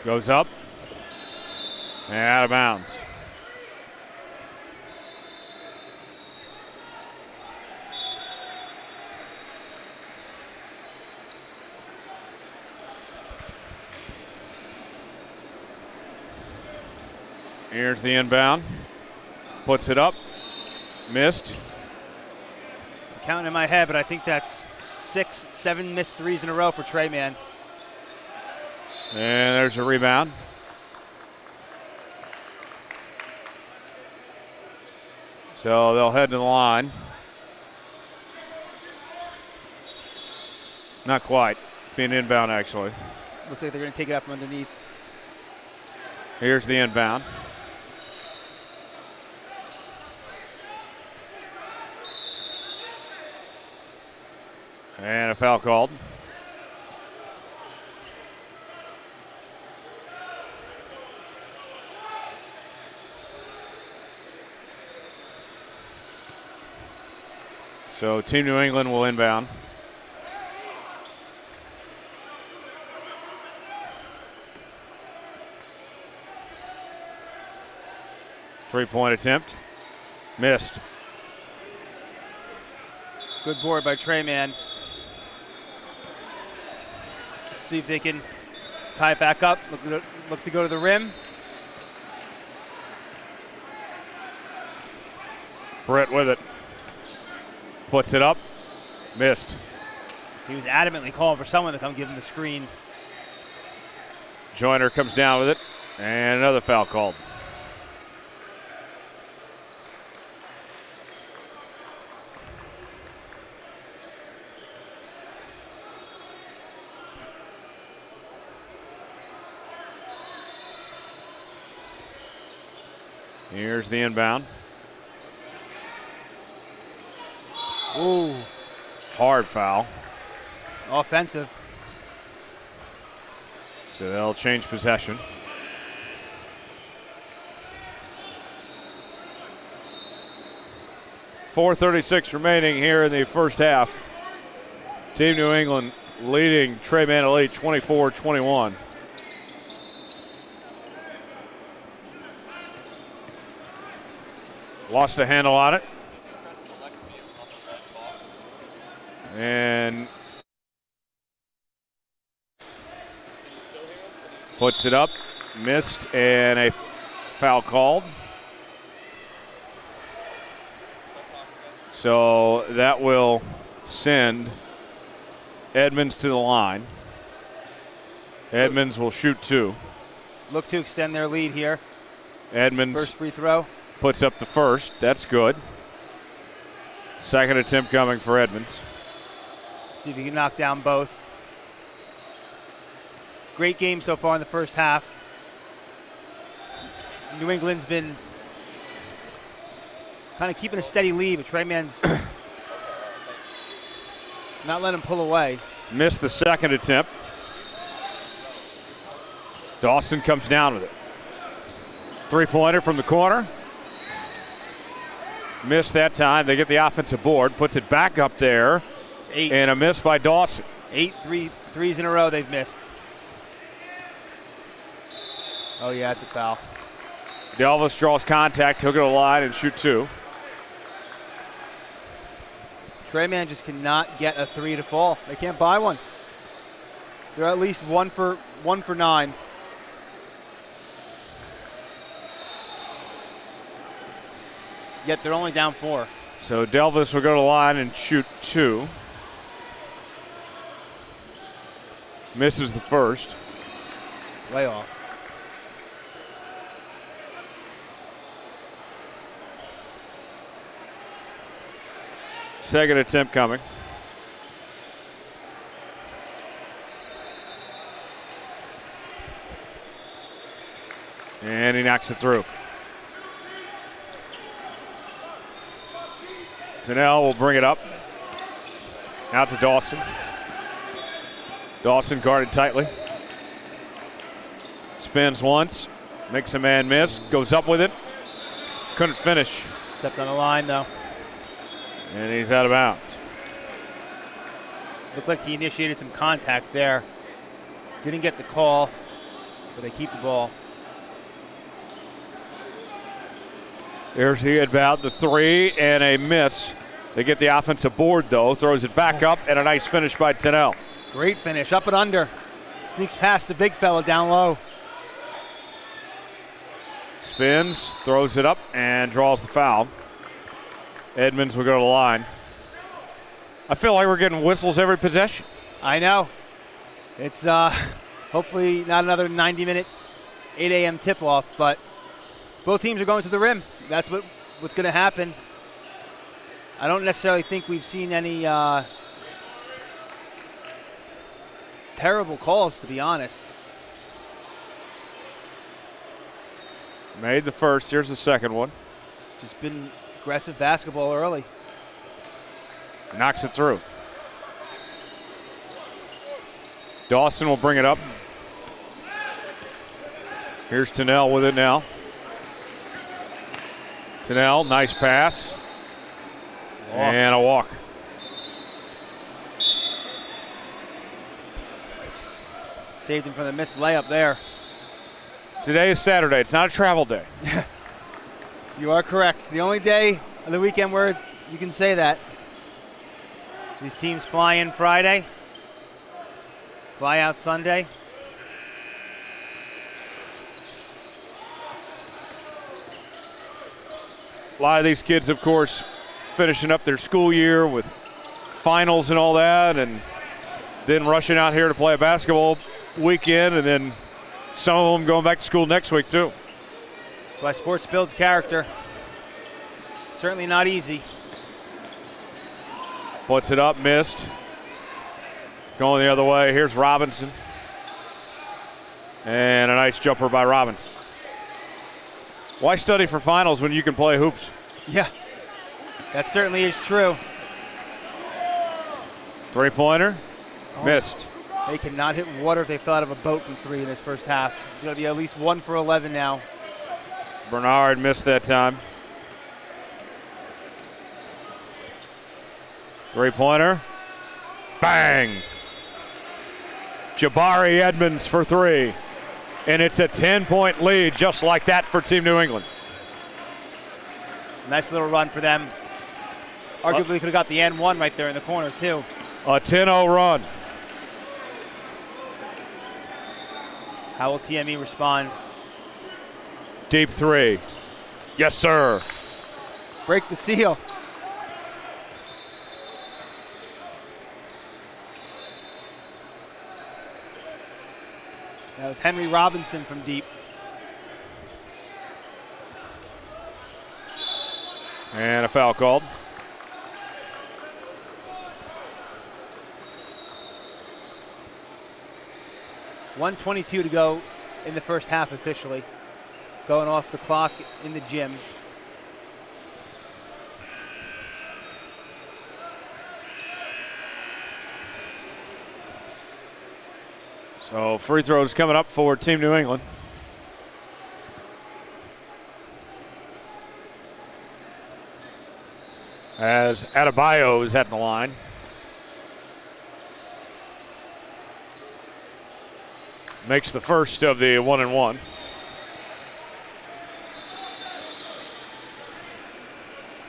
Goes up and out of bounds. Here's the inbound. Puts it up. Missed. I'm counting in my head, but I think that's 6, 7 missed threes in a row for Trey Man. And there's a rebound. So they'll head to the line. Not quite. Being inbound, actually. Looks like they're going to take it out from underneath. Here's the inbound. And a foul called. So Team New England will inbound. Three-point attempt. Missed. Good board by Trey Man. Let's see if they can tie it back up. Look to go to the rim. Brett with it. Puts it up. Missed. He was adamantly calling for someone to come give him the screen. Joyner comes down with it. And another foul called. Here's the inbound. Ooh. Hard foul. Offensive. So they'll change possession. .436 remaining here in the first half. Team New England leading Trey Man Elite 24-21. Lost a handle on it. And puts it up, missed, and a foul called. So that will send Edmonds to the line. Edmonds will shoot two. Look to extend their lead here. Edmonds first free throw. Puts up the first. That's good. Second attempt coming for Edmonds. See if he can knock down both. Great game so far in the first half. New England's been kind of keeping a steady lead, but Trey Man's not letting him pull away. Missed the second attempt. Dawson comes down with it. Three-pointer from the corner. Missed that time. They get the offensive board. Puts it back up there. 8. And a miss by Dawson. 8 threes in a row they've missed. Oh, yeah, it's a foul. Delvis draws contact. He'll go to the line and shoot two. Trey Man just cannot get a three to fall. They can't buy one. They're at least one for 9. Yet they're only down 4. So Delvis will go to the line and shoot two. Misses the first. Way off. Second attempt coming. And he knocks it through. Zanell will bring it up. Out to Dawson. Dawson guarded tightly. Spins once. Makes a man miss. Goes up with it. Couldn't finish. Stepped on the line, though. And he's out of bounds. Looked like he initiated some contact there. Didn't get the call. but they keep the ball. Here's he about the three and a miss. They get the offensive board though, throws it back up, and a nice finish by Tennell. Great finish, up and under. Sneaks past the big fella down low. Spins, throws it up, and draws the foul. Edmonds will go to the line. I feel like we're getting whistles every possession. I know. It's hopefully not another 90-minute, 8 a.m. tip-off, but both teams are going to the rim. That's what's going to happen. I don't necessarily think we've seen any terrible calls, to be honest. Made the first. Here's the second one. Just been aggressive basketball early. Knocks it through. Dawson will bring it up. Here's Tennell with it now. Tennell, nice pass. And a walk. Saved him from the missed layup there. Today is Saturday. It's not a travel day. You are correct. The only day of the weekend where you can say that. These teams fly in Friday, fly out Sunday. A lot of these kids, of course, finishing up their school year with finals and all that, and then rushing out here to play a basketball weekend, and then some of them going back to school next week too. That's why sports builds character. Certainly not easy. Puts it up, missed. Going the other way, here's Robinson. And a nice jumper by Robinson. Why study for finals when you can play hoops? Yeah, that certainly is true. Three-pointer, missed. They cannot hit water if they thought of a boat from three in this first half. It's going to be at least 1 for 11 now. Bernard missed that time. Three-pointer, bang. Jabari Edmonds for three. And it's a 10-point lead just like that for Team New England. Nice little run for them. Arguably could have got the N1 right there in the corner too. A 10-0 run. How will TME respond? Deep three. Yes, sir. Break the seal. That was Henry Robinson from deep. And a foul called. .122 to go in the first half officially. Going off the clock in the gym. So free throws coming up for Team New England. As Adebayo is at the line. Makes the first of the 1-and-1.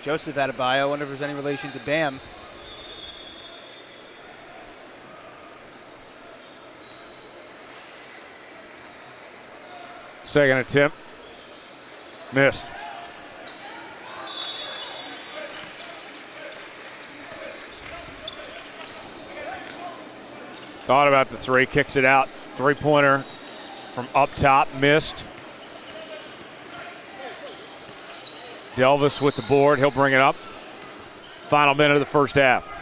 Joseph Adebayo, I wonder if there's any relation to Bam. Second attempt. Missed. Thought about the three, kicks it out. Three-pointer from up top, missed. Delvis with the board, he'll bring it up. Final minute of the first half.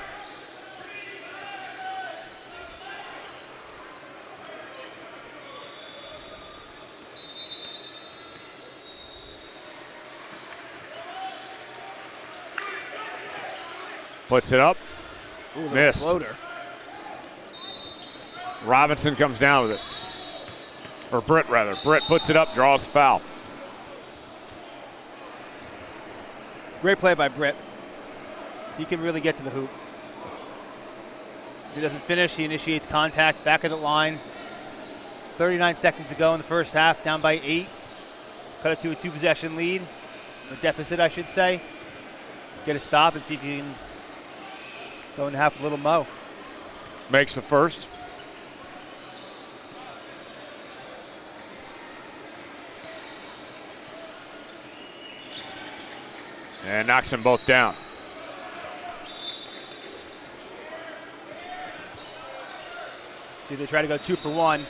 Puts it up, missed. Floater. Robinson comes down with it. Or Britt, rather. Britt puts it up, draws the foul. Great play by Britt. He can really get to the hoop. If he doesn't finish, he initiates contact back at the line. 39 seconds to go in the first half, down by 8. Cut it to a 2-possession lead, or deficit, I should say. Get a stop and see if you can go into half a little mo. Makes the first. And knocks them both down. See, they try to go 2 for 1.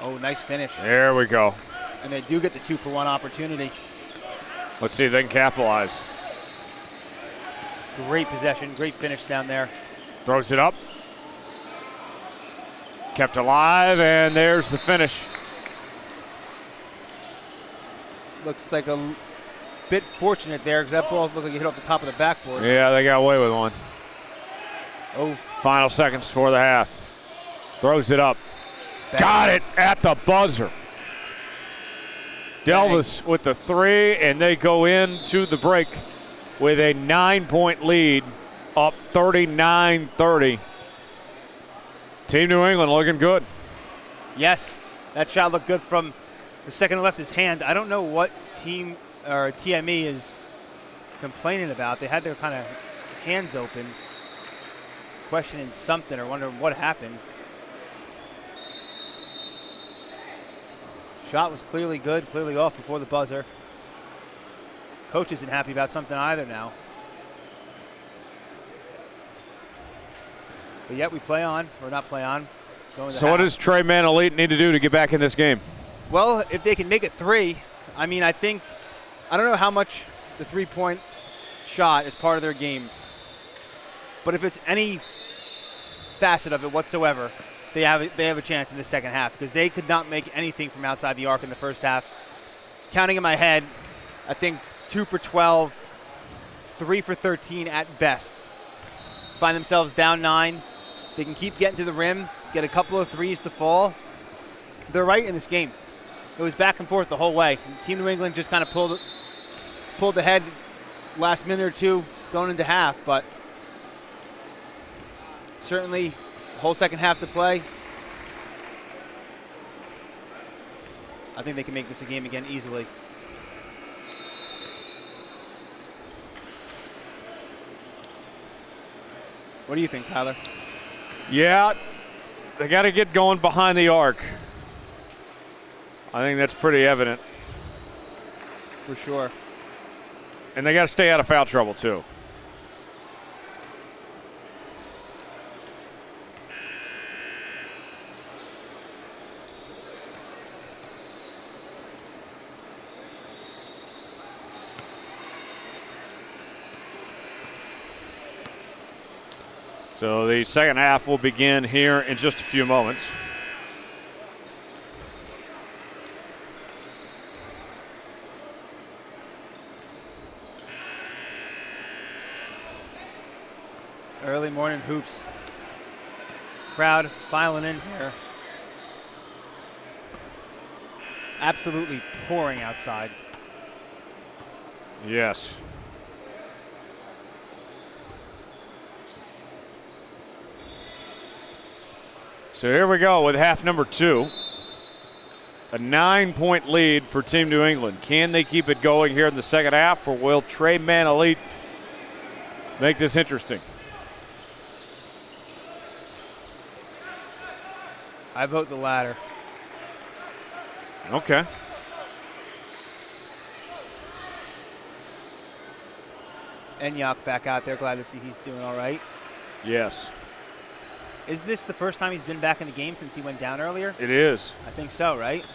Oh, nice finish. There we go. And they do get the 2 for 1 opportunity. Let's see if they can capitalize. Great possession, great finish down there. Throws it up. Kept alive, and there's the finish. Looks like a bit fortunate there because that ball looked like it hit off the top of the backboard. Yeah, they got away with one. Oh. Final seconds for the half. Throws it up. Bang. Got it at the buzzer. Delvis with the 3, and they go into the break with a 9-point lead, up 39-30. Team New England looking good. Yes, that shot looked good from the second left his hand. I don't know what team or TME is complaining about. They had their kind of hands open, questioning something or wondering what happened. Shot was clearly good, clearly off before the buzzer. Coach isn't happy about something either now. But yet we play on, or not play on. So what does Trey Manolete need to do to get back in this game? Well, if they can make it 3, I mean, I don't know how much the 3-point shot is part of their game. But if it's any facet of it whatsoever, they have a chance in the second half because they could not make anything from outside the arc in the first half. Counting in my head, I think 2 for 12, 3 for 13 at best. Find themselves down 9. They can keep getting to the rim, get a couple of threes to fall. They're right in this game. It was back and forth the whole way. Team New England just kind of pulled ahead last minute or two going into half, but certainly the whole second half to play. I think they can make this a game again easily. What do you think, Tyler? Yeah, they got to get going behind the arc. I think that's pretty evident. For sure. And they got to stay out of foul trouble, too. So the second half will begin here in just a few moments. Early morning hoops. Crowd filing in here. Absolutely pouring outside. Yes. So here we go with half number 2. A 9-point lead for Team New England. Can they keep it going here in the second half, or will Trey Manolete make this interesting? I vote the latter. Okay. Enyaq back out there. Glad to see he's doing all right. Yes. Is this the first time he's been back in the game since he went down earlier? It is. I think so, right?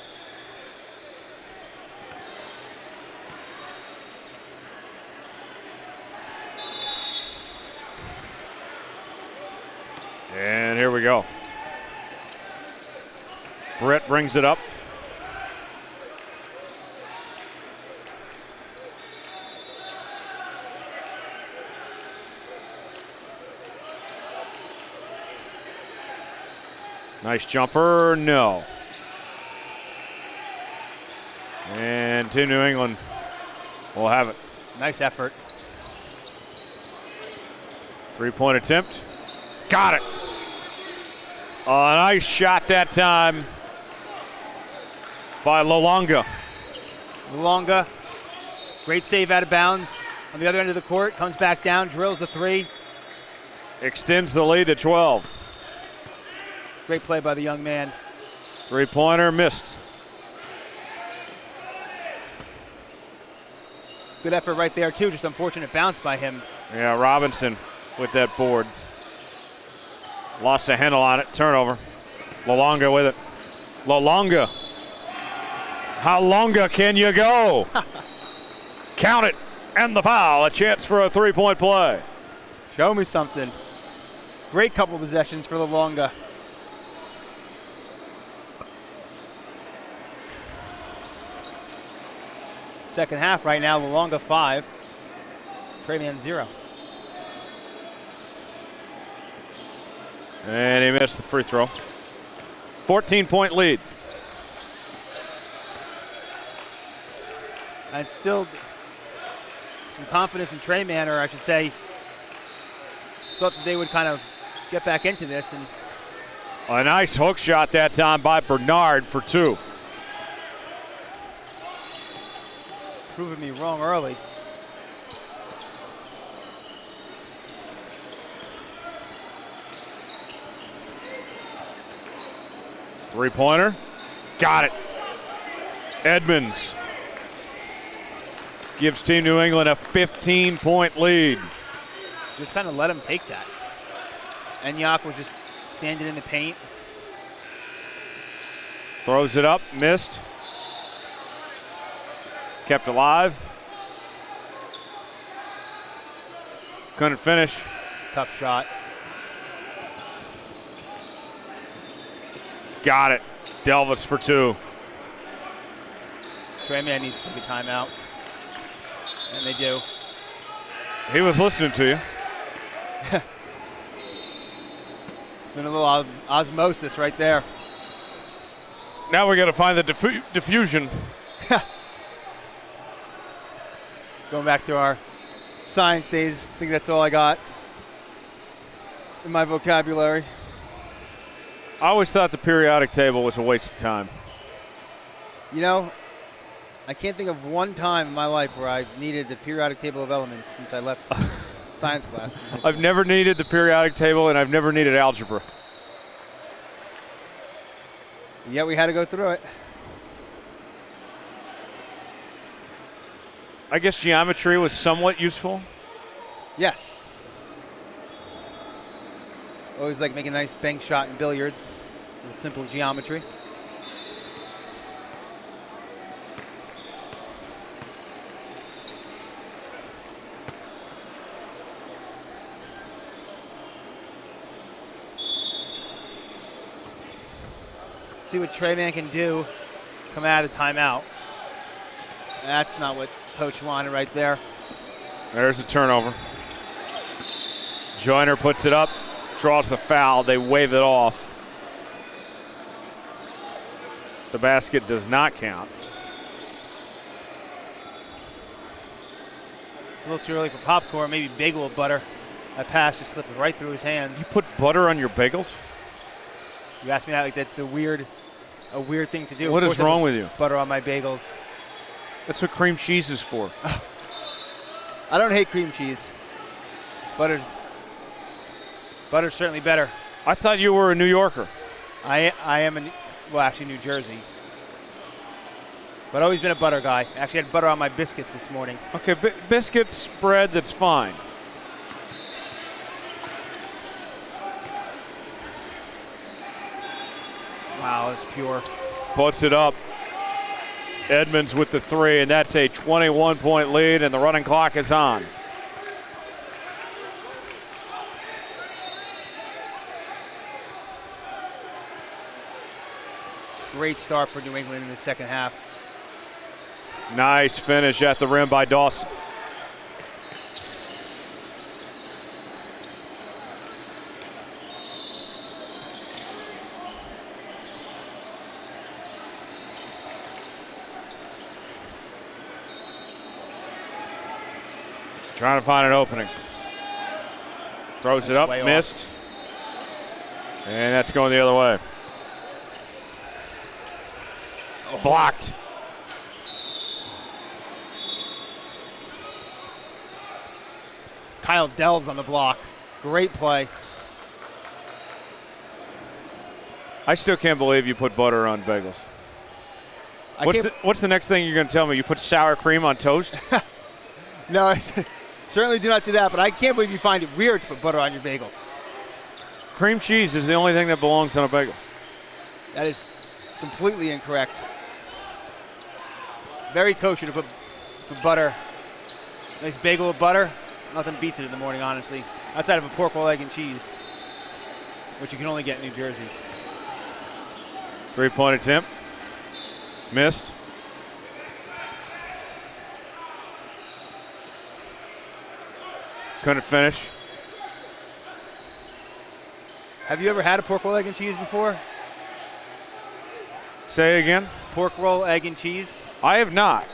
And here we go. Brett brings it up. Nice jumper, no. And Team New England will have it. Nice effort. 3-point attempt. Got it. A nice shot that time by Lolonga. Lolonga, great save out of bounds. On the other end of the court, comes back down, drills the three. Extends the lead to 12. Great play by the young man. Three-pointer missed. Good effort right there, too. Just unfortunate bounce by him. Yeah, Robinson with that board. Lost a handle on it. Turnover. Lolonga with it. Lolonga. How longa can you go? Count it. And the foul. A chance for a three-point play. Show me something. Great couple possessions for Lolonga. Second half right now, Lolonga 5. Treyman 0. And he missed the free throw. 14-point lead. And still some confidence in Treyman, or I should say, thought that they would kind of get back into this. And a nice hook shot that time by Bernard for 2. proving me wrong early. Three-pointer. Got it. Edmonds gives Team New England a 15-point lead. Just kind of let him take that. Enyaq was just standing in the paint. Throws it up, missed. Kept alive. Couldn't finish. Tough shot. Got it. Delvis for 2. Treyman needs to take a timeout. And they do. He was listening to you. It's been a little osmosis right there. Now we got to find the diffusion. Going back to our science days, I think that's all I got in my vocabulary. I always thought the periodic table was a waste of time. You know, I can't think of one time in my life where I've needed the periodic table of elements since I left science class. I've never needed the periodic table, and I've never needed algebra. Yet we had to go through it. I guess geometry was somewhat useful. Yes. Always like making a nice bank shot in billiards with simple geometry. See what Treyman can do come out of the timeout. That's not what Coach wanted right there. There's a turnover. Joyner puts it up, draws the foul. They wave it off. The basket does not count. It's a little too early for popcorn. Maybe bagel will butter. That pass just slipped right through his hands. You put butter on your bagels? You asked me that like that's a weird thing to do. What is wrong with you? Butter on my bagels. That's what cream cheese is for. I don't hate cream cheese. Butter's certainly better. I thought you were a New Yorker. I am actually New Jersey. But always been a butter guy. Actually had butter on my biscuits this morning. Okay, biscuits, bread, that's fine. Wow, that's pure. Puts it up. Edmonds with the 3, and that's a 21-point lead, and the running clock is on. Great start for New England in the second half. Nice finish at the rim by Dawson. Trying to find an opening. Throws it up, missed. And that's going the other way. Blocked. Kyle delves on the block. Great play. I still can't believe you put butter on bagels. What's the next thing you're going to tell me? You put sour cream on toast? No, I certainly do not do that, but I can't believe you find it weird to put butter on your bagel. Cream cheese is the only thing that belongs on a bagel. That is completely incorrect. Very kosher to put butter. Nice bagel with butter. Nothing beats it in the morning, honestly. Outside of a pork roll, egg, and cheese, which you can only get in New Jersey. Three-point attempt. Missed. Couldn't finish. Have you ever had a pork roll, egg, and cheese before? Say it again. Pork roll, egg, and cheese? I have not.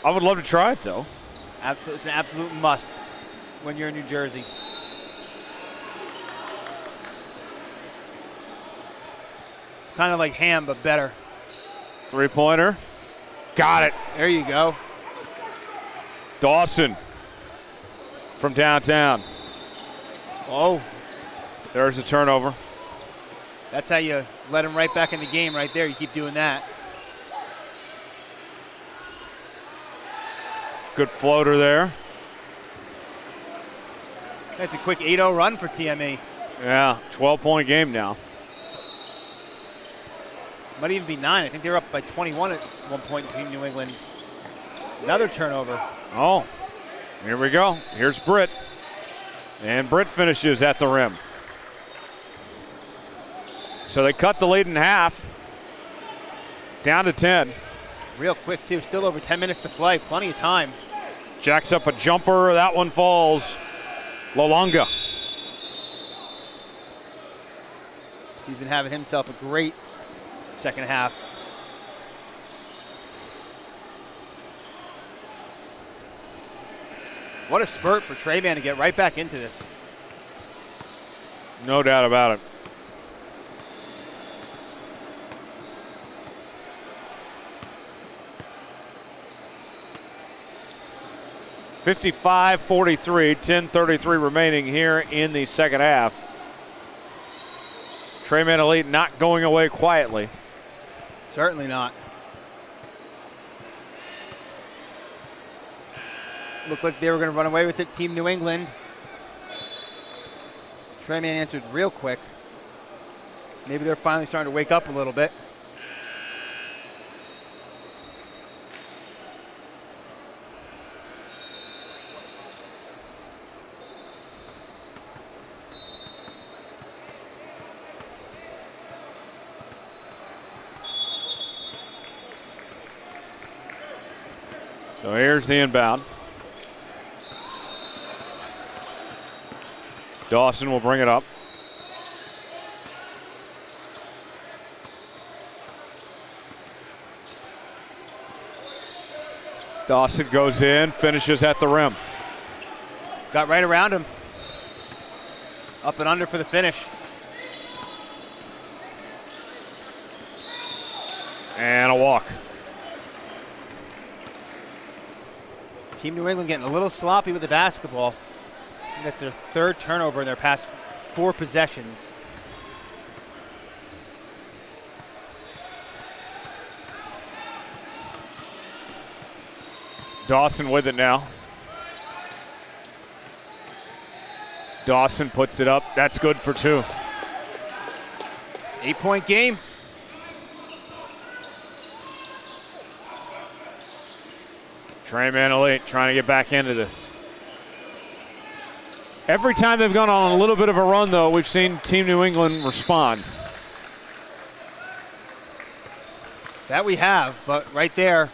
I would love to try it, though. It's an absolute must when you're in New Jersey. It's kind of like ham, but better. Three-pointer. Got it. There you go. Dawson from downtown. Oh. There's a turnover. That's how you let him right back in the game right there. You keep doing that. Good floater there. That's a quick 8-0 run for TME. Yeah, 12-point game now. Might even be 9. I think they were up by 21 at one point in Team New England. Another turnover. Oh, here we go. Here's Britt. And Britt finishes at the rim. So they cut the lead in half. Down to 10. Real quick, too. Still over 10 minutes to play. Plenty of time. Jacks up a jumper. That one falls. Lolonga. He's been having himself a great second half. What a spurt for Treyman to get right back into this. No doubt about it. (55-43), 10:33 remaining here in the second half. Treyman Elite not going away quietly. Certainly not. Looked like they were going to run away with it, Team New England. Treyman answered real quick. Maybe they're finally starting to wake up a little bit. So here's the inbound. Dawson will bring it up. Dawson goes in, finishes at the rim. Got right around him. Up and under for the finish. And a walk. Team New England getting a little sloppy with the basketball. I think that's their third turnover in their past 4 possessions. Dawson with it now. Dawson puts it up. That's good for 2. 8-point game. Treyman Elite trying to get back into this. Every time they've gone on a little bit of a run, though, we've seen Team New England respond. That we have, but right there,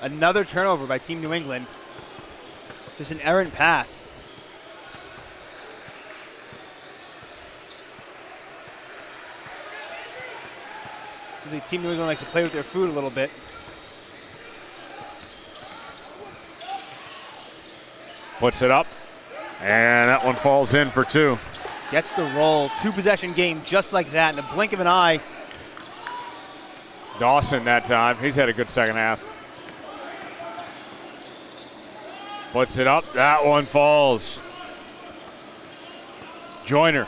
another turnover by Team New England. Just an errant pass. I think Team New England likes to play with their food a little bit. Puts it up, and that one falls in for 2. Gets the roll. 2-possession game just like that in the blink of an eye. Dawson that time. He's had a good second half. Puts it up. That one falls. Joyner.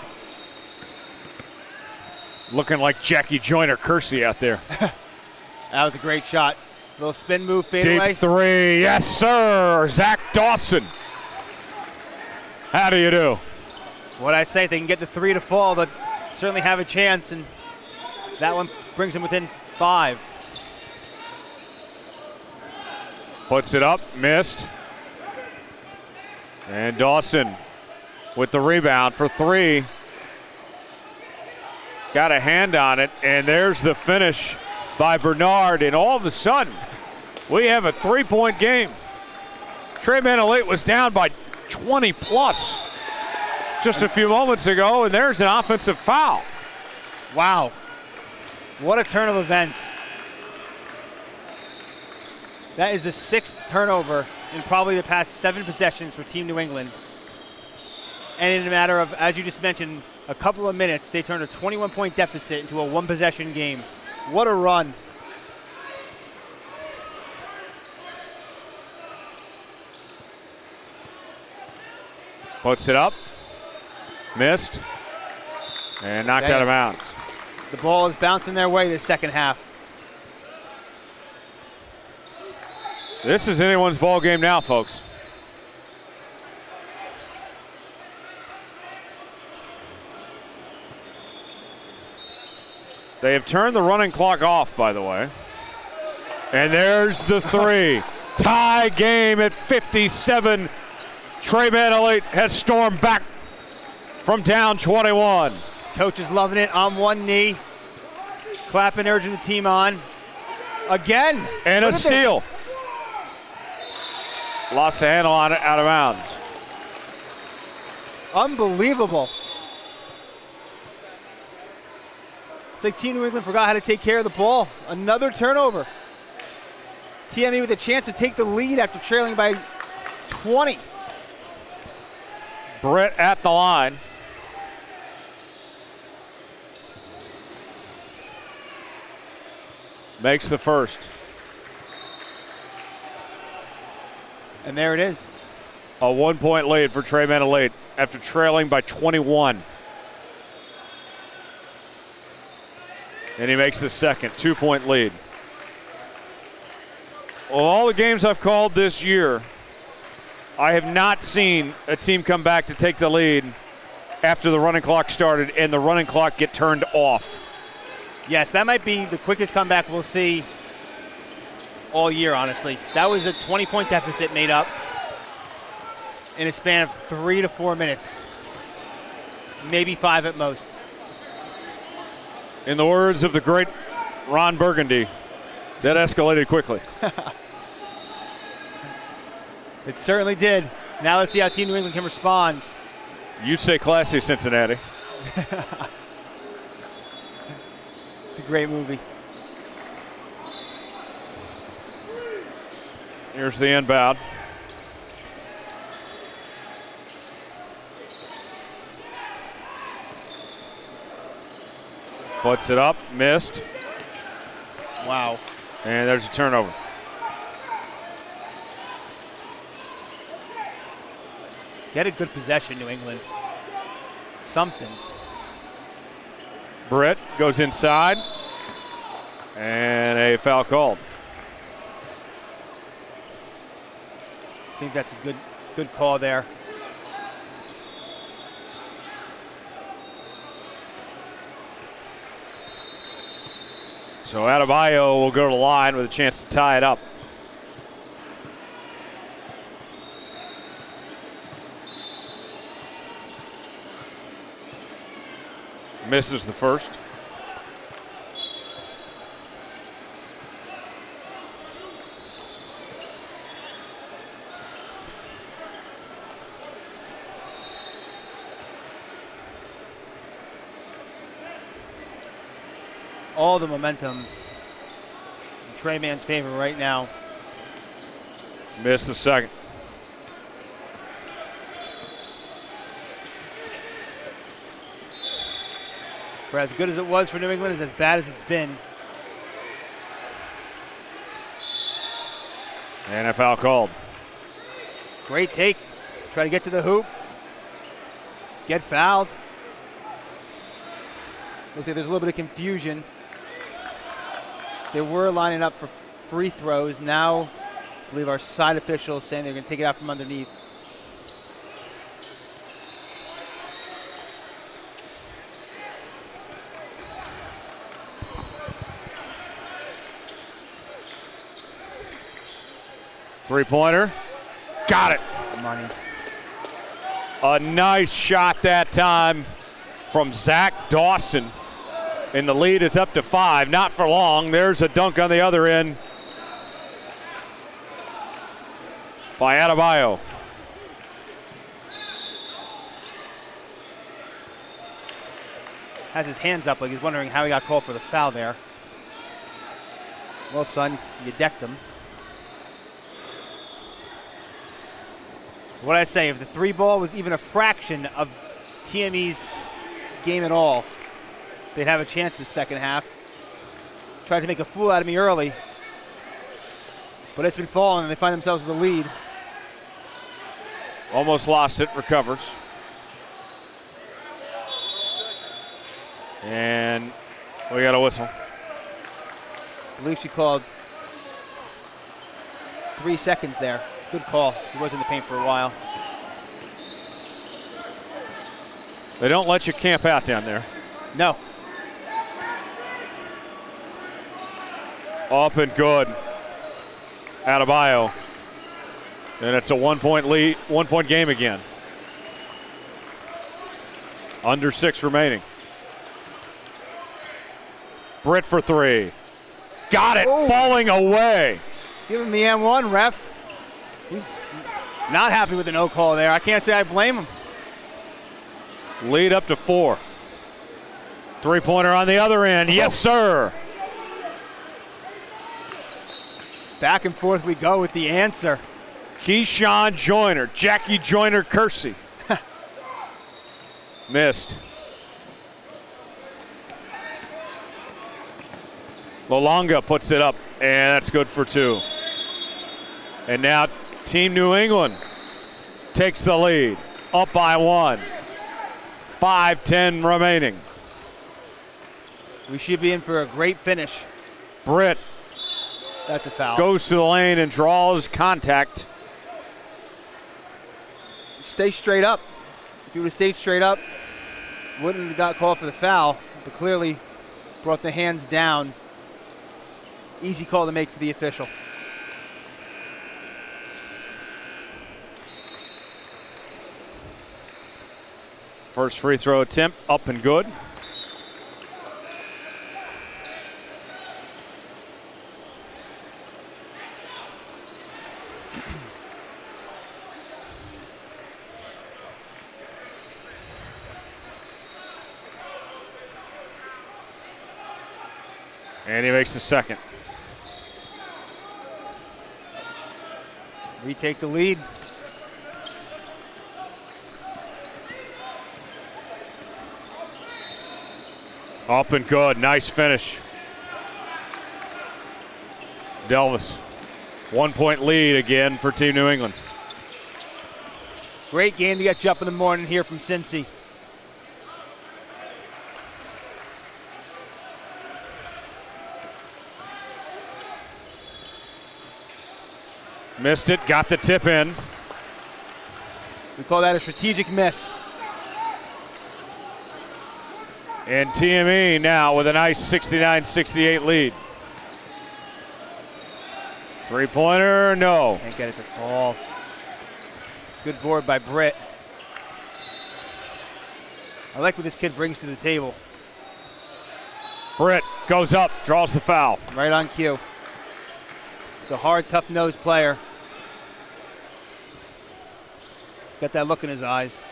Looking like Jackie Joyner-Kersey out there. That was a great shot. Little spin move, fade Deep away. three. Yes, sir. Zach Dawson. How do you do? What I say, if they can get the 3 to fall, but certainly have a chance, and that one brings them within 5. Puts it up, missed. And Dawson with the rebound for 3. Got a hand on it, and there's the finish by Bernard, and all of a sudden, we have a 3-point game. Trey Manolete was down by 20 plus just a few moments ago, and there's an offensive foul. Wow. What a turn of events. That is the 6th turnover in probably the past 7 possessions for Team New England. And in a matter of, as you just mentioned, a couple of minutes, they turned a 21-point deficit into a 1-possession game. What a run. Puts it up, missed, and knocked out of bounds. The ball is bouncing their way this second half. This is anyone's ball game now, folks. They have turned the running clock off, by the way. And there's the 3. Tie game at 57. Trey Manolete has stormed back from down 21. Coach is loving it on one knee. Clapping, urging the team on. Again. And a steal. Lost the handle on it, out of bounds. Unbelievable. It's like Team New England forgot how to take care of the ball. Another turnover. TME with a chance to take the lead after trailing by 20. Britt at the line. Makes the first. And there it is. A 1-point lead for Trey Manolete after trailing by 21. And he makes the second 2-point lead. Well, all the games I've called this year, I have not seen a team come back to take the lead after the running clock started and the running clock get turned off. Yes, that might be the quickest comeback we'll see all year, honestly. That was a 20-point deficit made up in a span of 3 to 4 minutes. Maybe 5 at most. In the words of the great Ron Burgundy, that escalated quickly. It certainly did. Now let's see how Team New England can respond. You stay classy, Cincinnati. It's a great movie. Here's the inbound. Puts it up, missed. Wow. And there's a turnover. Get a good possession, New England. Something. Britt goes inside. And a foul called. I think that's a good call there. So Adebayo will go to the line with a chance to tie it up. Misses the first. All the momentum in Trey Man's favor right now. Missed the second. For as good as it was for New England, it's as bad as it's been. And a foul called. Great take. Try to get to the hoop. Get fouled. Looks like there's a little bit of confusion. They were lining up for free throws. Now, I believe our side official is saying they're going to take it out from underneath. Three-pointer. Got it. Money. A nice shot that time from Zach Dawson. And the lead is up to 5. Not for long. There's a dunk on the other end by Adebayo. Has his hands up like he's wondering how he got called for the foul there. Well, son, you decked him. What I say, if the 3-ball was even a fraction of TME's game at all, they'd have a chance this second half. Tried to make a fool out of me early, but it's been falling and they find themselves with the lead. Almost lost it, recovers. And we got a whistle. I believe she called 3 seconds there. Good call. He was in the paint for a while. They don't let you camp out down there. No. Up and good. Adebayo. And it's a 1-point lead, 1-point game again. Under 6 remaining. Britt for 3. Got it, falling away. Give him the M1, ref. He's not happy with the no call there. I can't say I blame him. Lead up to 4. Three-pointer on the other end. Yes, sir. Back and forth we go with the answer. Keyshawn Joyner, Jackie Joyner Kersey. Missed. Lolonga puts it up, and that's good for 2. And now Team New England takes the lead, up by 1. 5:10 remaining. We should be in for a great finish. Britt That's a foul. goes to the lane and draws contact. Stay straight up. If he would have stayed straight up, wouldn't have got called for the foul, but clearly brought the hands down. Easy call to make for the official. First free throw attempt, up and good. And he makes the second. Retake the lead. Up and good, nice finish. Delvis, 1-point lead again for Team New England. Great game to get you up in the morning here from Cincy. Missed it, got the tip in. We call that a strategic miss. And TME now with a nice 69-68 lead. Three-pointer, no. Can't get it to fall. Good board by Britt. I like what this kid brings to the table. Britt goes up, draws the foul. Right on cue. He's a hard, tough-nosed player. Got that look in his eyes.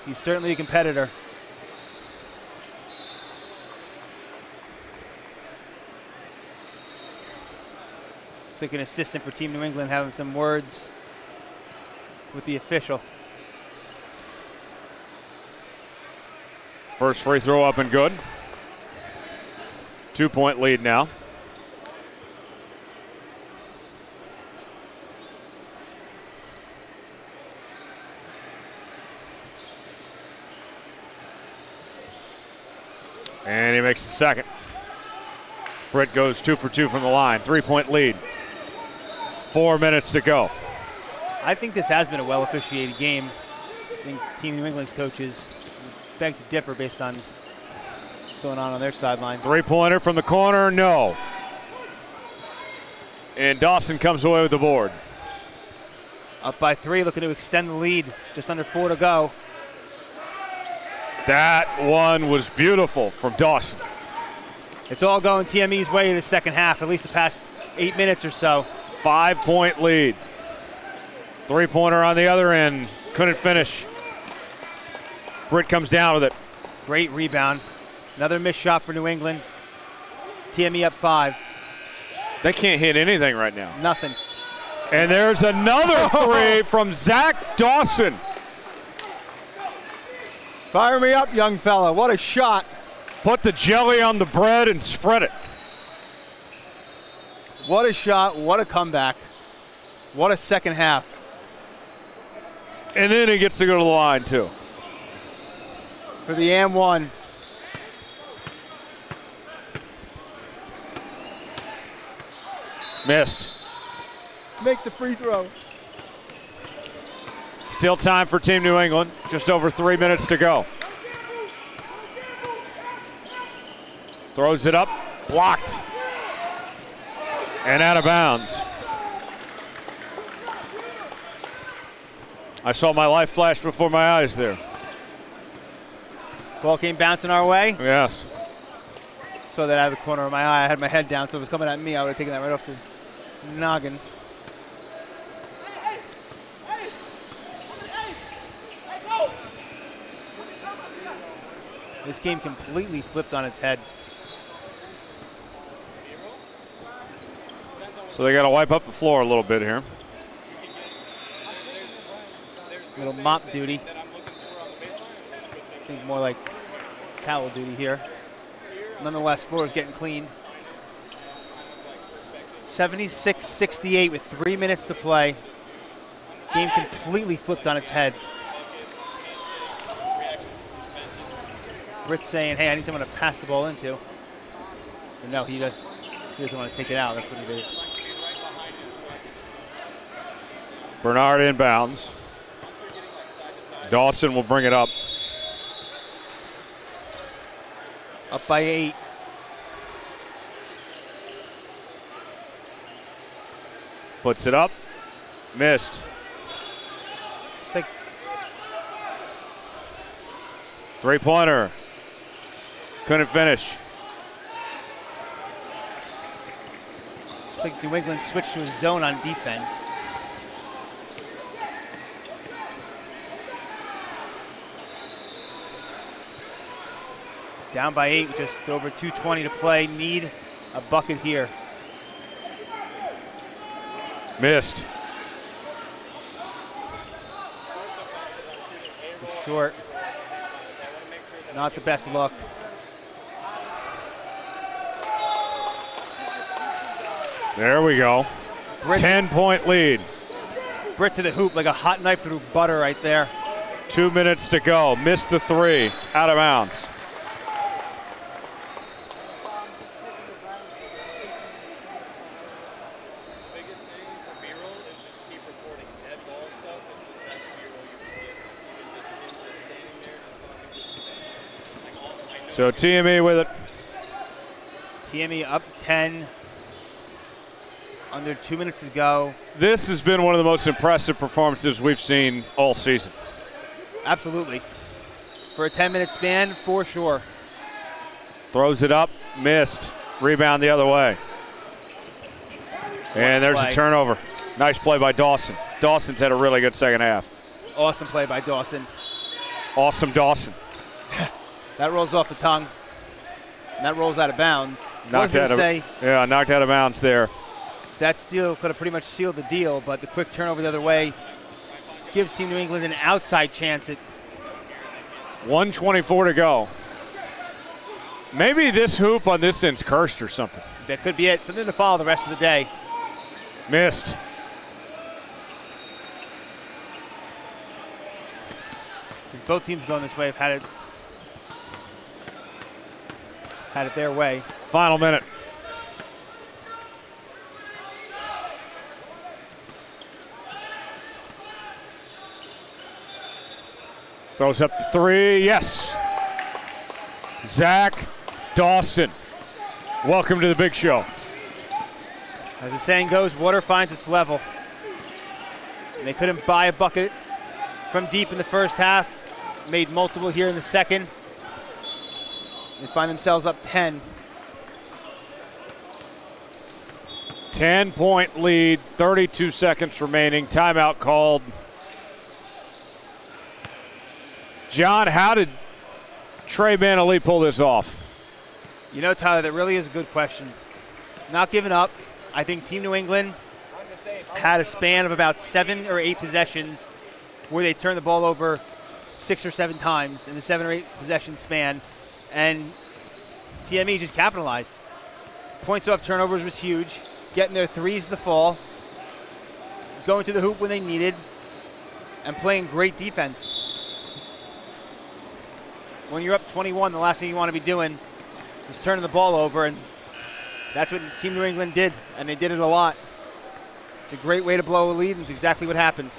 He's certainly a competitor. Looks like an assistant for Team New England having some words with the official. First free throw up and good. 2-point lead now. And he makes the second. Britt goes 2 for 2 from the line. 3-point lead. 4 minutes to go. I think this has been a well-officiated game. I think Team New England's coaches beg to differ based on what's going on their sideline. 3-pointer from the corner, no. And Dawson comes away with the board. Up by 3, looking to extend the lead. Just under 4 to go. That one was beautiful from Dawson. It's all going TME's way in the second half, at least the past 8 minutes or so. 5-point lead. 3-pointer on the other end. Couldn't finish. Britt comes down with it. Great rebound. Another missed shot for New England. TME up 5. They can't hit anything right now. Nothing. And there's another three from Zach Dawson. Fire me up, young fella. What a shot. Put the jelly on the bread and spread it. What a shot. What a comeback. What a second half. And then he gets to go to the line, too. For the AM1. Missed. Make the free throw. Still time for Team New England. Just over 3 minutes to go. Throws it up. Blocked. And out of bounds. I saw my life flash before my eyes there. Ball came bouncing our way. Yes. Saw that out of the corner of my eye. I had my head down, so if it was coming at me, I would have taken that right off the noggin. This game completely flipped on its head. So they got to wipe up the floor a little bit here. Little mop duty. I think more like towel duty here. Nonetheless, floor is getting cleaned. 76-68 with 3 minutes to play. Game completely flipped on its head. Britt's saying, hey, I need someone to pass the ball into. But no, he doesn't want to take it out. That's what it is. Bernard inbounds. Dawson will bring it up. Up by 8. Puts it up. Missed. It's like 3-pointer. Couldn't finish. It's like New England switched to a zone on defense. Down by 8 with just over 2:20 to play. Need a bucket here. Missed. Short. Not the best look. There we go. 10-point lead. Britt to the hoop like a hot knife through butter right there. 2 minutes to go. Missed the three. Out of bounds. So TME with it. TME up 10. Under 2 minutes to go. This has been one of the most impressive performances we've seen all season. Absolutely. For a 10-minute span, for sure. Throws it up, missed. Rebound the other way. And there's a turnover. Nice play by Dawson. Dawson's had a really good second half. Awesome play by Dawson. Awesome Dawson. That rolls off the tongue. And that rolls out of bounds. Knocked out of bounds there. That steal could have pretty much sealed the deal, but the quick turnover the other way gives Team New England an outside chance at 1:24 to go. Maybe this hoop on this end's cursed or something. That could be it. Something to follow the rest of the day. Missed. Both teams going this way have had it their way. Final minute. Throws up the three. Yes. Zach Dawson. Welcome to the big show. As the saying goes, water finds its level. And they couldn't buy a bucket from deep in the first half. Made multiple here in the second. They find themselves up 10. 10-point lead, 32 seconds remaining. Timeout called. John, how did Trey Manley pull this off? You know, Tyler, that really is a good question. Not giving up. I think Team New England had a span of about 7 or 8 possessions where they turned the ball over 6 or 7 times in the 7 or 8 possession span, and TME just capitalized. Points off turnovers was huge. Getting their threes to fall, going to the hoop when they needed, and playing great defense. When you're up 21, the last thing you want to be doing is turning the ball over, and that's what Team New England did, and they did it a lot. It's a great way to blow a lead, and it's exactly what happened.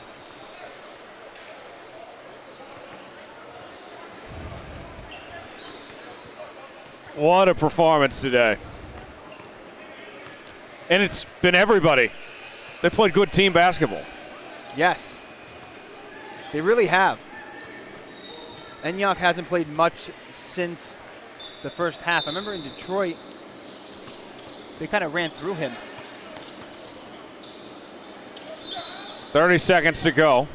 What a performance today. And it's been everybody. They played good team basketball. Yes. They really have. Enyaq hasn't played much since the first half. I remember in Detroit, they kind of ran through him. 30 seconds to go.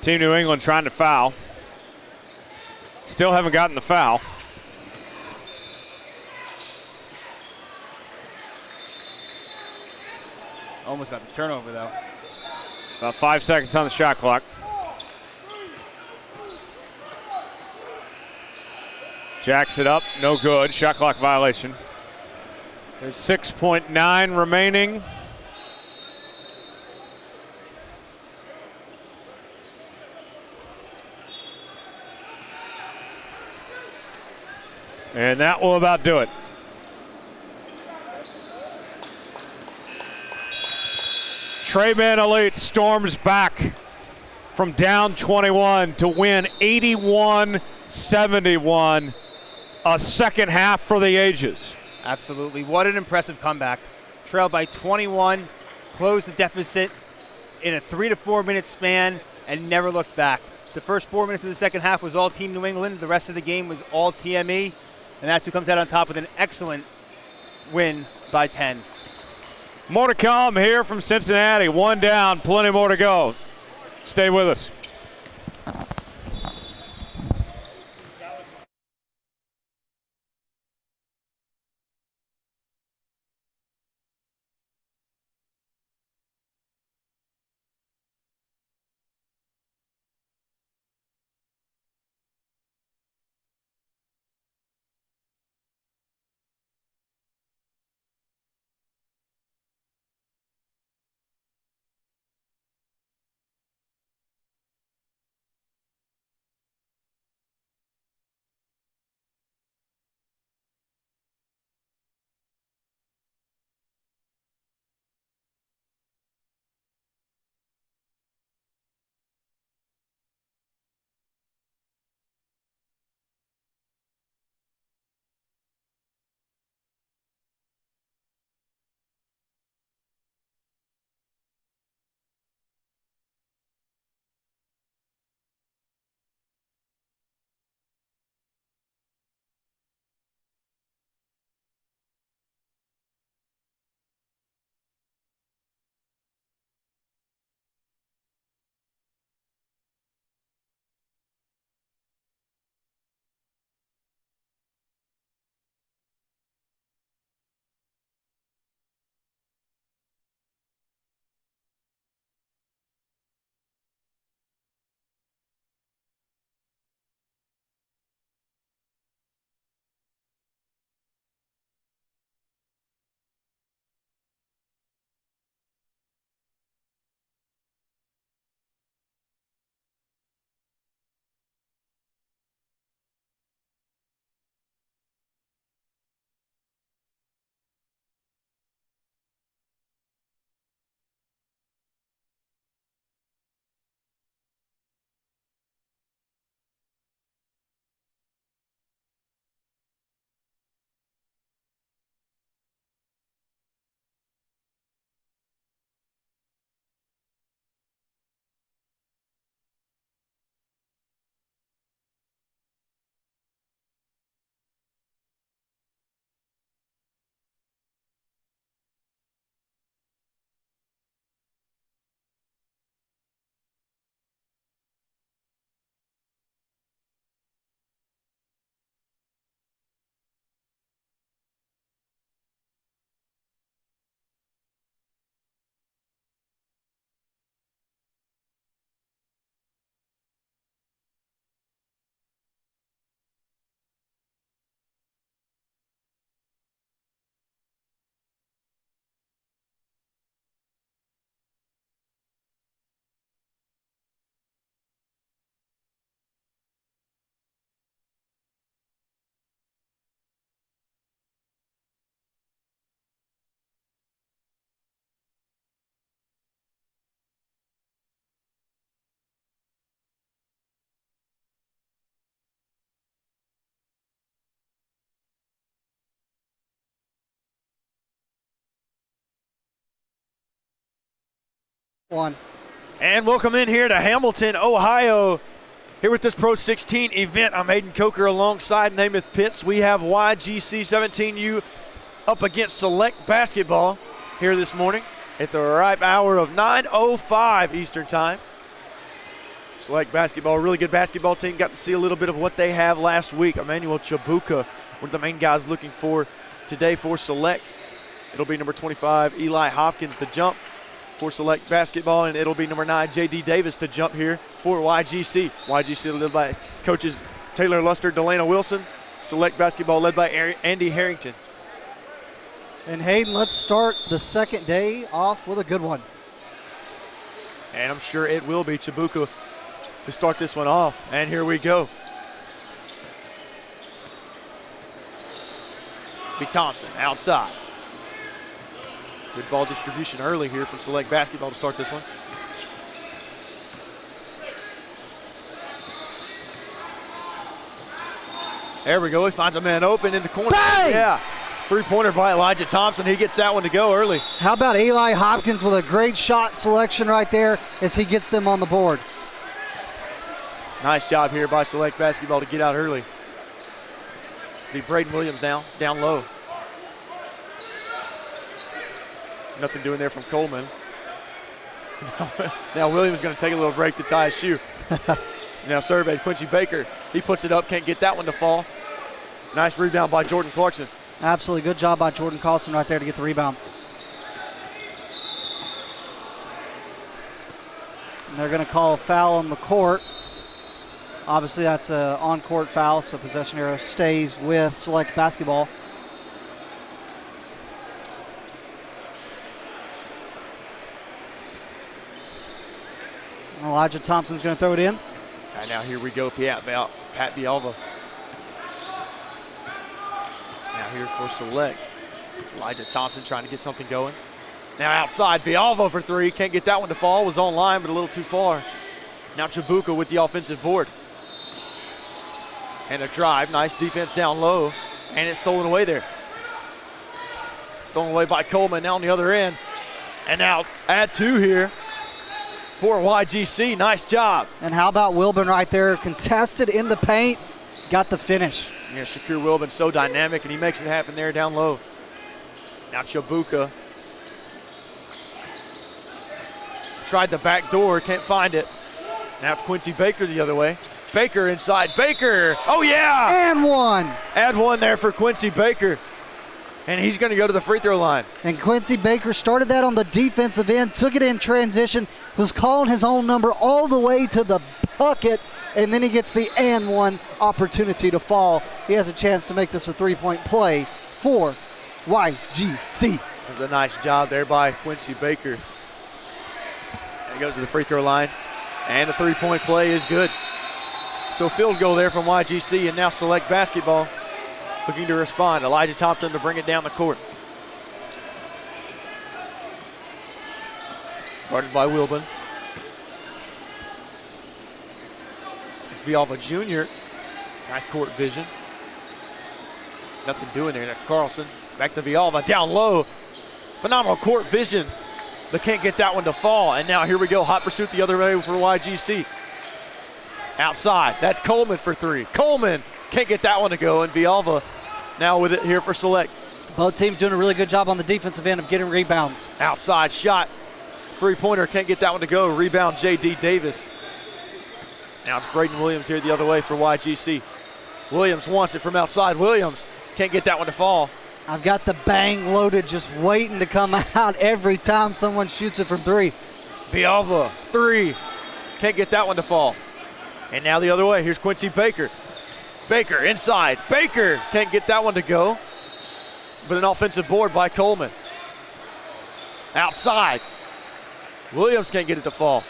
Team New England trying to foul. Still haven't gotten the foul. Almost got the turnover, though. About 5 seconds on the shot clock. Jacks it up, no good. Shot clock violation. There's 6.9 remaining. And that will about do it. Trey Manley storms back from down 21 to win 81-71. A second half for the ages. Absolutely. What an impressive comeback. Trailed by 21, closed the deficit in a 3 to 4 minute span, and never looked back. The first 4 minutes of the second half was all Team New England. The rest of the game was all TME, and that's who comes out on top with an excellent win by 10. More to come here from Cincinnati. One down, plenty more to go. Stay with us. One. And welcome in here to Hamilton, Ohio. Here with this PRO16 event, I'm Hayden Coker alongside Namath Pitts. We have YGC 17U up against Select Basketball here this morning at the ripe hour of 9:05 Eastern Time. Select Basketball, a really good basketball team. Got to see a little bit of what they have last week. Emmanuel Chabuka, one of the main guys looking for today for Select. It'll be number 25, Eli Hopkins, the jump for Select Basketball, and it'll be number 9, J.D. Davis, to jump here for YGC. YGC led by coaches Taylor Luster, Delana Wilson. Select Basketball led by Andy Harrington. And Hayden, let's start the second day off with a good one. And I'm sure it will be Chabuka to start this one off. And here we go. Be Thompson outside. Good ball distribution early here from Select Basketball to start this one. There we go. He finds a man open in the corner. Bang! Yeah. Three-pointer by Elijah Thompson. He gets that one to go early. How about Eli Hopkins with a great shot selection right there as he gets them on the board. Nice job here by Select Basketball to get out early. Be Braden Williams now, down low. Nothing doing there from Coleman. Now Williams going to take a little break to tie his shoe. Now surveyed Quincy Baker. He puts it up, can't get that one to fall. Nice rebound by Jordan Clarkson. Absolutely good job by Jordan Carlson right there to get the rebound. And they're going to call a foul on the court. Obviously that's an on-court foul, so possession arrow stays with Select Basketball. Elijah Thompson's going to throw it in. And now here we go, Pat Villalba. Now here for Select. It's Elijah Thompson trying to get something going. Now outside, Villalba for three. Can't get that one to fall. Was on line, but a little too far. Now Chabuka with the offensive board. And a drive. Nice defense down low. And it's stolen away there. Stolen away by Coleman now on the other end. And now add two here for YGC. Nice job. And how about Wilburn right there? Contested in the paint. Got the finish. Yeah, Shakur Wilburn so dynamic, and he makes it happen there down low. Now Chabuka. Tried the back door, can't find it. Now it's Quincy Baker the other way. Baker inside, Baker, oh yeah! And one. Add one there for Quincy Baker. And he's gonna go to the free throw line. And Quincy Baker started that on the defensive end, took it in transition, was calling his own number all the way to the bucket, and then he gets the and one opportunity to fall. He has a chance to make this a three-point play for YGC. That was a nice job there by Quincy Baker. And he goes to the free throw line, and the three-point play is good. So field goal there from YGC, and now Select Basketball looking to respond. Elijah Thompson to bring it down the court. Guarded by Wilburn. It's Villalba Jr. Nice court vision. Nothing doing there. That's Carlson. Back to Villalba, down low. Phenomenal court vision, but can't get that one to fall. And now here we go, hot pursuit the other way for YGC. Outside, that's Coleman for three. Coleman can't get that one to go, and Villalba now with it here for Select. Both teams doing a really good job on the defensive end of getting rebounds. Outside shot, three-pointer, can't get that one to go. Rebound, J.D. Davis. Now it's Braden Williams here the other way for YGC. Williams wants it from outside. Williams can't get that one to fall. I've got the bang loaded just waiting to come out every time someone shoots it from three. Villalba, three. Can't get that one to fall. And now the other way, here's Quincy Baker. Baker inside, Baker can't get that one to go. But an offensive board by Coleman. Outside, Williams can't get it to fall.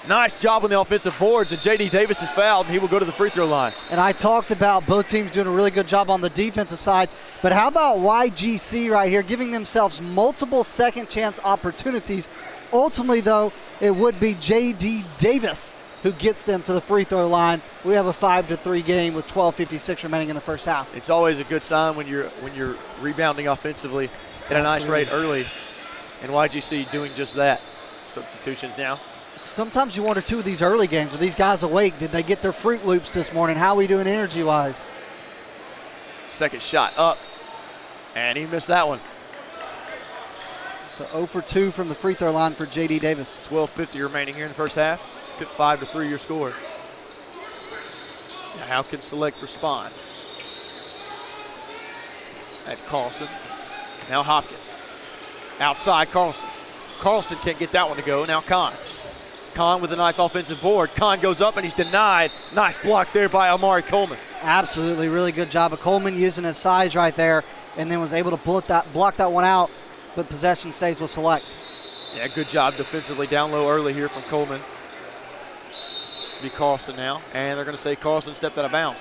Nice job on the offensive boards, and J.D. Davis is fouled, and he will go to the free throw line. And I talked about both teams doing a really good job on the defensive side, but how about YGC right here, giving themselves multiple second chance opportunities. Ultimately, though, it would be J.D. Davis who gets them to the free throw line. We have a 5-3 game with 12:56 remaining in the first half. It's always a good sign when you're rebounding offensively at a nice rate early, and YGC doing just that. Substitutions now. Sometimes you wonder, too, with these early games, are these guys awake? Did they get their Fruit Loops this morning? How are we doing energy-wise? Second shot up, and he missed that one. So 0 for 2 from the free throw line for J.D. Davis. 12:50 remaining here in the first half. 5-3 your score. Now how can Select respond? That's Carlson. Now Hopkins. Outside Carlson. Carlson can't get that one to go. Now Kahn. Kahn with a nice offensive board. Kahn goes up and he's denied. Nice block there by Amari Coleman. Absolutely, really good job of Coleman using his size right there, and then was able to block that one out, but possession stays with Select. Yeah, good job defensively down low early here from Coleman. Be Carlson now, and they're going to say Carlson stepped out of bounds.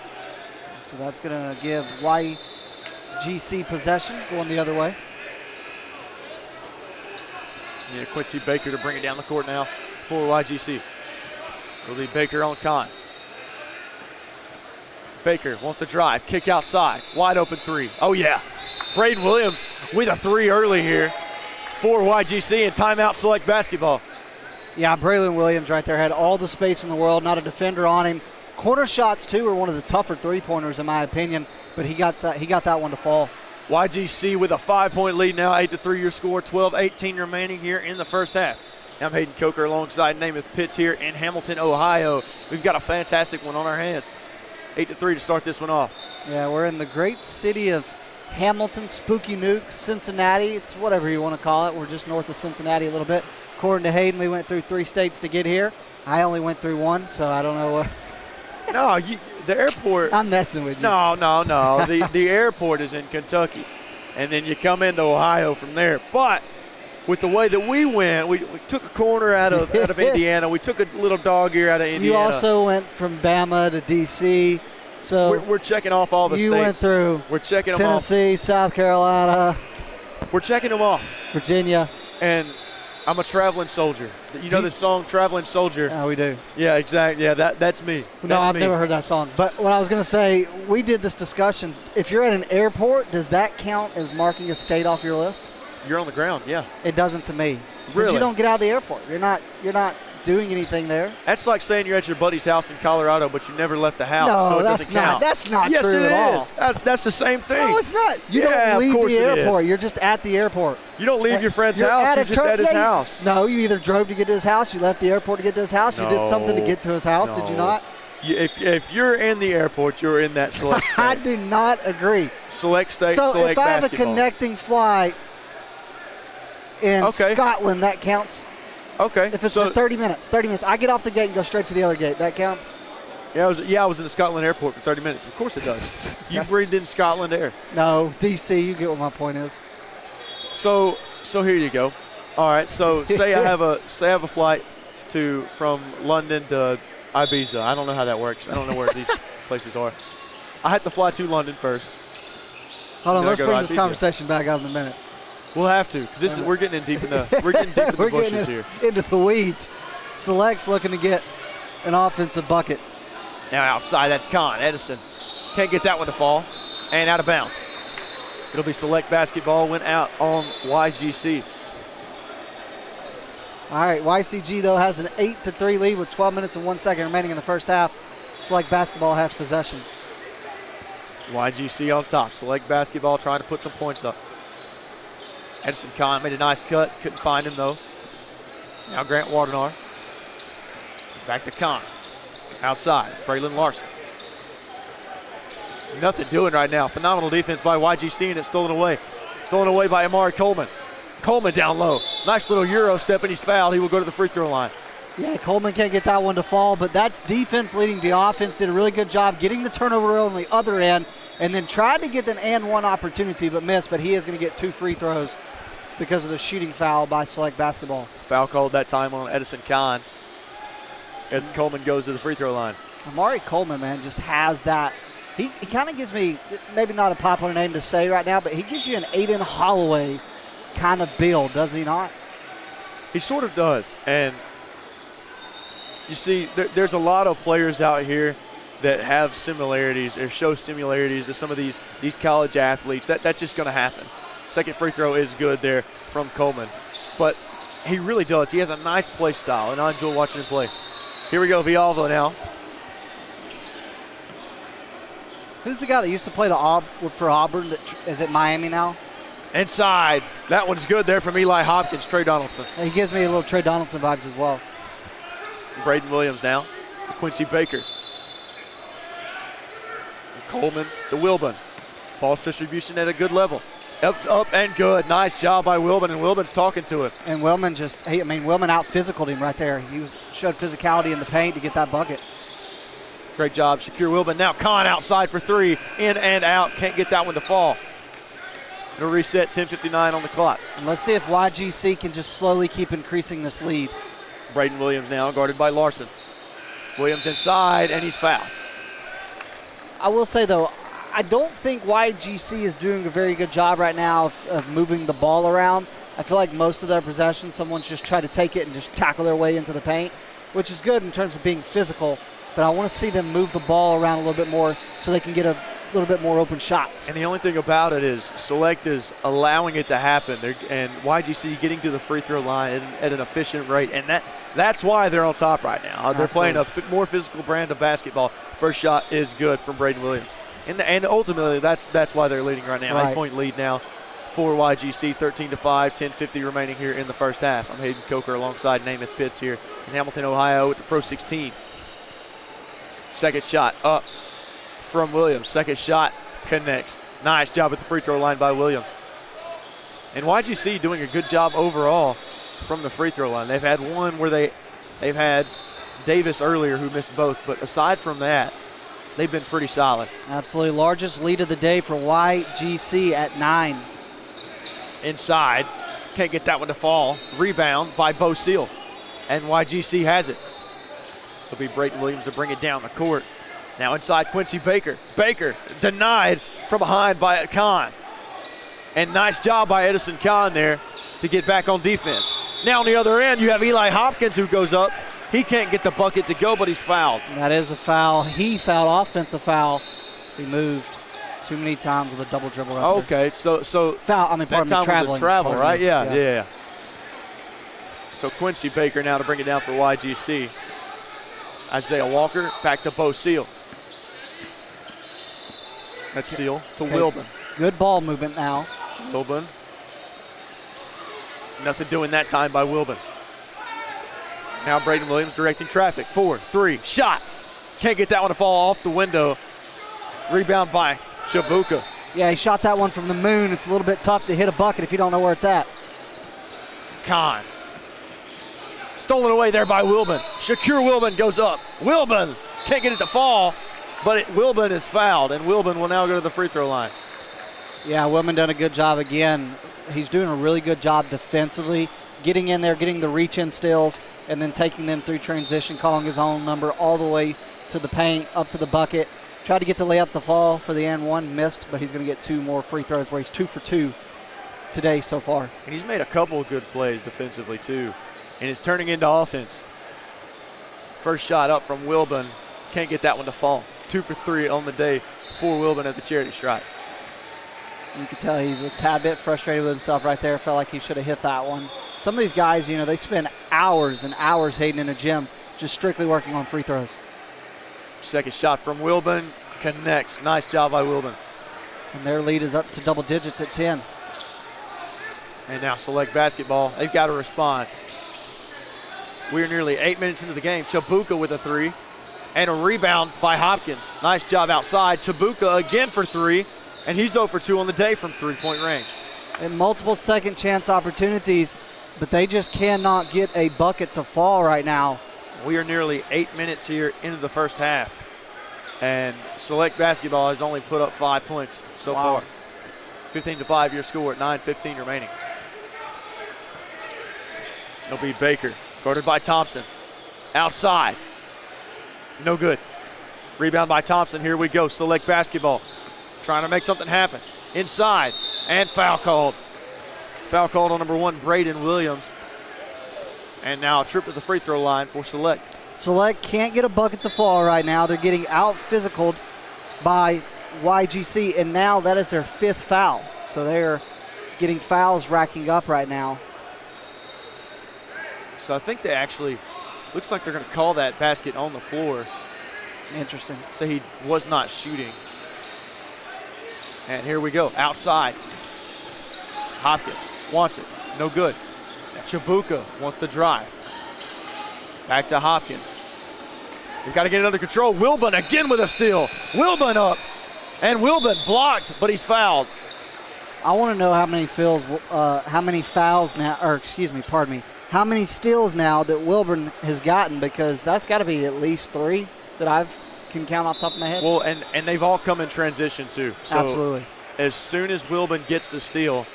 So that's going to give YGC possession, going the other way. Yeah, Quincy Baker to bring it down the court now for YGC. It'll be Baker on Kahn. Baker wants to drive, kick outside, wide open three. Oh yeah, Braden Williams with a three early here for YGC, and timeout Select basketball. Yeah, Braylon Williams right there had all the space in the world, not a defender on him. Corner shots, too, are one of the tougher three-pointers in my opinion, but he got that one to fall. YGC with a 5-point lead now, 8-3 your score, 12-18 remaining here in the first half. I'm Hayden Coker alongside Namath Pitts here in Hamilton, Ohio. We've got a fantastic one on our hands. 8-3 to start this one off. Yeah, we're in the great city of Hamilton, Spooky Nuke, Cincinnati. It's whatever you want to call it. We're just north of Cincinnati a little bit. According to Hayden, we went through 3 states to get here. I only went through 1, so I don't know what. No, the airport. I'm messing with you. No. the airport is in Kentucky, and then you come into Ohio from there. But with the way that we went, we took a corner out of Indiana. We took a little dog ear out of Indiana. You also went from Bama to D.C., so we're checking off all the states. You went through we're checking them off. Tennessee, South Carolina. We're checking them off. Virginia. And I'm a traveling soldier. You know the song Traveling Soldier? Oh, we do. Yeah, exactly. Yeah, that's me. No, I've never heard that song. But what I was going to say, we did this discussion. If you're at an airport, does that count as marking a state off your list? You're on the ground, yeah. It doesn't to me. Because Really? you don't get out of the airport. You're not doing anything there. That's like saying you're at your buddy's house in Colorado, but you never left the house, No, so it that's doesn't not. count. That's not yes, true it at is. all. That's the same thing. No, it's not. You Yeah, don't of leave course the it is. airport. You're just at the airport. You don't leave your friend's You're house. at You're a just at his house. No, you either drove to get to his house, you left the airport to get to his house, you did something to No. get to his house. Did you No. not? If you're in the airport, you're in that select state. I do not agree. Select state, So select if I have a basketball. connecting flight in Okay. Scotland, that counts. Okay. If it's so, for 30 minutes, I get off the gate and go straight to the other gate. That counts? I was in the Scotland airport for 30 minutes. Of course it does. You breathed in Scotland air. No, D.C., you get what my point is. So here you go. All right. So say I have a flight from London to Ibiza. I don't know how that works. I don't know where these places are. I have to fly to London first. Hold on, Then I let's go to bring this Ibiza. conversation back up in a minute. We'll have to, because we're getting in deep in the We're bushes getting here. into the weeds. Select's looking to get an offensive bucket. Now outside, that's Kahn. Edison can't get that one to fall, and out of bounds. It'll be Select basketball, went out on YGC. All right, YCG, though, has an 8-3 lead with 12 minutes and 1 second remaining in the first half. Select basketball has possession. YGC on top. Select basketball trying to put some points up. Edison Kahn made a nice cut. Couldn't find him, though. Now Grant Wardenar. Back to Kahn. Outside, Braylon Larson. Nothing doing right now. Phenomenal defense by YGC, and it's stolen away. Stolen away by Amari Coleman. Coleman down low. Nice little Euro step, and he's fouled. He will go to the free throw line. Yeah, Coleman can't get that one to fall, but that's defense leading the offense. Did a really good job getting the turnover on the other end, and then tried to get an and one opportunity but missed, but he is going to get 2 free throws because of the shooting foul by Select basketball. Foul called that time on Edison Kahn as Coleman goes to the free throw line. Amari Coleman, man, just has that. He kind of gives me, maybe not a popular name to say right now, but he gives you an Aiden Holloway kind of build, does he not? He sort of does. And you see, there's a lot of players out here that have similarities or show similarities to some of these college athletes. That's just going to happen. Second free throw is good there from Coleman. But He really does. He has a nice play style, and I enjoy watching him play. Here we go, Villalba now. Who's the guy that used to play for Auburn that is at Miami now? Inside. That one's good there from Eli Hopkins, Trey Donaldson. He gives me a little Trey Donaldson vibes as well. Braden Williams now. Quincy Baker. Coleman to Wilburn. Ball distribution at a good level. Up and good. Nice job by Wilburn, and Wilburn's talking to him. And Wilman Wilman out-physicaled him right there. He showed physicality in the paint to get that bucket. Great job, Shakir Wilburn. Now Khan outside for three. In and out. Can't get that one to fall. It'll reset, 10:59 on the clock. And let's see if YGC can just slowly keep increasing this lead. Braden Williams now guarded by Larson. Williams inside, and he's fouled. I will say, though, I don't think YGC is doing a very good job right now of moving the ball around. I feel like most of their possessions, someone's just trying to take it and just tackle their way into the paint, which is good in terms of being physical. But I want to see them move the ball around a little bit more so they can get a little bit more open shots. And the only thing about it is Select is allowing it to happen, and YGC getting to the free throw line at an efficient rate, and that's why they're on top right now. They're playing a more physical brand of basketball. First shot is good from Braden Williams. And ultimately, that's why they're leading right now. Right. 8-point lead now for YGC, 13-5, 10:50 remaining here in the first half. I'm Hayden Coker alongside Namath Pitts here in Hamilton, Ohio with the PRO16. Second shot up from Williams. Second shot connects. Nice job at the free throw line by Williams. And YGC doing a good job overall from the free throw line. They've had one where they've had Davis earlier who missed both, but aside from that, they've been pretty solid. Absolutely. Largest lead of the day for YGC at 9. Inside. Can't get that one to fall. Rebound by Bo Seal. And YGC has it. It'll be Brayton Williams to bring it down the court. Now inside Quincy Baker. Baker denied from behind by Khan. And nice job by Edison Khan there to get back on defense. Now on the other end, you have Eli Hopkins who goes up. He can't get the bucket to go, but he's fouled. And that is a foul. He fouled, offensive foul. He moved too many times with a double dribble. Right okay, so foul. I mean, that time traveling. was a travel, right? Yeah. So Quincy Baker now to bring it down for YGC. Isaiah Walker back to Bo Seal. That's Seal to Wilburn. Good ball movement now. Wilburn. Nothing doing that time by Wilburn. Now Braden Williams directing traffic. 4-3 shot. Can't get that one to fall off the window. Rebound by Chabuka. Yeah, he shot that one from the moon. It's a little bit tough to hit a bucket if you don't know where it's at. Khan. Stolen away there by Wilburn. Shakir Wilburn goes up. Wilburn can't get it to fall, but Wilburn is fouled, and Wilburn will now go to the free throw line. Yeah, Wilburn done a good job again. He's doing a really good job defensively, getting in there, getting the reach-in steals, and then taking them through transition, calling his own number all the way to the paint, up to the bucket. Tried to get the layup to fall for the and one, missed, but he's going to get 2 more free throws where he's 2 for 2 today so far. And he's made a couple of good plays defensively too, and it's turning into offense. First shot up from Wilburn. Can't get that one to fall. 2 for 3 on the day for Wilburn at the charity stripe. You can tell he's a tad bit frustrated with himself right there. Felt like he should have hit that one. Some of these guys, you know, they spend hours and hours Hayden in a gym just strictly working on free throws. Second shot from Wilburn connects. Nice job by Wilburn. And their lead is up to double digits at 10. And now Select basketball. They've got to respond. We are nearly 8 minutes into the game. Chabuka with a 3. And a rebound by Hopkins. Nice job outside. Chabuka again for 3. And he's 0 for 2 on the day from three-point range. And multiple second chance opportunities, but they just cannot get a bucket to fall right now. We are nearly 8 minutes here into the first half. And Select basketball has only put up 5 points so far. 15-5 your score at 9:15 remaining. It'll be Baker, guarded by Thompson. Outside. No good. Rebound by Thompson. Here we go. Select basketball. Trying to make something happen. Inside. And foul called. Foul called on number 1, Braden Williams. And now a trip to the free throw line for Select. Select can't get a bucket to fall right now. They're getting out-physicaled by YGC, and now that is their 5th foul. So they're getting fouls racking up right now. So I think they actually, looks like they're going to call that basket on the floor. Interesting. So he was not shooting. And here we go, outside. Hopkins wants it, no good. Chabuka wants to drive. Back to Hopkins. We've got to get it under control. Wilbon again with a steal. Wilbon up. And Wilbon blocked, but he's fouled. I want to know how many fouls now, or excuse me, pardon me, how many steals now that Wilburn has gotten, because that's got to be at least 3 that I can count off the top of my head. Well, and they've all come in transition too. So absolutely. As soon as Wilbon gets the steal,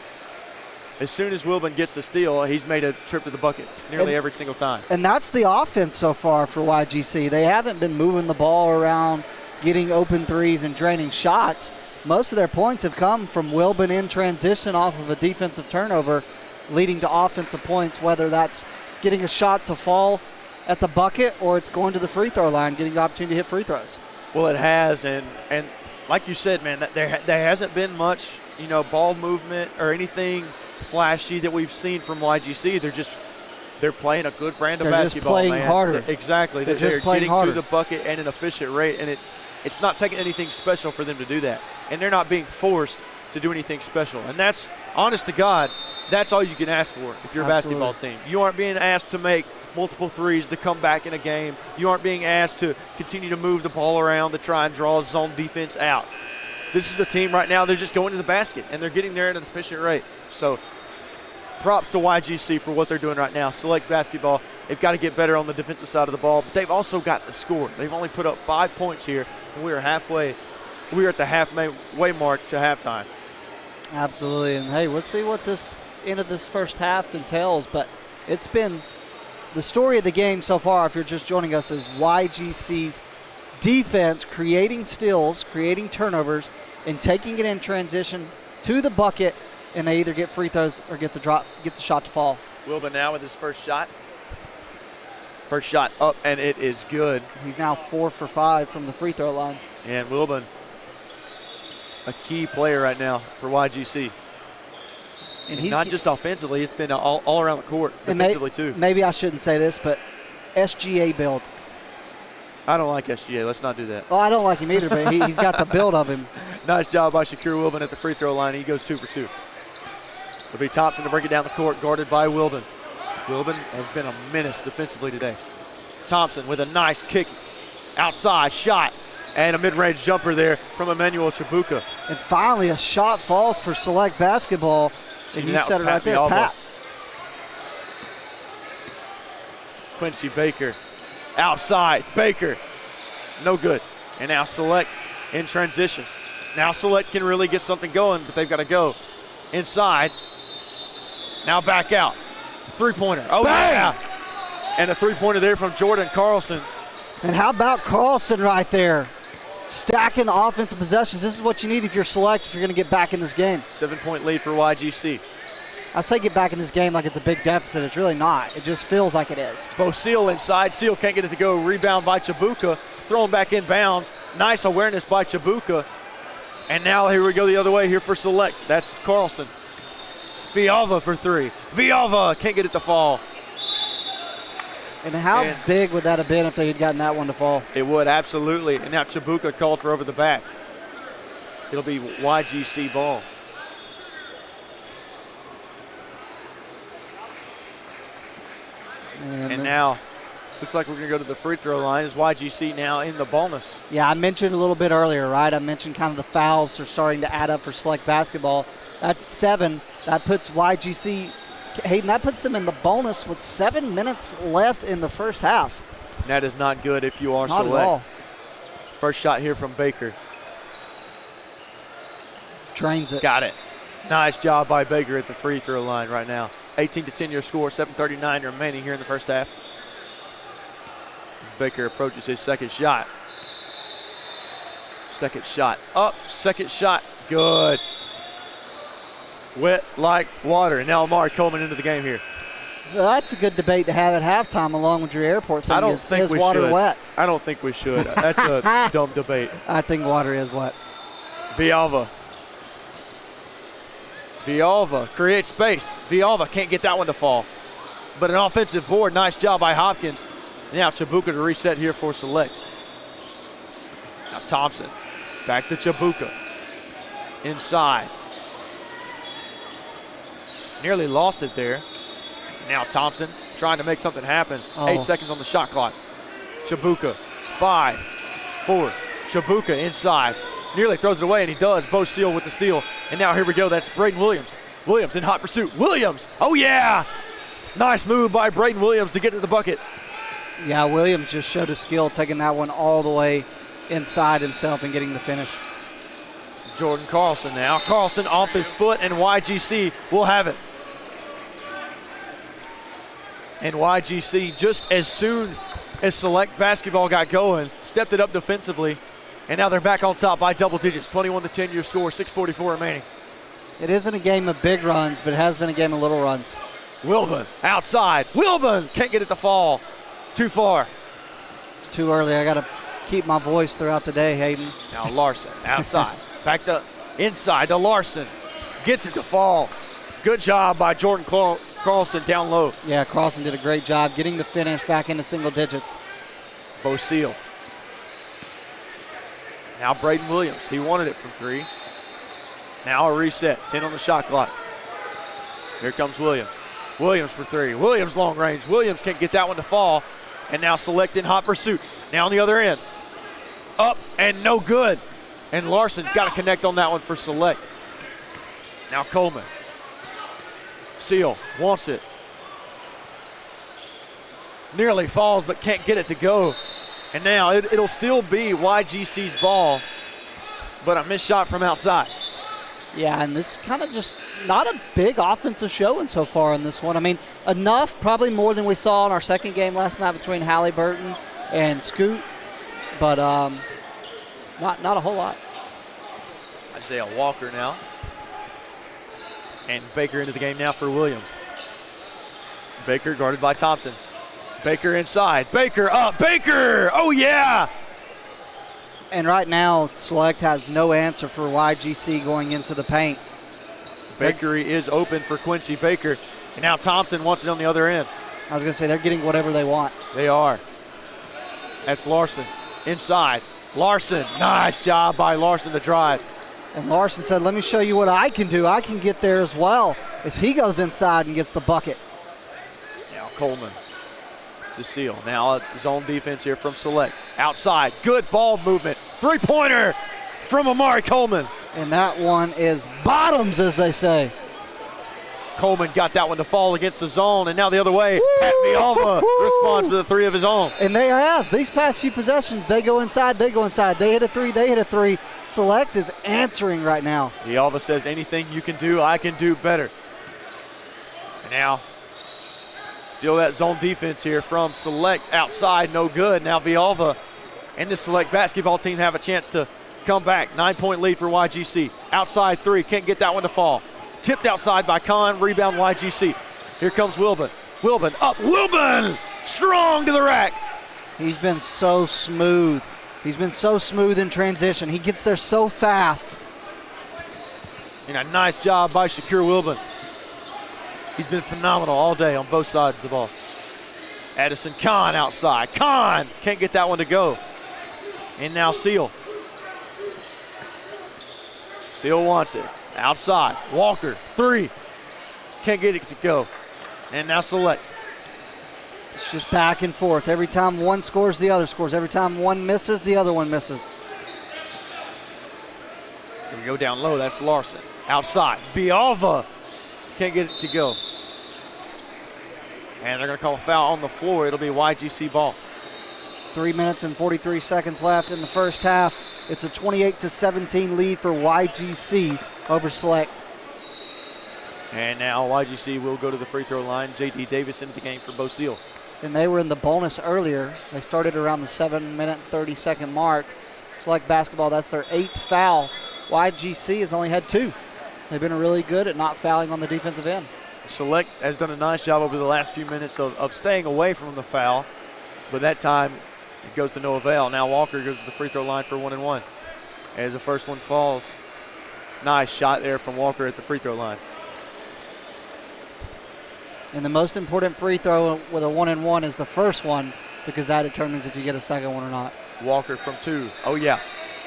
he's made a trip to the bucket nearly every single time. And that's the offense so far for YGC. They haven't been moving the ball around, getting open threes and draining shots. Most of their points have come from Wilbon in transition off of a defensive turnover, leading to offensive points, whether that's getting a shot to fall at the bucket or it's going to the free throw line, getting the opportunity to hit free throws. Well, it has, and like you said, man, there hasn't been much, ball movement or anything flashy that we've seen from YGC. They're playing a good brand of basketball, just playing man. harder. Exactly. They're just playing getting harder to the bucket at an efficient rate, and it's not taking anything special for them to do that. And they're not being forced to do anything special. And that's, honest to God, that's all you can ask for if you're a basketball team. You aren't being asked to make multiple threes to come back in a game. You aren't being asked to continue to move the ball around to try and draw zone defense out. This is a team right now, they're just going to the basket, and they're getting there at an efficient rate. So props to YGC for what they're doing right now. Select basketball. They've got to get better on the defensive side of the ball, but they've also got the score. They've only put up 5 points here, and we are at the halfway mark to halftime. Absolutely. And hey, let's see what this end of this first half entails. But it's been the story of the game so far, if you're just joining us, is YGC's defense creating steals, creating turnovers, and taking it in transition to the bucket, and they either get free throws or get the shot to fall. Wilbon now with his first shot. First shot up, and it is good. He's now 4 for 5 from the free throw line. And Wilbon, a key player right now for YGC. And he's not just offensively, it's been all around the court, defensively too. Maybe I shouldn't say this, but SGA build. I don't like SGA. Let's not do that. Well, I don't like him either, but he's got the build of him. Nice job by Shakir Wilbon at the free throw line. He goes 2 for 2. It'll be Thompson to bring it down the court, guarded by Wilbon. Wilbon has been a menace defensively today. Thompson with a nice kick, outside shot, and a mid-range jumper there from Emmanuel Chabuka. And finally, a shot falls for Select Basketball, and you said it right there, Pat. Quincy Baker, outside, Baker, no good. And now Select in transition. Now Select can really get something going, but they've got to go inside. Now back out. Three-pointer. Oh, bang! Yeah. And a three-pointer there from Jordan Carlson. And how about Carlson right there? Stacking offensive possessions. This is what you need if you're Select, if you're going to get back in this game. 7-point lead for YGC. I say get back in this game like it's a big deficit. It's really not. It just feels like it is. Bo Seal inside. Seal can't get it to go. Rebound by Chabuka. Thrown back in bounds. Nice awareness by Chabuka. And now here we go the other way here for Select. That's Carlson. Vialva for 3. Vialva can't get it to fall. And how big would that have been if they had gotten that one to fall? It would, absolutely. And now Chabuka called for over the back. It'll be YGC ball. And now looks like we're going to go to the free throw line. Is YGC now in the bonus? Yeah, I mentioned a little bit earlier, right? I mentioned kind of the fouls are starting to add up for Select Basketball. That's 7. That puts YGC, Hayden, that puts them in the bonus with 7 minutes left in the first half. That is not good if you are not Select. At all. First shot here from Baker. Drains it. Got it. Nice job by Baker at the free throw line right now. 18-10 your score, 7:39 remaining here in the first half. As Baker approaches his second shot. Second shot up, second shot, good. Wet like water. And now Amari Coleman into the game here. So that's a good debate to have at halftime along with your airport thing. I don't think is we water should. wet? I don't think we should. That's a dumb debate. I think water is wet. Vialva creates space. Vialva can't get that one to fall. but an offensive board. Nice job by Hopkins. Now Chabuka to reset here for Select. Now Thompson, back to Chabuka. Inside. Nearly lost it there. Now Thompson trying to make something happen. 8 seconds on the shot clock. Chabuka, 5, 4. Chabuka inside. Nearly throws it away, and he does. Bo Seal with the steal. And now here we go. That's Braden Williams. Williams in hot pursuit. Williams. Oh, yeah. Nice move by Braden Williams to get to the bucket. Yeah, Williams just showed his skill, taking that one all the way inside himself and getting the finish. Jordan Carlson now. Carlson off his foot, and YGC will have it. And YGC, just as soon as Select basketball got going, stepped it up defensively, and now they're back on top by double digits. 21-10 your score, 6:44 remaining. It isn't a game of big runs, but it has been a game of little runs. Wilburn outside. Wilburn can't get it to fall. Too far. It's too early. I got to keep my voice throughout the day, Hayden. Now Larson outside. Back to inside to Larson. Gets it to fall. Good job by Jordan Carlson down low. Yeah, Carlson did a great job getting the finish back into single digits. Bo Seal. Now Braden Williams. He wanted it from 3. Now a reset. 10 on the shot clock. Here comes Williams. Williams for 3. Williams long range. Williams can't get that one to fall. And now Select in hot pursuit. Now on the other end. Up and no good. And Larson's got to connect on that one for Select. Now Coleman. Seal wants it. Nearly falls but can't get it to go. And now it'll still be YGC's ball, but a missed shot from outside. Yeah, and it's kind of just not a big offensive showing so far in this one. I mean, enough, probably more than we saw in our second game last night between Halliburton and Scoot, but not a whole lot. Isaiah Walker now. And Baker into the game now for Williams. Baker guarded by Thompson. Baker inside. Baker up. Baker! Oh, yeah! And right now, Select has no answer for YGC going into the paint. Bakery is open for Quincy Baker. And now Thompson wants it on the other end. I was going to say, they're getting whatever they want. They are. That's Larson inside. Larson, nice job by Larson to drive. And Larson said, let me show you what I can do. I can get there as well, as he goes inside and gets the bucket. Now Coleman to Seal. Now zone defense here from Select. Outside, good ball movement. Three-pointer from Amari Coleman. And that one is bottoms, as they say. Coleman got that one to fall against the zone, and now the other way. Pat Villalba responds with a 3 of his own. And they have. These past few possessions, they go inside, they go inside. They hit a 3, they hit a 3. Select is answering right now. Villalba says, anything you can do, I can do better. And now, still that zone defense here from Select. Outside, no good. Now Villalba and the Select basketball team have a chance to come back. 9-point lead for YGC. Outside 3, can't get that one to fall. Tipped outside by Kahn, rebound YGC. Here comes Wilburn. Wilburn up, Wilburn! Strong to the rack. He's been so smooth. He's been so smooth in transition. He gets there so fast. And a nice job by Shakur Wilburn. He's been phenomenal all day on both sides of the ball. Addison Kahn outside. Kahn can't get that one to go. And now Seal. Seal wants it. Outside, Walker, 3. Can't get it to go. And now Select. It's just back and forth. Every time one scores, the other scores. Every time one misses, the other one misses. Here we go down low, that's Larson. Outside, Villalba can't get it to go. And they're gonna call a foul on the floor. It'll be YGC ball. 3 minutes and 43 seconds left in the first half. It's a 28-17 lead for YGC over Select. And now YGC will go to the free throw line. J.D. Davis into the game for Bo Seal. And they were in the bonus earlier. They started around the 7-minute, 30-second mark. Select basketball, that's their 8th foul. YGC has only had 2. They've been really good at not fouling on the defensive end. Select has done a nice job over the last few minutes of staying away from the foul, but that time it goes to no avail. Now Walker goes to the free throw line for 1 and 1. As the first one falls. Nice shot there from Walker at the free throw line. And the most important free throw with a 1-and-1 is the first one, because that determines if you get a second one or not. Walker from 2. Oh, yeah.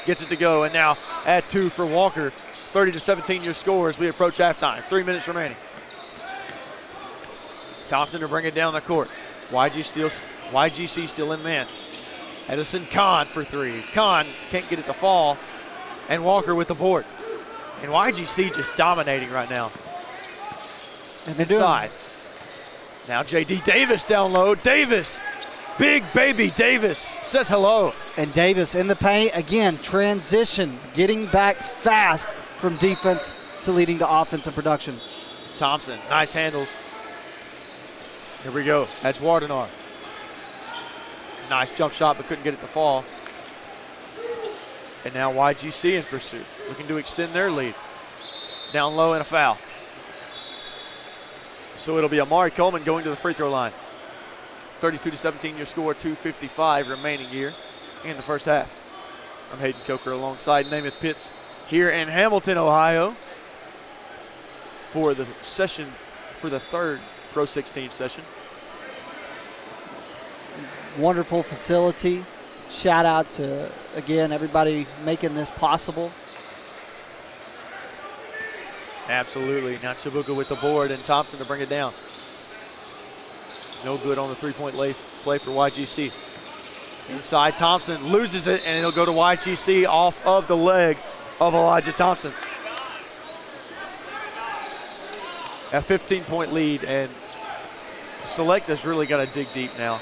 Gets it to go, and now at 2 for Walker. 30-17 your score as we approach halftime. 3 minutes remaining. Thompson to bring it down the court. YGC still in man. Edison Kahn for 3. Kahn can't get it to fall, and Walker with the board. And YGC just dominating right now. And they're Inside. Now J.D. Davis down low. Davis, big baby Davis says hello. And Davis in the paint, again, transition, getting back fast from defense to leading to offensive production. Thompson, nice handles. Here we go, that's Wardenar. Nice jump shot, but couldn't get it to fall. And now YGC in pursuit, looking to extend their lead. Down low and a foul. So it'll be Amari Coleman going to the free throw line. 32-17 your score, 2:55 remaining here in the first half. I'm Hayden Coker alongside Namath Pitts here in Hamilton, Ohio for the session, for the third Pro 16 session. Wonderful facility. Shout out to, again, everybody making this possible. Absolutely. Now Chibuka with the board and Thompson to bring it down. No good on the three-point play for YGC. Inside, Thompson loses it, and it'll go to YGC off of the leg of Elijah Thompson. A 15-point lead, and Select has really got to dig deep now.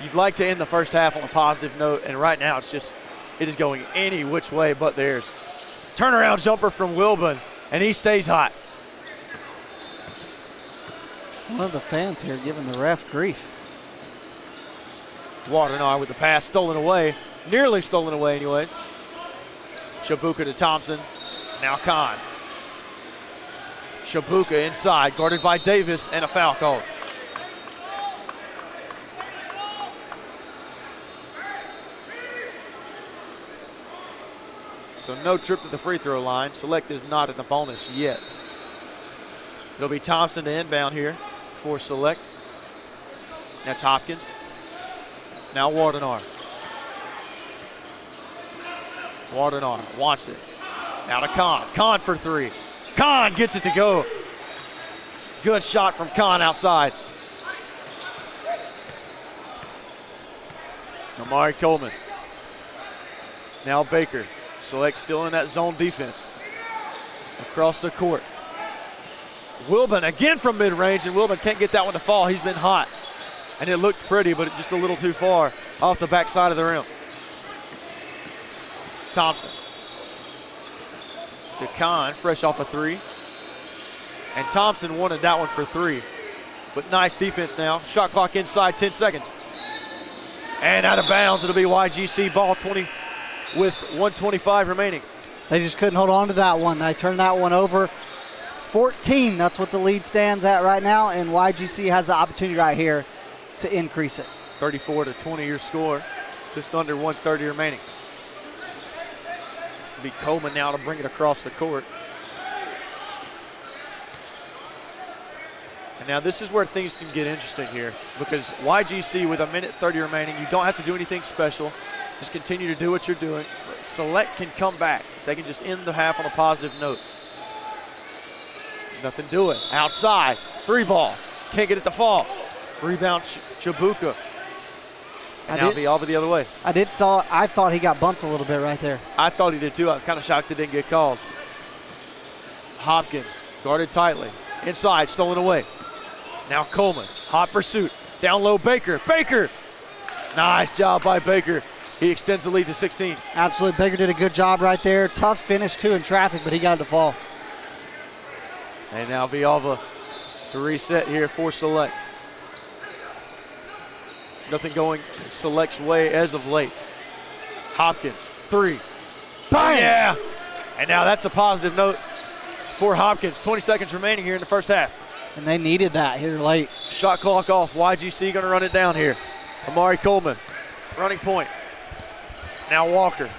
You'd like to end the first half on a positive note, and right now it is going any which way but theirs. Turnaround jumper from Wilburn, and he stays hot. One of the fans here giving the ref grief. Wardenar with the pass, stolen away. Nearly stolen away anyways. Chibuka to Thompson. Now Kahn. Chibuka inside, guarded by Davis, and a foul called. So no trip to the free throw line. Select is not in the bonus yet. It'll be Thompson to inbound here for Select. That's Hopkins. Now Wardenar. Wardenar wants it. Now to Kahn. Kahn for 3. Kahn gets it to go. Good shot from Kahn outside. Amari Coleman. Now Baker. Select still in that zone defense. Across the court. Wilburn again from mid-range, and Wilburn can't get that one to fall. He's been hot. And it looked pretty, but just a little too far off the backside of the rim. Thompson. To Kahn, fresh off a 3. And Thompson wanted that one for 3. But nice defense now. Shot clock inside, 10 seconds. And out of bounds, it'll be YGC ball 20 with 1:25 remaining. They just couldn't hold on to that one. They turned that one over. 14, that's what the lead stands at right now, and YGC has the opportunity right here to increase it. 34-20 your score, just under 1:30 remaining. It'll be Coleman now to bring it across the court. And now this is where things can get interesting here, because YGC with 1:30 remaining, you don't have to do anything special. Just continue to do what you're doing. Select can come back. They can just end the half on a positive note. Nothing doing. Outside, 3 ball. Can't get it to fall. Rebound Chibuka. And now Villalba the other way. I thought he got bumped a little bit right there. I thought he did too. I was kind of shocked it didn't get called. Hopkins guarded tightly. Inside, stolen away. Now Coleman, hot pursuit. Down low, Baker. Baker! Nice job by Baker. He extends the lead to 16. Absolutely, Baker did a good job right there. Tough finish too in traffic, but he got it to fall. And now Villalba to reset here for Select. Nothing going Select's way as of late. Hopkins, 3. Bang! Yeah! And now that's a positive note for Hopkins. 20 seconds remaining here in the first half. And they needed that here late. Shot clock off. YGC going to run it down here. Amari Coleman, running point. Now Walker.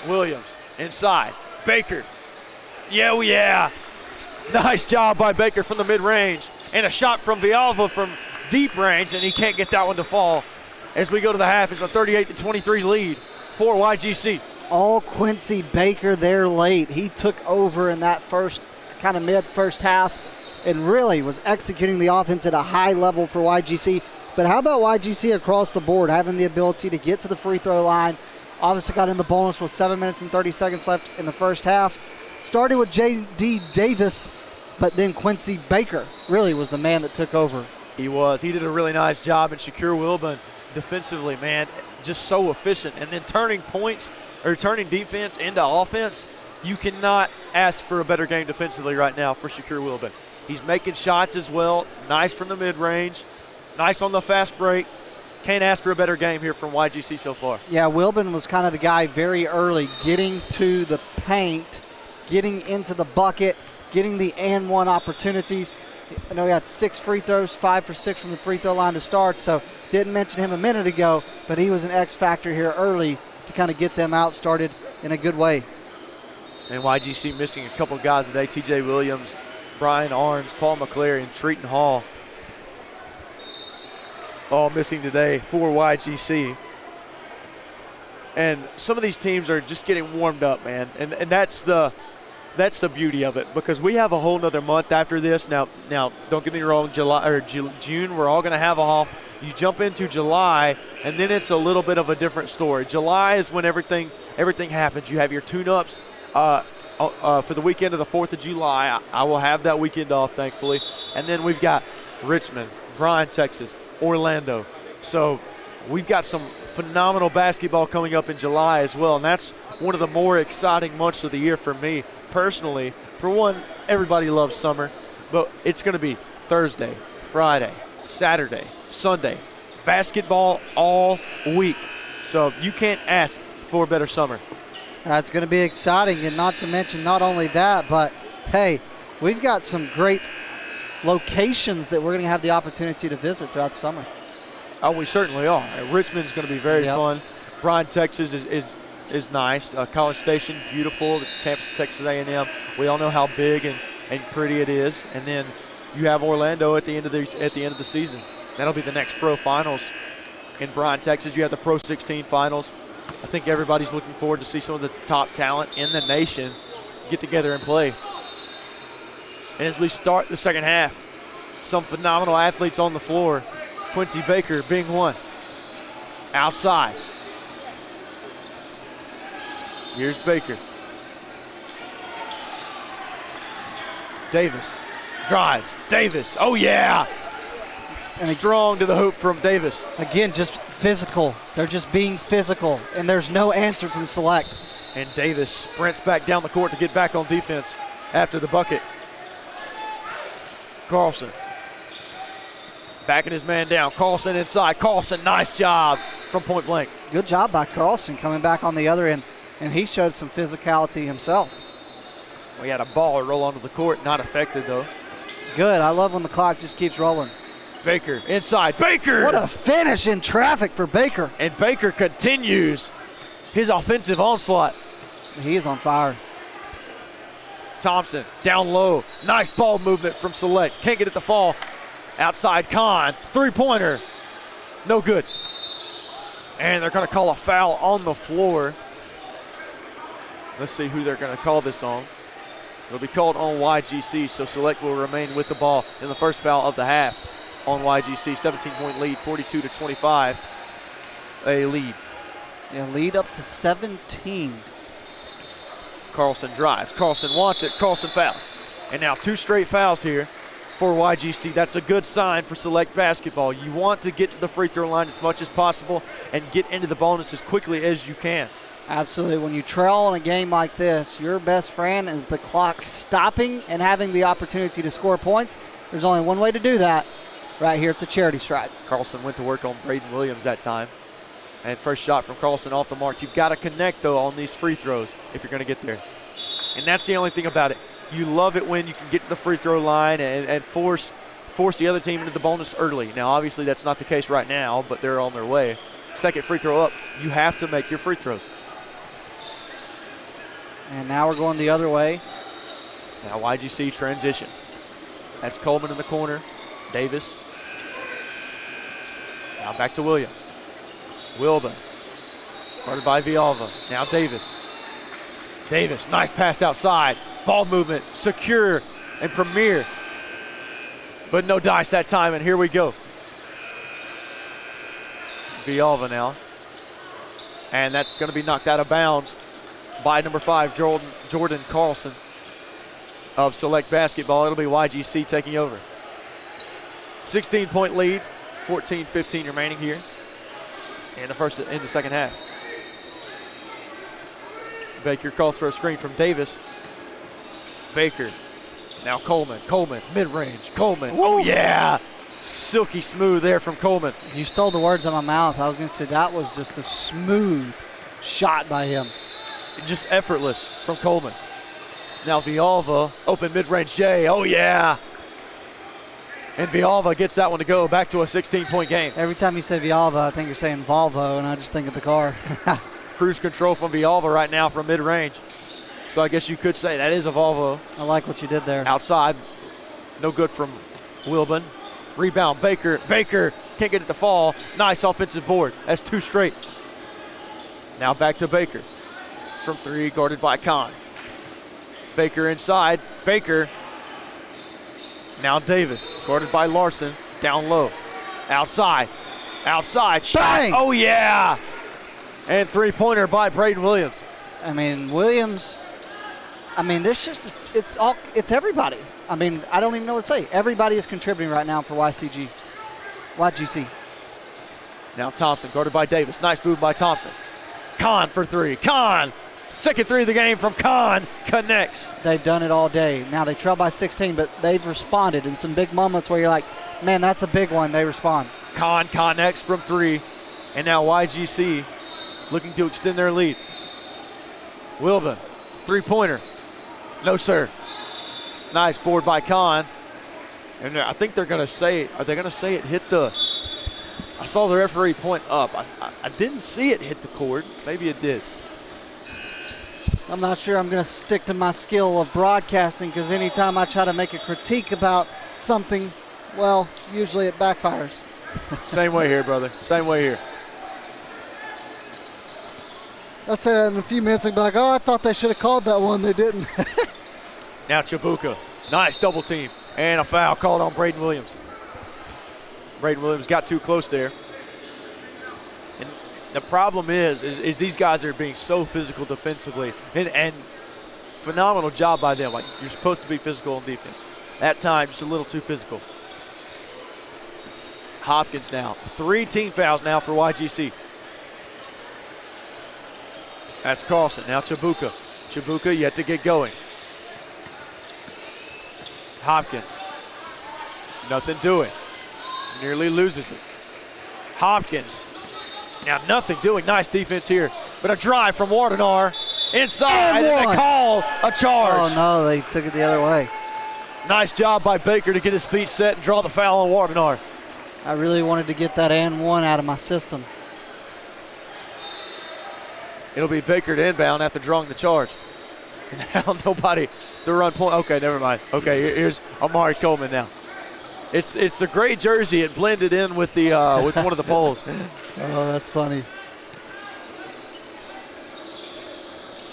Williams inside. Baker. Yeah, Nice job by Baker from the mid-range. And a shot from Villalba from deep range, and he can't get that one to fall. As we go to the half, it's a 38-23 lead for YGC. All Quincy Baker there late. He took over in that kind of mid-first half and really was executing the offense at a high level for YGC. But how about YGC across the board, having the ability to get to the free throw line? Obviously got in the bonus with 7 minutes and 30 seconds left in the first half. Started with J.D. Davis, but then Quincy Baker really was the man that took over. He was. He did a really nice job, and Shakur Wilburn defensively, man, just so efficient. And then turning defense into offense, you cannot ask for a better game defensively right now for Shakur Wilburn. He's making shots as well. Nice from the mid-range. Nice on the fast break. Can't ask for a better game here from YGC so far. Yeah, Wilburn was kind of the guy very early, getting to the paint, getting into the bucket, getting the and one opportunities. I know he had 6 free throws, 5 for 6 from the free throw line to start, so didn't mention him a minute ago, but he was an X factor here early to kind of get them out started in a good way. And YGC missing a couple guys today, TJ Williams, Brian Arns, Paul McClary, and Treaton Hall. All missing today for YGC. And some of these teams are just getting warmed up, man. And that's the beauty of it, because we have a whole nother month after this. Now don't get me wrong, June, we're all going to have off. You jump into July, and then it's a little bit of a different story. July is when everything happens. You have your tune-ups for the weekend of the 4th of July. I will have that weekend off, thankfully. And then we've got Richmond, Bryan, Texas, Orlando. So we've got some phenomenal basketball coming up in July as well, and that's one of the more exciting months of the year for me personally. For one, everybody loves summer, but it's going to be Thursday, Friday, Saturday, Sunday, basketball all week. So you can't ask for a better summer. It's going to be exciting, and not to mention not only that, but hey, we've got some great locations that we're going to have the opportunity to visit throughout the summer. Oh, we certainly are. Richmond's going to be very fun. Bryan, Texas is nice. College Station, beautiful. The campus of Texas A&M. We all know how big and pretty it is. And then you have Orlando at the end of the season. That'll be the next pro finals in Bryan, Texas. You have the PRO16 finals. I think everybody's looking forward to see some of the top talent in the nation get together and play. And as we start the second half, some phenomenal athletes on the floor. Quincy Baker being one. Outside. Here's Baker. Davis drives. Davis. Oh, yeah. And strong to the hoop from Davis. Again, just physical. They're just being physical, and there's no answer from Select. And Davis sprints back down the court to get back on defense after the bucket. Carlson. Backing his man down. Carlson inside. Carlson, nice job from point blank. Good job by Carlson coming back on the other end, and he showed some physicality himself. We had a ball roll onto the court, not affected though. Good. I love when the clock just keeps rolling. Baker inside. Baker! What a finish in traffic for Baker. And Baker continues his offensive onslaught. He is on fire. Thompson down low. Nice ball movement from Select. Can't get it to fall. Outside Kahn. Three-pointer. No good. And they're going to call a foul on the floor. Let's see who they're going to call this on. It'll be called on YGC, so Select will remain with the ball in the first foul of the half on YGC. 17-point lead, 42-25. A lead. Yeah, lead up to 17. Carlson drives. Carlson wants it. Carlson foul. And now 2 straight fouls here for YGC. That's a good sign for Select basketball. You want to get to the free throw line as much as possible and get into the bonus as quickly as you can. Absolutely. When you trail in a game like this, your best friend is the clock stopping and having the opportunity to score points. There's only one way to do that, right here at the charity stripe. Carlson went to work on Braden Williams that time. And first shot from Carlson off the mark. You've got to connect, though, on these free throws if you're going to get there. And that's the only thing about it. You love it when you can get to the free throw line and force the other team into the bonus early. Now, obviously, that's not the case right now, but they're on their way. Second free throw up, you have to make your free throws. And now we're going the other way. Now YGC transition. That's Coleman in the corner. Davis. Now back to Williams. Wilbon. Guarded by Villalba. Now Davis. Davis, nice pass outside. Ball movement, secure and premier. But no dice that time, and here we go. Villalba now. And that's going to be knocked out of bounds by number 5, Jordan Carlson of Select Basketball. It'll be YGC taking over. 16-point lead, 14-15 remaining here in the second half. Baker calls for a screen from Davis. Baker, now Coleman, mid-range, Coleman. Oh yeah, silky smooth there from Coleman. You stole the words out of my mouth. I was going to say that was just a smooth shot by him. Just effortless from Coleman. Now Villalba, open mid-range J, oh yeah. And Villalba gets that one to go, back to a 16-point game. Every time you say Villalba, I think you're saying Volvo, and I just think of the car. Cruise control from Villalba right now from mid-range. So I guess you could say that is a Volvo. I like what you did there. Outside, no good from Wilbon. Rebound, Baker. Baker can't get it to fall. Nice offensive board. That's 2 straight. Now back to Baker. From 3, guarded by Kahn. Baker inside. Baker. Now Davis, guarded by Larson. Down low. Outside. Outside. Shot. Bang! Oh, yeah. And 3-pointer by Braden Williams. I mean, Williams, it's everybody. I mean, I don't even know what to say. Everybody is contributing right now for YGC. Now Thompson, guarded by Davis. Nice move by Thompson. Kahn for 3. Kahn, second 3 of the game from Kahn, connects. They've done it all day. Now they trail by 16, but they've responded in some big moments where you're like, man, that's a big one. They respond. Kahn connects from 3. And now YGC looking to extend their lead. Wilbon, 3-pointer. No, sir. Nice board by Kahn. And I think they're going to say, are they going to say it hit the, I saw the referee point up. I didn't see it hit the cord. Maybe it did. I'm not sure I'm going to stick to my skill of broadcasting because anytime I try to make a critique about something, well, usually it backfires. Same way here, brother. Same way here. I'll say that in a few minutes and be like, oh, I thought they should have called that one. They didn't. Now Chabuka. Nice double team. And a foul called on Braden Williams. Braden Williams got too close there. And the problem is these guys are being so physical defensively. And phenomenal job by them. Like, you're supposed to be physical on defense. At times, just a little too physical. Hopkins now. 3 team fouls now for YGC. That's Carlson. Now Chabuka. Chabuka yet to get going. Hopkins. Nothing doing. Nearly loses it. Hopkins. Now nothing doing. Nice defense here. But a drive from Wardenar. Inside. And they call a charge. Oh, no. They took it the other way. Nice job by Baker to get his feet set and draw the foul on Wardenar. I really wanted to get that and one out of my system. It'll be Baker to inbound after drawing the charge. Now nobody to run point. Okay, never mind. Okay, here's Amari Coleman now. It's the gray jersey. It blended in with the with one of the poles. Oh, that's funny.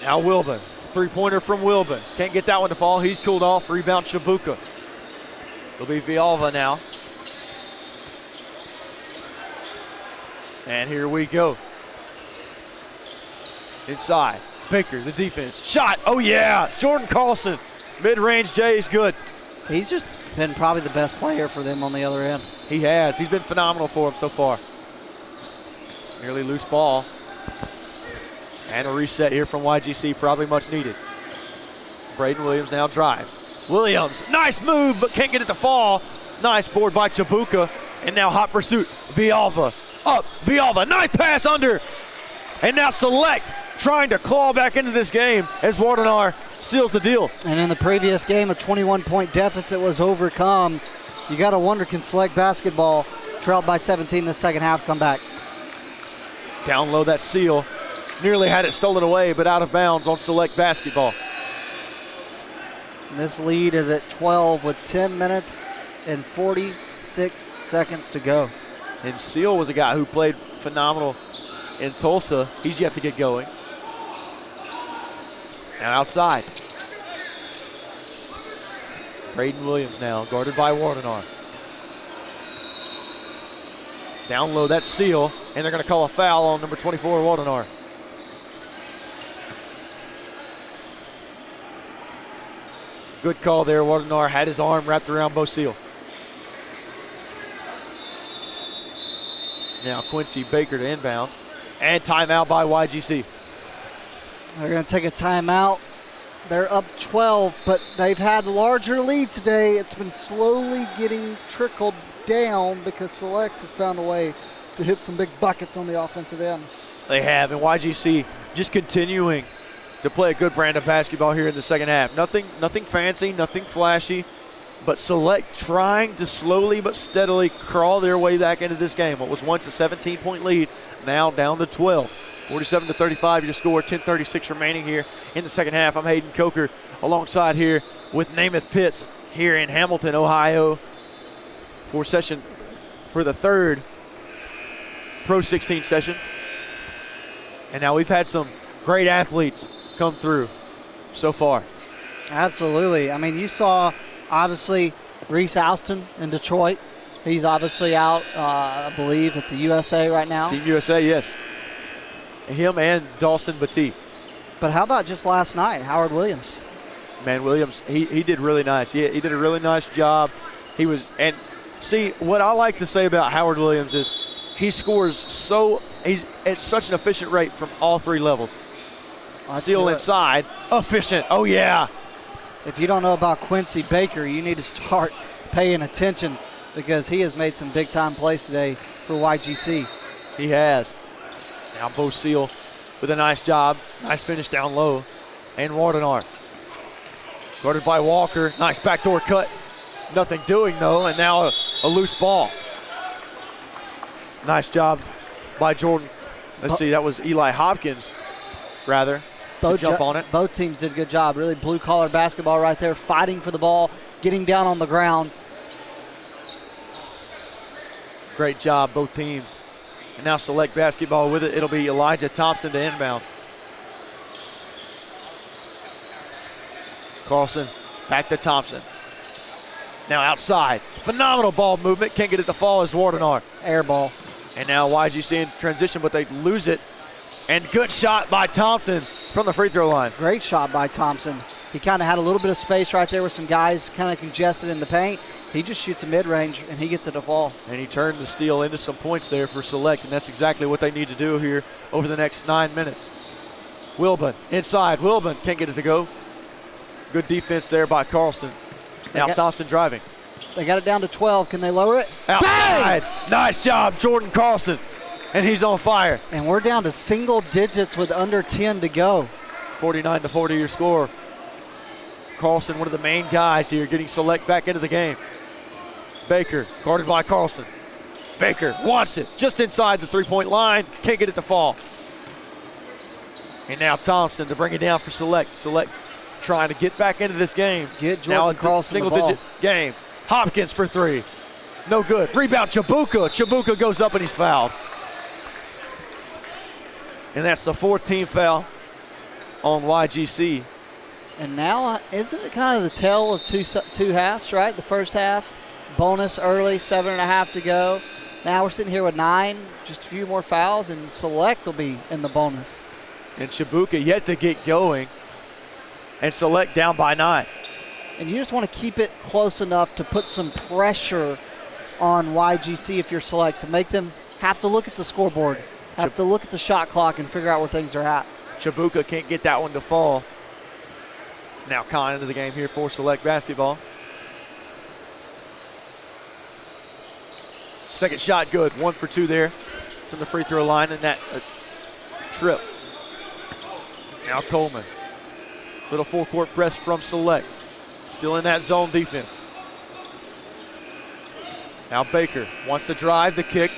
Now Wilbon. 3-pointer from Wilbon. Can't get that one to fall. He's cooled off. Rebound Chabuka. It'll be Villalba now. And here we go. Inside. Baker, the defense. Shot. Oh, yeah. Jordan Carlson. Mid-range J is good. He's just been probably the best player for them on the other end. He has. He's been phenomenal for him so far. Nearly loose ball. And a reset here from YGC, probably much needed. Braden Williams now drives. Williams, nice move, but can't get it to fall. Nice board by Chabuka. And now hot pursuit. Villalba. Up. Villalba. Nice pass under. And now Select trying to claw back into this game as Wardenar seals the deal. And in the previous game, a 21-point deficit was overcome. You got to wonder, can Select Basketball, trailed by 17 the second half, come back? Down low, that seal. Nearly had it stolen away, but out of bounds on Select Basketball. And this lead is at 12 with 10 minutes and 46 seconds to go. And Seal was a guy who played phenomenal in Tulsa. He's yet to get going. Now outside. Braden Williams now, guarded by Wardenar. Down low, that's Seal, and they're going to call a foul on number 24, Wardenar. Good call there. Wardenar had his arm wrapped around Bo Seal. Now Quincy Baker to inbound, and timeout by YGC. They're going to take a timeout. They're up 12, but they've had larger lead today. It's been slowly getting trickled down because Select has found a way to hit some big buckets on the offensive end. They have, and YGC just continuing to play a good brand of basketball here in the second half. Nothing fancy, nothing flashy, but Select trying to slowly but steadily crawl their way back into this game. What was once a 17-point lead, now down to 12. 47-35 your score, 10:36 remaining here in the second half. I'm Hayden Coker alongside here with Namath Pitts here in Hamilton, Ohio for the third Pro16 session. And now we've had some great athletes come through so far. Absolutely. I mean, you saw, obviously, Reese Alston in Detroit. He's obviously out, I believe, at the USA right now. Team USA, yes. Him and Dawson Batee. But how about just last night, Howard Williams? Man, Williams, he did really nice. Yeah, he did a really nice job. He was, and see, what I like to say about Howard Williams is he scores he's at such an efficient rate from all three levels. Seal inside, efficient, oh yeah. If you don't know about Quincy Baker, you need to start paying attention because he has made some big-time plays today for YGC. He has. Now Bo Seal with a nice job. Nice finish down low. And Wardenar. Guarded by Walker. Nice backdoor cut. Nothing doing, though, and now a loose ball. Nice job by Jordan. Let's see, that was Eli Hopkins, rather. Jump on it. Both teams did a good job. Really blue-collar basketball right there, fighting for the ball, getting down on the ground. Great job, both teams. And now Select basketball with it. It'll be Elijah Thompson to inbound. Carlson back to Thompson. Now outside. Phenomenal ball movement. Can't get it to fall as Wardenar. Air ball. And now YGC in transition, but they lose it. And good shot by Thompson from the free throw line. Great shot by Thompson. He kind of had a little bit of space right there with some guys kind of congested in the paint. He just shoots a mid-range, and he gets it to fall. And he turned the steal into some points there for Select, and that's exactly what they need to do here over the next 9 minutes. Wilburn inside. Wilburn can't get it to go. Good defense there by Carlson. Now Thompson driving. They got it down to 12. Can they lower it? Outside. Nice job, Jordan Carlson. And he's on fire. And we're down to single digits with under 10 to go. 49-40 your score. Carlson, one of the main guys here, getting Select back into the game. Baker, guarded by Carlson. Baker wants it just inside the three-point line. Can't get it to fall. And now Thompson to bring it down for Select. Select trying to get back into this game. Get Jordan Carlson single-digit game. Hopkins for three. No good. Rebound, Chabuka. Chabuka goes up and he's fouled. And that's the fourth team foul on YGC. And now, isn't it kind of the tale of two halves, right? The first half, bonus early, 7.5 to go. Now we're sitting here with 9, just a few more fouls, and Select will be in the bonus. And Chabuka yet to get going, and Select down by 9. And you just want to keep it close enough to put some pressure on YGC if you're Select, to make them have to look at the scoreboard, have to look at the shot clock and figure out where things are at. Chabuka can't get that one to fall. Now Khan into the game here for Select basketball. Second shot good, 1 for 2 there from the free throw line, and that trip. Now Coleman, little full court press from Select. Still in that zone defense. Now Baker wants to drive the kick.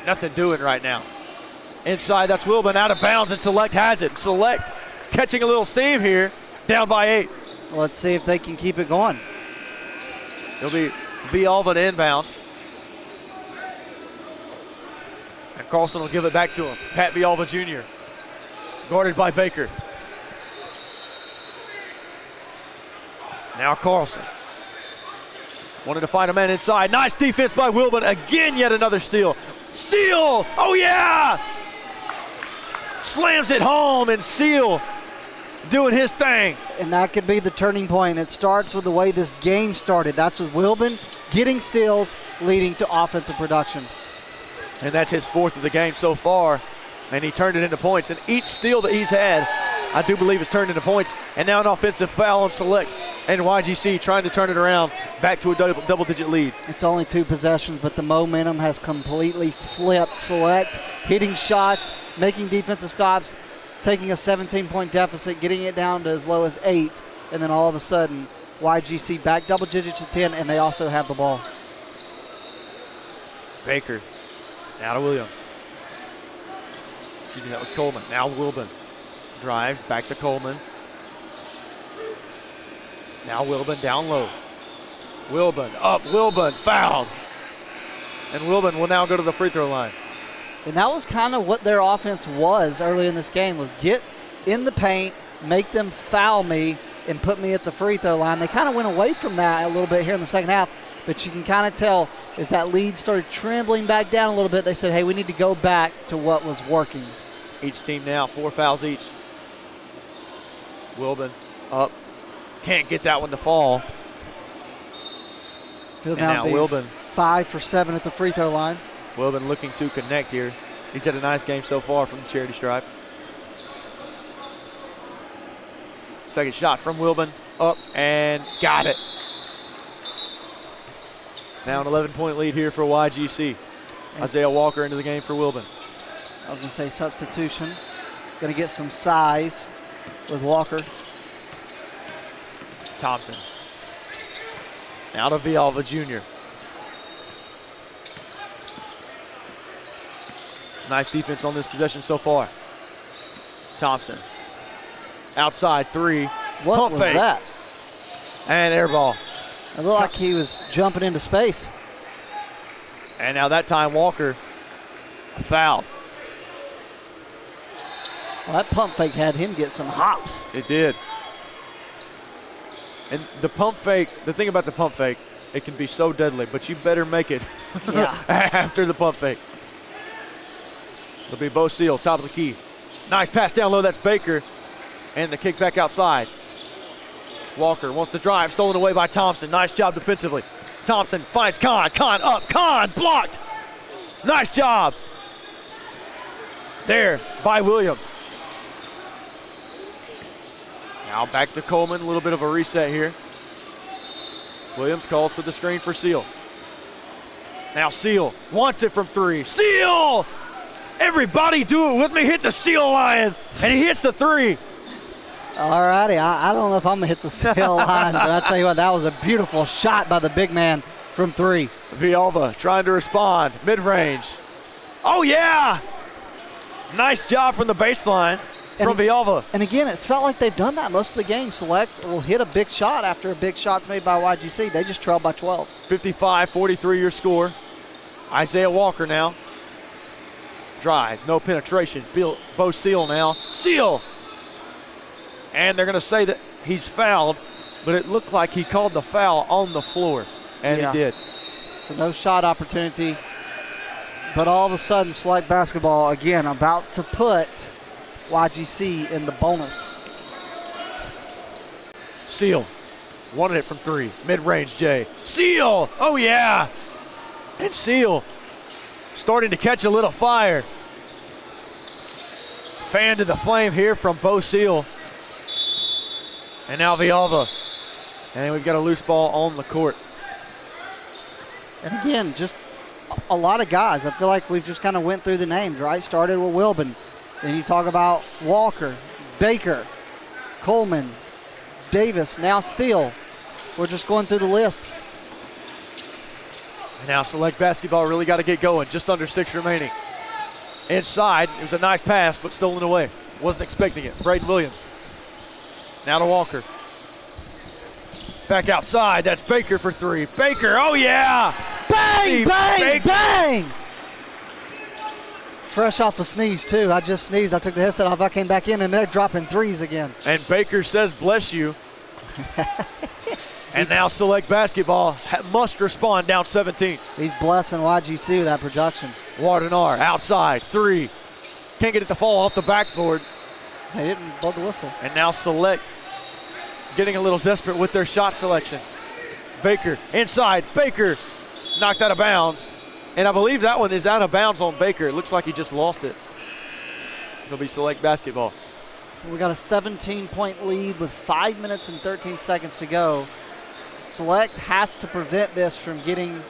Nothing doing right now. Inside, that's Wilburn out of bounds, and Select has it. Select catching a little steam here, down by 8. Let's see if they can keep it going. It'll be Villalba inbound. And Carlson will give it back to him. Pat Villalba Jr. Guarded by Baker. Now Carlson. Wanted to find a man inside. Nice defense by Wilburn. Again, yet another steal. Seal! Oh yeah! Slams it home, and Seal doing his thing. And that could be the turning point. It starts with the way this game started. That's with Wilburn getting steals, leading to offensive production. And that's his 4th of the game so far. And he turned it into points. And each steal that he's had, I do believe, is turned into points. And now an offensive foul on Select. And YGC trying to turn it around back to a double-digit lead. It's only 2 possessions, but the momentum has completely flipped. Select hitting shots, making defensive stops, taking a 17-point deficit, getting it down to as low as 8, and then all of a sudden, YGC back double digits to 10, and they also have the ball. Baker, now to Williams. Excuse me, that was Coleman. Now Wilburn drives back to Coleman. Now Wilburn down low. Wilburn up, Wilburn fouled. And Wilburn will now go to the free throw line. And that was kind of what their offense was early in this game, was get in the paint, make them foul me, and put me at the free throw line. They kind of went away from that a little bit here in the second half, but you can kind of tell as that lead started trembling back down a little bit, they said, hey, we need to go back to what was working. Each team now 4 fouls each. Wilburn up. Can't get that one to fall. He'll And now Wilburn. 5 for 7 at the free throw line. Wilburn looking to connect here. He's had a nice game so far from the charity stripe. Second shot from Wilburn. Up and got it. Now an 11-point lead here for YGC. Isaiah Walker into the game for Wilburn. I was going to say substitution. Going to get some size with Walker. Thompson. Now to Villalba Jr. Nice defense on this possession so far. Thompson. Outside 3. What Pump was fake. that? And air ball. It looked like he was jumping into space. And now that time Walker fouled. Well, that pump fake had him get some hops. It did. And the pump fake, the thing about the pump fake, it can be so deadly, but you better make it after the pump fake. It'll be Bo Seal, top of the key. Nice pass down low, that's Baker. And the kick back outside. Walker wants to drive, stolen away by Thompson. Nice job defensively. Thompson finds Kahn. Kahn up, Kahn blocked. Nice job. There by Williams. Now back to Coleman, a little bit of a reset here. Williams calls for the screen for Seal. Now Seal wants it from 3. Seal! Everybody do it with me, hit the Seal line. And he hits the 3. All righty, I don't know if I'm going to hit the seal line, but I'll tell you what, that was a beautiful shot by the big man from 3. Villalba trying to respond, mid-range. Oh yeah! Nice job from the baseline from Villalba. And again, it's felt like they've done that most of the game. Select will hit a big shot after a big shot's made by YGC. They just trailed by 12. 55-43 your score. Isaiah Walker now. Drive, no penetration. Bo Seal now. Seal! And they're going to say that he's fouled, but it looked like he called the foul on the floor, and he did. So no shot opportunity. But all of a sudden, Select basketball, again, about to put YGC in the bonus. Seal wanted it from 3. Mid-range, Jay. Seal! Oh, yeah! And Seal starting to catch a little fire. Fan to the flame here from Bo Seal. And now Villalba. And we've got a loose ball on the court. And again, just a lot of guys. I feel like we've just kind of went through the names, right? Started with Wilburn. Then you talk about Walker, Baker, Coleman, Davis, now Seal. We're just going through the list. And now Select basketball really got to get going. Just under 6 remaining. Inside, it was a nice pass, but stolen away. Wasn't expecting it. Braden Williams. Now to Walker. Back outside. That's Baker for three. Baker, oh yeah! Bang, bang, Baker. bang! Fresh off a sneeze, too. I just sneezed. I took the headset off. I came back in, and they're dropping threes again. And Baker says, bless you. And now Select Basketball must respond down 17. He's blessing YGC with that production. Wardenar outside, three. Can't get it to fall off the backboard. They didn't blow the whistle. And now Select getting a little desperate with their shot selection. Baker inside. Baker knocked out of bounds. And I believe that one is out of bounds on Baker. It looks like he just lost it. It'll be Select Basketball. We got a 17-point lead with 5 minutes and 13 seconds to go. Select has to prevent this from getting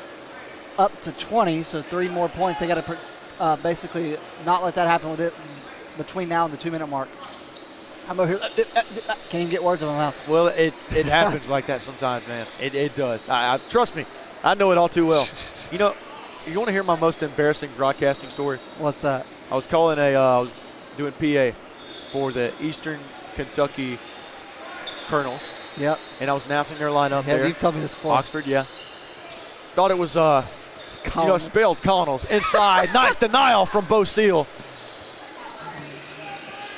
up to 20, so 3 more points. They got to basically not let that happen with it between now and the 2-minute mark. I'm over here. Can't even get words out of my mouth. Well, it happens like that sometimes, man. It does. I trust me. I know it all too well. You know, you want to hear my most embarrassing broadcasting story? What's that? I was calling I was doing PA for the Eastern Kentucky Colonels. Yep. And I was announcing their lineup there. You've told me this before. Oxford, yeah. Thought it was, spelled Connells. Inside, nice denial from Bo Seal.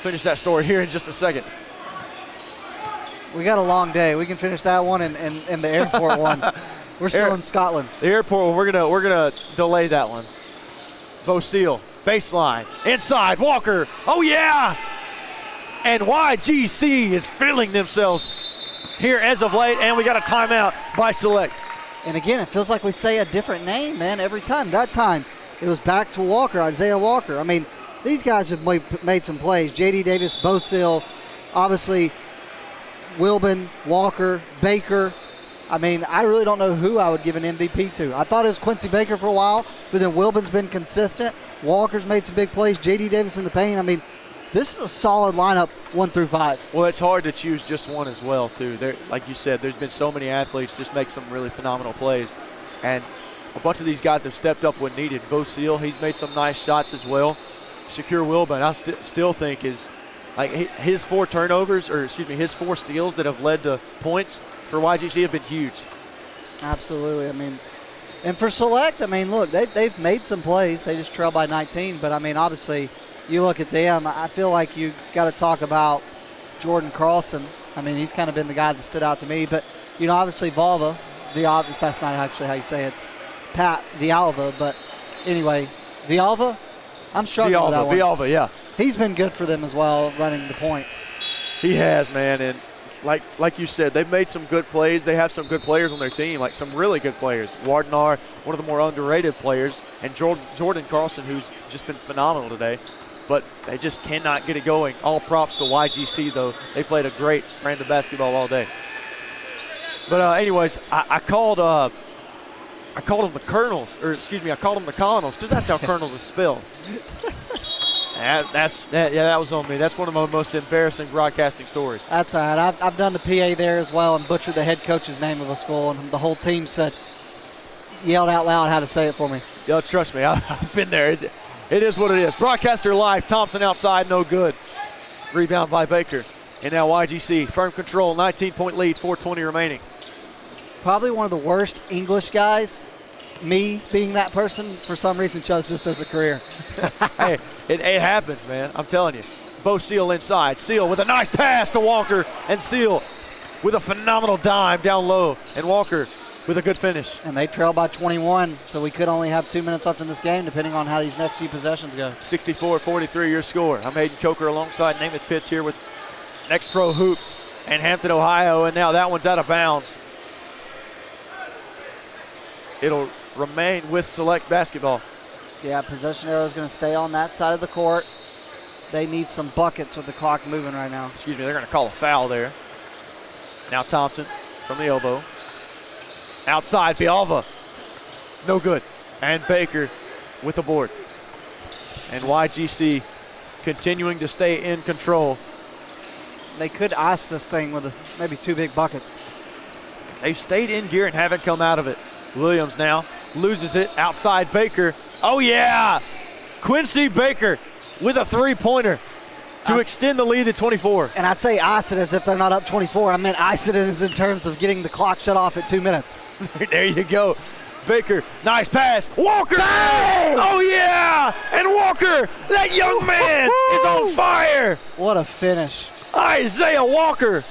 Finish that story here in just a second. We got a long day. We can finish that one and the airport one. We're still in Scotland. The airport one, we're gonna delay that one. Bo Seal, baseline, inside, Walker. Oh yeah! And YGC is feeling themselves here as of late, and we got a timeout by Select. And again, it feels like we say a different name, man, every time. That time, it was back to Walker, Isaiah Walker. I mean, these guys have made some plays. J.D. Davis, Bo Seal, obviously Wilbin, Walker, Baker. I mean, I really don't know who I would give an MVP to. I thought it was Quincy Baker for a while, but then Wilbin's been consistent. Walker's made some big plays. J.D. Davis in the paint. I mean, this is a solid lineup 1 through 5. Well, it's hard to choose just one as well, too. Like you said, there's been so many athletes just make some really phenomenal plays. And a bunch of these guys have stepped up when needed. Bo Seal, he's made some nice shots as well. Shakur Wilbin, I still think is like his 4 turnovers, or excuse me, his 4 steals that have led to points for YGC have been huge. Absolutely. I mean, and for Select, I mean, look, they've made some plays. They just trail by 19, but I mean, obviously, you look at them, I feel like you got to talk about Jordan Carlson. I mean, he's kind of been the guy that stood out to me. But, you know, obviously Valva, that's not actually how you say it. It's Pat Villalva. But anyway, Villalva, I'm struggling with that one. Villalva, yeah. He's been good for them as well, running the point. He has, man. And like you said, they've made some good plays. They have some good players on their team, like some really good players. Wardenar, one of the more underrated players, and Jordan Carlson, who's just been phenomenal today. But they just cannot get it going. All props to YGC, though. They played a great brand of basketball all day. But anyways, I called them the Colonels, or excuse me, I called them the Connells, because that's how Colonels is spelled. That was on me. That's one of my most embarrassing broadcasting stories. That's all right. I've done the PA there as well and butchered the head coach's name of the school, and the whole team yelled out loud how to say it for me. Yo, trust me, I've been there. It is what it is. Broadcaster live. Thompson outside, no good. Rebound by Baker. And now YGC, firm control, 19-point lead, 4:20 remaining. Probably one of the worst English guys, me being that person, for some reason chose this as a career. Hey, it happens, man. I'm telling you. Bo Seal inside. Seal with a nice pass to Walker. And Seal with a phenomenal dime down low. And Walker with a good finish. And they trail by 21, so we could only have 2 minutes left in this game, depending on how these next few possessions go. 64-43 your score. I'm Hayden Coker alongside Namath Pitts here with Next Pro Hoops and Hampton, Ohio. And now that one's out of bounds. It'll remain with Select Basketball. Yeah, possession arrow is going to stay on that side of the court. They need some buckets with the clock moving right now. Excuse me, they're going to call a foul there. Now Thompson from the elbow. Outside, Villalva. No good. And Baker with the board. And YGC continuing to stay in control. They could ice this thing with maybe 2 big buckets. They've stayed in gear and haven't come out of it. Williams now loses it. Outside Baker. Oh, yeah. Quincy Baker with a 3-pointer. to extend the lead to 24. And I say ice it as if they're not up 24. I meant ice it as in terms of getting the clock shut off at 2 minutes. There you go. Baker, nice pass. Walker! Bang! Oh, yeah! And Walker, that young man is on fire. What a finish. Isaiah Walker.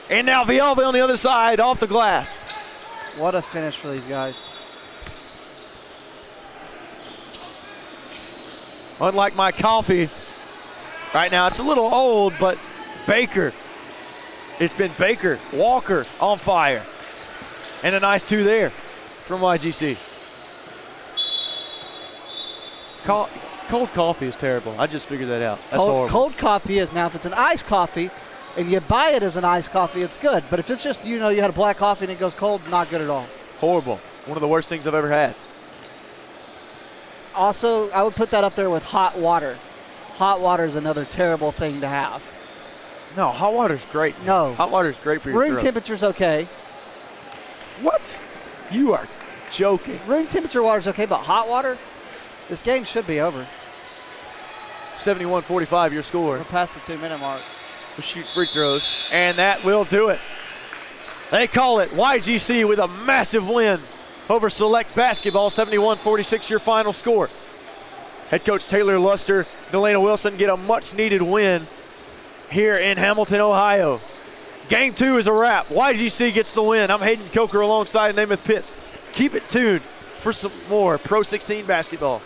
And now Villalba on the other side, off the glass. What a finish for these guys. Unlike my coffee, right now it's a little old, but Baker. It's been Baker, Walker on fire. And a nice 2 there from YGC. Cold coffee is terrible. I just figured that out. That's horrible. Cold coffee is. Now, if it's an iced coffee and you buy it as an iced coffee, it's good. But if it's just, you had a black coffee and it goes cold, not good at all. Horrible. One of the worst things I've ever had. Also, I would put that up there with hot water. Hot water is another terrible thing to have. No, hot water's great. No. Hot water's great for your Room throat. temperature's okay. What? You are joking. Room temperature water's okay, but hot water, this game should be over. 71-45 your score. We're past the 2 minute mark. We'll shoot free throws, and that will do it. They call it YGC with a massive win over Select Basketball, 71-46 your final score. Head coach Taylor Luster, Delana Wilson get a much needed win here in Hamilton, Ohio. Game 2 is a wrap. YGC gets the win. I'm Hayden Coker alongside Namath Pitts. Keep it tuned for some more Pro 16 basketball.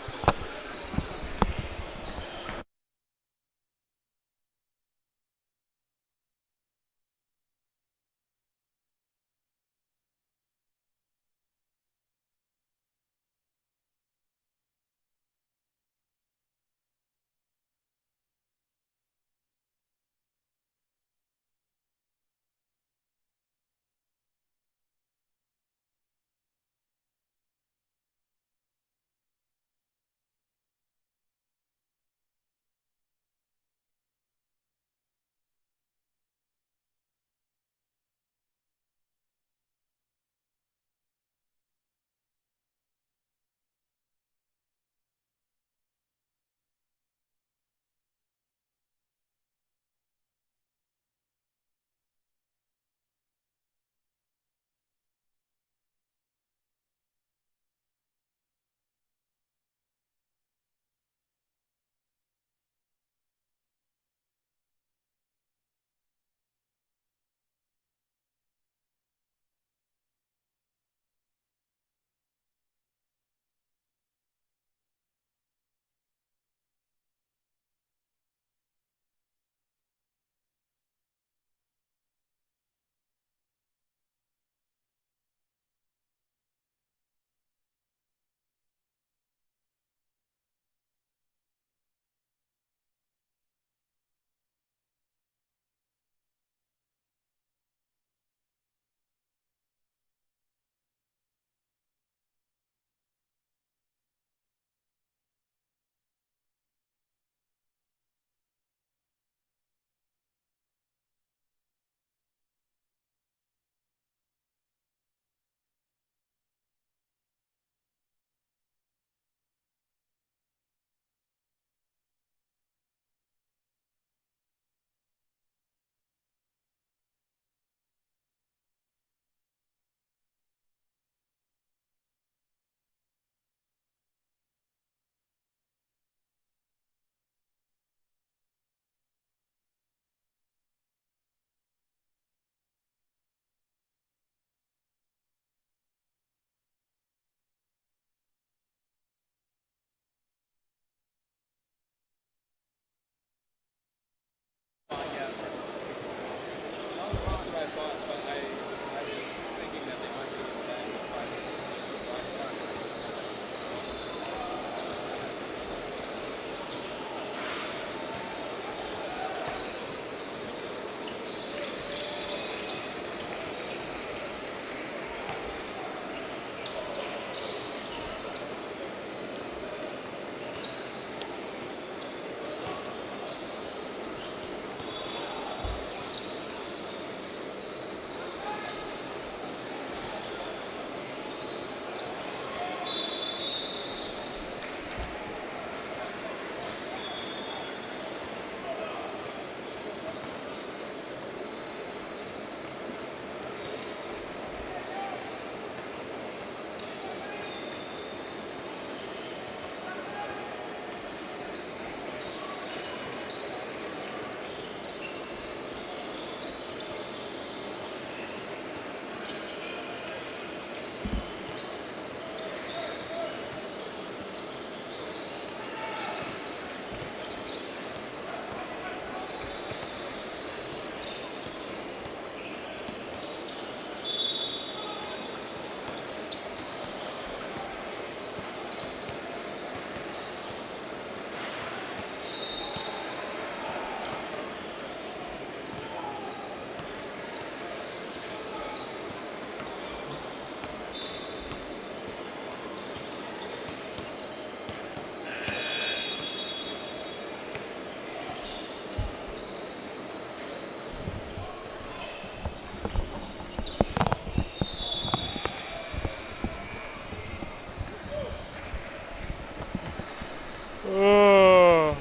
Oh.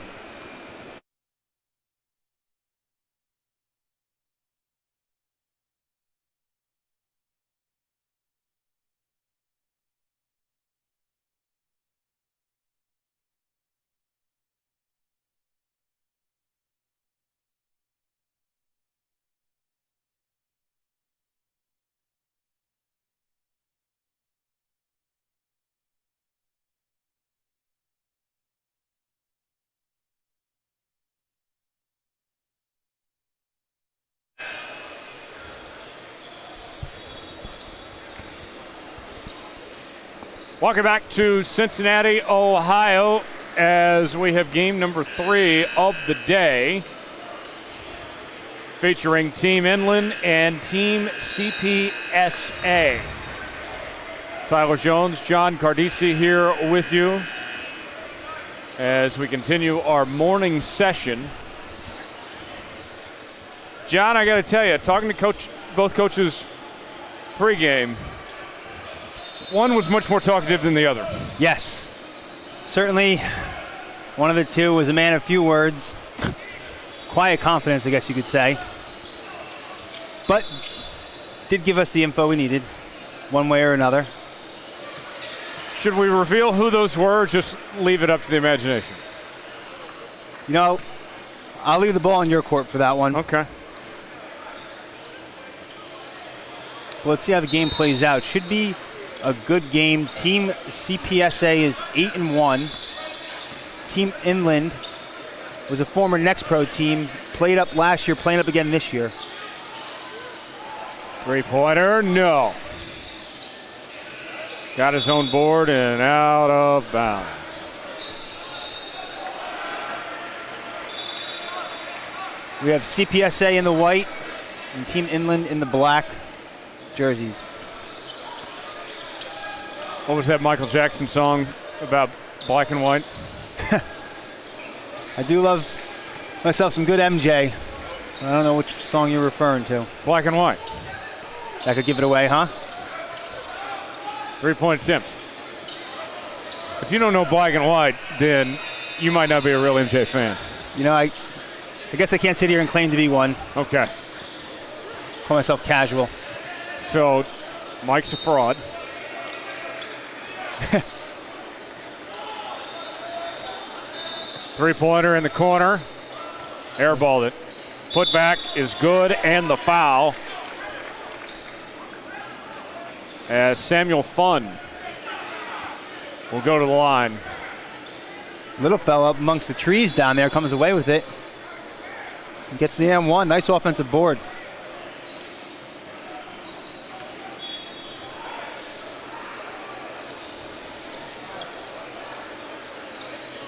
Welcome back to Cincinnati, Ohio, as we have game number 3 of the day, featuring Team Inland and Team CPSA. Tyler Jones, John Cardisi here with you as we continue our morning session. John, I got to tell you, talking to both coaches pregame, one was much more talkative than the other. Yes. Certainly, one of the two was a man of few words. Quiet confidence, I guess you could say. But did give us the info we needed, one way or another. Should we reveal who those were, or just leave it up to the imagination? You know, I'll leave the ball in your court for that one. Okay. Well, let's see how the game plays out. Should be a good game. Team CPSA is 8-1. Team Inland was a former Next Pro team, played up last year, playing up again this year. Three-pointer, no. Got his own board and out of bounds. We have CPSA in the white and Team Inland in the black jerseys. What was that Michael Jackson song about black and white? I do love myself some good MJ. I don't know which song you're referring to. Black and white. That could give it away, huh? Three-point attempt. If you don't know black and white, then you might not be a real MJ fan. You know, I guess I can't sit here and claim to be one. Okay. Call myself casual. So, Mike's a fraud. Three-pointer in the corner. Airballed it. Put back is good, and the foul. As Samuel Funn will go to the line. Little fella up amongst the trees down there comes away with it. And gets the M1. Nice offensive board.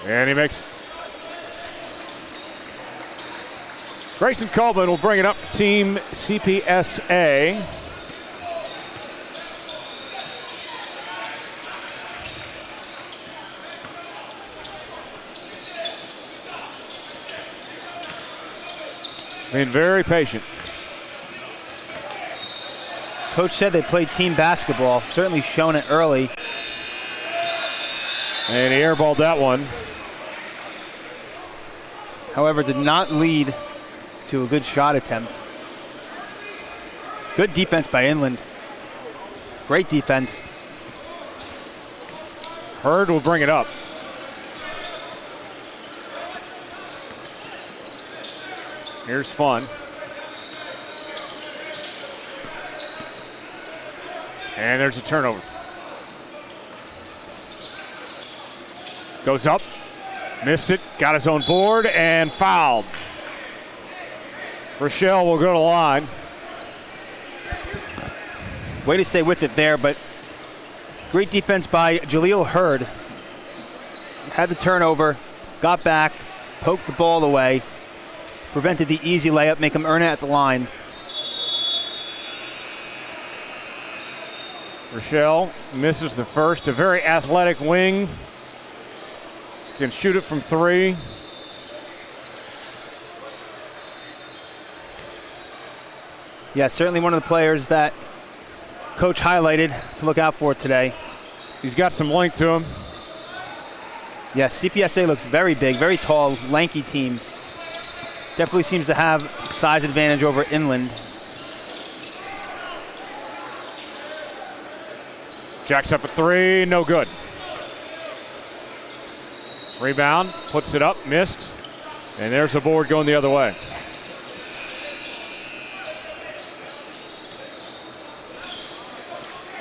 And he makes. Grayson Coleman will bring it up for Team CPSA. Being very patient. Coach said they played team basketball. Certainly shown it early. And he airballed that one. However, did not lead to a good shot attempt. Good defense by Inland. Great defense. Hurd will bring it up. Here's Funn. And there's a turnover. Goes up, missed it, got his own board, and fouled. Rochelle will go to the line. Way to stay with it there, but great defense by Jaleel Hurd. Had the turnover, got back, poked the ball away, prevented the easy layup, make him earn it at the line. Rochelle misses the first, a very athletic wing. Can shoot it from three. Yeah, certainly one of the players that Coach highlighted to look out for today. He's got some length to him. Yes, CPSA looks very big, very tall, lanky team. Definitely seems to have size advantage over Inland. Jacks up a three, no good. Rebound, puts it up, missed. And there's the board going the other way.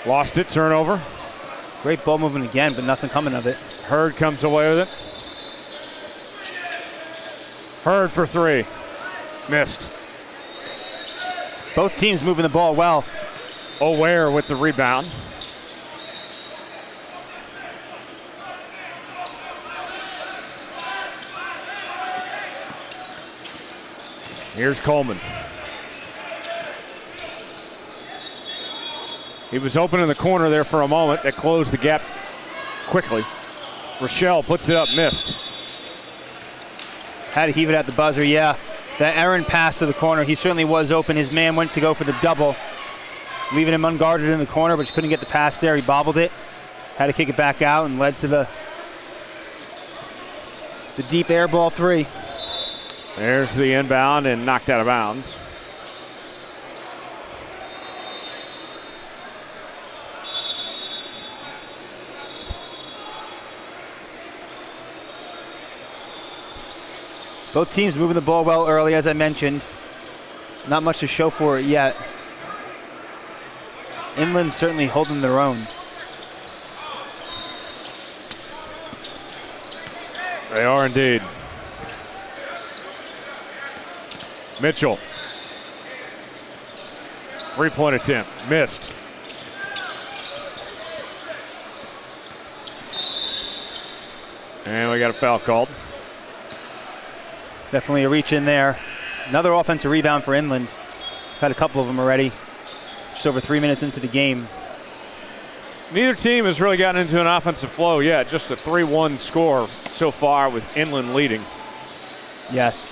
Lost it, turnover. Great ball movement again, but nothing coming of it. Hurd comes away with it. Hurd for three. Missed. Both teams moving the ball well. O'Ware with the rebound. Here's Coleman. He was open in the corner there for a moment. That closed the gap quickly. Rochelle puts it up, missed. Had to heave it at the buzzer, yeah. That errant pass to the corner, he certainly was open. His man went to go for the double, leaving him unguarded in the corner, but just couldn't get the pass there. He bobbled it, had to kick it back out, and led to the deep air ball three. There's the inbound and knocked out of bounds. Both teams moving the ball well early, as I mentioned. Not much to show for it yet. Inland certainly holding their own. They are indeed. Mitchell. Three-point attempt, missed. And we got a foul called. Definitely a reach in there. Another offensive rebound for Inland. We've had a couple of them already. Just over 3 minutes into the game. Neither team has really gotten into an offensive flow yet. Just a 3-1 score so far with Inland leading. Yes.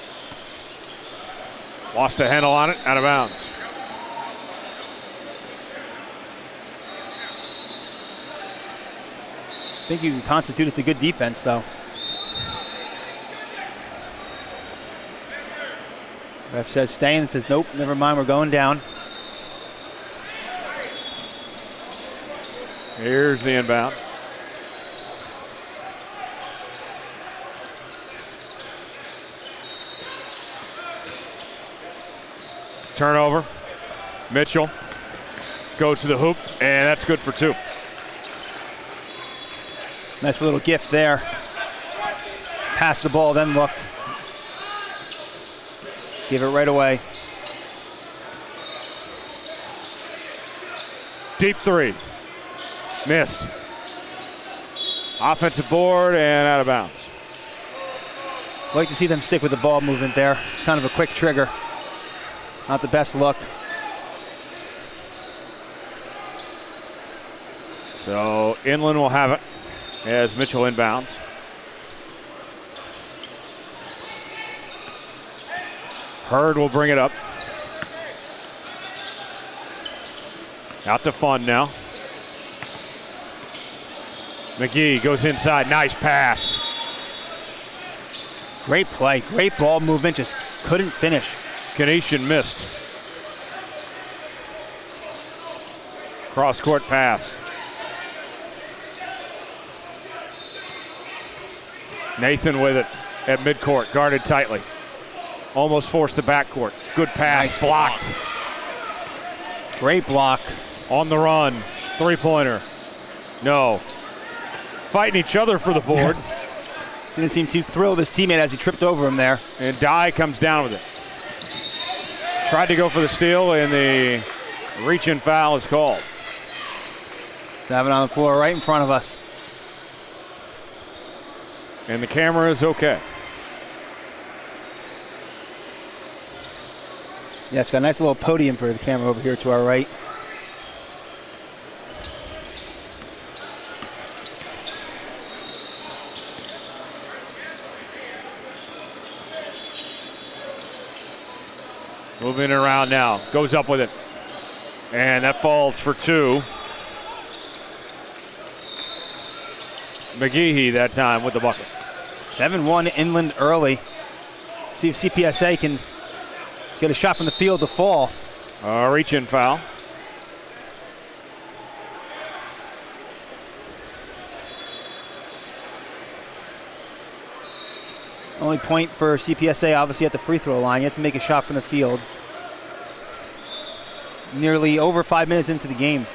Lost a handle on it, out of bounds. I think you can constitute it to good defense, though. Ref says stay, and says nope, never mind, we're going down. Here's the inbound. Turnover. Mitchell goes to the hoop, and that's good for two. Nice little gift there. Passed the ball, then looked. Give it right away. Deep three. Missed. Offensive board and out of bounds. Like to see them stick with the ball movement there. It's kind of a quick trigger. Not the best look. So Inland will have it as Mitchell inbounds. Hurd will bring it up. Out to Fun now. McGee goes inside, nice pass. Great play, great ball movement, just couldn't finish. Canesian missed. Cross-court pass. Nathan with it at midcourt, guarded tightly. Almost forced the backcourt. Good pass, Nice blocked. Great block. On the run, three-pointer. No. Fighting each other for the board. Didn't seem too thrilled his teammate as he tripped over him there. And Dye comes down with it. Tried to go for the steal, and the reach-in foul is called. Have it on the floor right in front of us. And the camera is okay. Yeah, it's got a nice little podium for the camera over here to our right. Moving around now. Goes up with it. And that falls for two. McGehee that time with the bucket. 7-1 Inland early. See if CPSA can get a shot from the field to fall. Reach-in foul. Only point for CPSA, obviously, at the free throw line. You have to make a shot from the field. Nearly over 5 minutes into the game.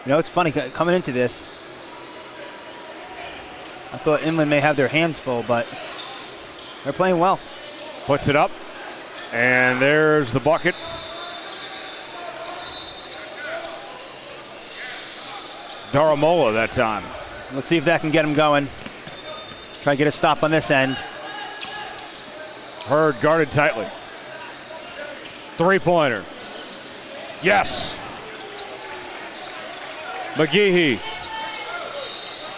You know, it's funny, coming into this, I thought Inland may have their hands full, but they're playing well. Puts it up, and there's the bucket. Daramola that time. Let's see if that can get him going. Try to get a stop on this end. Hurd guarded tightly. Three-pointer. Yes. McGehee.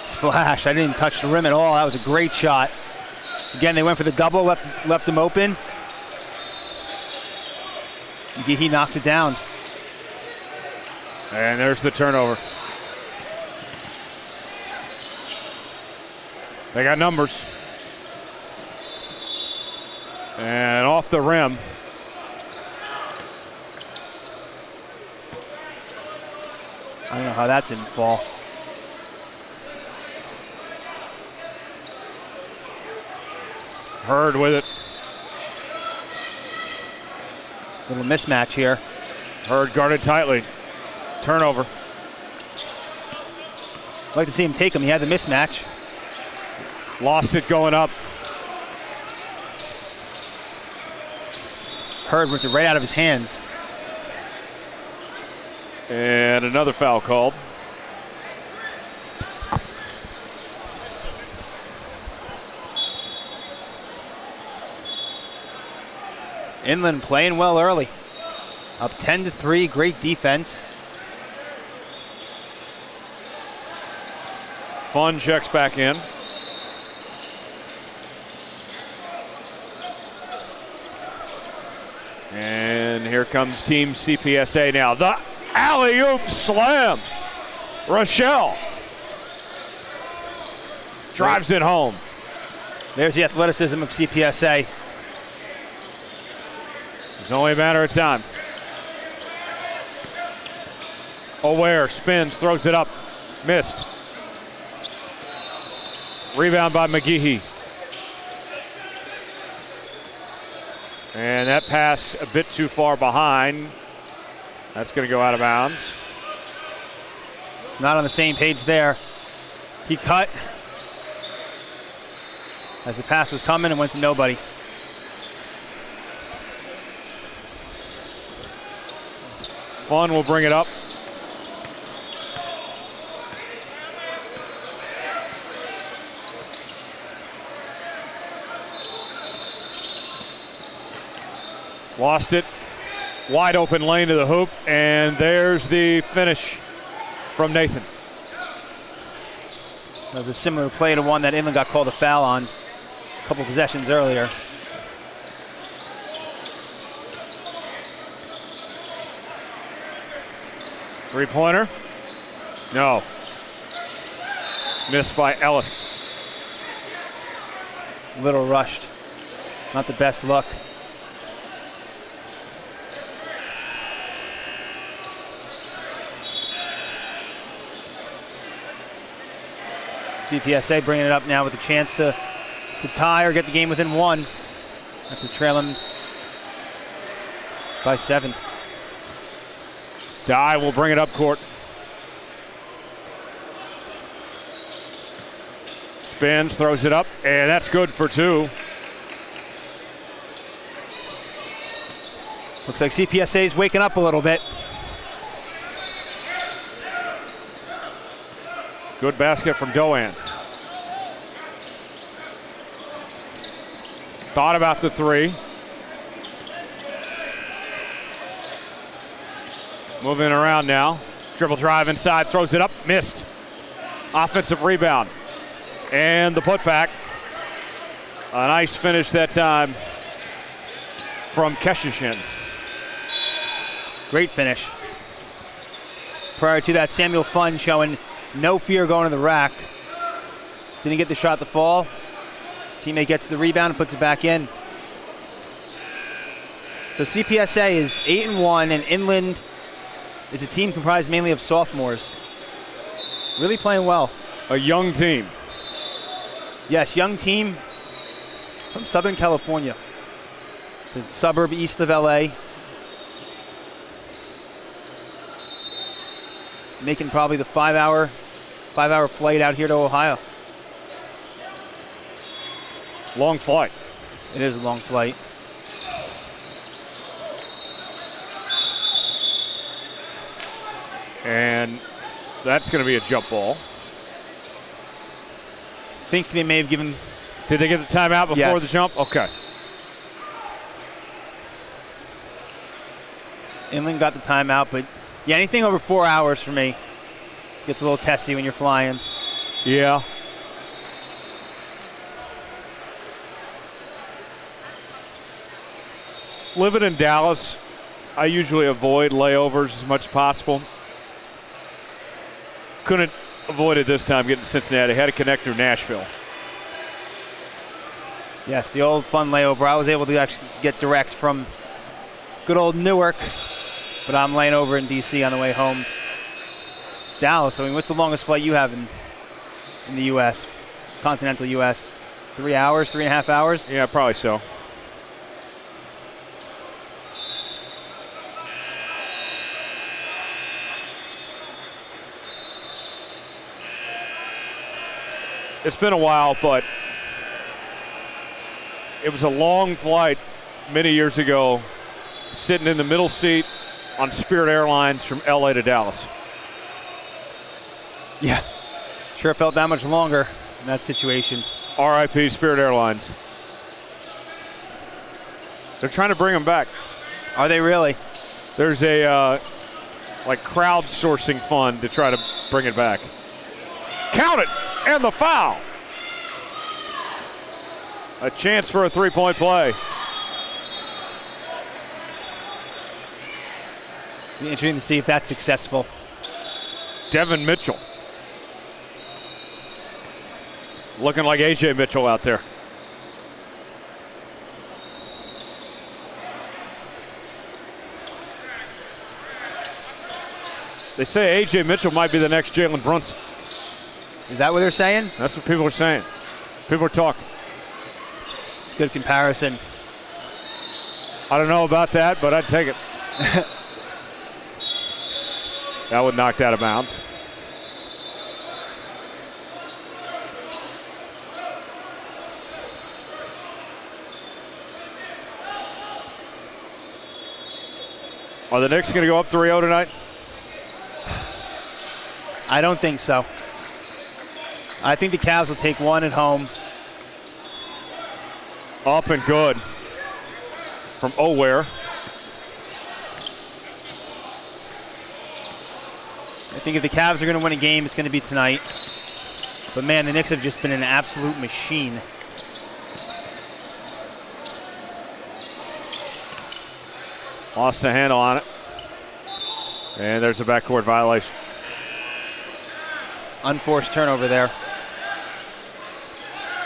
Splash. I didn't touch the rim at all. That was a great shot. Again, they went for the double, left him open. McGehee knocks it down. And there's the turnover. They got numbers. And off the rim. I don't know how that didn't fall. Hurd with it. Little mismatch here. Hurd guarded tightly. Turnover. I'd like to see him take him. He had the mismatch. Lost it going up. Hurd ripped it right out of his hands. And another foul called. Inland playing well early. Up 10-3, great defense. Fun checks back in. And here comes Team CPSA now. The alley-oop slam. Rochelle drives it home. There's the athleticism of CPSA. It's only a matter of time. Aware, spins, throws it up. Missed. Rebound by McGehee. And that pass a bit too far behind. That's going to go out of bounds. It's not on the same page there. He cut as the pass was coming and went to nobody. Fun will bring it up. Lost it. Wide open lane to the hoop, and there's the finish from Nathan. That was a similar play to one that Inland got called a foul on a couple possessions earlier. Three-pointer? No. Missed by Ellis. A little rushed. Not the best look. CPSA bringing it up now with a chance to tie or get the game within one after trailing by 7. Dye will bring it up court. Spins, throws it up, and that's good for 2. Looks like CPSA is waking up a little bit. Good basket from Doan. Thought about the 3. Moving around now. Dribble drive inside, throws it up, missed. Offensive rebound. And the putback. A nice finish that time from Keshishin. Great finish. Prior to that, Samuel Funn showing no fear going to the rack. Didn't get the shot to fall. His teammate gets the rebound and puts it back in. So CPSA is 8-1, and Inland is a team comprised mainly of sophomores. Really playing well. A young team. Yes, young team from Southern California. It's a suburb east of LA. Making probably the 5-hour flight out here to Ohio. Long flight. It is a long flight. And that's going to be a jump ball. Think they may have given. Did they get the timeout before Yes. the jump? Okay. Inland got the timeout, but yeah, anything over 4 hours for me gets a little testy when you're flying. Yeah. Living in Dallas, I usually avoid layovers as much as possible. Couldn't avoid it this time getting to Cincinnati. Had to connect through Nashville. Yes, the old fun layover. I was able to actually get direct from good old Newark, but I'm laying over in D.C. on the way home. Dallas, I mean, what's the longest flight you have in the U.S., continental U.S.? 3 hours, 3.5 hours? Yeah, probably so. It's been a while, but it was a long flight many years ago, sitting in the middle seat on Spirit Airlines from LA to Dallas. Yeah, sure felt that much longer in that situation. RIP Spirit Airlines. They're trying to bring them back. Are they really? There's a like crowdsourcing fund to try to bring it back. Count it, and the foul. A chance for a three-point play. Be interesting to see if that's successful. Devin Mitchell. Looking like AJ Mitchell out there. They say AJ Mitchell might be the next Jalen Brunson. Is that what they're saying? That's what people are saying. People are talking. It's a good comparison. I don't know about that, but I'd take it. That would knock out of bounds. Are the Knicks going to go up 3-0 tonight? I don't think so. I think the Cavs will take one at home. Up and good from Oware. I think if the Cavs are going to win a game, it's going to be tonight. But man, the Knicks have just been an absolute machine. Lost a handle on it. And there's a backcourt violation. Unforced turnover there.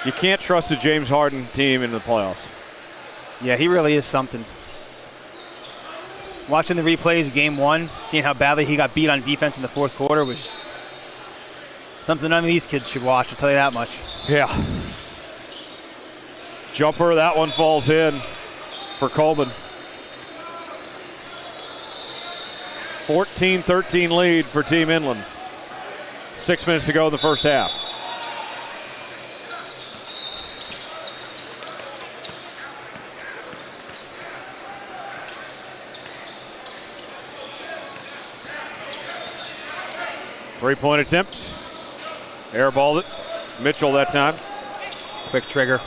You can't trust a James Harden team in the playoffs. Yeah, he really is something. Watching the replays of game one, seeing how badly he got beat on defense in the fourth quarter was something none of these kids should watch, I'll tell you that much. Yeah. Jumper, that one falls in for Coleman. 14-13 lead for Team Inland. 6 minutes to go in the first half. Three-point attempt. Airballed it. Mitchell that time. Quick trigger.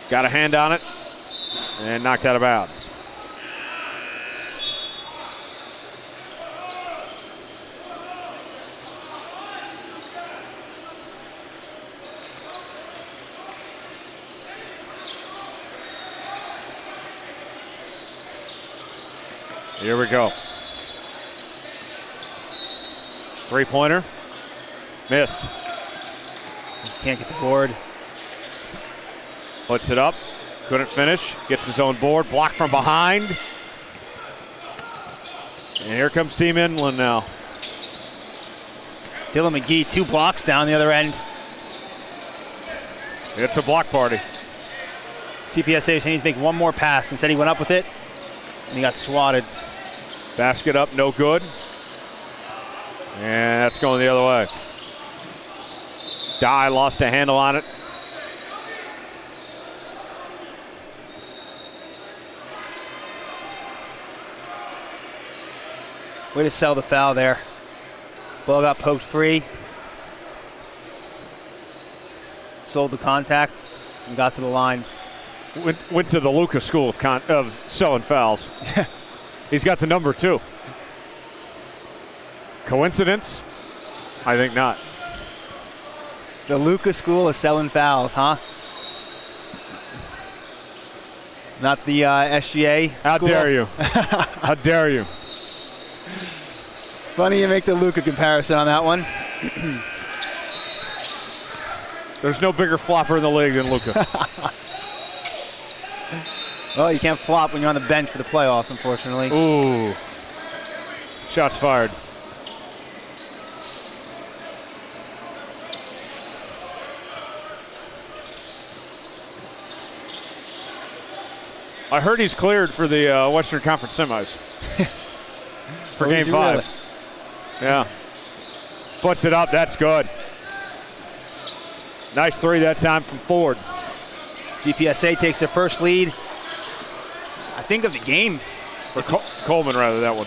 Got a hand on it and knocked out of bounds. Here we go. Three-pointer. Missed. Can't get the board. Puts it up. Couldn't finish. Gets his own board. Blocked from behind. And here comes Team Inland now. Dylan McGee, 2 blocks down the other end. It's a block party. CPSA needs to make one more pass. Instead, he went up with it, and he got swatted. Basket up, no good. And that's going the other way. Dye lost a handle on it. Way to sell the foul there. Ball got poked free. Sold the contact and got to the line. Went to the Lucas school of selling fouls. He's got the number 2. Coincidence? I think not. The Lucas School of selling fouls, huh? Not the SGA. How school? dare you? How dare you? Funny you make the Luka comparison on that one. There's no bigger flopper in the league than Luka. Well, you can't flop when you're on the bench for the playoffs, unfortunately. Ooh. Shots fired. I heard he's cleared for the Western Conference semis. For Game 5. Really? Yeah. Puts it up. That's good. Nice 3 that time from Ford. CPSA takes their first lead, I think, of the game. Or Coleman, rather, that one.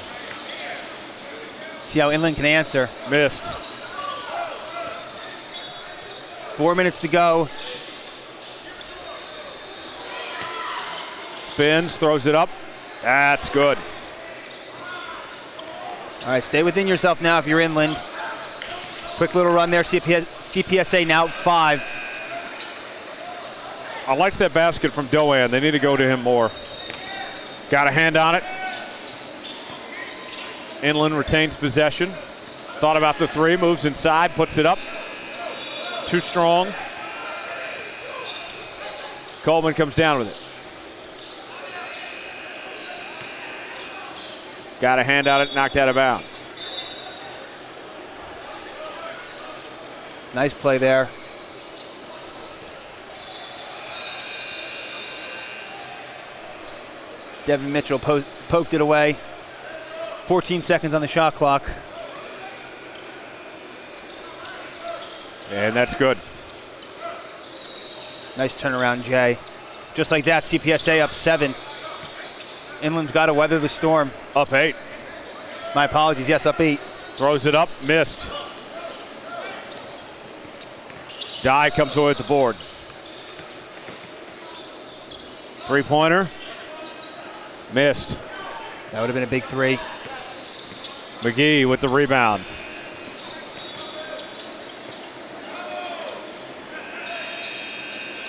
See how Inland can answer. Missed. 4 minutes to go. Spins, throws it up. That's good. All right, stay within yourself now if you're Inland. Quick little run there. CPSA now 5. I like that basket from Doan. They need to go to him more. Got a hand on it. Inland retains possession. Thought about the 3, moves inside, puts it up. Too strong. Coleman comes down with it. Got a hand on it, knocked out of bounds. Nice play there. Devin Mitchell poked it away. 14 seconds on the shot clock. And that's good. Nice turnaround, Jay. Just like that, CPSA up 7. Inland's got to weather the storm. Up 8. My apologies, yes, up 8. Throws it up, missed. Dye comes away with the board. 3-pointer. Missed. That would have been a big 3. McGee with the rebound.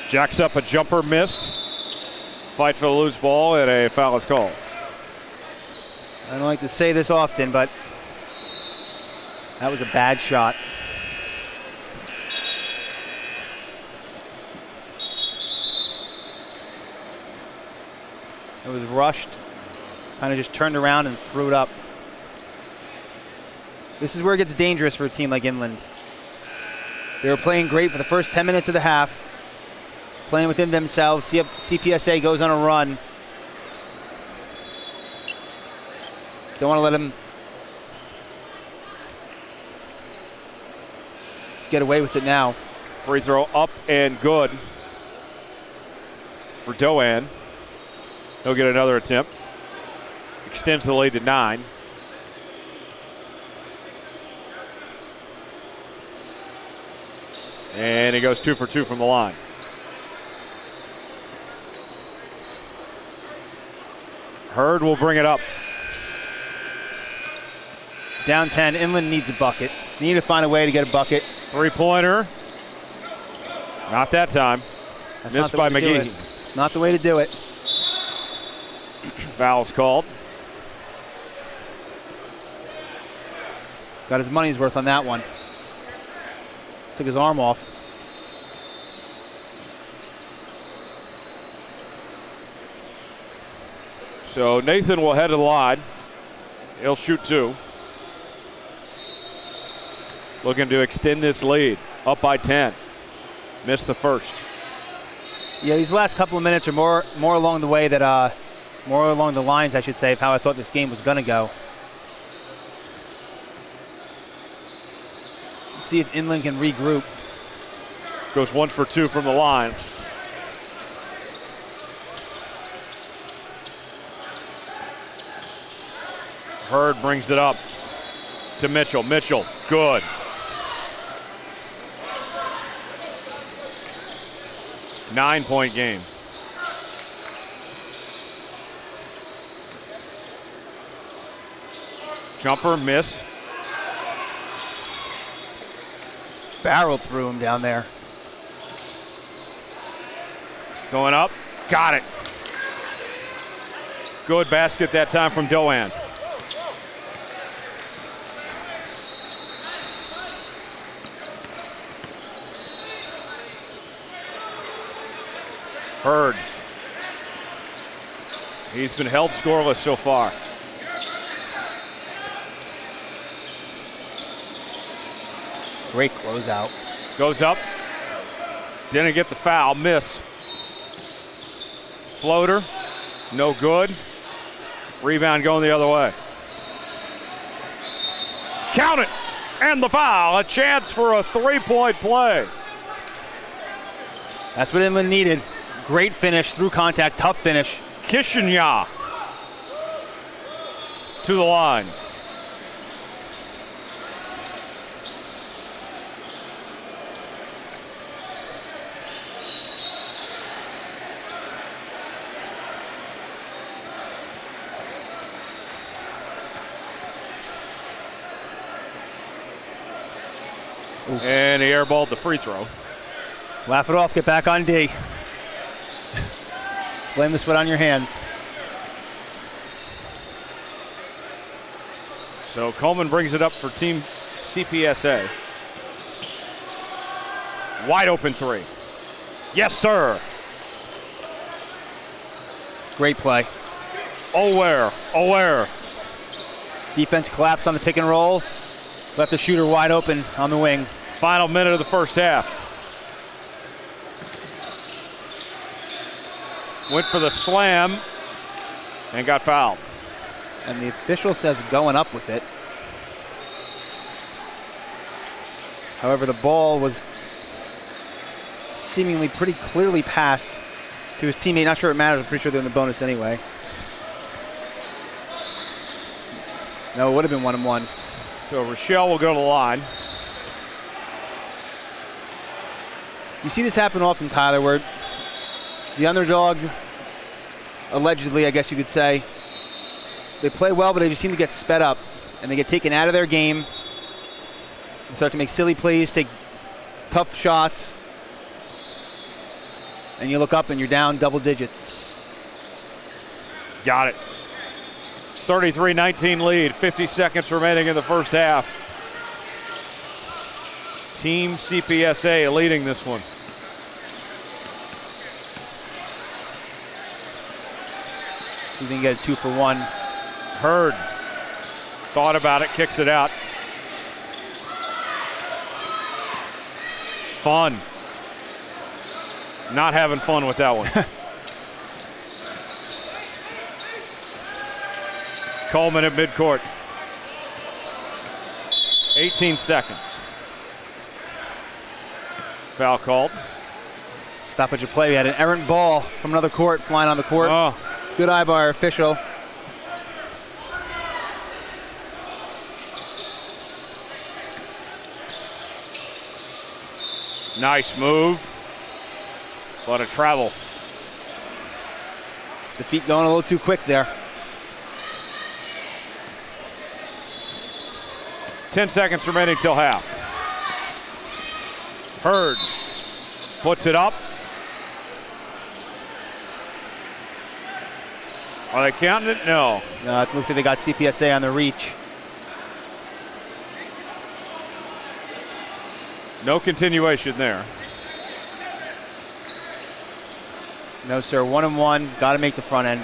Jacks up a jumper, missed. Fight for the loose ball, and a foul is called. I don't like to say this often, but that was a bad shot. It was rushed, kind of just turned around and threw it up. This is where it gets dangerous for a team like Inland. They were playing great for the first 10 minutes of the half, playing within themselves. CPSA goes on a run. Don't want to let them get away with it now. Free throw up and good for Doan. He'll get another attempt. Extends the lead to 9. And he goes 2 for 2 from the line. Hurd will bring it up. Down 10, Inland needs a bucket. Need to find a way to get a bucket. 3-pointer. Not that time. That's Missed not the by way to do McGee. it. It's not the way to do it. Foul's called. Got his money's worth on that one. Took his arm off. So Nathan will head to the line. He'll shoot 2. Looking to extend this lead. Up by 10. Missed the first. Yeah, these last couple of minutes are more along the way that, more along the lines, I should say, of how I thought this game was going to go. Let's see if Inland can regroup. Goes 1 for 2 from the line. Hurd brings it up to Mitchell. Mitchell, good. Nine-point game. Jumper, miss. Barreled through him down there. Going up, got it. Good basket that time from Doan. Hurd. He's been held scoreless so far. Great closeout. Goes up. Didn't get the foul. Miss. Floater. No good. Rebound going the other way. Count it. And the foul. A chance for a three-point play. That's what Inland needed. Great finish through contact. Tough finish. Kishinya to the line. Oof. And he airballed the free throw. Laugh it off, get back on D. Blame the sweat on your hands. So Coleman brings it up for team CPSA. Wide open three. Yes, sir. Great play. Aware. Defense collapsed on the pick and roll. Left the shooter wide open on the wing. Final minute of the first half. Went for the slam and got fouled. And the official says going up with it. However, the ball was seemingly pretty clearly passed to his teammate. Not sure it matters. I'm pretty sure they're in the bonus anyway. No, it would have been 1-1. So Rochelle will go to the line. You see this happen often, Tyler, where the underdog, allegedly, I guess you could say, they play well, but they just seem to get sped up, and they get taken out of their game. They start to make silly plays, take tough shots, and you look up and you're down double digits. Got it. 33-19 lead, 50 seconds remaining in the first half. Team CPSA leading this one. See if they can get a 2 for 1. Hurd thought about it, kicks it out. Fun. Not having fun with that one. Coleman at midcourt. 18 seconds. Foul called. Stoppage of play. We had an errant ball from another court flying on the court. Oh. Good eye by our official. Nice move. A lot of travel. The feet going a little too quick there. 10 seconds remaining till half. Hurd puts it up. Are they counting it? No. It looks like they got CPSA on the reach. No continuation there. No, sir. 1-1. Got to make the front end.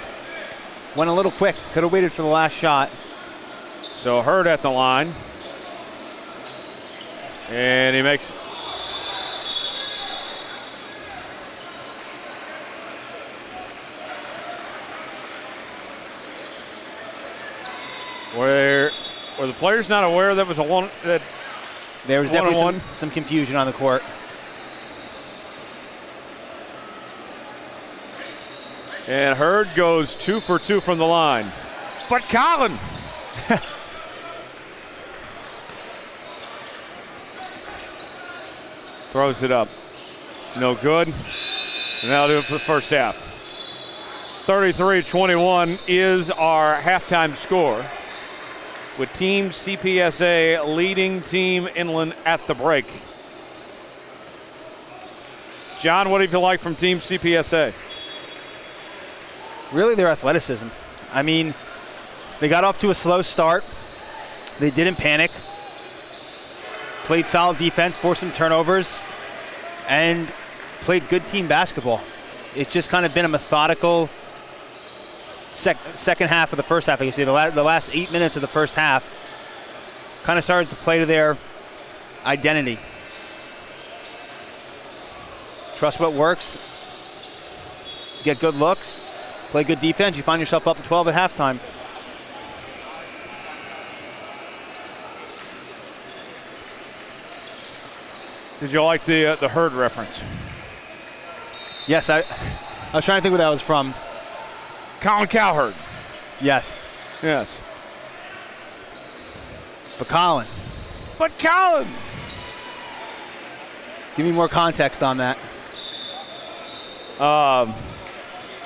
Went a little quick. Could have waited for the last shot. So Hurd at the line. And he makes it. Were the players not aware that was a one? That there was definitely one. some confusion on the court. And Hurd goes 2 for 2 from the line. But Colin. Throws it up. No good. And that'll do it for the first half. 33-21 is our halftime score, with Team CPSA leading Team Inland at the break. John, what do you like from Team CPSA? Really, their athleticism. I mean, they got off to a slow start. They didn't panic. Played solid defense, forced some turnovers, and played good team basketball. It's just kind of been a methodical second half of the first half. You see the last 8 minutes of the first half kind of started to play to their identity. Trust what works. Get good looks. Play good defense. You find yourself up at 12 at halftime. Did you like the Hurd reference? Yes, I was trying to think where that was from. Colin Cowherd. Yes. Yes. But Colin. But Colin. Give me more context on that.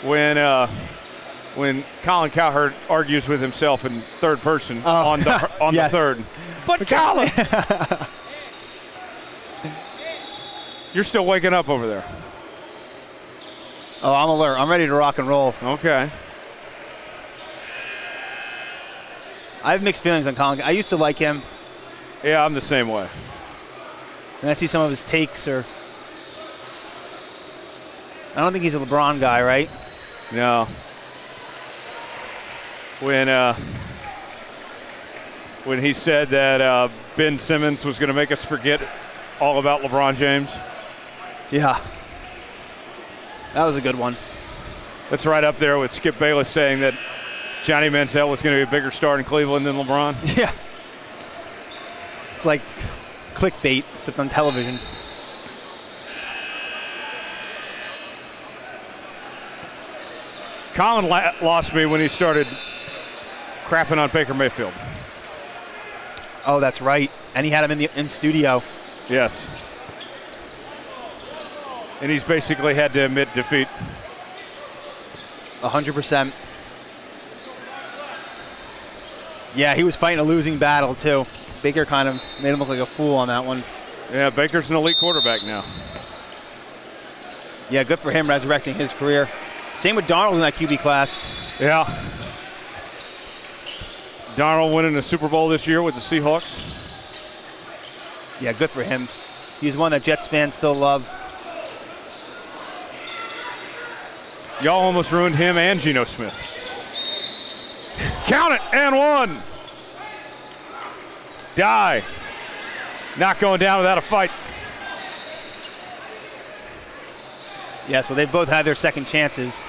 When Colin Cowherd argues with himself in third person on yes. the third. But Colin. You're still waking up over there. Oh, I'm alert. I'm ready to rock and roll. Okay. I have mixed feelings on Colin. I used to like him. Yeah, I'm the same way. And I see some of his takes, or I don't think he's a LeBron guy, right? No. When he said that Ben Simmons was going to make us forget all about LeBron James. Yeah. That was a good one. That's right up there with Skip Bayless saying that Johnny Manziel was going to be a bigger star in Cleveland than LeBron. Yeah. It's like clickbait, except on television. Colin lost me when he started crapping on Baker Mayfield. Oh, that's right. And he had him in studio. Yes. And he's basically had to admit defeat. 100%. Yeah, he was fighting a losing battle, too. Baker kind of made him look like a fool on that one. Yeah, Baker's an elite quarterback now. Yeah, good for him resurrecting his career. Same with Darnold in that QB class. Yeah. Darnold winning the Super Bowl this year with the Seahawks. Yeah, good for him. He's one that Jets fans still love. Y'all almost ruined him and Geno Smith. Count it, and one. Die. Not going down without a fight. Yes, well, they've both had their second chances.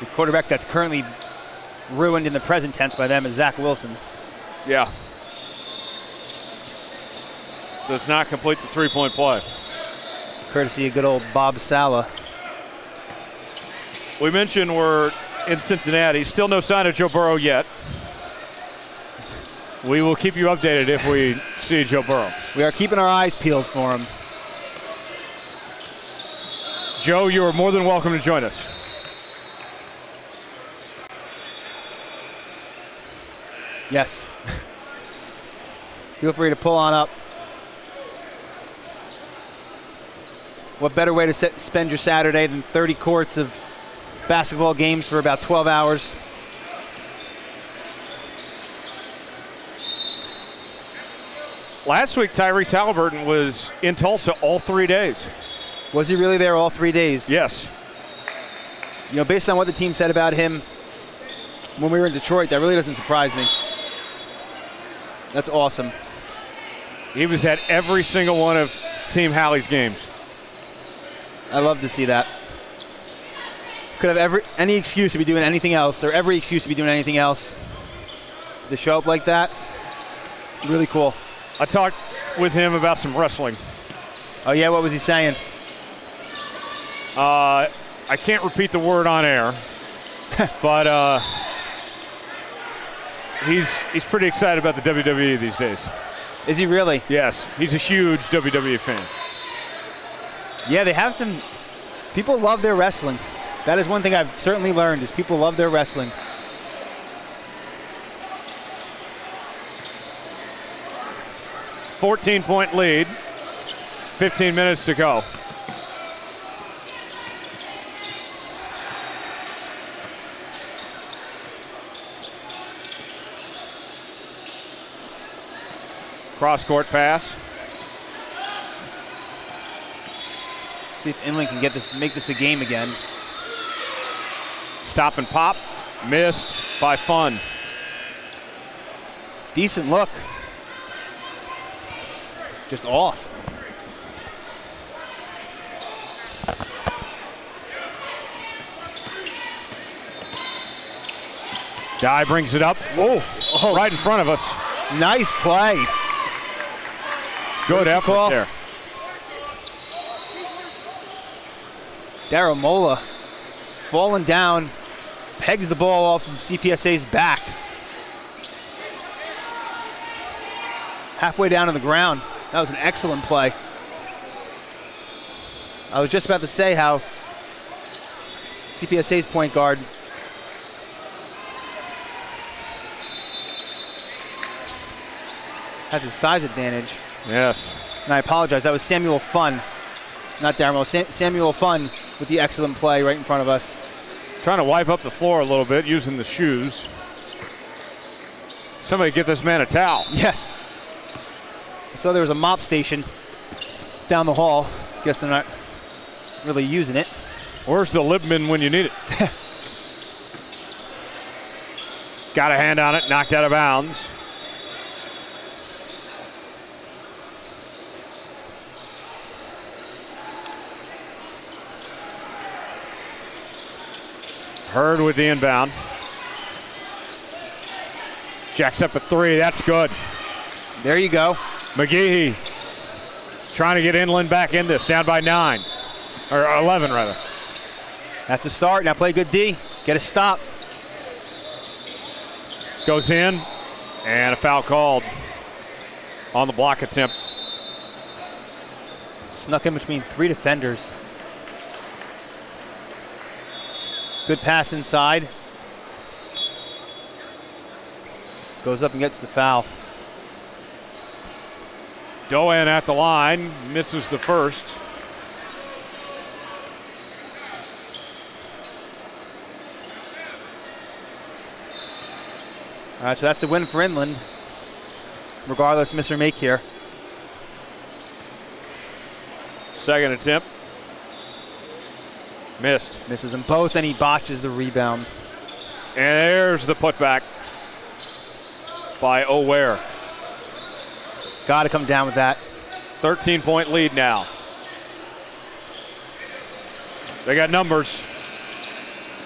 The quarterback that's currently ruined in the present tense by them is Zach Wilson. Yeah. Does not complete the three-point play. Courtesy of good old Bob Sala. We mentioned we're in Cincinnati. Still no sign of Joe Burrow yet. We will keep you updated if we see Joe Burrow. We are keeping our eyes peeled for him. Joe, you are more than welcome to join us. Yes. Feel free to pull on up. What better way to spend your Saturday than 30 courts of basketball games for about 12 hours? Last week, Tyrese Halliburton was in Tulsa all 3 days. Was he really there all 3 days? Yes. You know, based on what the team said about him when we were in Detroit, that really doesn't surprise me. That's awesome. He was at every single one of Team Hallie's games. I love to see that. Could have any excuse to be doing anything else, or every excuse to be doing anything else. To show up like that, really cool. I talked with him about some wrestling. Oh yeah, what was he saying? I can't repeat the word on air, but he's pretty excited about the WWE these days. Is he really? Yes, he's a huge WWE fan. Yeah, they have some. People love their wrestling. That is one thing I've certainly learned, is people love their wrestling. $14-point lead, 15 minutes to go. Cross-court pass. See if Inland can make this a game again. Stop and pop, missed by Fun. Decent look. Just off. Guy brings it up. Whoa, right in front of us. Nice play. Good effort call? there. Daramola falling down, pegs the ball off of CPSA's back. Halfway down to the ground. That was an excellent play. I was just about to say how CPSA's point guard has a size advantage. Yes. And I apologize, that was Samuel Fun, not Darmo. Samuel Fun with the excellent play right in front of us. Trying to wipe up the floor a little bit using the shoes. Somebody get this man a towel. Yes. I saw there was a mop station down the hall. Guess they're not really using it. Where's the Libman when you need it? Got a hand on it, knocked out of bounds. Hurd with the inbound. Jacks up a three, that's good. There you go. McGehee trying to get Inland back in this, down by 9, or 11 rather. That's a start. Now play good D. Get a stop. Goes in, and a foul called on the block attempt. Snuck in between 3 defenders. Good pass inside. Goes up and gets the foul. Doan at the line, misses the first. All right, so that's a win for Inland. Regardless, miss or make here. Second attempt. Missed. Misses them both, and he botches the rebound. And there's the putback by O'Ware. Got to come down with that. 13-point lead now. They got numbers.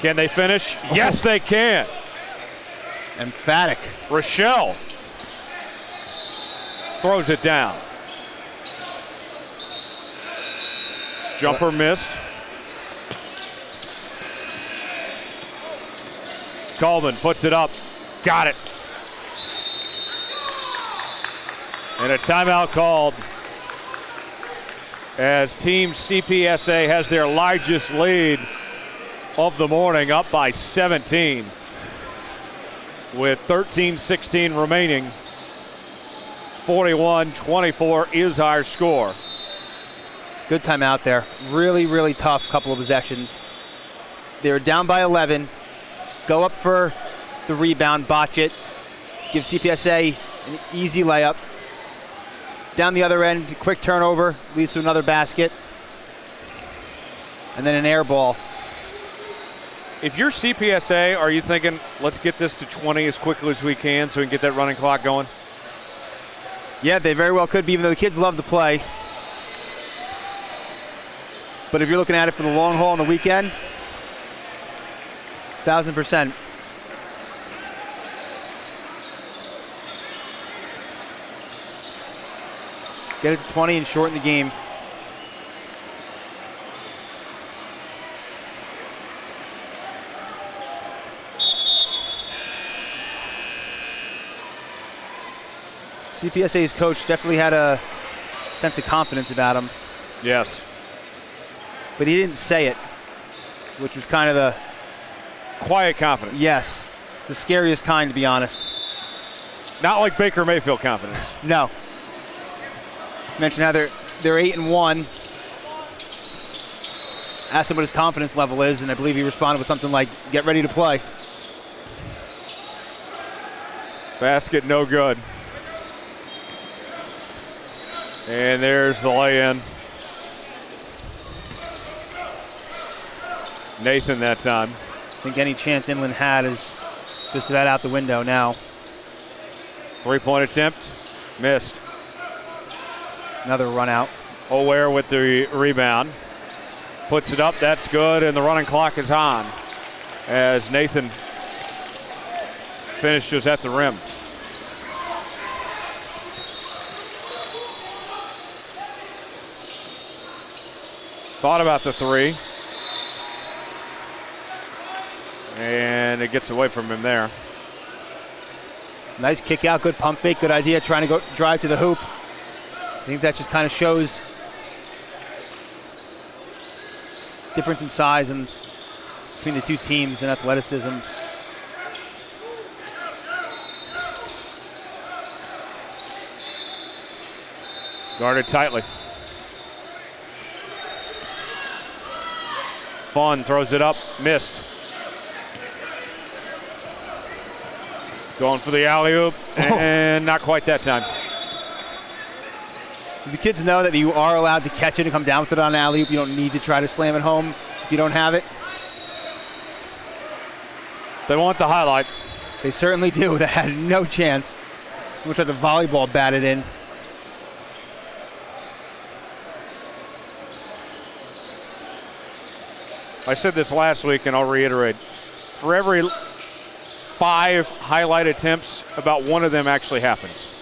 Can they finish? Oh. Yes, they can. Emphatic. Rochelle throws it down. Jumper missed. Coleman puts it up. Got it. And a timeout called as Team CPSA has their largest lead of the morning, up by 17 with 13:16 remaining. 41-24 is our score. Good timeout there. Really, really tough couple of possessions. They were down by 11. Go up for the rebound, botch it. Give CPSA an easy layup. down the other end, quick turnover, leads to another basket. And then an air ball. If you're CPSA, are you thinking, let's get this to 20 as quickly as we can so we can get that running clock going? Yeah, they very well could be, even though the kids love to play. But if you're looking at it for the long haul on the weekend, 1,000%. Get it to 20 and shorten the game. CPSA's coach definitely had a sense of confidence about him. Yes. But he didn't say it, which was kind of the... Quiet confidence. Yes. It's the scariest kind, to be honest. Not like Baker Mayfield confidence. No. Mentioned how they're 8-1. Asked him what his confidence level is, and I believe he responded with something like, get ready to play. Basket no good. And there's the lay-in. Nathan that time. I think any chance Inland had is just about out the window now. 3-point attempt, missed. Another run out. O'Ware with the rebound. Puts it up, that's good, and the running clock is on as Nathan finishes at the rim. Thought about the three. And it gets away from him there. Nice kick out, good pump fake, good idea, trying to go drive to the hoop. I think that just kind of shows difference in size and between the two teams and athleticism. Guarded tightly. Fawn throws it up, missed. Going for the alley-oop, and not quite that time. The kids know that you are allowed to catch it and come down with it on an alley-oop. You don't need to try to slam it home if you don't have it. They want the highlight. They certainly do. They had no chance. We'll try the volleyball batted in. I said this last week, and I'll reiterate. For every 5 highlight attempts, about one of them actually happens.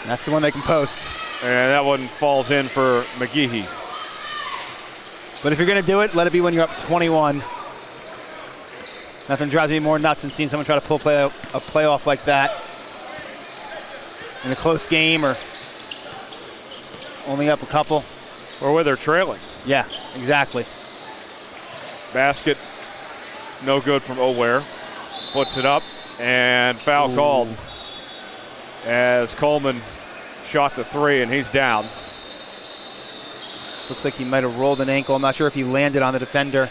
That's the one they can post. And that one falls in for McGehee. But if you're going to do it, let it be when you're up 21. Nothing drives me more nuts than seeing someone try to pull a playoff like that in a close game or only up a couple. Or where they're trailing. Yeah, exactly. Basket, no good from O'Ware. Puts it up, and foul called as Coleman shot the three, and he's down. Looks like he might have rolled an ankle. I'm not sure if he landed on the defender.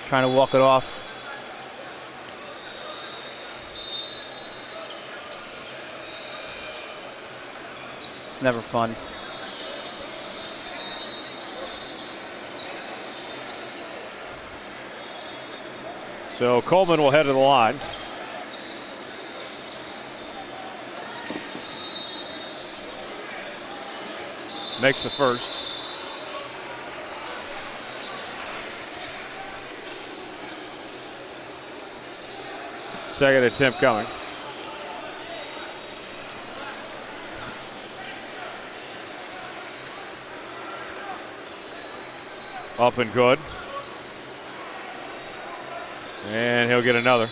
Trying to walk it off. It's never fun. So Coleman will head to the line. Makes the first. Second attempt coming. Up and good. And he'll get another.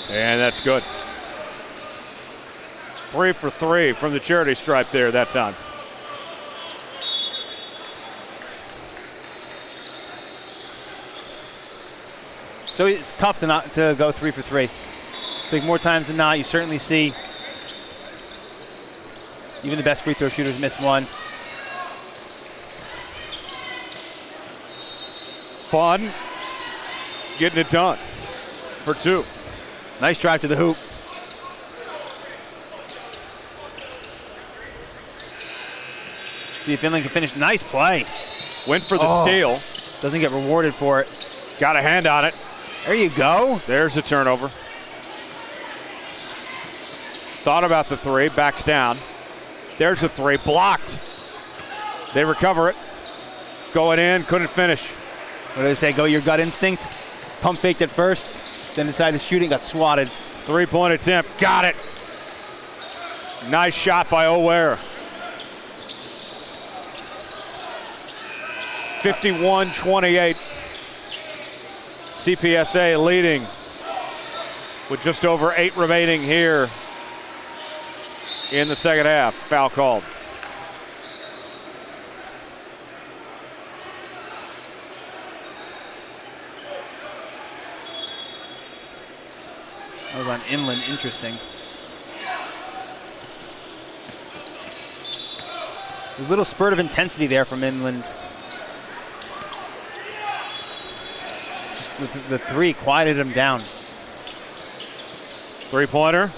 And that's good. 3 for 3 from the charity stripe there that time. So it's tough to go 3 for 3. I think more times than not, you certainly see even the best free throw shooters miss one. Fun getting it done for 2. Nice drive to the hoop. See if Finland can finish. Nice play. Went for the steal. Doesn't get rewarded for it. Got a hand on it. There you go. There's a turnover. Thought about the 3, backs down. There's a 3, blocked. They recover it. Going in, couldn't finish. What do they say? Go your gut instinct. Pump faked at first, then decided to shoot it, got swatted. 3-point attempt, got it. Nice shot by O'Ware. 51-28. CPSA leading with just over 8 remaining here in the second half. Foul called. That was on Inland, interesting. There's a little spurt of intensity there from Inland. Just the 3 quieted him down. 3-pointer?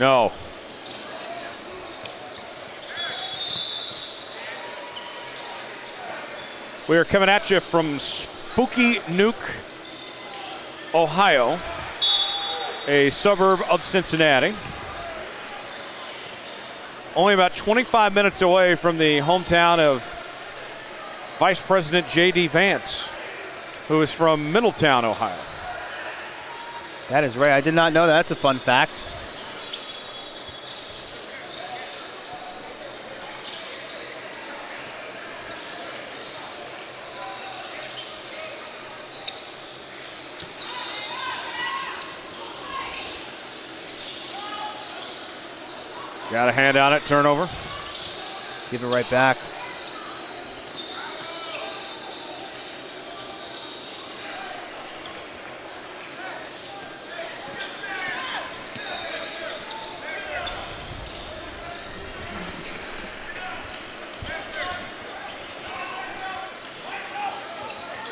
No. We are coming at you from Spooky Nuke, Ohio, a suburb of Cincinnati. Only about 25 minutes away from the hometown of Vice President J.D. Vance, who is from Middletown, Ohio. That is right. I did not know that. That's a fun fact. Got a hand on it, turnover. Give it right back.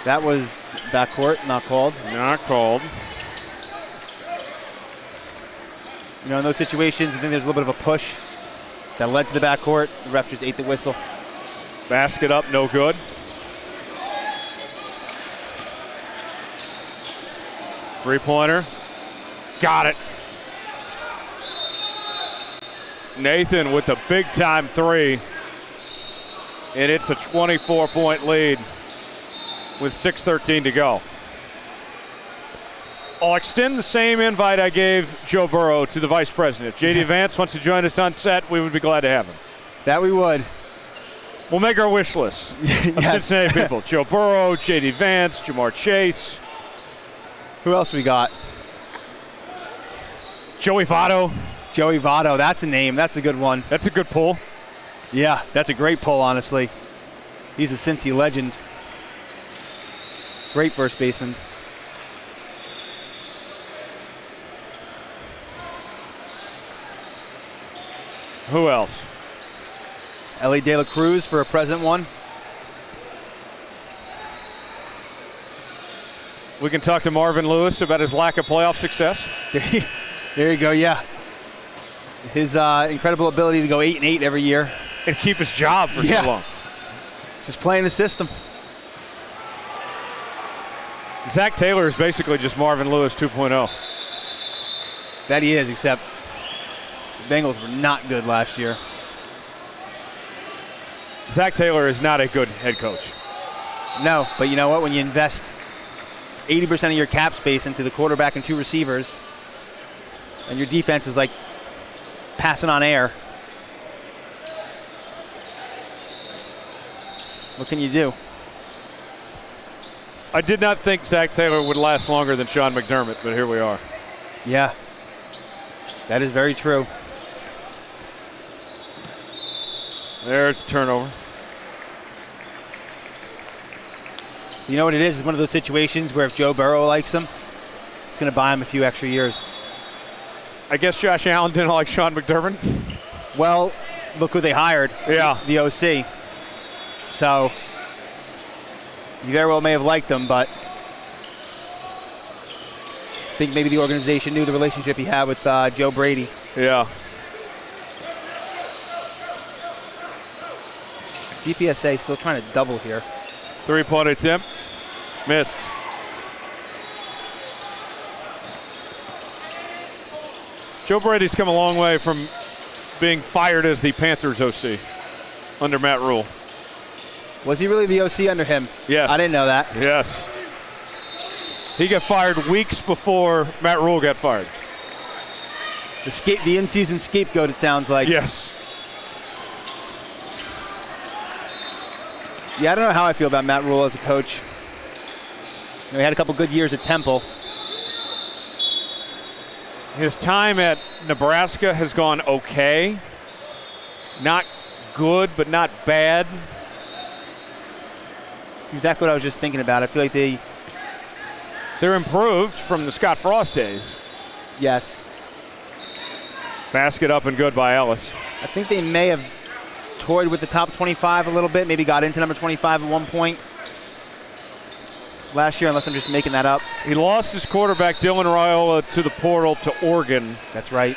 That was backcourt, not called. Not called. You know, in those situations, I think there's a little bit of a push that led to the backcourt. The ref just ate the whistle. Basket up, no good. Three-pointer. Got it. Nathan with the big-time 3. And it's a 24-point lead with 6:13 to go. I'll extend the same invite I gave Joe Burrow to the vice president. If J.D. Vance wants to join us on set, we would be glad to have him. That we would. We'll make our wish list of Cincinnati people. Joe Burrow, J.D. Vance, Jamar Chase. Who else we got? Joey Votto. Joey Votto, that's a name. That's a good one. That's a good pull. Yeah, that's a great pull, honestly. He's a Cincy legend. Great first baseman. Who else? Ellie De La Cruz for a present one. We can talk to Marvin Lewis about his lack of playoff success. There you go, yeah. His incredible ability to go 8-8 every year. And keep his job for so long. Just playing the system. Zach Taylor is basically just Marvin Lewis 2.0. That he is, except the Bengals were not good last year. Zach Taylor is not a good head coach. No, but you know what? When you invest 80% of your cap space into the quarterback and 2 receivers, and your defense is like passing on air, what can you do? I did not think Zach Taylor would last longer than Sean McDermott, but here we are. Yeah, that is very true. There's turnover. You know what it is? It's one of those situations where if Joe Burrow likes him, it's going to buy him a few extra years. I guess Josh Allen didn't like Sean McDermott. Well, look who they hired. Yeah. The OC. So, you very well may have liked him, but I think maybe the organization knew the relationship he had with Joe Brady. Yeah. CPSA still trying to double here. 3-point attempt. Missed. Joe Brady's come a long way from being fired as the Panthers OC under Matt Rule. Was he really the OC under him? Yes. I didn't know that. Yes. He got fired weeks before Matt Rule got fired. The in-season scapegoat, it sounds like. Yes. Yeah, I don't know how I feel about Matt Rule as a coach. You know, he had a couple good years at Temple. His time at Nebraska has gone okay. Not good, but not bad. That's exactly what I was just thinking about. I feel like They're improved from the Scott Frost days. yes. Basket up and good by Ellis. I think they may have toyed with the top 25 a little bit, maybe got into number 25 at one point last year, unless I'm just making that up. He lost his quarterback, Dylan Raiola, to the portal to Oregon. That's right.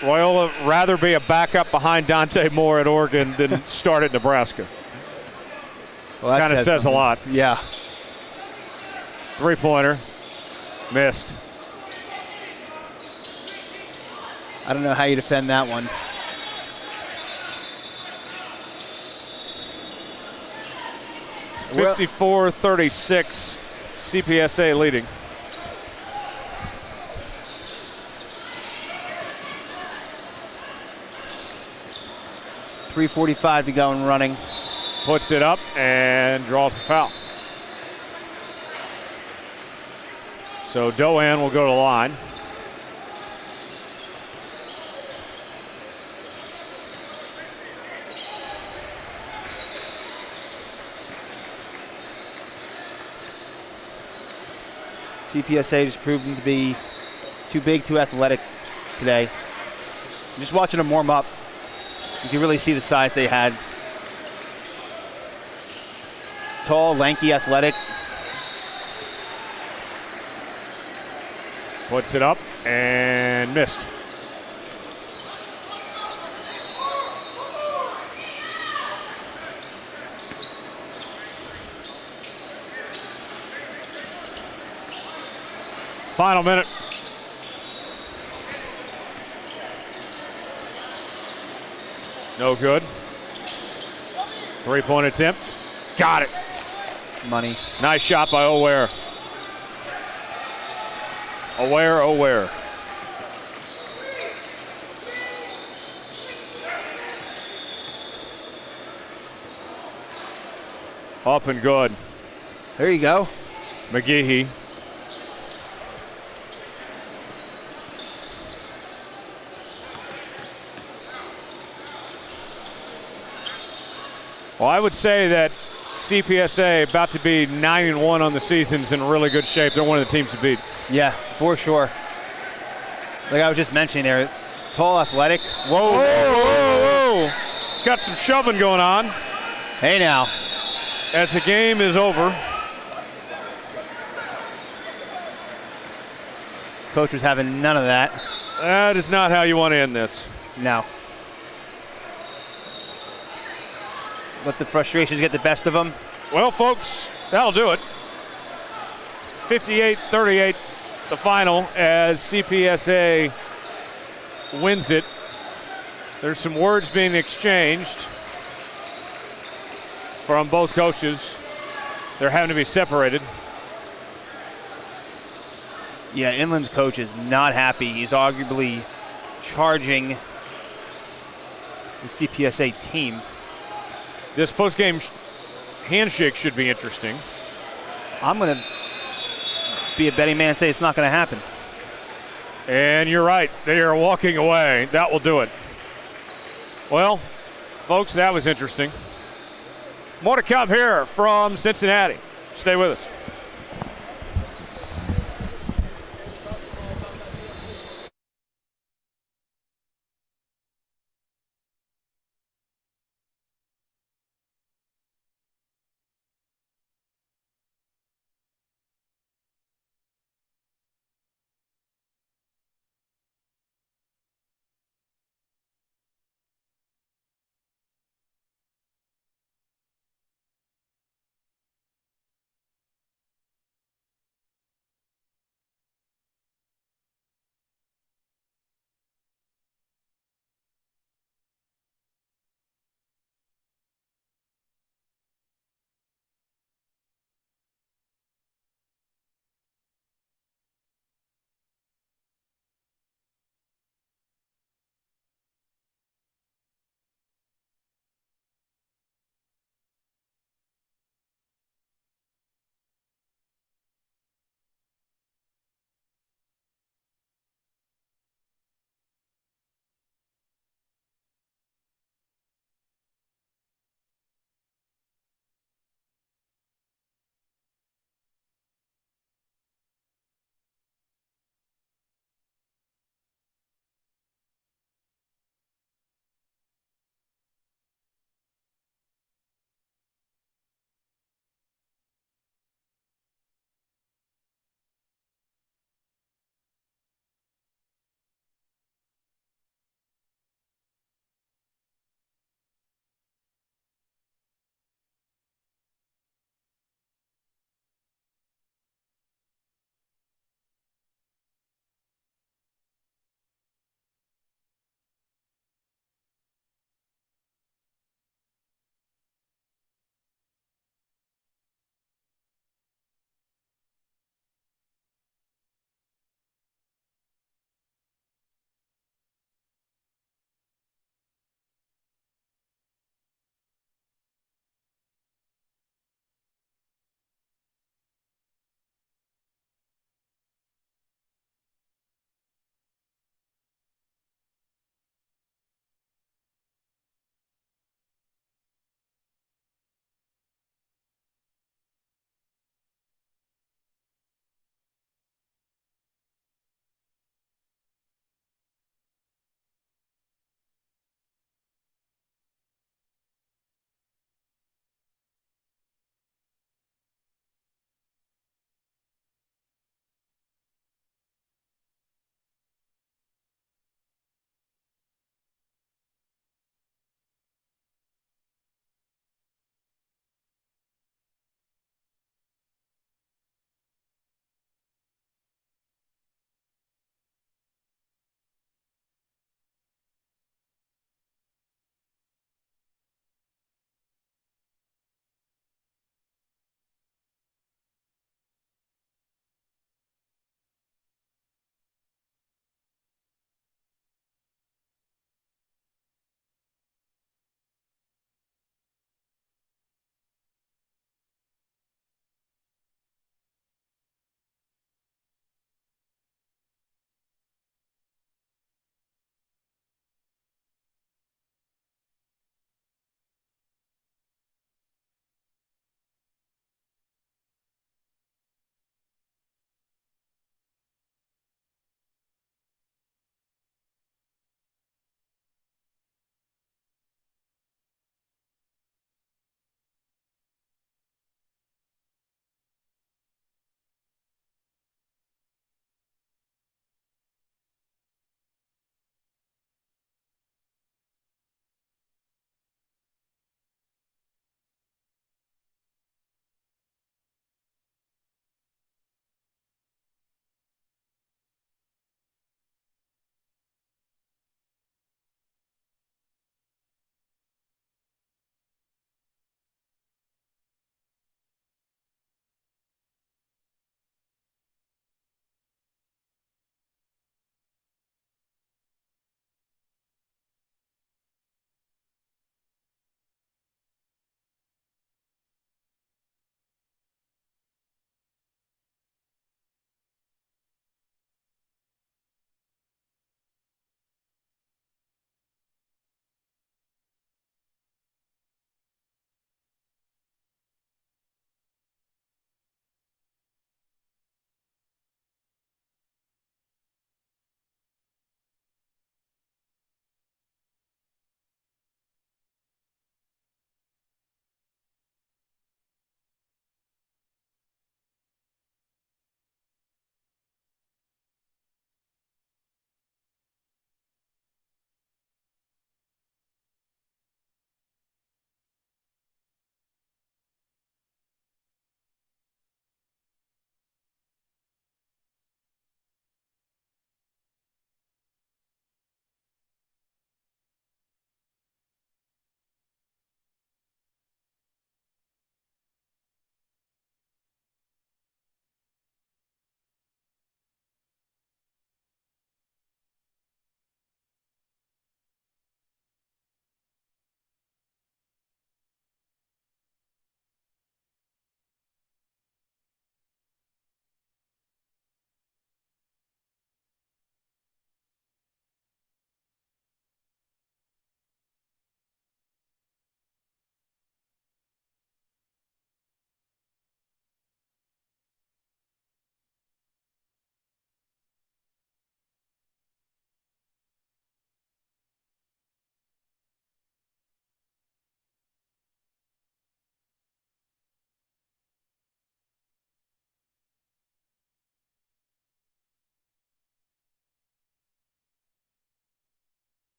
Raiola rather be a backup behind Dante Moore at Oregon than start at Nebraska. Well, that Kind of says a something. lot. Yeah. 3-pointer. Missed. I don't know how you defend that one. Well- 54-36, CPSA leading. .345 to go and running. Puts it up and draws the foul. So Doan will go to the line. CPSA just proved him to be too big, too athletic today. Just watching them warm up, you can really see the size they had. Tall, lanky, athletic. Puts it up and missed. Final minute. No good. 3-point attempt. Got it. Money. Nice shot by O'Ware. O'Ware. Up and good. There you go. McGehee. Well, I would say that CPSA about to be 9-1 on the season's in really good shape. They're one of the teams to beat. Yeah, for sure. Like I was just mentioning there, tall, athletic. Whoa. Whoa. Got some shoving going on Hey now. as the game is over. Coach was having none of that. That is not how you want to end this. No. Let the frustrations get the best of them. Well, folks, that'll do it. 58-38, the final, as CPSA wins it. There's some words being exchanged from both coaches. They're having to be separated. Yeah, Inland's coach is not happy. He's arguably charging the CPSA team. This post-game handshake should be interesting. I'm going to be a betting man and say it's not going to happen. And you're right. They are walking away. That will do it. Well, folks, that was interesting. More to come here from Cincinnati. Stay with us.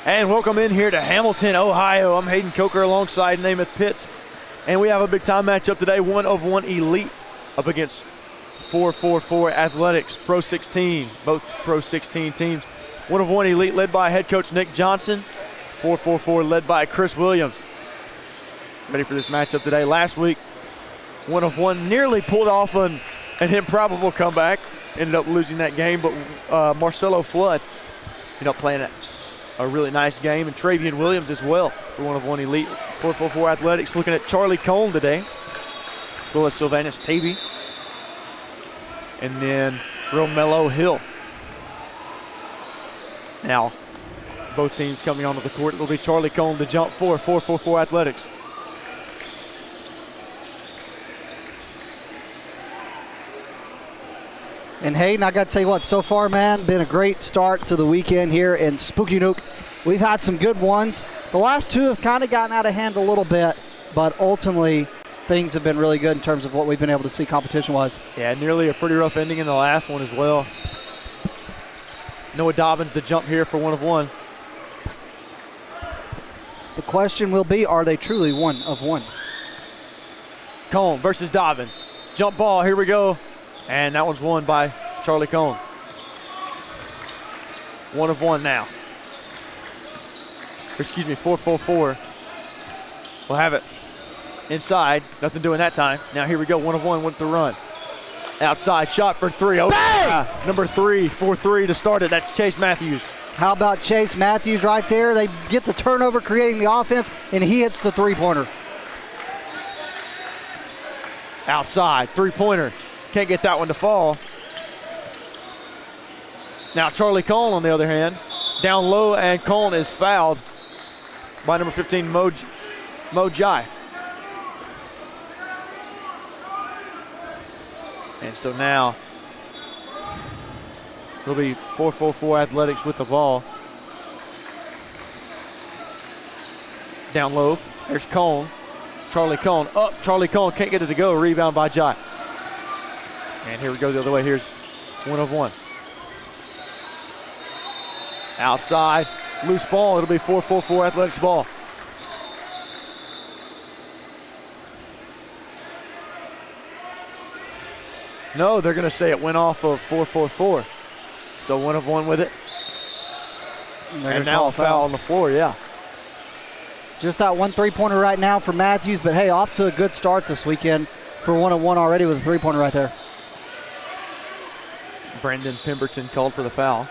And welcome in here to Hamilton, Ohio. I'm Hayden Coker alongside Namath Pitts. And we have a big-time matchup today, 1-of-1 Elite up against 4-4-4 Athletics, PRO16, both PRO16 teams. 1-of-1 Elite led by head coach Nick Johnson, 4-4-4 led by Chris Williams. Ready for this matchup today. Last week, 1-of-1 nearly pulled off an improbable comeback. Ended up losing that game, but Marcelo Flood ended up playing a really nice game, and Travian Williams as well for 1-of-1 Elite. 4-4-4 Athletics looking at Charlie Cone today, as well as Sylvanus Tavy, and then Romelo Hill. Now, both teams coming onto the court. It'll be Charlie Cone to jump for 4-4-4 Athletics. And Hayden, I got to tell you what, so far, man, been a great start to the weekend here in Spooky Nook. We've had some good ones. The last two have kind of gotten out of hand a little bit, but ultimately things have been really good in terms of what we've been able to see competition-wise. Yeah, nearly a pretty rough ending in the last one as well. Noah Dobbins to jump here for 1-of-1. The question will be, are they truly 1-of-1? Cone versus Dobbins. Jump ball, here we go. And that one's won by Charlie Cone. 1-of-1 now. Excuse me, 4-4-4. We'll have it inside. Nothing doing that time. Now here we go, 1-of-1 with the run. Outside shot for three. Oh, yeah. Number 3, 4-3 to start it. That's Chase Matthews. How about Chase Matthews right there? They get the turnover, creating the offense, and he hits the three-pointer. Outside, three-pointer. Can't get that one to fall. Now Charlie Cone on the other hand, down low, and Cone is fouled by number 15, Mo Jai. And so now it'll be 4-4-4 Athletics with the ball. Down low, there's Cone. Charlie Cone up, Charlie Cone can't get it to go, rebound by Jai. And here we go the other way. Here's 1-of-1. Outside, loose ball. It'll be 4-4-4 Athletics ball. No, they're going to say it went off of 4-4-4. So 1-of-1 with it. And now a foul on the floor, yeah. Just that one three-pointer right now for Matthews, but hey, off to a good start this weekend for 1-of-1 already with a three-pointer right there. Brandon Pemberton called for the foul.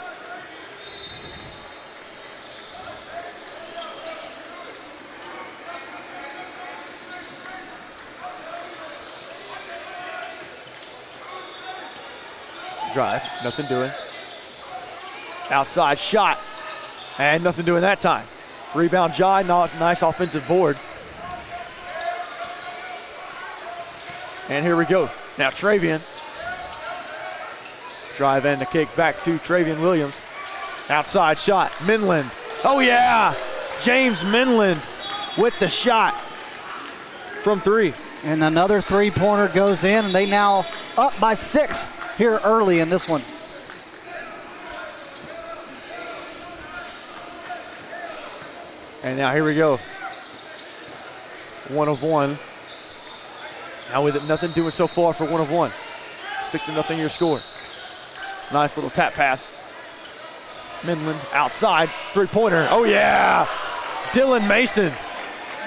Drive, nothing doing. Outside shot, and nothing doing that time. Rebound Jai, nice offensive board. And here we go. Now Travian. Drive and the kick back to Travian Williams. Outside shot, Minland. Oh yeah, James Minland with the shot from 3. And another three-pointer goes in, and they now up by 6 here early in this one. And now here we go. 1-of-1. Now with it, nothing doing so far for 1-of-1. 6-0 your score. Nice little tap pass. Midland outside, three-pointer. Oh yeah, Dylan Mason.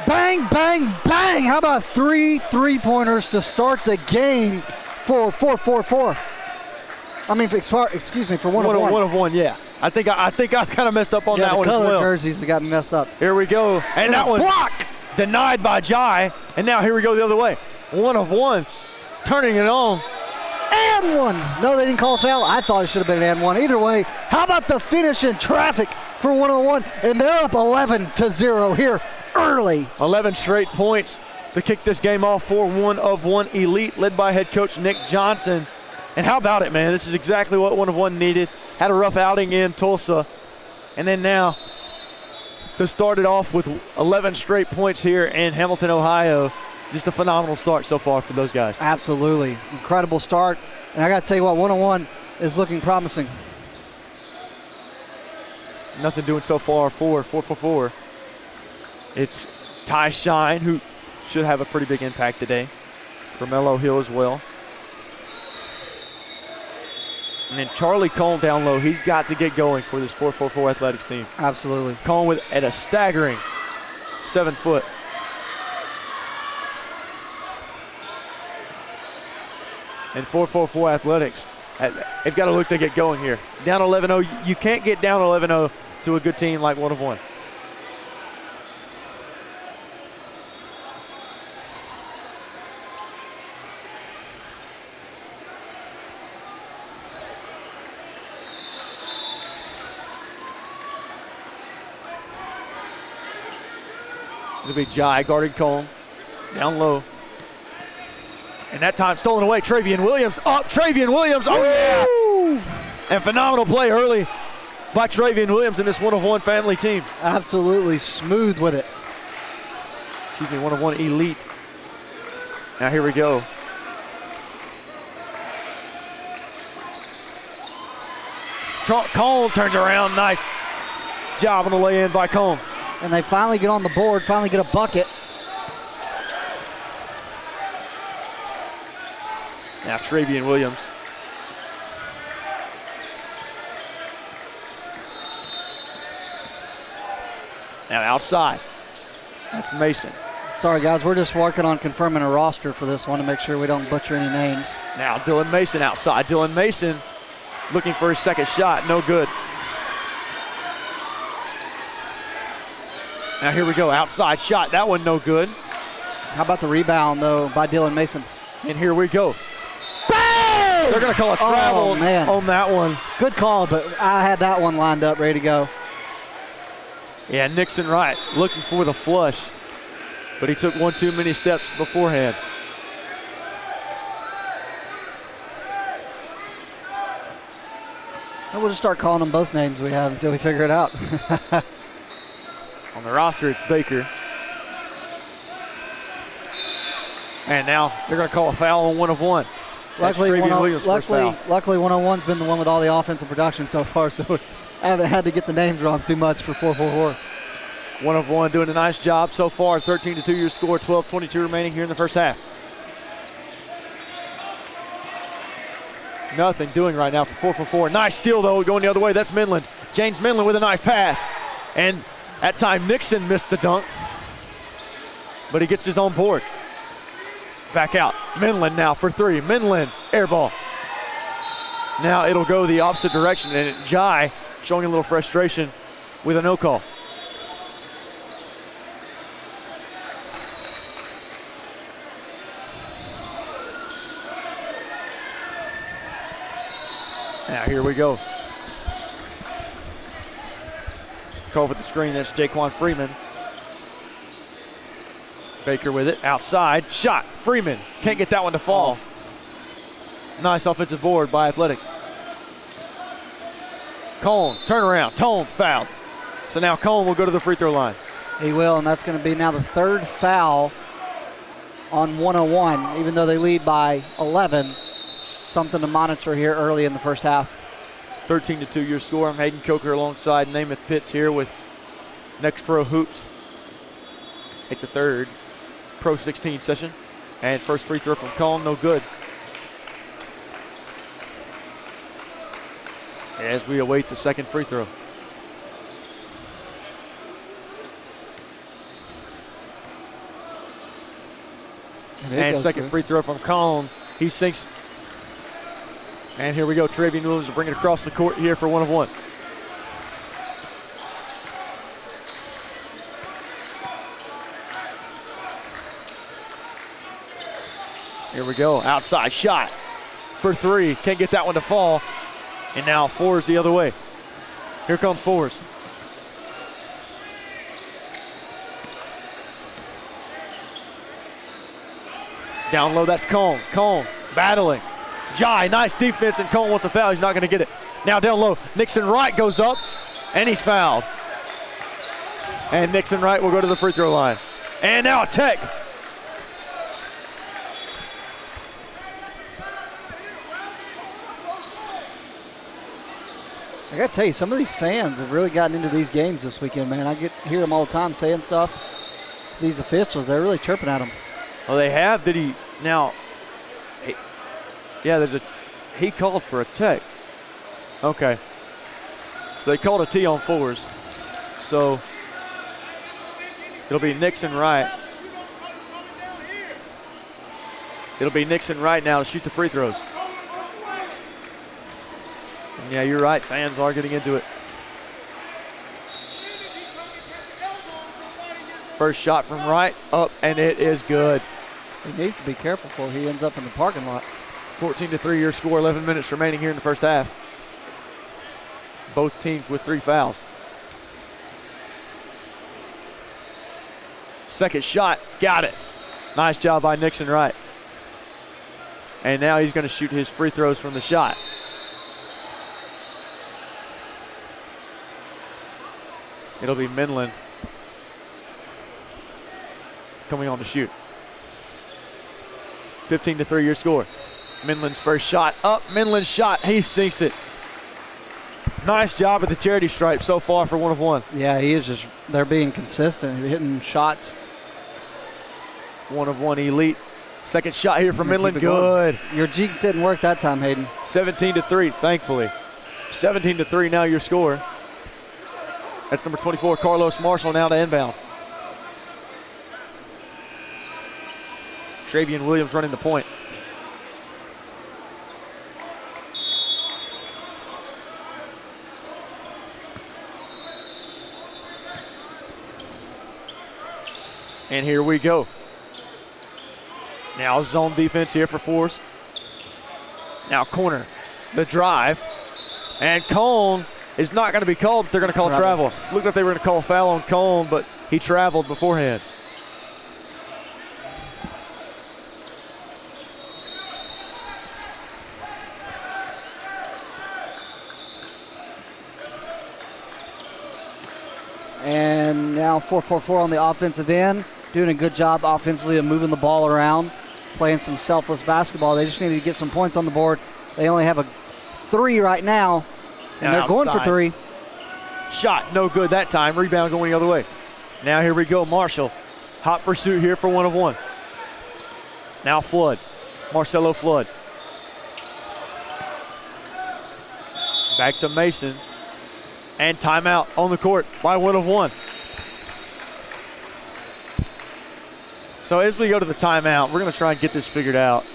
Bang, bang, bang. How about 3 three-pointers to start the game for 4-4-4? I mean, excuse me, for 1-of-1. 1-of-1, yeah. I think I kind of messed up on that one as well. The color jerseys have gotten messed up. Here we go, and that one block denied by Jai, and now here we go the other way. 1-of-1, turning it on. And one. No, they didn't call a foul. I thought it should have been an and one. Either way, how about the finish in traffic for 1-of-1? And they're up 11-0 here early. 11 straight points to kick this game off for 1-of-1 Elite, led by head coach Nick Johnson. And how about it, man? This is exactly what 1-of-1 needed. Had a rough outing in Tulsa. And then now to start it off with 11 straight points here in Hamilton, Ohio. Just a phenomenal start so far for those guys. Absolutely. Incredible start. And I got to tell you what, 1-of-1 is looking promising. Nothing doing so far for 444. It's Ty Shine, who should have a pretty big impact today. Romello Hill as well. And then Charlie Cohn down low. He's got to get going for this 444 athletics team. Absolutely. Cohn at a staggering 7 foot. And 444 athletics, they've got to look to get going here. Down 11-0. You can't get down 11-0 to a good team like 1 of 1. It'll be Jai guarding Cohn. Down low. And that time stolen away. Travian Williams. Oh, Travian Williams. Oh, yeah. And phenomenal play early by Travian Williams in this 1 of 1 family team. Absolutely smooth with it. Excuse me, 1 of 1 elite. Now here we go. Cohn turns around. Nice job on the lay in by Cohn. And they finally get on the board, finally get a bucket. Now Travian Williams. Now outside. That's Mason. Sorry, guys, we're just working on confirming a roster for this one to make sure we don't butcher any names. Now Dylan Mason outside. Dylan Mason looking for his second shot. No good. Now here we go. Outside shot. That one no good. How about the rebound, though, by Dylan Mason? And here we go. Bang! They're going to call a travel on that one. Good call, but I had that one lined up, ready to go. Yeah, Nixon Wright looking for the flush, but he took one too many steps beforehand. And we'll just start calling them both names we have until we figure it out. On the roster, it's Baker. And now they're going to call a foul on 1 of 1. Luckily, Williams' first foul. Luckily 101's been the one with all the offensive production so far, so I haven't had to get the names wrong too much for 444. 1 of 1 doing a nice job so far. 13-2 your score, 12:22 remaining here in the first half. Nothing doing right now for 444. Nice steal, though, going the other way. That's Minland. James Minland with a nice pass. And at time, Nixon missed the dunk, but he gets his own board. Back out. Minland now for 3. Minland, air ball. Now it'll go the opposite direction, and Jai showing a little frustration with a no call. Now here we go. Cove with the screen, that's Jaquan Freeman. Baker with it, outside, shot, Freeman. Can't get that one to fall. Nice offensive board by Athletics. Cohn, turnaround, Tone fouled. So now Cohn will go to the free throw line. He will, and that's going to be now the 3rd foul on 101, even though they lead by 11. Something to monitor here early in the first half. 13-2 your score. I'm Hayden Coker alongside Namath Pitts here with Next Pro Hoops. At the 3rd PRO16 session. And first free throw from Cohn, no good. As we await the second free throw. And second free throw from Cohn. He sinks. And here we go. Travian Williams will bring it across the court here for 1 of 1. Here we go. Outside shot for 3. Can't get that one to fall. And now Forrest the other way. Here comes Forrest. Down low, that's Cohn. Cohn battling. Jai, nice defense, and Cohn wants a foul. He's not going to get it. Now down low, Nixon Wright goes up, and he's fouled. And Nixon Wright will go to the free throw line. And now a tech. I got to tell you, some of these fans have really gotten into these games this weekend, man. I hear them all the time saying stuff to these officials. They're really chirping at them. Well, they have. Did he now? Yeah, he called for a tech. Okay. So they called a T on 4s. So it'll be Nixon Wright. It'll be Nixon Wright now to shoot the free throws. And yeah, you're right. Fans are getting into it. First shot from Wright, up, and it is good. He needs to be careful before he ends up in the parking lot. 14-3 your score, 11 minutes remaining here in the first half. Both teams with 3 fouls. Second shot, got it. Nice job by Nixon Wright. And now he's going to shoot his free throws from the shot. It'll be Minlin coming on to shoot. 15-3 your score. Minlin's first shot up. Minlin's shot, he sinks it. Nice job at the charity stripe so far for 1 of 1. Yeah, he is just, they're being consistent, hitting shots. 1 of 1 elite. Second shot here from Minlin, good. Your jigs didn't work that time, Hayden. 17-3, thankfully. 17-3 now your score. That's number 24, Carlos Marshall, now to inbound. Travian Williams running the point. And here we go. Now zone defense here for 4s. Now corner, the drive. And Cone is not going to be called. They're going to call travel. Looked like they were going to call a foul on Cone, but he traveled beforehand. And now 4-4-4 on the offensive end. Doing a good job offensively of moving the ball around, playing some selfless basketball. They just need to get some points on the board. They only have a 3 right now, and they're going for 3. Shot, no good that time. Rebound going the other way. Now here we go, Marshall. Hot pursuit here for 1 of 1. Now Flood, Marcelo Flood. Back to Mason. And timeout on the court by 1 of 1. So as we go to the timeout, we're going to try and get this figured out.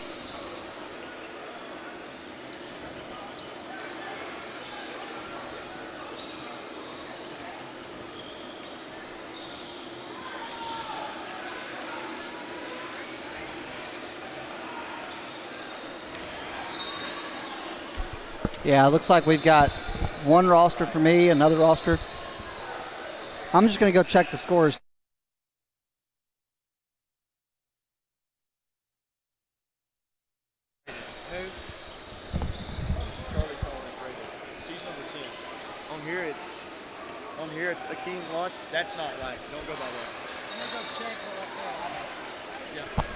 Yeah, it looks like we've got one roster for me, another roster. I'm just going to go check the scores. On here it's Akeem Lush. That's not right. Don't go by that. I'm going to go check what I Yeah.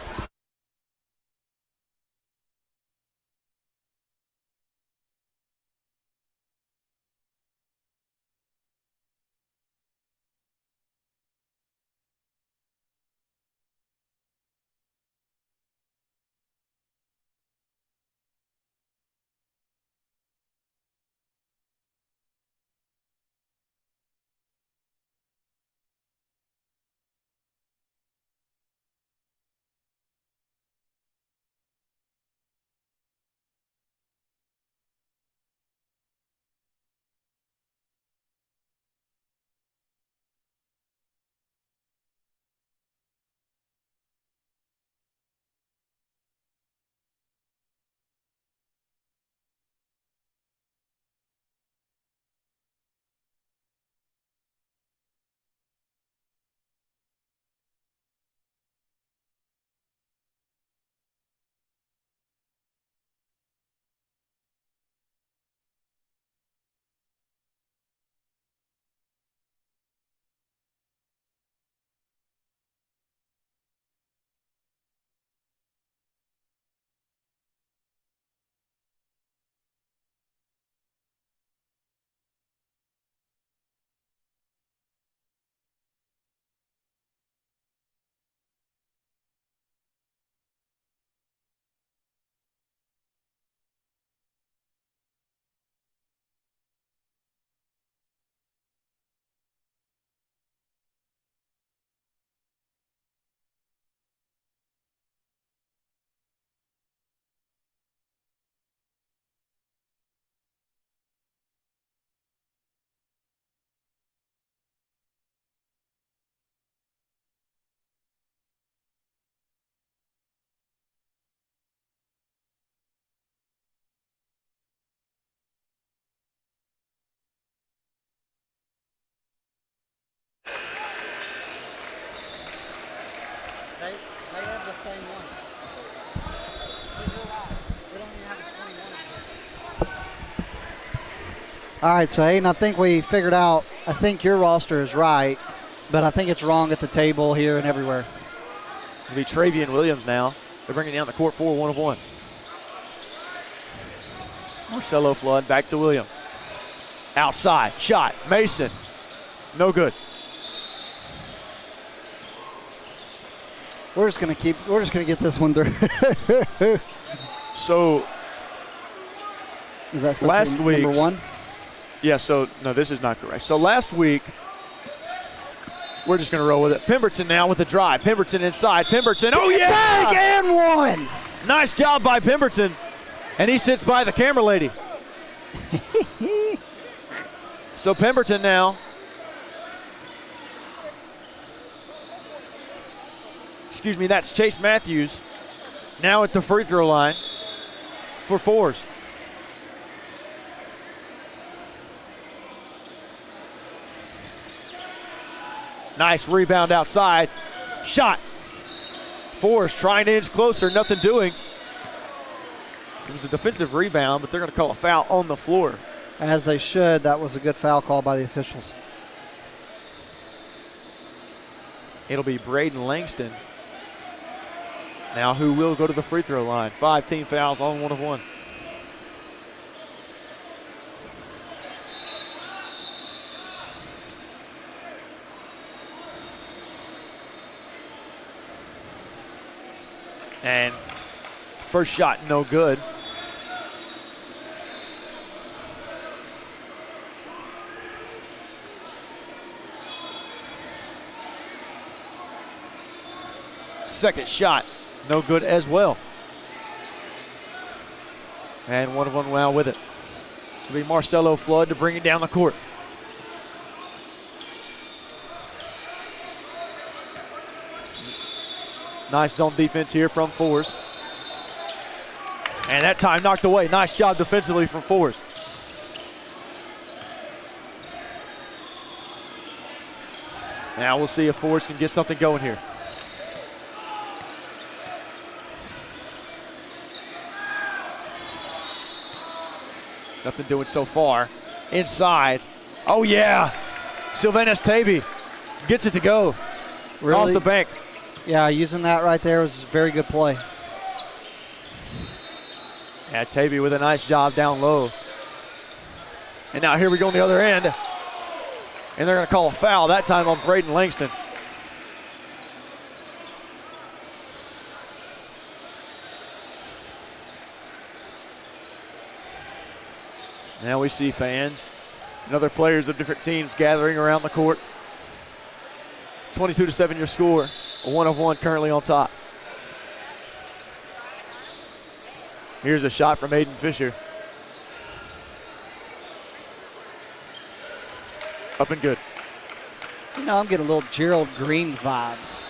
They have the same one. They don't even have a 21. All right, so Aiden, I think we figured out, I think your roster is right, but I think it's wrong at the table here and everywhere. It'll be Travian Williams now. They're bringing down the court for 1 of 1. Marcelo Flood back to Williams. Outside, shot, Mason. No good. We're just gonna get this one through. So Is that supposed last to be week's, number 1? Yeah, so no, this is not correct. So last week, we're just going to roll with it. Pemberton now with the drive. Pemberton inside. Pemberton, oh yeah! Bag and one! Nice job by Pemberton. And he sits by the camera lady. So Pemberton now. Excuse me, that's Chase Matthews. Now at the free throw line for 4s. Nice rebound outside. Shot. 4s trying to inch closer, nothing doing. It was a defensive rebound, but they're going to call a foul on the floor. As they should. That was a good foul call by the officials. It'll be Braden Langston. Now who will go to the free throw line. 5 team fouls on 1 of 1. And first shot, no good. Second shot, no good as well. And 1 of 1 now with it. It'll be Marcelo Flood to bring it down the court. Nice zone defense here from 4s. And that time knocked away. Nice job defensively from 4s. Now we'll see if 4s can get something going here. Nothing doing so far. Inside. Oh yeah. Sylvanus Tavy gets it to go. Really? Off the bank. Yeah, using that right there was a very good play. Yeah, Tavy with a nice job down low. And now here we go on the other end. And they're going to call a foul, that time on Braden Langston. Now we see fans and other players of different teams gathering around the court. 22-7 your score. 1 of 1 currently on top. Here's a shot from Aiden Fisher. Up and good. You know, I'm getting a little Gerald Green vibes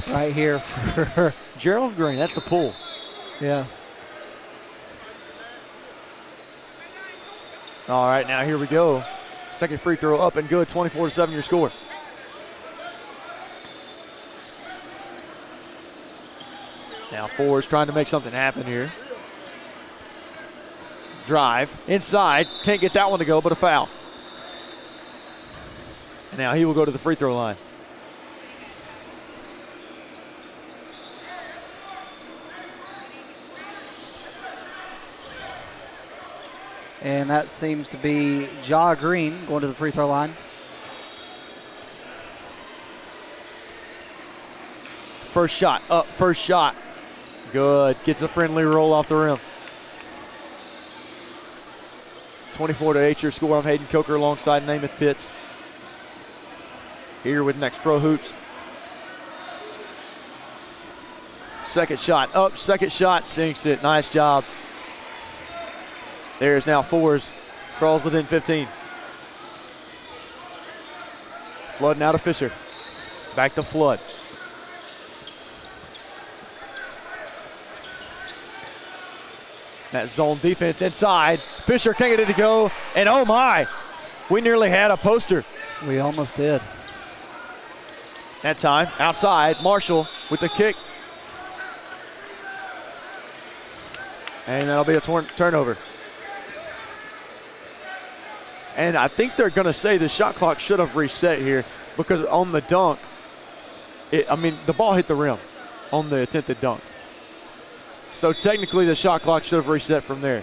right here for Gerald Green, that's a pull. Yeah. All right, now here we go. Second free throw up and good, 24-7 your score. Now 4s trying to make something happen here. Drive, inside, can't get that one to go, but a foul. And now he will go to the free throw line. And that seems to be Ja Green going to the free throw line. First shot, up, first shot. Good, gets a friendly roll off the rim. 24-8 your score. I'm Hayden Coker alongside Namath Pitts. Here with Next Pro Hoops. Second shot, up, second shot, sinks it. Nice job. There's now 4s, crawls within 15. Flood now to Fisher. Back to Flood. That zone defense inside. Fisher can't get it to go, and oh my, we nearly had a poster. We almost did. That time, outside, Marshall with the kick. And that'll be a turnover. And I think they're going to say the shot clock should have reset here because on the dunk, the ball hit the rim on the attempted dunk. So technically the shot clock should have reset from there.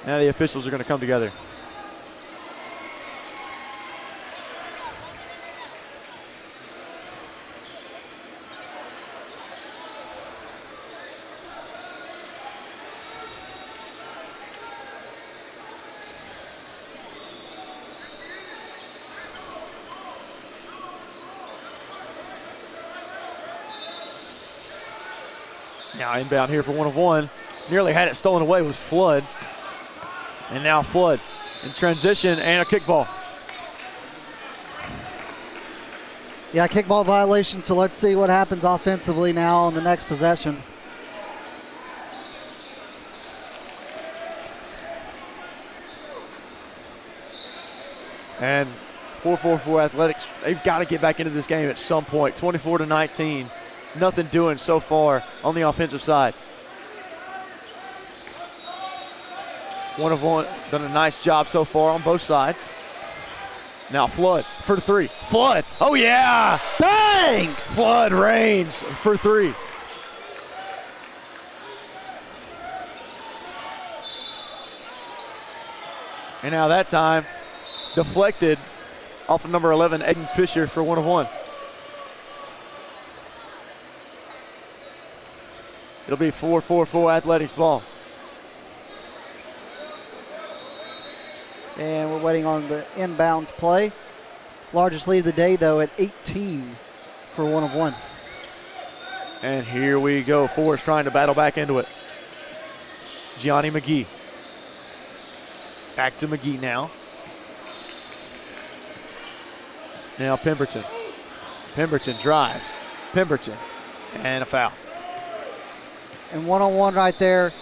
Now the officials are going to come together. Now inbound here for 1 of 1. Nearly had it stolen away was Flood. And now Flood in transition and a kickball. Yeah, kickball violation, so let's see what happens offensively now on the next possession. And 4-4-4 Athletics, they've got to get back into this game at some point. 24-19. Nothing doing so far on the offensive side. 1 of 1, done a nice job so far on both sides. Now Flood for the 3. Flood, oh yeah! Bang! Flood reigns for 3. And now that time, deflected off of number 11, Aiden Fisher for 1 of 1. It'll be 4-4-4 Athletics ball. And we're waiting on the inbounds play. Largest lead of the day, though, at 18 for 1 of 1. And here we go. Forrest trying to battle back into it. Gianni McGee. Back to McGee now. Now Pemberton. Pemberton drives. Pemberton. And a foul. And 1-on-1 right there.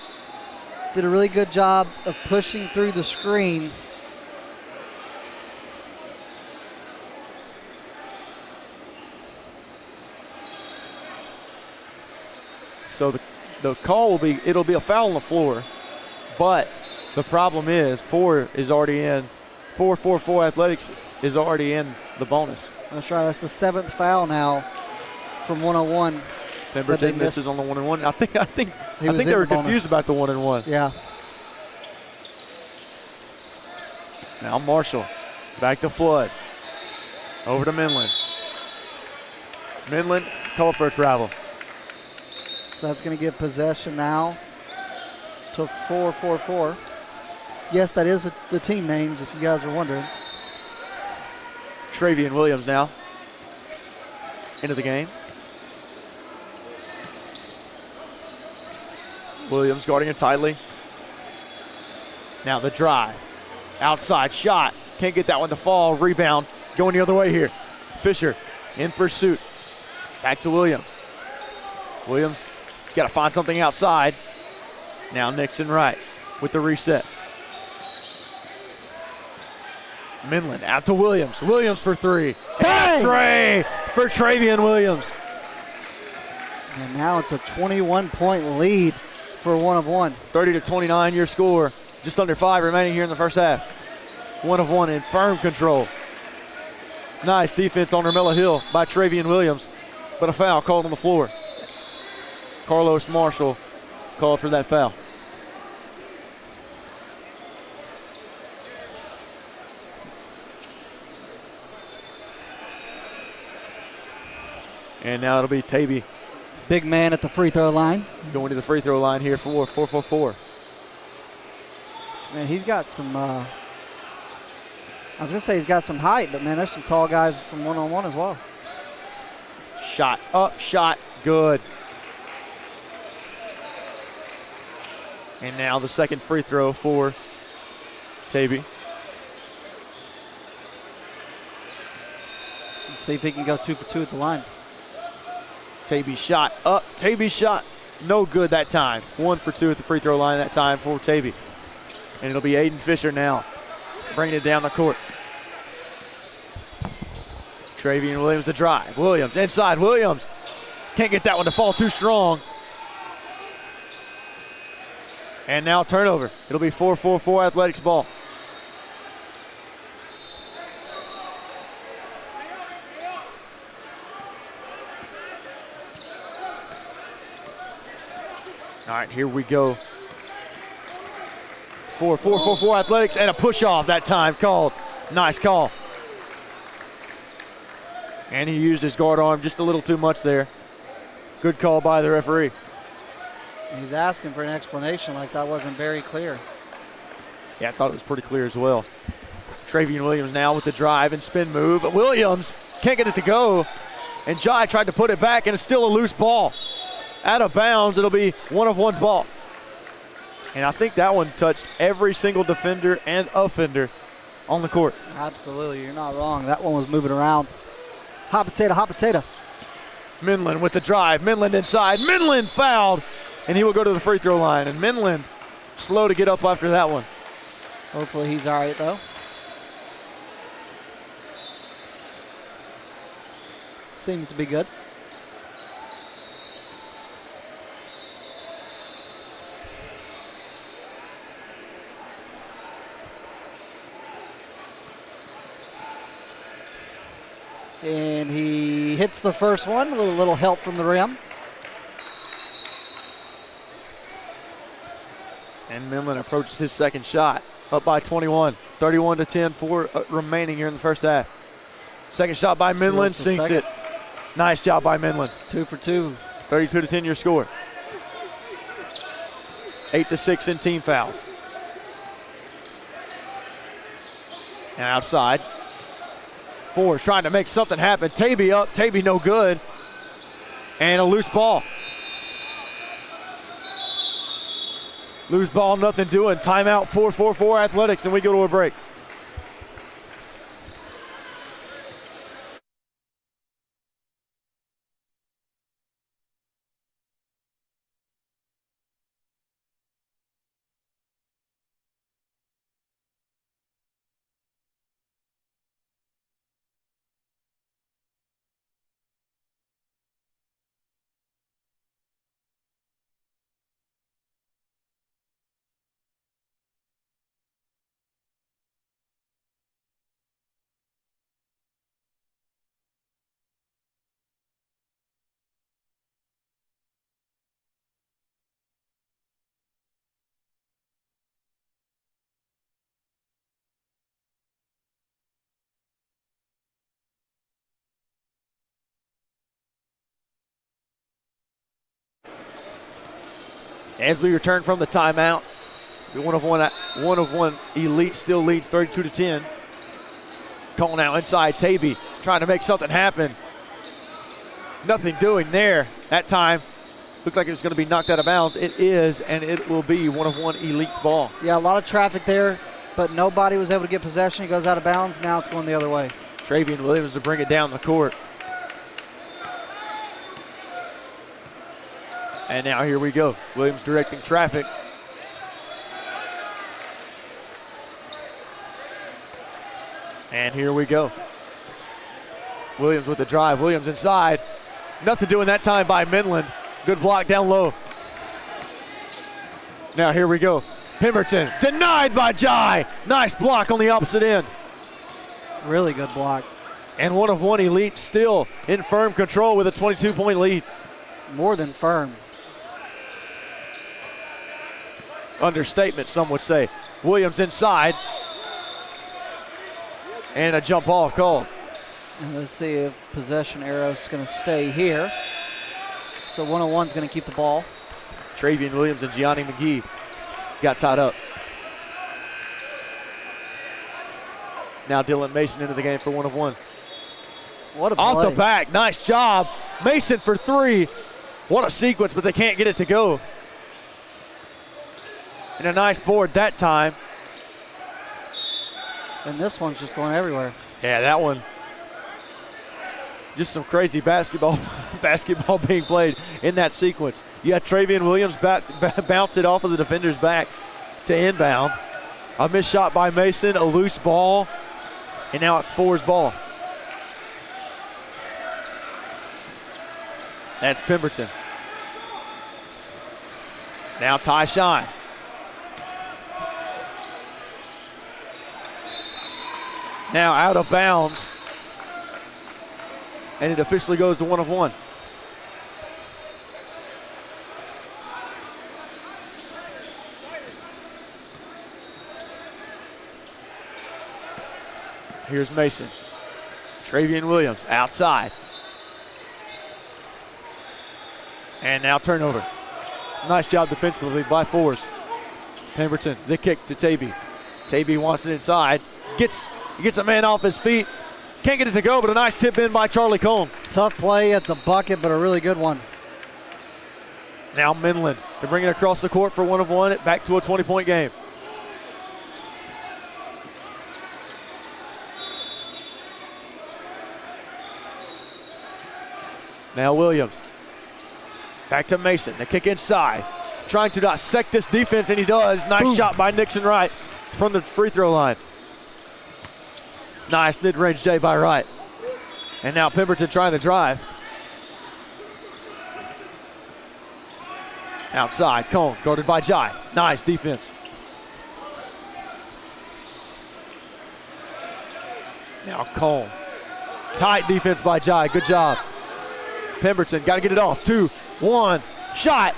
Did a really good job of pushing through the screen. So the call will be, it'll be a foul on the floor, but the problem is 4 is already in. 4-4-4 Athletics is already in the bonus. That's right. That's the 7th foul now from 1-on-1. Pemberton misses on the 1-and-1. I think they were confused about the 1-and-1. Yeah. Now Marshall, back to Flood. Over to Minland. Minland called for a travel. So that's going to give possession now to 4-4-4. Yes, that is the team names, if you guys are wondering. Travian Williams now into the game. Williams guarding it tightly. Now the drive. Outside shot. Can't get that one to fall. Rebound going the other way here. Fisher in pursuit. Back to Williams. Williams has got to find something outside. Now Nixon right with the reset. Minland out to Williams. Williams for 3. And Trey for Travian Williams. And now it's a 21-point lead for 1-of-1. 30-29 your score. Just under 5 remaining here in the first half. 1-of-1 in firm control. Nice defense on Hermela Hill by Travian Williams, but a foul called on the floor. Carlos Marshall called for that foul. And now it'll be Tavy. Big man at the free throw line. Going to the free throw line here for 4-4-4. Man, he's got some, I was going to say he's got some height, but man, there's some tall guys from 1-on-1 as well. Shot up, shot good. And now the second free throw for Tavy. Let's see if he can go 2 for 2 at the line. Tavy shot up. Tavy shot no good that time. 1 for 2 at the free throw line that time for Tavy. And it'll be Aiden Fisher now bringing it down the court. Travian Williams the drive. Williams inside. Williams can't get that one to fall too strong. And now turnover. It'll be 4-4-4 Athletics ball. All right, here we go. 4-4-4-4 Athletics, and a push off that time called. Nice call. And he used his guard arm just a little too much there. Good call by the referee. He's asking for an explanation like that wasn't very clear. Yeah, I thought it was pretty clear as well. Travian Williams now with the drive and spin move. Williams can't get it to go. And Jai tried to put it back, and it's still a loose ball. Out of bounds, it'll be 1-of-1's ball. And I think that one touched every single defender and offender on the court. Absolutely, you're not wrong. That one was moving around. Hot potato, hot potato. Minland with the drive. Minland inside. Minland fouled, and he will go to the free throw line. And Minland slow to get up after that one. Hopefully he's all right, though. Seems to be good. And he hits the first one with a little help from the rim. And Minland approaches his second shot. Up by 21. 31-10, 4 remaining here in the first half. Second shot by Minland, sinks it. Nice job by Minland. 2 for 2. 32-10 your score. 8-6 in team fouls. And outside. Ford's trying to make something happen. Tavy up, Tavy no good. And a loose ball. Loose ball, nothing doing. Timeout, 4-4-4 Athletics, and we go to a break. As we return from the timeout, the 1-of-1 Elite still leads 32-10. Calling out inside, Tavy trying to make something happen. Nothing doing there. That time looked like it was going to be knocked out of bounds. It is, and it will be 1-of-1 Elite's ball. Yeah, a lot of traffic there, but nobody was able to get possession. It goes out of bounds. Now it's going the other way. Travian Williams to bring it down the court. And now here we go. Williams directing traffic. And here we go. Williams with the drive. Williams inside. Nothing doing that time by Minland. Good block down low. Now here we go. Pemberton denied by Jai. Nice block on the opposite end. Really good block. And 1-of-1 Elite still in firm control with a 22-point lead. More than firm. Understatement, some would say. Williams inside. And a jump ball called. And let's see if possession arrow is going to stay here. So 1-of-1's going to keep the ball. Travian Williams and Gianni McGee got tied up. Now Dylan Mason into the game for 1-of-1. What a play. Off the back, nice job. Mason for 3. What a sequence, but they can't get it to go. And a nice board that time. And this one's just going everywhere. Yeah, that one. Just some crazy basketball being played in that sequence. You got Travian Williams bounce it off of the defender's back to inbound. A missed shot by Mason, a loose ball, and now it's Ford's ball. That's Pemberton. Now Ty Shine. Now out of bounds. And it officially goes to 1 of 1. Here's Mason. Travian Williams outside. And now turnover. Nice job defensively by Force. Pemberton, the kick to Tavy. Tavy wants it inside. Gets a man off his feet. Can't get it to go, but a nice tip in by Charlie Cohn. Tough play at the bucket, but a really good one. Now Minland. They're bringing it across the court for 1 of 1. Back to a 20-point game. Now Williams. Back to Mason. The kick inside. Trying to dissect this defense, and he does. Nice shot by Nixon Wright from the free throw line. Nice mid-range J by Wright. And now Pemberton trying to drive. Outside, Cone guarded by Jai. Nice defense. Now Cone. Tight defense by Jai. Good job. Pemberton got to get it off. 2, 1, shot.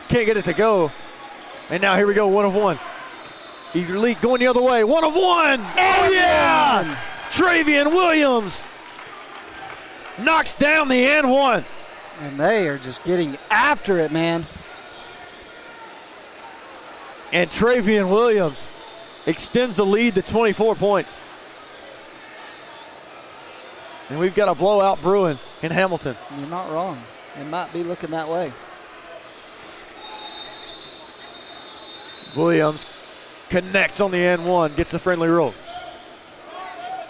Can't get it to go. And now here we go, 1 of 1. Eager lead going the other way. 1 of 1. Oh yeah! Travian Williams knocks down the and 1. And they are just getting after it, man. And Travian Williams extends the lead to 24 points. And we've got a blowout brewing in Hamilton. You're not wrong. It might be looking that way. Williams connects on the end 1, gets a friendly roll.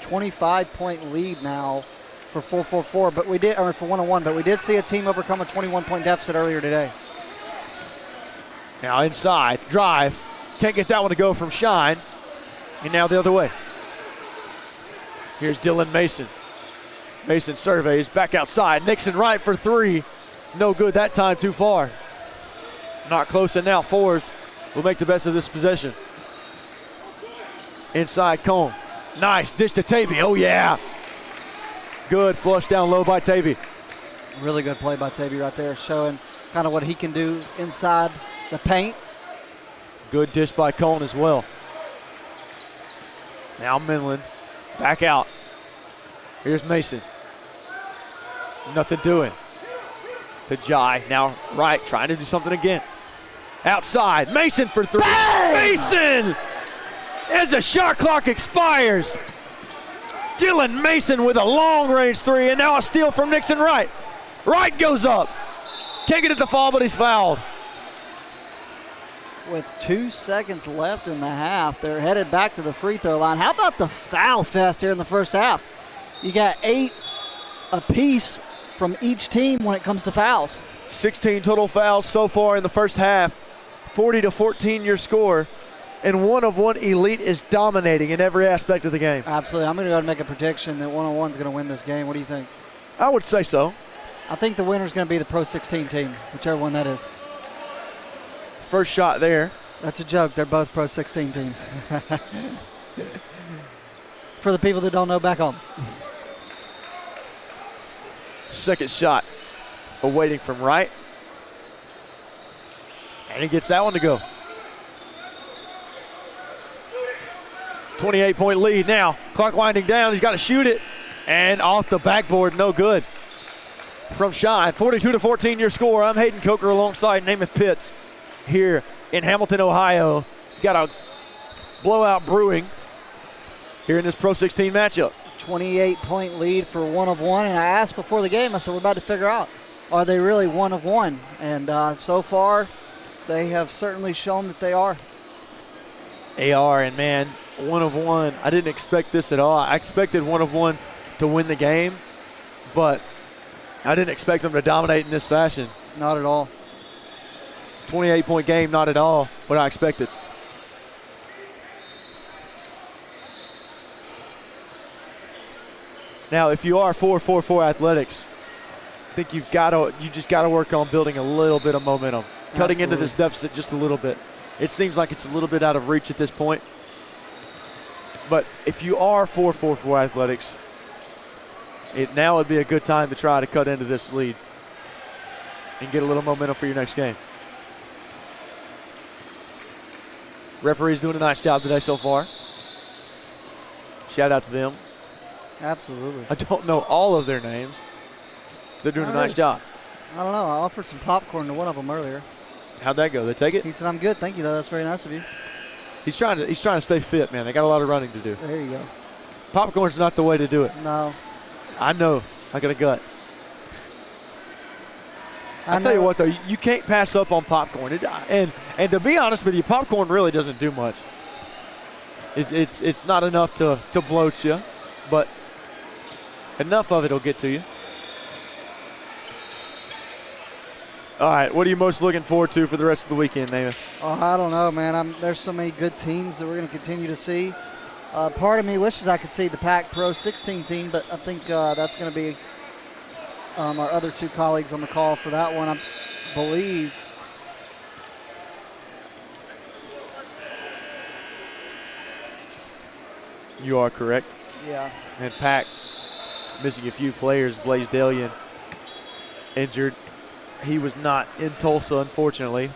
25-point lead now for 4-4-4, but we did, or for 1 of 1, but we did see a team overcome a 21-point deficit earlier today. Now inside, drive. Can't get that one to go from Shine. And now the other way. Here's Dylan Mason. Mason surveys, back outside. Nixon Wright for 3. No good that time, too far. Not close, and now Forrest will make the best of this possession. Inside Cone. Nice dish to Tavy. Oh yeah. Good flush down low by Tavy. Really good play by Tavy right there, showing kind of what he can do inside the paint. Good dish by Cone as well. Now Minland back out. Here's Mason. Nothing doing. To Jai. Now Wright trying to do something again. Outside. Mason for 3. Bang! Mason! As the shot clock expires. Dylan Mason with a long-range 3, and now a steal from Nixon Wright. Wright goes up. Can't get it to fall, but he's fouled. With 2 seconds left in the half, they're headed back to the free throw line. How about the foul fest here in the first half? You got 8 apiece from each team when it comes to fouls. 16 total fouls so far in the first half. 40-14 your score. And 1 of 1 Elite is dominating in every aspect of the game. Absolutely. I'm going to go and make a prediction that 1 of 1 is going to win this game. What do you think? I would say so. I think the winner is going to be the Pro16 team, whichever one that is. First shot there. That's a joke. They're both Pro16 teams. For the people that don't know back home. Second shot awaiting from Wright. And he gets that one to go. 28-point lead now. Clock winding down. He's got to shoot it. And off the backboard, no good. From Shine, 42-14 your score. I'm Hayden Coker alongside Namath Pitts here in Hamilton, Ohio. Got a blowout brewing here in this Pro 16 matchup. 28-point lead for 1 of 1. And I asked before the game, I said, we're about to figure out, are they really 1 of 1? And so far, they have certainly shown that they are. They are, and man, 1 of 1. I didn't expect this at all. I expected 1 of 1 to win the game, but I didn't expect them to dominate in this fashion. Not at all. 28-point game, not at all what I expected. Now, if you are 4-4-4 athletics, think you just got to work on building a little bit of momentum, cutting into this deficit just a little bit. It seems like it's a little bit out of reach at this point. But if you are 4-4 for Athletics, now would be a good time to try to cut into this lead and get a little momentum for your next game. Referee's doing a nice job today so far. Shout out to them. Absolutely. I don't know all of their names. They're doing a nice job. I don't know. I offered some popcorn to one of them earlier. How'd that go? They take it? He said, "I'm good, thank you, though. That's very nice of you." He's trying to stay fit, man. They got a lot of running to do. There you go. Popcorn's not the way to do it. No. I know. I got a gut. I'll tell you what, though, you can't pass up on popcorn. And to be honest with you, popcorn really doesn't do much. It's not enough to bloat you, but enough of it will get to you. All right, what are you most looking forward to for the rest of the weekend, Namath? Oh, I don't know, man. There's so many good teams that we're going to continue to see. Part of me wishes I could see the PRO16 team, but I think that's going to be our other two colleagues on the call for that one, I believe. You are correct. Yeah. And PAC missing a few players. Blaze Dalian injured. He was not in Tulsa, unfortunately.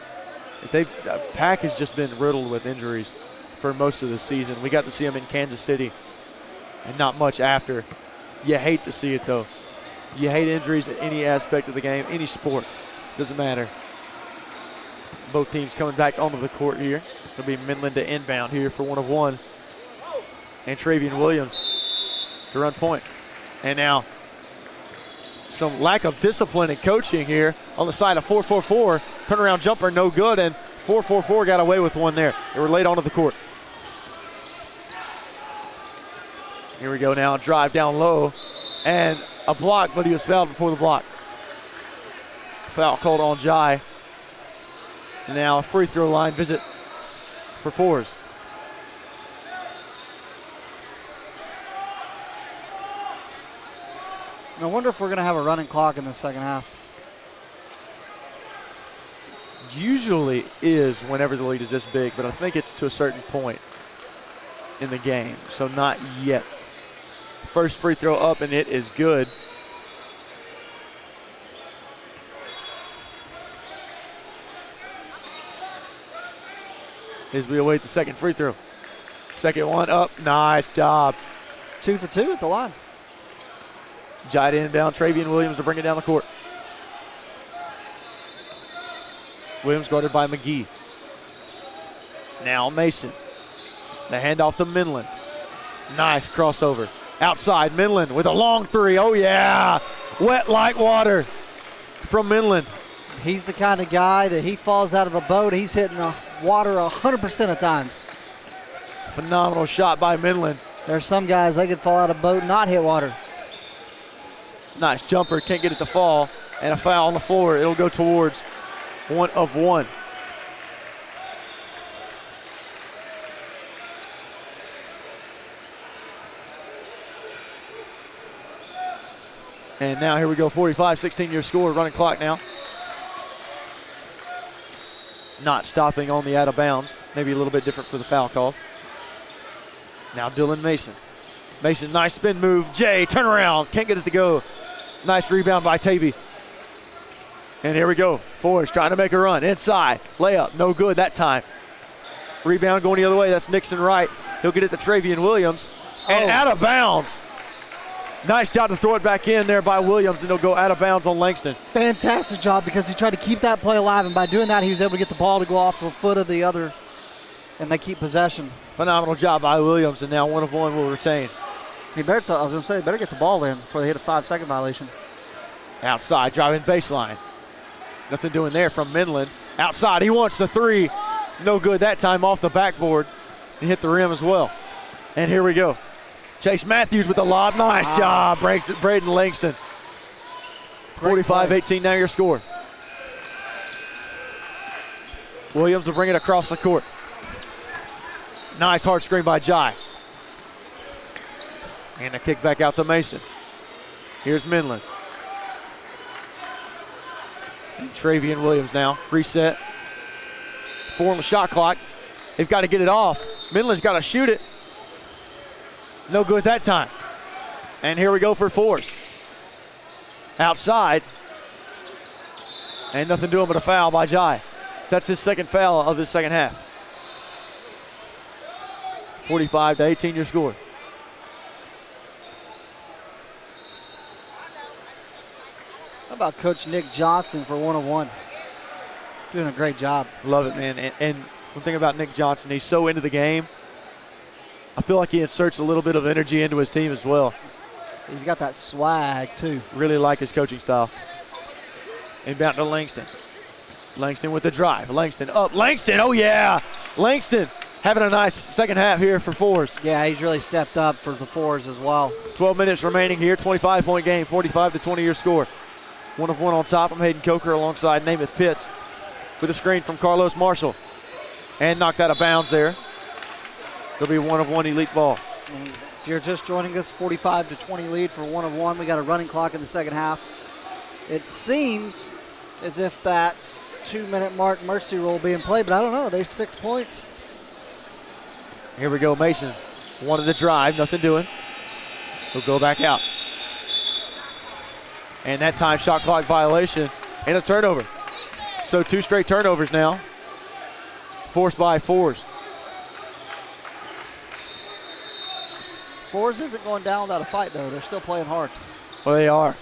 PAC has just been riddled with injuries for most of the season. We got to see him in Kansas City and not much after. You hate to see it, though. You hate injuries in any aspect of the game, any sport. Doesn't matter. Both teams coming back onto the court here. It'll be Midland to inbound here for 1 of 1. And Travian Williams to run point. And now some lack of discipline and coaching here on the side of 4-4-4. Turnaround jumper, no good, and 4-4-4 got away with one there. They were late onto the court. Here we go now, drive down low, and a block, but he was fouled before the block. Foul called on Jai. And now a free throw line visit for fours. I wonder if we're going to have a running clock in the second half. Usually is whenever the lead is this big, but I think it's to a certain point in the game, so not yet. First free throw up, and it is good. As we await the second free throw. Second one up, nice job. 2 for 2 at the line. Jai inbound, Travian Williams to bring it down the court. Williams guarded by McGee. Now Mason. The handoff to Minland. Nice crossover. Outside, Minland with a long three. Oh, yeah. Wet like water from Minland. He's the kind of guy that he falls out of a boat, he's hitting the water 100% of times. Phenomenal shot by Minland. There's some guys, they could fall out of a boat and not hit water. Nice jumper, can't get it to fall. And a foul on the floor. It'll go towards 1 of 1. And now here we go, 45-16 your score, running clock now. Not stopping on the out of bounds. Maybe a little bit different for the foul calls. Now Dylan Mason. Mason, nice spin move. Jay, turn around, can't get it to go. Nice rebound by Tavy. And here we go. Forrest trying to make a run. Inside. Layup. No good that time. Rebound going the other way. That's Nixon Wright. He'll get it to Travian Williams. And out of bounds. Nice job to throw it back in there by Williams, and he'll go out of bounds on Langston. Fantastic job because he tried to keep that play alive, and by doing that, he was able to get the ball to go off the foot of the other, and they keep possession. Phenomenal job by Williams, and now 1 of 1 will retain. He better, I was going to say, better get the ball in before they hit a 5-second violation. Outside, driving baseline. Nothing doing there from Midland. Outside, he wants the three. No good that time, off the backboard. He hit the rim as well. And here we go. Chase Matthews with the lob. Nice job, Braden Langston. 45-18 now your score. Williams will bring it across the court. Nice hard screen by Jai. And a kick back out to Mason. Here's Minland. And Travian Williams now, reset. 4 on the shot clock. They've got to get it off. Midland's got to shoot it. No good that time. And here we go for fours. Outside. And nothing doing but a foul by Jai. So that's his second foul of the second half. 45-18 your score. How about Coach Nick Johnson for 1 of 1? Doing a great job. Love it, man. And one thing about Nick Johnson, he's so into the game. I feel like he inserts a little bit of energy into his team as well. He's got that swag, too. Really like his coaching style. Inbound to Langston. Langston with the drive. Langston up. Langston, oh yeah! Langston having a nice second half here for fours. Yeah, he's really stepped up for the fours as well. 12 minutes remaining here, 25-point game, 45-20 your score. 1 of 1 on top. I'm Hayden Coker alongside Namath Pitts with a screen from Carlos Marshall. And knocked out of bounds there. It'll be 1 of 1 elite ball. And if you're just joining us, 45-20 lead for 1 of 1. We got a running clock in the second half. It seems as if that 2-minute mark mercy rule being played, but I don't know. There's 6 points. Here we go, Mason. Wanted to drive, nothing doing. He'll go back out. And that time shot clock violation and a turnover. So 2 straight turnovers now. Forced by fours. Fours isn't going down without a fight, though. They're still playing hard. Well, they are.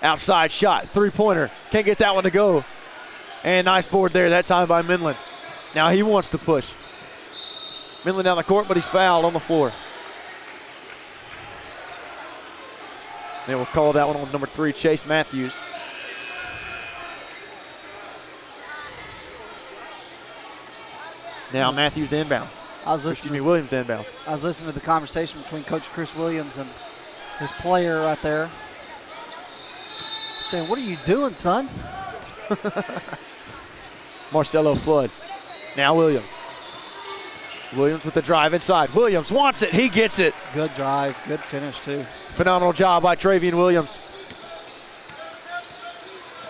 Outside shot, 3-pointer. Can't get that one to go. And nice board there, that time by Midland. Now he wants to push. Midland down the court, but he's fouled on the floor. They will call that one on number 3, Chase Matthews. Now Matthews to inbound. Williams to inbound. I was listening to the conversation between Coach Chris Williams and his player right there, saying, "What are you doing, son?" Marcelo Flood. Now Williams. Williams with the drive inside. Williams wants it. He gets it. Good drive. Good finish, too. Phenomenal job by Travian Williams.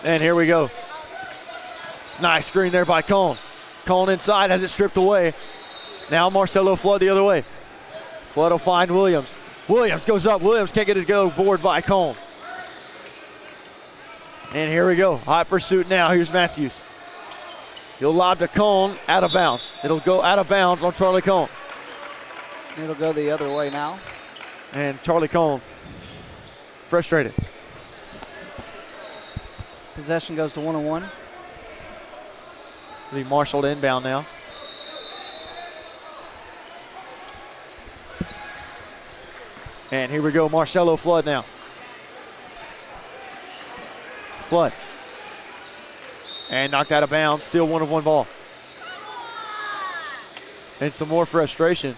And here we go. Nice screen there by Cone. Cone inside, has it stripped away. Now Marcelo Flood the other way. Flood will find Williams. Williams goes up. Williams can't get it to go. Board by Cone. And here we go. High pursuit now. Here's Matthews. He'll lob to Cone, out of bounds. It'll go out of bounds on Charlie Cone. It'll go the other way now. And Charlie Cone frustrated. Possession goes to 1 of 1. It'll be Marshall to inbound now. And here we go, Marcelo Flood now. Flood. And knocked out of bounds, still 1 of 1 ball. And some more frustration.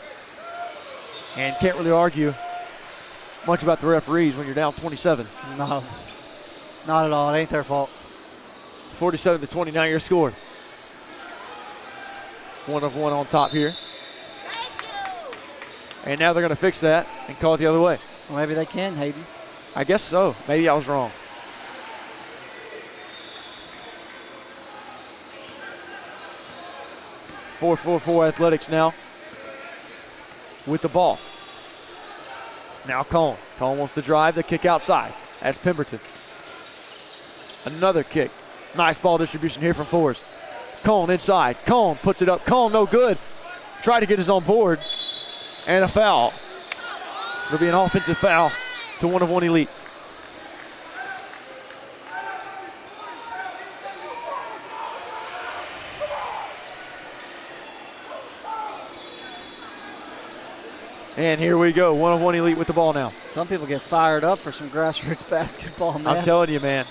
And can't really argue much about the referees when you're down 27. No, not at all. It ain't their fault. 47-20, now your score. 1 of 1 on top here. And now they're going to fix that and call it the other way. Well, maybe they can, Hayden. I guess so. Maybe I was wrong. .444 Athletics now with the ball. Now Cone. Cone wants to drive, the kick outside. That's Pemberton. Another kick. Nice ball distribution here from fours. Cone inside. Cone puts it up. Cone no good. Tried to get his own board. And a foul. It'll be an offensive foul to 1 of 1 elite. And here we go, 1 of 1 elite with the ball now. Some people get fired up for some grassroots basketball, man. I'm telling you, man.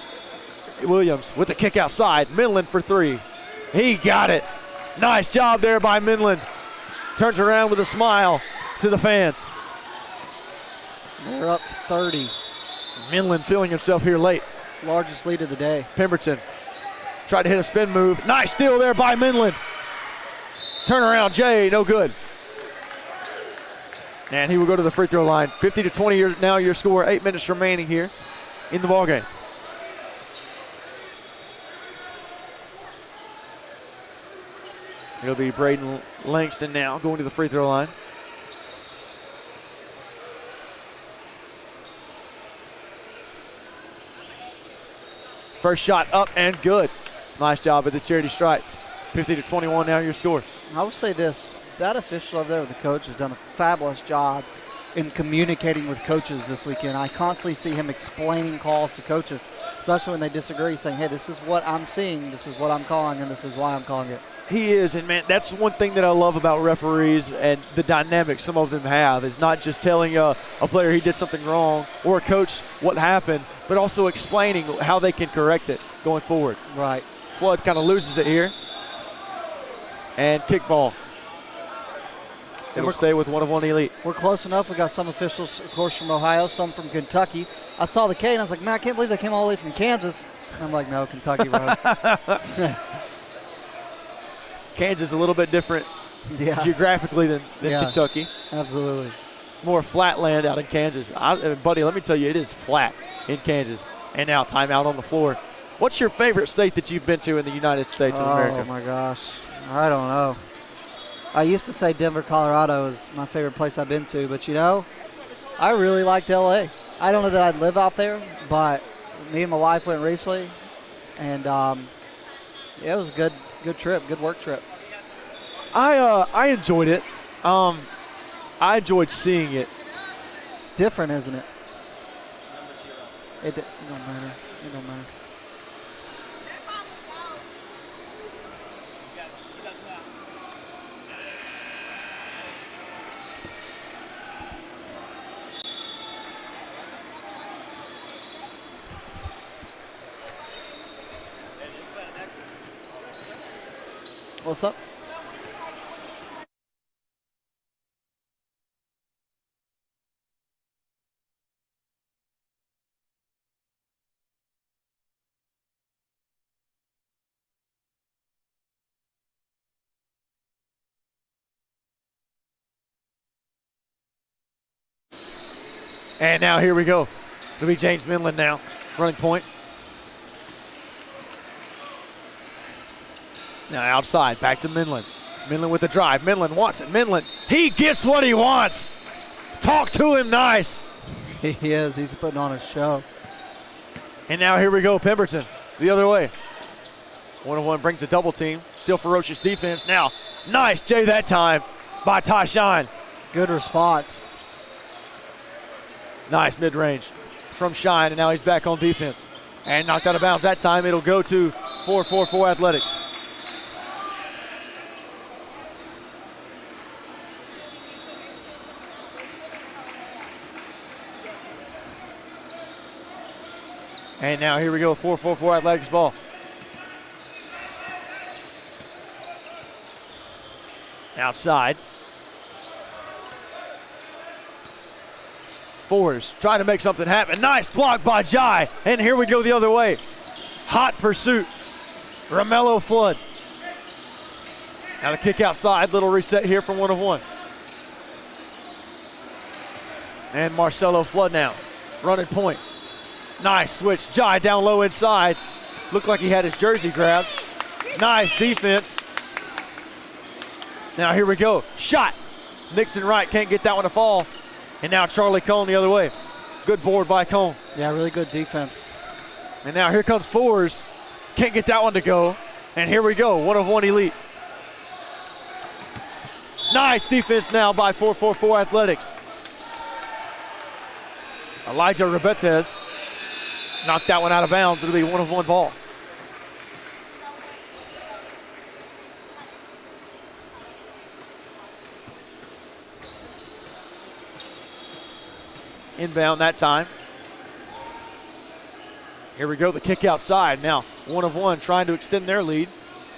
Williams with the kick outside. Midland for 3. He got it. Nice job there by Midland. Turns around with a smile to the fans. They're up 30. Midland feeling himself here late. Largest lead of the day. Pemberton tried to hit a spin move. Nice steal there by Midland. Turnaround, Jay, no good. And he will go to the free throw line. 50-20 now your score. 8 minutes remaining here in the ballgame. It'll be Braden Langston now going to the free throw line. First shot up and good. Nice job at the charity stripe. 50-21 now your score. I will say this, that official over there with the coach has done a fabulous job in communicating with coaches this weekend. I constantly see him explaining calls to coaches, especially when they disagree, saying, hey, this is what I'm seeing, this is what I'm calling, and this is why I'm calling it. He is, and man, that's one thing that I love about referees and the dynamic some of them have is not just telling a player he did something wrong or a coach what happened, but also explaining how they can correct it going forward. Right. Flood kind of loses it here. And kickball. It'll stay with 1 of 1 Elite. We're close enough. We got some officials, of course, from Ohio, some from Kentucky. I saw the K, and I was like, man, I can't believe they came all the way from Kansas. And I'm like, no, Kentucky road. Kansas a little bit different geographically than Kentucky. Absolutely. More flat land out in Kansas. Buddy, let me tell you, it is flat in Kansas. And now timeout on the floor. What's your favorite state that you've been to in the United States of America? Oh, my gosh. I don't know. I used to say Denver, Colorado is my favorite place I've been to, but, you know, I really liked L.A. I don't know that I'd live out there, but me and my wife went recently, and it was a good trip, good work trip. I enjoyed it. I enjoyed seeing it. Different, isn't it? It don't matter. It don't matter. What's up? And now here we go. It'll be James Minland now, running point. Now outside, back to Minland. Minland with the drive. Minland wants it. Minland, he gets what he wants. Talk to him nice. He is. He's putting on a show. And now here we go, Pemberton, the other way. 1 of 1 brings a double team. Still ferocious defense. Now, nice J that time by Tyshawn. Good response. Nice mid-range from Shine, and now he's back on defense. And knocked out of bounds that time. It'll go to 4-4-4 Athletics. And now here we go, 4-4-4 Athletics ball. Outside. Fours trying to make something happen. Nice block by Jai. And here we go the other way. Hot pursuit. Romello Flood. Now the kick outside. Little reset here from 1 of 1. And Marcelo Flood now. Running point. Nice switch. Jai down low inside. Looked like he had his jersey grabbed. Nice defense. Now here we go. Shot. Nixon Wright can't get that one to fall. And now Charlie Cone the other way. Good board by Cone. Yeah, really good defense. And now here comes Fours. Can't get that one to go. And here we go, 1 of 1 Elite. Nice defense now by 4-4-4 Athletics. Elijah Rebetez knocked that one out of bounds. It'll be 1 of 1 ball. Inbound that time. Here we go, the kick outside. Now 1 of 1 trying to extend their lead.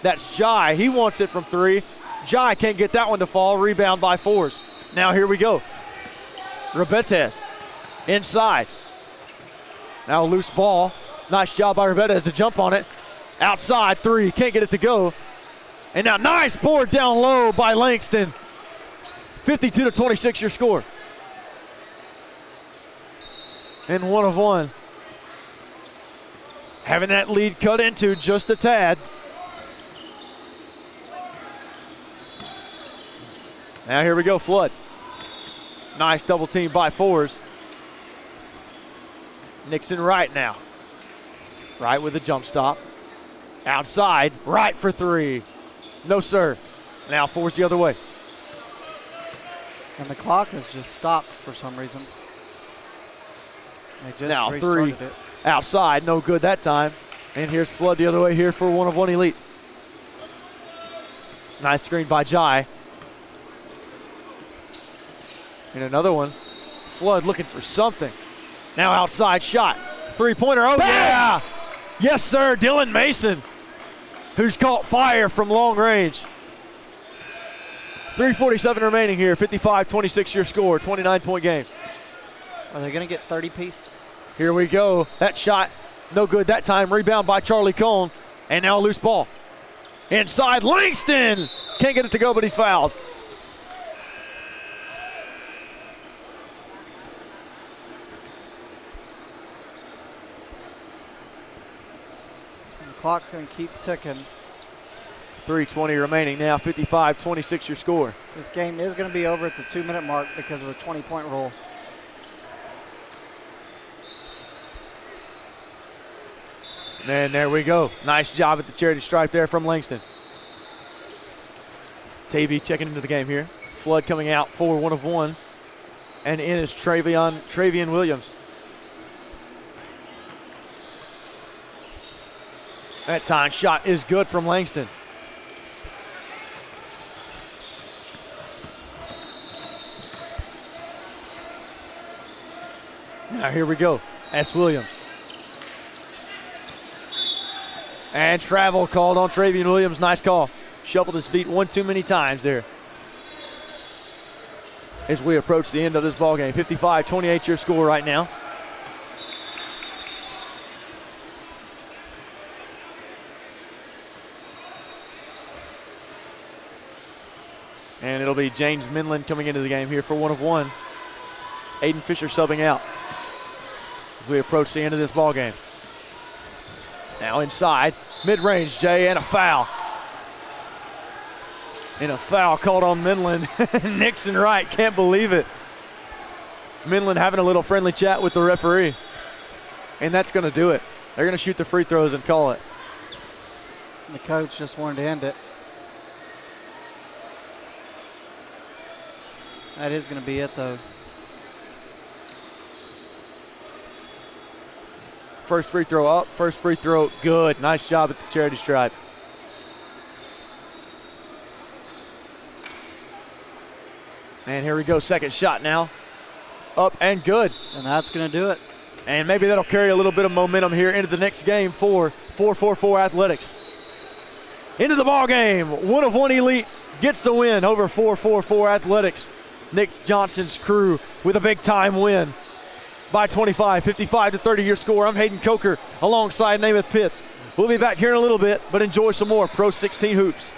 That's Jai, he wants it from 3. Jai can't get that one to fall, rebound by Fours. Now here we go. Rebetez inside. Now a loose ball. Nice job by Rebetez to jump on it. Outside 3, can't get it to go. And now nice board down low by Langston. 52-26 your score. And 1 of 1. Having that lead cut into just a tad. Now here we go, Flood. Nice double team by fours. Nixon right now. Right with a jump stop. Outside, right for three. No, sir. Now fours the other way. And the clock has just stopped for some reason. They just Now restarted three. it. Outside, no good that time. And here's Flood the other way here for one of one elite. Nice screen by Jai. And another one. Flood looking for something. Now outside shot. Three-pointer. Oh, yeah. Yes, sir. Dylan Mason, who's caught fire from long range. 3:47 remaining here. 55-26 your score. 29-point game. Are they going to get 30-pieced? Here we go. That shot, no good that time. Rebound by Charlie Cone. And now a loose ball. Inside, Langston. Can't get it to go, but he's fouled. And the clock's going to keep ticking. 3:20 remaining now. 55-26 your score. This game is going to be over at the 2-minute mark because of the 20-point rule. And there we go. Nice job at the charity stripe there from Langston. TB checking into the game here. Flood coming out for one of one. And in is Travian Williams. That time shot is good from Langston. Now here we go. S. Williams. And travel called on Travian Williams. Nice call. Shuffled his feet one too many times there. As we approach the end of this ball game. 55-28 your score right now. And it'll be James Minland coming into the game here for one of one. Aiden Fisher subbing out. As we approach the end of this ball game. Now inside, mid-range, Jay, and a foul. And a foul called on Minland. Nixon Wright, can't believe it. Minland having a little friendly chat with the referee. And that's going to do it. They're going to shoot the free throws and call it. And the coach just wanted to end it. That is going to be it, though. First free throw up, first free throw good. Nice job at the charity stripe. And here we go, second shot now. Up and good. And that's going to do it. And maybe that'll carry a little bit of momentum here into the next game for 444 Athletics. Into the ball game, one of one elite gets the win over 444 Athletics. Nick Johnson's crew with a big time win by 25, 55-30 your score. I'm Hayden Coker alongside Namath Pitts. We'll be back here in a little bit, but enjoy some more Pro 16 hoops.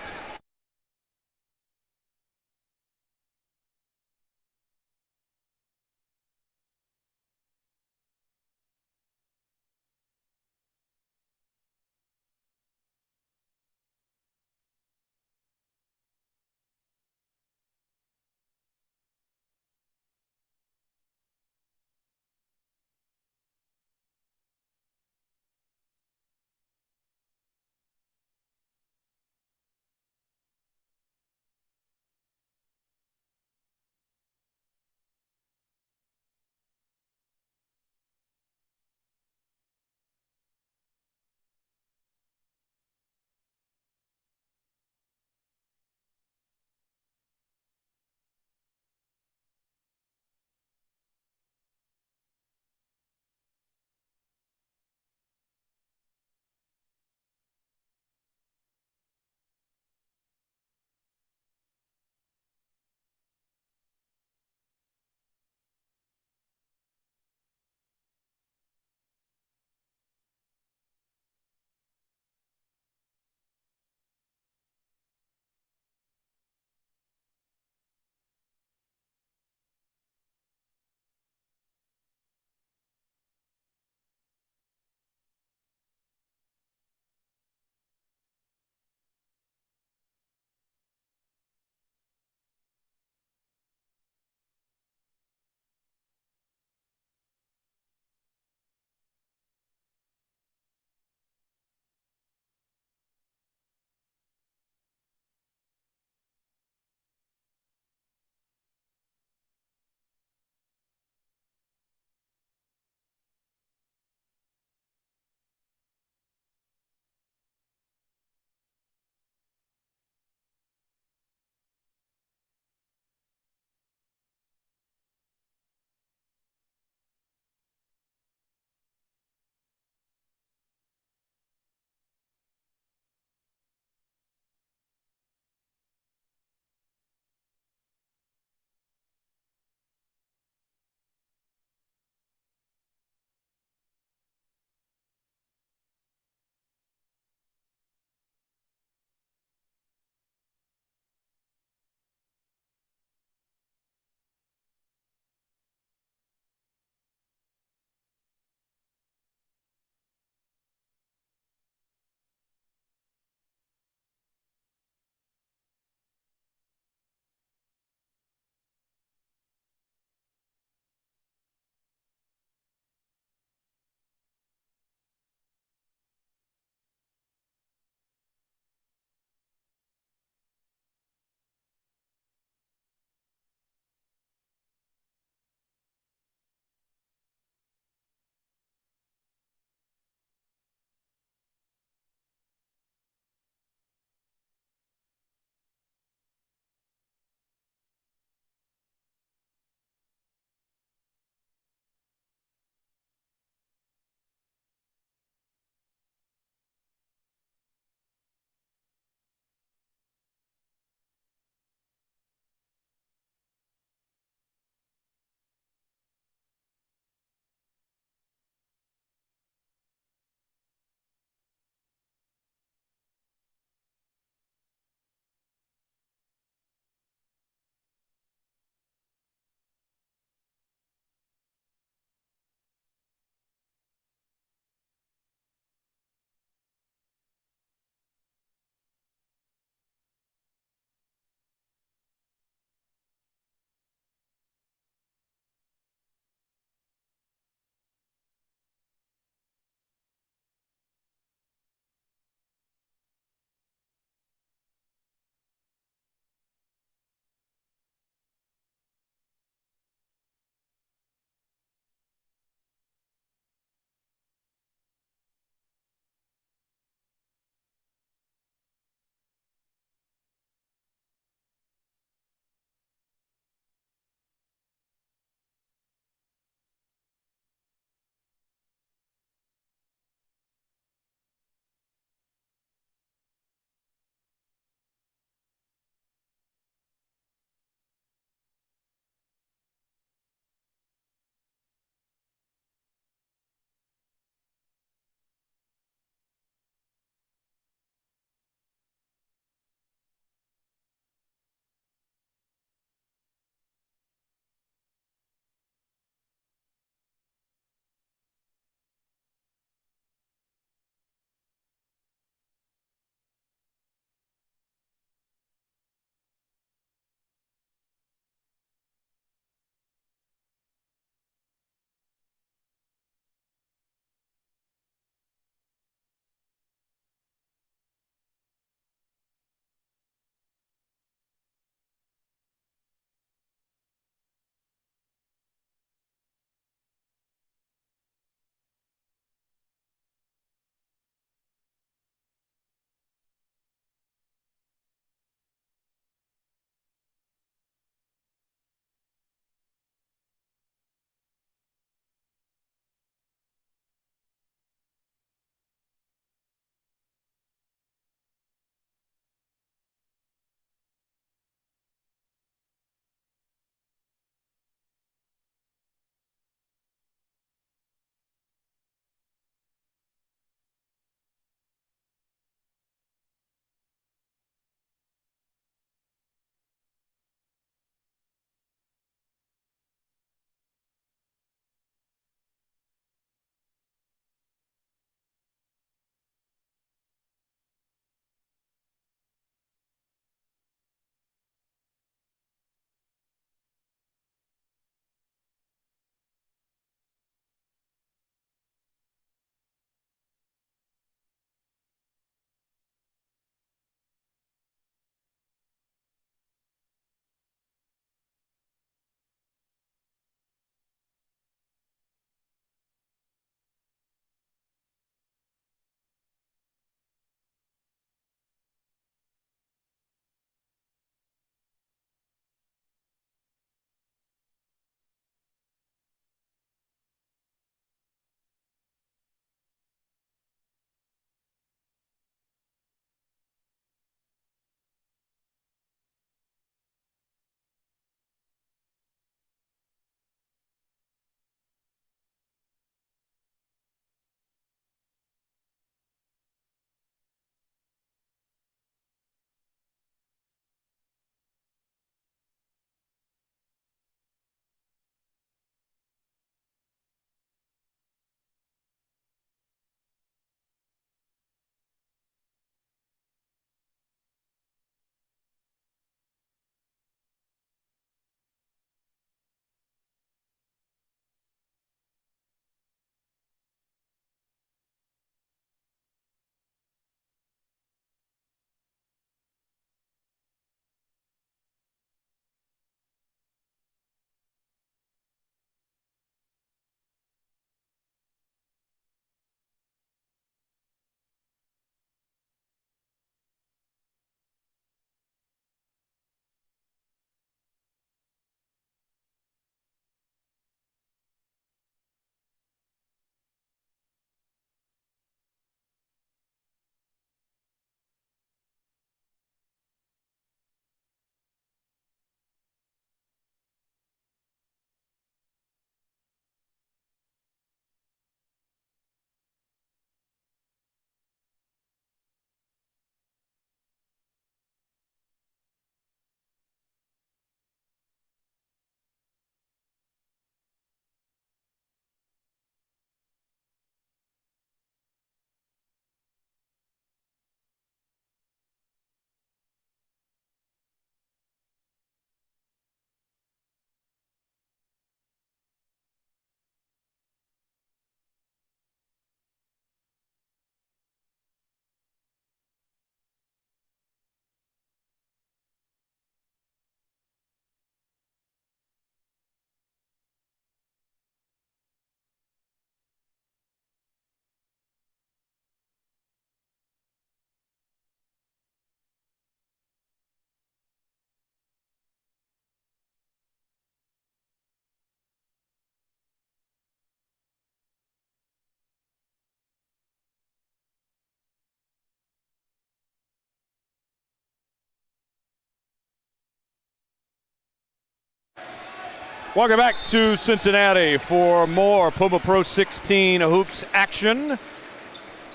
Welcome back to Cincinnati for more Puma Pro 16 hoops action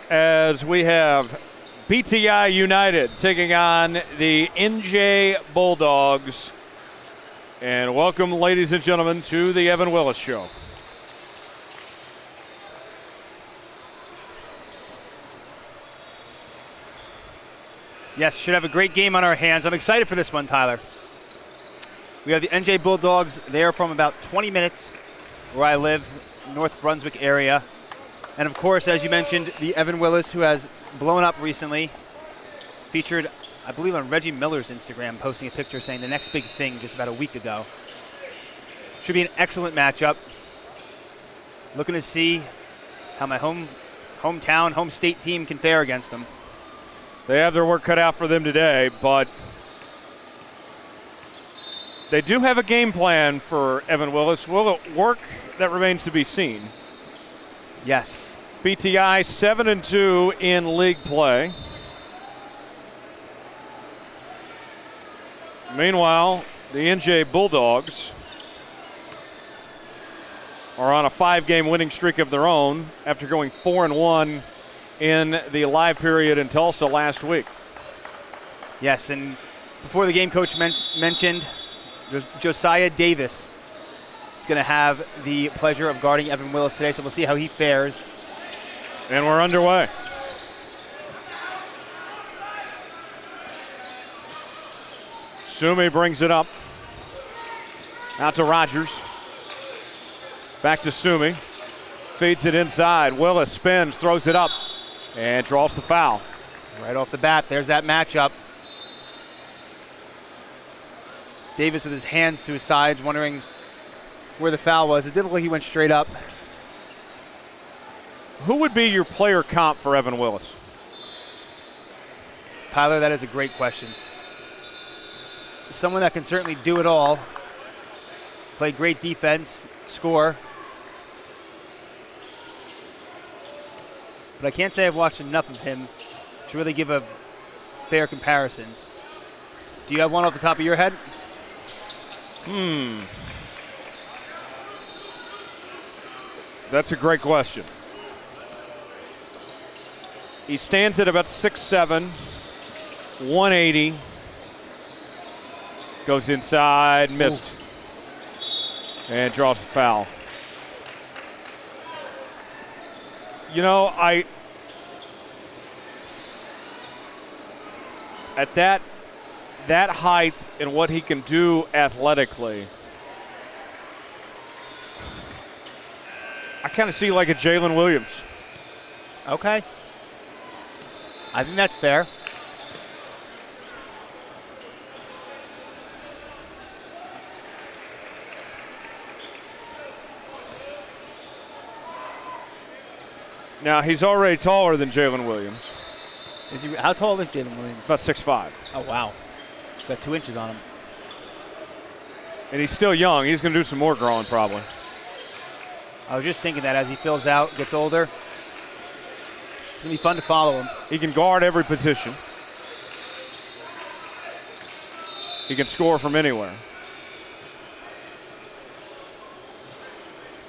as we have BTI United taking on the NJ Bulldogs. And welcome, ladies and gentlemen, to the Evan Willis Show. Yes, should have a great game on our hands. I'm excited for this one, Tyler. We have the NJ Bulldogs. They are from about 20 minutes where I live, North Brunswick area. And of course, as you mentioned, the Evan Willis, who has blown up recently, featured, I believe, on Reggie Miller's Instagram, posting a picture saying the next big thing just about a week ago. Should be an excellent matchup. Looking to see how my hometown, home state team can fare against them. They have their work cut out for them today, but they do have a game plan for Evan Willis. Will it work? That remains to be seen. Yes. BTI 7-2 in league play. Meanwhile, the NJ Bulldogs are on a 5-game winning streak of their own after going 4-1 in the live period in Tulsa last week. Yes, and before the game, Coach mentioned Josiah Davis is going to have the pleasure of guarding Evan Willis today, so we'll see how he fares. And we're underway. Sumi brings it up. Out to Rogers. Back to Sumi. Feeds it inside. Willis spins, throws it up, and draws the foul. Right off the bat, there's that matchup. Davis with his hands to his sides, wondering where the foul was. It did look like he went straight up. Who would be your player comp for Evan Willis? Tyler, that is a great question. Someone that can certainly do it all. Play great defense, score. But I can't say I've watched enough of him to really give a fair comparison. Do you have one off the top of your head? That's a great question. He stands at about 6'7", 180. Goes inside, missed. Ooh. And draws the foul. You know, at that height and what he can do athletically, I kind of see like a Jalen Williams. Okay. I think that's fair. Now, he's already taller than Jalen Williams. Is he? How tall is Jalen Williams? About 6'5". Oh, wow. He's got 2 inches on him. And he's still young. He's going to do some more growing probably. I was just thinking that as he fills out, gets older, it's going to be fun to follow him. He can guard every position. He can score from anywhere.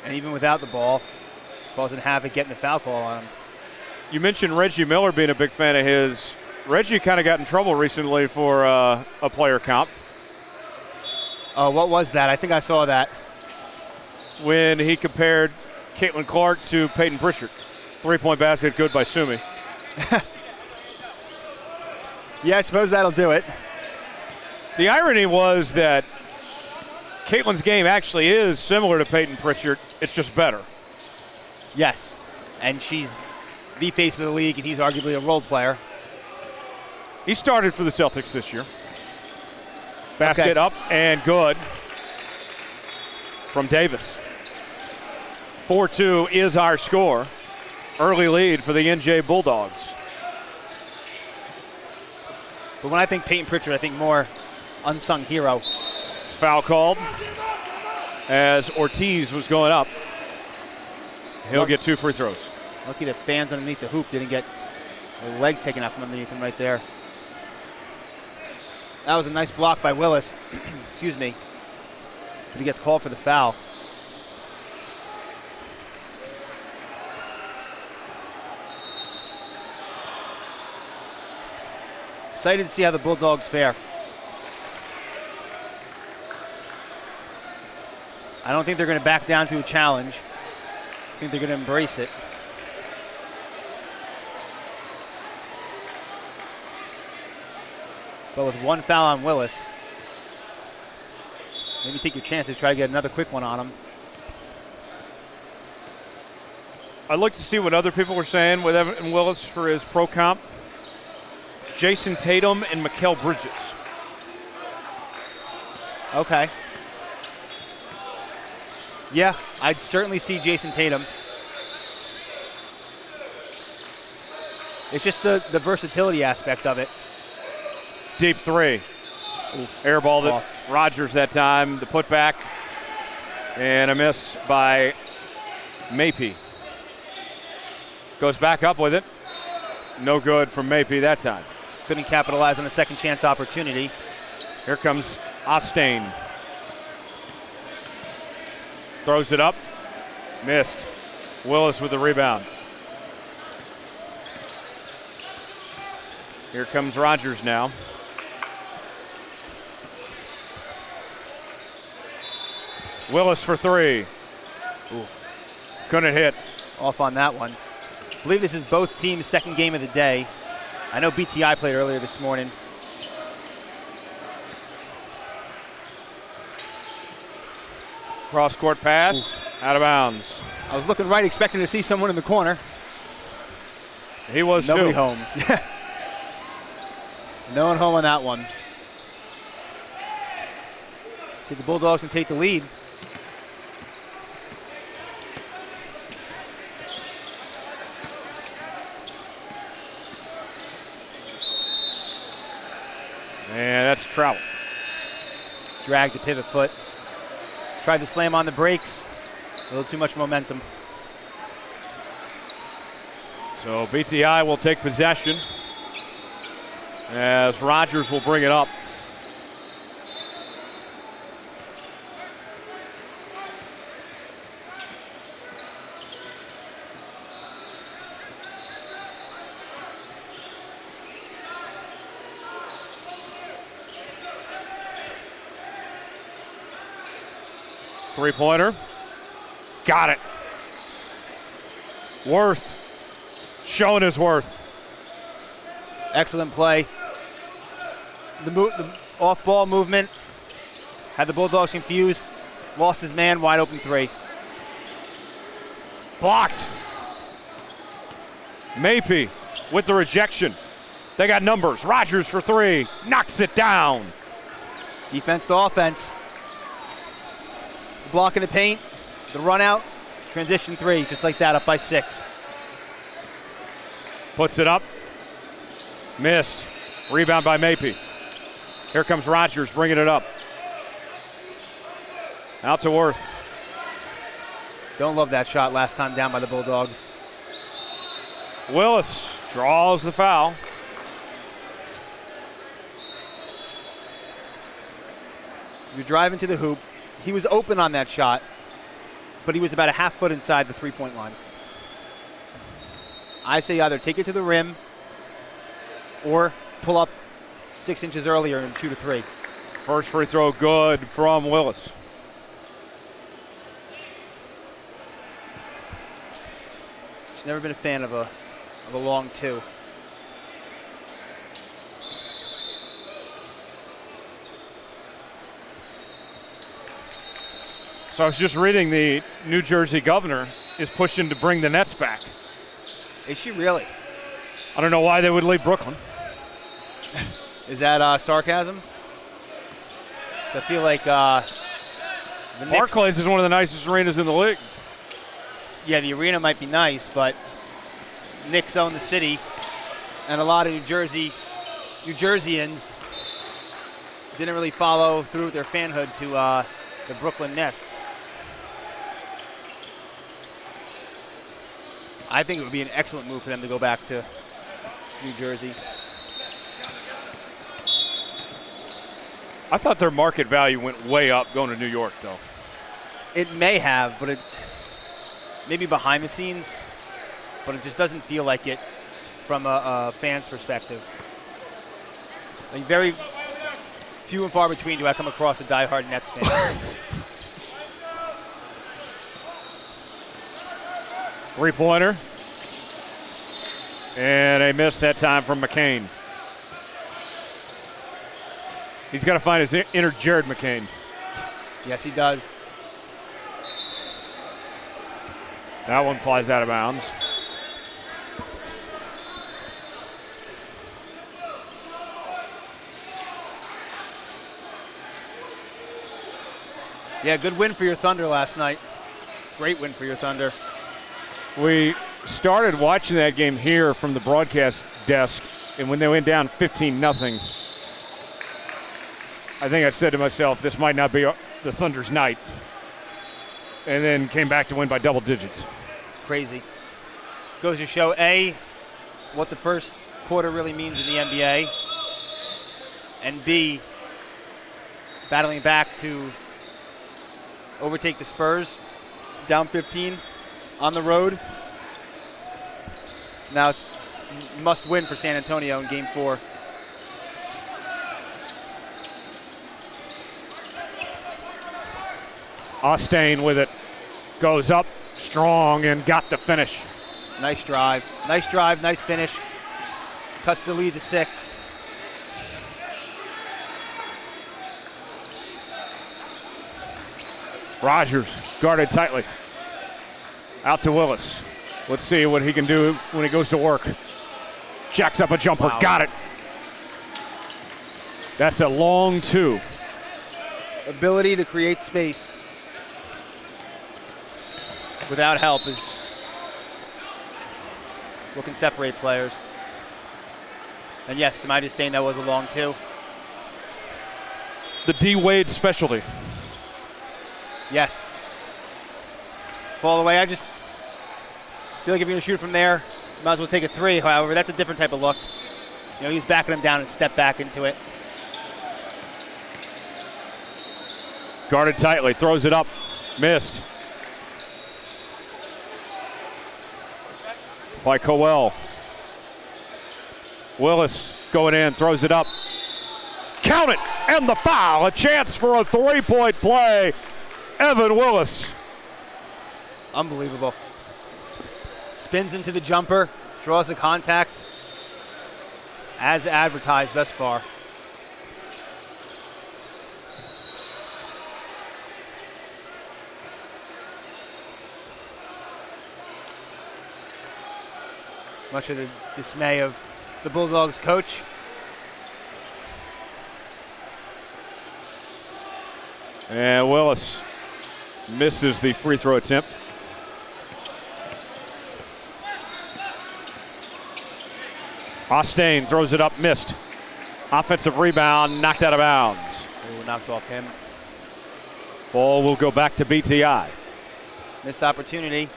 And even without the ball, causing havoc, getting the foul call on him. You mentioned Reggie Miller being a big fan of his. Reggie kind of got in trouble recently for a player comp. Oh, what was that? I think I saw that. When he compared Caitlin Clark to Peyton Pritchard. 3-point basket, good by Sumi. Yeah, I suppose that'll do it. The irony was that Caitlin's game actually is similar to Peyton Pritchard. It's just better. Yes, and she's the face of the league, and he's arguably a role player. He started for the Celtics this year. Basket up and good from Davis. 4-2 is our score. Early lead for the NJ Bulldogs. But when I think Peyton Pritchard, I think more unsung hero. Foul called as Ortiz was going up. He'll get 2 free throws. Lucky the fans underneath the hoop didn't get their legs taken out from underneath him right there. That was a nice block by Willis. Excuse me. if he gets called for the foul. Excited to see how the Bulldogs fare. I don't think they're going to back down to a challenge. I think they're going to embrace it. But with one foul on Willis, maybe take your chances, try to get another quick one on him. I'd like to see what other people were saying with Evan Willis for his pro comp. Jason Tatum and Mikal Bridges. Okay. Yeah, I'd certainly see Jason Tatum. It's just the versatility aspect of it. Deep three. Oof. Airballed it. Off. Rogers that time. The putback. And a miss by Mapey. Goes back up with it. No good from Mapey that time. Couldn't capitalize on the second chance opportunity. Here comes Ostain. Throws it up. Missed. Willis with the rebound. Here comes Rogers now. Willis for three. Oof. Couldn't hit. Off on that one. I believe this is both teams' second game of the day. I know BTI played earlier this morning. Cross-court pass. Out of bounds. I was looking right, expecting to see someone in the corner. He was Nobody too. home. No one home on that one. See, the Bulldogs can take the lead. And that's travel. Dragged the pivot foot. Tried to slam on the brakes. A little too much momentum. So BTI will take possession as Rogers will bring it up. Three-pointer. Got it. Worth. Showing his worth. Excellent play. The off-ball movement had the Bulldogs confused. Lost his man, wide open three. Blocked. Mapey with the rejection. They got numbers. Rogers for three. Knocks it down. Defense to offense. Block in the paint. The run out. Transition three, just like that, up by 6. Puts it up. Missed. Rebound by Mapey. Here comes Rogers bringing it up. Out to Worth. Don't love that shot last time down by the Bulldogs. Willis draws the foul. You're driving to the hoop. He was open on that shot, but he was about a half foot inside the three-point line. I say either take it to the rim or pull up 6 inches earlier and shoot a three. First free throw good from Willis. He's never been a fan of a long two. So I was just reading the New Jersey governor is pushing to bring the Nets back. Is she really? I don't know why they would leave Brooklyn. Is that sarcasm? 'Cause I feel like the Knicks, Barclays is one of the nicest arenas in the league. yeah, the arena might be nice, but Knicks own the city, and a lot of New Jerseyans didn't really follow through with their fanhood to the Brooklyn Nets. I think it would be an excellent move for them to go back to New Jersey. I thought their market value went way up going to New York, though. It may have, but it maybe behind the scenes, but it just doesn't feel like it from a fan's perspective. Like very few and far between do I come across a diehard Nets fan. Three-pointer. And a miss that time from McCain. He's got to find his inner Jared McCain. Yes, he does. That one flies out of bounds. Yeah, good win for your Thunder last night. Great win for your Thunder. We started watching that game here from the broadcast desk, and when they went down 15-0, I think I said to myself, this might not be the Thunder's night. And then came back to win by double digits. Crazy. Goes to show, A, what the first quarter really means in the NBA, and B, battling back to overtake the Spurs, down 15 on the road. Now it's must win for San Antonio in Game 4. Ostain with it. Goes up strong and got the finish. Nice drive. Nice drive, nice finish. Cuts the lead to 6. Rogers guarded tightly. Out to Willis. Let's see what he can do when he goes to work. Jacks up a jumper. Wow. Got it. That's a long 2. Ability to create space without help is what can separate players. And yes, to my disdain, that was a long 2. The D. Wade specialty. Yes. Fall away. I just feel like if you're going to shoot from there, you might as well take a 3. However, that's a different type of look. You know, he was backing him down and stepped back into it. Guarded tightly. Throws it up. Missed. By Coel. Willis going in. Throws it up. Count it. And the foul. A chance for a 3-point play. Evan Willis. Unbelievable. Spins into the jumper, draws the contact, as advertised thus far. Much of the dismay of the Bulldogs coach. And Willis misses the free throw attempt. Ostain throws it up, missed. Offensive rebound, knocked out of bounds. Ooh, knocked off him. Ball will go back to BTI. Missed opportunity.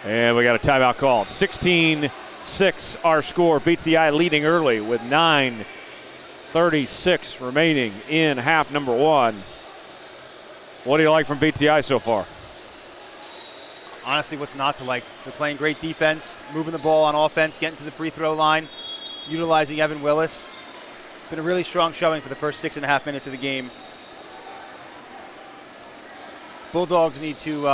And we got a timeout called. 16-6 our score. BTI leading early with 9:36 remaining in half number 1. What do you like from BTI so far? Honestly, what's not to like? They're playing great defense, moving the ball on offense, getting to the free throw line, utilizing Evan Willis. Been a really strong showing for the first 6.5 minutes of the game. Bulldogs need to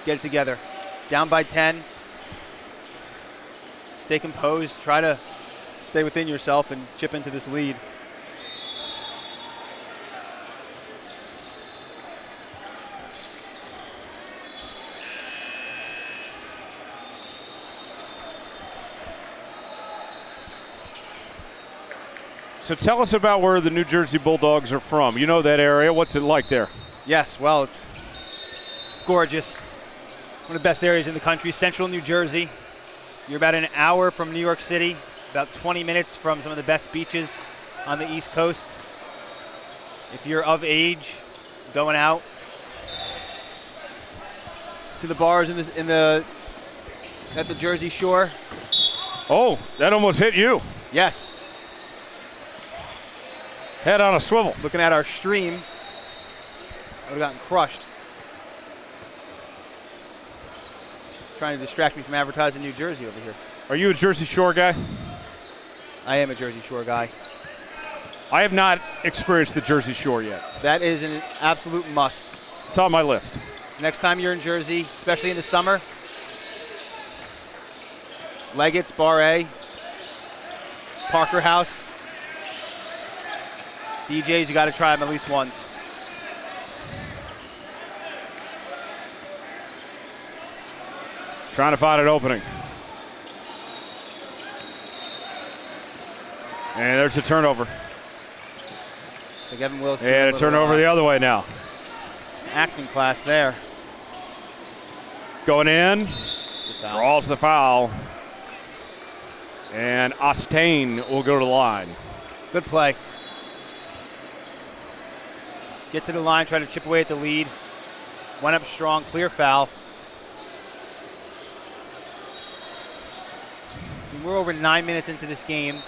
get it together. Down by 10. Stay composed. Try to stay within yourself and chip into this lead. So tell us about where the New Jersey Bulldogs are from. You know that area. What's it like there? Yes, well, it's gorgeous. One of the best areas in the country, central New Jersey. You're about an hour from New York City, about 20 minutes from some of the best beaches on the East Coast. If you're of age, going out to the bars at the Jersey Shore, Oh, that almost hit you. Yes. Head on a swivel. Looking at our stream, I would have gotten crushed. Trying to distract me from advertising New Jersey over here. Are you a Jersey Shore guy? I am a Jersey Shore guy. I have not experienced the Jersey Shore yet. That is an absolute must. It's on my list. Next time you're in Jersey, especially in the summer, Leggett's, Bar A, Parker House, DJs, you got to try them at least once. Trying to find an opening. And there's a turnover. So Kevin Willis. And a turnover the other way now. Acting class there. Going in. It's a foul. Draws the foul. And Ostain will go to the line. Good play. Get to the line, try to chip away at the lead. Went up strong, clear foul. We're over 9 minutes into this game.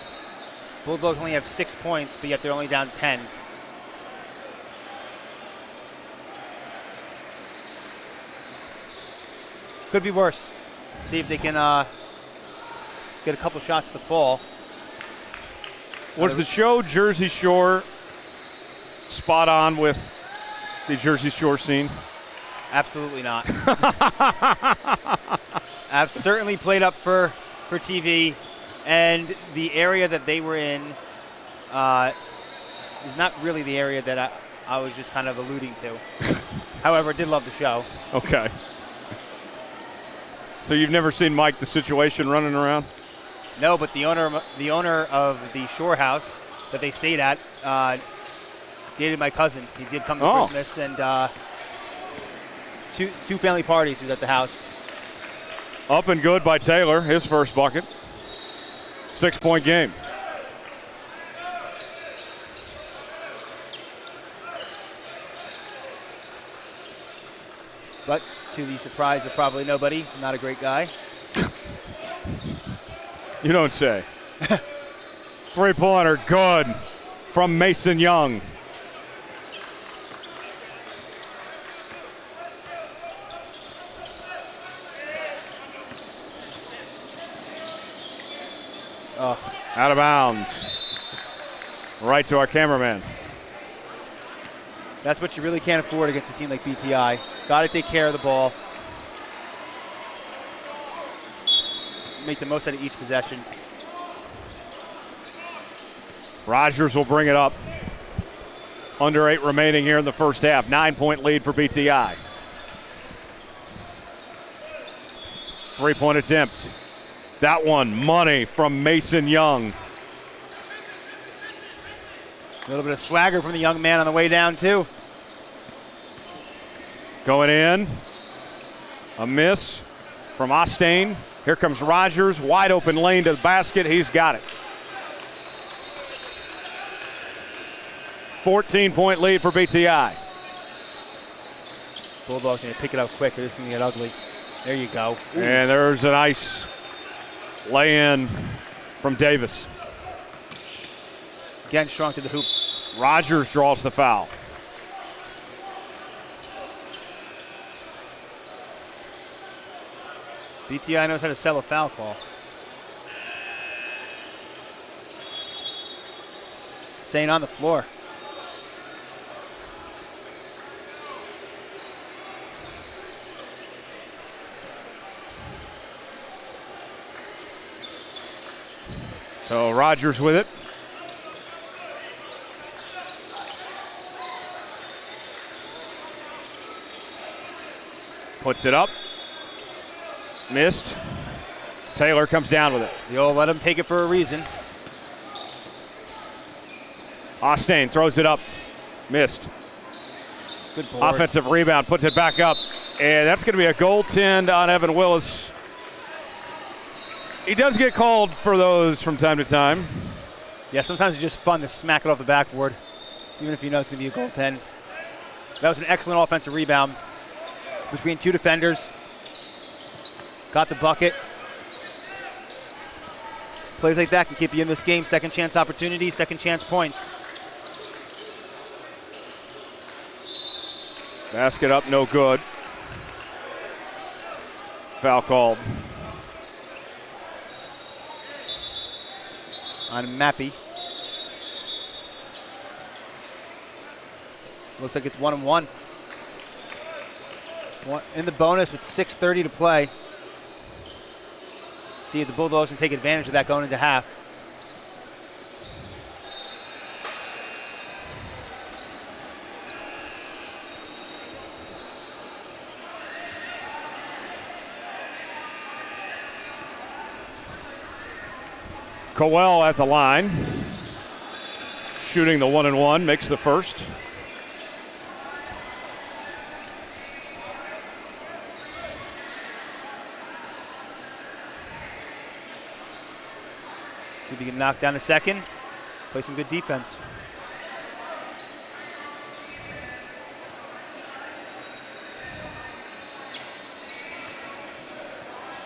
Bulldogs only have 6 points, but yet they're only down 10. Could be worse. See if they can get a couple shots to fall. Was the show Jersey Shore spot on with the Jersey Shore scene? Absolutely not. I've certainly played up for TV, and the area that they were in is not really the area that I was just kind of alluding to. However, I did love the show. Okay. So you've never seen Mike the Situation running around? No, but the owner of the Shore House that they stayed at dated my cousin. He did come to Christmas, and two family parties. He was at the house. Up and good by Taylor, his first bucket. 6-point game. But to the surprise of probably nobody, not a great guy. You don't say. Three-pointer, good, from Mason Young. Oh. Out of bounds. Right to our cameraman. That's what you really can't afford against a team like BTI. Got to take care of the ball. Make the most out of each possession. Rogers will bring it up. Under 8 remaining here in the first half. 9-point lead for BTI. 3-point attempt. That one, money from Mason Young. A little bit of swagger from the young man on the way down, too. Going in. A miss from Ostain. Here comes Rogers. Wide open lane to the basket. He's got it. 14-point lead for BTI. Bulldogs going to pick it up quick, or this is going to get ugly. There you go. Ooh. And there's a nice lay-in from Davis. Again, strong to the hoop. Rogers draws the foul. BTI knows how to sell a foul call. Staying on the floor. So Rogers with it. Puts it up. Missed. Taylor comes down with it. You'll let him take it for a reason. Ostain throws it up. Missed. Good board. Offensive rebound, puts it back up. And that's going to be a goaltend on Evan Willis. He does get called for those from time to time. Yeah, sometimes it's just fun to smack it off the backboard, even if you know it's going to be a goaltend. That was an excellent offensive rebound between two defenders. Got the bucket. Plays like that can keep you in this game. Second chance opportunity, second chance points. Basket up, no good. Foul called. On Mappy. Looks like it's 1-1. In the bonus with 6:30 to play. See if the Bulldogs can take advantage of that going into half. Coel at the line. Shooting the 1-1, makes the first. See if he can knock down a second. Play some good defense.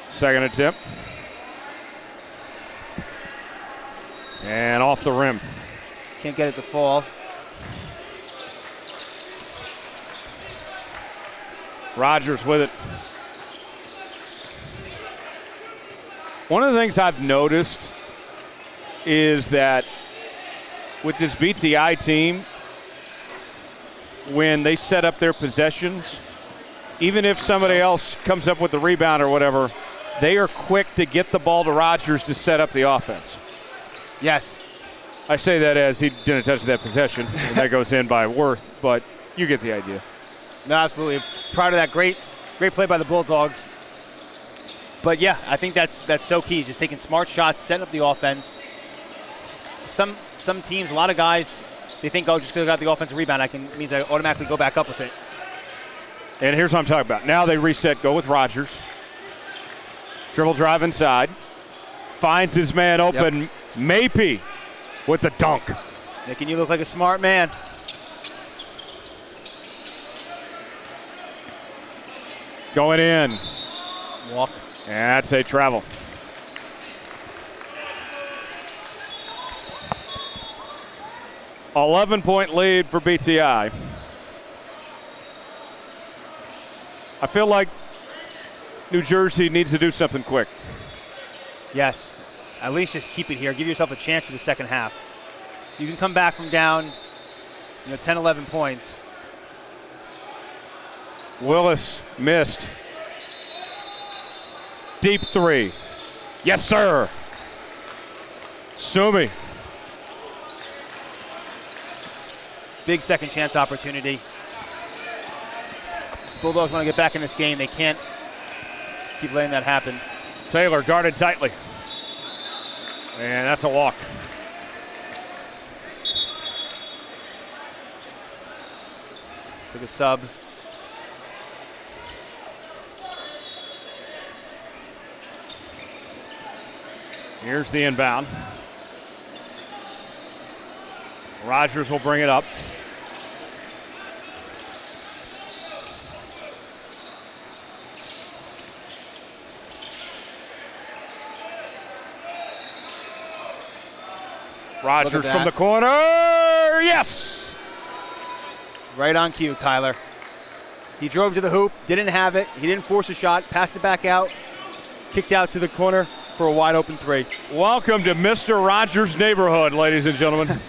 Second attempt. And off the rim. Can't get it to fall. Rogers with it. One of the things I've noticed is that with this BTI team, when they set up their possessions, even if somebody else comes up with the rebound or whatever, they are quick to get the ball to Rogers to set up the offense. Yes. I say that as he didn't touch that possession, and that goes in by Worth, but you get the idea. No, absolutely. Proud of that great play by the Bulldogs. But yeah, I think that's so key. Just taking smart shots, setting up the offense. Some teams, a lot of guys, they think, oh, just because I got the offensive rebound, means I automatically go back up with it. And here's what I'm talking about. Now they reset, go with Rogers. Dribble drive inside. Finds his man open. Yep. Mapey with the dunk. Making you look like a smart man. Going in. Walk. And that's a travel. $11-point lead for BTI. I feel like New Jersey needs to do something quick. Yes. At least just keep it here. Give yourself a chance for the second half. You can come back from down, 10, 11 points. Willis missed. Deep three. Yes, sir. Sumi. Big second chance opportunity. Bulldogs want to get back in this game. They can't keep letting that happen. Taylor guarded tightly. And that's a walk. It's like a sub. Here's the inbound. Rogers will bring it up. Rogers from the corner. Yes! Right on cue, Tyler. He drove to the hoop, didn't have it. He didn't force a shot, passed it back out, kicked out to the corner for a wide open three. Welcome to Mr. Rogers' neighborhood, ladies and gentlemen.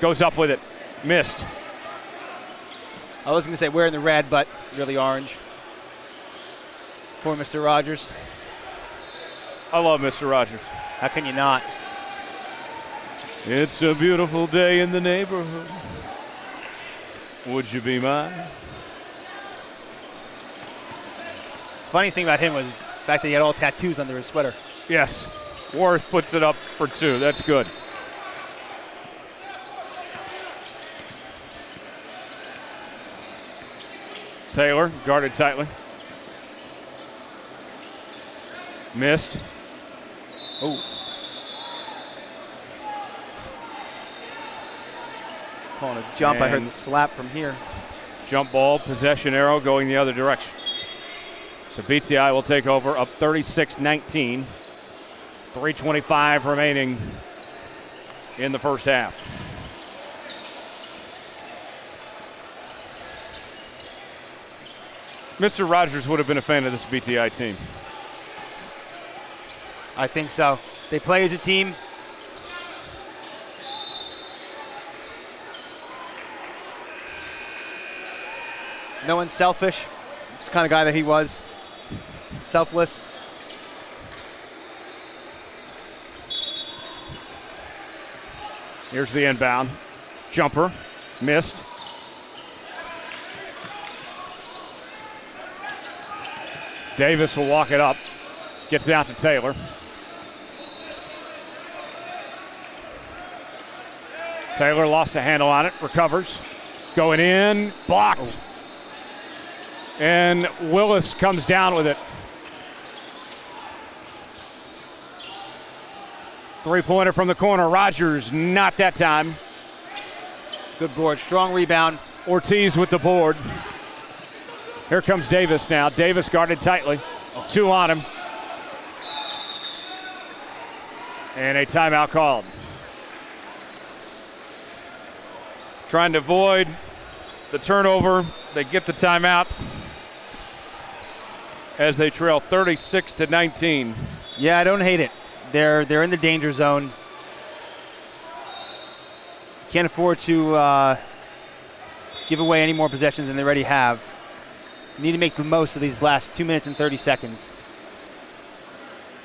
Goes up with it. Missed. I was going to say wearing the red, but really orange for Mr. Rogers. I love Mr. Rogers. How can you not? It's a beautiful day in the neighborhood. Would you be mine? Funniest thing about him was the fact that he had all tattoos under his sweater. Yes. Worth puts it up for two. That's good. Taylor guarded tightly. Missed. Oh. Calling a jump. I heard the slap from here. Jump ball, possession arrow going the other direction. So BTI will take over up 36-19. 3:25 remaining in the first half. Mr. Rogers would have been a fan of this BTI team. I think so. They play as a team. No one's selfish. It's the kind of guy that he was. Selfless. Here's the inbound. Jumper. Missed. Davis will walk it up. Gets it out to Taylor. Taylor lost a handle on it. Recovers. Going in. Blocked. Oh. And Willis comes down with it. Three-pointer from the corner. Rogers, not that time. Good board. Strong rebound. Ortiz with the board. Here comes Davis now. Davis guarded tightly. 2 on him. And a timeout called. Trying to avoid the turnover. They get the timeout as they trail 36-19. Yeah, I don't hate it. They're in the danger zone. Can't afford to give away any more possessions than they already have. Need to make the most of these last 2 minutes and 30 seconds.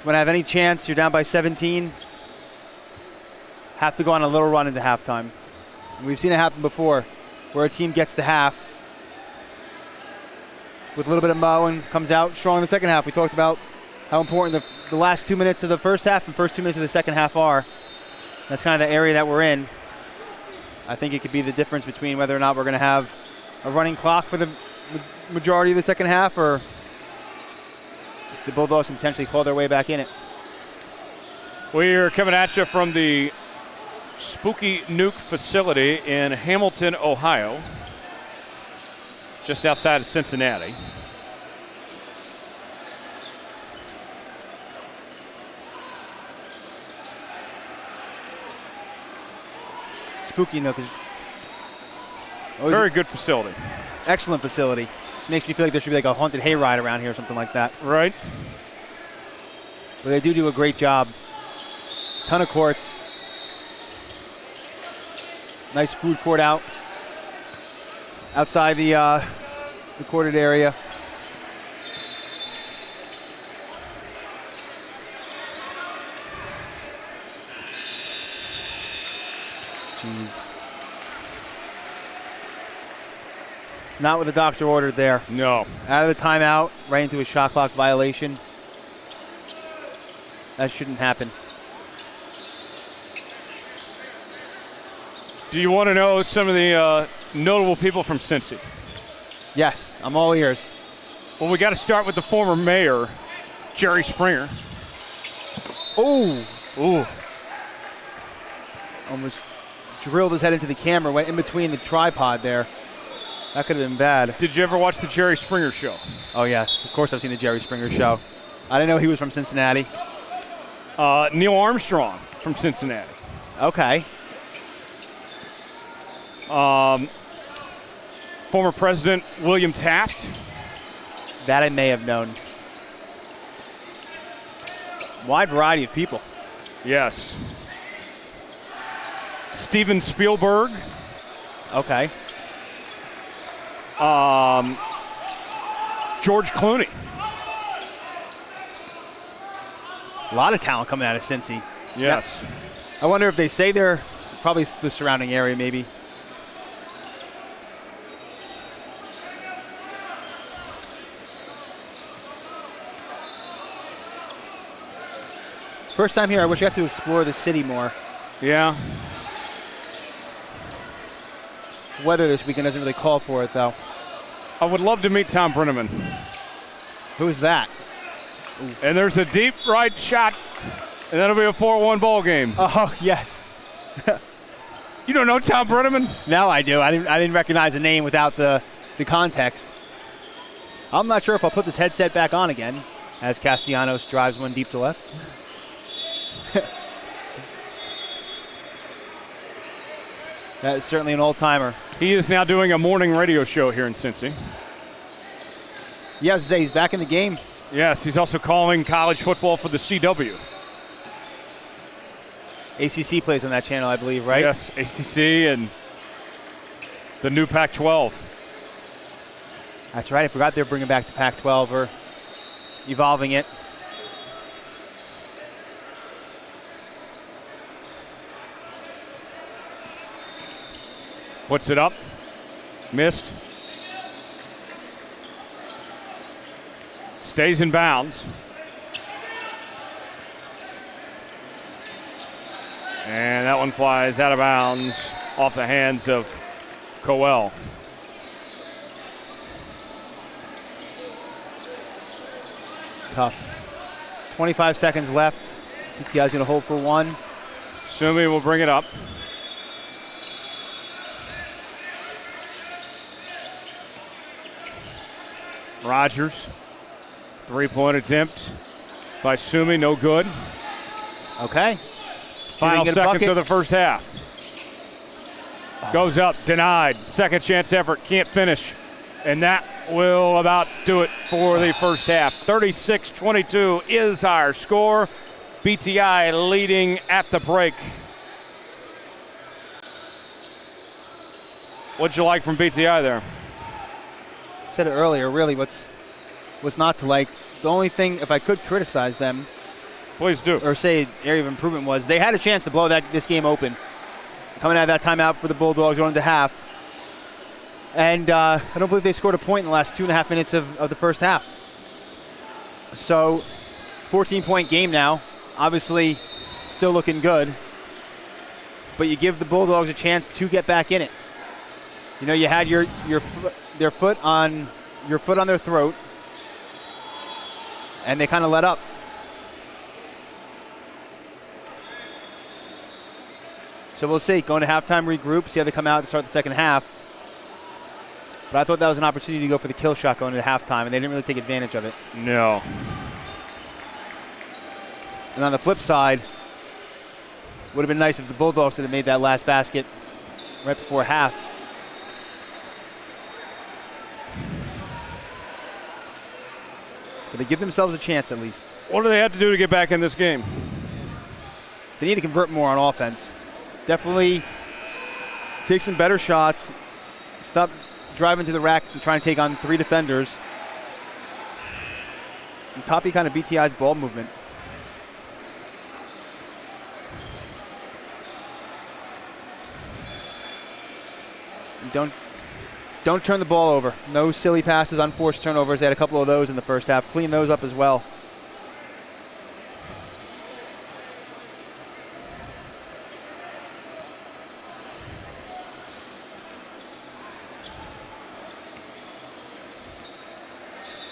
When I have any chance, you're down by 17. Have to go on a little run into halftime. We've seen it happen before, where a team gets to half with a little bit of mo and comes out strong in the second half. We talked about how important the last 2 minutes of the first half and first 2 minutes of the second half are. That's kind of the area that we're in. I think it could be the difference between whether or not we're going to have a running clock for the majority of the second half, or if the Bulldogs can potentially claw their way back in it. We're coming at you from the Spooky Nuke facility in Hamilton, Ohio, just outside of Cincinnati. Spooky Nuke is very good facility. Excellent facility. Just makes me feel like there should be like a haunted hayride around here or something like that. Right. But they do a great job. Ton of courts. Nice food court outside the courted area. Jeez. Not what the doctor ordered there. No. Out of the timeout, right into a shot clock violation. That shouldn't happen. Do you want to know some of the notable people from Cincy? Yes, I'm all ears. Well, we got to start with the former mayor, Jerry Springer. Oh. Ooh. Almost drilled his head into the camera, went in between the tripod there. That could have been bad. Did you ever watch the Jerry Springer show? Oh, yes. Of course I've seen the Jerry Springer show. I didn't know he was from Cincinnati. Neil Armstrong from Cincinnati. Okay. Former President William Taft. That I may have known. Wide variety of people. Yes. Steven Spielberg. Okay. George Clooney. A lot of talent coming out of Cincy. Yes. Yeah. I wonder if they say they're probably the surrounding area, maybe. First time here, I wish I got to explore the city more. Yeah. Weather this weekend doesn't really call for it, though. I would love to meet Tom Brenneman. Who's that? Ooh. And there's a deep right shot, and that'll be a 4-1 ball game. Oh, yes. You don't know Tom Brenneman? Now I do. I didn't recognize the name without the context. I'm not sure if I'll put this headset back on again as Castellanos drives one deep to left. That is certainly an old-timer. He is now doing a morning radio show here in Cincy. Yeah, I was going to say, he's back in the game. Yes, he's also calling college football for the CW. ACC plays on that channel, I believe, right? Yes, ACC and the new Pac-12. That's right. I forgot they're bringing back the Pac-12 or evolving it. Puts it up. Missed. Stays in bounds. And that one flies out of bounds off the hands of Coel. Tough. 25 seconds left. PTI's going to hold for one. Sumi will bring it up. Rogers. Three-point attempt by Sumi, no good. Okay. Final seconds of the first half. Goes up, denied. Second chance effort, can't finish. And that will about do it for the first half. 36-22 is our score. BTI leading at the break. What'd you like from BTI there? I said it earlier, really, what's not to like. The only thing, if I could criticize them, Please do. or say area of improvement, was they had a chance to blow this game open. Coming out of that timeout for the Bulldogs going into half. And I don't believe they scored a point in the last 2.5 minutes of the first half. So, 14-point game now. Obviously, still looking good. But you give the Bulldogs a chance to get back in it. You know, you had your foot on their throat, and they kind of let up. So we'll see. Going to halftime, regroup, see how they come out to start the second half. But I thought that was an opportunity to go for the kill shot going into halftime, and they didn't really take advantage of it. No. And on the flip side, would have been nice if the Bulldogs had made that last basket right before half. But they give themselves a chance at least. What do they have to do to get back in this game? They need to convert more on offense. Definitely take some better shots. Stop driving to the rack and try and take on 3 defenders. And copy kind of BTI's ball movement. And don't turn the ball over. No silly passes, unforced turnovers. They had a couple of those in the first half. Clean those up as well.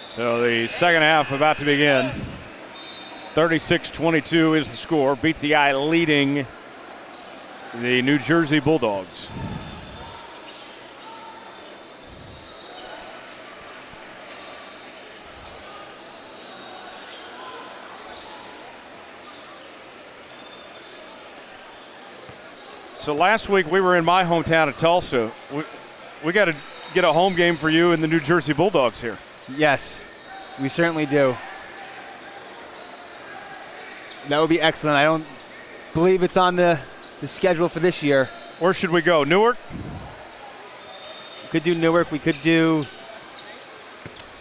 So the second half about to begin. 36-22 is the score. BTI leading the New Jersey Bulldogs. So last week we were in my hometown of Tulsa. We got to get a home game for you and the New Jersey Bulldogs here. Yes, we certainly do. That would be excellent. I don't believe it's on the schedule for this year. Where should we go? Newark? We could do Newark. We could do,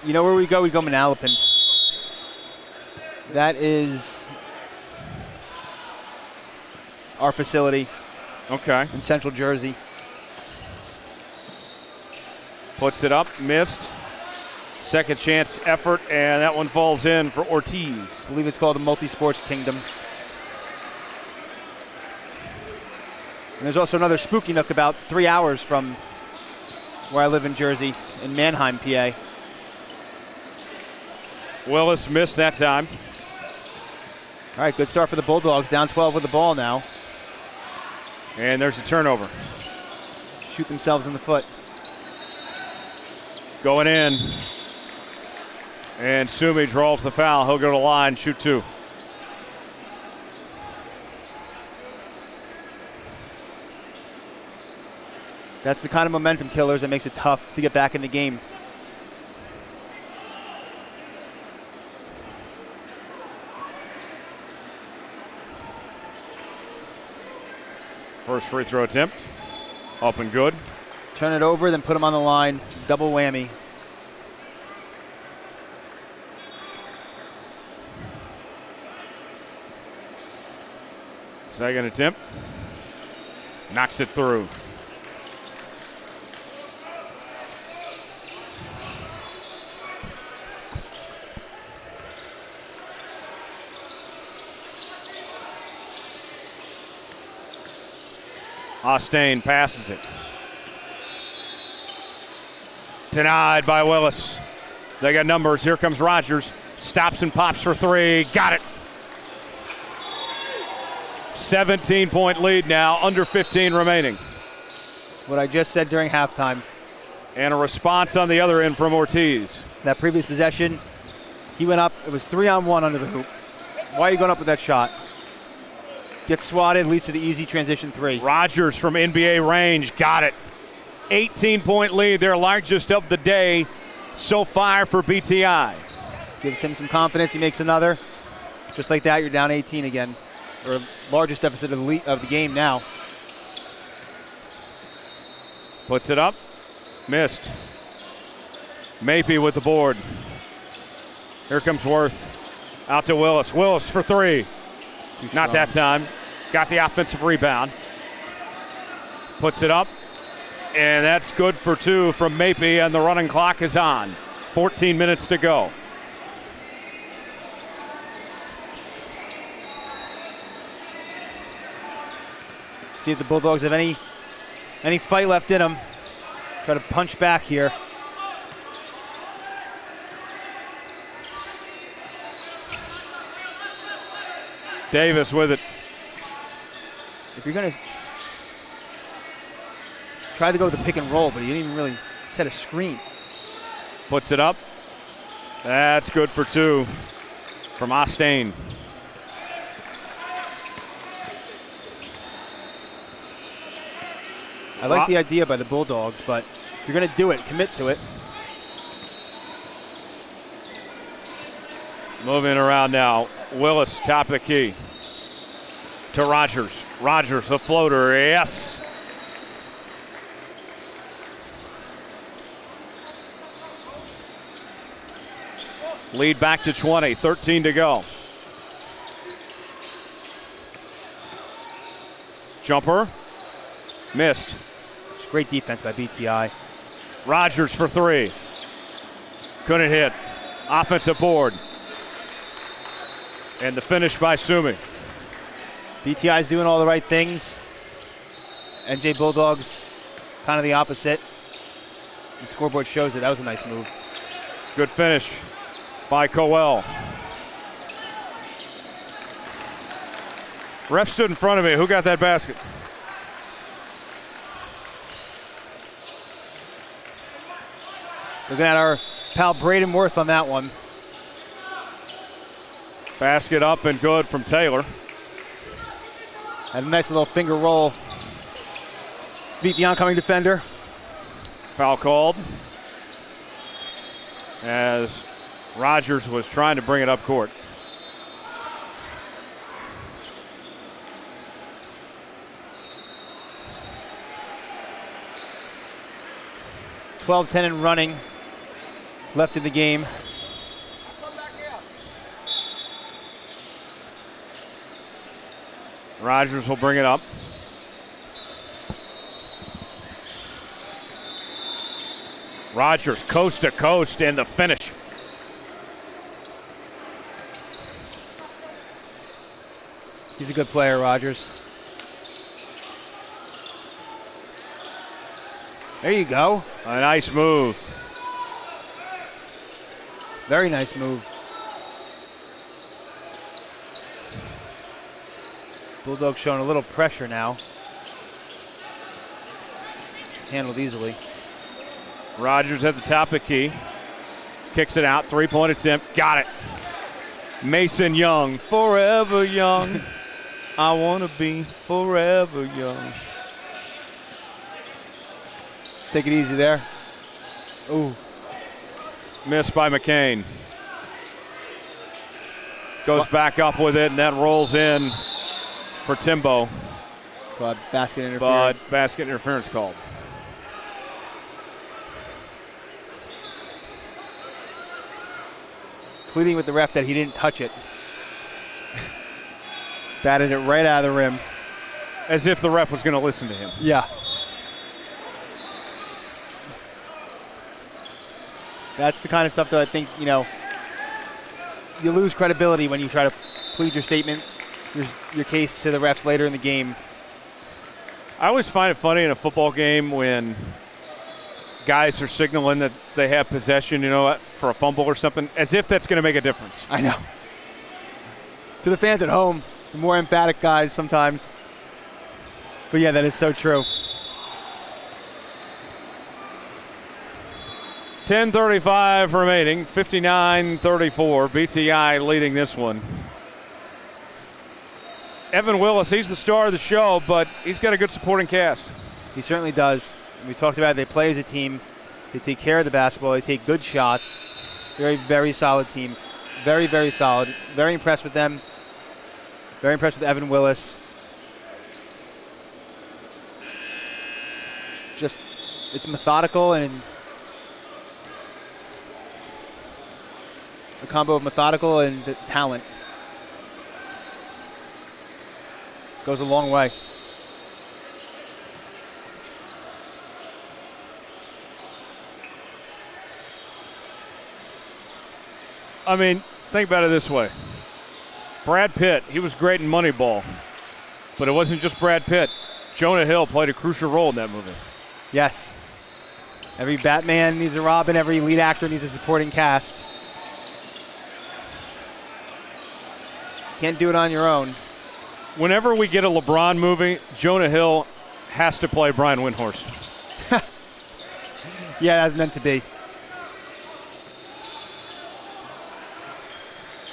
you know where we go? We go Manalapan. That is our facility. Okay. In Central Jersey. Puts it up, missed. Second chance effort, and that one falls in for Ortiz. I believe it's called the Multi-Sports Kingdom. And there's also another spooky nook about 3 hours from where I live in Jersey, in Manheim, PA. Willis missed that time. All right, good start for the Bulldogs. Down 12 with the ball now. And there's a turnover. Shoot themselves in the foot. Going in. And Sumi draws the foul. He'll go to the line, shoot 2. That's the kind of momentum killers that makes it tough to get back in the game. First free throw attempt. Up and good. Turn it over, then put him on the line. Double whammy. Second attempt. Knocks it through. Ostain passes it. Denied by Willis. They got numbers. Here comes Rogers. Stops and pops for 3. Got it. 17-point lead now, under 15 remaining. What I just said during halftime. And a response on the other end from Ortiz. That previous possession, he went up. It was 3-on-1 under the hoop. Why are you going up with that shot? Gets swatted, leads to the easy transition 3. Rogers from NBA range, got it. 18-point lead, their largest of the day so far for BTI. Gives him some confidence, he makes another. Just like that, you're down 18 again. Or largest deficit of the game now. Puts it up, missed. Mapey with the board. Here comes Worth. Out to Willis. Willis for 3. Not that time. Got the offensive rebound. Puts it up. And that's good for 2 from Mapey, and the running clock is on. 14 minutes to go. See if the Bulldogs have any fight left in them. Try to punch back here. Davis with it. If you're going to try to go with the pick and roll, but he didn't even really set a screen. Puts it up. That's good for 2 from Ostain. I like the idea by the Bulldogs, but if you're going to do it, commit to it. Moving around now. Willis, top of the key. To Rogers. Rogers, a floater, yes. Lead back to 20, 13 to go. Jumper, missed. It's great defense by BTI. Rogers for 3. Couldn't hit. Offensive board. And the finish by Sumi. BTI's doing all the right things. NJ Bulldogs, kind of the opposite. The scoreboard shows it. That was a nice move. Good finish by Coel. Ref stood in front of me. Who got that basket? Looking at our pal Braden Worth on that one. Basket up and good from Taylor. Had a nice little finger roll. Beat the oncoming defender. Foul called as Rogers was trying to bring it up court. (12-10) and running left in the game. Rogers will bring it up. Rogers coast to coast and the finish. He's a good player, Rogers. There you go. A nice move. Very nice move. Bulldogs showing a little pressure now. Handled easily. Rogers at the top of the key. Kicks it out, three-point attempt, got it. Mason Young, forever young. I want to be forever young. Let's take it easy there. Ooh. Missed by McCain. Goes back up with it, and that rolls in for Timbo. But basket interference. But basket interference called. Pleading with the ref that he didn't touch it. Batted it right out of the rim. As if the ref was going to listen to him. Yeah. That's the kind of stuff that I think, you lose credibility when you try to plead your statement, your case to the refs later in the game. I always find it funny in a football game when guys are signaling that they have possession, for a fumble or something, as if that's going to make a difference. I know. To the fans at home, the more emphatic guys sometimes. But yeah, that is so true. 10:35 remaining, 59-34. BTI leading this one. Evan Willis, he's the star of the show, but he's got a good supporting cast. He certainly does. We talked about it. They play as a team. They take care of the basketball. They take good shots. Very, very solid team. Very, very solid. Very impressed with them. Very impressed with Evan Willis. Just, it's methodical and a combo of methodical and talent. Goes a long way. I mean, think about it this way. Brad Pitt, he was great in Moneyball, but it wasn't just Brad Pitt. Jonah Hill played a crucial role in that movie. Yes. Every Batman needs a Robin. Every lead actor needs a supporting cast. Can't do it on your own. Whenever we get a LeBron movie, Jonah Hill has to play Brian Windhorst. Yeah, that's meant to be.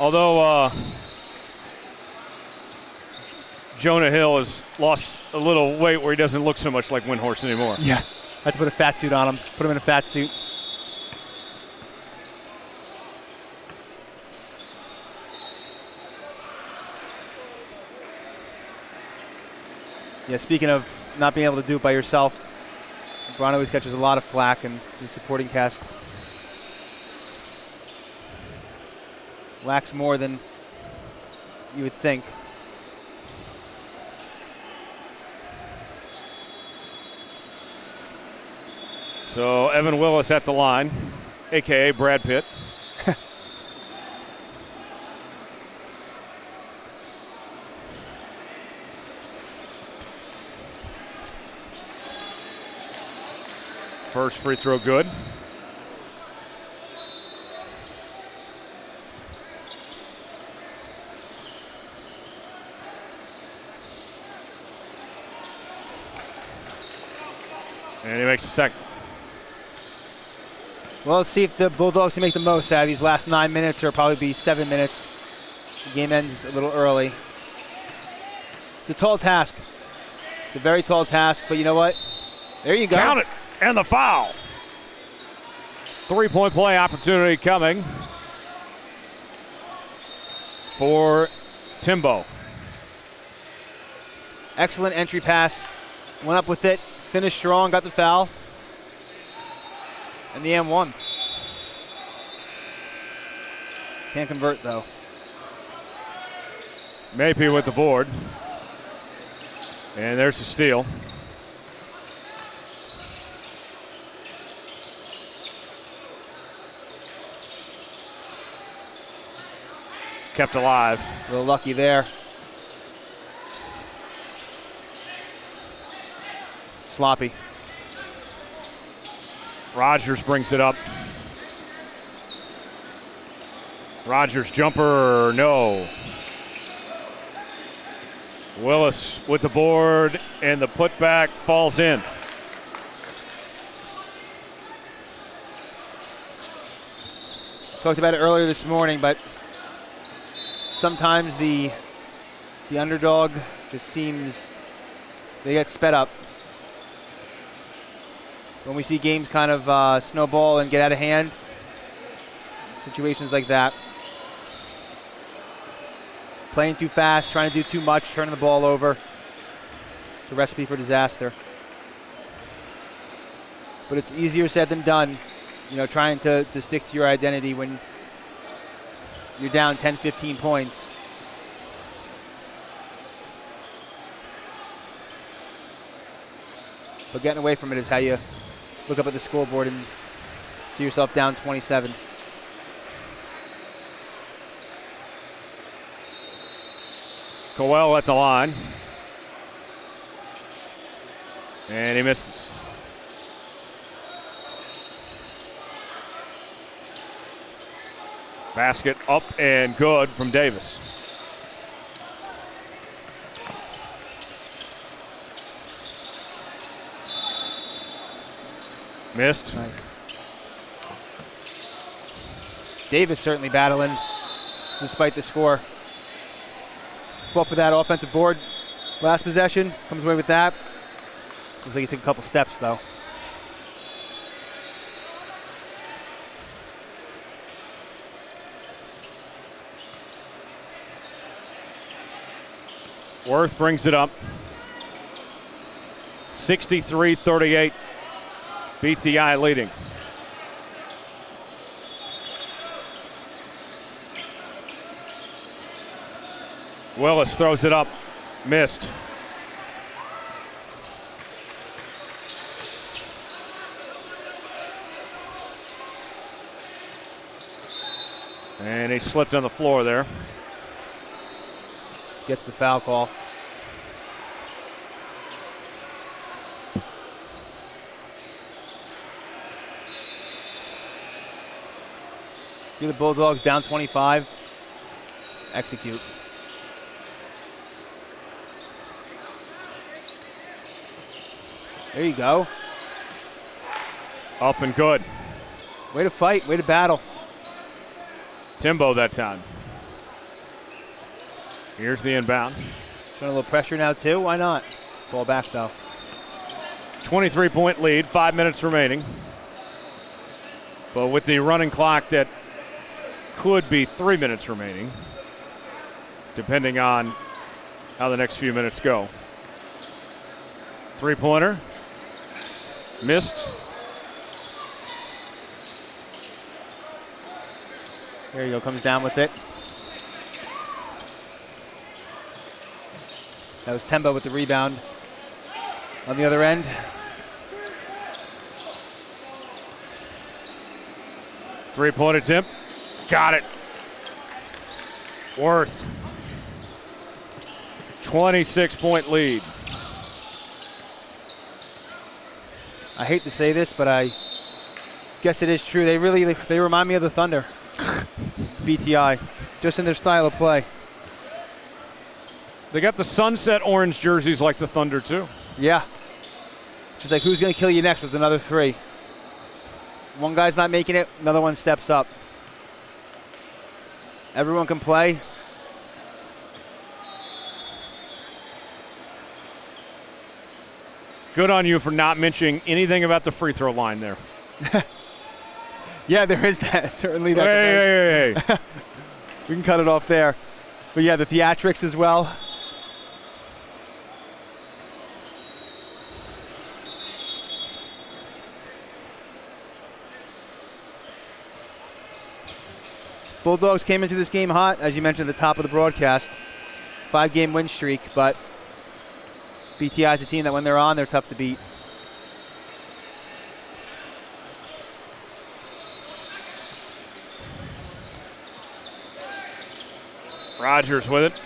Although Jonah Hill has lost a little weight where he doesn't look so much like Windhorst anymore. Yeah, I had to put a fat suit on him. Put him in a fat suit. Yeah, speaking of not being able to do it by yourself, LeBron always catches a lot of flack and his supporting cast lacks more than you would think. So Evan Willis at the line, a.k.a. Brad Pitt. First free throw good. And he makes the second. Well, let's see if the Bulldogs can make the most out of these last 9 minutes, or probably be 7 minutes. The game ends a little early. It's a tall task. It's a very tall task, but you know what? There you go. Count it, and the foul. 3-point play opportunity coming for Timbo. Excellent entry pass. Went up with it, finished strong, got the foul. And the M1. Can't convert, though. Mapey with the board. And there's the steal. Kept alive. A little lucky there. Sloppy. Rogers brings it up. Rogers jumper, no. Willis with the board, and the putback falls in. Talked about it earlier this morning, but sometimes the underdog just seems, they get sped up. When we see games kind of snowball and get out of hand, situations like that. Playing too fast, trying to do too much, turning the ball over. It's a recipe for disaster. But it's easier said than done, trying to stick to your identity when you're down 10, 15 points. But getting away from it is how you look up at the scoreboard and see yourself down 27. Coel at the line. And he misses. Basket up and good from Davis. Missed. Nice. Davis certainly battling despite the score. Fought for that offensive board last possession. Comes away with that. Looks like he took a couple steps though. Worth brings it up. 63-38. BTI leading. Willis throws it up. Missed. And he slipped on the floor there. Gets the foul call. You're the Bulldogs down 25. Execute. There you go. Up and good. Way to fight, way to battle. Timbo that time. Here's the inbound. Showing a little pressure now too, why not? Fall back though. 23-point lead, 5 minutes remaining. But with the running clock that could be 3 minutes remaining, depending on how the next few minutes go. Three-pointer. Missed. There you go, comes down with it. That was Tembo with the rebound on the other end. Three-point attempt. Got it. Worth. 26-point lead. I hate to say this, but I guess it is true. They remind me of the Thunder. BTI, just in their style of play. They got the sunset orange jerseys like the Thunder too. Yeah. Just like who's going to kill you next with another three. One guy's not making it, another one steps up. Everyone can play. Good on you for not mentioning anything about the free throw line there. Yeah, there is that. Certainly. Hey. We can cut it off there. But yeah, the theatrics as well. Bulldogs came into this game hot, as you mentioned at the top of the broadcast. 5-game win streak, but BTI is a team that when they're on, they're tough to beat. Rogers with it.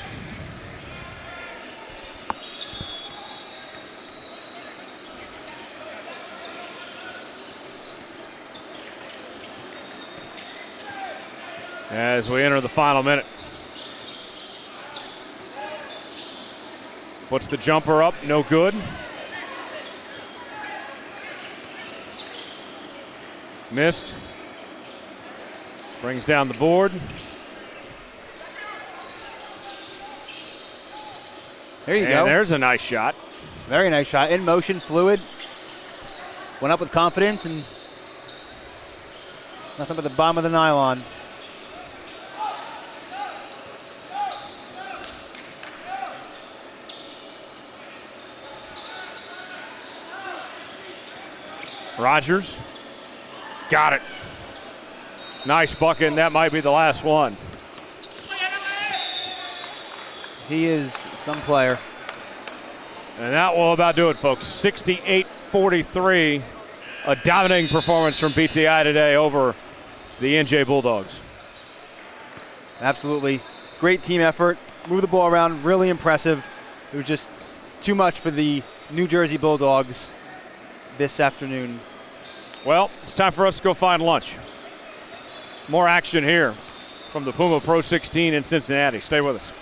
As we enter the final minute. Puts the jumper up, no good. Missed. Brings down the board. There you And go. there's a nice shot. Very nice shot. In motion, fluid. Went up with confidence and nothing but the bottom of the nylon. Rogers. Got it. Nice bucket, and that might be the last one. He is some player. And that will about do it, folks. 68-43. A dominating performance from BTI today over the NJ Bulldogs. Absolutely. Great team effort. Move the ball around. Really impressive. It was just too much for the New Jersey Bulldogs this afternoon. Well, it's time for us to go find lunch. More action here from the Puma Pro 16 in Cincinnati. Stay with us.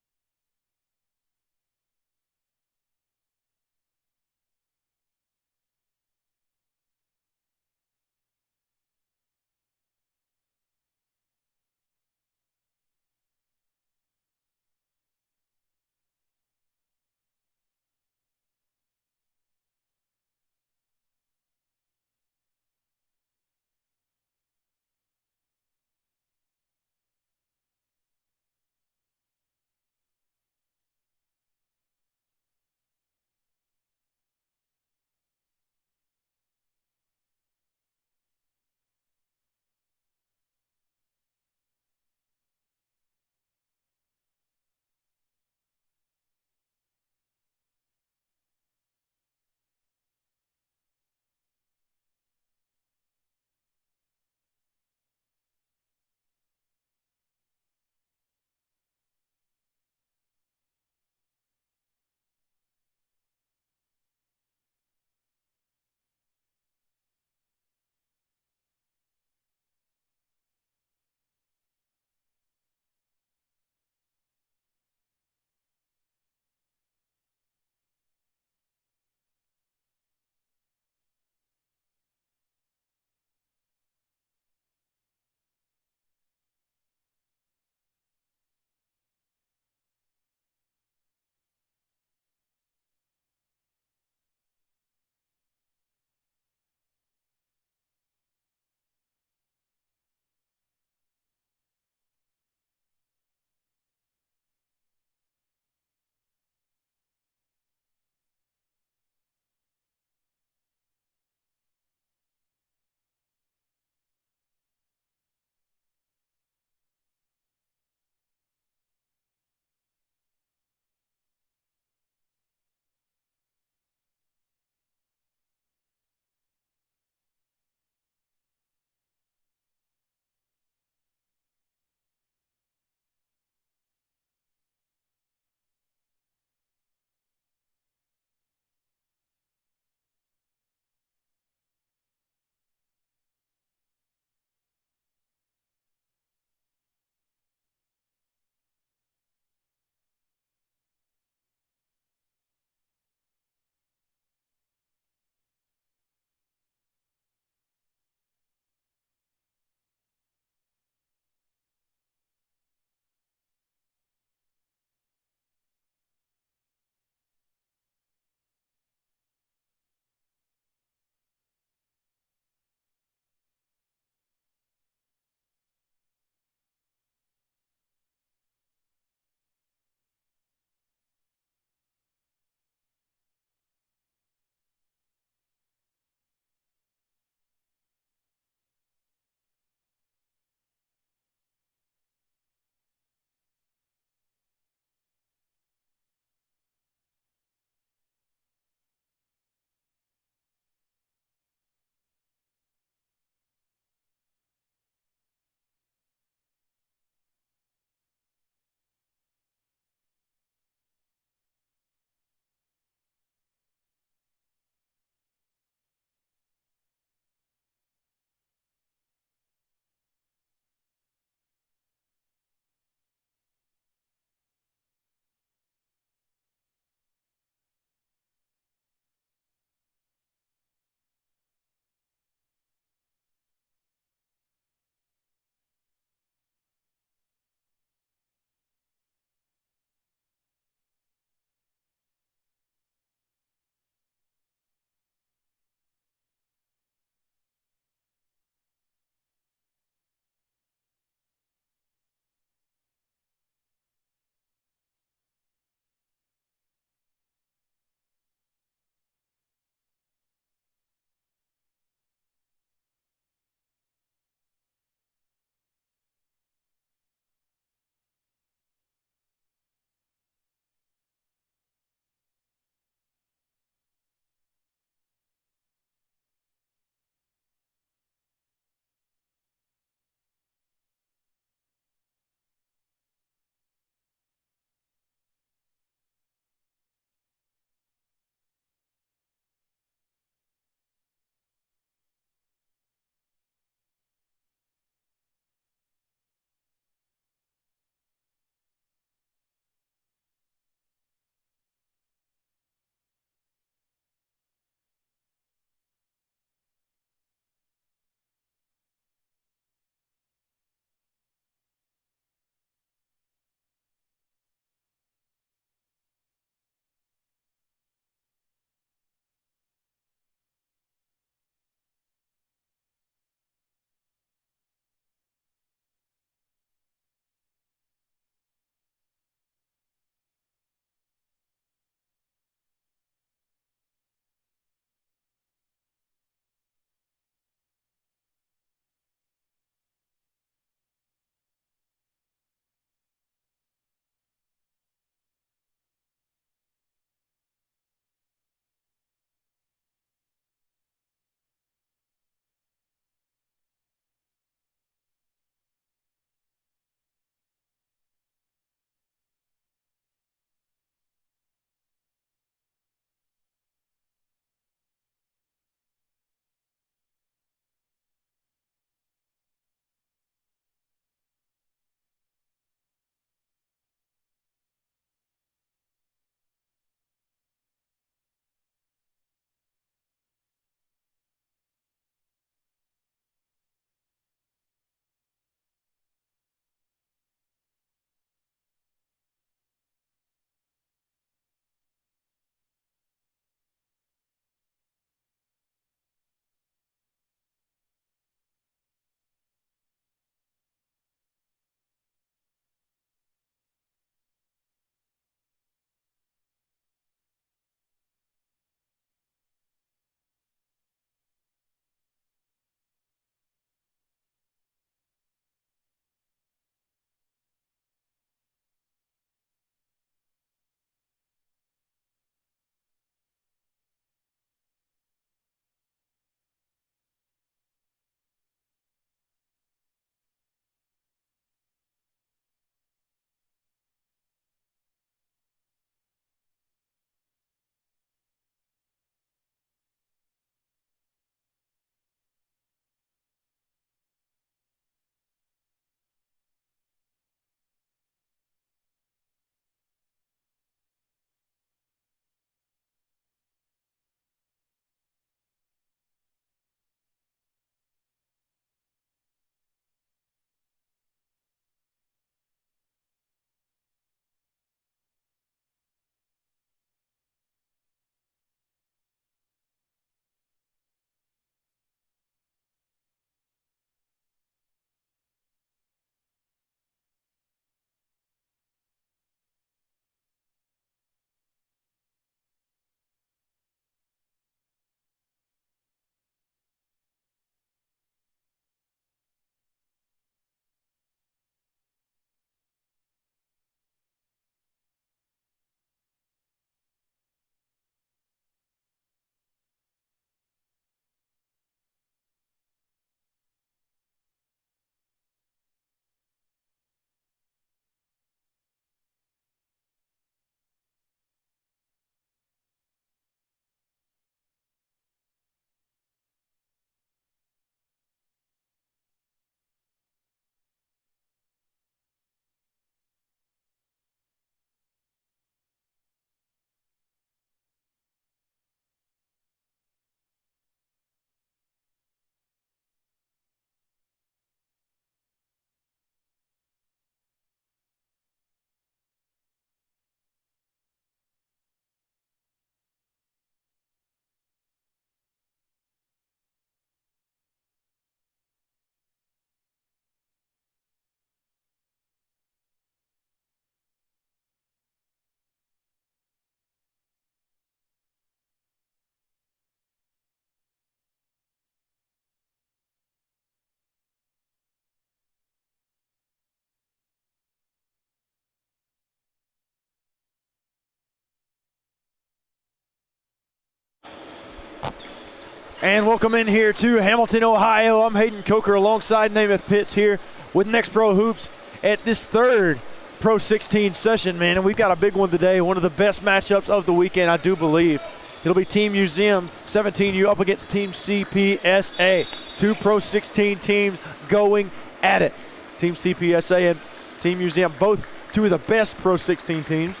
And welcome in here to Hamilton, Ohio. I'm Hayden Coker alongside Namath Pitts here with Next Pro Hoops at this third Pro 16 session, man. And we've got a big one today, one of the best matchups of the weekend, I do believe. It'll be Team Museum 17U up against Team CPSA. Two Pro 16 teams going at it. Team CPSA and Team Museum, both two of the best Pro 16 teams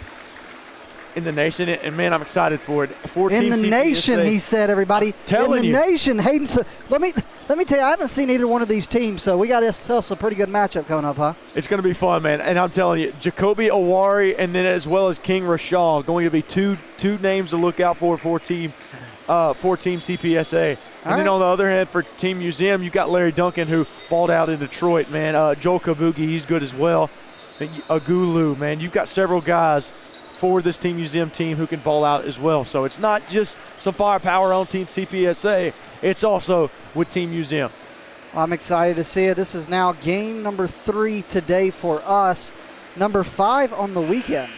in the nation, and man, I'm excited for it. In the nation, he said, everybody. In the nation, Hayden. So let me tell you, I haven't seen either one of these teams, so we got ourselves a pretty good matchup coming up, huh? It's going to be fun, man. And I'm telling you, Jacoby Awari and then as well as King Rashaw going to be two names to look out for Team CPSA. And then on the other hand, for Team Museum, you got Larry Duncan, who balled out in Detroit, man. Joel Kabugi, he's good as well. Agulu, man. You've got several guys for this Team Museum team who can ball out as well. So it's not just some firepower on Team CPSA, it's also with Team Museum. I'm excited to see it. This is now game number 3 today for us, number 5 on the weekend.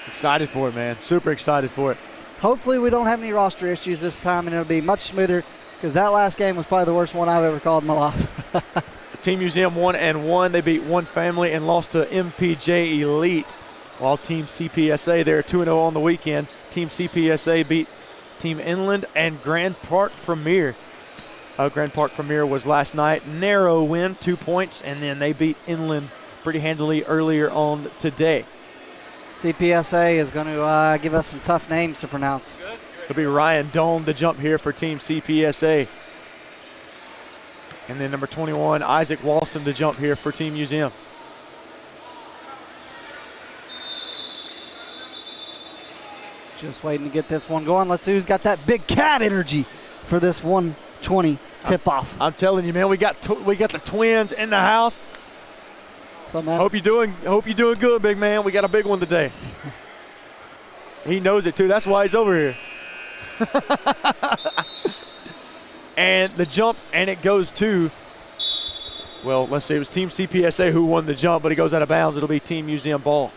Excited for it, man. Super excited for it. Hopefully we don't have any roster issues this time, and it'll be much smoother, because that last game was probably the worst one I've ever called in my life. Team Museum 1-1. They beat One Family and lost to MPJ Elite. While Team CPSA, they're 2-0 on the weekend. Team CPSA beat Team Inland and Grand Park Premier. Grand Park Premier was last night. Narrow win, 2 points, and then they beat Inland pretty handily earlier on today. CPSA is going to give us some tough names to pronounce. It'll be Ryan Doan the jump here for Team CPSA. And then number 21, Isaac Walston to jump here for Team Museum. Just waiting to get this one going. Let's see who's got that big cat energy for this 120 tip-off. I'm telling you, man, we got the twins in the house. Hope you're doing good, big man. We got a big one today. He knows it too. That's why he's over here. And the jump, and it goes to, well, let's see, it was Team CPSA who won the jump, but it goes out of bounds. It'll be Team Museum ball.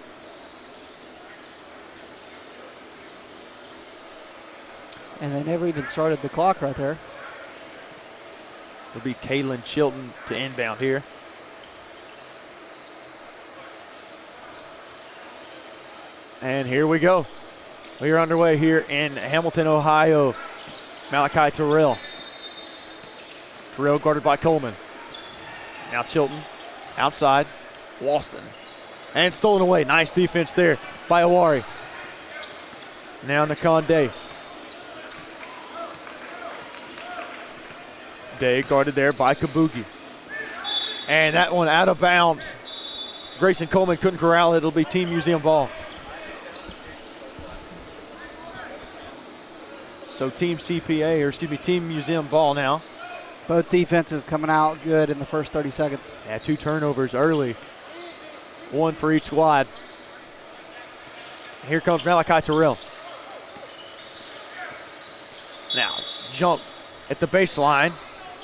And they never even started the clock right there. It'll be Kaylin Chilton to inbound here. And here we go. We are underway here in Hamilton, Ohio. Malachi Terrell. Terrell guarded by Coleman. Now Chilton outside. Walston. And stolen away. Nice defense there by Awari. Now Nakan Day. Day guarded there by Kabugi. And that one out of bounds. Grayson Coleman couldn't corral it. It'll be Team Museum ball. So Team Team Museum ball now. Both defenses coming out good in the first 30 seconds. Yeah, 2 turnovers early. 1 for each squad. Here comes Malachi Terrell. Now, jump at the baseline.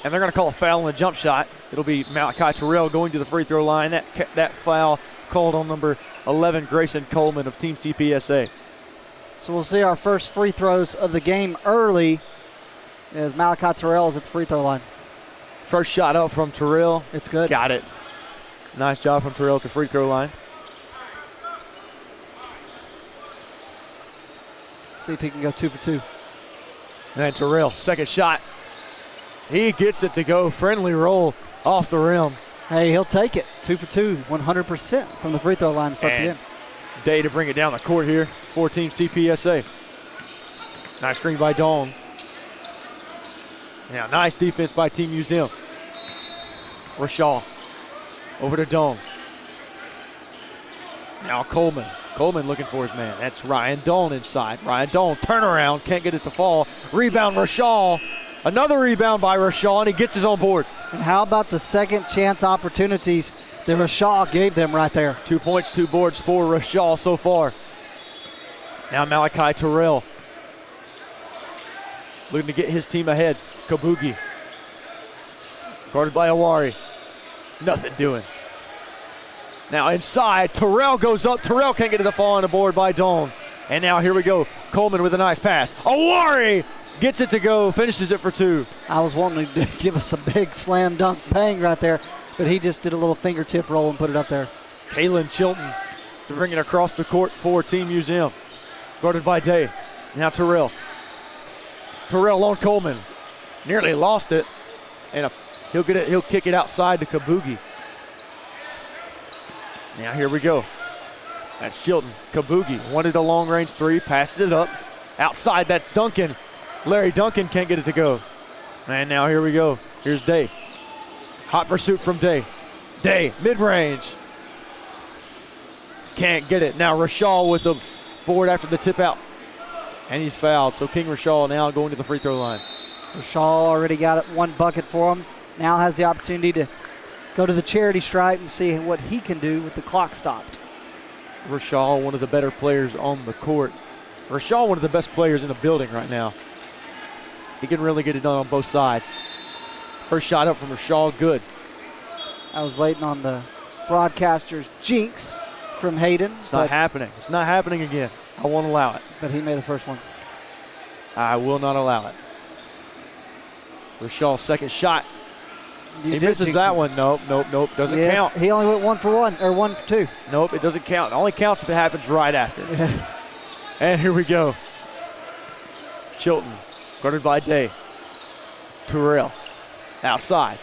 And they're going to call a foul on a jump shot. It'll be Malachi Terrell going to the free throw line. That foul called on number 11, Grayson Coleman of Team CPSA. So we'll see our first free throws of the game early as Malachi Terrell is at the free throw line. First shot up from Terrell. It's good. Got it. Nice job from Terrell at the free throw line. Let's see if he can go 2 for 2. And Terrell, second shot. He gets it to go. Friendly roll off the rim. Hey, he'll take it. 2 for 2, 100% from the free throw line to start the game. Day to bring it down the court here for Team CPSA. Nice screen by Dong. Now, nice defense by Team Museum. Rashaw over to Dong. Now Coleman. Coleman looking for his man. That's Ryan Doan inside. Ryan Doan, turnaround, can't get it to fall. Rebound, Rashaw. Another rebound by Rashaw, and he gets his own board. And how about the second chance opportunities that Rashaw gave them right there? 2 points, 2 boards for Rashaw so far. Now Malachi Terrell looking to get his team ahead. Kabugi guarded by Awari. Nothing doing. Now inside, Terrell goes up. Terrell can't get to the fall on the board by Doan. And now here we go. Coleman with a nice pass. Awari Gets it to go, finishes it for 2. I was wanting to give us a big slam dunk bang right there, but he just did a little fingertip roll and put it up there. Kalen Chilton to bring it across the court for Team Museum. Guarded by Day. Now Terrell. Terrell on Coleman. Nearly lost it. And he'll get it. He'll kick it outside to Kabugi. Now here we go. That's Chilton. Kabugi wanted a long-range 3. Passes it up. Outside, that's Duncan. Larry Duncan can't get it to go. And now here we go. Here's Day. Hot pursuit from Day. Day, mid-range. Can't get it. Now Rashal with the board after the tip out. And he's fouled. So King Rashal now going to the free throw line. Rashal already got 1 bucket for him. Now has the opportunity to go to the charity stripe and see what he can do with the clock stopped. Rashal, one of the better players on the court. Rashal, one of the best players in the building right now. He can really get it done on both sides. First shot up from Rashal, good. I was waiting on the broadcaster's jinx from Hayden. It's not happening. It's not happening again. I won't allow it. But he made the first one. I will not allow it. Rashal's second shot. He misses that one. Nope. Doesn't count. He only went 1 for 1, or 1 for 2. Nope, it doesn't count. It only counts if it happens right after. And here we go. Chilton, guarded by Day. Terrell, outside.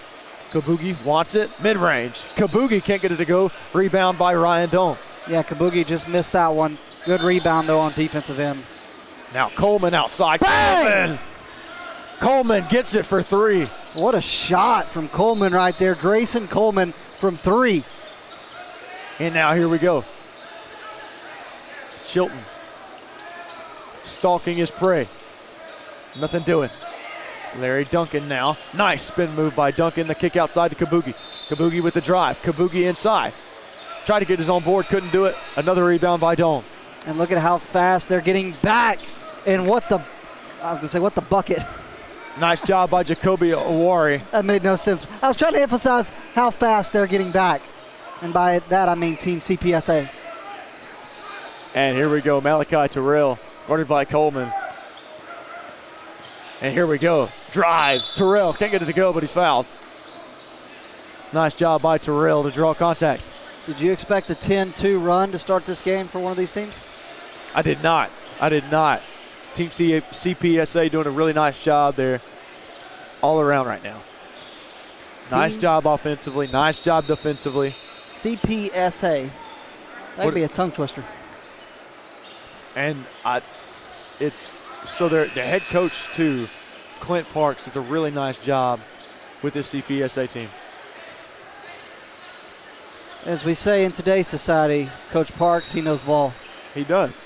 Kabugi wants it, mid-range. Kabugi can't get it to go. Rebound by Ryan Doan. Yeah, Kabugi just missed that one. Good rebound, though, on defensive end. Now Coleman outside. Bang! Coleman gets it for 3. What a shot from Coleman right there. Grayson Coleman from 3. And now here we go. Chilton stalking his prey. Nothing doing. Larry Duncan now. Nice spin move by Duncan. The kick outside to Kabugi. Kabugi with the drive. Kabugi inside. Tried to get his own board, couldn't do it. Another rebound by Doan. And look at how fast they're getting back. And what the bucket. Nice job by Jacoby Awari. That made no sense. I was trying to emphasize how fast they're getting back. And by that, I mean Team CPSA. And here we go. Malachi Terrell, guarded by Coleman. And here we go. Drives. Terrell can't get it to go, but he's fouled. Nice job by Terrell to draw contact. Did you expect a 10-2 run to start this game for one of these teams? I did not. Team CPSA doing a really nice job there all around right now. Nice job offensively. Nice job defensively. CPSA. That would be a tongue twister. And the head coach, too, Clint Parks, does a really nice job with this CPSA team. As we say in today's society, Coach Parks, he knows ball. He does.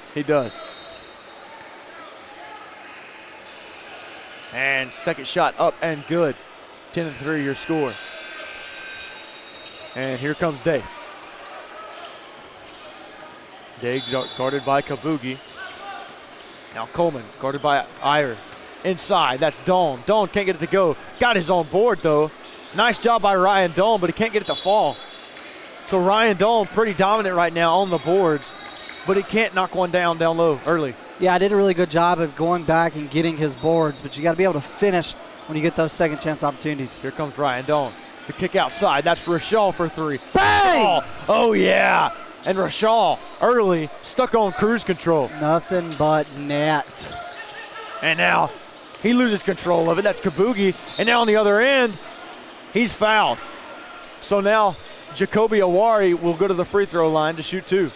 And second shot up and good. 10-3 your score. And here comes Day. Day guarded by Kabugi. Now Coleman guarded by Iyer. Inside, that's Doan. Doan can't get it to go. Got his own board though. Nice job by Ryan Doan, but he can't get it to fall. So Ryan Doan pretty dominant right now on the boards, but he can't knock one down low early. Yeah, I did a really good job of going back and getting his boards, but you got to be able to finish when you get those second chance opportunities. Here comes Ryan Doan. The kick outside, that's Rashal for 3. Bang! Oh yeah! And Rashal early, stuck on cruise control. Nothing but net. And now he loses control of it. That's Kabugi. And now on the other end, he's fouled. So now Jacoby Awari will go to the free throw line to shoot 2.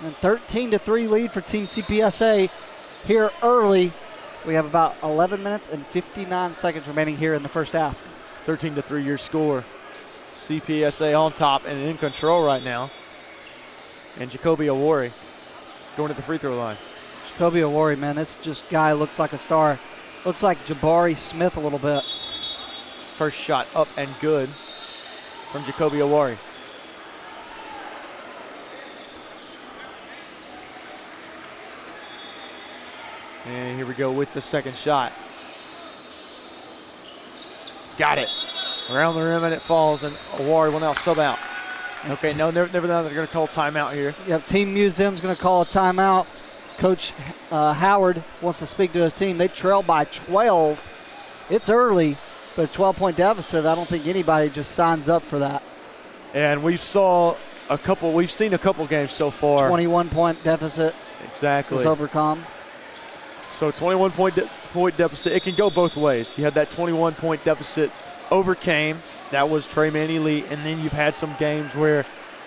And 13-3 lead for Team CPSA here early. We have about 11 minutes and 59 seconds remaining here in the first half. 13-3 your score. CPSA on top and in control right now. And Jacoby Awari going to the free throw line. Jacoby Awari, man, this just guy looks like a star. Looks like Jabari Smith a little bit. First shot up and good from Jacoby Awari. And here we go with the second shot. Got it. Around the rim and it falls, and Awari will now sub out. Okay, no, never they're going to call timeout here. Yep, Team Museum's going to call a timeout. Coach Howard wants to speak to his team. They trail by 12. It's early, but a 12-point deficit, I don't think anybody just signs up for that. And we've seen a couple games so far. 21-point deficit. Exactly. Was overcome. So 21-point deficit. It can go both ways. You had that 21-point deficit overcame. That was Trey Manny Lee, and then you've had some games where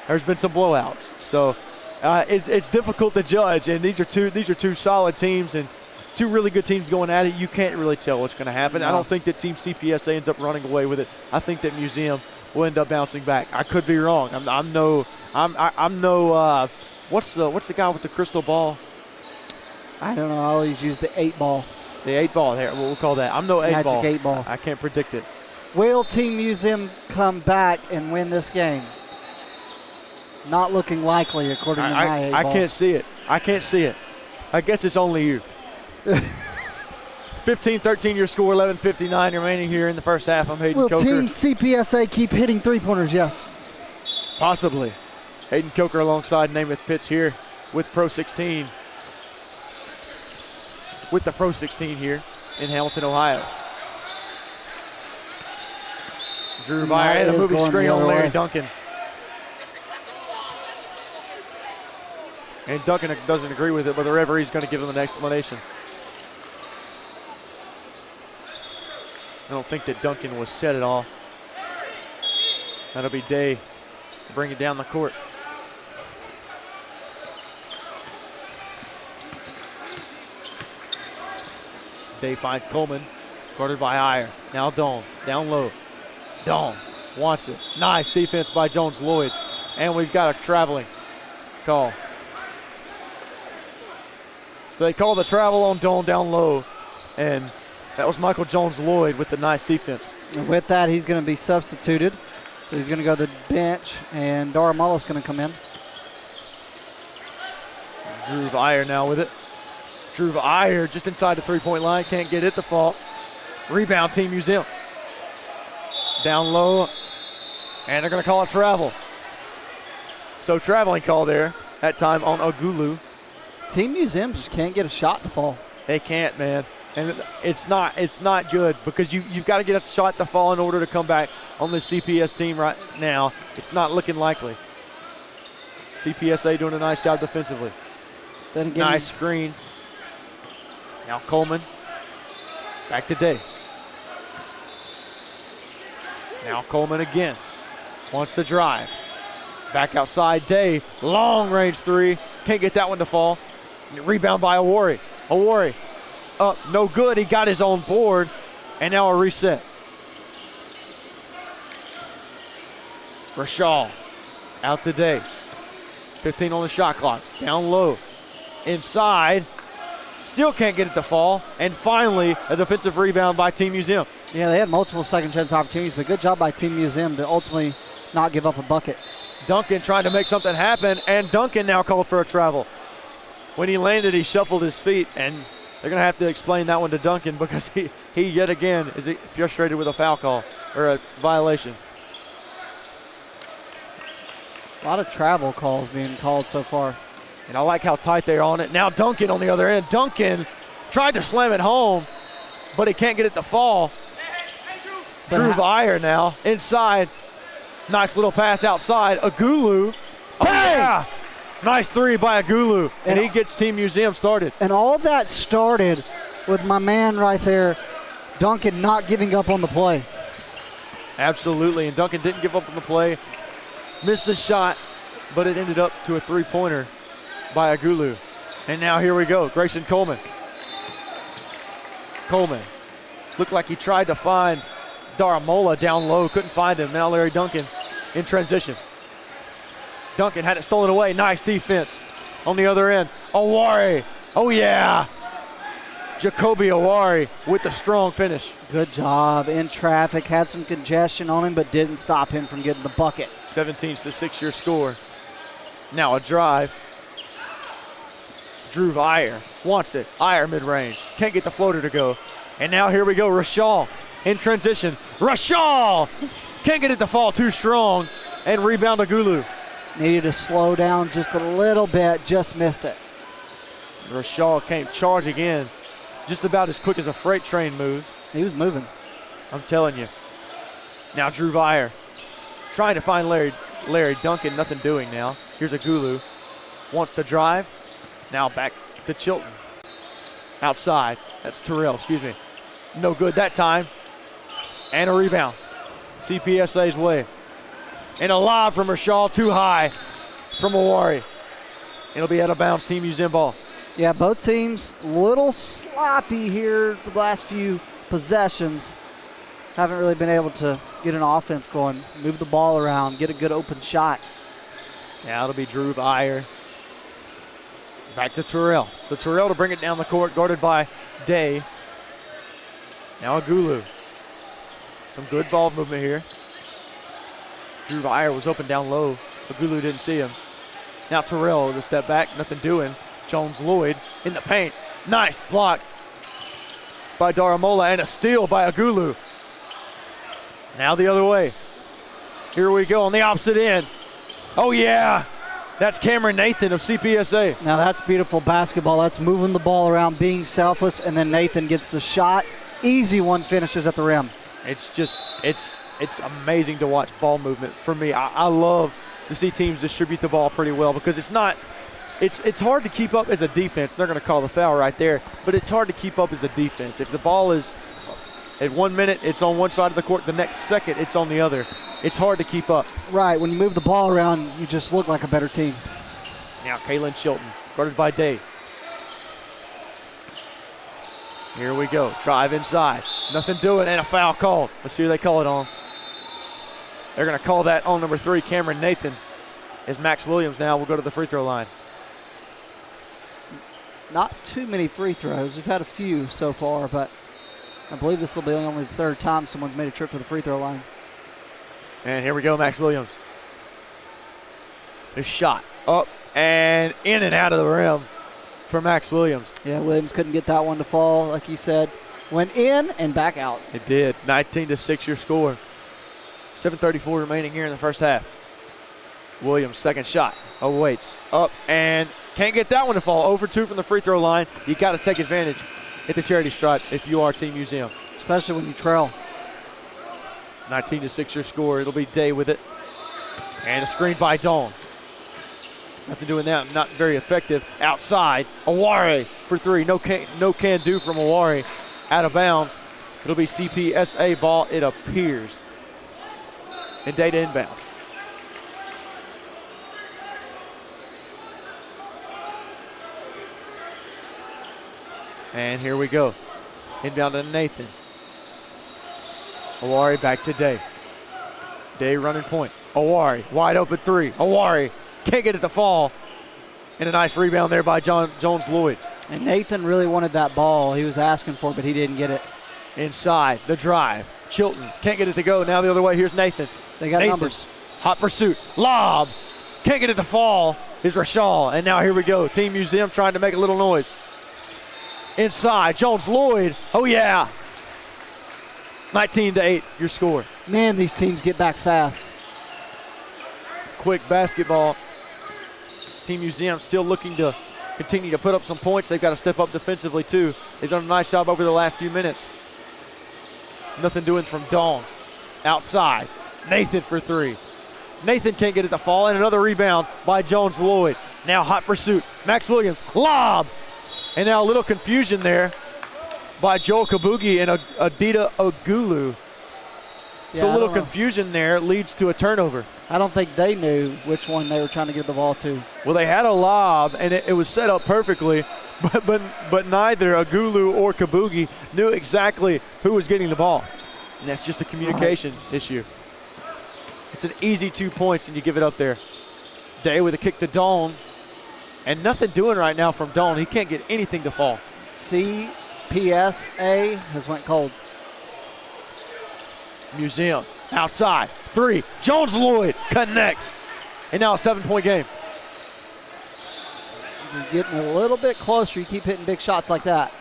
there's been some blowouts. So it's difficult to judge, and these are two solid teams and two really good teams going at it. You can't really tell what's going to happen. No. I don't think that Team CPSA ends up running away with it. I think that Museum will end up bouncing back. I could be wrong. I'm no. What's the guy with the crystal ball? I don't know. I always use the 8-ball. The 8-ball there. We'll call that. I'm no 8-ball. Magic 8-ball. I can't predict it. Will Team Museum come back and win this game? Not looking likely, according to my 8-ball. I can't see it. I guess it's only you. 15-13 your score, 11:59 remaining here in the first half. I'm Hayden Coker. Will Team CPSA keep hitting three-pointers? Yes. Possibly. Hayden Coker alongside Namath Pitts here with PRO16. With the PRO16 here in Hamilton, Ohio. Drew Vire and a moving screen on Larry Duncan. And Duncan doesn't agree with it, but the referee's going to give him an explanation. I don't think that Duncan was set at all. That'll be Day to bring it down the court. Day finds Coleman, guarded by Iyer. Now Doan, down low. Doan wants it. Nice defense by Jones Lloyd. And we've got a traveling call. So they call the travel on Doan down low. And that was Michael Jones Lloyd with the nice defense. And with that, he's going to be substituted. So he's going to go to the bench, and Dara Mullis going to come in. Drew Iyer now with it. Drew Iyer just inside the three-point line. Can't get it to fall. Rebound, Team Museum. Down low. And they're going to call it travel. So traveling call there. That time on Ogulu. Team Museum just can't get a shot to fall. They can't, man. And it's not good because you've got to get a shot to fall in order to come back on the CPS team right now. It's not looking likely. CPSA doing a nice job defensively. Then again, nice screen. Now Coleman. Back to Day. Now Coleman again. Wants to drive. Back outside Day. Long range three. Can't get that one to fall. Rebound by Awori. Awori. Up, no good. He got his own board. And now a reset. Rashal. Out to Day. 15 on the shot clock. Down low. Inside. Still can't get it to fall. And finally, a defensive rebound by Team Museum. Yeah, they had multiple second chance opportunities, but good job by Team Museum to ultimately not give up a bucket. Duncan trying to make something happen, and Duncan now called for a travel. When he landed, he shuffled his feet, and they're going to have to explain that one to Duncan because he yet again is frustrated with a foul call or a violation. A lot of travel calls being called so far. And I like how tight they're on it. Now Duncan on the other end. Duncan tried to slam it home, but he can't get it to fall. Drew Iyer now inside. Nice little pass outside. Ogulu. Oh, yeah. Nice three by Ogulu. And he gets Team Museum started. And all that started with my man right there, Duncan, not giving up on the play. Absolutely. And Duncan didn't give up on the play. Missed the shot, but it ended up to a three-pointer by Ogulu. And now here we go. Grayson Coleman. Coleman. Looked like he tried to find Daramola down low. Couldn't find him. Now Larry Duncan in transition. Duncan had it stolen away. Nice defense on the other end. Awari. Oh, yeah. Jacoby Awari with the strong finish. Good job in traffic. Had some congestion on him, but didn't stop him from getting the bucket. 17-6 your score. Now a drive. Drew Iyer wants it. Iyer mid-range. Can't get the floater to go. And now here we go. Rashal in transition. Rashal can't get it to fall too strong. And rebound Ogulu. Needed to slow down just a little bit. Just missed it. Rashaw came charging in just about as quick as a freight train moves. He was moving. I'm telling you. Now Drew Vire trying to find Larry Duncan, nothing doing now. Here's Agulu, wants to drive. Now back to Chilton. Outside, that's Terrell, excuse me. No good that time. And a rebound. CPSA's way. And a lob from Rashaw, too high from Awari. It'll be out of bounds, Team Museum ball. Yeah, both teams a little sloppy here the last few possessions. Haven't really been able to get an offense going, move the ball around, get a good open shot. Now it'll be Drew Vire. Back to Terrell. So Terrell to bring it down the court, guarded by Day. Now Agulu. Some good ball movement here. Drew Vire was open down low. Agulu didn't see him. Now Terrell with a step back, nothing doing. Jones Lloyd in the paint. Nice block by Daramola and a steal by Agulu. Now the other way. Here we go on the opposite end. Oh yeah, that's Cameron Nathan of CPSA. Now that's beautiful basketball. That's moving the ball around, being selfless, and then Nathan gets the shot. Easy one, finishes at the rim. It's just, it's amazing to watch ball movement for me. I love to see teams distribute the ball pretty well because it's hard to keep up as a defense. They're going to call the foul right there, but it's hard to keep up as a defense. If the ball is at 1 minute, it's on one side of the court. The next second, it's on the other. It's hard to keep up. Right, when you move the ball around, you just look like a better team. Now Kalen Chilton, guarded by Day. Here we go, drive inside. Nothing doing, and a foul called. Let's see who they call it on. They're going to call that on number 3, Cameron Nathan, as Max Williams now will go to the free throw line. Not too many free throws. We've had a few so far, but I believe this will be only the third time someone's made a trip to the free throw line. And here we go, Max Williams. His shot up and in and out of the rim for Max Williams. Yeah, Williams couldn't get that one to fall, like you said. Went in and back out. It did. 19-6 your score. 7:34 remaining here in the first half. Williams, second shot. Awaits. Up and can't get that one to fall. 0 for 2 from the free throw line. You got to take advantage at the charity stripe if you are Team Museum. Especially when you trail. 19-6 your score. It'll be Day with it. And a screen by Dawn. Nothing doing that. Not very effective. Outside. Awari for 3. No can do from Awari. Out of bounds. It'll be CPSA ball, it appears. And Day to inbound. And here we go. Inbound to Nathan. Awari back to Day. Day running point. Awari, wide open 3. Awari can't get it to fall. And a nice rebound there by Jones Lloyd. And Nathan really wanted that ball. He was asking for it, but he didn't get it. Inside, the drive. Chilton can't get it to go. Now the other way, here's Nathan. They got Nathan, numbers. hot pursuit. Lob. Can't get it to fall. Is Rashaw. And now here we go. Team Museum trying to make a little noise. Inside, Jones Lloyd. Oh yeah. 19-8, your score. Man, these teams get back fast. Quick basketball. Team Museum still looking to continue to put up some points. They've got to step up defensively too. They've done a nice job over the last few minutes. Nothing doing from Dawn. Outside, Nathan for 3. Nathan can't get it to fall, and another rebound by Jones Lloyd. Now hot pursuit. Max Williams, lob. And now a little confusion there by Joel Kabugi and Adita Ogulu. Yeah, So a little confusion there leads to a turnover. I don't think they knew which one they were trying to give the ball to. Well, they had a lob, and it was set up perfectly, but neither Agulu or Kabugi knew exactly who was getting the ball. And that's just a communication issue. It's an easy 2 points, and you give it up there. Day with a kick to Dawn, and nothing doing right now from Dawn. He can't get anything to fall. CPSA has went cold. Museum outside 3. Jones Lloyd connects, and now a 7-point game. You're getting a little bit closer. You keep hitting big shots like that.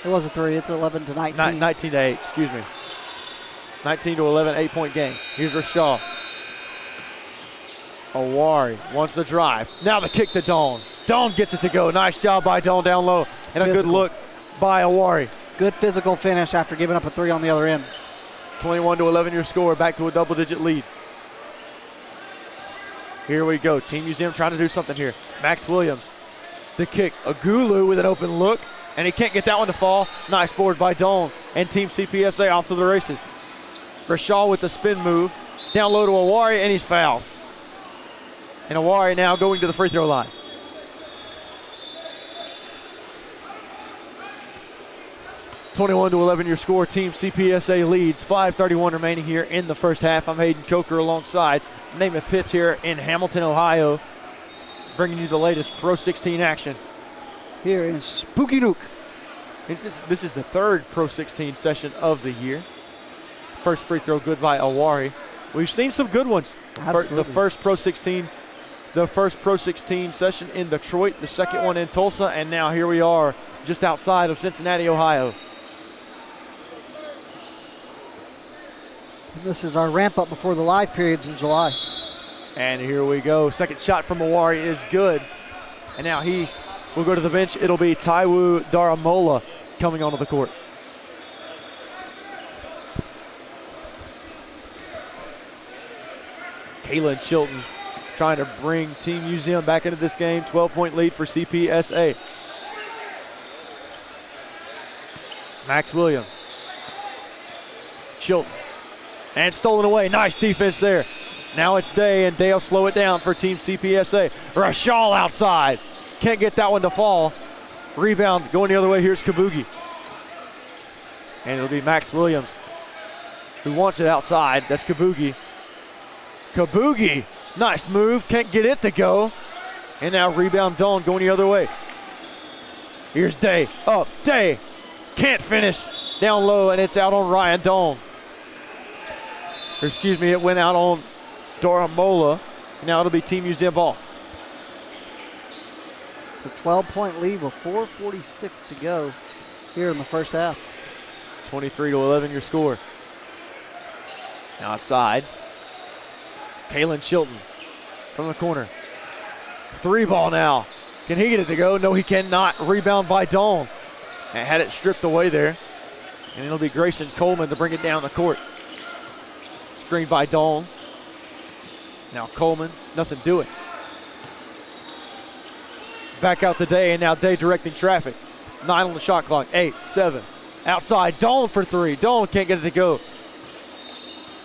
It was a 3. It's 11-19. 19-8. Excuse me. 19-11, 8-point game. Here's Rashaw. Awari wants the drive. Now the kick to Dawn. Dawn gets it to go. Nice job by Dawn down low. And a good look by Awari. Good physical finish after giving up a 3 on the other end. 21-11 your score, back to a double-digit lead. Here we go. Team Museum trying to do something here. Max Williams, the kick. Agulu with an open look, and he can't get that one to fall. Nice board by Dawn and Team CPSA off to the races. Rashal with the spin move. Down low to Awari, and he's fouled. And Awari now going to the free throw line. (21-11) your score. Team CPSA leads. 5:31 remaining here in the first half. I'm Hayden Coker alongside Namath Pitts here in Hamilton, Ohio, bringing you the latest Pro 16 action. Here is Spooky Nuke. This is the third Pro 16 session of the year. First free throw good by Awari. We've seen some good ones. Absolutely. The first Pro 16 session in Detroit, the second one in Tulsa, and now here we are just outside of Cincinnati, Ohio. This is our ramp up before the live periods in July. And here we go. Second shot from Awari is good. And now he will go to the bench. It'll be Taiwo Daramola coming onto the court. Kaylin Chilton trying to bring Team Museum back into this game. 12-point lead for CPSA. Max Williams. Chilton. And stolen away. Nice defense there. Now it's Day, and Day will slow it down for Team CPSA. Rashal outside. Can't get that one to fall. Rebound going the other way. Here's Kabugi. And it'll be Max Williams who wants it outside. That's Kabugi. Kabugi. Nice move. Can't get it to go. And now rebound Dawn going the other way. Here's Day. Up. Day. Can't finish. Down low, and it's out on Ryan Dawn. Or excuse me, it went out on Daramola. Now it'll be Team Museum ball. It's a 12-point lead with 4:46 to go here in the first half. 23-11 your score. Now outside. Kaylin Chilton from the corner. 3 ball now. Can he get it to go? No, he cannot. Rebound by Dawn. And had it stripped away there. And it'll be Grayson Coleman to bring it down the court. Screen by Dawn. Now Coleman, nothing doing. Back out to Day, and now Day directing traffic. 9 on the shot clock. 8, 7. Outside, Dawn for 3. Dawn can't get it to go.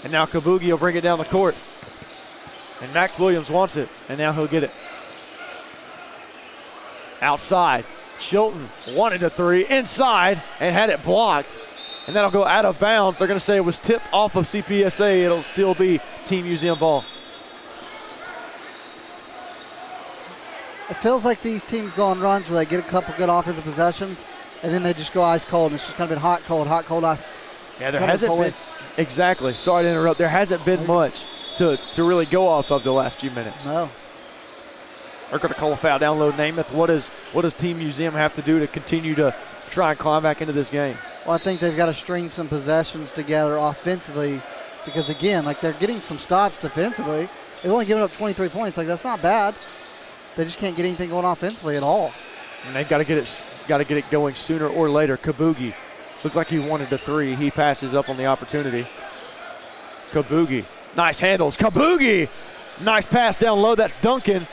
And now Kabugi will bring it down the court. And Max Williams wants it, and now he'll get it. Outside, Chilton wanted a 3. Inside, and had it blocked. And that'll go out of bounds. They're going to say it was tipped off of CPSA. It'll still be Team Museum ball. It feels like these teams go on runs where they get a couple good offensive possessions, and then they just go ice cold. And it's just kind of been hot, cold, ice. Yeah, there hasn't been. Exactly. Sorry to interrupt. There hasn't been much to really go off of the last few minutes. No. They're going to call a foul down low. Namath, what does Team Museum have to do to continue to try and climb back into this game? Well, I think they've got to string some possessions together offensively because, again, like they're getting some stops defensively. They've only given up 23 points. Like, that's not bad. They just can't get anything going offensively at all. And they've got to get it going sooner or later. Kabugi looked like he wanted a 3. He passes up on the opportunity. Kabugi, nice handles. Kabugi, nice pass down low. That's Duncan.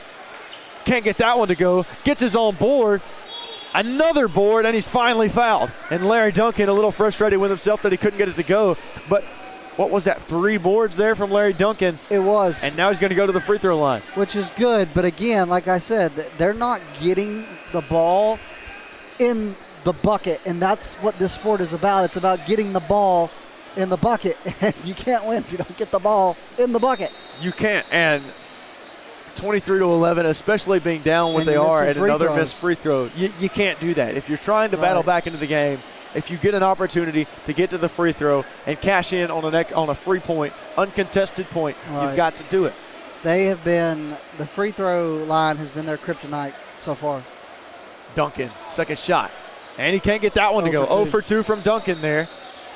Can't get that one to go. Gets his own board. Another board, and he's finally fouled. And Larry Duncan a little frustrated with himself that he couldn't get it to go. But what was that, 3 boards there from Larry Duncan? It was. And now he's going to go to the free throw line. Which is good, but again, like I said, they're not getting the ball in the bucket, and that's what this sport is about. It's about getting the ball in the bucket, and you can't win if you don't get the ball in the bucket. You can't, and 23-11, especially being down what they are at another missed free throw. You can't do that. If you're trying to battle back into the game, if you get an opportunity to get to the free throw and cash in on a free point, uncontested point, you've got to do it. They have been, the free throw line has been their kryptonite so far. Duncan, second shot. And he can't get that one to go. 0 for 2 from Duncan there.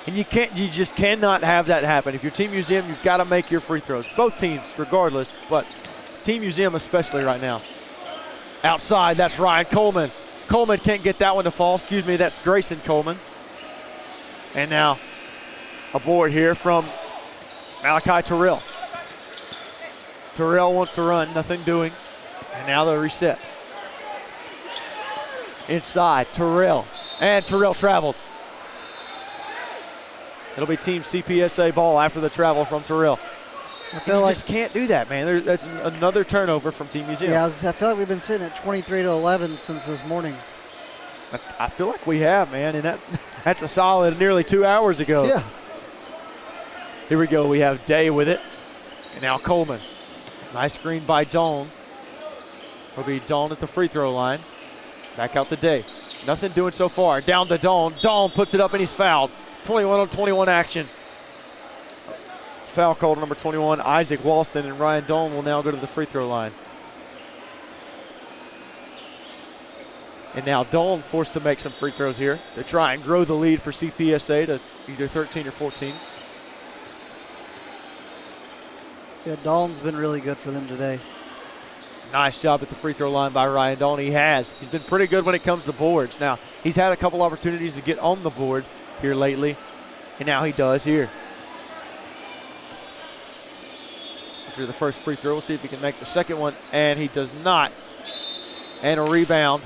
And you just cannot have that happen. If you're Team Museum, you've got to make your free throws. Both teams, regardless, but Team Museum especially right now. Outside, that's Ryan Coleman. Coleman can't get that one to fall. Excuse me, that's Grayson Coleman. And now a board here from Malachi Terrell. Terrell wants to run, nothing doing. And now the reset. Inside, Terrell. And Terrell traveled. It'll be Team CPSA ball after the travel from Terrell. I feel like just can't do that, man. That's another turnover from Team Museum. Yeah, I feel like we've been sitting at 23-11 since this morning. I feel like we have, man, and that's a solid nearly 2 hours ago. Yeah. Here we go. We have Day with it. And now Coleman. Nice screen by Dawn. It'll be Dawn at the free throw line. Back out to Day. Nothing doing so far. Down to Dawn. Dawn puts it up and he's fouled. 21-on-21 action. Foul called number 21, Isaac Walston, and Ryan Dawn will now go to the free throw line. And now Dawn forced to make some free throws here to try and grow the lead for CPSA to either 13 or 14. Yeah, Dawn's been really good for them today. Nice job at the free throw line by Ryan Dawn. He has. He's been pretty good when it comes to boards. Now, he's had a couple opportunities to get on the board here lately, and now he does here. After the first free throw, we'll see if he can make the second one, and he does not. And a rebound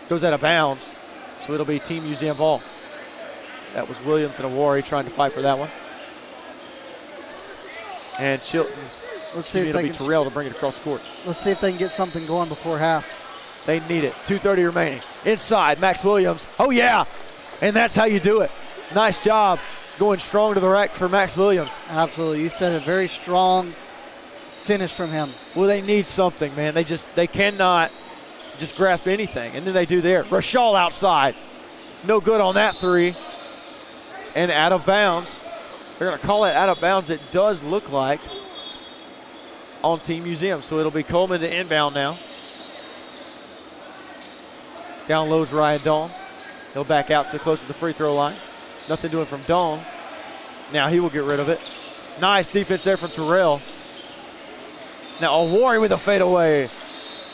goes out of bounds, so it'll be Team Museum ball. That was Williams and Awari trying to fight for that one. And Chilton, Let's see if it'll they be can, Terrell to bring it across court. let's see if they can get something going before half. They need it. 2:30 remaining. Inside, Max Williams. Oh, yeah. And that's how you do it. Nice job going strong to the rack for Max Williams. Absolutely. You said a very strong finish from him. Well, they need something, man. They cannot just grasp anything. And then they do there. Rashal outside. No good on that three. And out of bounds. They're going to call it out of bounds. It does look like on Team Museum. So it'll be Coleman to inbound now. Down low's Ryan Dawn. He'll back out to close to the free throw line. Nothing doing from Dawn. Now he will get rid of it. Nice defense there from Terrell. Now Awari with a fadeaway.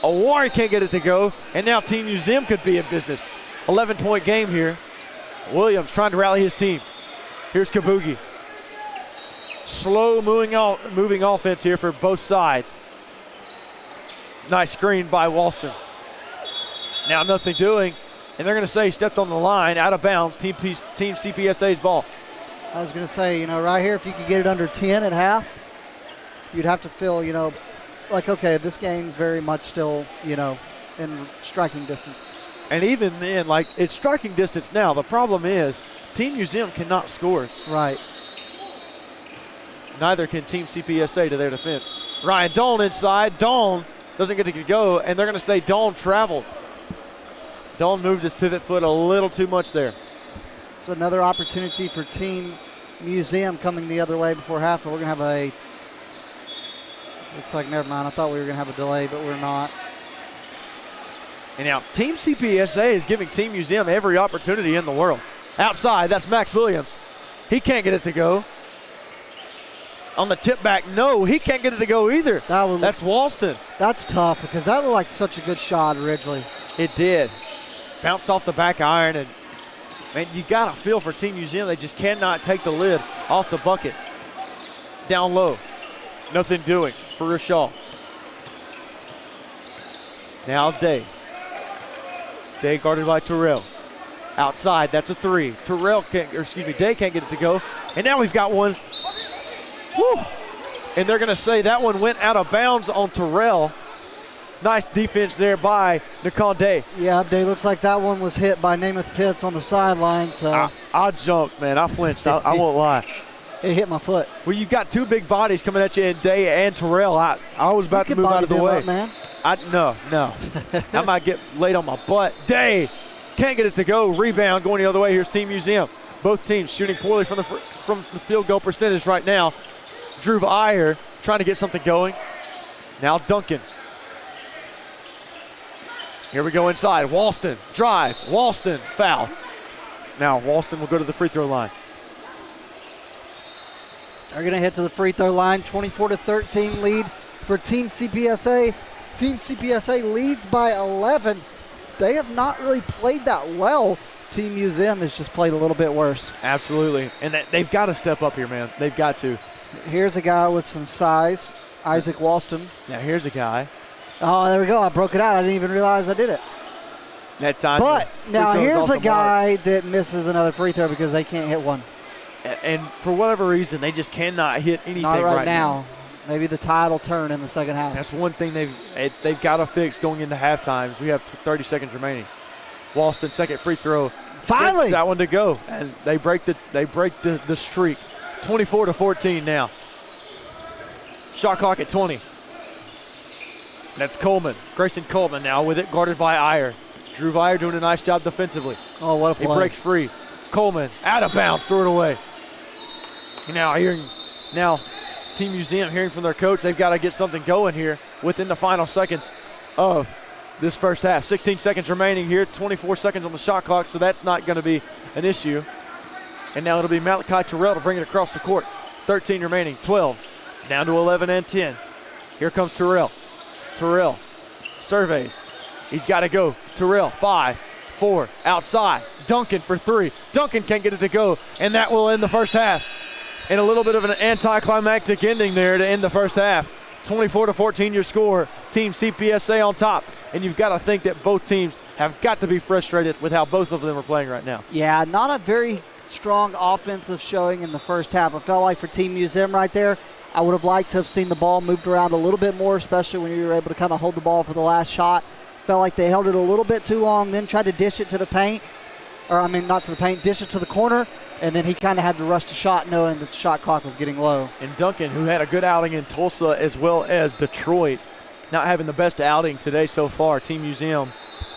Awari can't get it to go. And now Team Museum could be in business. 11-point game here. Williams trying to rally his team. Here's Kabugi. Slow moving offense here for both sides. Nice screen by Walston. Now nothing doing. And they're going to say he stepped on the line, out of bounds, Team CPSA's ball. I was going to say, right here, if you could get it under 10 at half, you'd have to feel, like, okay, this game's very much still, in striking distance. And even then, it's striking distance now. The problem is Team Museum cannot score. Right. Neither can Team CPSA to their defense. Ryan Dawn inside. Dawn doesn't get to go, and they're going to say Dawn traveled. Dawn moved his pivot foot a little too much there. So another opportunity for Team Museum coming the other way before half, but we're going to have looks like, never mind. I thought we were going to have a delay, but we're not. And now Team CPSA is giving Team Museum every opportunity in the world. Outside, that's Max Williams. He can't get it to go. On the tip back, no, he can't get it to go either. That's Walston. That's tough because that looked like such a good shot originally. It did. Bounced off the back iron, and man, you got to feel for Team Museum. They just cannot take the lid off the bucket. Down low. Nothing doing for Rashal. Now Day. Day guarded by Terrell. Outside, that's a three. Day can't get it to go. And now we've got one. Woo! And they're going to say that one went out of bounds on Terrell. Nice defense there by Nicole Day. Yeah, Day looks like that one was hit by Namath Pitts on the sideline. So I jumped, man. I flinched. I won't lie. It hit my foot. Well, you've got two big bodies coming at you in Day and Terrell. I was about to move out of the way. Up, man. No. I might get laid on my butt. Day can't get it to go. Rebound going the other way. Here's Team Museum. Both teams shooting poorly from the field goal percentage right now. Drew Iyer trying to get something going. Now Duncan. Here we go inside. Walston drives. Walston foul. Now Walston will go to the free throw line. They're going to head to the free throw line. 24-13 lead for Team CPSA. Team CPSA leads by 11. They have not really played that well. Team Museum has just played a little bit worse. Absolutely. And they've got to step up here, man. They've got to. Here's a guy with some size, Isaac Walston. Now here's a guy. Oh, there we go. I broke it out. I didn't even realize I did it. That time. But now here's a guy that misses another free throw because they can't hit one. And for whatever reason, they just cannot hit anything Not right now. Maybe the tide will turn in the second half. That's one thing they've got to fix going into halftime. We have 30 seconds remaining. Walston, second free throw. Finally, that one to go, and they break the streak. 24-14 now. Shot clock at 20. That's Coleman. Grayson Coleman now with it, guarded by Iyer. Drew Vire doing a nice job defensively. Oh, what a play. He breaks free. Coleman out of bounds, threw it away. Now Team Museum hearing from their coach, they've got to get something going here within the final seconds of this first half. 16 seconds remaining here, 24 seconds on the shot clock, so that's not going to be an issue. And now it'll be Malachi Terrell to bring it across the court. 13 remaining, 12, down to 11 and 10. Here comes Terrell. Terrell surveys. He's got to go. Terrell, 5, 4, outside. Duncan for 3. Duncan can't get it to go, and that will end the first half. And a little bit of an anticlimactic ending there to end the first half. 24-14 your score. Team CPSA on top. And you've got to think that both teams have got to be frustrated with how both of them are playing right now. Yeah, not a very strong offensive showing in the first half. I felt like for Team Museum right there, I would have liked to have seen the ball moved around a little bit more, especially when you were able to kind of hold the ball for the last shot. Felt like they held it a little bit too long, then tried to dish it to the paint. Not to the paint, dish it to the corner. And then he kind of had to rush the shot knowing that the shot clock was getting low. And Duncan, who had a good outing in Tulsa as well as Detroit, not having the best outing today so far. Team Museum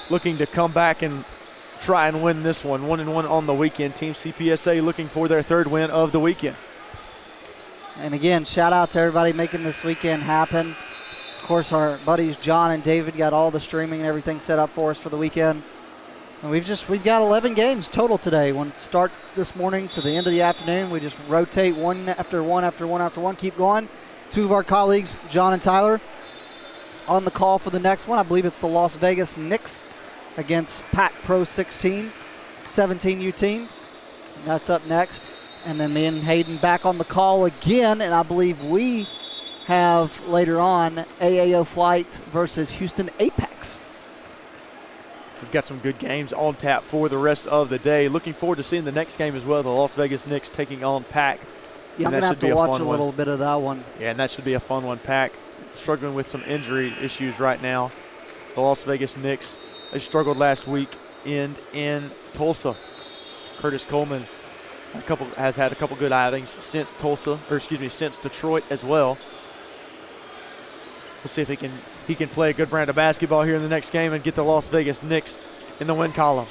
looking to come back and try and win this one. 1-1 on the weekend. Team CPSA looking for their third win of the weekend. And again, shout out to everybody making this weekend happen. Of course, our buddies John and David got all the streaming and everything set up for us for the weekend. And we've got 11 games total today. One start this morning to the end of the afternoon. We just rotate one after one after one after one, keep going. Two of our colleagues, John and Tyler, on the call for the next one. I believe it's the Las Vegas Knicks against PRO16, 17U team. That's up next. And then me and Hayden back on the call again, and I believe we have later on AAO Flight versus Houston Apex. We've got some good games on tap for the rest of the day. Looking forward to seeing the next game as well, the Las Vegas Knicks taking on PAC. Yeah, I'm going to have to watch a little bit of that one. Yeah, and that should be a fun one. PAC struggling with some injury issues right now. The Las Vegas Knicks, they struggled last week in Tulsa. Curtis Coleman has had a couple good outings since since Detroit as well. We'll see if he can play a good brand of basketball here in the next game and get the Las Vegas Knicks in the win column.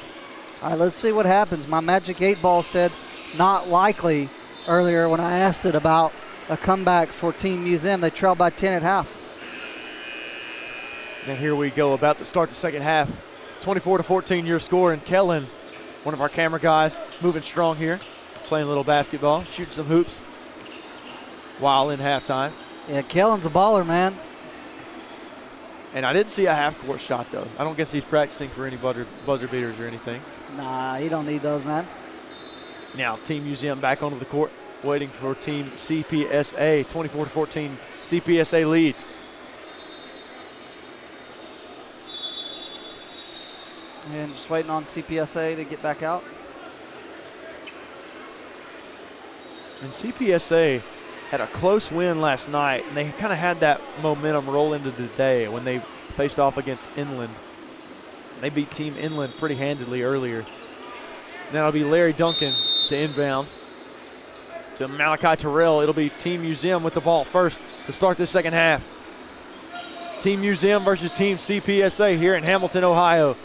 All right, let's see what happens. My Magic 8 Ball said not likely earlier when I asked it about a comeback for Team Museum. They trailed by 10 at half. And here we go, about to start the second half. 24-14 your score, and Kellen, one of our camera guys, moving strong here, playing a little basketball, shooting some hoops while in halftime. Yeah, Kellen's a baller, man. And I didn't see a half-court shot, though. I don't guess he's practicing for any buzzer beaters or anything. Nah, he don't need those, man. Now, Team Museum back onto the court, waiting for Team CPSA. 24-14, CPSA leads. And just waiting on CPSA to get back out. And CPSA had a close win last night, and they kind of had that momentum roll into the day when they faced off against Inland. They beat Team Inland pretty handedly earlier. Now it'll be Larry Duncan to inbound to Malachi Terrell. It'll be Team Museum with the ball first to start this second half. Team Museum versus Team CPSA here in Hamilton, Ohio.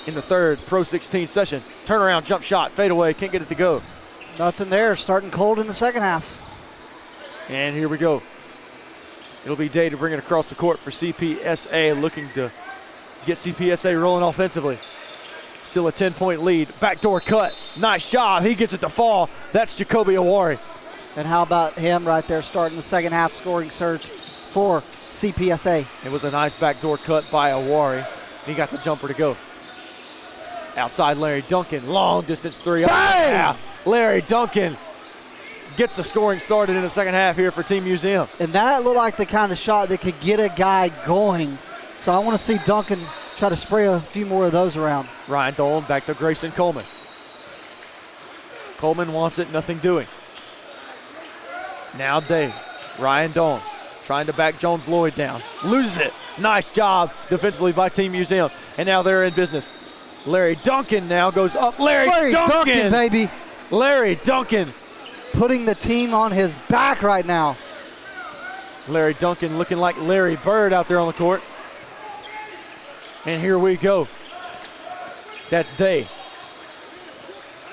In the third PRO16 session. Turnaround, jump shot, fade away, can't get it to go. Nothing there, starting cold in the second half. And here we go. It'll be Day to bring it across the court for CPSA, looking to get CPSA rolling offensively. Still a 10-point lead. Backdoor cut. Nice job. He gets it to fall. That's Jacoby Awari. And how about him right there starting the second half scoring surge? for CPSA. It was a nice backdoor cut by Awari. He got the jumper to go. Outside Larry Duncan, long distance three. Bang! Larry Duncan gets the scoring started in the second half here for Team Museum. And that looked like the kind of shot that could get a guy going. So I want to see Duncan try to spray a few more of those around. Ryan Dolan back to Grayson Coleman. Coleman wants it, nothing doing. Now Dave, Ryan Dolan trying to back Jones Lloyd down. Loses it. Nice job defensively by Team Museum. And now they're in business. Larry Duncan now goes up. Larry Duncan, baby. Larry Duncan. Putting the team on his back right now. Larry Duncan looking like Larry Bird out there on the court. And here we go. That's Day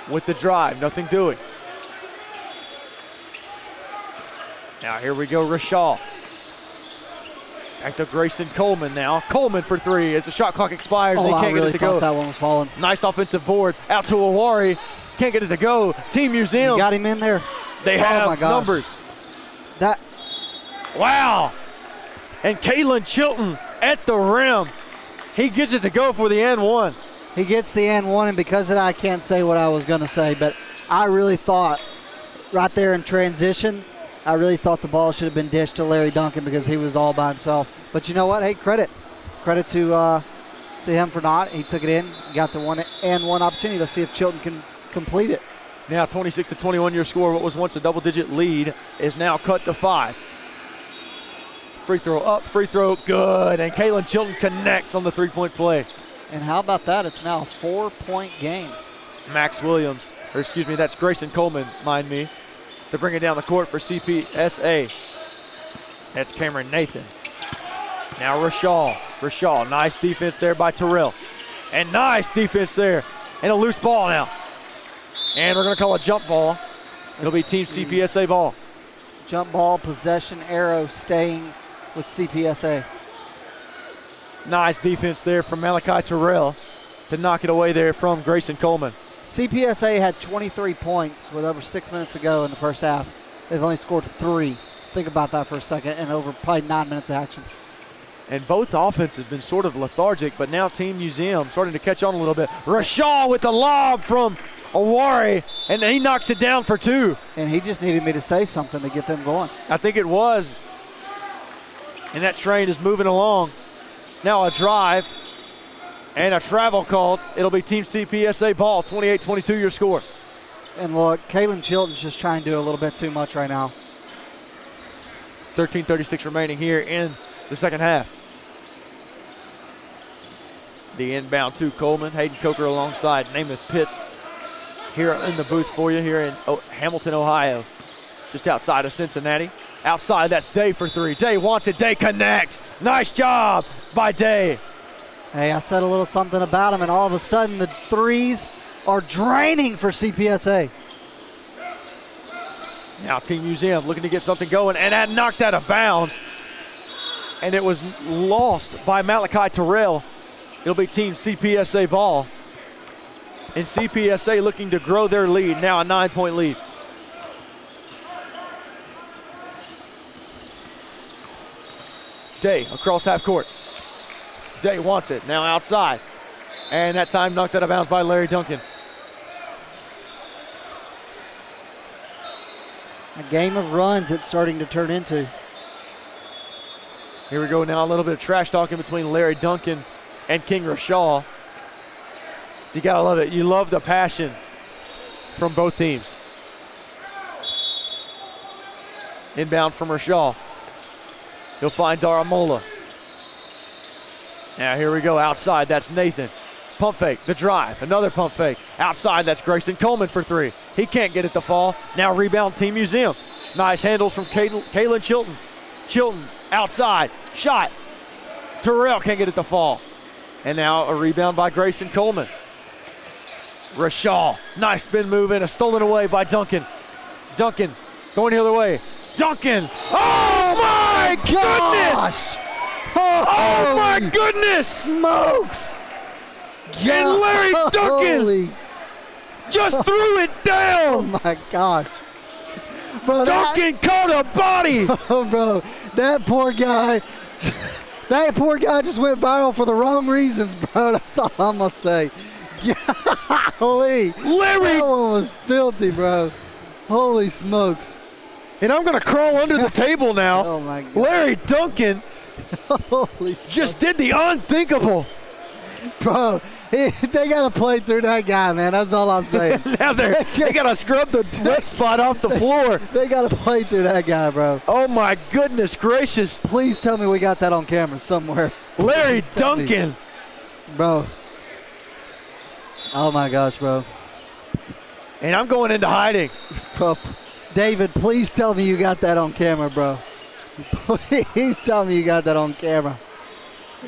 with the drive, nothing doing. Now here we go, Rashal. Back to Grayson Coleman now. Coleman for three as the shot clock expires. Oh, and he can't I really get it to go. thought that one was falling. Nice offensive board out to Awari. Can't get it to go. Team Museum. You got him in there. They Oh have my gosh. numbers. That Wow. And Kalen Chilton at the rim. He gets it to go for the and one. he gets the and one, and because of that, I can't say what I was going to say, but I really thought right there in transition, I really thought the ball should have been dished to Larry Duncan because he was all by himself. But you know what? Hey, credit to him for not. He took it in, got the one and one opportunity. Let's see if Chilton can complete it. Now 26-21 your score. What was once a double-digit lead is now cut to 5. Free throw up, free throw good, and Kalen Chilton connects on the three-point play. And how about that? It's now a 4-point game. Max Williams, or excuse me, that's Grayson Coleman, mind me, to bring it down the court for CPSA. That's Cameron Nathan. Now Rashal, nice defense there by Terrell. And nice defense there. And a loose ball now. And we're going to call a jump ball. It'll be Team CPSA ball. Jump ball, possession, arrow staying with CPSA. Nice defense there from Malachi Terrell to knock it away there from Grayson Coleman. CPSA had 23 points with over 6 minutes to go in the first half. They've only scored 3. Think about that for a second, and over probably 9 minutes of action. And both offenses have been sort of lethargic, but now Team Museum starting to catch on a little bit. Rashal with the lob from Awari, and he knocks it down for 2. And he just needed me to say something to get them going. I think it was. And that train is moving along. Now a drive and a travel called. It'll be Team CPSA ball, 28-22 your score. And look, Kalen Chilton's just trying to do a little bit too much right now. 13:36 remaining here in the second half. The inbound to Coleman. Hayden Coker alongside Namath Pitts here in the booth for you here in Hamilton, Ohio. Just outside of Cincinnati. Outside, that's Day for 3. Day wants it. Day connects. Nice job by Day. Hey, I said a little something about him, and all of a sudden the threes are draining for CPSA. Now Team Museum looking to get something going, and that knocked out of bounds. And it was lost by Malachi Terrell. It'll be Team CPSA ball. And CPSA looking to grow their lead, now a 9-point lead. Day across half court. Day wants it, now outside. And that time knocked out of bounds by Larry Duncan. A game of runs it's starting to turn into. Here we go now, a little bit of trash talking between Larry Duncan and King Rashal. You gotta love it. You love the passion from both teams. Inbound from Rashal. He'll find Daramola. Now here we go outside. That's Nathan. Pump fake, the drive, another pump fake. Outside, that's Grayson Coleman for 3. He can't get it to fall. Now rebound Team Museum. Nice handles from Kalen Chilton. Chilton outside, shot. Terrell can't get it to fall. And now a rebound by Grayson Coleman. Rashal, nice spin move and a stolen away by Duncan. Duncan going the other way. Duncan, oh my goodness! Oh my goodness! Smokes! And Larry Duncan just threw it down! Oh my gosh. Bro, Duncan caught a body. Oh, bro, that poor guy. That poor guy just went viral for the wrong reasons, bro. That's all I'm going to say. Golly. Larry. That one was filthy, bro. Holy smokes. And I'm going to crawl under the table now. Oh, my God. Larry Duncan Holy smokes. just did the unthinkable. Bro, they got to play through that guy, man. That's all I'm saying. Now they got to scrub the wet spot off the floor. They got to play through that guy, bro. Oh, my goodness gracious. Please tell me we got that on camera somewhere. Larry Please tell me. Duncan. Bro. Oh, my gosh, bro. And I'm going into hiding. Bro, David, please tell me you got that on camera, bro. Please tell me you got that on camera.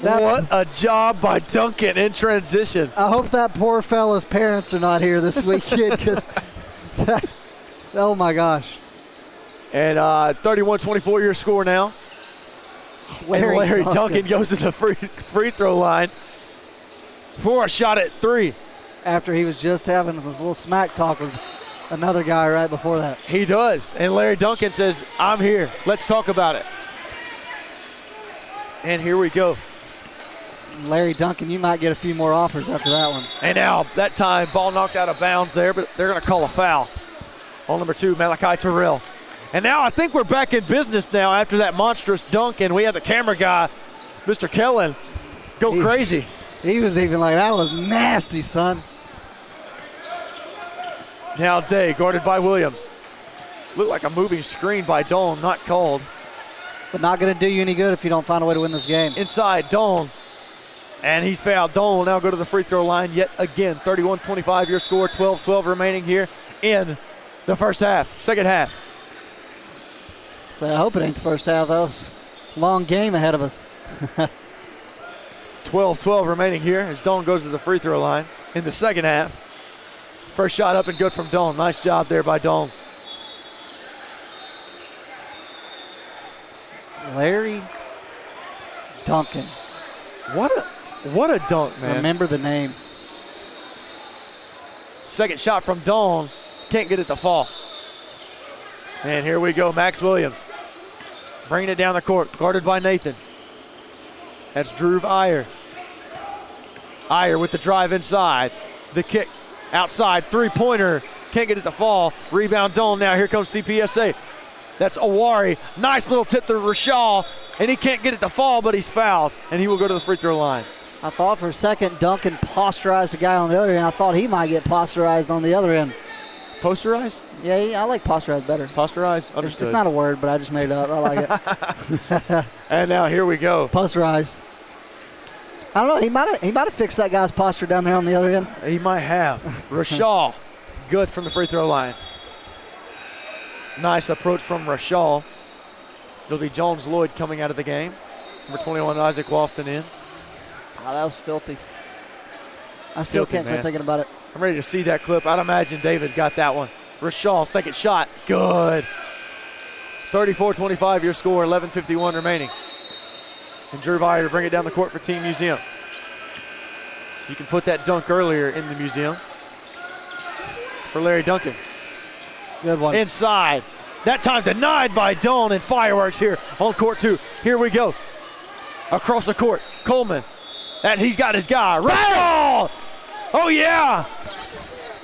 What a job by Duncan in transition. I hope that poor fella's parents are not here this weekend because, oh my gosh. And 31-24 your score now. Larry Duncan goes to the free throw line for a shot at three. After he was just having this little smack talk with another guy right before that. He does. And Larry Duncan says, I'm here. Let's talk about it. And here we go. Larry Duncan, you might get a few more offers after that one. And now, that time, ball knocked out of bounds there, but they're going to call a foul on number 2, Malachi Terrell. And now I think we're back in business now after that monstrous dunk, and we had the camera guy, Mr. Kellen, go crazy. He was even like, that was nasty, son. Now Day, guarded by Williams. Looked like a moving screen by Doan, not called. But not going to do you any good if you don't find a way to win this game. Inside, Doan. And he's fouled. Doan will now go to the free throw line yet again. 31-25 your score, 12-12 remaining here in the first half, second half. So I hope it ain't the first half, though. It's a long game ahead of us. 12-12 remaining here as Doan goes to the free throw line in the second half. First shot up and good from Doan. Nice job there by Doan. Larry Duncan. What a dunk, man. Remember the name. Second shot from Doan. Can't get it to fall. And here we go, Max Williams. Bringing it down the court, guarded by Nathan. That's Drew Iyer. Iyer with the drive inside. The kick outside, three-pointer. Can't get it to fall. Rebound Doan now. Here comes CPSA. That's Awari. Nice little tip to Rashal. And he can't get it to fall, but he's fouled. And he will go to the free throw line. I thought for a second Duncan posterized a guy on the other end. I thought he might get posterized on the other end. Posterized? Yeah, I like posterized better. Posterized? Understood. It's not a word, but I just made it up. I like it. And now here we go. Posterized. I don't know. He might have fixed that guy's posture down there on the other end. He might have. Rashal, good from the free throw line. Nice approach from Rashal. It'll be Jones Lloyd coming out of the game. Number 21, Isaac Walston in. Oh, that was filthy. I still can't quit thinking about it. I'm ready to see that clip. I'd imagine David got that one. Rashal, second shot. Good. 34-25 your score, 11:51 remaining. And Drew Iyer to bring it down the court for Team Museum. You can put that dunk earlier in the museum. For Larry Duncan. Good one. Inside. That time denied by Doan, and fireworks here on court 2. Here we go. Across the court, Coleman. He's got his guy. Rashal! Oh, yeah.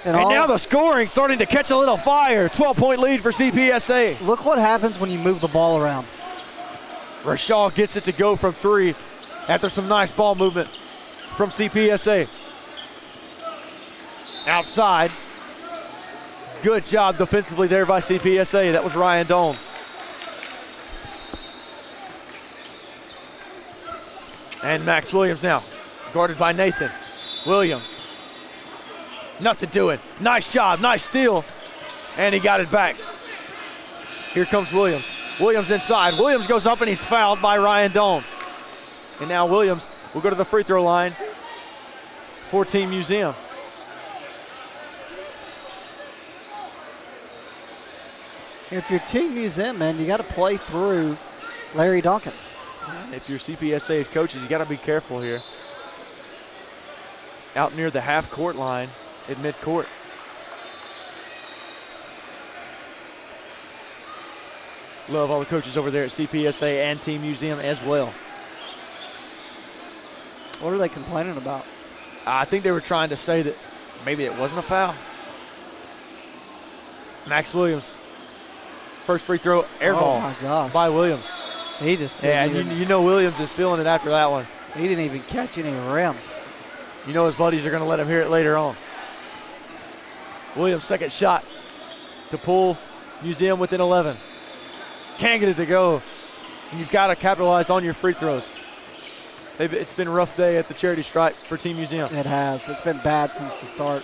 And now the scoring starting to catch a little fire. 12-point lead for CPSA. Look what happens when you move the ball around. Rashal gets it to go from 3 after some nice ball movement from CPSA. Outside. Good job defensively there by CPSA. That was Ryan Doan. And Max Williams now, guarded by Nathan. Williams. Nothing doing. Nice job, nice steal. And he got it back. Here comes Williams. Williams inside. Williams goes up and he's fouled by Ryan Doan. And now Williams will go to the free throw line for Team Museum. If you're Team Museum, man, you got to play through Larry Duncan. If you're CPSA's coaches, you got to be careful here. Out near the half-court line at midcourt. Love all the coaches over there at CPSA and Team Museum as well. What are they complaining about? I think they were trying to say that maybe it wasn't a foul. Max Williams, first free throw, air ball Oh my gosh. by Williams. He just Yeah, didn't and even, you know Williams is feeling it after that one. he didn't even catch any rim. You know his buddies are going to let him hear it later on. Williams' second shot to pull Museum within 11. Can't get it to go. And you've got to capitalize on your free throws. It's been a rough day at the charity stripe for Team Museum. It has. It's been bad since the start.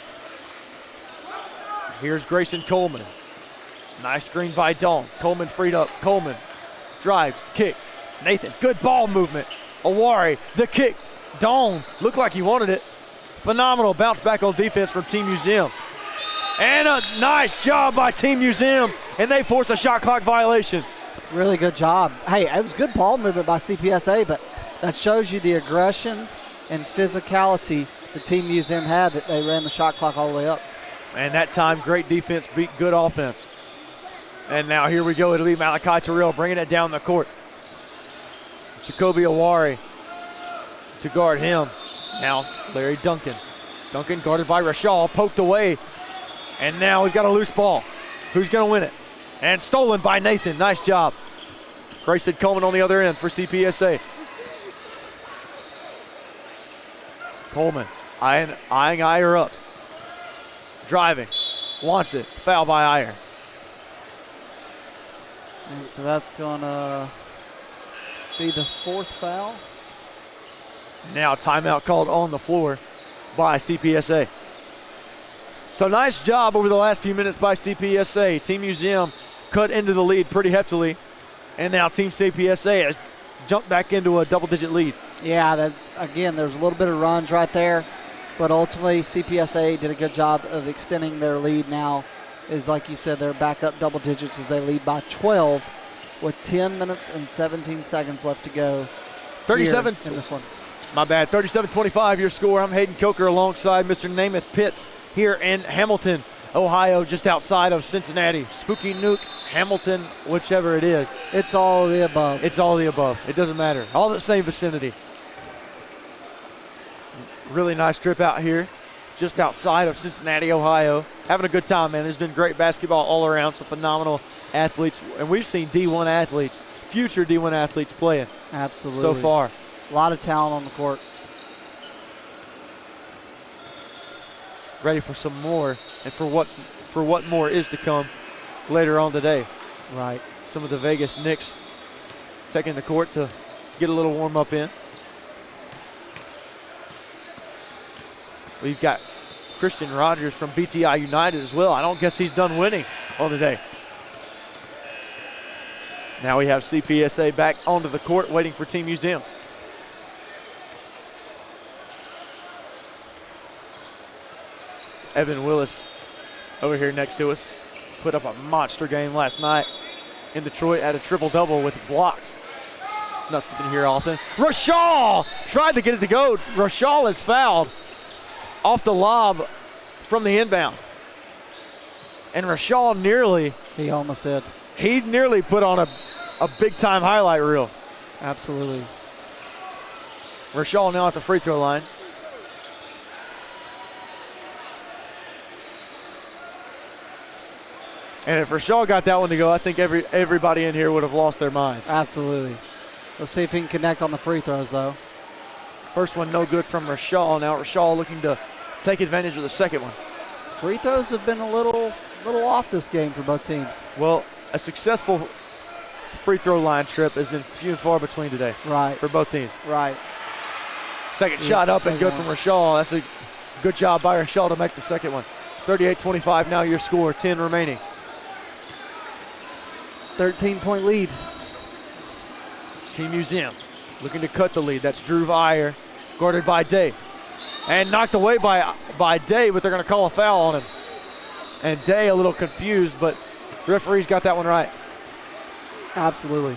Here's Grayson Coleman. Nice screen by Dawn. Coleman freed up. Coleman drives, kick. Nathan, good ball movement. Awari, the kick. Dawn looked like he wanted it. Phenomenal bounce back on defense from Team Museum. And a nice job by Team Museum, and they force a shot clock violation. Really good job. Hey, it was good ball movement by CPSA, but that shows you the aggression and physicality the Team Museum had, that they ran the shot clock all the way up. And that time, great defense beat good offense. And now here we go. It'll be Malachi Terrell bringing it down the court. Jacoby Awari to guard him. Now Larry Duncan. Duncan guarded by Rashal, poked away. And now we've got a loose ball. Who's going to win it? And stolen by Nathan. Nice job. Grayson Coleman on the other end for CPSA. Coleman eyeing Iyer up. Driving. Wants it. Foul by Iyer. And so that's going to be the fourth foul. Now timeout called on the floor by CPSA. So nice job over the last few minutes by CPSA. Team Museum cut into the lead pretty heftily. And now Team CPSA has jumped back into a double-digit lead. Yeah, again, there's a little bit of runs right there, but ultimately CPSA did a good job of extending their lead. Now is, like you said, they're back up double digits as they lead by 12 with 10 minutes and 17 seconds left to go 37 in this one. My bad. 37-25 your score. I'm Hayden Coker alongside Mr. Namath Pitts here in Hamilton, Ohio, just outside of Cincinnati. Spooky Nuke, Hamilton, whichever it is. It's all of the above. It's all the above. It doesn't matter. All the same vicinity. Really nice trip out here, just outside of Cincinnati, Ohio. Having a good time, man. There's been great basketball all around, some phenomenal athletes. And we've seen D1 athletes, future D1 athletes playing. Absolutely. So far. A lot of talent on the court. Ready for some more, and for what more is to come later on today. Right. Some of the Vegas Knicks taking the court to get a little warm up in. We've got Christian Rogers from BTI United as well. I don't guess he's done winning on the day. Now we have CPSA back onto the court waiting for Team Museum. It's Evan Willis over here next to us. Put up a monster game last night in Detroit at a triple-double with blocks. It's not something you hear often. Rashal tried to get it to go. Rashal is fouled off the lob from the inbound. And Rashal nearly, He almost did. he nearly put on a big-time highlight reel. Absolutely. Rashal now at the free throw line. And if Rashal got that one to go, I think everybody in here would have lost their minds. Absolutely. Let's see if he can connect on the free throws, though. First one no good from Rashal. Now Rashal looking to take advantage of the second one. Free throws have been a little off this game for both teams. Well, a successful free throw line trip has been few and far between today. Right. For both teams. Right. Second Yes, shot up and second good one. from Rashal. That's a good job by Rashal to make the second one. 38-25 now your score, 10 remaining. 13-point lead. Team Museum looking to cut the lead. That's Drew Iyer, guarded by Day. And knocked away by Day, but they're going to call a foul on him. And Day a little confused, but the referee's got that one right. Absolutely.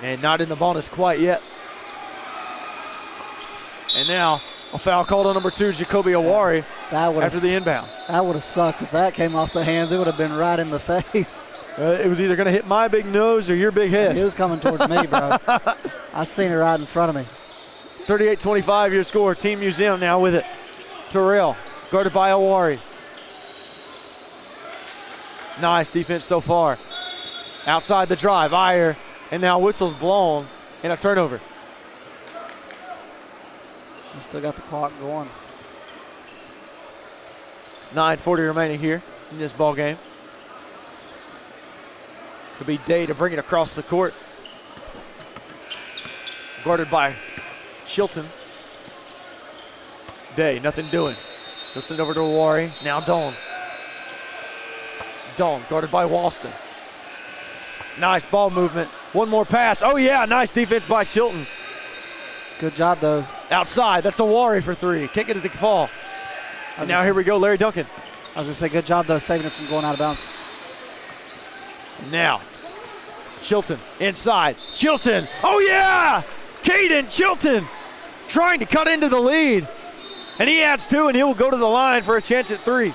And not in the bonus quite yet. And now a foul called on number 2, Jacoby Awari, That would after the inbound. That would have sucked if that came off the hands. It would have been right in the face. It was either going to hit my big nose or your big head. It was coming towards me, bro. I seen it right in front of me. 38-25 your score. Team Museum now with it. Terrell, guarded by Awari. Nice defense so far. Outside the drive, Iyer, and now whistle's blown and a turnover. You still got the clock going. 9:40 remaining here in this ball game. Could be Day to bring it across the court. Guarded by Chilton. Day, nothing doing. He'll send it over to Awari. Now Doan. Doan, guarded by Walston. Nice ball movement. One more pass. Oh yeah, nice defense by Chilton. Good job, those. Outside, that's Awari for three. Can't get it to fall. And now here we go, Larry Duncan. I was gonna say, good job, though, saving it from going out of bounds. Now, Chilton inside. Chilton, oh yeah! Caden Chilton trying to cut into the lead. And he adds two, and he will go to the line for a chance at three.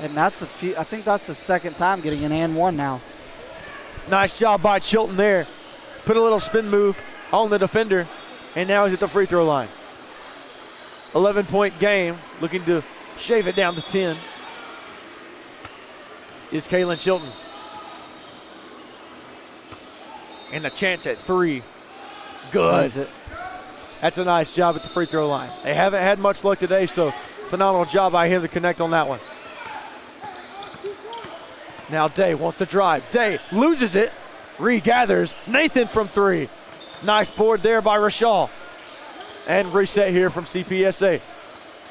And that's I think that's the second time getting an and one now. Nice job by Chilton there. Put a little spin move on the defender, and now he's at the free throw line. 11-point game, looking to shave it down to 10 is Kalen Chilton. And a chance at three. Good. That's a nice job at the free throw line. They haven't had much luck today, so phenomenal job by him to connect on that one. Now Day wants to drive. Day loses it, regathers. Nathan from three. Nice board there by Rashal. And reset here from CPSA.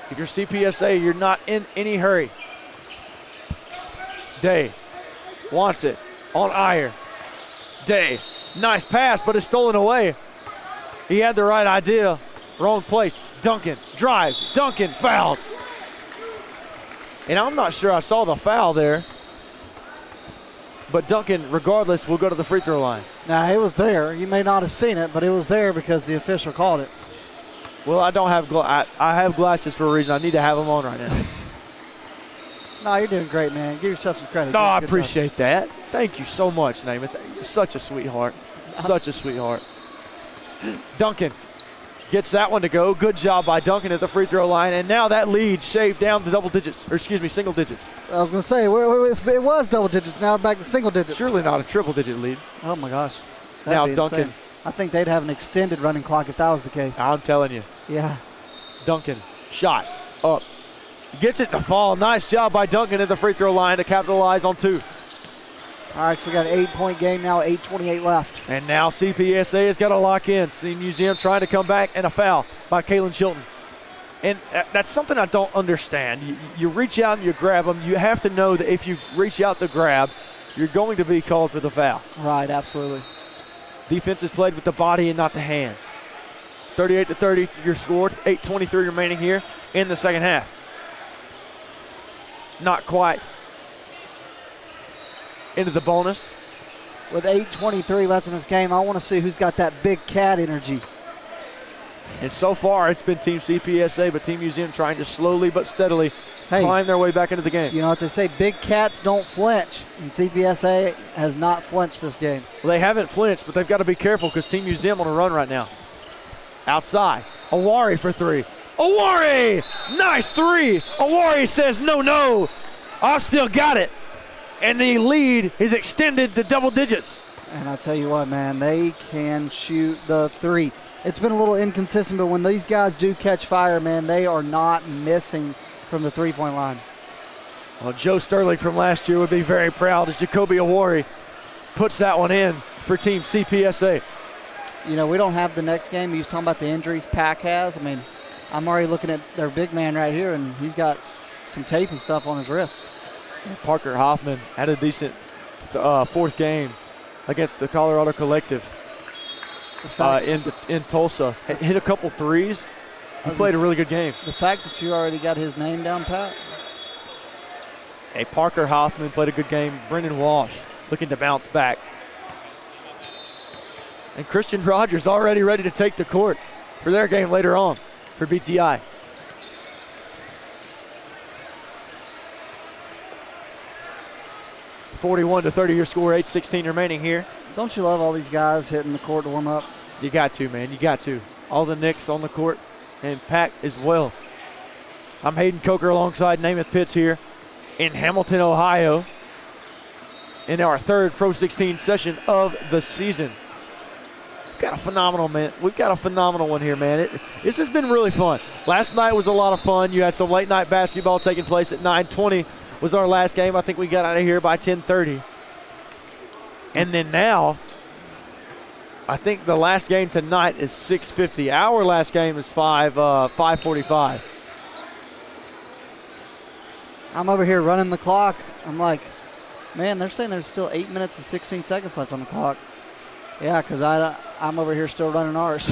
If you're CPSA, you're not in any hurry. Day wants it on Iyer. Day, nice pass, but it's stolen away. He had the right idea, wrong place. Duncan drives, Duncan fouled. And I'm not sure I saw the foul there. But Duncan, regardless, will go to the free throw line. Now, it was there. You may not have seen it, but it was there because the official called it. Well, I don't have I have glasses for a reason. I need to have them on right now. No, you're doing great, man. Give yourself some credit. No, I Good appreciate that. Thank you so much, Namath. You're such a sweetheart. Such a sweetheart. Duncan gets that one to go. Good job by Duncan at the free throw line. And now that lead shaved down to double digits, or excuse me, single digits. I was going to say, it was double digits. Now back to single digits. Surely not a triple digit lead. Oh, my gosh. Now That'd be Duncan. insane. I think they'd have an extended running clock if that was the case. I'm telling you. Yeah. Duncan, shot, up. Gets it to fall. Nice job by Duncan at the free throw line to capitalize on two. All right, so we got an 8-point game now, 8:28 left. And now CPSA has got to lock in. See Museum trying to come back, and a foul by Kalen Chilton. And that's something I don't understand. You reach out and you grab them. You have to know that if you reach out to grab, you're going to be called for the foul. Right, absolutely. Defense is played with the body and not the hands. 38-30, you're scored. 8:23 remaining here in the second half. Not quite into the bonus. With 8:23 left in this game, I want to see who's got that big cat energy. And so far, it's been Team CPSA, but Team Museum trying to slowly but steadily climb their way back into the game. You know what they say, big cats don't flinch, and CPSA has not flinched this game. Well, they haven't flinched, but they've got to be careful because Team Museum on a run right now. Outside, Awari for three. Awari! Nice three! Awari says, no, I've still got it. And the lead is extended to double digits. And I tell you what, man, they can shoot the three. It's been a little inconsistent, but when these guys do catch fire, man, they are not missing from the three-point line. Well, Joe Sterling from last year would be very proud as Jacoby Awari puts that one in for Team CPSA. You know, we don't have the next game. He was talking about the injuries Pack has. I mean, I'm already looking at their big man right here, and he's got some tape and stuff on his wrist. Parker Hoffman had a decent fourth game against the Colorado Collective in Tulsa. Hit a couple threes. He played a really good game. The fact that you already got his name down, Pat. Hey, Parker Hoffman played a good game. Brendan Walsh looking to bounce back. And Christian Rogers already ready to take the court for their game later on for BTI. 41-30 your score, 8:16 remaining here. Don't you love all these guys hitting the court to warm up? You got to, man. You got to. All the Knicks on the court and Pack as well. I'm Hayden Coker alongside Namath Pitts here in Hamilton, Ohio, in our third Pro 16 session of the season. We've got a phenomenal one here, man. This has been really fun. Last night was a lot of fun. You had some late night basketball taking place at 9:20 was our last game. I think we got out of here by 10:30. And then now, I think the last game tonight is 6:50. Our last game is 5:45. I'm over here running the clock. I'm like, man, they're saying there's still 8 minutes and 16 seconds left on the clock. Yeah, because I'm over here still running ours.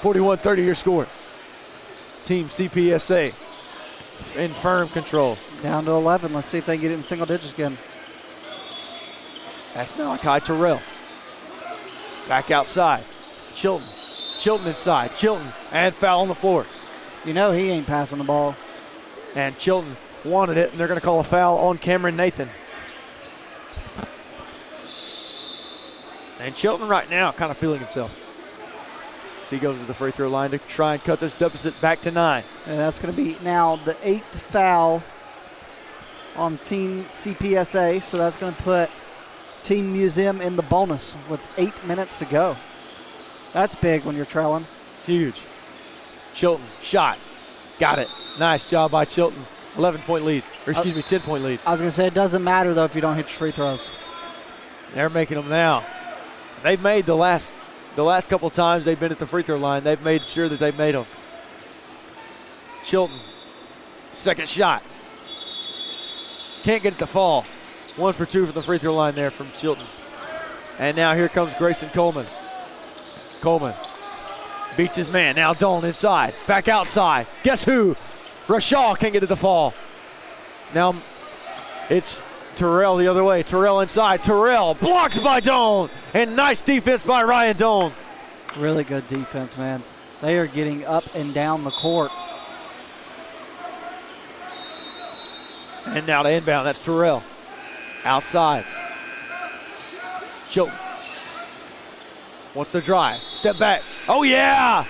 41-30 your score. Team CPSA in firm control. Down to 11. Let's see if they can get it in single digits again. That's Malachi Terrell. Back outside. Chilton. Chilton inside. Chilton. And foul on the floor. You know he ain't passing the ball. And Chilton wanted it, and they're going to call a foul on Cameron Nathan. And Chilton right now kind of feeling himself. So he goes to the free throw line to try and cut this deficit back to 9. And that's going to be now the 8th foul on Team CPSA. So that's going to put Team Museum in the bonus with 8 minutes to go. That's big when you're trailing. Huge. Chilton, shot. Got it. Nice job by Chilton. 11-point lead. Or excuse me, 10-point lead. I was going to say, it doesn't matter, though, if you don't hit your free throws. They're making them now. They've made the last couple of times they've been at the free throw line, they've made sure that they've made them. Chilton, second shot. Can't get it to fall. 1 for 2 from the free throw line there from Chilton. And now here comes Grayson Coleman. Coleman beats his man. Now Dolan inside. Back outside. Guess who? Rashaw can't get it to fall. Now it's Terrell the other way. Terrell inside. Terrell blocked by Dolan. And nice defense by Ryan Dolan. Really good defense, man. They are getting up and down the court. And now to inbound. That's Terrell. Outside. Chilton wants to drive. Step back. Oh, yeah.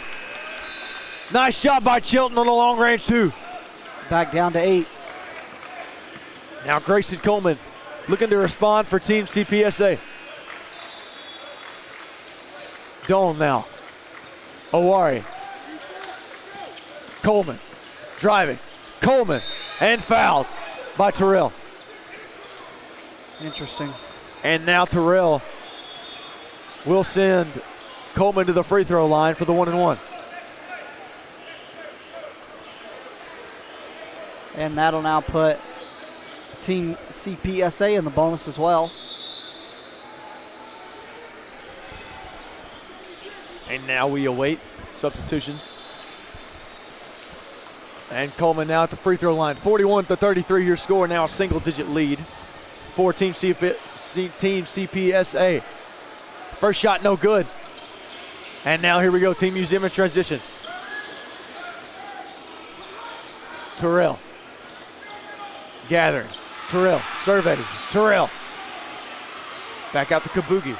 Nice job by Chilton on the long range, too. Back down to 8. Now Grayson Coleman looking to respond for Team CPSA. Dolan now. Owari. Coleman driving. Coleman and fouled by Terrell. Interesting. And now Terrell will send Coleman to the free throw line for the 1-and-1. And that'll now put Team CPSA in the bonus as well. And now we await substitutions. And Coleman now at the free throw line. 41-33 your score, now a single-digit lead for Team CPSA. First shot no good. And now here we go, Team Museum in transition. Terrell. Gathering. Terrell. Surveying. Terrell. Back out to Kabugi.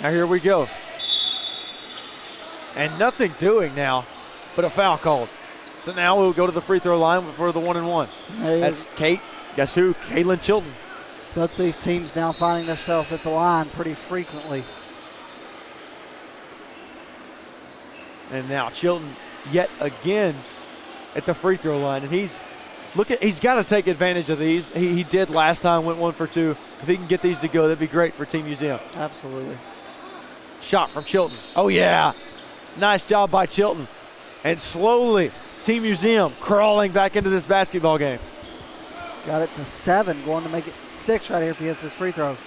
Now here we go. And nothing doing now but a foul called. So now we'll go to the free throw line for the 1-and-1. That's Kate. Guess who? Caitlin Chilton. Both these teams now finding themselves at the line pretty frequently. And now Chilton yet again at the free throw line. And he's got to take advantage of these. He did last time, went 1 for 2. If he can get these to go, that'd be great for Team Museum. Absolutely. Shot from Chilton. Oh, yeah. Nice job by Chilton. And slowly, Team Museum crawling back into this basketball game. Got it to 7, going to make it 6 right here if he hits this free throw.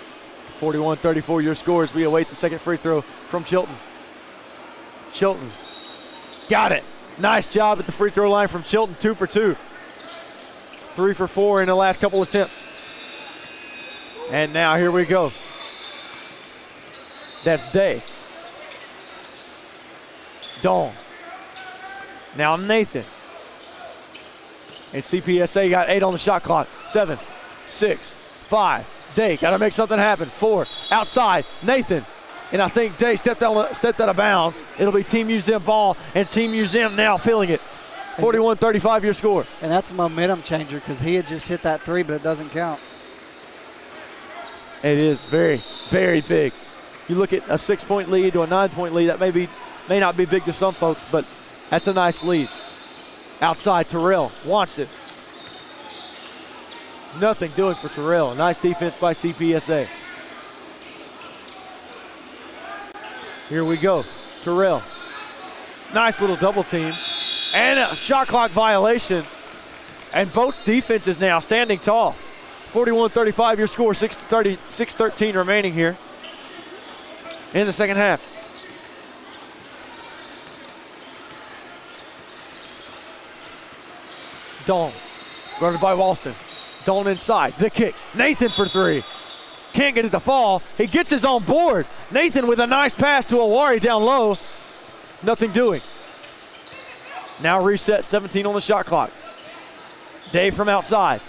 41-34 your score as we await the second free throw from Chilton. Chilton got it. Nice job at the free throw line from Chilton, 2 for 2. 3 for 4 in the last couple attempts. And now here we go. That's Day. Dawn. Now Nathan. And CPSA got 8 on the shot clock. 7, 6, 5. Day got to make something happen. 4. Outside. Nathan. And I think Day stepped out of bounds. It'll be Team Museum ball, and Team Museum now feeling it. 41-35 your score. And that's a momentum changer because he had just hit that 3, but it doesn't count. It is very, very big. You look at a 6-point lead to a 9-point lead, that may not be big to some folks, but that's a nice lead. Outside, Terrell wants it. Nothing doing for Terrell. Nice defense by CPSA. Here we go. Terrell. Nice little double team. And a shot clock violation. And both defenses now standing tall. 41-35 your score. 6:13 remaining here in the second half. Dawn. Guarded by Walston. Dawn inside. The kick. Nathan for 3. Can't get it to fall. He gets his own board. Nathan with a nice pass to Awari down low. Nothing doing. Now reset, 17 on the shot clock. Day from outside.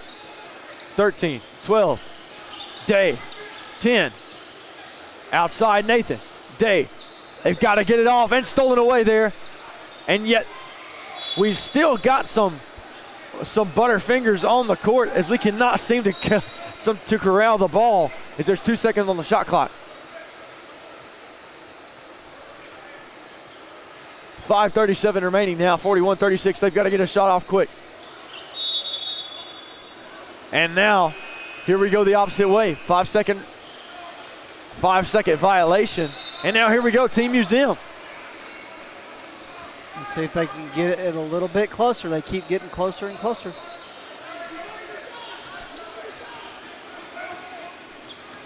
13, 12. Day, 10. Outside Nathan. Day. They've got to get it off and stolen away there. And yet we've still got some butterfingers on the court as we cannot seem to corral the ball as there's 2 seconds on the shot clock. 5:37 remaining now, 41-36. They've got to get a shot off quick. And now, here we go the opposite way. 5 second violation. And now here we go, Team Museum. Let's see if they can get it a little bit closer. They keep getting closer and closer.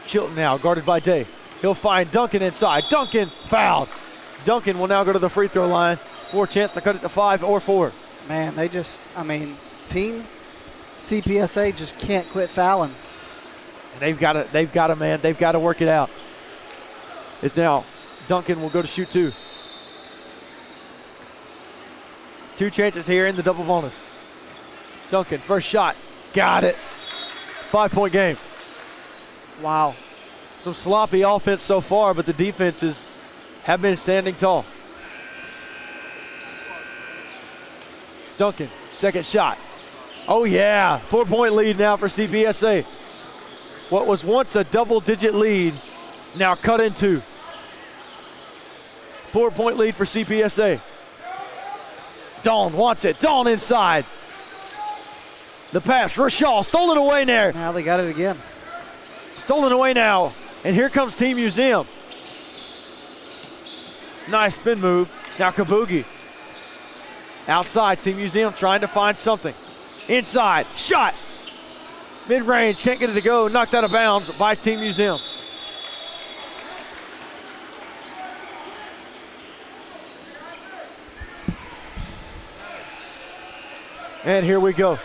Chilton now guarded by Day. He'll find Duncan inside. Duncan fouled. Duncan will now go to the free throw line for a chance to cut it to 5 or 4. Man, Team CPSA just can't quit fouling. And they've got to, man. They've got to work it out. It's now Duncan will go to shoot 2. 2 chances here in the double bonus. Duncan, first shot. Got it. 5-point game. Wow. Some sloppy offense so far, but the defenses have been standing tall. Duncan, second shot. Oh yeah, 4-point lead now for CPSA. What was once a double-digit lead, now cut in 2. 4-point lead for CPSA. Dawn wants it, Dawn inside. The pass, Rashal, stolen away there. Now they got it again. Stolen away now, and here comes Team Museum. Nice spin move. Now Kabugi. Outside, Team Museum trying to find something. Inside, shot. Mid-range, can't get it to go. Knocked out of bounds by Team Museum. And here we go.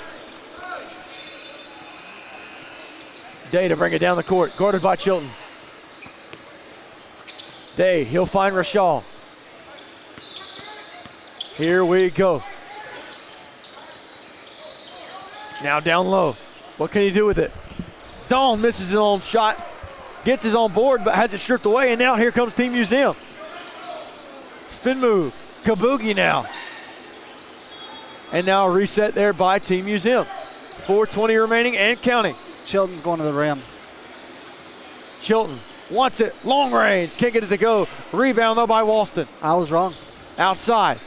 Day to bring it down the court, guarded by Chilton. Day, he'll find Rashal. Here we go. Now down low. What can he do with it? Dawn misses his own shot, gets his own board, but has it stripped away, and now here comes Team Museum. Spin move, Kabugi now. And now a reset there by Team Museum. 4:20 remaining and counting. Chilton's going to the rim. Chilton wants it, long range, can't get it to go. Rebound though by Walston. I was wrong. Outside.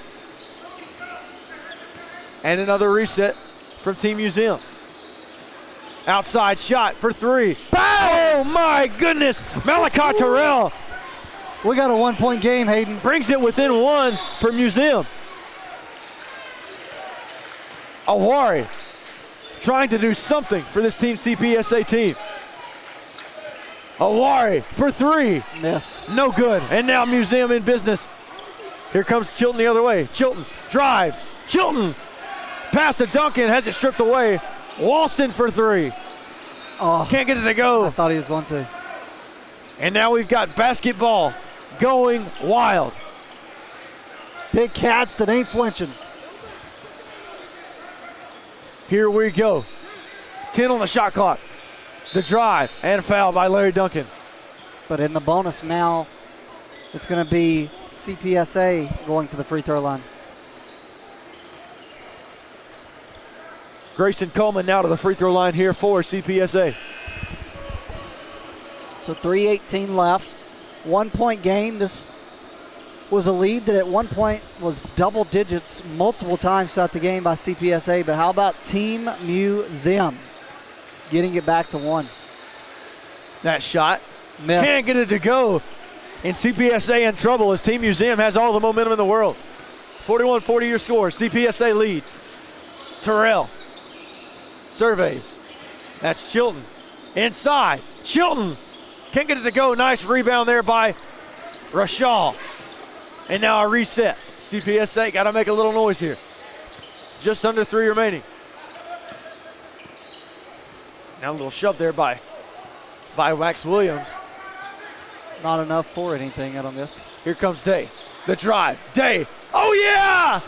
And another reset from Team Museum. Outside shot for 3. Oh my goodness, Malachi Terrell We got a 1-point game, Hayden. brings it within 1 for Museum. Awari trying to do something for this Team CPSA team. Awari for 3. Missed. No good. And now Museum in business. Here comes Chilton the other way. Chilton drives. Chilton pass to Duncan, has it stripped away. Walston for 3. Oh, Can't get it to go. I thought he was going to. And now we've got basketball going wild. Big cats that ain't flinching. Here we go. 10 on the shot clock. The drive and foul by Larry Duncan. But in the bonus now, it's going to be CPSA going to the free throw line. Grayson Coleman now to the free throw line here for CPSA. So 3:18 left. 1 point game. This was a lead that at one point was double digits multiple times throughout the game by CPSA. But how about Team Museum getting it back to 1? That shot. Missed. Can't get it to go. And CPSA in trouble as Team Museum has all the momentum in the world. 41-40 your score. CPSA leads. Terrell surveys. That's Chilton. Inside. Chilton can't get it to go. Nice rebound there by Rashal. And now a reset. CPSA got to make a little noise here. Just under 3 remaining. Now a little shove there by Wax Williams. Not enough for anything out on this. Here comes Day. The drive. Day. Oh, yeah!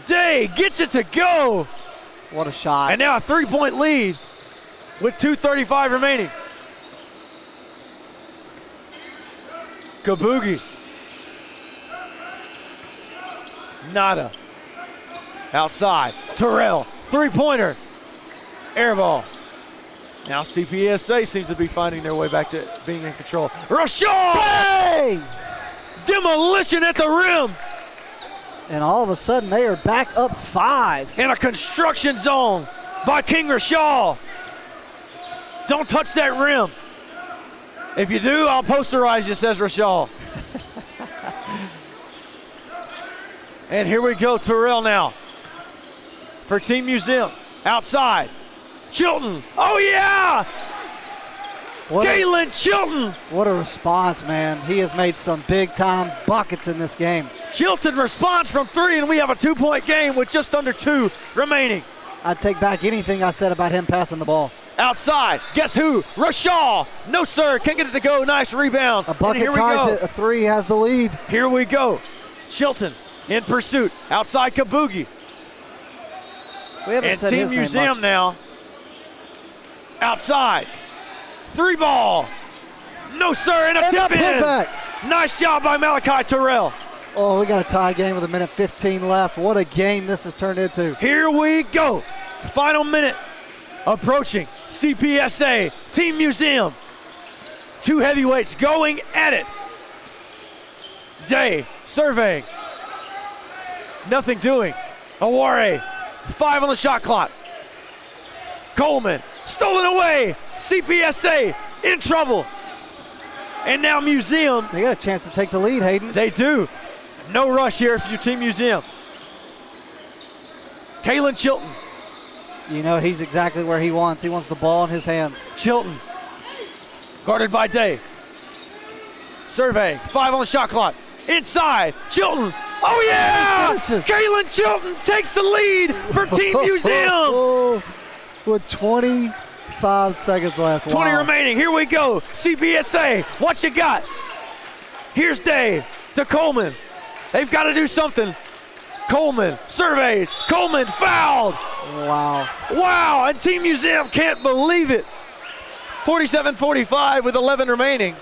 Day gets it to go. What a shot. And now a 3-point lead with 2:35 remaining. Kabugi. Nada. Outside. Terrell. 3-pointer. Air ball. Now CPSA seems to be finding their way back to being in control. Rashad! Bang! Demolition at the rim. And all of a sudden they are back up 5. In a construction zone by King Rashad. Don't touch that rim. If you do, I'll posterize you, says Rashad. And here we go, Terrell now for Team Museum. Outside. Chilton. Oh, yeah! Galen Chilton. What a response, man. He has made some big-time buckets in this game. Chilton responds from 3, and we have a 2-point game with just under 2 remaining. I'd take back anything I said about him passing the ball. Outside. Guess who? Rashal. No, sir. Can't get it to go. Nice rebound. A bucket ties it. A 3 has the lead. Here we go. Chilton in pursuit. Outside Kabugi. We haven't and said Team his name Museum much. now. Outside. 3 ball. No, sir. And a tip in. Nice job by Malachi Terrell. Oh, we got a tie game with 1:15 left. What a game this has turned into. Here we go. Final minute approaching. CPSA, Team Museum. 2 heavyweights going at it. Day surveying. Nothing doing. Aware. 5 on the shot clock. Coleman stolen away. CPSA in trouble. And now Museum. They got a chance to take the lead, Hayden. They do. No rush here for your Team Museum. Kalen Chilton. You know he's exactly where he wants. He wants the ball in his hands. Chilton. Guarded by Day. Survey. 5 on the shot clock. Inside. Chilton. Oh, yeah! Kalen Chilton takes the lead for Team Museum. With 25 seconds left. 20 wow. remaining. Here we go. CPSA. What you got? Here's Day to Coleman. They've got to do something. Coleman surveys. Coleman fouled. Wow. Wow, and Team Museum can't believe it. 47-45 with 11 remaining.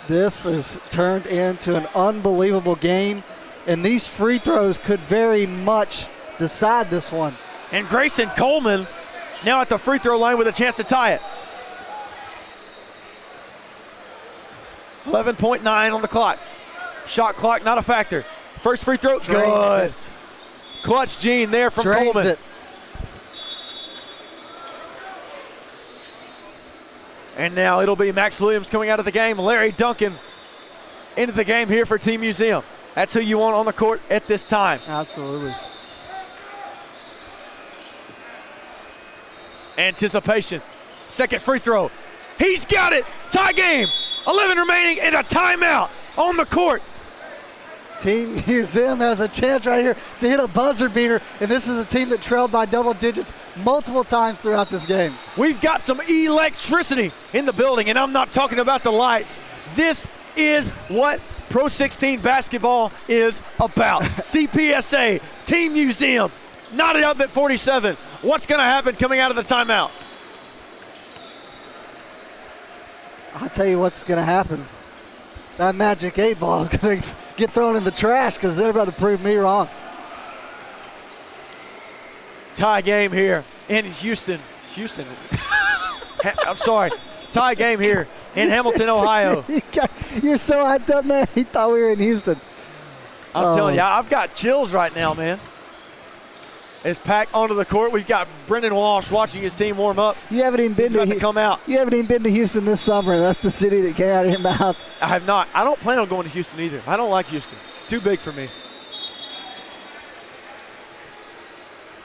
This has turned into an unbelievable game, and these free throws could very much decide this one. And Grayson Coleman now at the free throw line with a chance to tie it. 11.9 on the clock. Shot clock not a factor. First free throw, good. Clutch Gene there from Coleman. It. And now it'll be Max Williams coming out of the game. Larry Duncan into the game here for Team Museum. That's who you want on the court at this time. Absolutely. Anticipation. Second free throw. He's got it. Tie game. 11 remaining and a timeout on the court. Team Museum has a chance right here to hit a buzzer beater, and this is a team that trailed by double digits multiple times throughout this game. We've got some electricity in the building, and I'm not talking about the lights. This is what Pro16 basketball is about. CPSA, Team Museum, knotted up at 47. What's going to happen coming out of the timeout? I'll tell you what's going to happen. That magic 8 ball is going to get thrown in the trash because they're about to prove me wrong. Tie game here in Houston. I'm sorry. Tie game here in Hamilton, Ohio. You're so hyped up, man. He thought we were in Houston. I'm telling you, I've got chills right now, man. It's packed onto the court. We've got Brendan Walsh watching his team warm up. You haven't even been to come out. You haven't even been to Houston this summer. That's the city that came out of your mouth. I have not. I don't plan on going to Houston either. I don't like Houston. Too big for me.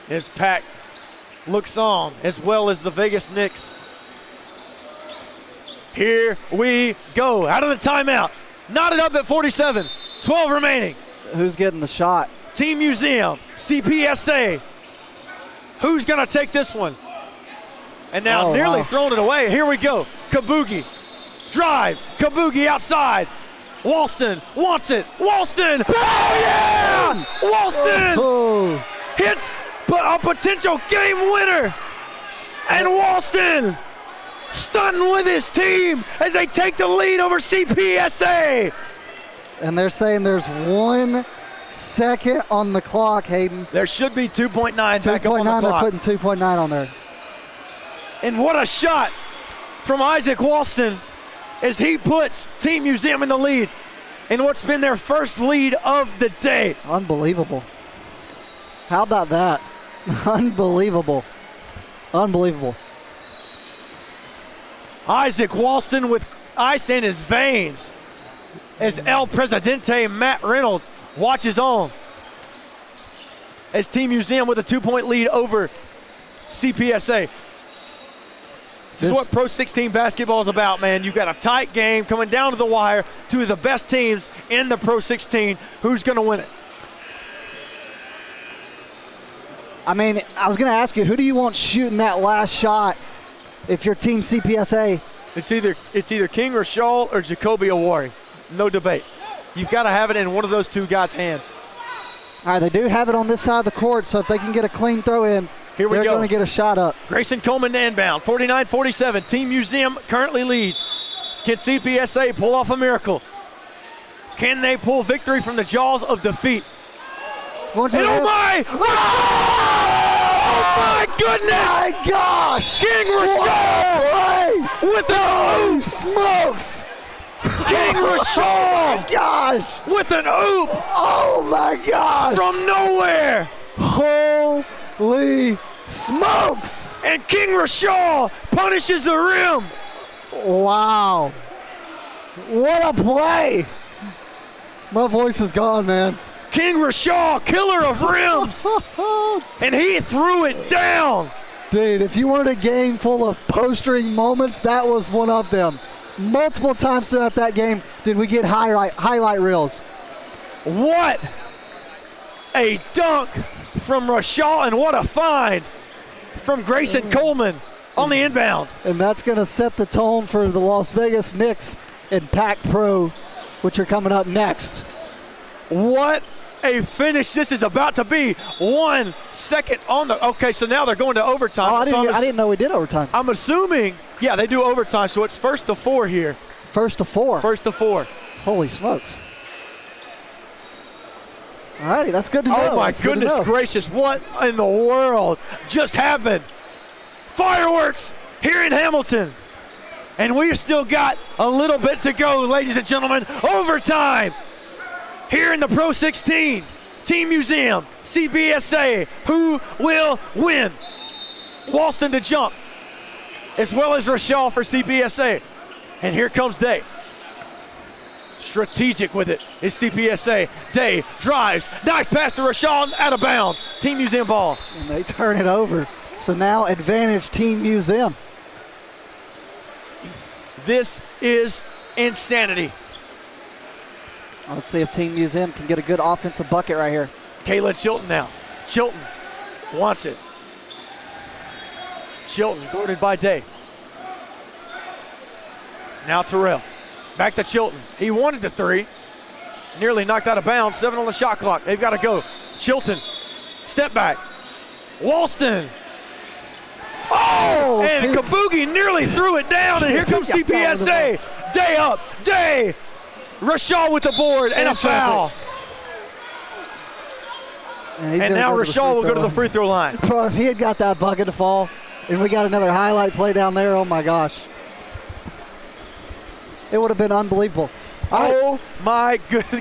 His pack looks on, as well as the Vegas Knicks. Here we go. Out of the timeout. Knotted up at 47. 12 remaining. Who's getting the shot? Team Museum, CPSA. Who's going to take this one? And now nearly thrown it away. Here we go. Kabugi drives. Kabugi outside. Walston wants it. Walston. Oh, yeah! Walston hits a potential game winner. And Walston stunting with his team as they take the lead over CPSA. And they're saying there's 1 second on the clock, Hayden. There should be 2.9 back up on the clock. They're putting 2.9 on there. And what a shot from Isaac Walston as he puts Team Museum in the lead in what's been their first lead of the day. Unbelievable. How about that? Unbelievable. Unbelievable. Isaac Walston with ice in his veins as El Presidente Matt Reynolds watches on as Team Museum with a 2-point lead over CPSA. This is what Pro 16 basketball is about, man. You've got a tight game coming down to the wire. Two of the best teams in the Pro 16. Who's going to win it? I mean, I was going to ask you, who do you want shooting that last shot if you're Team CPSA? It's either King Rashal or Jacoby Awari. No debate. You've got to have it in one of those two guys' hands. All right, they do have it on this side of the court, so if they can get a clean throw in, here we they're go. going to get a shot up. Grayson Coleman to inbound, 49-47. Team Museum currently leads. Can CPSA pull off a miracle? Can they pull victory from the jaws of defeat? And oh my! Oh my goodness! My gosh! King Rashal with the oop! Smokes! King Rashal! Oh my gosh! With an oop! Oh my gosh! From nowhere! Holy smokes! And King Rashal punishes the rim! Wow! What a play! My voice is gone, man. King Rashal, killer of rims! And he threw it down! Dude, if you wanted a game full of postering moments, that was one of them. Multiple times throughout that game did we get highlight reels. What a dunk from Rashal, and what a find from Grayson Coleman on the inbound. And that's going to set the tone for the Las Vegas Knicks and Pac Pro, which are coming up next. What a finish this is about to be. 1 second on the, okay, so now they're going to overtime. Oh, I didn't know we did overtime. I'm assuming, yeah, they do overtime, so it's 1st to 4 here. 1st to 4? 1st to 4. Holy smokes. All righty, that's good to know. Oh, my goodness gracious. What in the world just happened? Fireworks here in Hamilton. And we've still got a little bit to go, ladies and gentlemen. Overtime here in the Pro 16. Team Museum, CPSA. Who will win? Walston to jump, as well as Rashal for CPSA. And here comes Day. Strategic with it is CPSA. Day drives. Nice pass to Rashal, out of bounds. Team Museum ball. And they turn it over. So now advantage Team Museum. This is insanity. Let's see if Team Museum can get a good offensive bucket right here. Kayla Chilton now. Chilton wants it. Chilton guarded by Day. Now Terrell. Back to Chilton. He wanted the three. Nearly knocked out of bounds. 7 on the shot clock. They've got to go. Chilton. Step back. Walston. Oh, and Kabugi nearly threw it down, and here comes CPSA. Day up, Day. Rashal with the board and a foul. And now Rashal will go to the free throw line. Bro, if he had got that bucket to fall, and we got another highlight play down there, oh my gosh. It would have been unbelievable. Oh my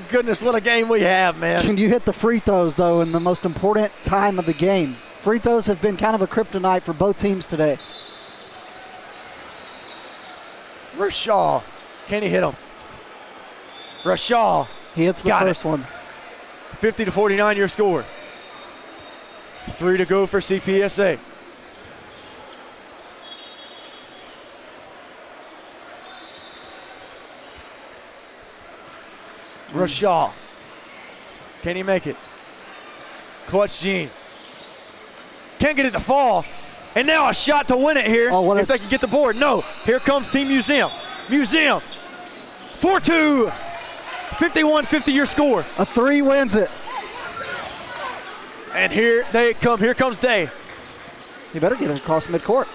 goodness, what a game we have, man. Can you hit the free throws, though, in the most important time of the game? Free throws have been kind of a kryptonite for both teams today. Rashal, can he hit him? Rashal. He hits the first one. 50-49 your score. 3 to go for CPSA. Rashal. Can he make it? Clutch Gene. Can't get it to fall. And now a shot to win it here. Oh, if they can get the board. No. Here comes Team Museum. Museum. 4-2. 51-50 your score. A 3 wins it. And here they come. Here comes Day. You better get it across midcourt.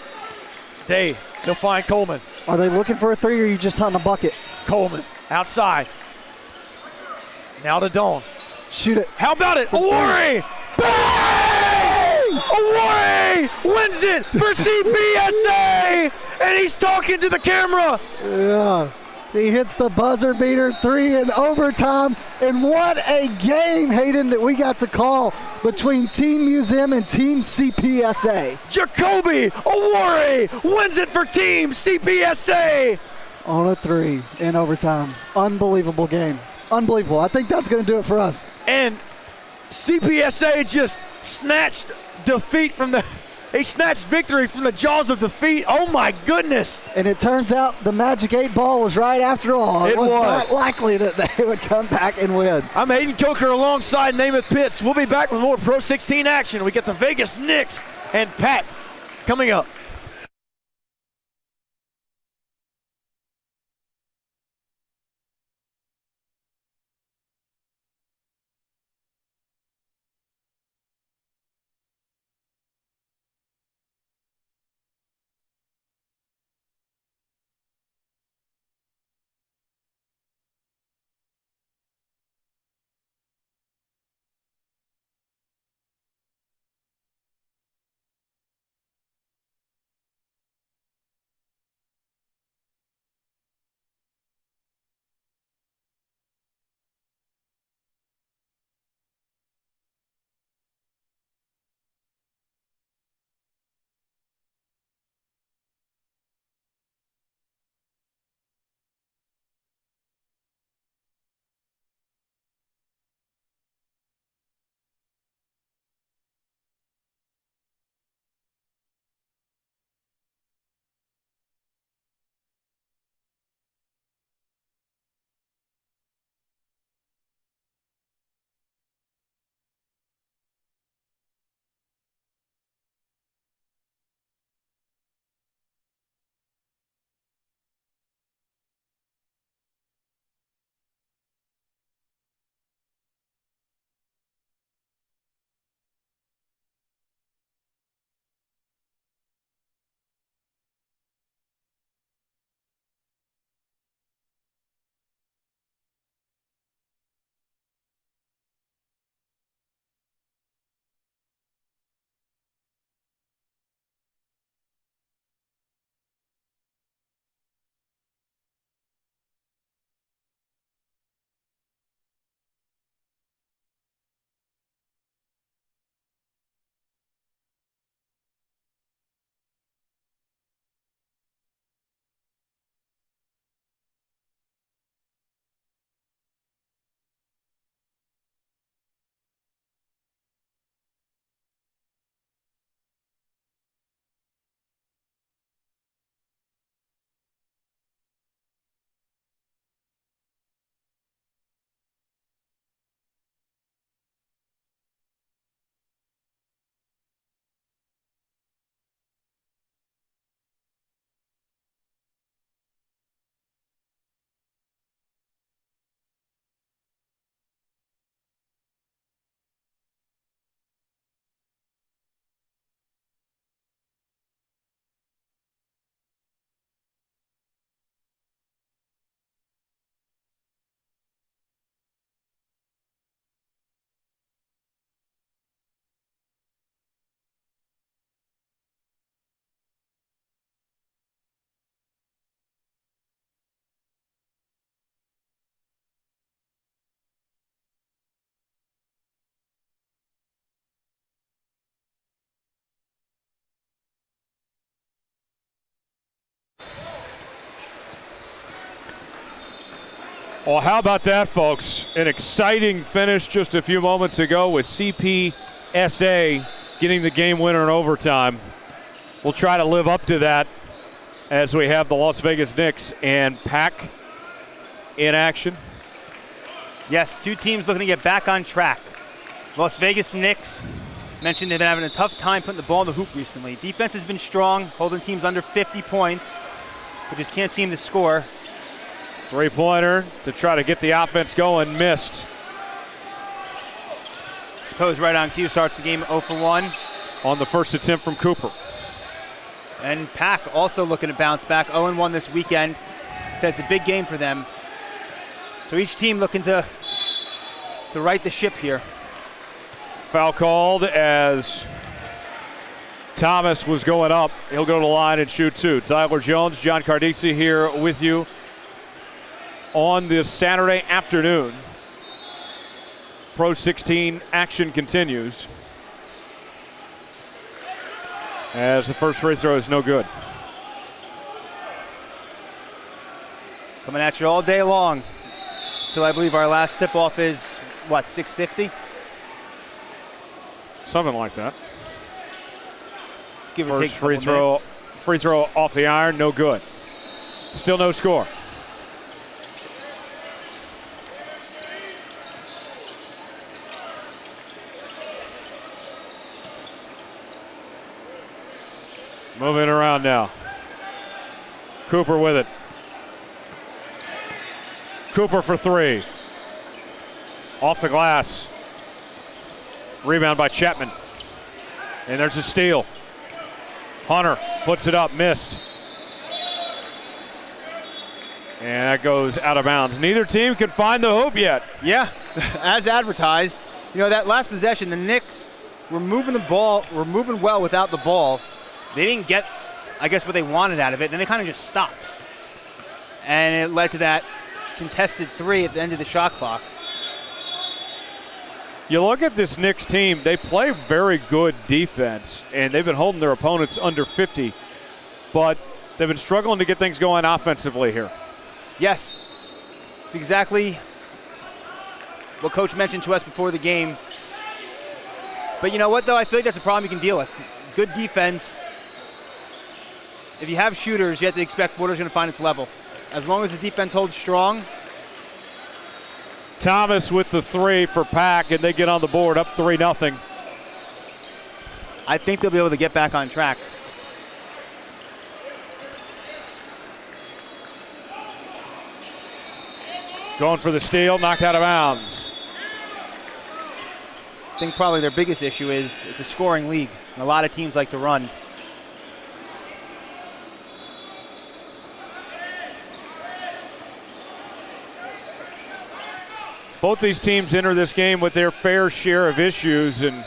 Day. They'll find Coleman. Are they looking for a 3 or are you just hunting a bucket? Coleman outside. Now to Dawn. Shoot it. How about it? Awori! Bang! Awori wins it for CPSA! And he's talking to the camera. Yeah. He hits the buzzer beater 3 in overtime. And what a game, Hayden, that we got to call between Team Museum and Team CPSA. Jacoby Awori wins it for Team CPSA. On a 3 in overtime. Unbelievable game. Unbelievable. I think that's going to do it for us. And CPSA just snatched defeat from the he snatched victory from the jaws of defeat. Oh my goodness. And it turns out the Magic 8 ball was right after all. It was not likely that they would come back and win. I'm Hayden Coker alongside Namath Pitts. We'll be back with more Pro 16 action. We get the Vegas Knicks and Pat coming up. Well, how about that, folks? An exciting finish just a few moments ago with CPSA getting the game winner in overtime. We'll try to live up to that as we have the Las Vegas Knicks and PAC in action. Yes, two teams looking to get back on track. Las Vegas Knicks mentioned they've been having a tough time putting the ball in the hoop recently. Defense has been strong, holding teams under 50 points, but just can't seem to score. Three-pointer to try to get the offense going, missed. Suppose right on cue, starts the game 0 for 1. On the first attempt from Cooper. And PAC also looking to bounce back, 0-1 this weekend. So it's a big game for them. So each team looking to right the ship here. Foul called as Thomas was going up. He'll go to the line and shoot two. Tyler Jones, John Cardisi here with you on this Saturday afternoon. PRO16 action continues as the first free throw is no good. Coming at you all day long. So I believe our last tip-off is, what, 6:50? Something like that. Give or take First a couple minutes. free throw off the iron, no good. Still no score. Moving around now. Cooper with it. Cooper for three. Off the glass. Rebound by Chapman. And there's a steal. Hunter puts it up, missed. And that goes out of bounds. Neither team can find the hoop yet. Yeah, as advertised. You know, that last possession, the Knicks were moving the ball, were moving well without the ball. They didn't get, I guess, what they wanted out of it. Then they kind of just stopped. And it led to that contested three at the end of the shot clock. You look at this Knicks team, they play very good defense, and they've been holding their opponents under 50, but they've been struggling to get things going offensively here. Yes, it's exactly what Coach mentioned to us before the game. But you know what, though? I feel like that's a problem you can deal with. Good defense. If you have shooters, you have to expect water's going to find its level. As long as the defense holds strong. Thomas with the three for PAC, and they get on the board up 3-0. I think they'll be able to get back on track. Going for the steal, knocked out of bounds. I think probably their biggest issue is it's a scoring league, and a lot of teams like to run. Both these teams enter this game with their fair share of issues and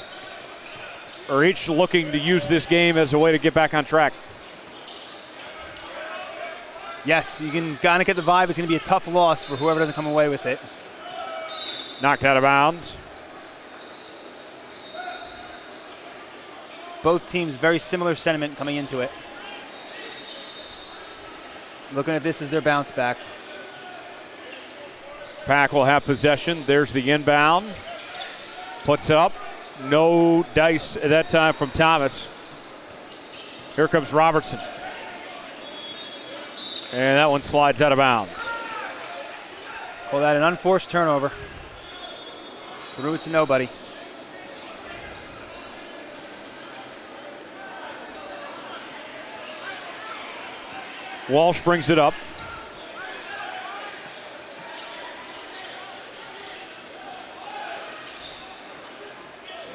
are each looking to use this game as a way to get back on track. Yes, you can kind of get the vibe. It's going to be a tough loss for whoever doesn't come away with it. Knocked out of bounds. Both teams very similar sentiment coming into it. Looking at this as their bounce back. PAC will have possession. There's the inbound. Puts it up. No dice at that time from Thomas. Here comes Robertson. And that one slides out of bounds. Call that an unforced turnover. Just threw it to nobody. Walsh brings it up.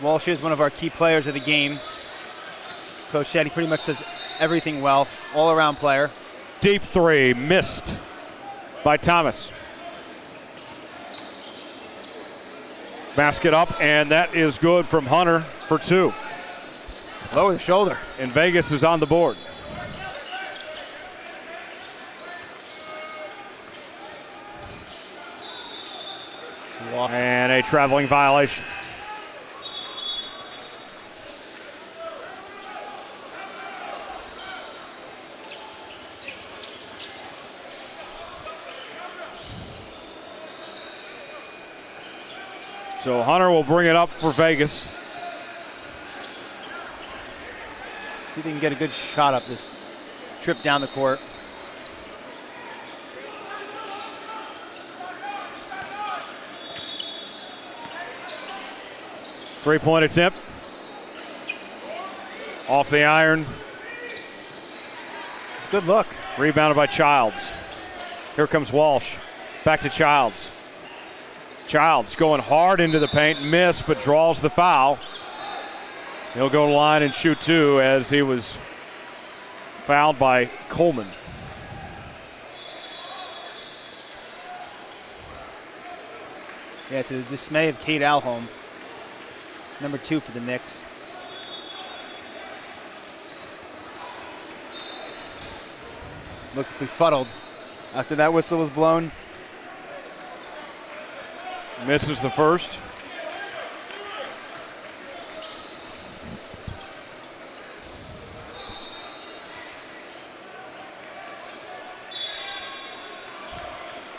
Walsh is one of our key players of the game. Coach said he pretty much does everything well, all-around player. Deep three, missed by Thomas. Basket up, and that is good from Hunter for two. Lower the shoulder. And Vegas is on the board. And a traveling violation. So Hunter will bring it up for Vegas. See if they can get a good shot up this trip down the court. Three-point attempt. Off the iron. It's a good look. Rebounded by Childs. Here comes Walsh. Back to Childs. Childs going hard into the paint. Missed, but draws the foul. He'll go to the line and shoot two as he was fouled by Coleman. Yeah, to the dismay of Kate Alholm. Number 2 for the Knicks. Looked befuddled after that whistle was blown. Misses the first.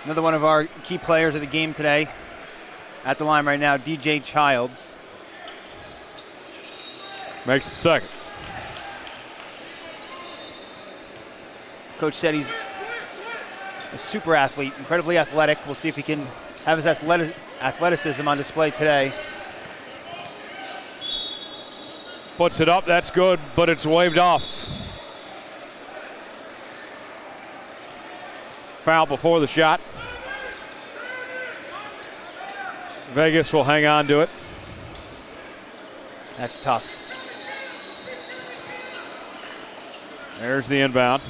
Another one of our key players of the game today. At the line right now, DJ Childs. Makes the second. Coach said he's a super athlete, incredibly athletic. We'll see if he can have his athleticism on display today. Puts it up, that's good, but it's waved off. Foul before the shot. Vegas will hang on to it. That's tough. There's the inbound.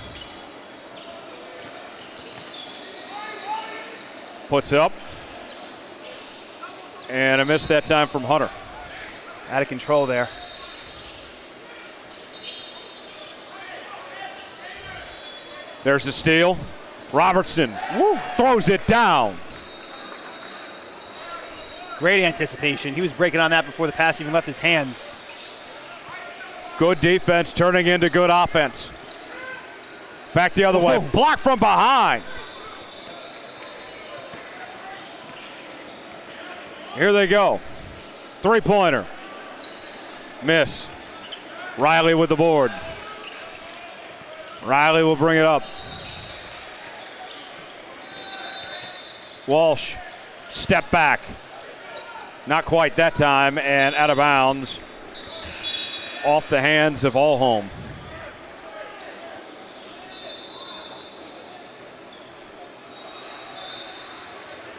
Puts it up. And a miss that time from Hunter. Out of control there. There's the steal. Robertson throws it down. Great anticipation. He was breaking on that before the pass even left his hands. Good defense turning into good offense. Back the other way. Blocked from behind. Here they go. Three-pointer. Miss. Riley with the board. Riley will bring it up. Walsh, step back. Not quite that time, and out of bounds. Off the hands of Alholm.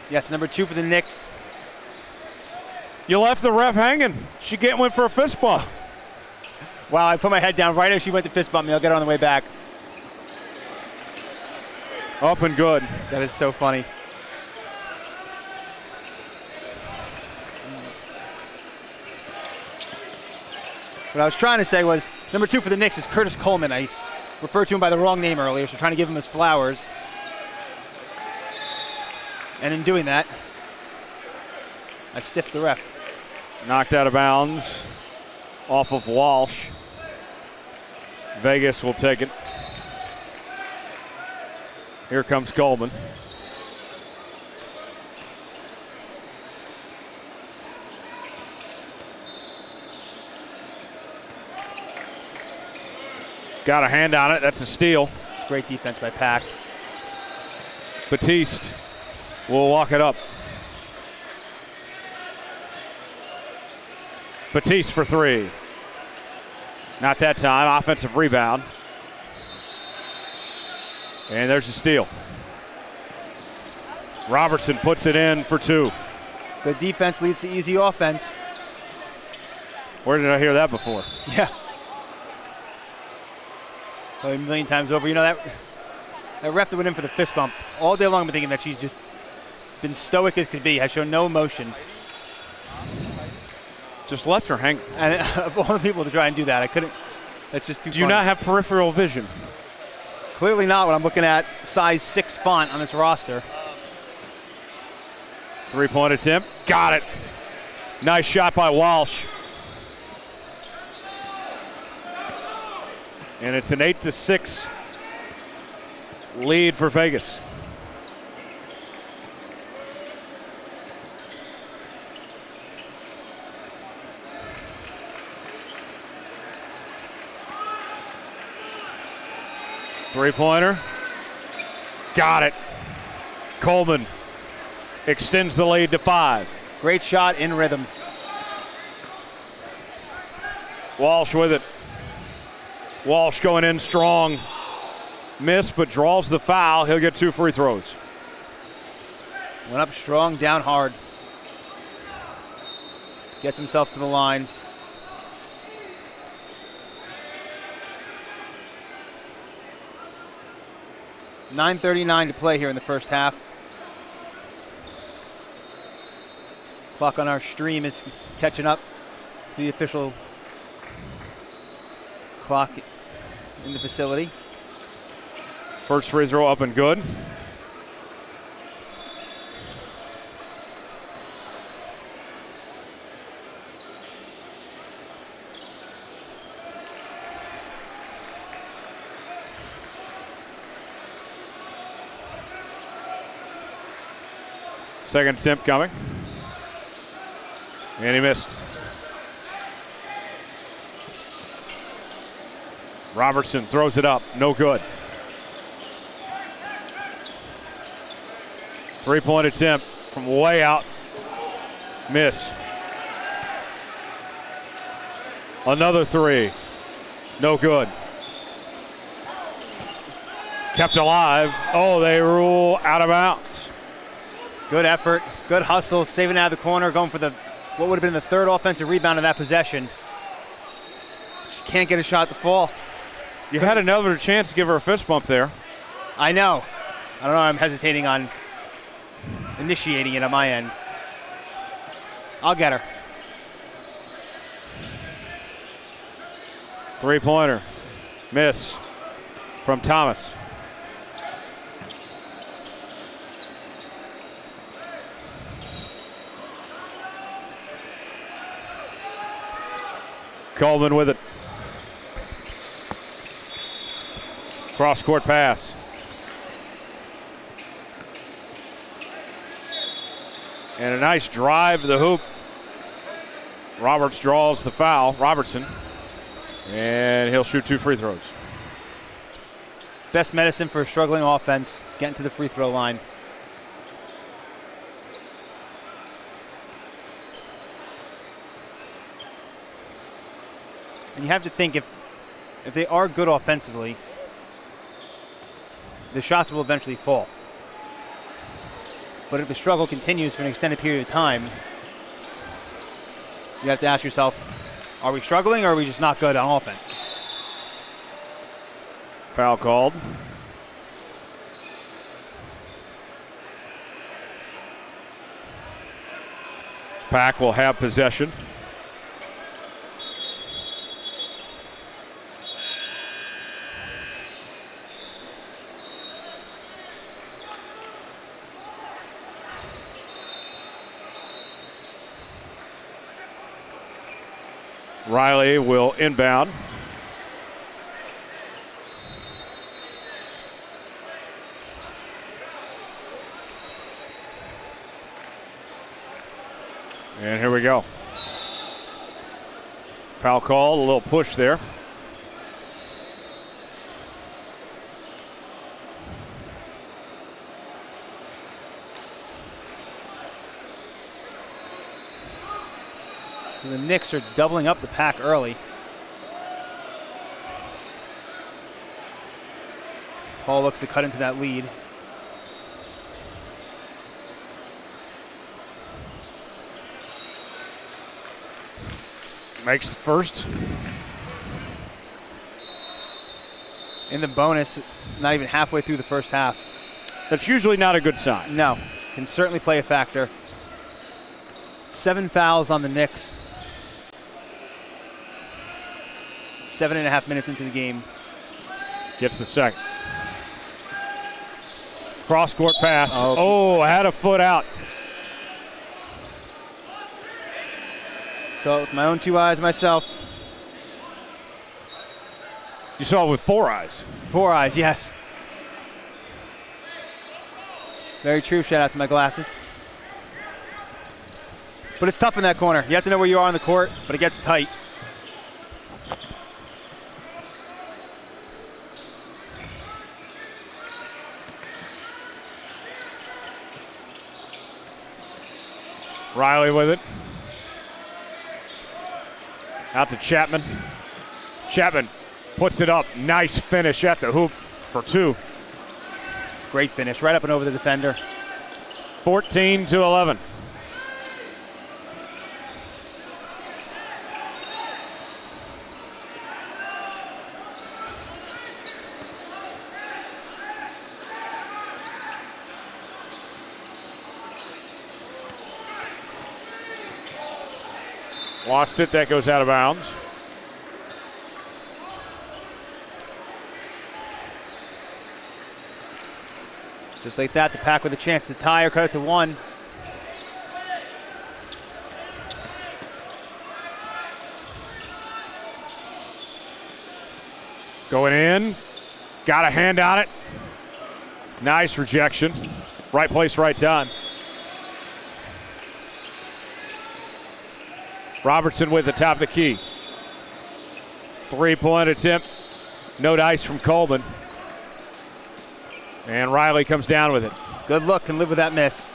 Yes, number 2 for the Knicks. You left the ref hanging. She went for a fist bump. Wow, I put my head down right as she went to fist bump me. I'll get her on the way back. Up and good. That is so funny. What I was trying to say was number 2 for the Knicks is Curtis Coleman. I referred to him by the wrong name earlier, so trying to give him his flowers. And in doing that, I stiffed the ref. Knocked out of bounds off of Walsh. Vegas will take it. Here comes Coleman. Got a hand on it. That's a steal. It's great defense by Pack. Batiste will walk it up. Batiste for three. Not that time. Offensive rebound. And there's a steal. Robertson puts it in for two. Good defense leads to easy offense. Where did I hear that before? Yeah. Probably a million times over. You know, that ref that went in for the fist bump, all day long I've been thinking that she's just been stoic as could be, has shown no emotion. Just left her hang. And of all the people to try and do that, I couldn't. That's just too Do you funny. not have peripheral vision? Clearly not when I'm looking at size 6 font on this roster. Three-point attempt. Got it. Nice shot by Walsh. And it's an 8-6 lead for Vegas. Three-pointer. Got it. Coleman extends the lead to 5. Great shot in rhythm. Walsh with it. Walsh going in strong. Missed, but draws the foul. He'll get 2 free throws. Went up strong, down hard. Gets himself to the line. .9:39 to play here in the first half. Clock on our stream is catching up to the official clock in the facility. First free throw up and good. Second attempt coming. And he missed. Robertson throws it up. No good. Three-point attempt from way out. Miss. Another three. No good. Kept alive. Oh, they rule out of bounds. Good effort, good hustle, saving out of the corner, going for what would have been the third offensive rebound of that possession. Just can't get a shot to fall. You had another chance to give her a fist bump there. I know. I don't know, I'm hesitating on initiating it on my end. I'll get her. Three-pointer. Miss from Thomas. Coleman with it. Cross-court pass. And a nice drive to the hoop. Roberts draws the foul, Robertson. And he'll shoot 2 free throws. Best medicine for a struggling offense is getting to the free throw line. And you have to think if they are good offensively, the shots will eventually fall. But if the struggle continues for an extended period of time, you have to ask yourself, are we struggling or are we just not good on offense? Foul called. Pack will have possession. Riley will inbound. And here we go. Foul call, a little push there. So the Knicks are doubling up the pack early. Paul looks to cut into that lead. Makes the first. In the bonus, not even halfway through the first half. That's usually not a good sign. No, can certainly play a factor. 7 fouls on the Knicks. 7.5 minutes into the game. Gets the second. Cross-court pass. Oh, had a foot out. So with my own 2 eyes myself. You saw it with 4 eyes. 4 eyes, yes. Very true, shout out to my glasses. But it's tough in that corner. You have to know where you are on the court, but it gets tight. Riley with it. Out to Chapman. Chapman puts it up. Nice finish at the hoop for 2. Great finish, right up and over the defender. 14-11. Lost it, that goes out of bounds. Just like that, the Pack with a chance to tie or cut it to 1. Going in, got a hand on it. Nice rejection. Right place, right time. Robertson with the top of the key. 3-point attempt. No dice from Coleman. And Riley comes down with it. Good look, can live with that miss.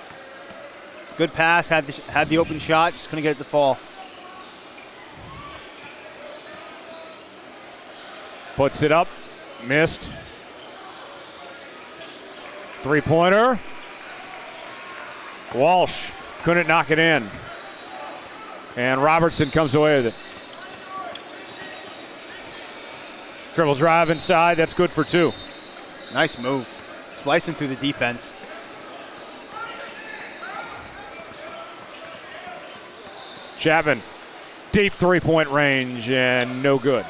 Good pass, had the open shot, just couldn't get it to fall. Puts it up, missed. 3-pointer. Walsh couldn't knock it in. And Robertson comes away with it. Dribble drive inside, that's good for 2. Nice move. Slicing through the defense. Chapman, deep 3-point range and no good.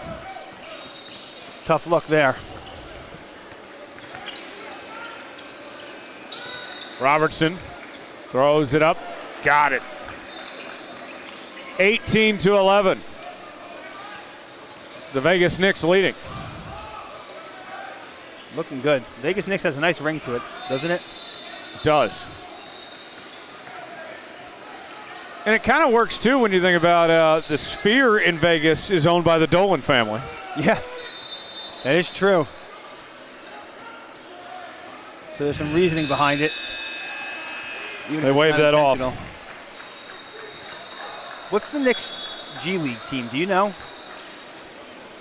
Tough look there. Robertson throws it up, got it. 18-11. The Vegas Knicks leading. Looking good. Vegas Knicks has a nice ring to it, doesn't it? Does. And it kind of works too when you think about the Sphere in Vegas is owned by the Dolan family. Yeah, that is true. So there's some reasoning behind it. They waved that off. What's the Knicks G League team? Do you know?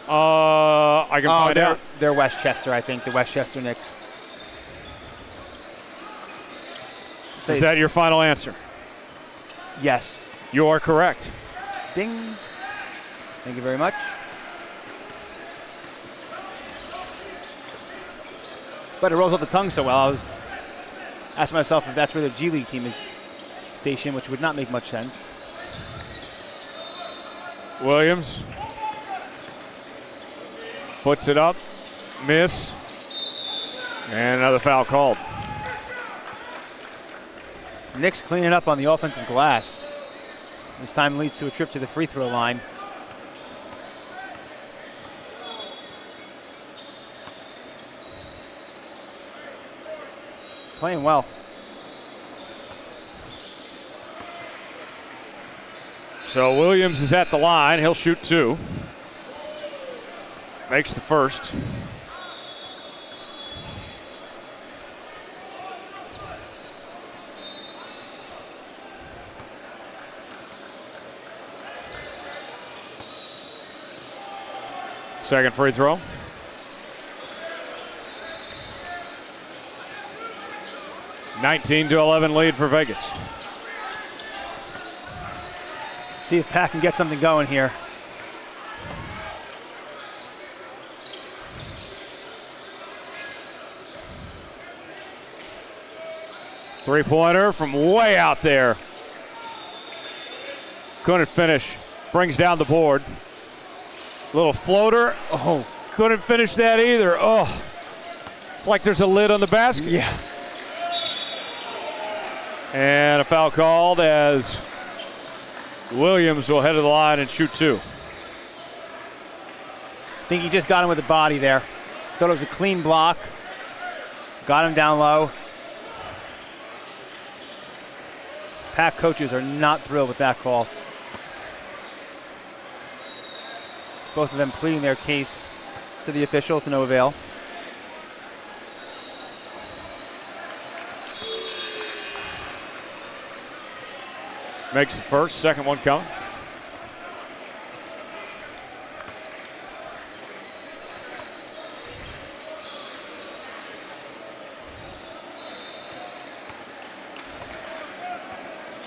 I can find out. They're Westchester, I think. The Westchester Knicks. Is that your final answer? Yes. You are correct. Ding. Thank you very much. But it rolls off the tongue so well. I was asking myself if that's where the G League team is stationed, which would not make much sense. Williams puts it up, miss, and another foul called. Knicks cleaning up on the offensive glass. This time leads to a trip to the free throw line. Playing well. So Williams is at the line. He'll shoot 2. Makes the first. Second free throw. (19-11) lead for Vegas. See if Pat can get something going here. Three-pointer from way out there. Couldn't finish. Brings down the board. Little floater. Oh, couldn't finish that either. Oh, it's like there's a lid on the basket. Yeah. And a foul called as Williams will head to the line and shoot 2. I think he just got him with the body there. Thought it was a clean block. Got him down low. Pack coaches are not thrilled with that call. Both of them pleading their case to the official to no avail. Makes the first, second one coming.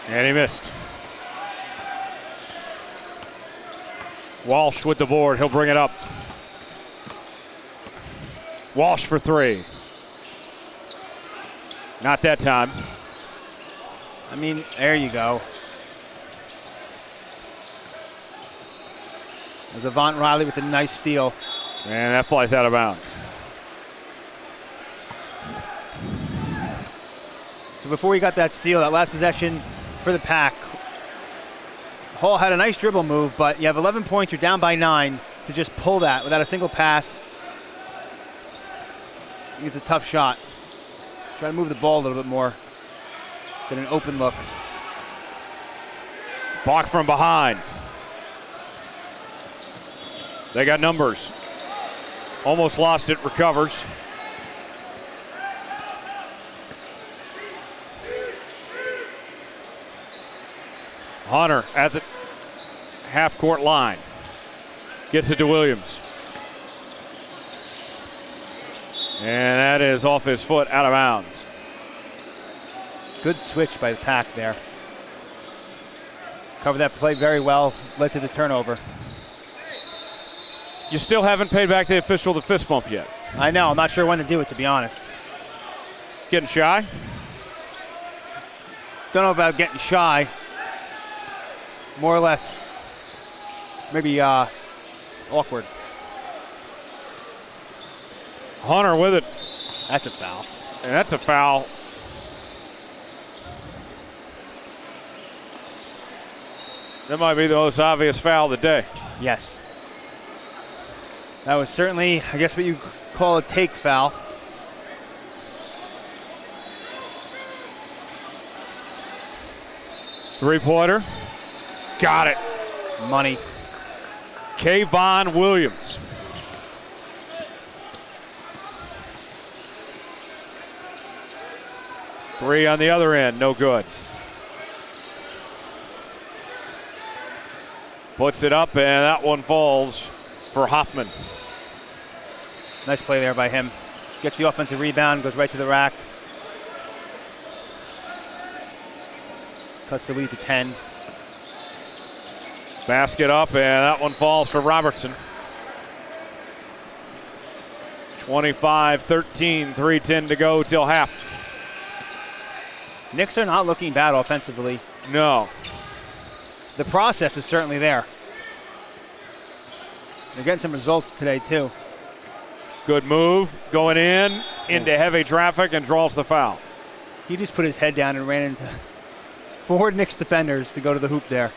And he missed. Walsh with the board. He'll bring it up. Walsh for three. Not that time. I mean, there you go. There's Avant Riley with a nice steal. And that flies out of bounds. So before he got that steal, that last possession for the Pack, Hall had a nice dribble move, but you have 11 points, you're down by 9, to just pull that without a single pass. I think it's a tough shot. Try to move the ball a little bit more. Get an open look. Block from behind. They got numbers. Almost lost it, recovers. Hunter at the half-court line. Gets it to Williams. And that is off his foot, out of bounds. Good switch by the Pack there. Covered that play very well, led to the turnover. You still haven't paid back the official the fist bump yet. I know, I'm not sure when to do it, to be honest. Getting shy? Don't know about getting shy. More or less, maybe awkward. Hunter with it. That's a foul. And that's a foul. That might be the most obvious foul of the day. Yes. That was certainly, I guess, what you call a take foul. Three-pointer. Got it. Money. Kayvon Williams. Three on the other end, no good. Puts it up, and that one falls for Hoffman. Nice play there by him. Gets the offensive rebound, goes right to the rack. Cuts the lead to 10. Basket up, and that one falls for Robertson. 25-13, 3:10 to go till half. Knicks are not looking bad offensively. No. The process is certainly there. They're getting some results today, too. Good move, going in, into heavy traffic, and draws the foul. He just put his head down and ran into 4 Knicks defenders to go to the hoop there.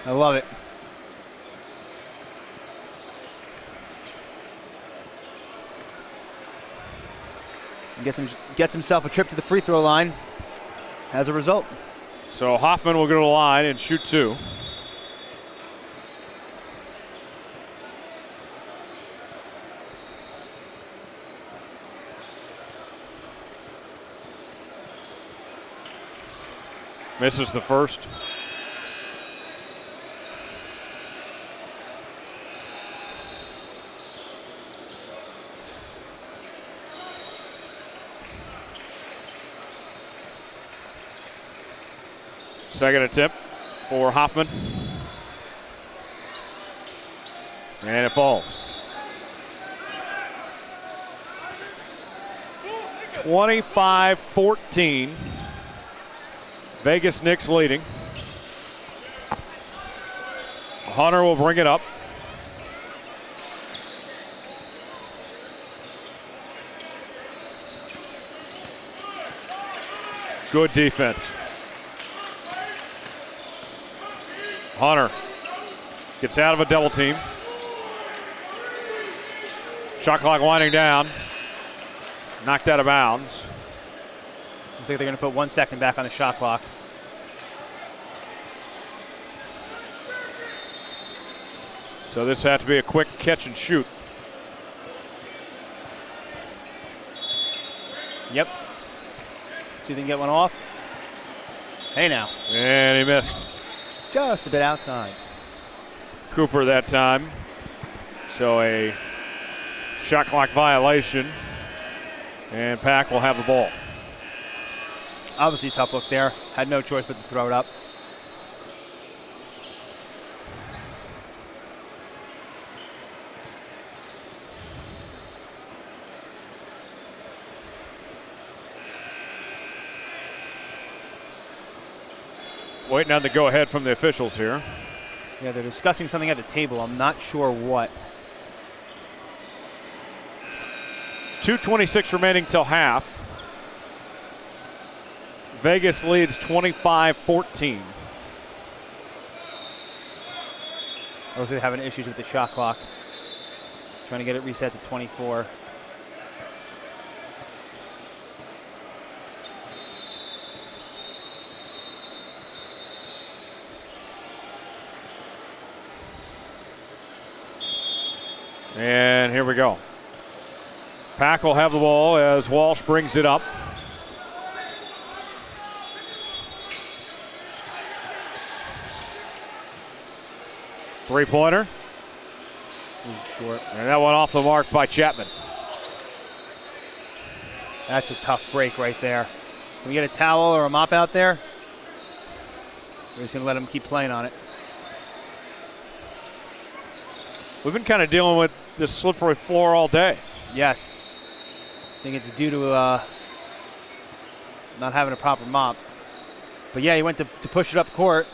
I love it. And gets himself a trip to the free throw line as a result. So Hoffman will go to the line and shoot 2. Misses the first. Second attempt for Hoffman. And it falls. 25-14. Vegas Knicks leading. Hunter will bring it up. Good defense. Hunter gets out of a double team. Shot clock winding down. Knocked out of bounds. Looks like they're going to put 1 second back on the shot clock. So this has to be a quick catch and shoot. Yep. See if they can get one off. Hey now. And he missed. Just a bit outside. Cooper that time. So a shot clock violation. And Pack will have the ball. Obviously a tough look there. Had no choice but to throw it up. Waiting on the go-ahead from the officials here. Yeah, they're discussing something at the table. I'm not sure what. 2:26 remaining till half. Vegas leads 25-14. Looks like they're having issues with the shot clock. Trying to get it reset to 24. And here we go. Pack will have the ball as Walsh brings it up. Three-pointer. Short. And that one off the mark by Chapman. That's a tough break right there. Can we get a towel or a mop out there? We're just going to let him keep playing on it. We've been kind of dealing with this slippery floor all day. Yes. I think it's due to not having a proper mop. But yeah, he went to push it up court.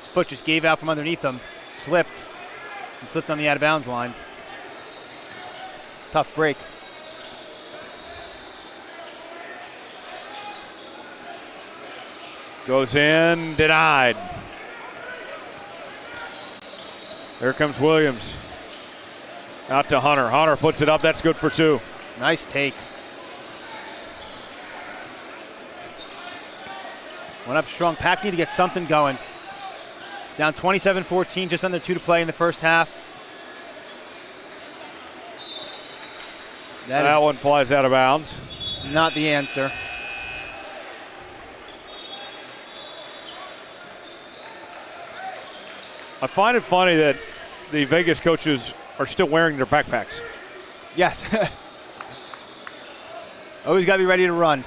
His foot just gave out from underneath him, slipped, and slipped on the out of bounds line. Tough break. Goes in, denied. There comes Williams. Out to Hunter. Hunter puts it up. That's good for two. Nice take. Went up strong. Pack need to get something going. Down 27-14, just under 2 to play in the first half. That one flies out of bounds. Not the answer. I find it funny that the Vegas coaches are still wearing their backpacks. Yes. Always got to be ready to run.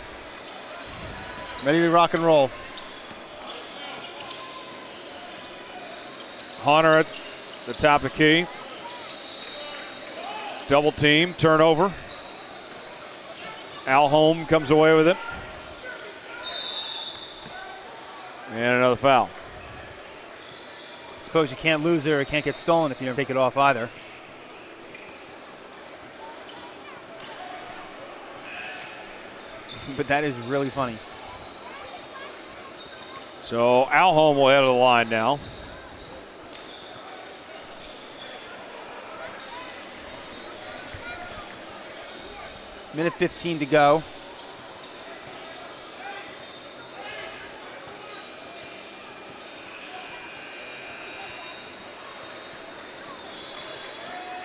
Ready to rock and roll. Hunter at the top of the key. Double team, turnover. Al Holm comes away with it. And another foul. Suppose you can't lose it or it can't get stolen if you don't take it off either. But that is really funny. So Al Holm will head to the line now. Minute 15 to go.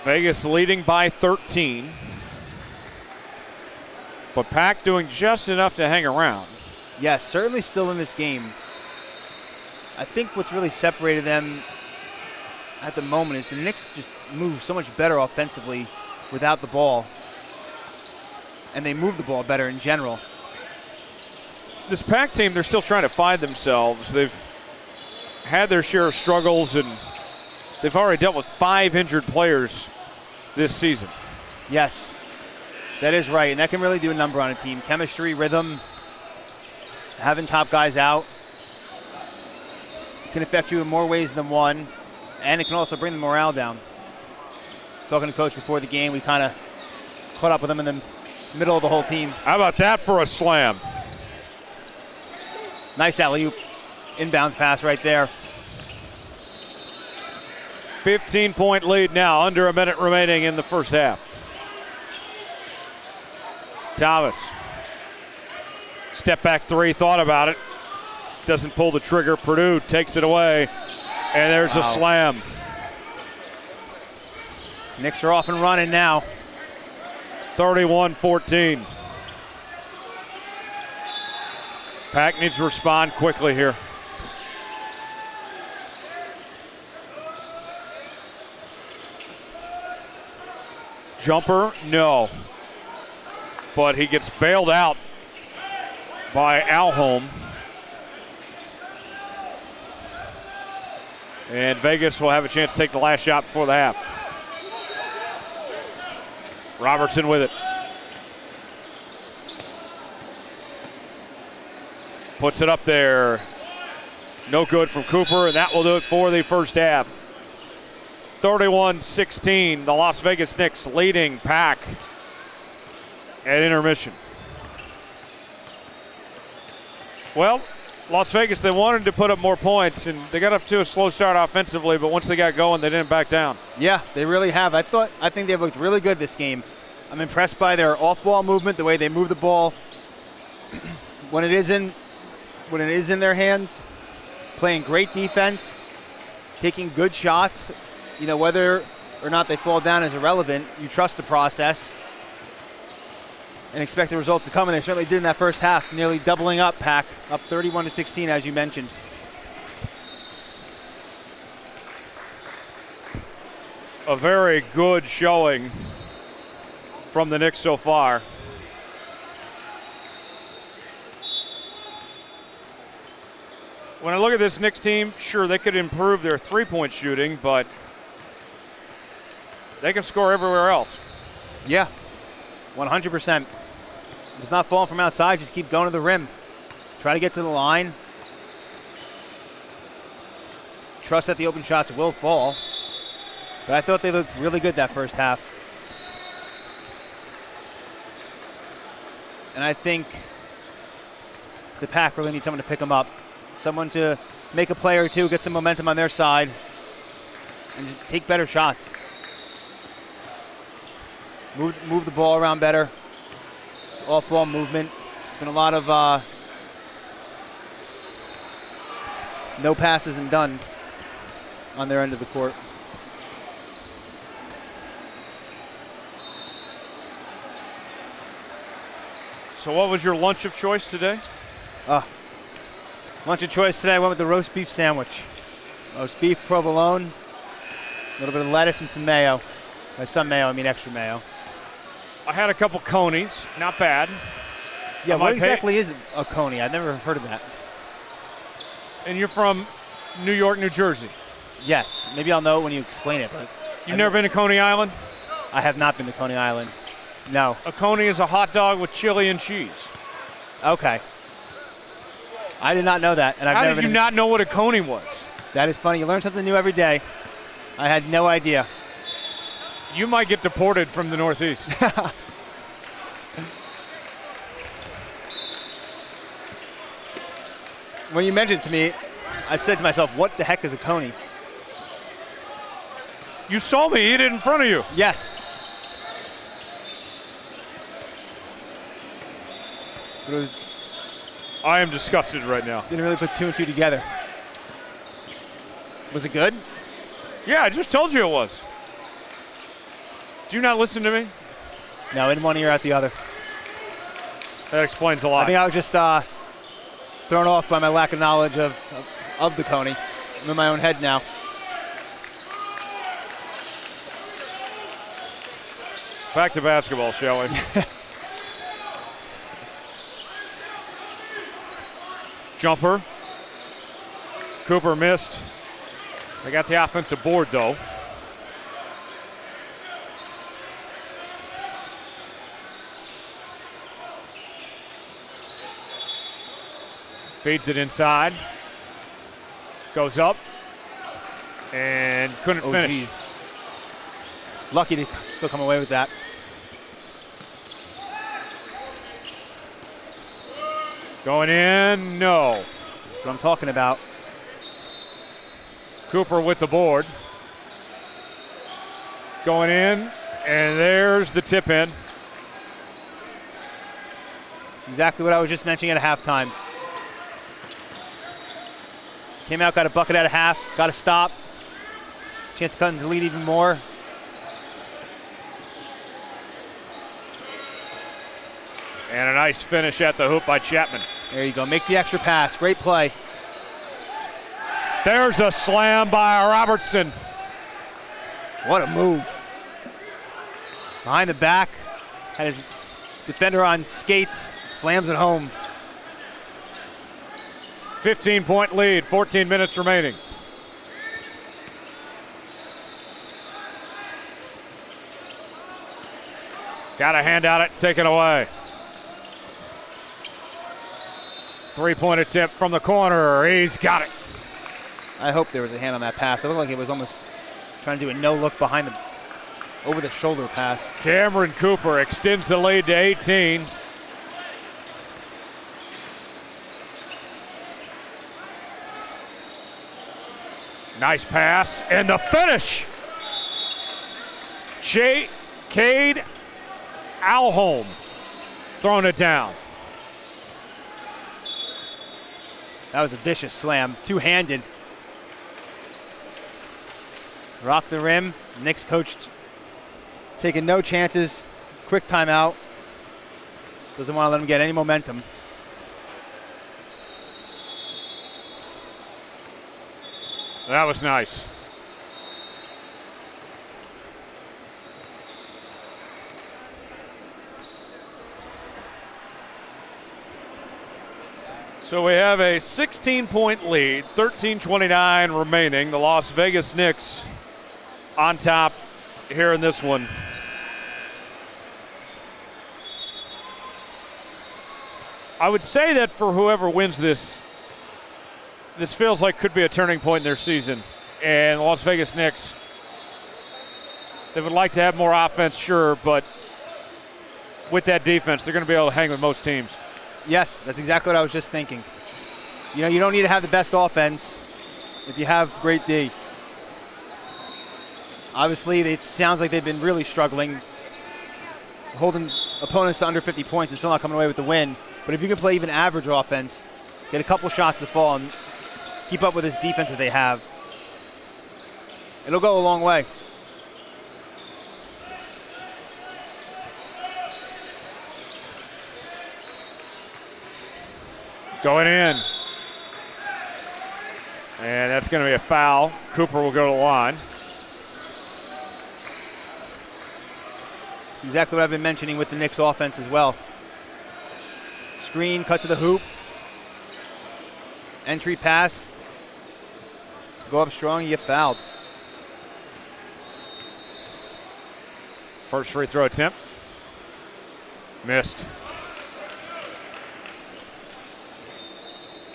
Vegas leading by 13. But Pack doing just enough to hang around. Yes, certainly still in this game. I think what's really separated them at the moment is the Knicks just move so much better offensively without the ball. And they move the ball better in general. This Pack team, they're still trying to find themselves. They've had their share of struggles, and they've already dealt with 5 injured players this season. Yes, that is right, and that can really do a number on a team. Chemistry, rhythm, having top guys out can affect you in more ways than one, and it can also bring the morale down. Talking to Coach before the game, we kind of caught up with him in the middle of the whole team. How about that for a slam? Nice alley-oop, inbounds pass right there. 15-point lead now, under a minute remaining in the first half. Thomas. Step back three, thought about it. Doesn't pull the trigger. Purdue takes it away, and there's a slam. Knicks are off and running now. 31-14. Pack needs to respond quickly here. Jumper, no. But he gets bailed out by Alholm. And Vegas will have a chance to take the last shot before the half. Robertson with it. Puts it up there. No good from Cooper, and that will do it for the first half. 31-16, the Las Vegas Knicks leading Pack at intermission. Well, Las Vegas, they wanted to put up more points, and they got up to a slow start offensively, but once they got going, they didn't back down. Yeah, they really have. I think they've looked really good this game. I'm impressed by their off-ball movement, the way they move the ball when it is in their hands, playing great defense, taking good shots. You know, whether or not they fall down is irrelevant. You trust the process and expect the results to come, and they certainly did in that first half, nearly doubling up Pack, up 31-16, as you mentioned. A very good showing from the Knicks so far. When I look at this Knicks team, sure, they could improve their three-point shooting, but they can score everywhere else. Yeah, 100%. If it's not falling from outside, just keep going to the rim. Try to get to the line. Trust that the open shots will fall. But I thought they looked really good that first half. And I think the Pack really needs someone to pick them up. Someone to make a play or two, get some momentum on their side, and just take better shots. Move the ball around better. Off-ball movement. It's been a lot of no passes and done on their end of the court. So what was your lunch of choice today? Lunch of choice today, I went with the roast beef sandwich. Roast beef, provolone, a little bit of lettuce and some mayo. By some mayo, I mean extra mayo. I had a couple conies, not bad. Yeah, what exactly is a coney? I've never heard of that. And you're from New York, New Jersey? Yes, maybe I'll know when you explain it. But You've never been to Coney Island? I have not been to Coney Island. No. A coney is a hot dog with chili and cheese. Okay. I did not know that. And How did you not know what a coney was? That is funny. You learn something new every day. I had no idea. You might get deported from the Northeast. When you mentioned it to me, I said to myself, what the heck is a coney? You saw me eat it in front of you. Yes. I am disgusted right now. Didn't really put two and two together. Was it good? Yeah, I just told you it was. Do you not listen to me? No, in one ear, out the other. That explains a lot. I think I was just thrown off by my lack of knowledge of the coney. I'm in my own head now. Back to basketball, shall we? Jumper. Cooper missed. They got the offensive board, though. Feeds it inside. Goes up. And couldn't finish. Geez. Lucky to still come away with that. Going in, no. That's what I'm talking about. Cooper with the board. Going in, and there's the tip in. It's exactly what I was just mentioning at halftime. Came out, got a bucket at a half, got a stop. Chance to cut into the lead even more. And a nice finish at the hoop by Chapman. There you go, make the extra pass, great play. There's a slam by Robertson. What a move. Behind the back, had his defender on skates, slams it home. 15-point lead, 14 minutes remaining. Got a hand out it, taken away. 3-point attempt from the corner. He's got it. I hope there was a hand on that pass. It looked like it was almost trying to do a no-look behind the over-the-shoulder pass. Cameron Cooper extends the lead to 18. Nice pass, and the finish. Cade Alholm throwing it down. That was a vicious slam, two-handed. Rock the rim. Knicks coach taking no chances. Quick timeout. Doesn't want to let him get any momentum. That was nice. So we have a 16-point lead, 13:29 remaining. The Las Vegas Knicks on top here in this one. I would say that for whoever wins this, this feels like could be a turning point in their season. And the Las Vegas Knicks, they would like to have more offense, sure, but with that defense, they're going to be able to hang with most teams. Yes, that's exactly what I was just thinking. You know, you don't need to have the best offense if you have great D. Obviously, it sounds like they've been really struggling, holding opponents to under 50 points and still not coming away with the win. But if you can play even average offense, get a couple shots to fall and keep up with this defense that they have, it'll go a long way. Going in. And that's going to be a foul. Cooper will go to the line. It's exactly what I've been mentioning with the Knicks offense as well. Screen, cut to the hoop. Entry pass. Go up strong, you get fouled. First free throw attempt. Missed.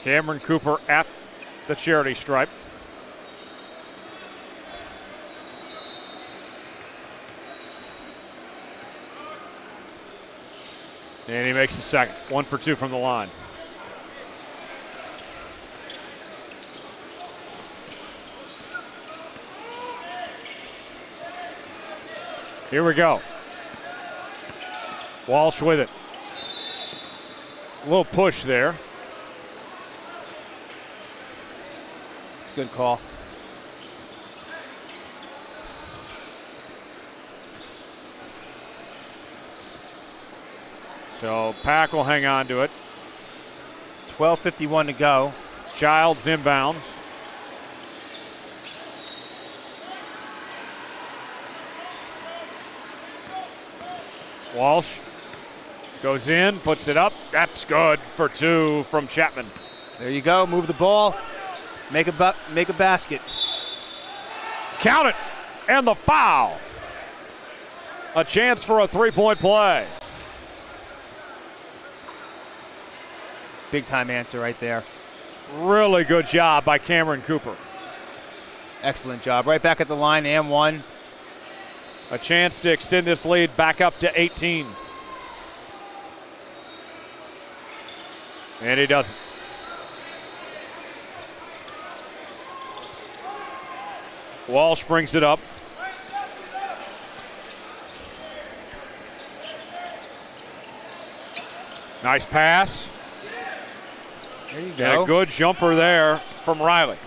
Cameron Cooper at the charity stripe. And he makes the second. 1 for 2 from the line. Here we go. Walsh with it. A little push there. It's a good call. So Pack will hang on to it. 12:51 to go. Childs inbounds. Walsh goes in, puts it up. That's good for 2 from Chapman. There you go. Move the ball. Make a basket. Count it. And the foul. A chance for a 3-point play. Big time answer right there. Really good job by Cameron Cooper. Excellent job. Right back at the line, and 1. A chance to extend this lead back up to 18. And he doesn't. Walsh brings it up. Nice pass. There you And go. a good jumper there from Riley.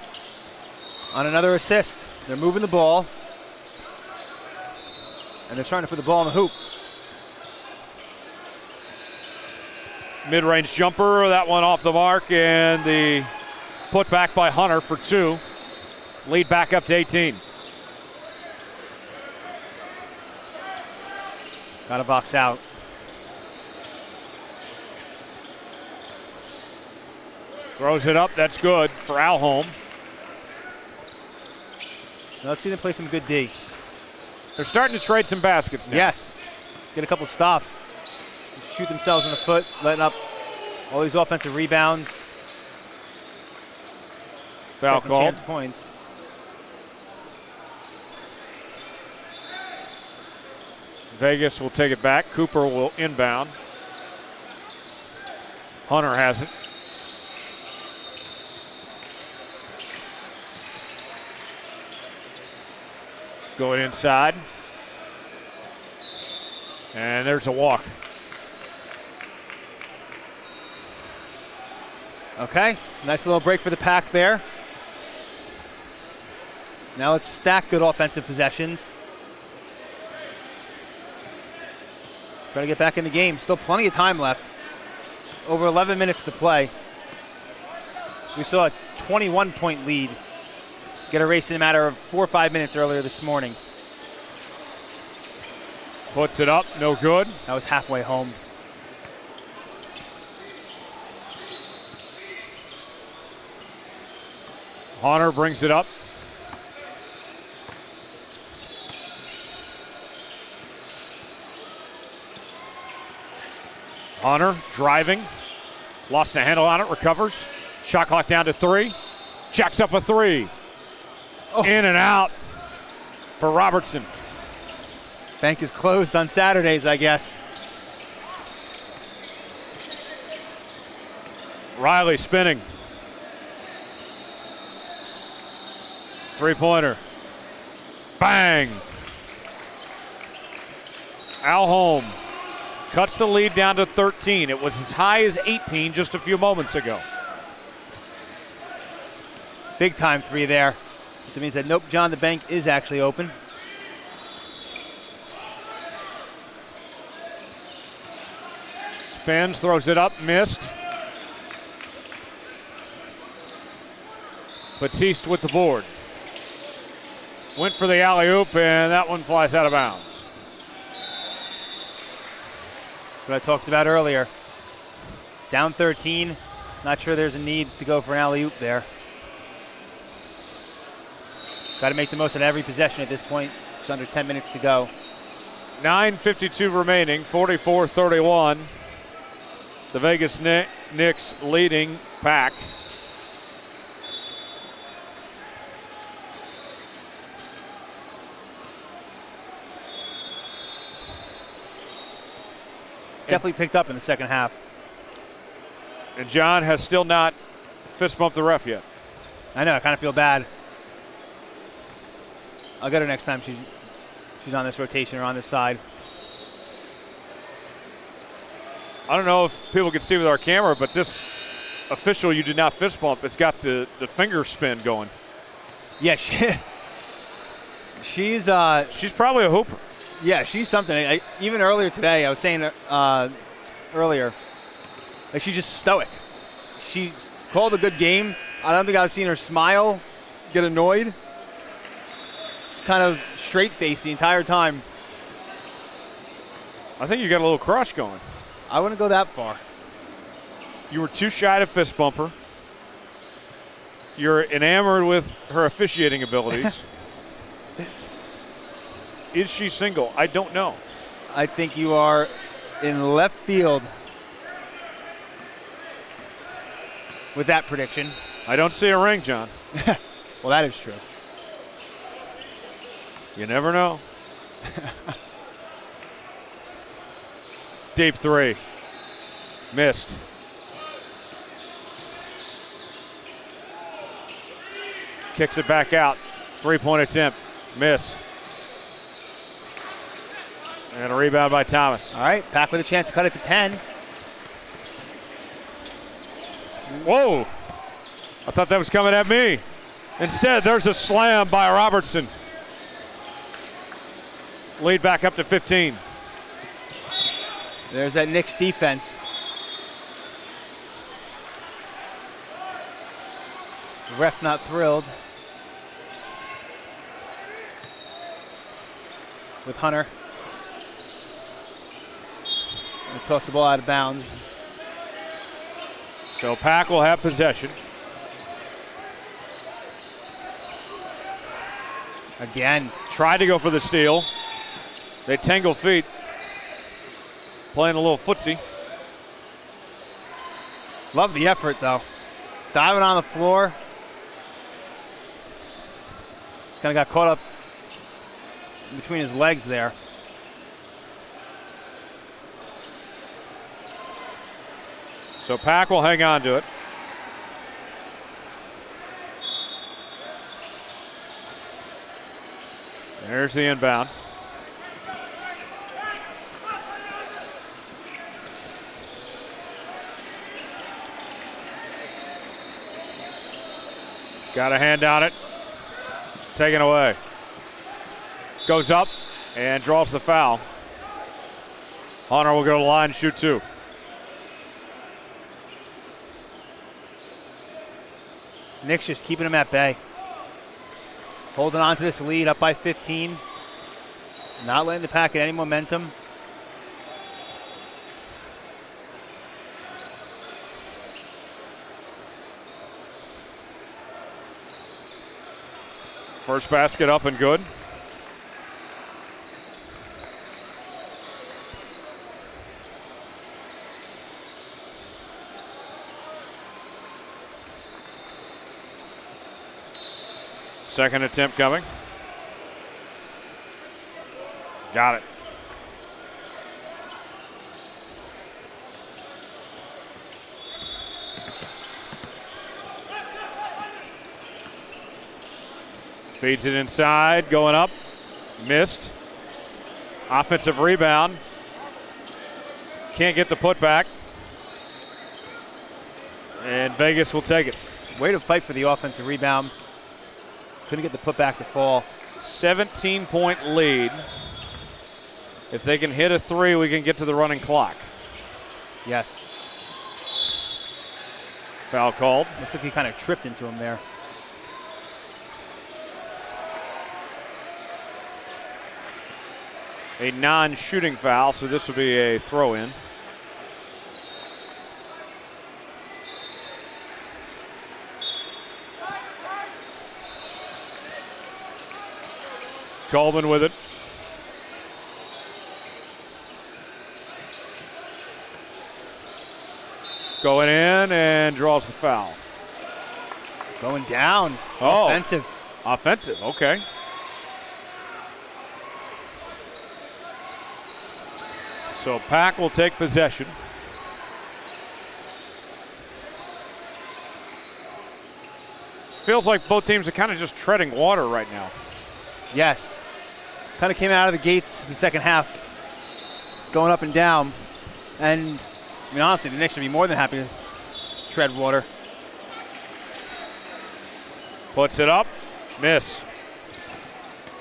On another assist. They're moving the ball. And they're trying to put the ball in the hoop. Mid-range jumper, that one off the mark, and the put back by Hunter for 2. Lead back up to 18. Got to box out. Throws it up. That's good for Alholm. Now let's see them play some good D. They're starting to trade some baskets now. Yes. Get a couple stops. Shoot themselves in the foot, letting up all these offensive rebounds. Foul Second call. chance points. Vegas will take it back. Cooper will inbound. Hunter has it. Going inside. And there's a walk. Okay, nice little break for the Pack there. Now let's stack good offensive possessions. Try to get back in the game. Still plenty of time left. Over 11 minutes to play. We saw a 21-point lead get erased in a matter of 4 or 5 minutes earlier this morning. Puts it up, no good. That was halfway home. Hunter brings it up. Hunter driving. Lost the handle on it, recovers. Shot clock down to 3. Jacks up a 3. Oh. In and out for Robertson. Bank is closed on Saturdays, I guess. Riley spinning. Three-pointer. Bang. Alholm cuts the lead down to 13. It was as high as 18 just a few moments ago. Big time 3 there. That means that nope, John, the bank is actually open. Spins, throws it up, missed. Batiste with the board. Went for the alley-oop, and that one flies out of bounds. What I talked about earlier. Down 13. Not sure there's a need to go for an alley-oop there. Got to make the most of every possession at this point. Just under 10 minutes to go. 9:52 remaining, 44-31. The Vegas Knicks leading Pack. Definitely picked up in the second half. And John has still not fist bumped the ref yet. I know, I kind of feel bad. I'll get her next time she's on this rotation or on this side. I don't know if people can see with our camera, but this official you did not fist bump, it's got the finger spin going. Yeah, she's probably a hooper. Yeah, she's something. Even earlier today, I was saying earlier, like she's just stoic. She called a good game. I don't think I've seen her smile, get annoyed. She's kind of straight-faced the entire time. I think you got a little crush going. I wouldn't go that far. You were too shy to fist bump her. You're enamored with her officiating abilities. Is she single? I don't know. I think you are in left field with that prediction. I don't see a ring, John. Well, that is true. You never know. Deep 3. Missed. Kicks it back out. 3-point attempt. Miss. And a rebound by Thomas. All right, Pack with a chance to cut it to 10. Whoa. I thought that was coming at me. Instead, there's a slam by Robertson. Lead back up to 15. There's that Knicks defense. Ref not thrilled with Hunter. They toss the ball out of bounds. So Pack will have possession. Again. Tried to go for the steal. They tangle feet. Playing a little footsie. Love the effort, though. Diving on the floor. Just kind of got caught up between his legs there. So Pack will hang on to it. There's the inbound. Got a hand on it. Taken away. Goes up and draws the foul. Hunter will go to the line and shoot 2. Nick's just keeping him at bay. Holding on to this lead, up by 15. Not letting the Pack get any momentum. First basket up and good. Second attempt coming. Got it. Feeds it inside, going up. Missed. Offensive rebound. Can't get the putback. And Vegas will take it. Way to fight for the offensive rebound. Couldn't get the putback to fall. 17-point lead. If they can hit a 3, we can get to the running clock. Yes. Foul called. Looks like he kind of tripped into him there. A non-shooting foul, so this will be a throw-in. Coleman with it. Going in and draws the foul. Going down. Oh. Offensive. Offensive, okay. So Pack will take possession. Feels like both teams are kind of just treading water right now. Yes. Kind of came out of the gates the second half, going up and down. And, I mean, honestly, the Knicks would be more than happy to tread water. Puts it up. Miss.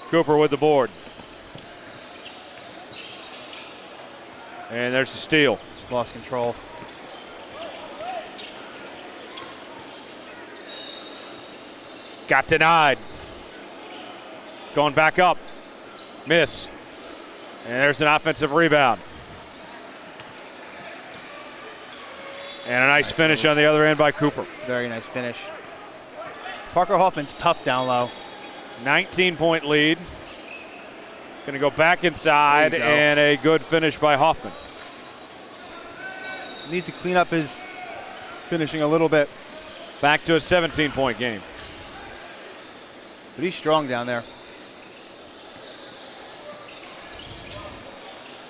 Cooper with the board. And there's the steal. Just lost control. Got denied. Going back up. Miss. And there's an offensive rebound. And a nice finish on the other end by Cooper. Very nice finish. Parker Hoffman's tough down low. 19-point lead. Going to go back inside, and a good finish by Hoffman. Needs to clean up his finishing a little bit. Back to a 17-point game. But he's strong down there.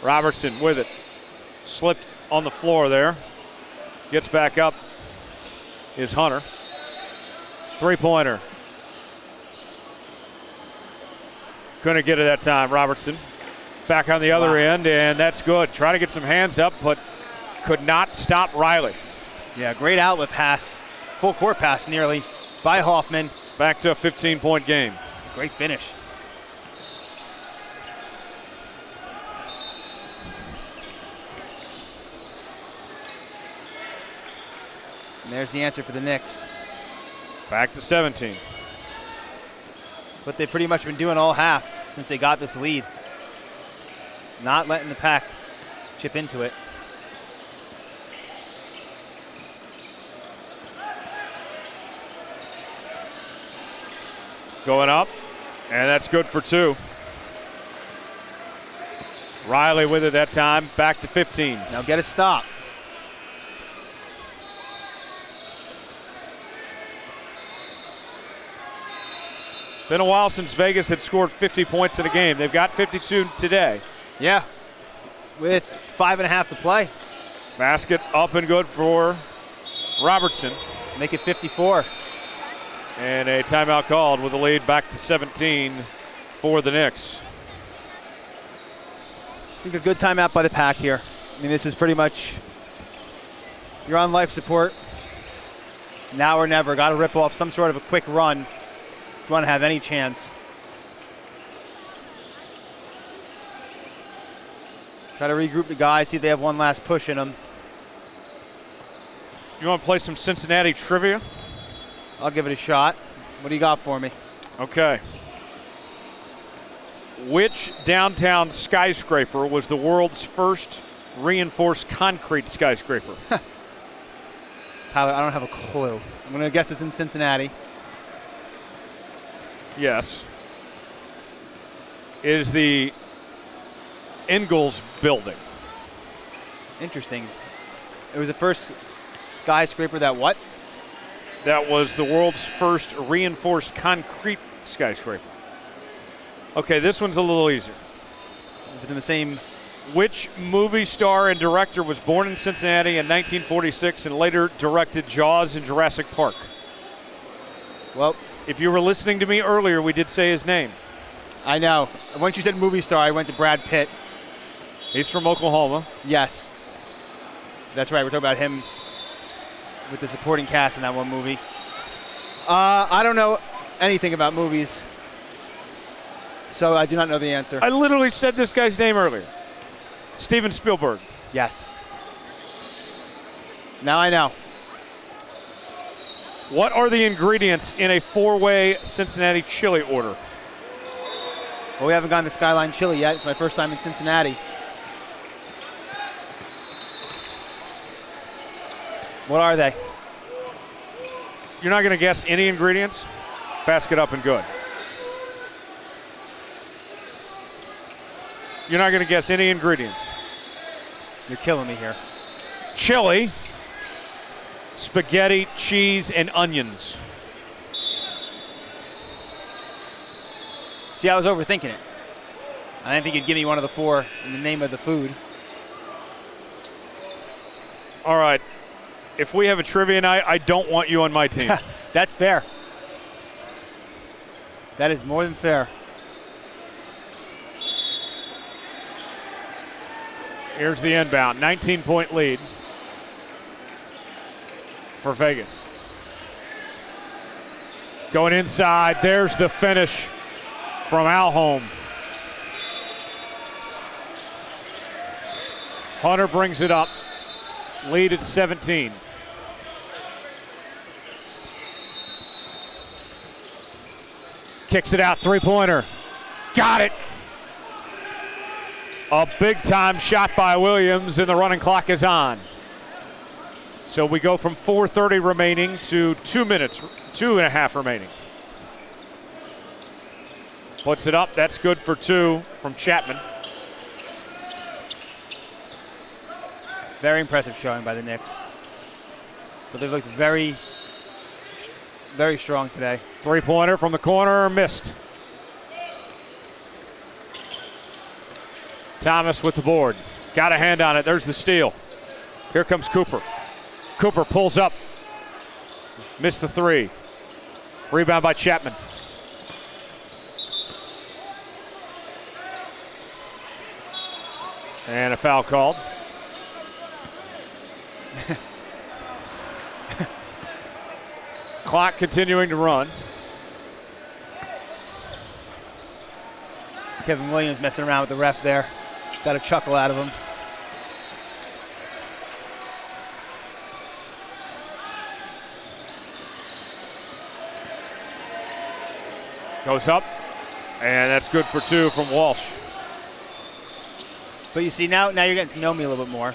Robertson with it. Slipped on the floor there. Gets back up is Hunter. Three-pointer. Couldn't get it that time, Robertson. Back on the other end, and that's good. Try to get some hands up, but could not stop Riley. Yeah, great outlet pass. Full court pass nearly by Hoffman. Back to a 15-point game. Great finish. And there's the answer for the Knicks. Back to 17. It's what they've pretty much been doing all half since they got this lead. Not letting the Pack chip into it. Going up, and that's good for 2. Riley with it that time, back to 15. Now get a stop. Been a while since Vegas had scored 50 points in a game. They've got 52 today. Yeah, with 5.5 to play. Basket up and good for Robertson. Make it 54. And a timeout called with the lead back to 17 for the Knicks. I think a good timeout by the Pack here. I mean, this is pretty much, you're on life support. Now or never. Got to rip off some sort of a quick run if you want to have any chance. Try to regroup the guys, see if they have one last push in them. You want to play some Cincinnati trivia? I'll give it a shot. What do you got for me? Okay. Which downtown skyscraper was the world's first reinforced concrete skyscraper? Tyler, I don't have a clue. I'm going to guess it's in Cincinnati. Yes. It is the Ingalls building. Interesting. It was the first skyscraper that what? That was the world's first reinforced concrete skyscraper. Okay, this one's a little easier. If it's in the same. Which movie star and director was born in Cincinnati in 1946 and later directed Jaws and Jurassic Park? Well, if you were listening to me earlier, we did say his name. I know. Once you said movie star, I went to Brad Pitt. He's from Oklahoma. Yes. That's right. We're talking about him with the supporting cast in that one movie. I don't know anything about movies, so I do not know the answer. I literally said this guy's name earlier. Steven Spielberg. Yes. Now I know. What are the ingredients in a 4-way Cincinnati chili order? Well, we haven't gone to Skyline Chili yet. It's my first time in Cincinnati. What are they? You're not going to guess any ingredients? Basket up and good. You're not going to guess any ingredients. You're killing me here. Chili, spaghetti, cheese, and onions. See, I was overthinking it. I didn't think you'd give me one of the 4 in the name of the food. All right. If we have a trivia night, I don't want you on my team. That's fair. That is more than fair. Here's the inbound. 19-point lead for Vegas. Going inside. There's the finish from Alholm. Hunter brings it up. Lead at 17. Kicks it out, 3-pointer. Got it. A big-time shot by Williams, and the running clock is on. So we go from 4:30 remaining to 2 minutes, 2.5 remaining. Puts it up. That's good for 2 from Chapman. Very impressive showing by the Knicks. But they looked very, very strong today. 3-pointer from the corner, missed. Thomas with the board. Got a hand on it. There's the steal. Here comes Cooper. Cooper pulls up. Missed the 3. Rebound by Chapman. And a foul called. Clock continuing to run. Kevin Williams messing around with the ref there. Got a chuckle out of him. Goes up, and that's good for 2 from Walsh. But you see, now you're getting to know me a little bit more.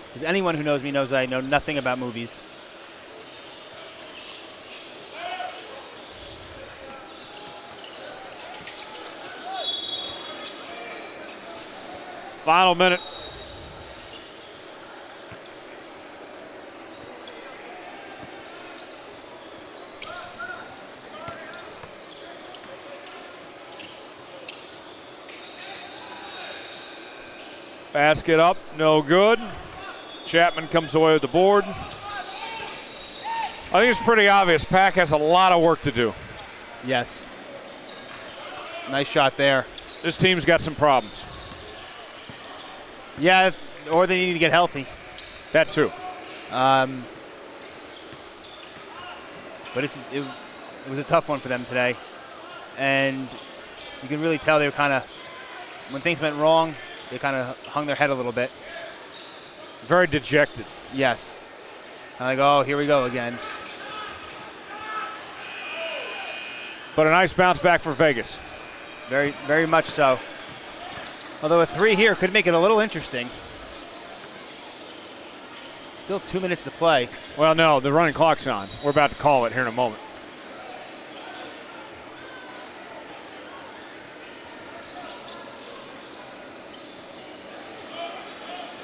Because anyone who knows me knows that I know nothing about movies. Final minute. Basket up, no good. Chapman comes away with the board. I think it's pretty obvious Pack has a lot of work to do. Yes. Nice shot there. This team's got some problems. Yeah, or they need to get healthy. That too. But it was a tough one for them today. And you can really tell they were kind of, when things went wrong, they kind of hung their head a little bit. Very dejected. Yes. Like, oh, here we go again. But a nice bounce back for Vegas. Very, very much so. Although a 3 here could make it a little interesting. Still 2 minutes to play. Well, no, the running clock's on. We're about to call it here in a moment.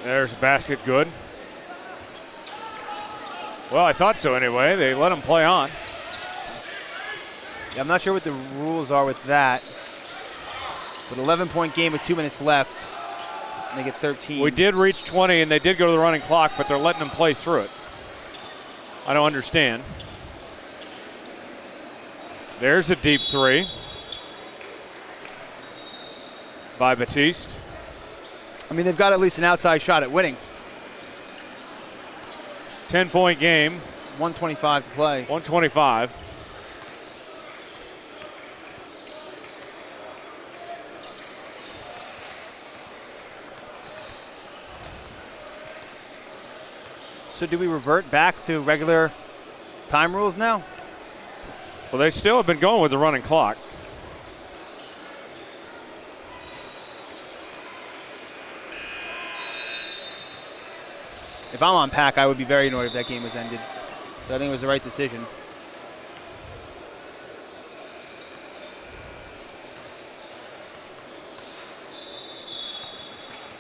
There's the basket, good. Well, I thought so anyway. They let him play on. Yeah, I'm not sure what the rules are with that. But 11-point game with 2 minutes left. And they get 13. We did reach 20, and they did go to the running clock, but they're letting them play through it. I don't understand. There's a deep 3 by Batiste. I mean, they've got at least an outside shot at winning. 10-point game. 125 to play. 125. So do we revert back to regular time rules now? Well, they still have been going with the running clock. If I'm on Pack, I would be very annoyed if that game was ended. So I think it was the right decision.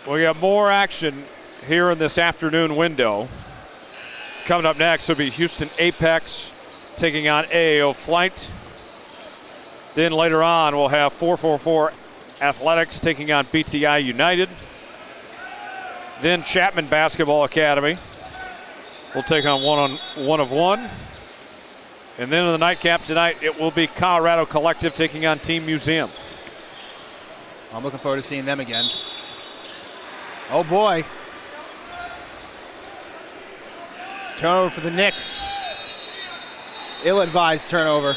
We got more action here in this afternoon window. Coming up next will be Houston Apex taking on AAO Flight. Then later on, we'll have 444 Athletics taking on BTI United. Then Chapman Basketball Academy will take on one of one. And then in the nightcap tonight, it will be Colorado Collective taking on Team Museum. I'm looking forward to seeing them again. Oh boy. Turnover for the Knicks. Ill-advised turnover.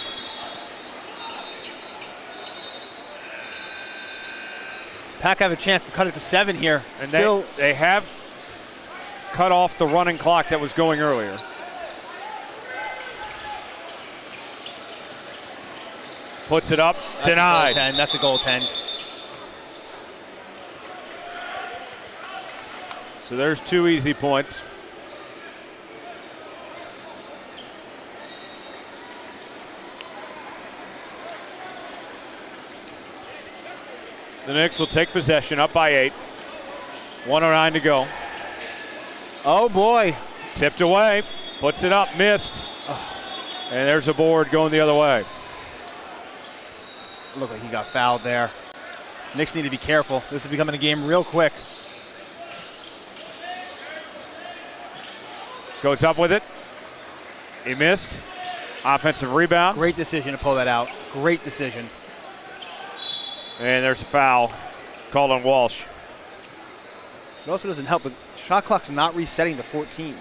Pack have a chance to cut it to 7 here. And Still, they have cut off the running clock that was going earlier. Puts it up, denied. That's a goaltend. So there's 2 easy points. The Knicks will take possession, up by 8. 1:09 to go. Oh boy. Tipped away, puts it up, missed. And there's a board going the other way. Looked like he got fouled there. Knicks need to be careful. This is becoming a game real quick. Goes up with it. He missed. Offensive rebound. Great decision to pull that out. Great decision. And there's a foul called on Walsh. It also doesn't help. The shot clock's not resetting to 14.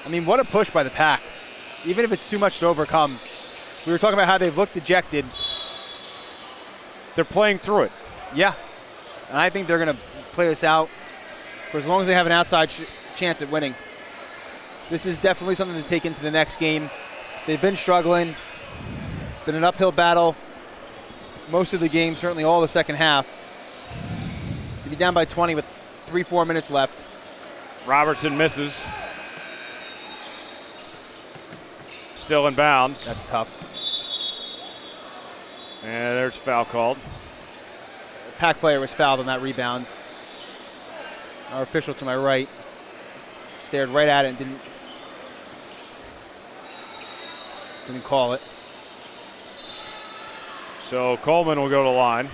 I mean, what a push by the Pack. Even if it's too much to overcome. We were talking about how they've looked dejected. They're playing through it. Yeah. And I think they're going to play this out for as long as they have an outside chance at winning. This is definitely something to take into the next game. They've been struggling. Been an uphill battle most of the game, certainly all the second half. To be down by 20 with 3-4 minutes left. Robertson misses. Still in bounds. That's tough. And there's foul called. The Pack player was fouled on that rebound. Our official to my right stared right at it and didn't call it. So Coleman will go to line.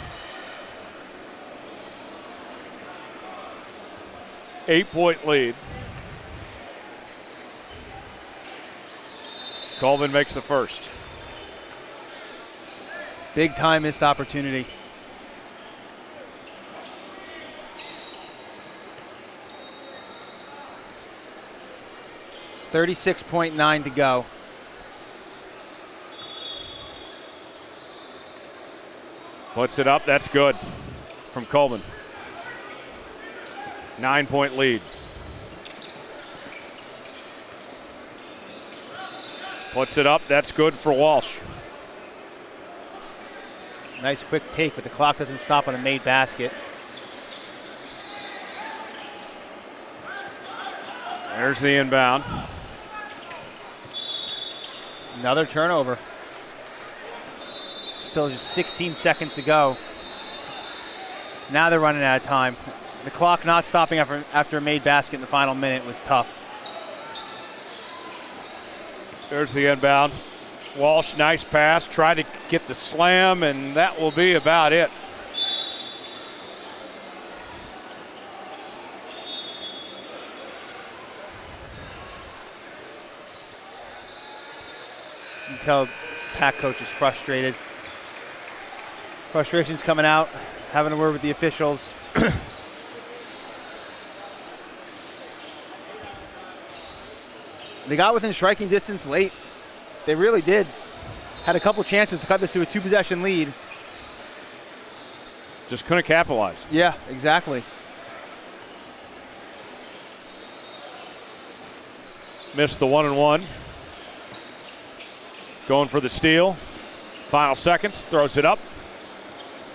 8-point lead. Coleman makes the first. Big time missed opportunity. $36.9 to go. Puts it up, that's good from Coleman. 9-point lead. Puts it up, that's good for Walsh. Nice quick take, but the clock doesn't stop on a made basket. There's the inbound. Another turnover. Still just 16 seconds to go. Now they're running out of time. The clock not stopping after a made basket in the final minute was tough. There's the inbound. Walsh, nice pass, tried to get the slam, and that will be about it. You can tell Pack coach is frustrated. Frustration's coming out, having a word with the officials. They got within striking distance late. They really did. Had a couple chances to cut this to a 2-possession lead. Just couldn't capitalize. Yeah, exactly. Missed the 1-and-1. Going for the steal. Final seconds, throws it up.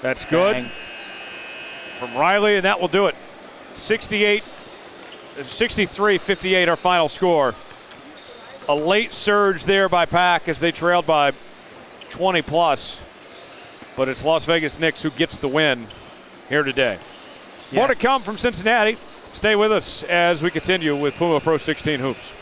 That's good. Bang. From Riley, and that will do it. 63-58 our final score. A late surge there by Pack as they trailed by 20 plus. But it's Las Vegas Knicks who gets the win here today. Yes. More to come from Cincinnati. Stay with us as we continue with Puma Pro 16 Hoops.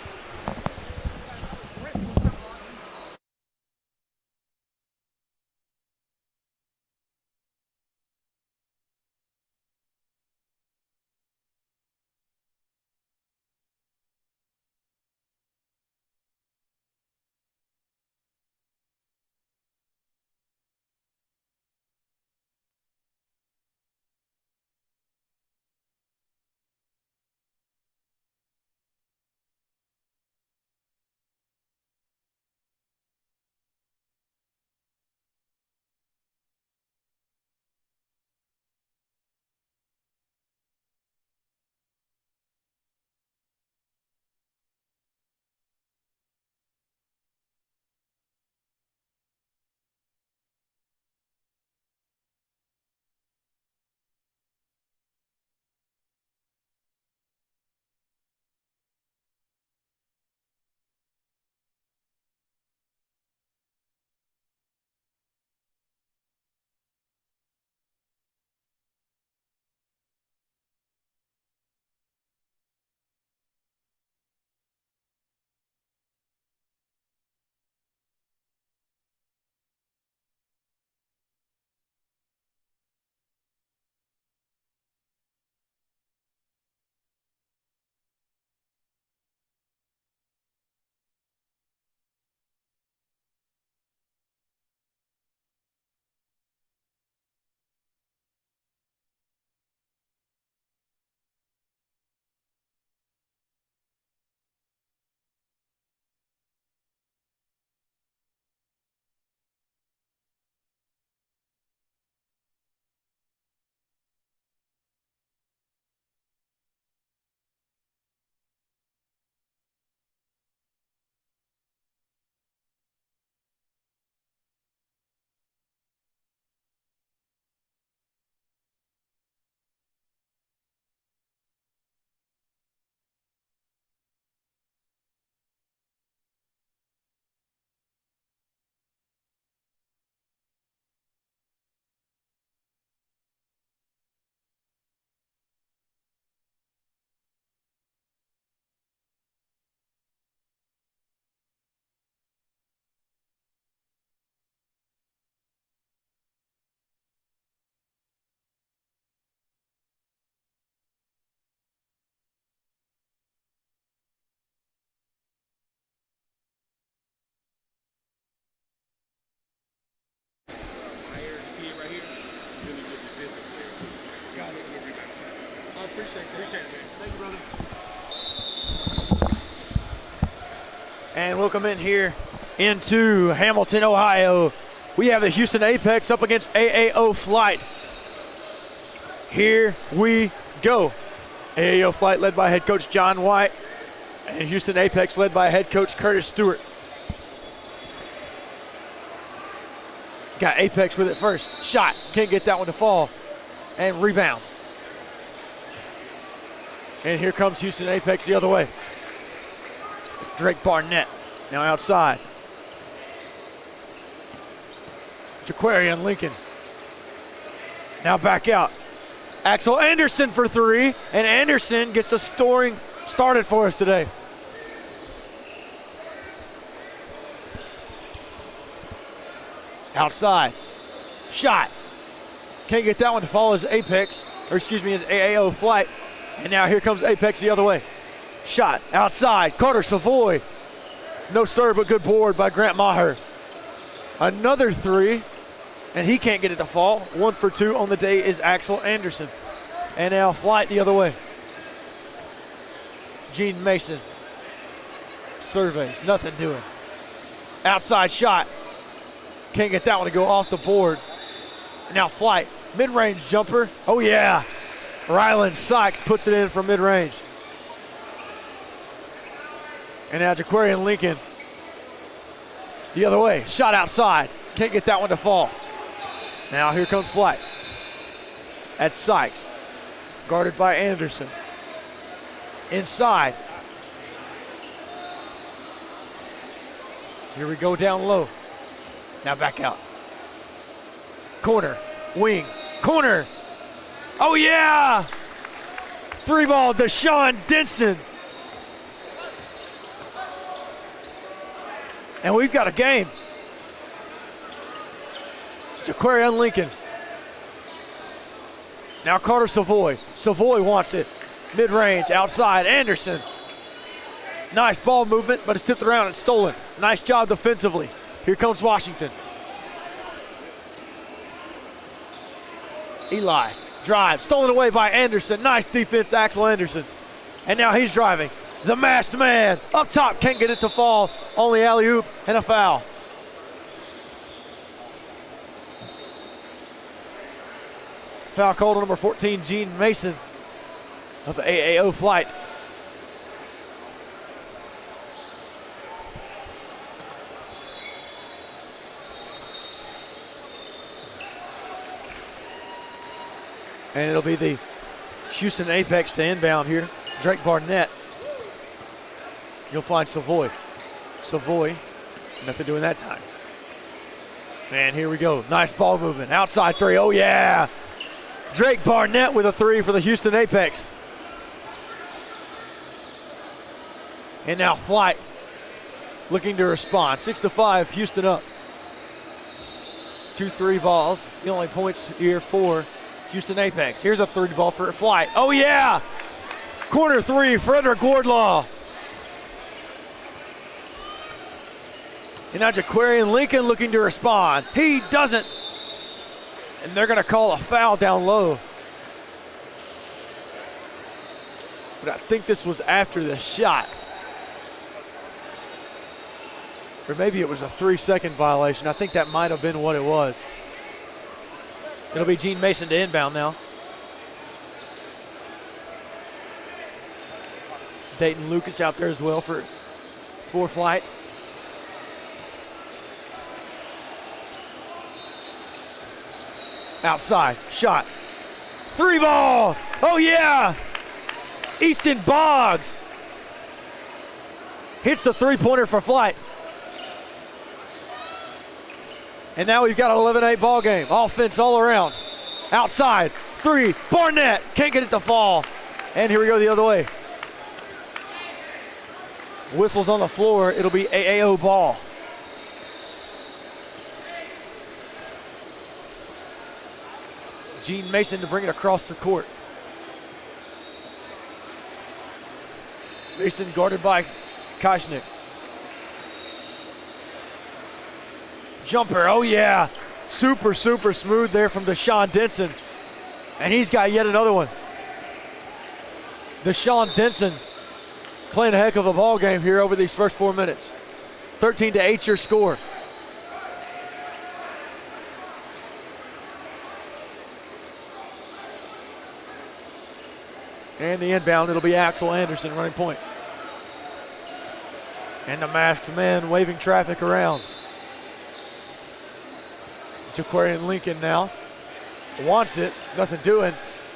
And welcome in here into Hamilton, Ohio. We have the Houston Apex up against AAO Flight. Here we go. AAO Flight led by head coach John White, and Houston Apex led by head coach Curtis Stewart. Got Apex with it first. Shot. Can't get that one to fall. And rebound. And here comes Houston Apex the other way. Drake Barnett now outside. Jaquarian Lincoln now back out. Axel Anderson for three, and Anderson gets the scoring started for us today. Outside. Shot. Can't get that one to fall as Apex, or excuse me, as AAO Flight. And now here comes Apex the other way. Shot. Outside. Carter Savoy. No sir, but good board by Grant Maher. Another three, and he can't get it to fall. 1 for 2 on the day is Axel Anderson. And now Flight the other way. Gene Mason. Surveys. Nothing doing. Outside shot. Can't get that one to go off the board. And now Flight. Mid-range jumper. Oh, yeah. Rylan Sykes puts it in from mid-range. And now Jaquarian Lincoln the other way. Shot outside. Can't get that one to fall. Now here comes Flight. That's Sykes. Guarded by Anderson. Inside. Here we go down low. Now back out. Corner. Wing. Corner. Oh, yeah! 3-ball, Deshaun Denson. And we've got a game. Jaquarian Lincoln. Now Carter Savoy. Savoy wants it. Mid-range, outside, Anderson. Nice ball movement, but it's tipped around and stolen. Nice job defensively. Here comes Washington. Eli, drive, stolen away by Anderson. Nice defense, Axel Anderson. And now he's driving. The masked man, up top, can't get it to fall. Only alley-oop and a foul. Foul called on number 14, Gene Mason of AAO Flight. And it'll be the Houston Apex to inbound here. Drake Barnett. You'll find Savoy. Savoy, nothing doing that time. And here we go. Nice ball movement. Outside three. Oh, yeah. Drake Barnett with a three for the Houston Apex. And now Flight looking to respond. 6-5, Houston up. 2 3 balls. The only points here for Houston Apex. Here's a 3 ball for Flight. Oh, yeah. Corner three, Frederick Wardlaw. And now Jaquarian Lincoln looking to respond. He doesn't. And they're going to call a foul down low. But I think this was after the shot. Or maybe it was a 3-second violation. I think that might have been what it was. It'll be Gene Mason to inbound now. Dayton Lucas out there as well for Flight. Outside, shot. 3 ball, oh yeah! Easton Boggs hits the 3-pointer for Flight. And now we've got an 11-8 ball game. Offense all around. Outside, 3, Barnett, can't get it to fall. And here we go the other way. Whistles on the floor, it'll be AAO ball. Gene Mason to bring it across the court. Mason guarded by Koshnick. Jumper, oh yeah. Super smooth there from Deshaun Denson. And he's got yet another one. Deshaun Denson playing a heck of a ball game here over these first 4 minutes. 13-8 your score. And the inbound, it'll be Axel Anderson running point. And the masked man waving traffic around. Jaquarian Lincoln now wants it, nothing doing.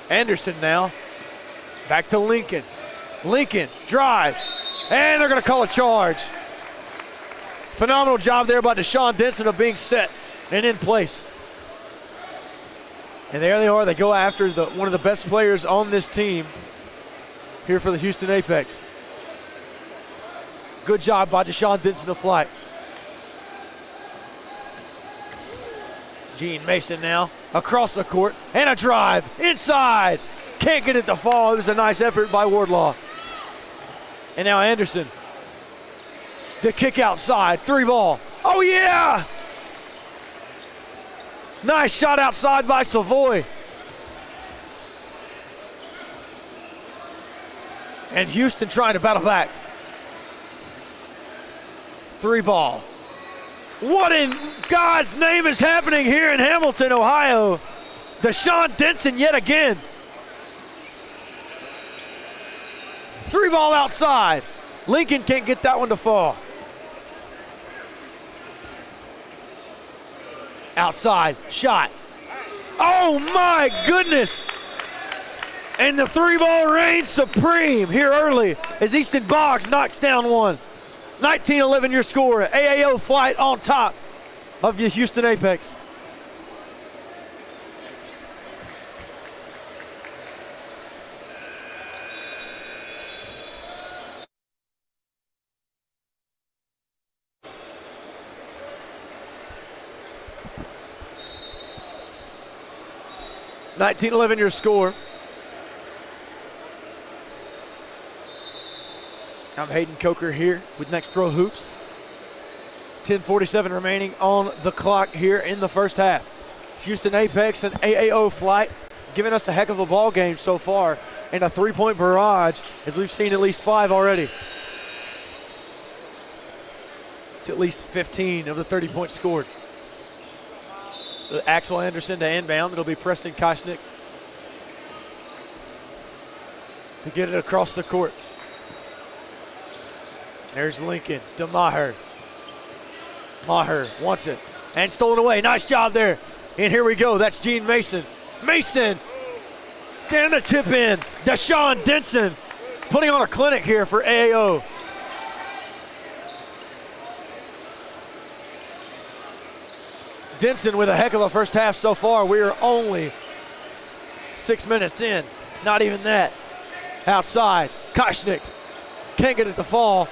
Anderson now, back to Lincoln. Lincoln drives, and they're gonna call a charge. Phenomenal job there by Deshaun Denson of being set and in place. And there they are, they go after one of the best players on this team here for the Houston Apex. Good job by Deshaun Denson of flight. Gene Mason now across the court and a drive inside. Can't get it to fall. It was a nice effort by Wardlaw. And now Anderson. The kick outside, 3-ball. Oh yeah! Nice shot outside by Savoy. And Houston trying to battle back. 3-ball. What in God's name is happening here in Hamilton, Ohio? Deshaun Denson yet again. 3-ball outside. Lincoln can't get that one to fall. Outside, shot. Oh my goodness. And the 3-ball reigns supreme here early as Easton Boggs knocks down one. 19-11 your score. AAO flight on top of the Houston Apex. $19-11 your score. I'm Hayden Coker here with Next Pro Hoops. 10:47 remaining on the clock here in the first half. Houston Apex and AAO flight giving us a heck of a ball game so far and a 3-point barrage as we've seen at least 5 already. It's at least 15 of the 30 points scored. Axel Anderson to inbound. It'll be Preston Koshnick to get it across the court. There's Lincoln to Maher. Maher wants it and stolen away. Nice job there. And here we go. That's Gene Mason. Mason down the tip in. Deshaun Denson putting on a clinic here for AAO. Denson with a heck of a first half so far. We are only 6 minutes in. Not even that. Outside. Koshnick can't get it to fall.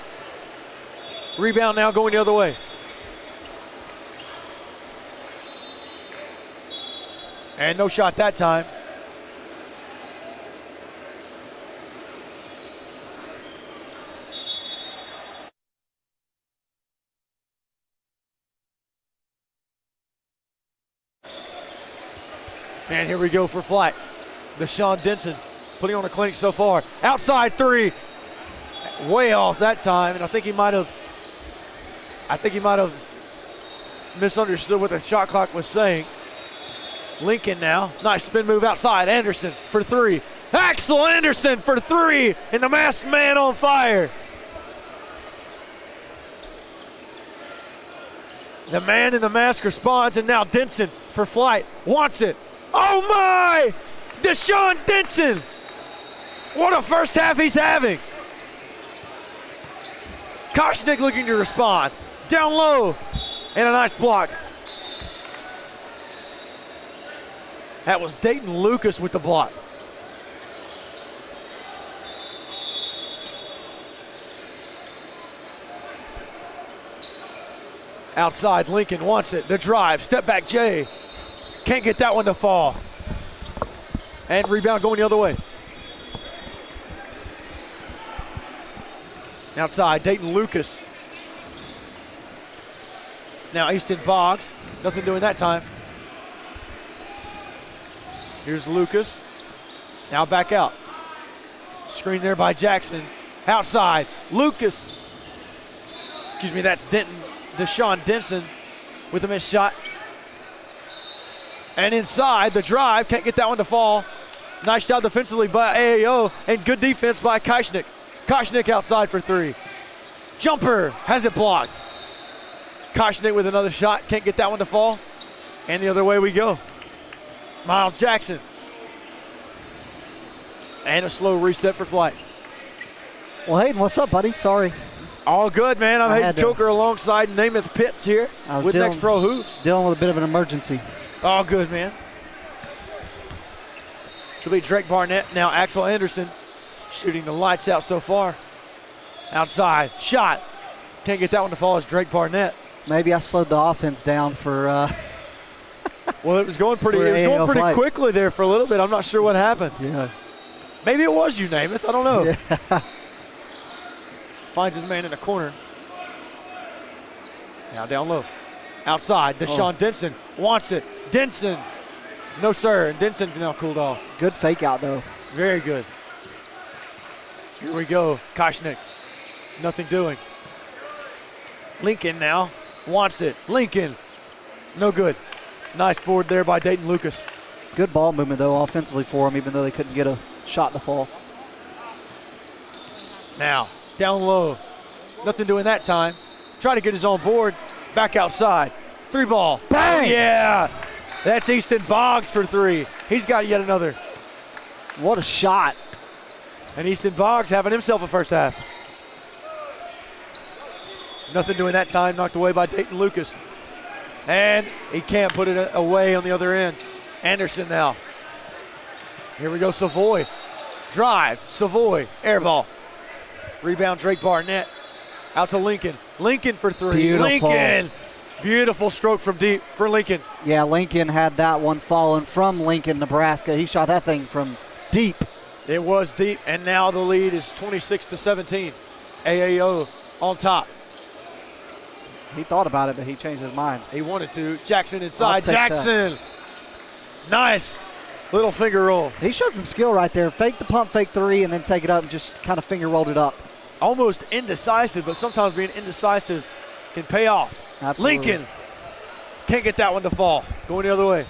Rebound now going the other way. And no shot that time. And here we go for flight. Deshaun Denson putting on a clinic so far. Outside 3. Way off that time, and I think he might have misunderstood what the shot clock was saying. Lincoln now, nice spin move outside. Anderson for 3. Axel Anderson for 3, and the masked man on fire. The man in the mask responds, and now Denson for flight, wants it. Oh my! Deshaun Denson! What a first half he's having. Koshnick looking to respond. Down low, and a nice block. That was Dayton Lucas with the block. Outside, Lincoln wants it. The drive, step back Jay. Can't get that one to fall. And rebound going the other way. Outside, Dayton Lucas. Now Easton Boggs, nothing doing that time. Here's Lucas, now back out. Screen there by Jackson. Outside, Lucas. Excuse me, that's Deshaun Denson with a missed shot. And inside, the drive, can't get that one to fall. Nice job defensively by AAO, and good defense by Koshnik. Koshnik outside for three. Jumper, has it blocked. Koshnik with another shot, can't get that one to fall. And the other way we go. Miles Jackson. And a slow reset for Flight. Well, Hayden, what's up, buddy? Sorry. All good, man. I'm Hayden Coker alongside Namath Pitts here with Next Pro Hoops. Dealing with a bit of an emergency. All good, man. It'll be Drake Barnett, now Axel Anderson, shooting the lights out so far. Outside, shot. Can't get that one to fall as Drake Barnett. Maybe I slowed the offense down for well, it was going pretty quickly there for a little bit. I'm not sure what happened. Yeah. Maybe it was you, Namath. I don't know. Yeah. Finds his man in the corner. Now down low. Outside, Deshaun Denson wants it. Denson. No, sir. And Denson now cooled off. Good fake out, though. Very good. Here we go. Koshnik. Nothing doing. Lincoln now wants it. Lincoln. No good. Nice board there by Dayton Lucas. Good ball movement, though, offensively for him, even though they couldn't get a shot to fall. Now, down low. Nothing doing that time. Try to get his own board. Back outside. Three ball. Bang! Yeah. That's Easton Boggs for three. He's got yet another. What a shot. And Easton Boggs having himself a first half. Nothing doing that time. Knocked away by Dayton Lucas. And he can't put it away on the other end. Anderson now. Here we go, Savoy. Drive, Savoy, air ball. Rebound, Drake Barnett. Out to Lincoln. Lincoln for three. Beautiful. Lincoln. Beautiful stroke from deep for Lincoln. Yeah, Lincoln had that one falling from Lincoln, Nebraska. He shot that thing from deep. It was deep, and now the lead is 26-17. AAO on top. He thought about it, but he changed his mind. He wanted to. Jackson inside. That. Jackson. Nice. Little finger roll. He showed some skill right there. Fake the pump, fake three, and then take it up and just kind of finger rolled it up. Almost indecisive, but sometimes being indecisive can pay off. Absolutely. Lincoln can't get that one to fall. Going the other way.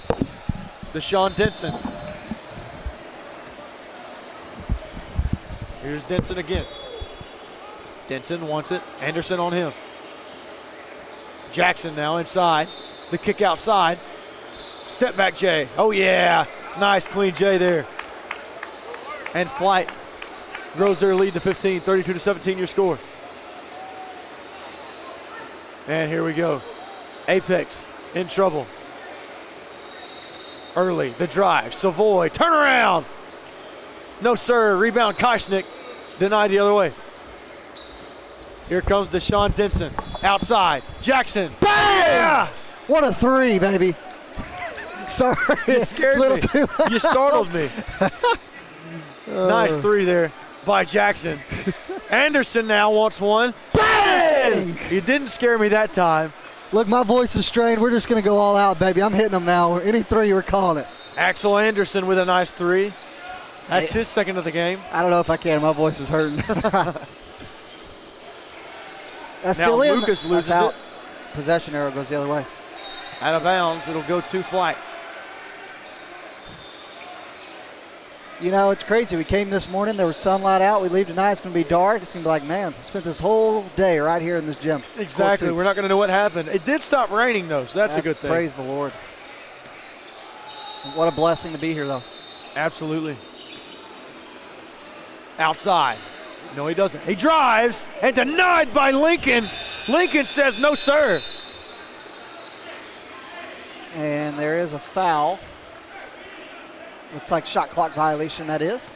Deshaun Denson. Here's Denson again. Denson wants it. Anderson on him. Jackson now inside. The kick outside. Step back J. Oh yeah. Nice clean J there. And Flight grows their lead to 15. 32-17 your score. And here we go. Apex in trouble. Early, the drive. Savoy, turn around. No, sir. Rebound, Koshnik. Denied the other way. Here comes Deshaun Denson. Outside. Jackson. Bang! Yeah! What a three, baby. Sorry. You scared me. Too loud. You startled me. Nice three there by Jackson. Anderson now wants one. Bang! You didn't scare me that time. Look, my voice is strained. We're just going to go all out, baby. I'm hitting them now. Any three, we're calling it. Axel Anderson with a nice three. That's his second of the game. I don't know if I can. My voice is hurting. That's now still in. Lucas loses That's out. it. Possession arrow goes the other way. Out of bounds. It'll go to Flight. You know, it's crazy. We came this morning. There was sunlight out. We leave tonight. It's going to be dark. It's going to be like, man, spent this whole day right here in this gym. Exactly. We're not going to know what happened. It did stop raining, though, so that's a good thing. Praise the Lord. What a blessing to be here, though. Absolutely. Outside. No, he doesn't. He drives and denied by Lincoln. Lincoln says no, sir. And there is a foul. Looks like shot clock violation, that is.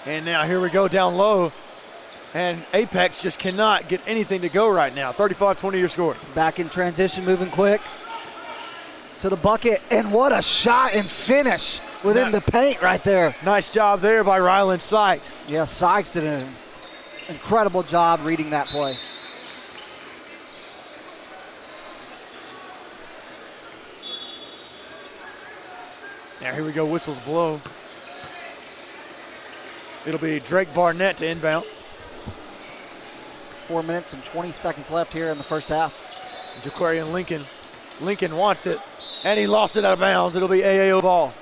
And now here we go down low. And Apex just cannot get anything to go right now. 35-20 your score. Back in transition, moving quick to the bucket. And what a shot and finish within the paint right there. Nice job there by Ryland Sykes. Yeah, Sykes did an incredible job reading that play. Now here we go, whistles blow. It'll be Drake Barnett to inbound. 4 minutes and 20 seconds left here in the first half. Jaquarian Lincoln. Lincoln wants it, and he lost it out of bounds. It'll be AAO ball.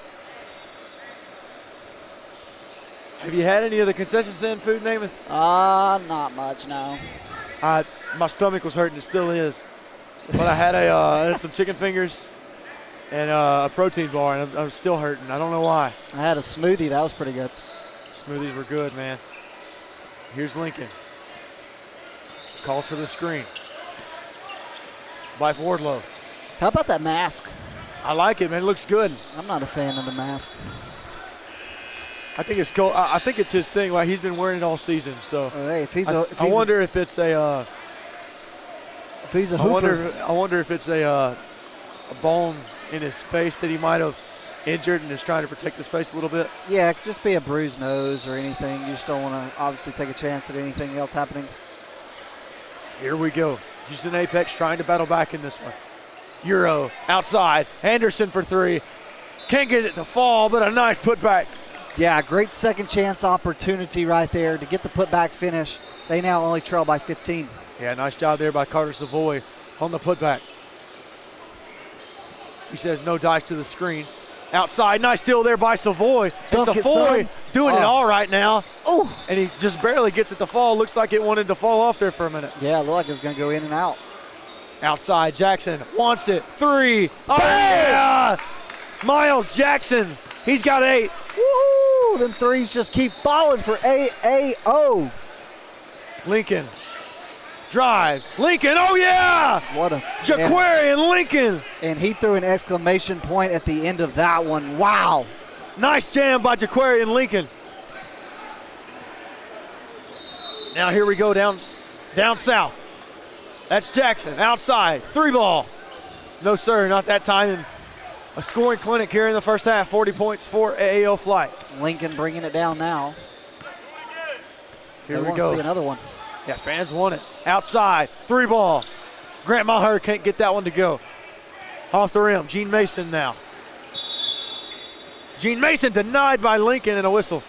Have you had any of the concession stand food, Namath? Not much, no. My stomach was hurting, it still is. But I had some chicken fingers and a protein bar, and I'm still hurting. I don't know why. I had a smoothie. That was pretty good. Smoothies were good, man. Here's Lincoln. Calls for the screen. By Wardlow. How about that mask? I like it, man. It looks good. I'm not a fan of the mask. I think it's cool. I think it's his thing. Like, he's been wearing it all season. So Hey, I wonder if it's a. If he's a hooper. I wonder if it's a bone in his face that he might have injured and is trying to protect his face a little bit. Yeah, it could just be a bruised nose or anything. You just don't want to obviously take a chance at anything else happening. Here we go. Houston Apex trying to battle back in this one. Euro outside. Anderson for three. Can't get it to fall, but a nice putback. Yeah, great second chance opportunity right there to get the putback finish. They now only trail by 15. Yeah, nice job there by Carter Savoy on the putback. He says no dice to the screen. Outside, nice steal there by Savoy. Dunk And it, Savoy son. doing it all right now. Oh! And he just barely gets it to fall. Looks like it wanted to fall off there for a minute. Yeah, it looked like it was going to go in and out. Outside, Jackson wants it. Three. Oh, yeah! Miles Jackson. He's got 8. Woo! Them threes just keep falling for AAO. Lincoln drives. Lincoln, oh yeah! What a Jaquarian Lincoln. And he threw an exclamation point at the end of that one. Wow. Nice jam by Jaquarian Lincoln. Now here we go down south. That's Jackson outside. 3 ball. No, sir, not that time. And a scoring clinic here in the first half. 40 points for AAO Flight. Lincoln bringing it down now. Here they we want go. to see another one. Yeah, fans want it. Outside, 3 ball. Grant Maher can't get that one to go. Off the rim, Gene Mason now. Gene Mason denied by Lincoln and a whistle.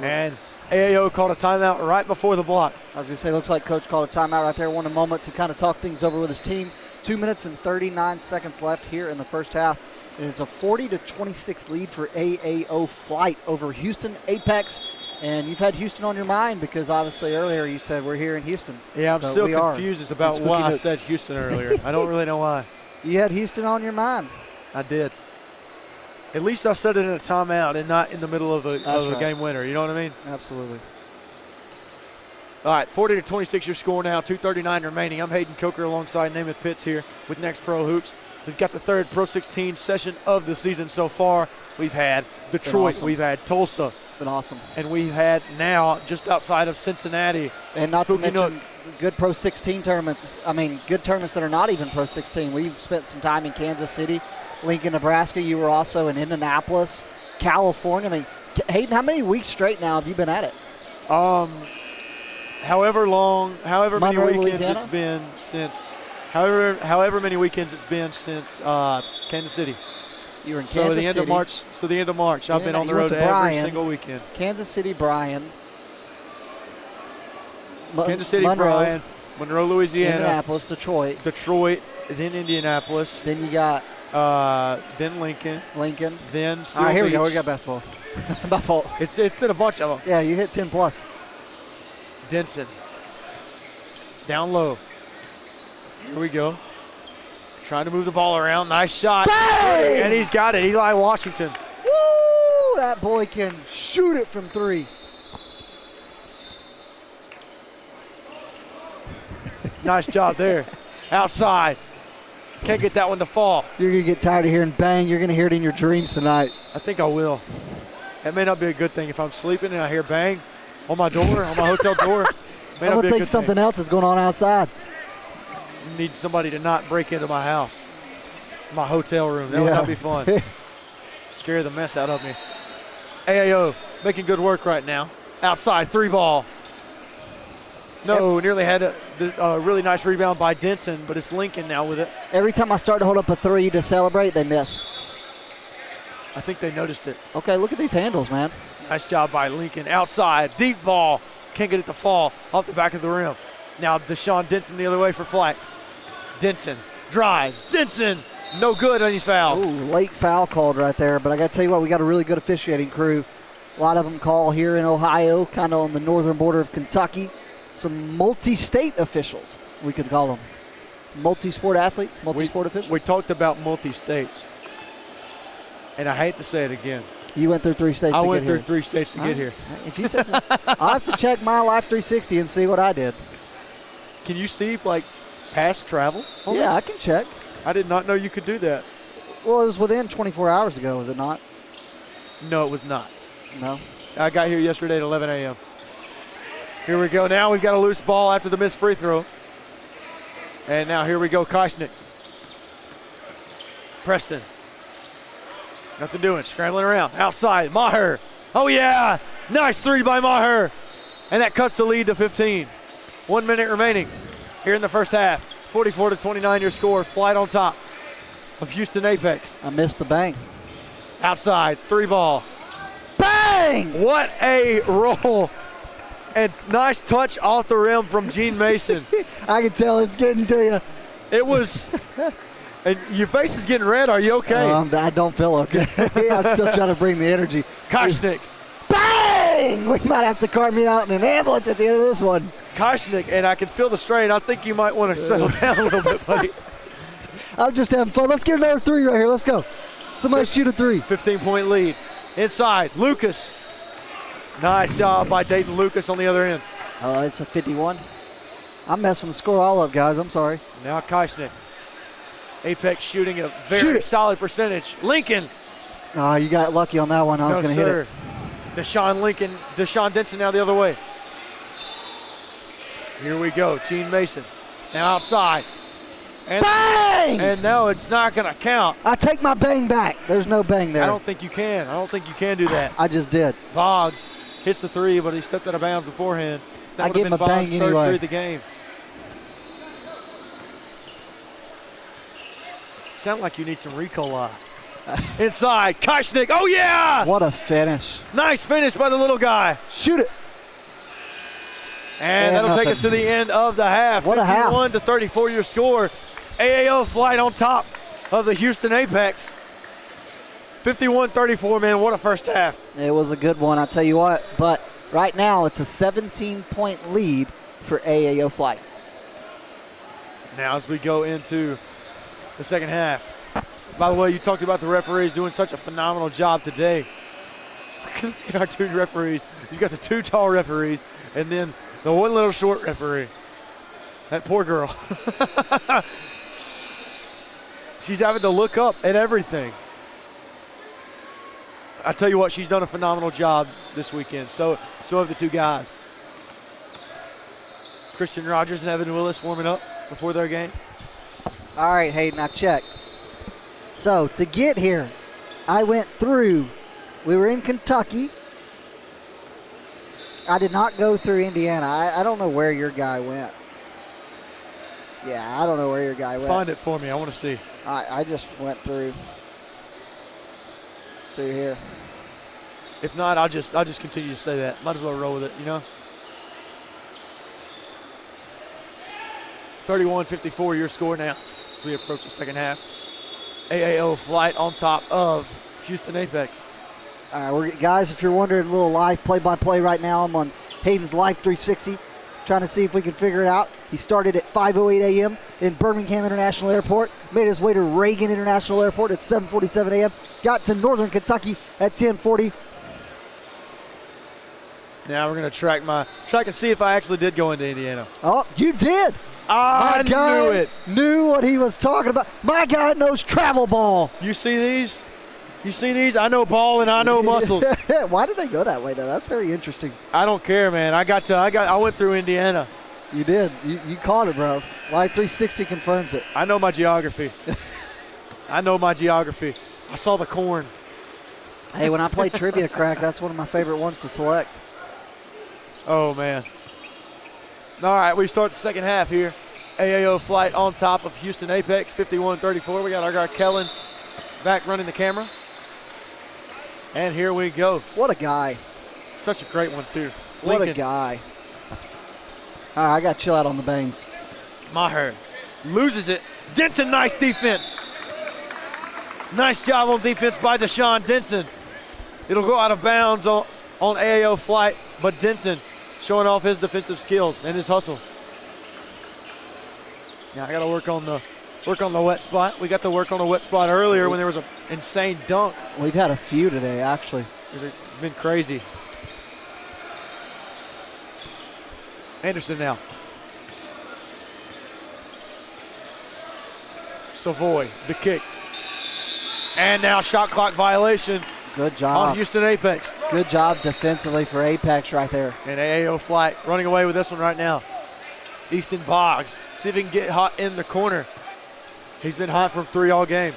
And AAO called a timeout right before the block. I was going to say, looks like Coach called a timeout right there. Want a moment to kind of talk things over with his team. 2 minutes and 39 seconds left here in the first half. It is a 40-26 lead for AAO Flight over Houston Apex. And you've had Houston on your mind because obviously earlier you said we're here in Houston. Yeah, I'm still confused as about why I said Houston earlier. I don't really know why. You had Houston on your mind. I did. At least I said it in a timeout and not in the middle of a game winner. You know what I mean? Absolutely. All right, 40-26 your score now, 2:39 remaining. I'm Hayden Coker alongside Namath Pitts here with Next Pro Hoops. We've got the third Pro 16 session of the season so far. We've had Detroit, awesome. We've had Tulsa. It's been awesome. And we've had now just outside of Cincinnati. And not Spooky to mention good Pro 16 tournaments. I mean, good tournaments that are not even Pro 16. We've spent some time in Kansas City, Lincoln, Nebraska. You were also in Indianapolis, California. I mean, Hayden, how many weeks straight now have you been at it? However many Monroe, weekends Louisiana? it's been since, however many weekends it's been since Kansas City. You were in So Kansas the end City. of March. So the end of March, I've been on the you went road to every Bryan, single weekend. Kansas City, Bryan. Kansas City, Monroe, Monroe, Louisiana, Indianapolis, Detroit. then Indianapolis, Then you got then Lincoln, then Seal All right, here we Beach. go. We got basketball. My fault. It's been a bunch of them. Yeah, you hit 10 plus. Denson, down low. Here we go. Trying to move the ball around. Nice shot. Bang! And he's got it. Eli Washington. Woo! That boy can shoot it from 3. Nice job there. Outside. Can't get that one to fall. You're going to get tired of hearing bang. You're going to hear it in your dreams tonight. I think I will. That may not be a good thing. If I'm sleeping and I hear bang on my door, on my hotel door, may I'm not going be to a think good something thing. else is going on outside. Need somebody to not break into my house, my hotel room. That would not be fun. Scare the mess out of me. AAO making good work right now. Outside, 3 ball. No, nearly had a really nice rebound by Denson, but it's Lincoln now with it. Every time I start to hold up a 3 to celebrate, they miss. I think they noticed it. Okay, look at these handles, man. Nice job by Lincoln. Outside, deep ball. Can't get it to fall off the back of the rim. Now Deshaun Denson the other way for flight. Denson drives. Denson, no good on his foul. Ooh, late foul called right there. But I got to tell you what, we got a really good officiating crew. A lot of them call here in Ohio, kind of on the northern border of Kentucky. Some multi-state officials, we could call them. Multi-sport athletes, multi-sport officials. We talked about multi-states. And I hate to say it again. You went through 3 states to get here. I went through 3 states to get here. If you said so. I'll have to check my Life 360 and see what I did. Can you see, like, past travel? Yeah, I can check. I did not know you could do that. Well, it was within 24 hours ago, was it not? No, it was not. No. I got here yesterday at 11 a.m. Here we go. Now we've got a loose ball after the missed free throw. And now here we go, Koshnik. Preston. Nothing doing. Scrambling around. Outside. Maher. Oh, yeah. Nice 3 by Maher. And that cuts the lead to 15. 1 minute remaining here in the first half. 44-29 your score. Flight on top of Houston Apex. I missed the bang. Outside. 3 ball. Bang! What a roll. And nice touch off the rim from Gene Mason. I can tell it's getting to you. It was, and your face is getting red. Are you okay? I don't feel okay. I'm still trying to bring the energy. Koshnik. Bang! We might have to cart me out in an ambulance at the end of this one. Koshnik, and I can feel the strain. I think you might want to settle down a little bit, buddy. I'm just having fun. Let's get another 3 right here. Let's go. Somebody shoot a 3. 15-point lead. Inside, Lucas. Nice job by Dayton Lucas on the other end. Oh, it's a 51. I'm messing the score all up, guys. I'm sorry. Now Koshnik. Apex shooting a very solid percentage. Lincoln. Oh, you got lucky on that one. I was going to hit it. Deshaun Denson now the other way. Here we go, Gene Mason. Now outside. And bang! And no, it's not going to count. I take my bang back. There's no bang there. I don't think you can. I don't think you can do that. I just did. Boggs hits the 3, but he stepped out of bounds beforehand. That I gave him a bang third anyway. 3 of the game. Sound like you need some Ricola. Inside, Koshnik. Oh, yeah! What a finish. Nice finish by the little guy. Shoot it. And that'll take us to the end of the half. What a half. 51-34 your score. AAO Flight on top of the Houston Apex. 51-34, man. What a first half. It was a good one, I'll tell you what. But right now it's a 17-point lead for AAO Flight. Now as we go into the second half. By the way, you talked about the referees doing such a phenomenal job today. Look at our 2 referees. You've got the 2 tall referees and then the 1 little short referee. That poor girl. She's having to look up at everything. I tell you what, she's done a phenomenal job this weekend. So have the 2 guys. Christian Rogers and Evan Willis warming up before their game. All right, Hayden, I checked. So to get here, I went through. We were in Kentucky. I did not go through Indiana. I don't know where your guy went. Yeah, I don't know where your guy went. Find it for me. I want to see. I just went through here. If not, I'll just continue to say that. Might as well roll with it, you know? 31-54 your score now as we approach the second half. AAO Flight on top of Houston Apex. All right, guys, if you're wondering, a little live play-by-play right now. I'm on Hayden's Life 360, trying to see if we can figure it out. He started at 5:08 a.m. in Birmingham International Airport, made his way to Reagan International Airport at 7:47 a.m., got to Northern Kentucky at 10:40. Now we're going to track and see if I actually did go into Indiana. Oh, you did. I knew it. Knew what he was talking about. My guy knows travel ball. You see these? You see these? I know ball and I know muscles. Why did they go that way, though? That's very interesting. I don't care, man. I went through Indiana. You did. You caught it, bro. Live 360 confirms it. I know my geography. I know my geography. I saw the corn. Hey, when I play Trivia Crack, that's one of my favorite ones to select. Oh, man. All right, we start the second half here. AAO Flight on top of Houston Apex, 51-34. We got our guy Kellen back running the camera. And here we go. What a guy. Such a great one, too. What Lincoln. a guy. All right, I got to chill out on the Banes. Maher loses it. Denson, nice defense. Nice job on defense by Deshaun Denson. It'll go out of bounds on AAO flight, but Denson showing off his defensive skills and his hustle. Now I got to work on the wet spot. We got to work on a wet spot earlier when there was an insane dunk. We've had a few today, actually. It's been crazy. Anderson now. Savoy, the kick. And now shot clock violation Good on job. Houston Apex. Good job defensively for Apex right there. And AAO flight running away with this one right now. Easton Boggs, see if he can get hot in the corner. He's been hot from 3 all game.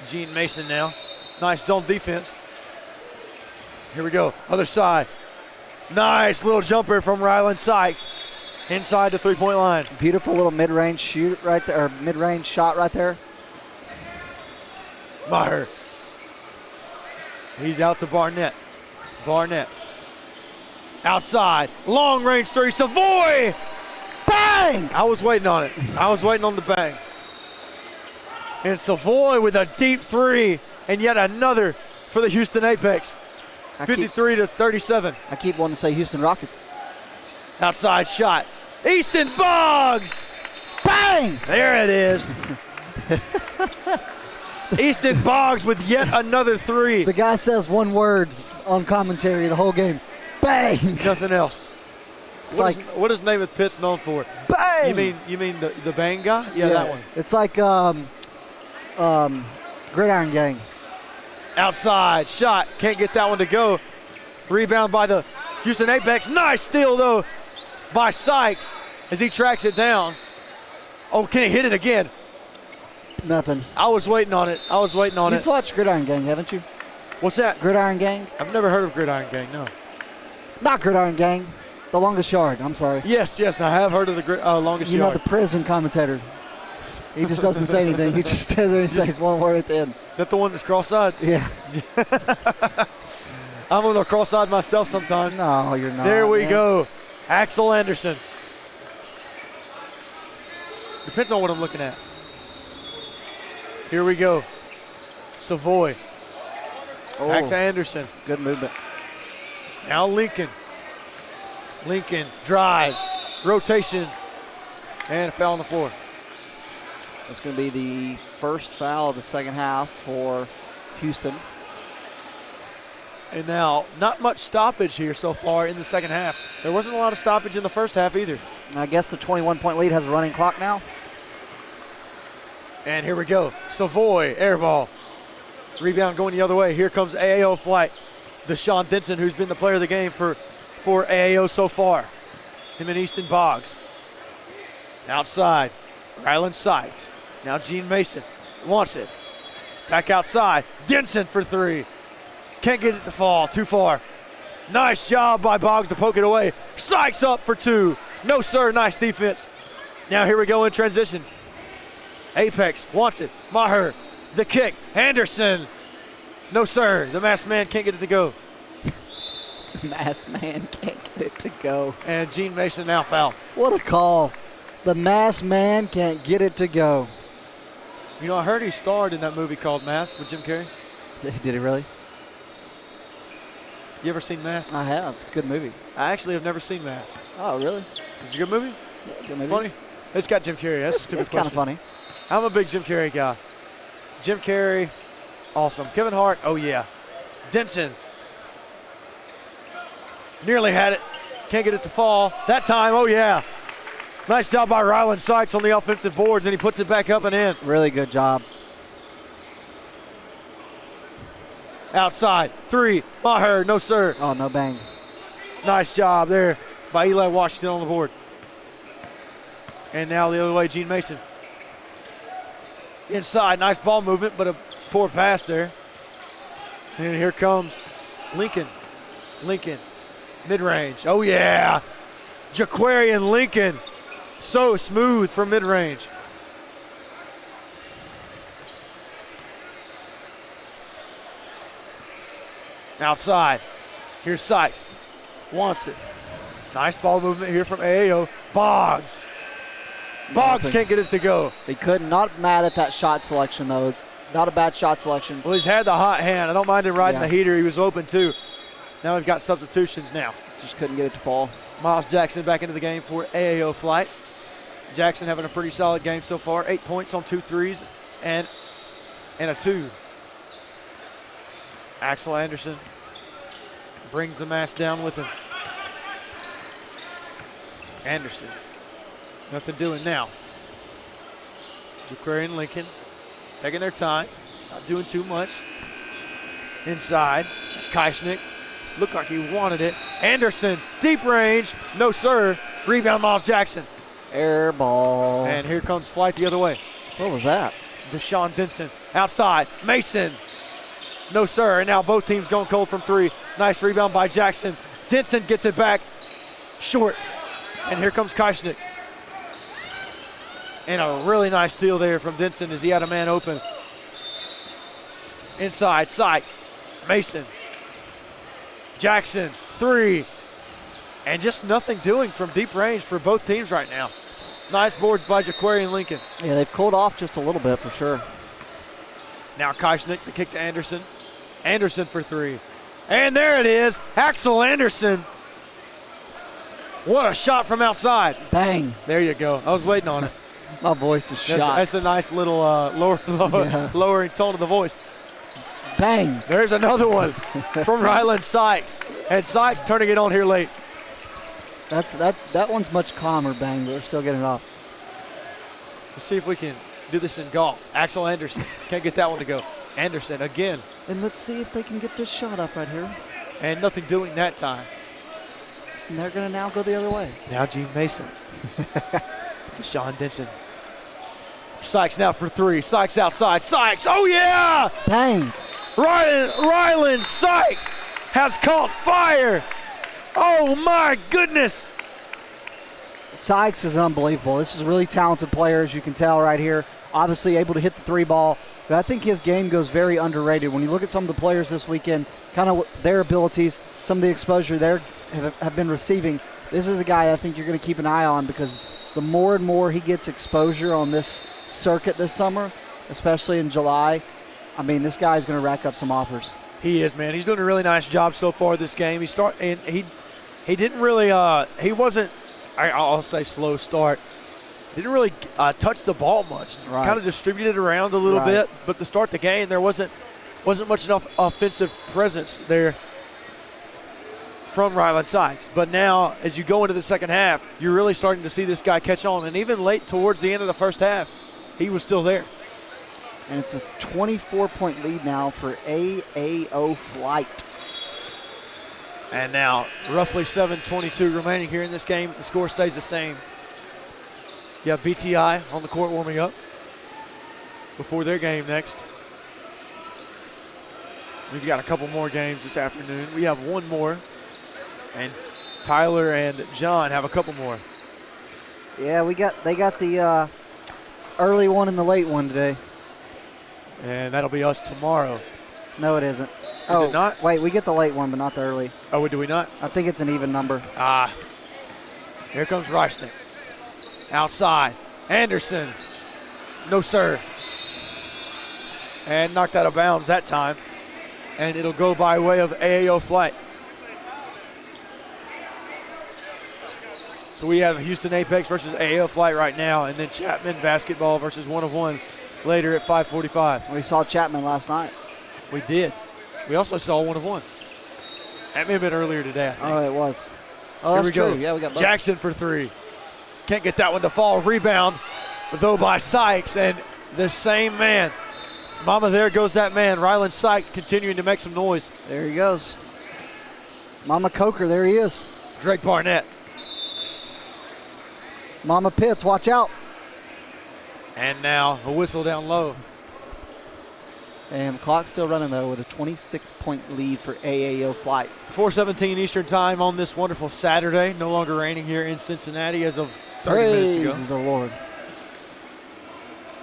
Gene Mason now. Nice zone defense. Here we go, other side. Nice little jumper from Ryland Sykes inside the 3-point line. Beautiful little mid-range shoot right there, or mid-range shot right there. Maher. He's out to Barnett. Barnett. Outside. Long range 3. Savoy! Bang! I was waiting on it. I was waiting on the bang. And Savoy with a deep 3 and yet another for the Houston Apex. 53-37. I keep wanting to say Houston Rockets. Outside shot. Easton Boggs! Bang! There it is. Easton Boggs with yet another 3. The guy says one word on commentary the whole game. Bang! Nothing else. It's like What is Namath Pitts known for? bang! You mean the bang guy? Yeah, that one. It's like Gridiron Gang. Outside shot, can't get that one to go. Rebound by the Houston Apex. Nice steal though by Sykes as he tracks it down. Oh, can he hit it again? Nothing. I was waiting on it. You've watched Gridiron Gang, haven't you? What's that? Gridiron Gang? I've never heard of Gridiron Gang, no. Not Gridiron Gang. The Longest Yard. I'm sorry. Yes, I have heard of the longest You know, yard. the prison commentator. He just doesn't say anything. He just stands there and says one word at the end. Is that the one that's cross-eyed? Yeah. I'm a little cross-eyed myself sometimes. No, you're not. There we man. go. Axel Anderson. Depends on what I'm looking at. Here we go. Savoy. Oh, Back to Anderson. good movement. Now Lincoln. Lincoln drives. Rotation. And a foul on the floor. That's going to be the first foul of the second half for Houston. And now, not much stoppage here so far in the second half. There wasn't a lot of stoppage in the first half either. And I guess the 21-point lead has a running clock now. And here we go. Savoy, air ball. Rebound going the other way. Here comes AAO flight. Deshaun Denson, who's been the player of the game for AAO so far. Him and Easton Boggs. Outside, Ryland Sykes. Now Gene Mason wants it. Back outside. Denson for 3. Can't get it to fall. Too far. Nice job by Boggs to poke it away. Sykes up for 2. No, sir. Nice defense. Now here we go in transition. Apex wants it. Maher. The kick. Anderson. No, sir. The masked man can't get it to go. Masked man can't get it to go. And Gene Mason now fouled. What a call. The masked man can't get it to go. You know, I heard he starred in that movie called Mask with Jim Carrey. Did he really? You ever seen Mask? I have. It's a good movie. I actually have never seen Mask. Oh, really? Is it a good movie? Yeah, good movie. Funny? It's got Jim Carrey. That's a stupid It's kind of question. funny. I'm a big Jim Carrey guy. Jim Carrey, awesome. Kevin Hart, oh yeah. Denson. Nearly had it. Can't get it to fall. That time, oh yeah. Nice job by Ryland Sykes on the offensive boards, and he puts it back up and in. Really good job. Outside, 3. Maher, no sir. Oh, no bang. Nice job there by Eli Washington on the board. And now the other way, Gene Mason. Inside, nice ball movement, but a poor pass there. And here comes Lincoln. Lincoln, mid-range. Oh, yeah. Jaquarian Lincoln, so smooth from mid-range. Outside. Here's Sykes. Wants it. Nice ball movement here from AAO. Boggs. Boggs can't get it to go. They could. Not mad at that shot selection, though. It's not a bad shot selection. Well, he's had the hot hand. I don't mind him riding Yeah. the heater. He was open, too. Now we've got substitutions now. Just couldn't get it to fall. Miles Jackson back into the game for AAO Flight. Jackson having a pretty solid game so far. 8 points on 2 threes and a 2. Axel Anderson brings the mass down with him. Anderson. Nothing doing now. Jaquarian Lincoln taking their time. Not doing too much. Inside. It's Keichnick. Looked like he wanted it. Anderson, deep range. No, sir. Rebound, Miles Jackson. Air ball. And here comes Flight the other way. What was that? Deshaun Denson outside. Mason. No, sir. And now both teams going cold from 3. Nice rebound by Jackson. Denson gets it back. Short. And here comes Keichnick. And a really nice steal there from Denson as he had a man open. Inside, Sykes. Mason. Jackson, 3. And just nothing doing from deep range for both teams right now. Nice board by Jaquarian Lincoln. Yeah, they've cooled off just a little bit for sure. Now Keichnick, the kick to Anderson. Anderson for 3. And there it is, Axel Anderson. What a shot from outside. Bang. There you go. I was waiting on it. My voice is shot. That's a nice little lowering tone of the voice. Bang. There's another one from Ryland Sykes. And Sykes turning it on here late. That one's much calmer, bang, but they're still getting it off. Let's see if we can do this in golf. Axel Anderson. Can't get that one to go. Anderson again. And let's see if they can get this shot up right here. And nothing doing that time. And they're going to now go the other way. Now Gene Mason. Deshaun Denson. Sykes now for 3. Sykes outside. Sykes, oh yeah! Bang. Ryland Sykes has caught fire. Oh my goodness. Sykes is unbelievable. This is a really talented player, as you can tell right here. Obviously able to hit the 3 ball. But I think his game goes very underrated. When you look at some of the players this weekend, kind of their abilities, some of the exposure they have been receiving, this is a guy I think you're going to keep an eye on, because the more and more he gets exposure on this circuit this summer, especially in July, I mean, this guy's going to rack up some offers. He is, man. He's doing a really nice job so far this game. He didn't really he wasn't, I'll say slow start. Didn't really touch the ball much. Right. Kind of distributed around a little bit, but to start the game, there wasn't much enough offensive presence there from Ryland Sykes. But now, as you go into the second half, you're really starting to see this guy catch on. And even late towards the end of the first half, he was still there. And it's a 24-point lead now for AAO Flight. And now, roughly 7:22 remaining here in this game. If the score stays the same, you have BTI on the court warming up before their game next. We've got a couple more games this afternoon. We have one more, and Tyler and John have a couple more. Yeah, they got the early one and the late one today. And that'll be us tomorrow. No, it isn't. Is it not? Wait, we get the late one, but not the early. Oh, do we not? I think it's an even number. Here comes Reichnick. Outside. Anderson. No, sir. And knocked out of bounds that time. And it'll go by way of AAO Flight. So we have Houston Apex versus AAO Flight right now, and then Chapman basketball versus 1 of 1 later at 5:45. We saw Chapman last night. We did. We also saw 1 of 1. That may have been earlier today, I think. Oh, it was. Oh, Here that's we go. true. Yeah, we got both. Jackson for 3. Can't get that one to fall. Rebound, though, by Sykes, and the same man. Mama, there goes that man. Ryland Sykes continuing to make some noise. There he goes. Mama Coker, there he is. Drake Barnett. Mama Pitts, watch out. And now a whistle down low. And the clock's still running, though, with a 26-point lead for AAO Flight. 4:17 Eastern time on this wonderful Saturday. No longer raining here in Cincinnati as of 30 minutes ago. Praise the Lord.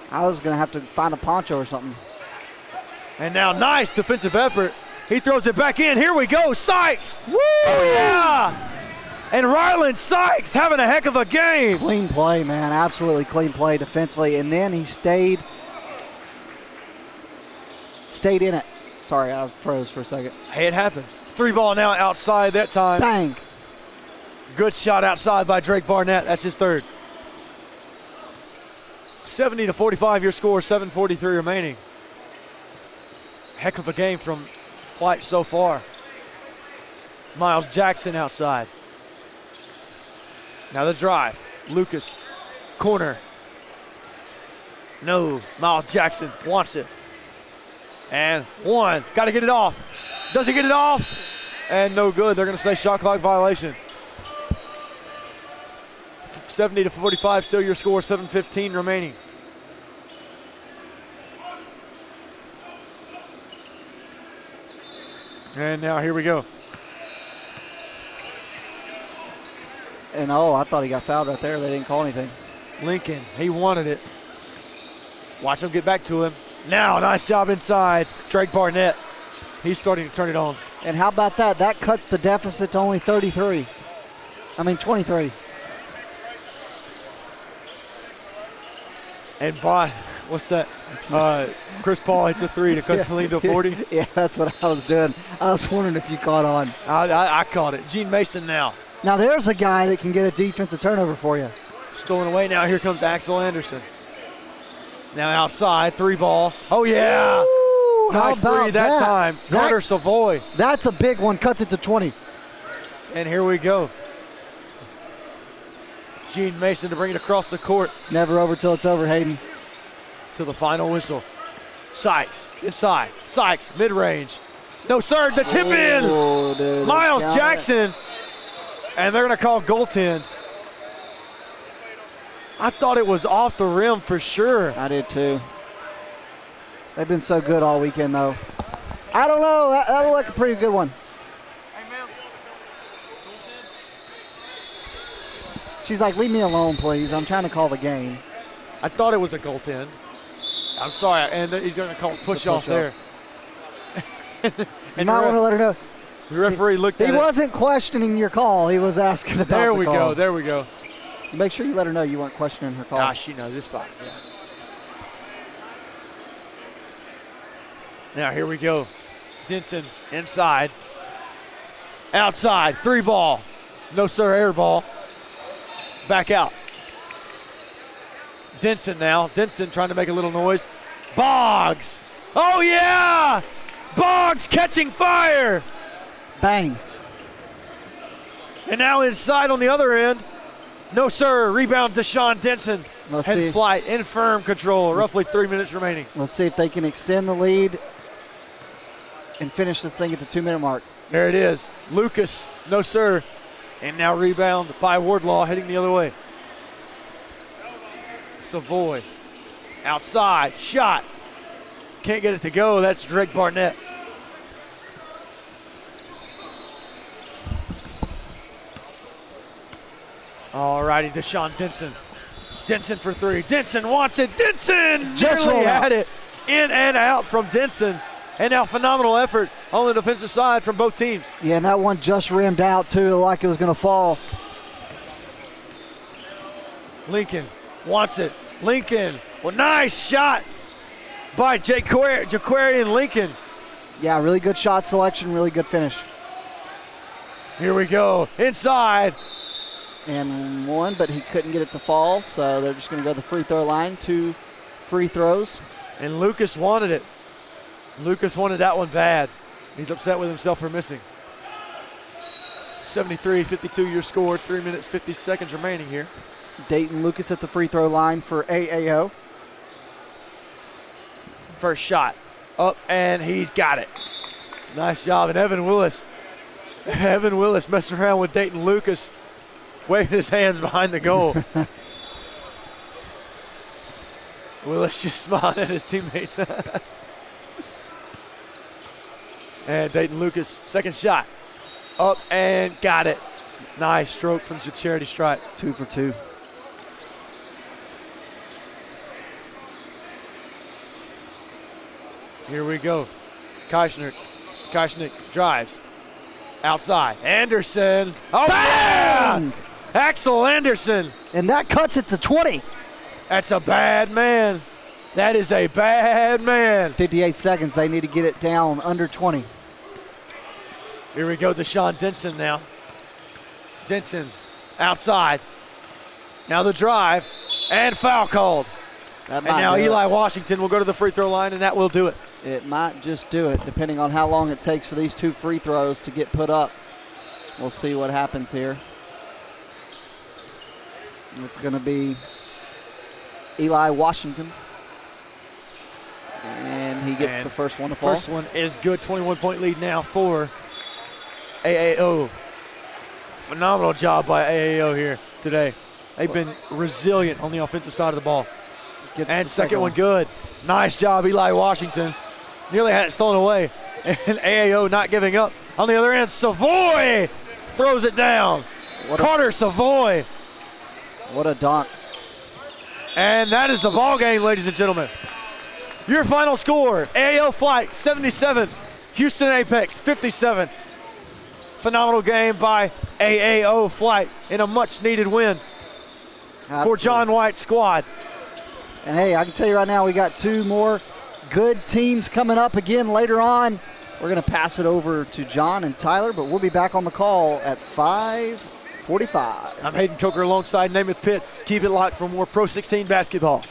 I was going to have to find a poncho or something. And now nice defensive effort He throws it back in. Here we go. Sykes. Woo! Oh, yeah. And Ryland Sykes having a heck of a game. Clean play, man. Absolutely clean play defensively. And then he stayed in it. Sorry, I froze for a second. Hey, it happens. 3 ball now outside that time. Bang. Good shot outside by Drake Barnett. That's his third. 70-45 your score, 7:43 remaining. Heck of a game from Flight so far. Miles Jackson outside. Now the drive. Lucas, corner. No, Miles Jackson wants it. And one, got to get it off. Does he get it off? And no good. They're going to say shot clock violation. 70-45, still your score, 7:15 remaining. And now here we go. And oh, I thought he got fouled right there. They didn't call anything. Lincoln, he wanted it. Watch him get back to him. Now, nice job inside. Drake Barnett, he's starting to turn it on. And how about that? That cuts the deficit to only 23. 23. And what's that? Chris Paul hits a 3 to cut the lead to 40. Yeah, that's what I was doing. I was wondering if you caught on. I caught it. Gene Mason now. Now there's a guy that can get a defensive turnover for you. Stolen away now. Here comes Axel Anderson. Now outside, 3 ball. Oh, yeah. Ooh, nice how about 3 that time. Carter Savoy. That's a big one. Cuts it to 20. And here we go. Gene Mason to bring it across the court. It's never over till it's over, Hayden. To the final whistle. Sykes inside. Sykes mid-range. No, sir. The tip in. Dude, Miles Jackson. And they're going to call goaltend. I thought it was off the rim for sure. I did too. They've been so good all weekend, though. I don't know. That'll look a pretty good one. She's like, leave me alone, please. I'm trying to call the game. I thought it was a goaltend. I'm sorry. And he's going to call push off there. You might want to let her know. The referee looked at it. He wasn't questioning your call. He was asking about There the we call. go. There we go. Make sure you let her know you weren't questioning her call. Ah, she knows. It's fine. Yeah. Now here we go. Denson inside. Outside. 3 ball. No, sir. Air ball. Back out. Denson now. Denson trying to make a little noise. Boggs. Oh, yeah. Boggs catching fire. Bang. And now inside on the other end. No, sir. Rebound Deshaun Denson. Let's Head see. flight in firm control. Roughly 3 minutes remaining. Let's see if they can extend the lead and finish this thing at the 2-minute mark. There it is. Lucas. No, sir. And now rebound by Wardlaw heading the other way. Savoy. Outside. Shot. Can't get it to go. That's Drake Barnett. All righty, Deshaun Denson. Denson for 3. Denson wants it. Denson Just nearly rolled out. had it. In and out from Denson. And now phenomenal effort on the defensive side from both teams. Yeah, and that one just rimmed out, too, like it was going to fall. Lincoln wants it. Lincoln. Well, nice shot by Jaquarian Lincoln. Yeah, really good shot selection, really good finish. Here we go. Inside. And one, but he couldn't get it to fall, so they're just going to go to the free throw line. 2 free throws. And Lucas wanted it. Lucas wanted that one bad. He's upset with himself for missing. 73-52 your score. 3 minutes, 50 seconds remaining here. Dayton Lucas at the free throw line for AAO. First shot. Up, and he's got it. Nice job. And Evan Willis messing around with Dayton Lucas, waving his hands behind the goal. Willis just smiling at his teammates. And Dayton Lucas, second shot. Up and got it. Nice stroke from the charity stripe. 2 for 2. Here we go. Keichner Kashnik drives. Outside. Anderson. Oh, yeah! Axel Anderson. And that cuts it to 20. That's a bad man. That is a bad man. 58 seconds. They need to get it down under 20. Here we go, Deshaun Denson now. Denson outside. Now the drive and foul called. And now Eli Washington will go to the free throw line, and that will do it. It might just do it, depending on how long it takes for these 2 free throws to get put up. We'll see what happens here. It's going to be Eli Washington. And he gets the first one to fall. First one is good. 21-point lead now for AAO. Phenomenal job by AAO here today. They've been resilient on the offensive side of the ball. And second one good. Nice job, Eli Washington. Nearly had it stolen away. And AAO not giving up. On the other end, Savoy throws it down. Carter Savoy. What a dunk. And that is the ball game, ladies and gentlemen. Your final score, AAO Flight 77, Houston Apex 57. Phenomenal game by AAO Flight in a much-needed win for John White's squad. And hey, I can tell you right now, we got 2 more good teams coming up again later on. We're going to pass it over to John and Tyler, but we'll be back on the call at 5:45. I'm Hayden Coker alongside Namath Pitts. Keep it locked for more Pro 16 basketball.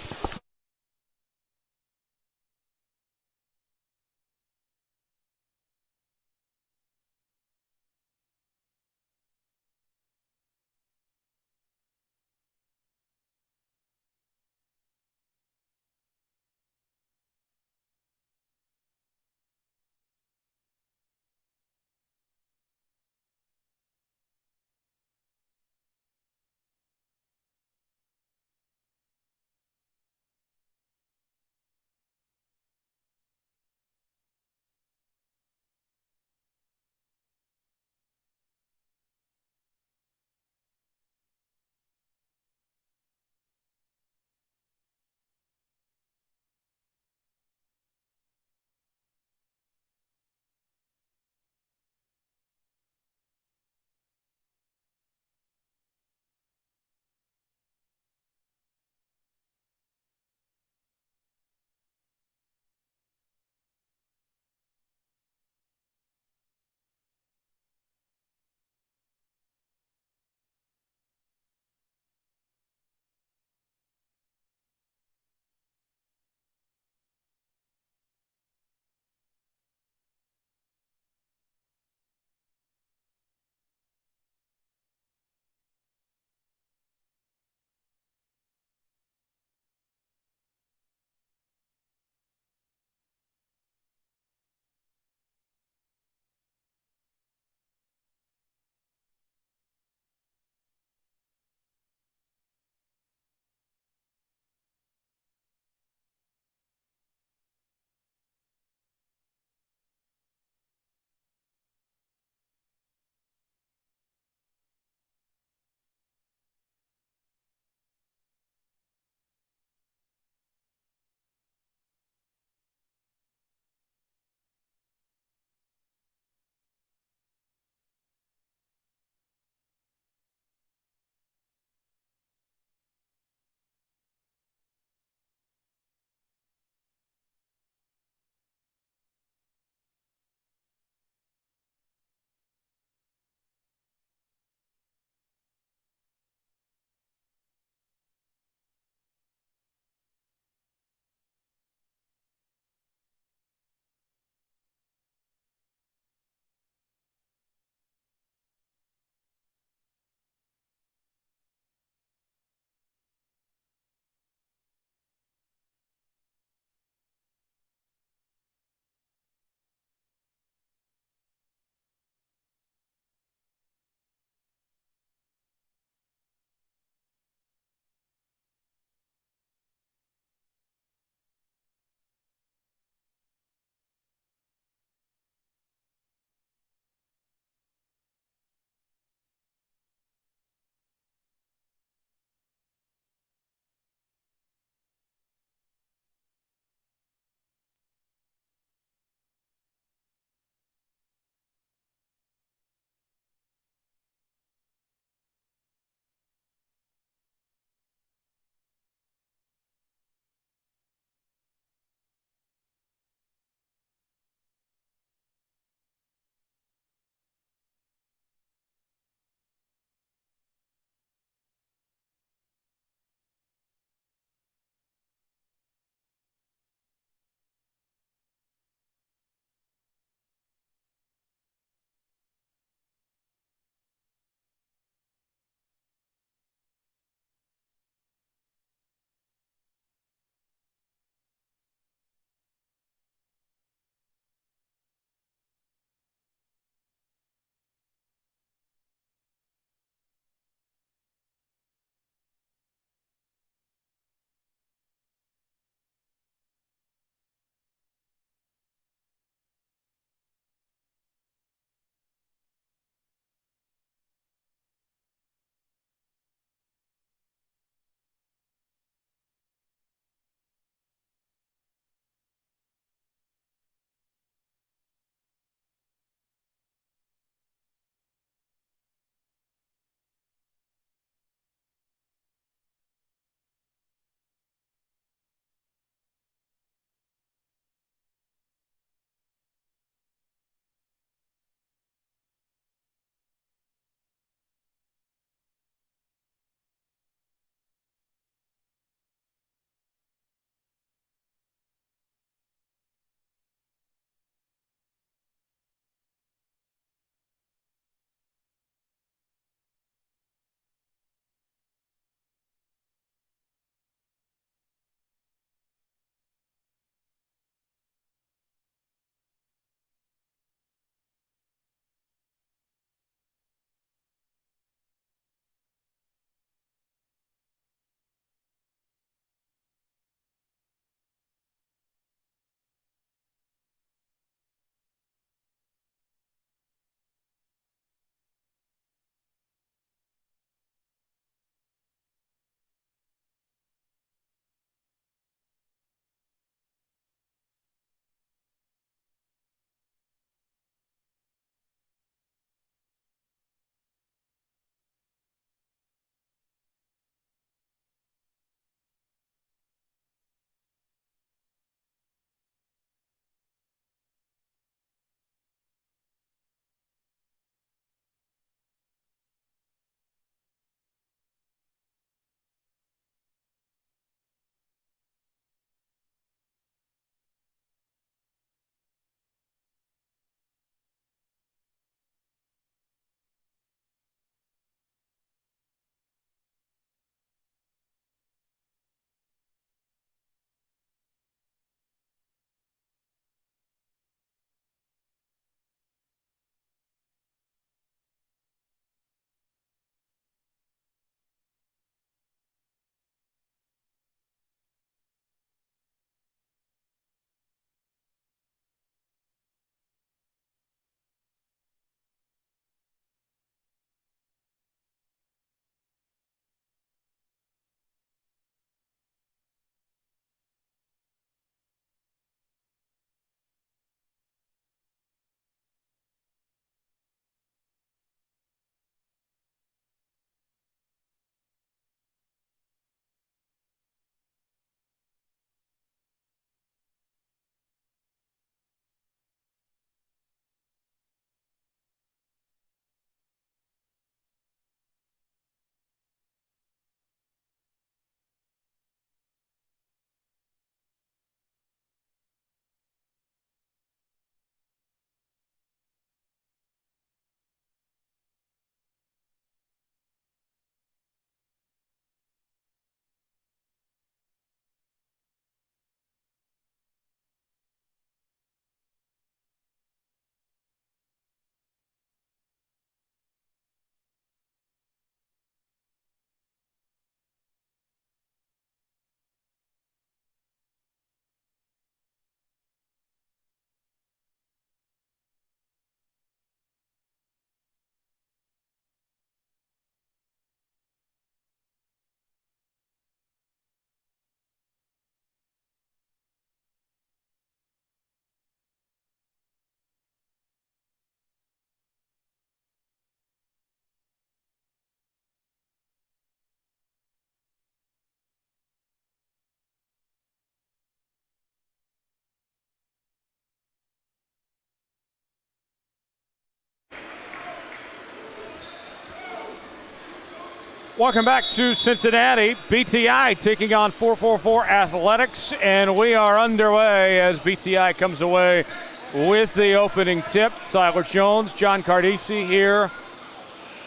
Welcome back to Cincinnati. BTI taking on 444 Athletics, and we are underway as BTI comes away with the opening tip. Tyler Jones, John Cardisi here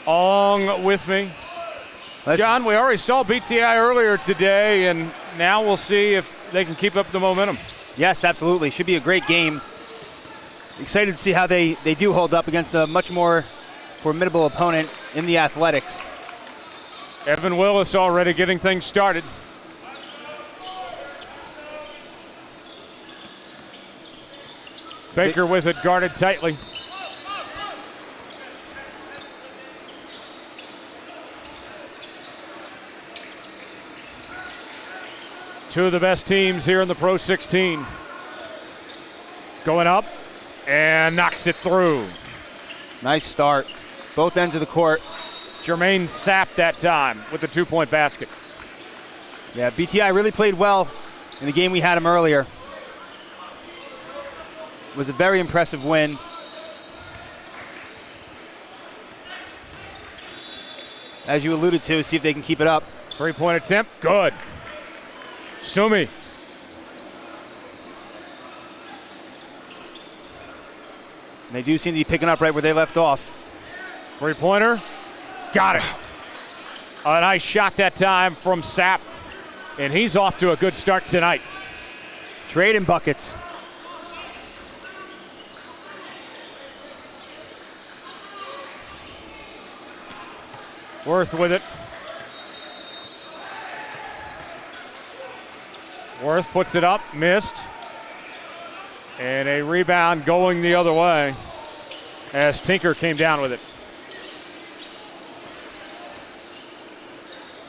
along with me. John, we already saw BTI earlier today, and now we'll see if they can keep up the momentum. Yes, absolutely. Should be a great game. Excited to see how they do hold up against a much more formidable opponent in the Athletics. Evan Willis already getting things started. Baker with it, guarded tightly. Two of the best teams here in the Pro 16. Going up and knocks it through. Nice start. Both ends of the court. Jermaine Sapp that time with the 2-point basket. Yeah, BTI really played well in the game we had them earlier. It was a very impressive win. As you alluded to, see if they can keep it up. 3-point attempt, good. Sumi. And they do seem to be picking up right where they left off. 3-pointer, got it. A nice shot that time from Sapp, and he's off to a good start tonight. Trading buckets. Worth with it. Worth puts it up, missed. And a rebound going the other way as Tinker came down with it.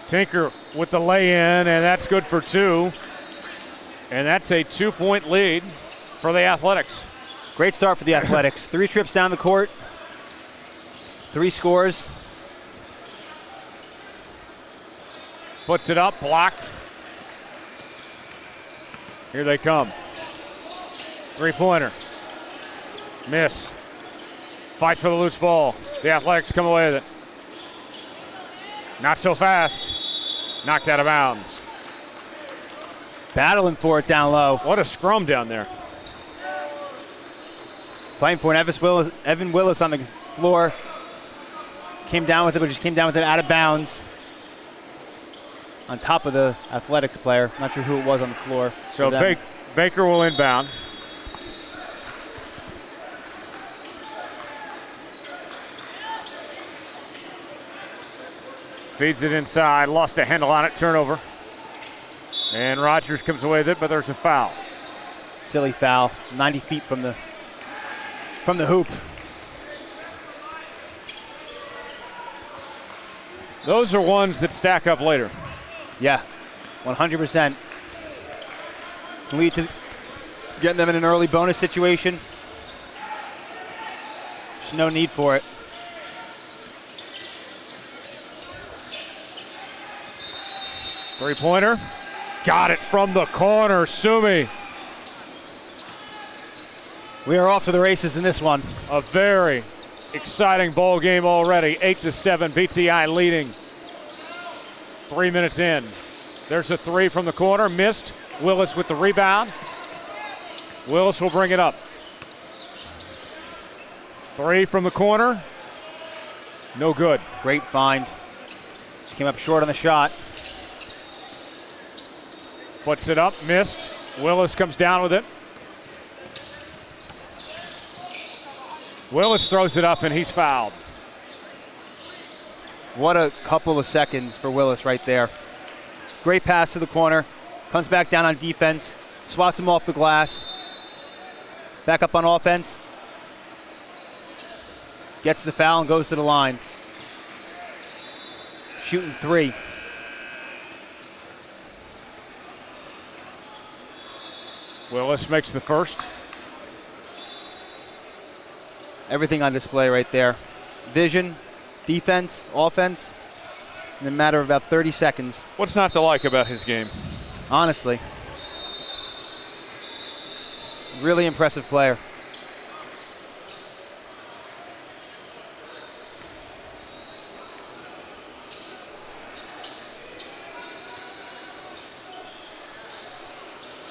Tinker with the lay-in, and that's good for two. And that's a 2-point lead for the Athletics. Great start for the Athletics. 3 trips down the court, 3 scores. Puts it up, blocked. Here they come. 3-pointer. Miss. Fight for the loose ball. The Athletics come away with it. Not so fast. Knocked out of bounds. Battling for it down low. What a scrum down there. Fighting for it. Evan Willis on the floor. Came down with it, but just came down with it out of bounds. On top of the Athletics player. Not sure who it was on the floor. So Baker will inbound. Feeds it inside, lost a handle on it, turnover. And Rogers comes away with it, but there's a foul. Silly foul, 90 feet from the hoop. Those are ones that stack up later. Yeah, 100%. Can lead to getting them in an early bonus situation. There's no need for it. Three-pointer. Got it from the corner, Sumi. We are off to the races in this one. A very exciting ball game already. 8-7, BTI leading. 3 minutes in. There's a 3 from the corner, missed. Willis with the rebound. Willis will bring it up. 3 from the corner. No good. Great find. She came up short on the shot. Puts it up, missed. Willis comes down with it. Willis throws it up and he's fouled. What a couple of seconds for Willis right there. Great pass to the corner. Comes back down on defense. Swats him off the glass. Back up on offense. Gets the foul and goes to the line. Shooting 3. Willis makes the first. Everything on display right there. Vision, defense, offense, in a matter of about 30 seconds. What's not to like about his game? Honestly. Really impressive player.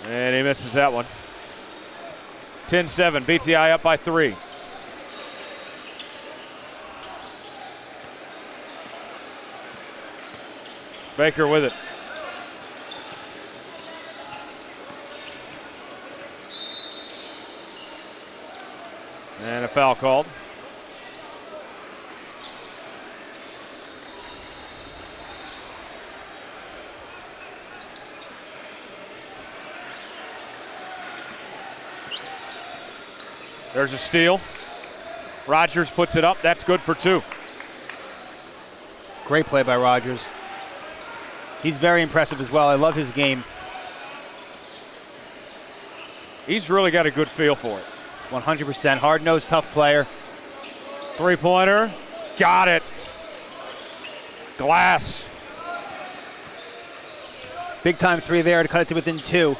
And he misses that one. 10-7, BTI up by 3. Baker with it. And a foul called. There's a steal. Rogers puts it up. That's good for 2. Great play by Rogers. He's very impressive as well. I love his game. He's really got a good feel for it. 100%. Hard-nosed, tough player. Three-pointer. Got it. Glass. Big-time 3 there to cut it to within 2.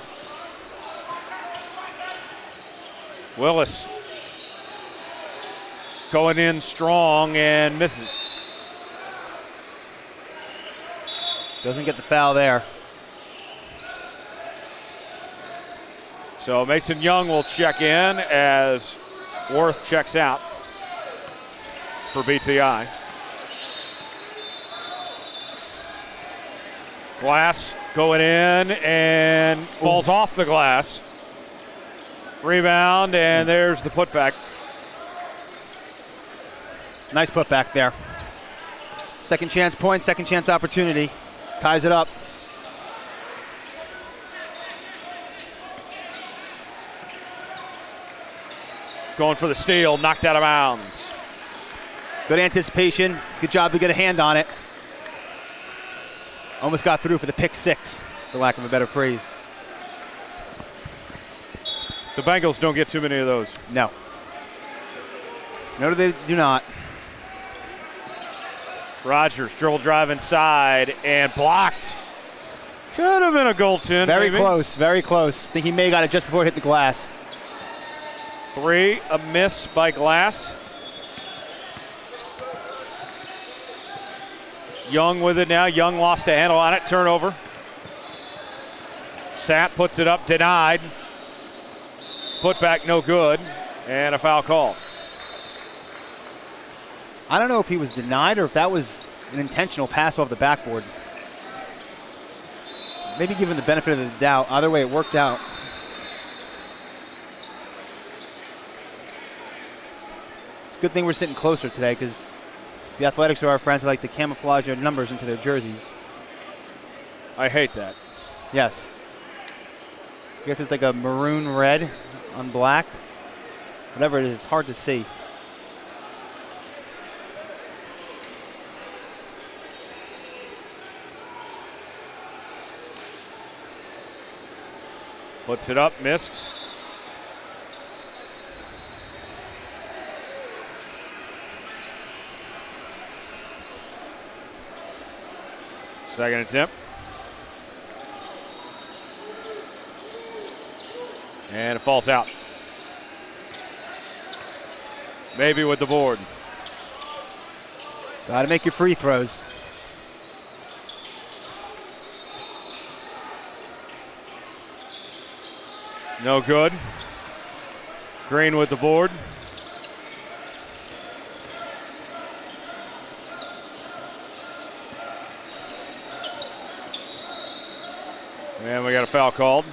Willis going in strong and misses. Doesn't get the foul there. So Mason Young will check in as Worth checks out for BTI. Glass going in and falls off the glass. Rebound, and there's the putback. Nice putback there. Second chance point, second chance opportunity. Ties it up. Going for the steal, knocked out of bounds. Good anticipation. Good job to get a hand on it. Almost got through for the pick 6, for lack of a better phrase. The Bengals don't get too many of those. No. No, they do not. Rogers, dribble drive inside and blocked. Could have been a goaltend. Very maybe. close, very close. Think he may have got it just before it hit the glass. 3, a miss by Glass. Young with it now. Young lost a handle on it. Turnover. Sapp puts it up, denied. Put back, no good. And a foul call. I don't know if he was denied or if that was an intentional pass off the backboard. Maybe given the benefit of the doubt. Either way, it worked out. It's a good thing we're sitting closer today because the Athletics are our friends that like to camouflage their numbers into their jerseys. I hate that. Yes. I guess it's like a maroon red on black. Whatever it is, it's hard to see. Puts it up, missed. Second attempt. And it falls out. Maybe with the board. Got to make your free throws. No good. Green with the board. And we got a foul called.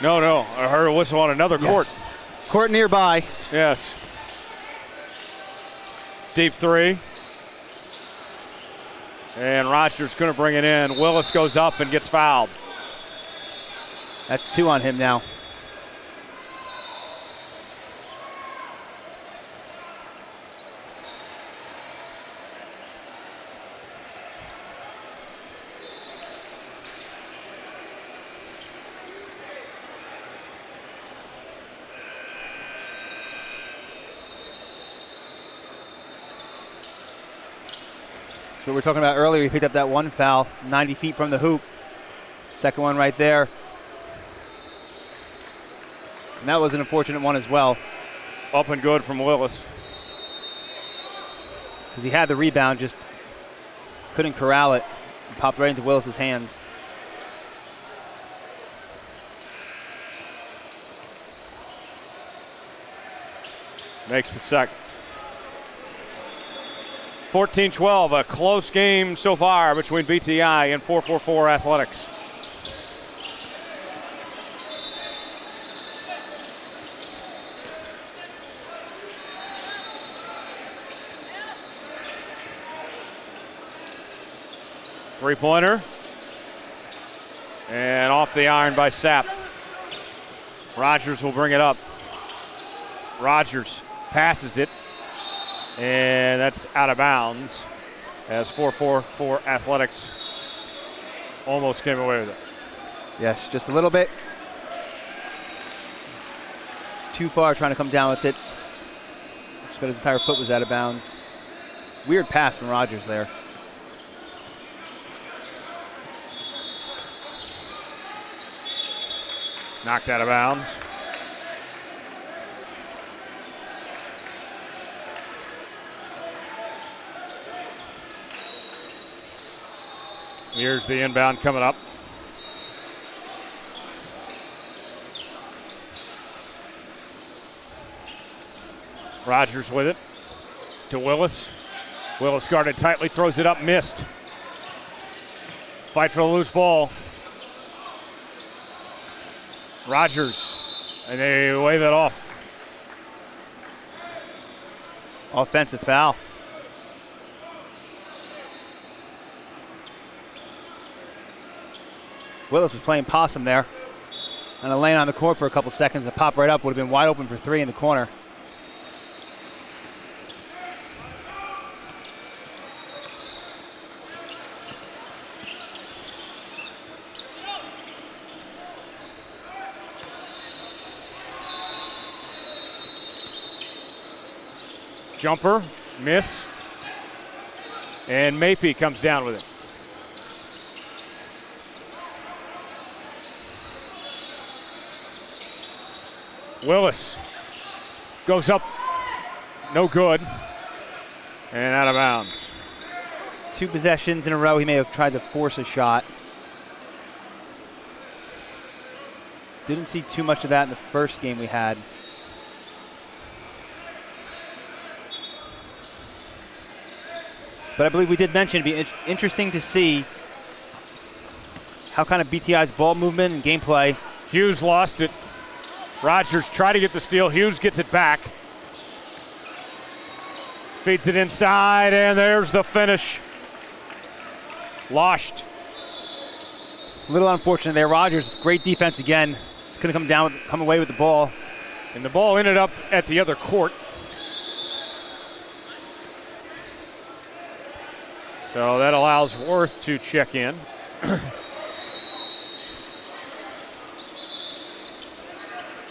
No, I heard a whistle on another court. Yes. Court nearby. Yes. Deep 3. And Rogers going to bring it in. Willis goes up and gets fouled. That's 2 on him now. That's what we were talking about earlier. He picked up that one foul 90 feet from the hoop. Second one right there. And that was an unfortunate one as well. Up and good from Willis. Because he had the rebound, just couldn't corral it. It popped right into Willis's hands. makes the second. 14-12, a close game so far between BTI and 444 Athletics. Three-pointer. And off the iron by Sapp. Rogers will bring it up. Rogers passes it. And that's out of bounds as 444 Athletics almost came away with it. Yes, just a little bit too far trying to come down with it. Just about his entire foot was out of bounds. Weird pass from Rogers there. Knocked out of bounds. Here's the inbound coming up. Rogers with it to Willis. Willis guarded tightly, throws it up, missed. Fight for the loose ball. Rogers, and they wave it off. Offensive foul. Willis was playing possum there. And a lane on the court for a couple seconds and pop right up. Would have been wide open for three in the corner. Jumper, miss. And Mapey comes down with it. Willis goes up, no good, and out of bounds. 2 possessions in a row, he may have tried to force a shot. Didn't see too much of that in the first game we had. But I believe we did mention it'd be interesting to see how kind of BTI's ball movement and gameplay. Hughes lost it. Rogers tried to get the steal. Hughes gets it back. Feeds it inside, and there's the finish. Loshed. A little unfortunate there. Rogers, great defense again. Just couldn't come away with the ball. And the ball ended up at the other court. So that allows Worth to check in.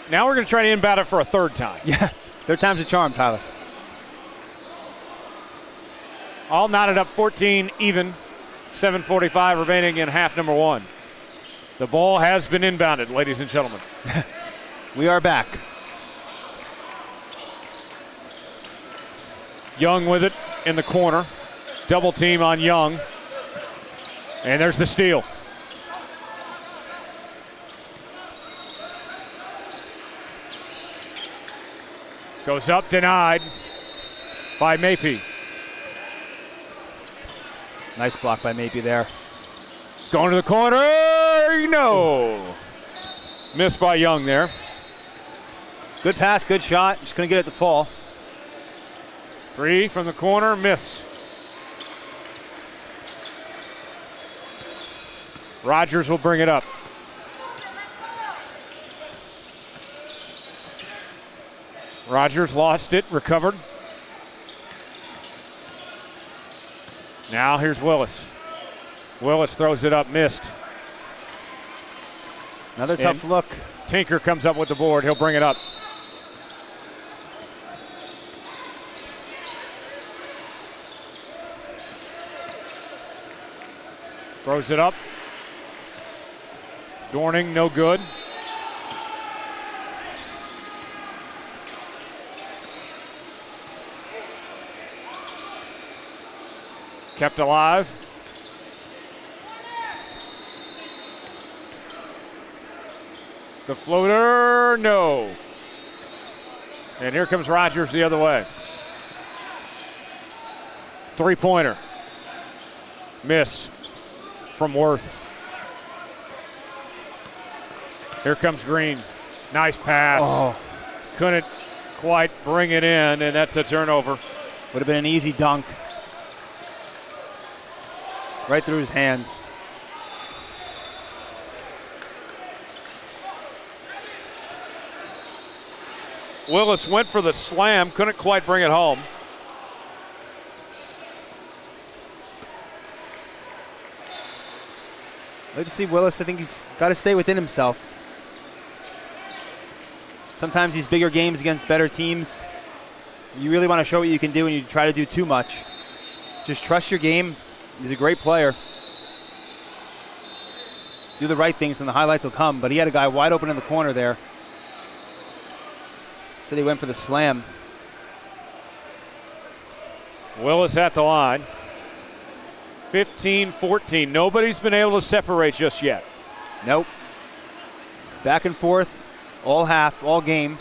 Now we're going to try to inbound it for a third time. Yeah, third time's a charm, Tyler. All knotted up 14 even. 7:45 remaining in half number 1. The ball has been inbounded, ladies and gentlemen. We are back. Young with it in the corner. Double team on Young. And there's the steal. Goes up, denied by Mapey. Nice block by Mapey there. Going to the corner, no. Missed by Young there. Good pass, good shot. Just couldn't get it to fall. 3 from the corner, miss. Rogers will bring it up. Rogers lost it, recovered. Now here's Willis. Willis throws it up, missed. Another tough look. Tinker comes up with the board. He'll bring it up. Throws it up. Dorning, no good. Kept alive. The floater, no. And here comes Rogers the other way. Three-pointer. Miss from Worth. Here comes Green. Nice pass. Oh, Couldn't quite bring it in, and that's a turnover. would have been an easy dunk. Right through his hands. Willis went for the slam, couldn't quite bring it home. I'd like to see Willis. I think he's got to stay within himself. Sometimes these bigger games against better teams, you really want to show what you can do and you try to do too much. Just trust your game. He's a great player. Do the right things and the highlights will come, but he had a guy wide open in the corner there. Said he went for the slam. Willis at the line. 15-14. Nobody's been able to separate just yet. Nope. Back and forth, all half, all game.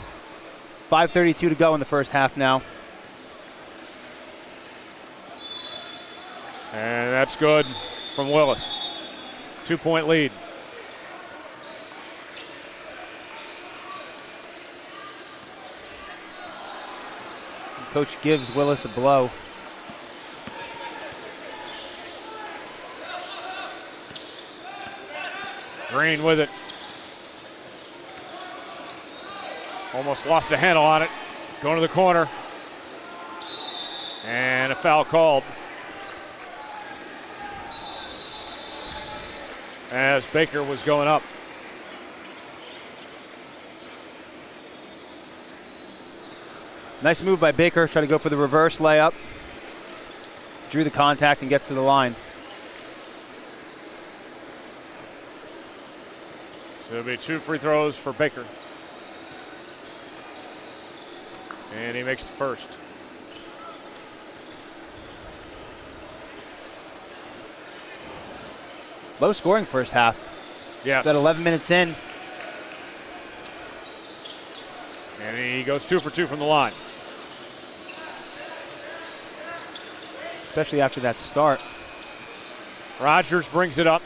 5:32 to go in the first half now. And that's good from Willis. 2-point lead. Coach gives Willis a blow. Green with it. Almost lost a handle on it. Going to the corner. And a foul called. As Baker was going up. Nice move by Baker. Try to go for the reverse layup. Drew the contact and gets to the line. So it'll be 2 free throws for Baker. And he makes the first. Low scoring first half. Yes. Got 11 minutes in. And he goes 2 for 2 from the line. Especially after that start. Rogers brings it up.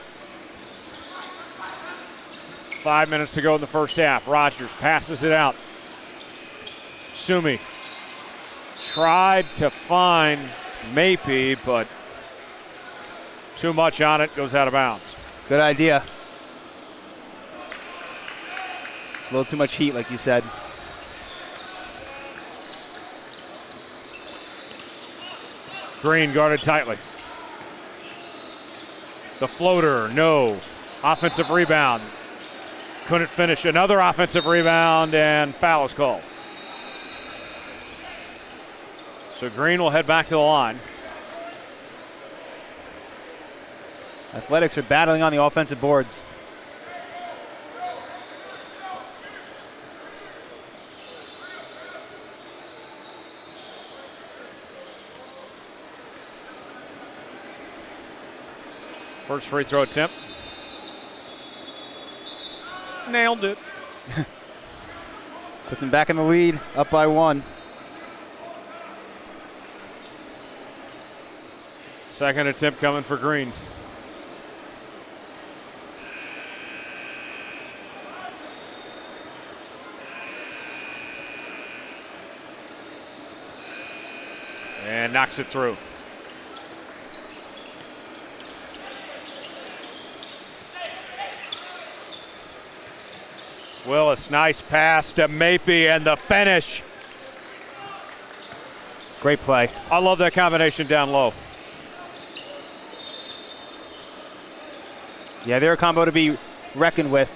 5 minutes to go in the first half. Rogers passes it out. Sumi tried to find Mapey, but too much on it, goes out of bounds. Good idea. A little too much heat, like you said. Green guarded tightly. The floater, no. Offensive rebound. Couldn't finish. Another offensive rebound, and foul is called. So Green will head back to the line. Athletics are battling on the offensive boards. First free throw attempt. Nailed it. Puts him back in the lead, up by 1. Second attempt coming for Green. And knocks it through. Willis, nice pass to Mapey, and the finish. Great play. I love that combination down low. Yeah, they're a combo to be reckoned with.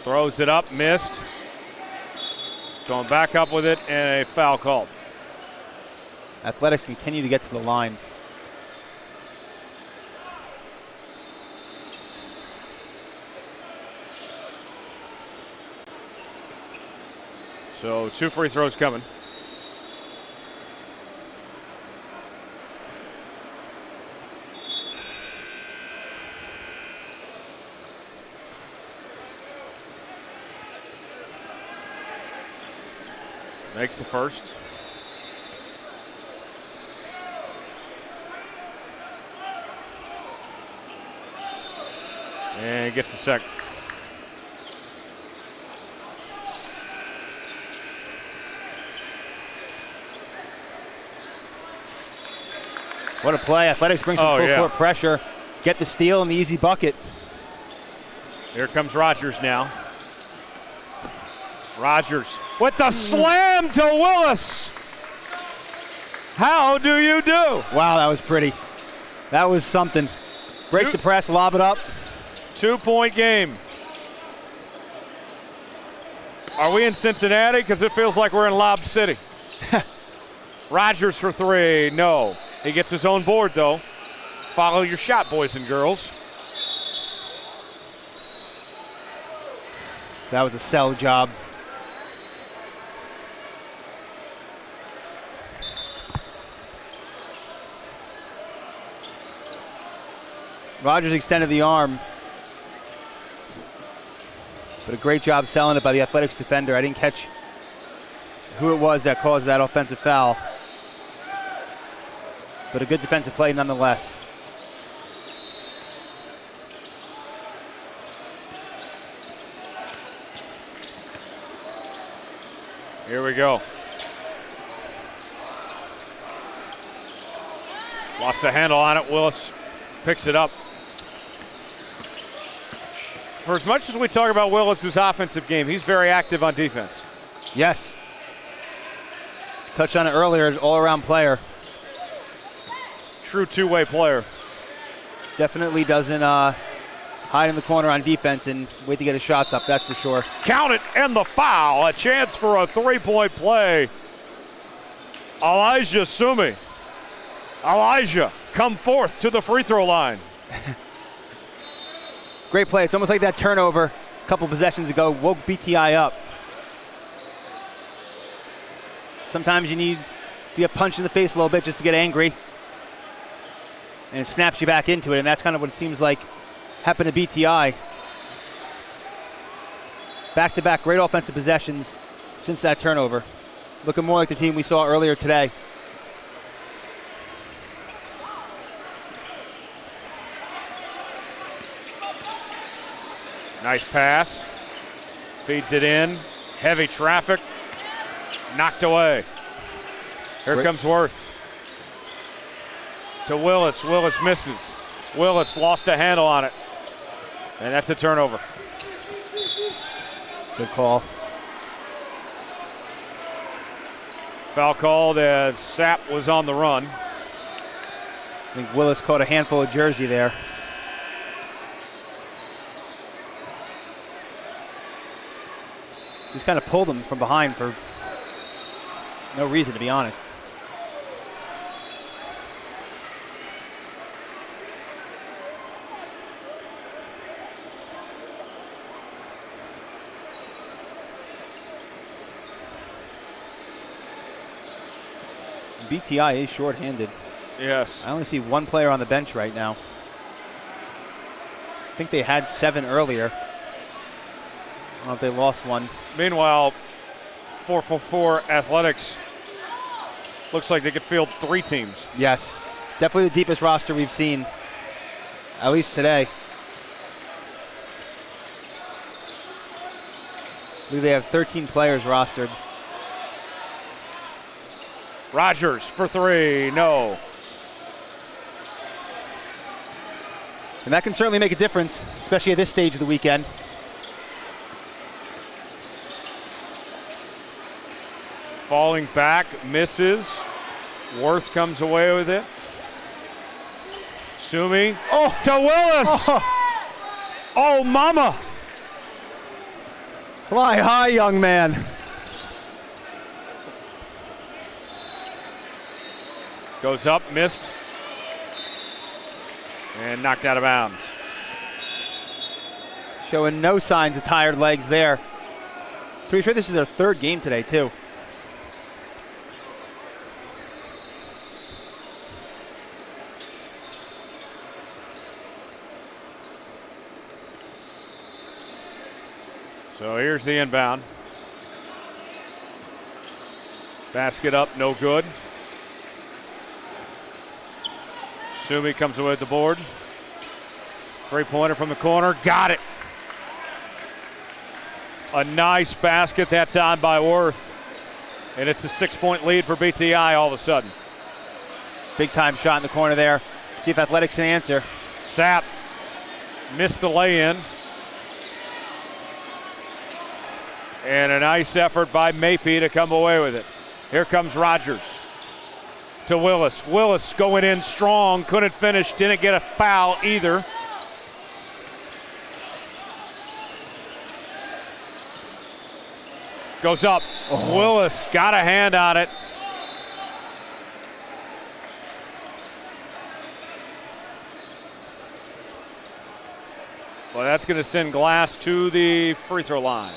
Throws it up, missed. Going back up with it, and a foul called. Athletics continue to get to the line. So 2 free throws coming. Makes the first. And gets the second. What a play. Athletics bring some full court pressure. Get the steal and the easy bucket. Here comes Rogers now. Rogers with the slam to Willis. How do you do? Wow, that was pretty. That was something. Break the press, lob it up. 2-point game. Are we in Cincinnati? Because it feels like we're in Lob City. Rogers for three, no. He gets his own board, though. Follow your shot, boys and girls. That was a sell job. Rogers extended the arm, but a great job selling it by the Athletics defender. I didn't catch who it was that caused that offensive foul, but a good defensive play nonetheless. Here we go. Lost a handle on it. Willis picks it up. For as much as we talk about Willis's offensive game, he's very active on defense. Yes. Touched on it earlier, all-around player. True two-way player. Definitely doesn't hide in the corner on defense and wait to get his shots up, that's for sure. Count it, and the foul. A chance for a three-point play. Elijah Sumi. Elijah, come forth to the free throw line. Great play. It's almost like that turnover a couple possessions ago woke BTI up. Sometimes you need to get punched in the face a little bit just to get angry. And it snaps you back into it, and that's kind of what it seems like happened to BTI. Back-to-back great offensive possessions since that turnover. Looking more like the team we saw earlier today. Nice pass. Feeds it in. Heavy traffic. Knocked away. Here comes Worth. To Willis. Willis misses. Willis lost a handle on it. And that's a turnover. Good call. Foul called as Sapp was on the run. I think Willis caught a handful of jersey there. Just kind of pulled him from behind for no reason, to be honest. BTI is short-handed. Yes. I only see one player on the bench right now. I think they had 7 earlier. I don't know if they lost one. Meanwhile, 444 Athletics looks like they could field 3 teams. Yes. Definitely the deepest roster we've seen, at least today. I believe they have 13 players rostered. Rogers for 3, no. And that can certainly make a difference, especially at this stage of the weekend. Falling back, misses. Worth comes away with it. Sumi to Willis. Oh, mama. Fly high, young man. Goes up, missed. And knocked out of bounds. Showing no signs of tired legs there. Pretty sure this is their 3rd game today, too. So here's the inbound. Basket up, no good. Sumi comes away with the board. Three-pointer from the corner, got it. A nice basket that time by Worth. And it's a 6-point lead for BTI all of a sudden. Big time shot in the corner there. See if Athletics can answer. Sapp missed the lay-in. And a nice effort by Mapey to come away with it. Here comes Rogers to Willis. Willis going in strong, couldn't finish, didn't get a foul either. Goes up. Oh. Willis got a hand on it. Well, that's going to send Glass to the free throw line.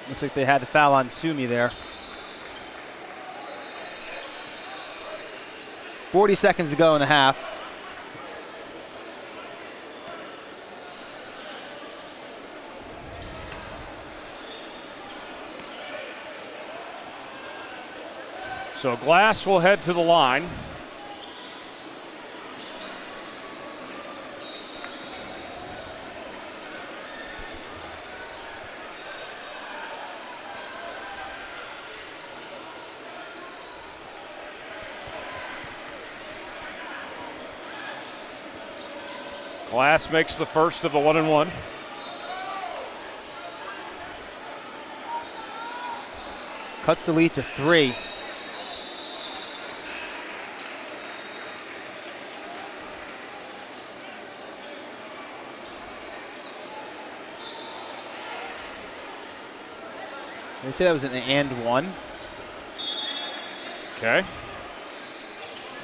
Looks like they had the foul on Sumi there. 40 seconds to go in the half. So Glass will head to the line. Glass makes the first of the 1-and-1. Cuts the lead to 3. They say that was an and one. Okay. I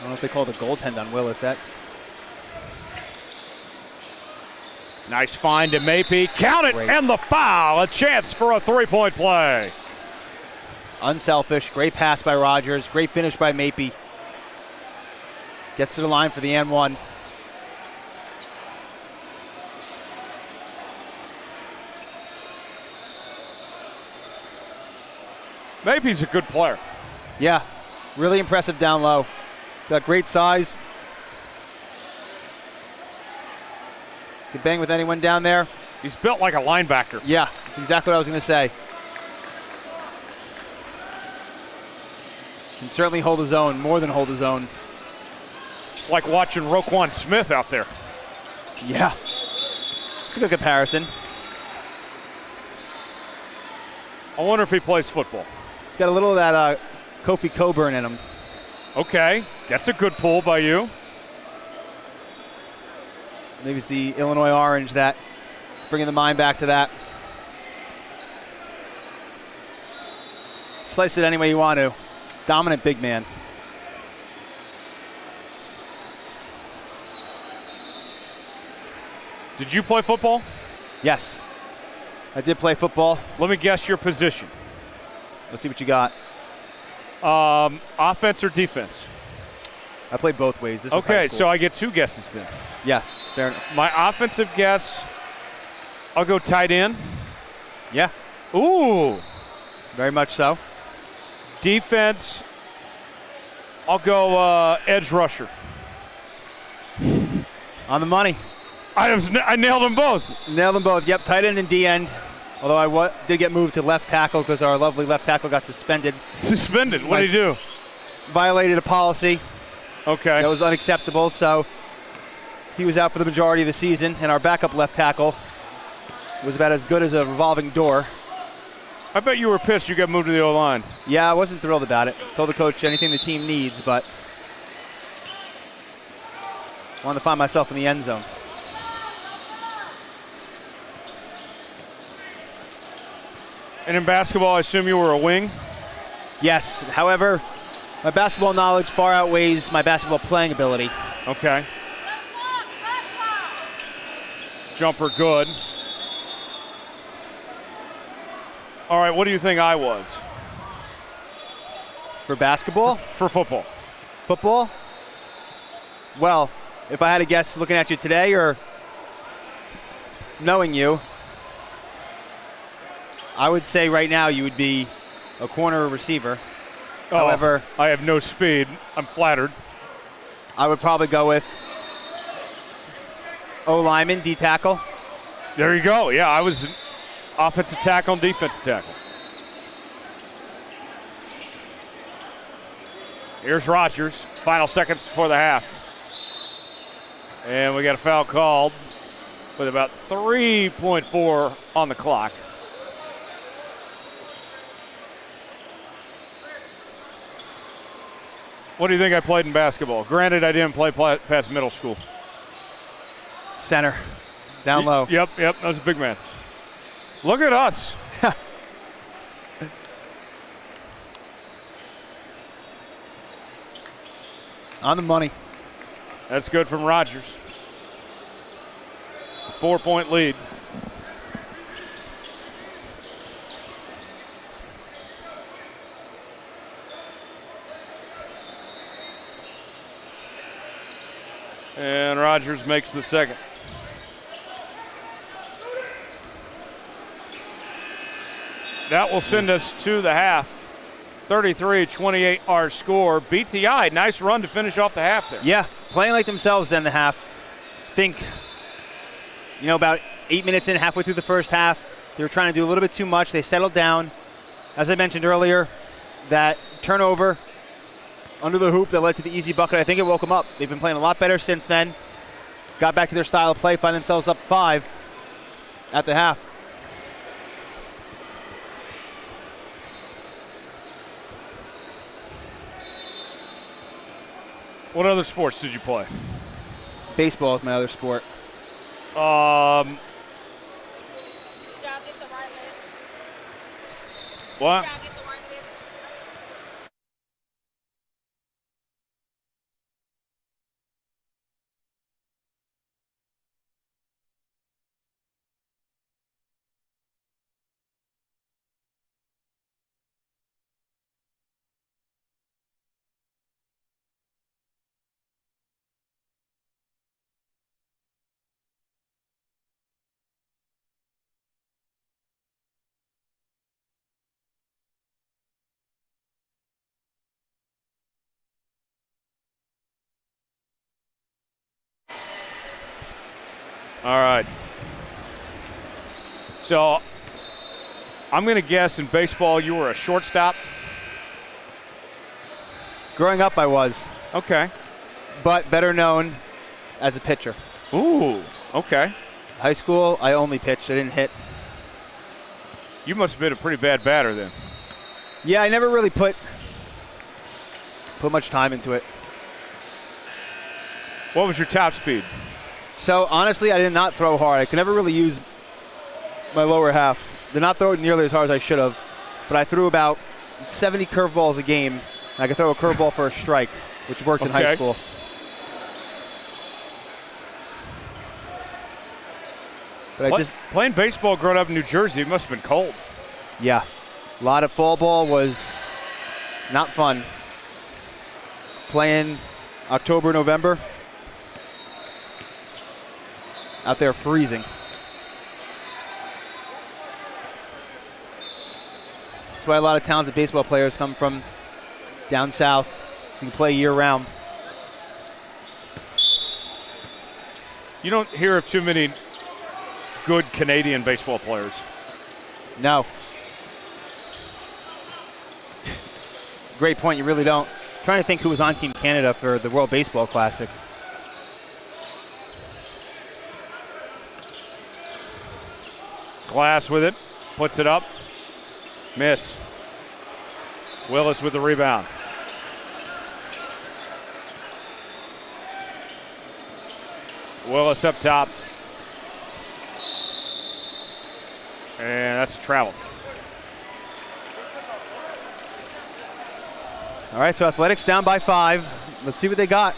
don't know if they called a goaltend on Willis. That nice find to Mapey. Count it, and the foul. A chance for a three-point play. Unselfish. Great pass by Rogers. Great finish by Mapey. Gets to the line for the and one. Mapey's a good player. Yeah, really impressive down low. He's got great size. Could bang with anyone down there. He's built like a linebacker. Yeah, that's exactly what I was going to say. Can certainly hold his own, more than hold his own. It's like watching Roquan Smith out there. Yeah, it's a good comparison. I wonder if he plays football. He's got a little of that Kofi Coburn in him. Okay, that's a good pull by you. Maybe it's the Illinois orange that's bringing the mind back to that. Slice it any way you want to. Dominant big man. Did you play football? Yes, I did play football. Let me guess your position. Let's see what you got. Offense or defense? I played both ways. This was okay, high school. so I get two guesses then. Yes, fair enough. My offensive guess, I'll go tight end. Yeah. Ooh. Very much so. Defense, I'll go edge rusher. On the money. I nailed them both. Nailed them both. Yep, tight end and D end. Although I did get moved to left tackle because our lovely left tackle got suspended. Suspended? What did he do? Violated a policy. Okay. That was unacceptable, so he was out for the majority of the season, and our backup left tackle was about as good as a revolving door. I bet you were pissed you got moved to the O-line. Yeah, I wasn't thrilled about it. Told the coach anything the team needs, but wanted to find myself in the end zone. And in basketball, I assume you were a wing? Yes. However, my basketball knowledge far outweighs my basketball playing ability. Okay. Jumper good. All right, what do you think I was? For basketball? For football. Football? Well, if I had to guess looking at you today or knowing you, I would say right now you would be a corner receiver. Oh, However, I have no speed. I'm flattered. I would probably go with O-lineman, D-tackle. There you go. Yeah, I was an offensive tackle and defensive tackle. Here's Rogers. Final seconds before the half. And we got a foul called with about 3.4 on the clock. What do you think I played in basketball? Granted, I didn't play past middle school. Center. Down low. Yep, that was a big man. Look at us. On the money. That's good from Rogers. A 4-point lead. And Rogers makes the second. That will send us to the half. 33-28 our score. BTI, nice run to finish off the half there. Yeah, playing like themselves then the half. Think, about 8 minutes in, halfway through the first half, they were trying to do a little bit too much. They settled down. As I mentioned earlier, that turnover under the hoop that led to the easy bucket, I think it woke them up. They've been playing a lot better since then. Got back to their style of play, find themselves up 5 at the half. What other sports did you play? Baseball is my other sport. Did y'all get the right list? What? Did y'all get the right list? All right. So I'm going to guess in baseball you were a shortstop. Growing up, I was, Okay. but better known as a pitcher. Ooh, okay. High school, I only pitched. I didn't hit. You must have been a pretty bad batter then. Yeah, I never really put much time into it. What was your top speed? So honestly, I did not throw hard. I could never really use my lower half. Did not throw it nearly as hard as I should have, but I threw about 70 curveballs a game. And I could throw a curveball for a strike, which worked in high Okay. school. But Playing baseball growing up in New Jersey, it must have been cold. yeah, a lot of fall ball was not fun. Playing October, November, out there freezing. That's why a lot of talented baseball players come from down south, so you can play year round. You don't hear of too many good Canadian baseball players. No. Great point, you really don't. Trying to think who was on Team Canada for the World Baseball Classic. Glass with it, puts it up, miss. Willis with the rebound. Willis up top. And that's travel. All right, so Athletics down by 5. Let's see what they got.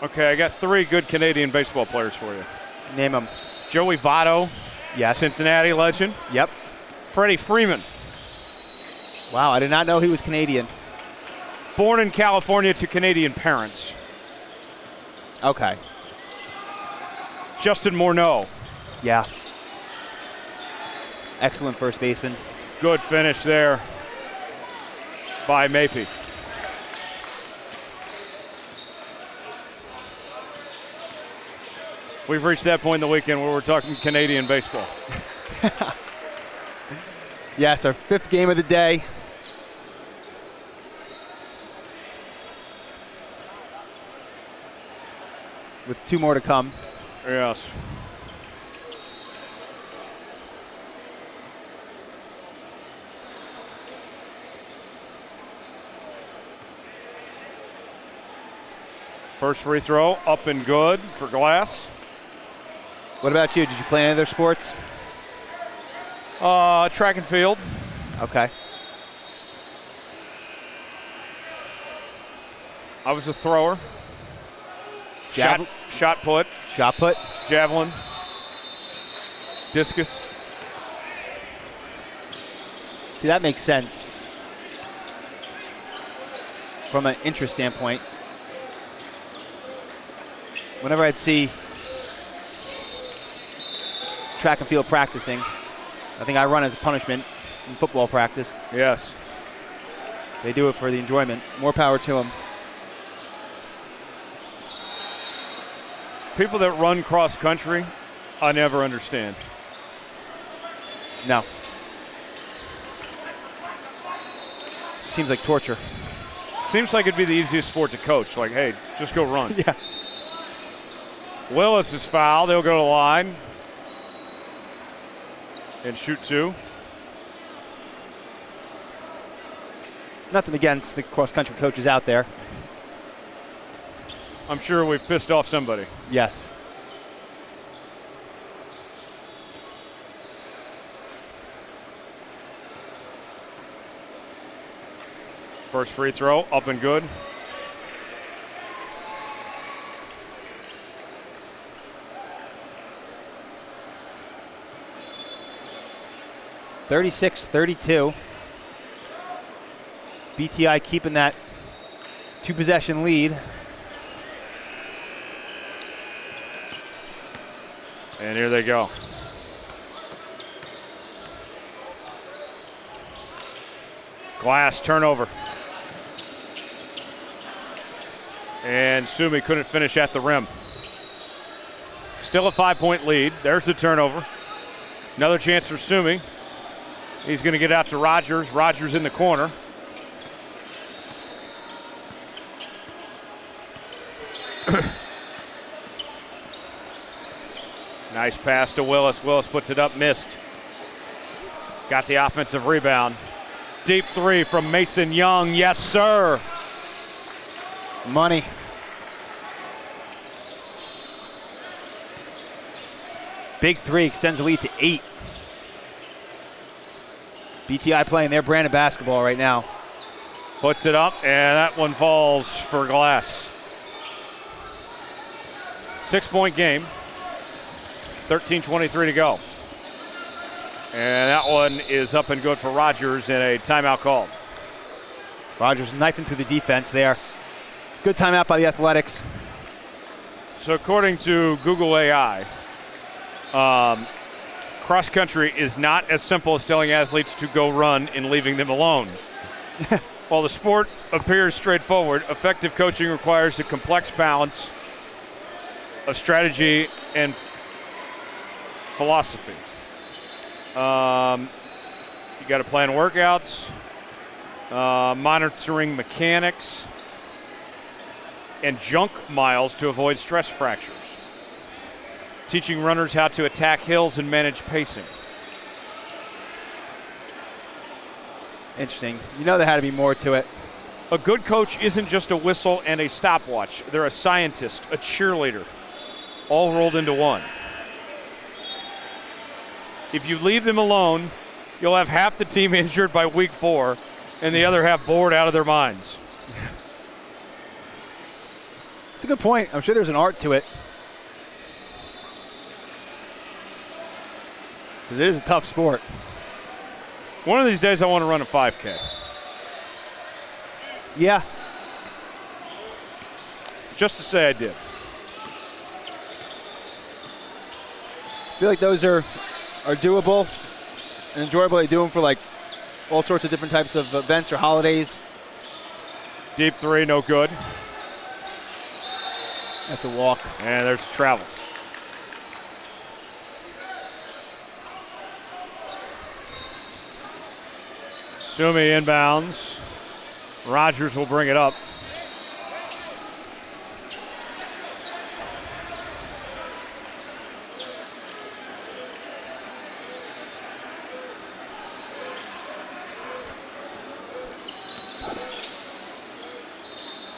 Okay, I got 3 good Canadian baseball players for you. Name them. Joey Votto, Yes. Cincinnati legend. Yep. Freddie Freeman, Wow, I did not know he was Canadian. born in California to Canadian parents. Okay. Justin Morneau. Yeah. Excellent first baseman. Good finish there by Mapey. We've reached that point in the weekend where we're talking Canadian baseball. Yes, our 5th game of the day. With 2 more to come. Yes. First free throw up and good for Glass. What about you? Did you play any other sports? Track and field. Okay. I was a thrower. Shot put. Shot put. Javelin. Discus. See, that makes sense from an interest standpoint. Whenever I'd see track and field practicing, I think I run as a punishment in football practice. Yes. They do it for the enjoyment. More power to them. People that run cross country, I never understand. No. Seems like torture. Seems like it'd be the easiest sport to coach. Like, hey, just go run. Yeah. Willis is fouled. They'll go to the line and shoot 2. Nothing against the cross-country coaches out there. I'm sure we've pissed off somebody. Yes. First free throw, up and good. (36-32). BTI keeping that 2-possession lead. And here they go. Glass turnover. And Sumi couldn't finish at the rim. Still a 5-point lead. There's the turnover. Another chance for Sumi. He's going to get out to Rogers. Rogers in the corner. Nice pass to Willis. Willis puts it up, missed. Got the offensive rebound. Deep 3 from Mason Young. Yes, sir. Money. Big 3 extends the lead to 8. BTI playing their brand of basketball right now. Puts it up, and that one falls for Glass. 6-point game. 13:23 to go. And that one is up and good for Rogers and a timeout called. Rogers knifing through the defense there. Good timeout by the Athletics. So according to Google AI, cross country is not as simple as telling athletes to go run and leaving them alone. While the sport appears straightforward, effective coaching requires a complex balance of strategy and philosophy. You got to plan workouts, monitoring mechanics, and junk miles to avoid stress fractures. Teaching runners how to attack hills and manage pacing. Interesting. You know there had to be more to it. A good coach isn't just a whistle and a stopwatch. They're a scientist, a cheerleader, all rolled into one. If you leave them alone, you'll have half the team injured by week 4 and the other half bored out of their minds. It's a good point. I'm sure there's an art to it. Because it is a tough sport. One of these days I want to run a 5K. Yeah. Just to say I did. feel like those are doable and enjoyable. They do them for like all sorts of different types of events or holidays. Deep three, no good. That's a walk. And there's travel. Sumi inbounds. Rogers will bring it up.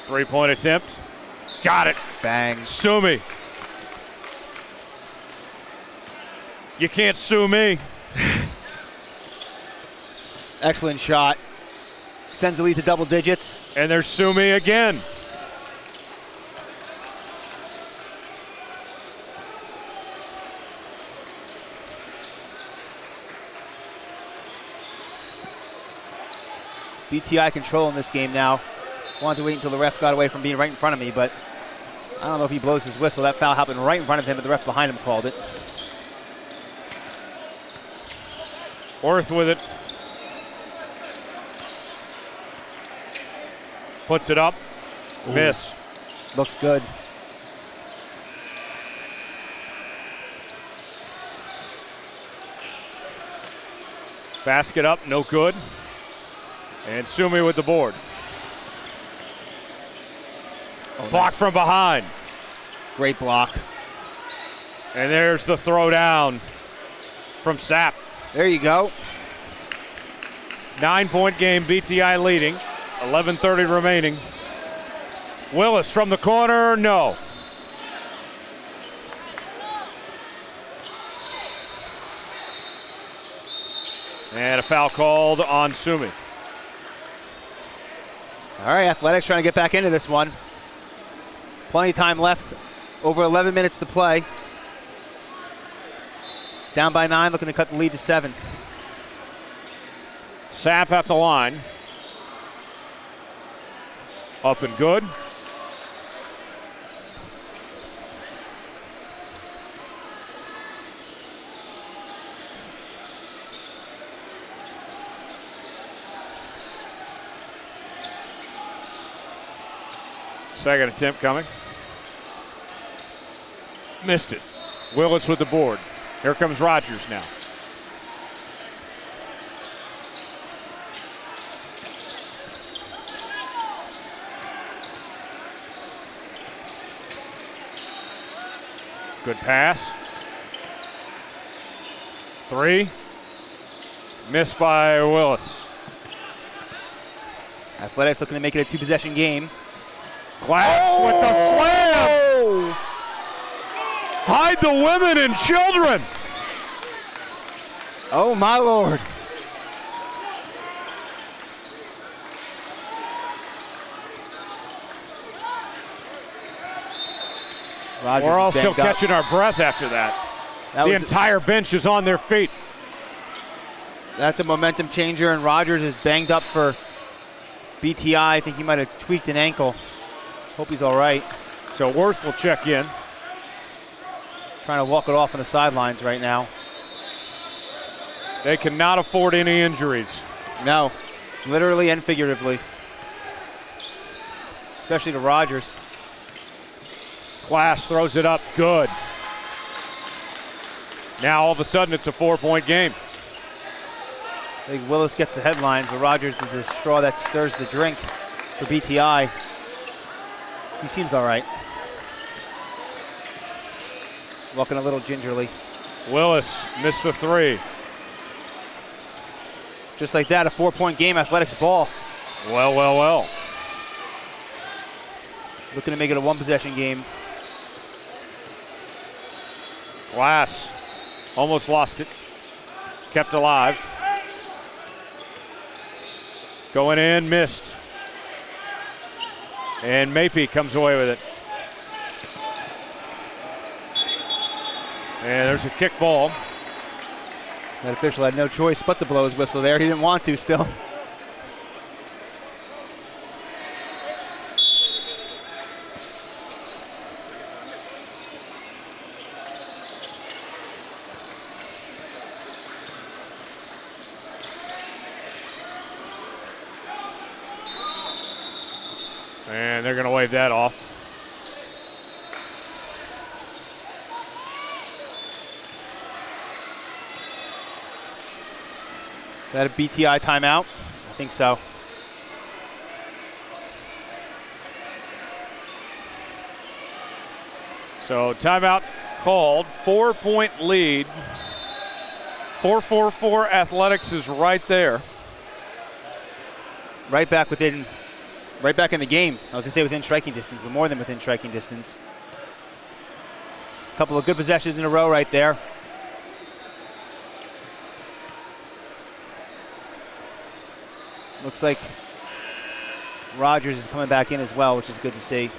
Three-point attempt. Got it. Bang. Sumi. You can't sue me. Excellent shot. Sends the lead to double digits. And there's Sumi again. BTI control in this game now. Wanted to wait until the ref got away from being right in front of me, but I don't know if he blows his whistle. That foul happened right in front of him, but the ref behind him called it. Worth with it. Puts it up. Ooh. Miss. Looks good. Basket up, no good. And Sumi with the board. Block from behind. Great block. And there's the throwdown from Sapp. There you go. 9-point game, BTI leading. 11:30 remaining. Willis from the corner, no. And a foul called on Sumi. All right, Athletics trying to get back into this one. Plenty of time left. Over 11 minutes to play. Down by 9, looking to cut the lead to 7. Sapp at the line. Up and good. Second attempt coming. Missed it. Willis with the board. Here comes Rogers now. Good pass. Three. Missed by Willis. Athletics looking to make it a 2-possession game. Glass with the slam. Hide the women and children. Oh, my Lord. Rogers We're all still banged up. catching our breath after that. The entire bench is on their feet. That's a momentum changer, and Rogers is banged up for BTI. I think he might have tweaked an ankle. Hope he's all right. So Worth will check in. Trying to walk it off on the sidelines right now. They cannot afford any injuries. No, literally and figuratively. Especially to Rogers. Glass throws it up, good. Now all of a sudden it's a 4-point game. I think Willis gets the headlines, but Rogers is the straw that stirs the drink for BTI. He seems all right. Walking a little gingerly. Willis missed the three. Just like that, a 4-point game, Athletics ball. Well, well, well. Looking to make it a 1-possession game. Glass almost lost it. Kept alive. Going in, missed. And Mapey comes away with it. And there's a kick ball. That official had no choice but to blow his whistle there. He didn't want to still. And they're going to wave that off. Is that a BTI timeout? I think so. So timeout called, 4-point lead. 4-4-4 Athletics is right there. Right back in the game. I was gonna say within striking distance, but more than within striking distance. A couple of good possessions in a row right there. Looks like Rogers is coming back in as well, which is good to see.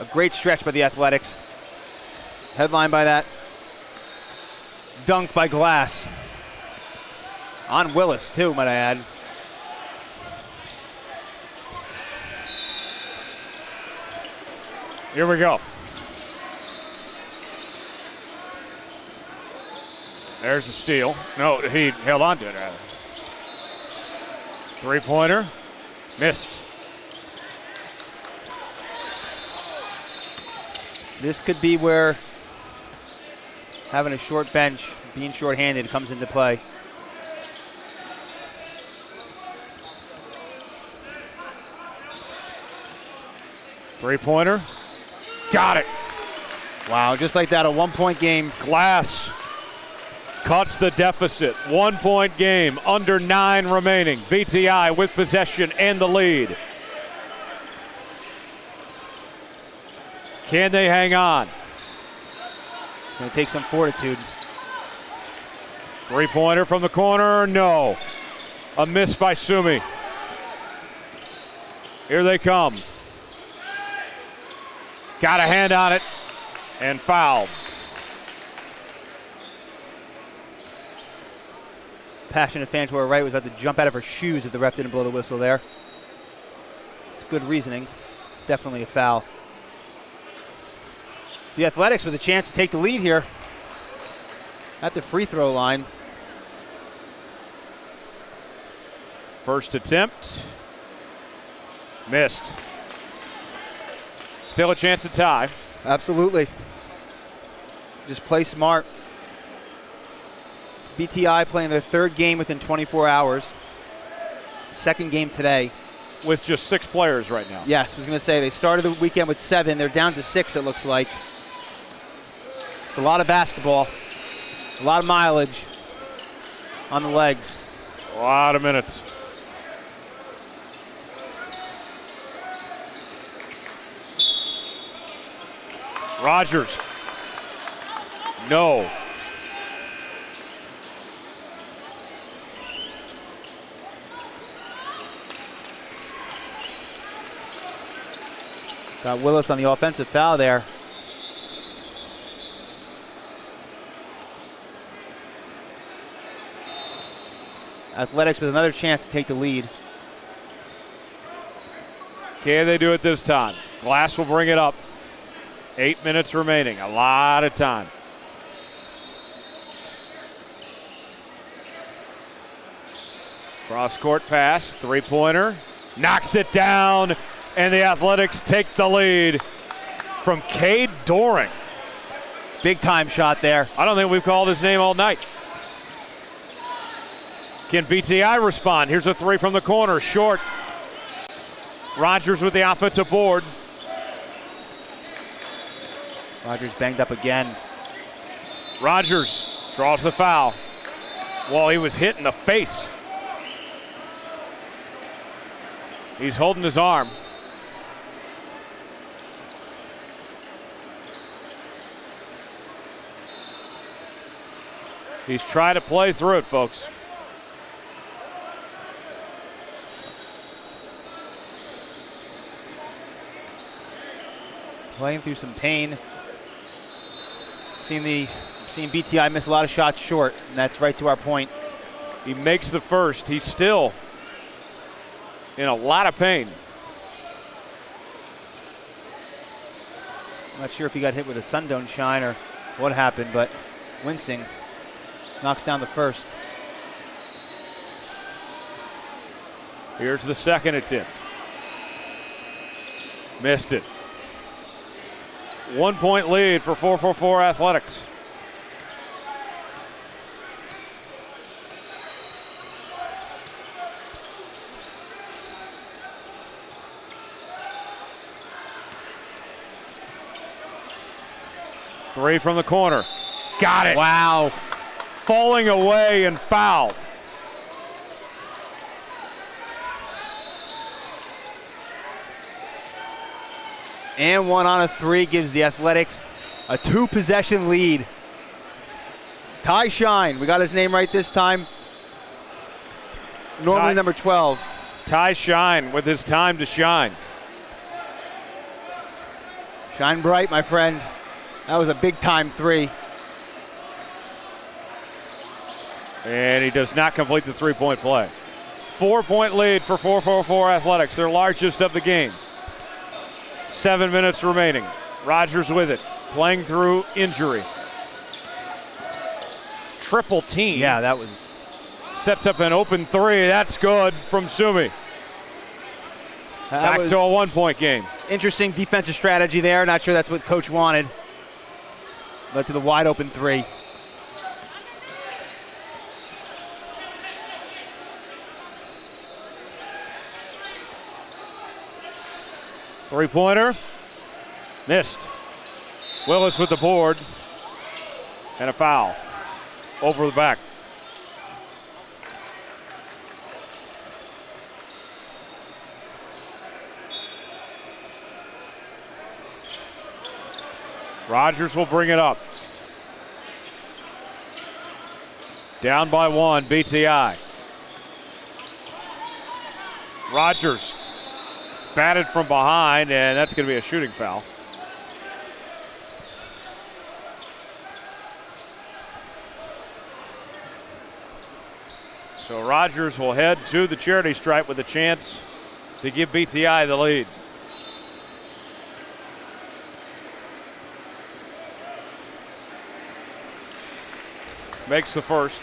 A great stretch by the Athletics. Headlined by that dunk by Glass. On Willis, too, might I add. Here we go. There's the steal. No, he held on to it, rather. Three-pointer. Missed. This could be where having a short bench, being shorthanded, comes into play. Three-pointer. Got it. Wow, just like that, a one-point game. Glass cuts the deficit. 1 point game, under 9 remaining. BTI with possession and the lead. Can they hang on? It's going to take some fortitude. Three-pointer from the corner, no. A miss by Sumi. Here they come. Got a hand on it and fouled. Passionate fan to her right was about to jump out of her shoes if the ref didn't blow the whistle there. It's good reasoning. Definitely a foul. The Athletics with a chance to take the lead here at the free throw line. First attempt. Missed. Still a chance to tie. Absolutely. Just play smart. BTI playing their third game within 24 hours. Second game today. With just 6 players right now. Yes, I was going to say they started the weekend with 7. They're down to 6, it looks like. It's a lot of basketball, a lot of mileage on the legs. A lot of minutes. Rogers. No. Got Willis on the offensive foul there. Athletics with another chance to take the lead. Can they do it this time? Glass will bring it up. 8 minutes remaining. A lot of time. Cross-court pass. Three-pointer. Knocks it down. And the Athletics take the lead from Cade Doring. Big time shot there. I don't think we've called his name all night. Can BTI respond? Here's a three from the corner, short. Rogers with the offensive board. Rogers banged up again. Rogers draws the foul. Well, he was hit in the face. He's holding his arm. He's trying to play through it, folks. Playing through some pain. Seen BTI miss a lot of shots short, and that's right to our point. He makes the first. He's still in a lot of pain. I'm not sure if he got hit with a sun don't shine or what happened, but Winsing knocks down the first. Here's the second attempt. Missed it. 1 point lead for 444 Athletics. Three from the corner. Got it. Wow. Falling away and fouled. And 1 on a 3 gives the Athletics a 2-possession lead. Ty Shine, we got his name right this time. Normally Ty. number 12. Ty Shine with his time to shine. Shine bright, my friend. That was a big time 3. And he does not complete the 3-point play. 4-point lead for 444 Athletics, their largest of the game. 7 minutes remaining. Rogers with it, playing through injury. Triple team. Yeah, that was. Sets up an open 3. That's good from Sumi. Back to a 1-point game. Interesting defensive strategy there. Not sure that's what coach wanted. Led to the wide open 3. Three-pointer. Missed. Willis with the board. And a foul. Over the back. Rogers will bring it up. Down by 1, BTI. Rogers batted from behind, and that's going to be a shooting foul. So Rogers will head to the charity stripe with a chance to give BTI the lead. Makes the first.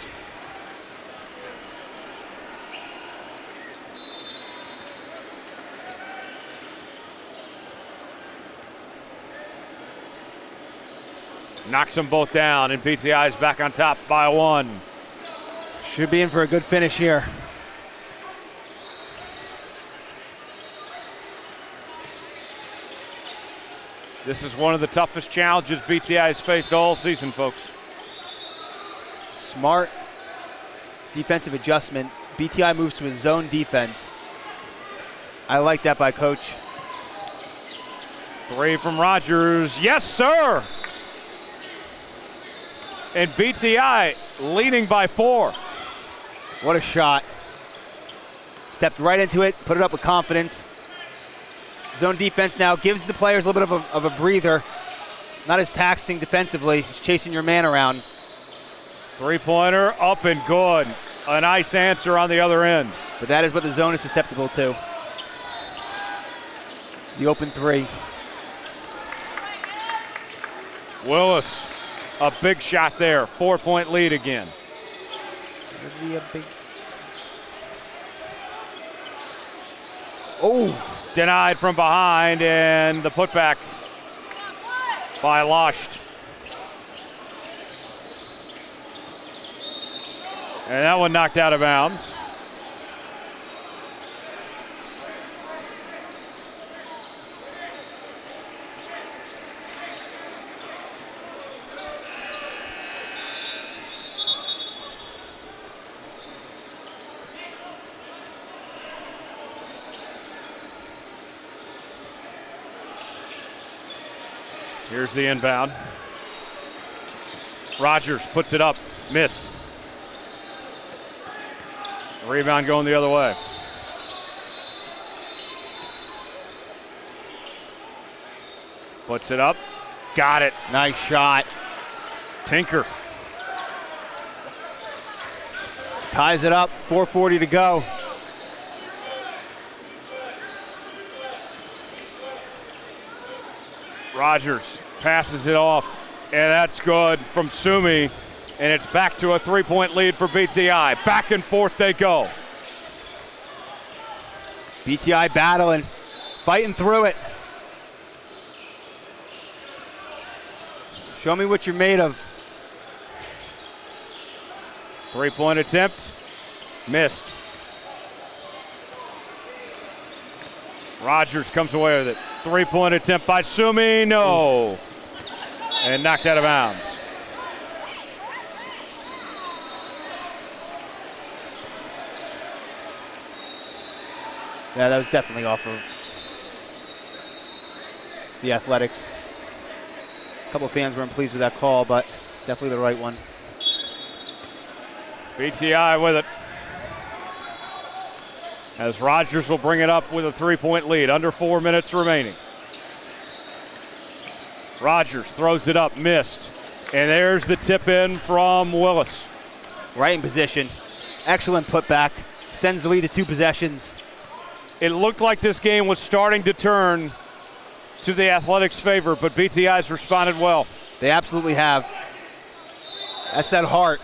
Knocks them both down, and PTI is back on top by 1. Should be in for a good finish here. This is one of the toughest challenges BTI has faced all season, folks. Smart defensive adjustment. BTI moves to a zone defense. I like that by coach. 3 from Rogers. Yes, sir! And BTI leading by 4. What a shot. Stepped right into it, put it up with confidence. Zone defense now gives the players a little bit of a breather. Not as taxing defensively, just chasing your man around. Three-pointer up and good. A nice answer on the other end. But that is what the zone is susceptible to. The open 3. Willis, a big shot there. 4-point lead again. Oh, Denied from behind, and the putback by Lasht. And that one knocked out of bounds. Here's the inbound. Rogers puts it up, missed. Rebound going the other way. Puts it up, got it. nice shot. Tinker. Ties it up, 4:40 to go. Rogers passes it off, and that's good from Sumi. And it's back to a 3-point lead for BTI. Back and forth they go. BTI battling, fighting through it. Show me what you're made of. 3-point attempt, missed. Rogers comes away with it. 3-point attempt by Sumi, no. And knocked out of bounds. Yeah, that was definitely off of the Athletics. A couple of fans weren't pleased with that call, but definitely the right one. BTI with it. As Rogers will bring it up with a 3-point lead, under 4 minutes remaining. Rogers throws it up, missed. And there's the tip in from Willis. Right in position. Excellent putback. Extends the lead to 2 possessions. It looked like this game was starting to turn to the Athletics' favor, but BTI's responded well. They absolutely have. That's that heart.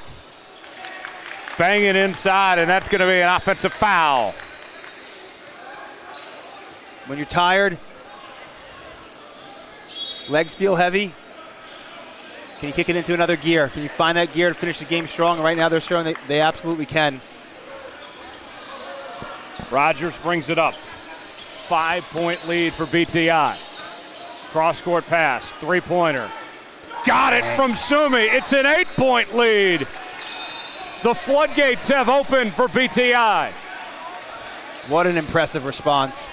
Banging inside, and that's going to be an offensive foul. When you're tired, legs feel heavy, can you kick it into another gear? Can you find that gear to finish the game strong? And right now they're showing that they absolutely can. Rogers brings it up. 5-point lead for BTI. Cross-court pass, 3-pointer. Got it from Sumi. It's an 8-point lead. The floodgates have opened for BTI. What an impressive response.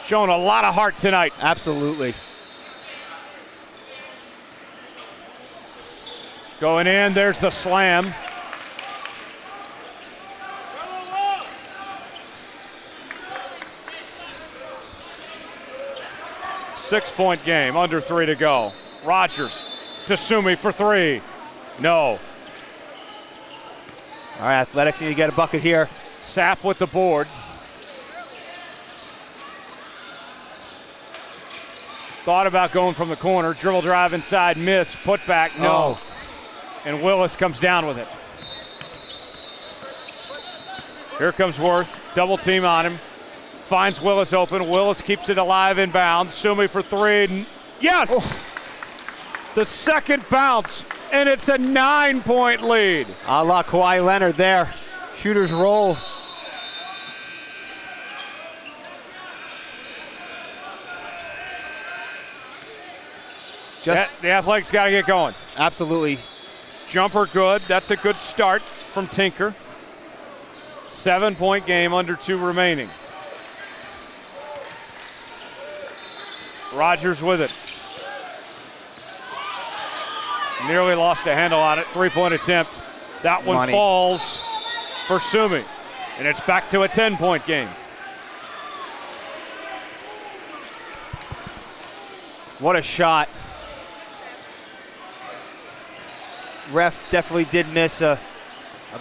Showing a lot of heart tonight. Absolutely. Going in, there's the slam. Six-point game, under 3 to go. Rogers to Sumi for 3. No. All right, Athletics need to get a bucket here. Sapp with the board. Thought about going from the corner. Dribble drive inside, miss. Put back, no. And Willis comes down with it. Here comes Worth. Double team on him. Finds Willis open. Willis keeps it alive inbounds. Sumi for 3. Yes! The second bounce, and it's a 9-point lead. A la Kawhi Leonard there. Shooters roll. The Athletics got to get going. Absolutely. Jumper good. That's a good start from Tinker. 7-point game, under 2 remaining. Rogers with it. Nearly lost a handle on it. 3-point attempt. That one falls for Sumi. And it's back to a 10-point game. What a shot. Ref definitely did miss a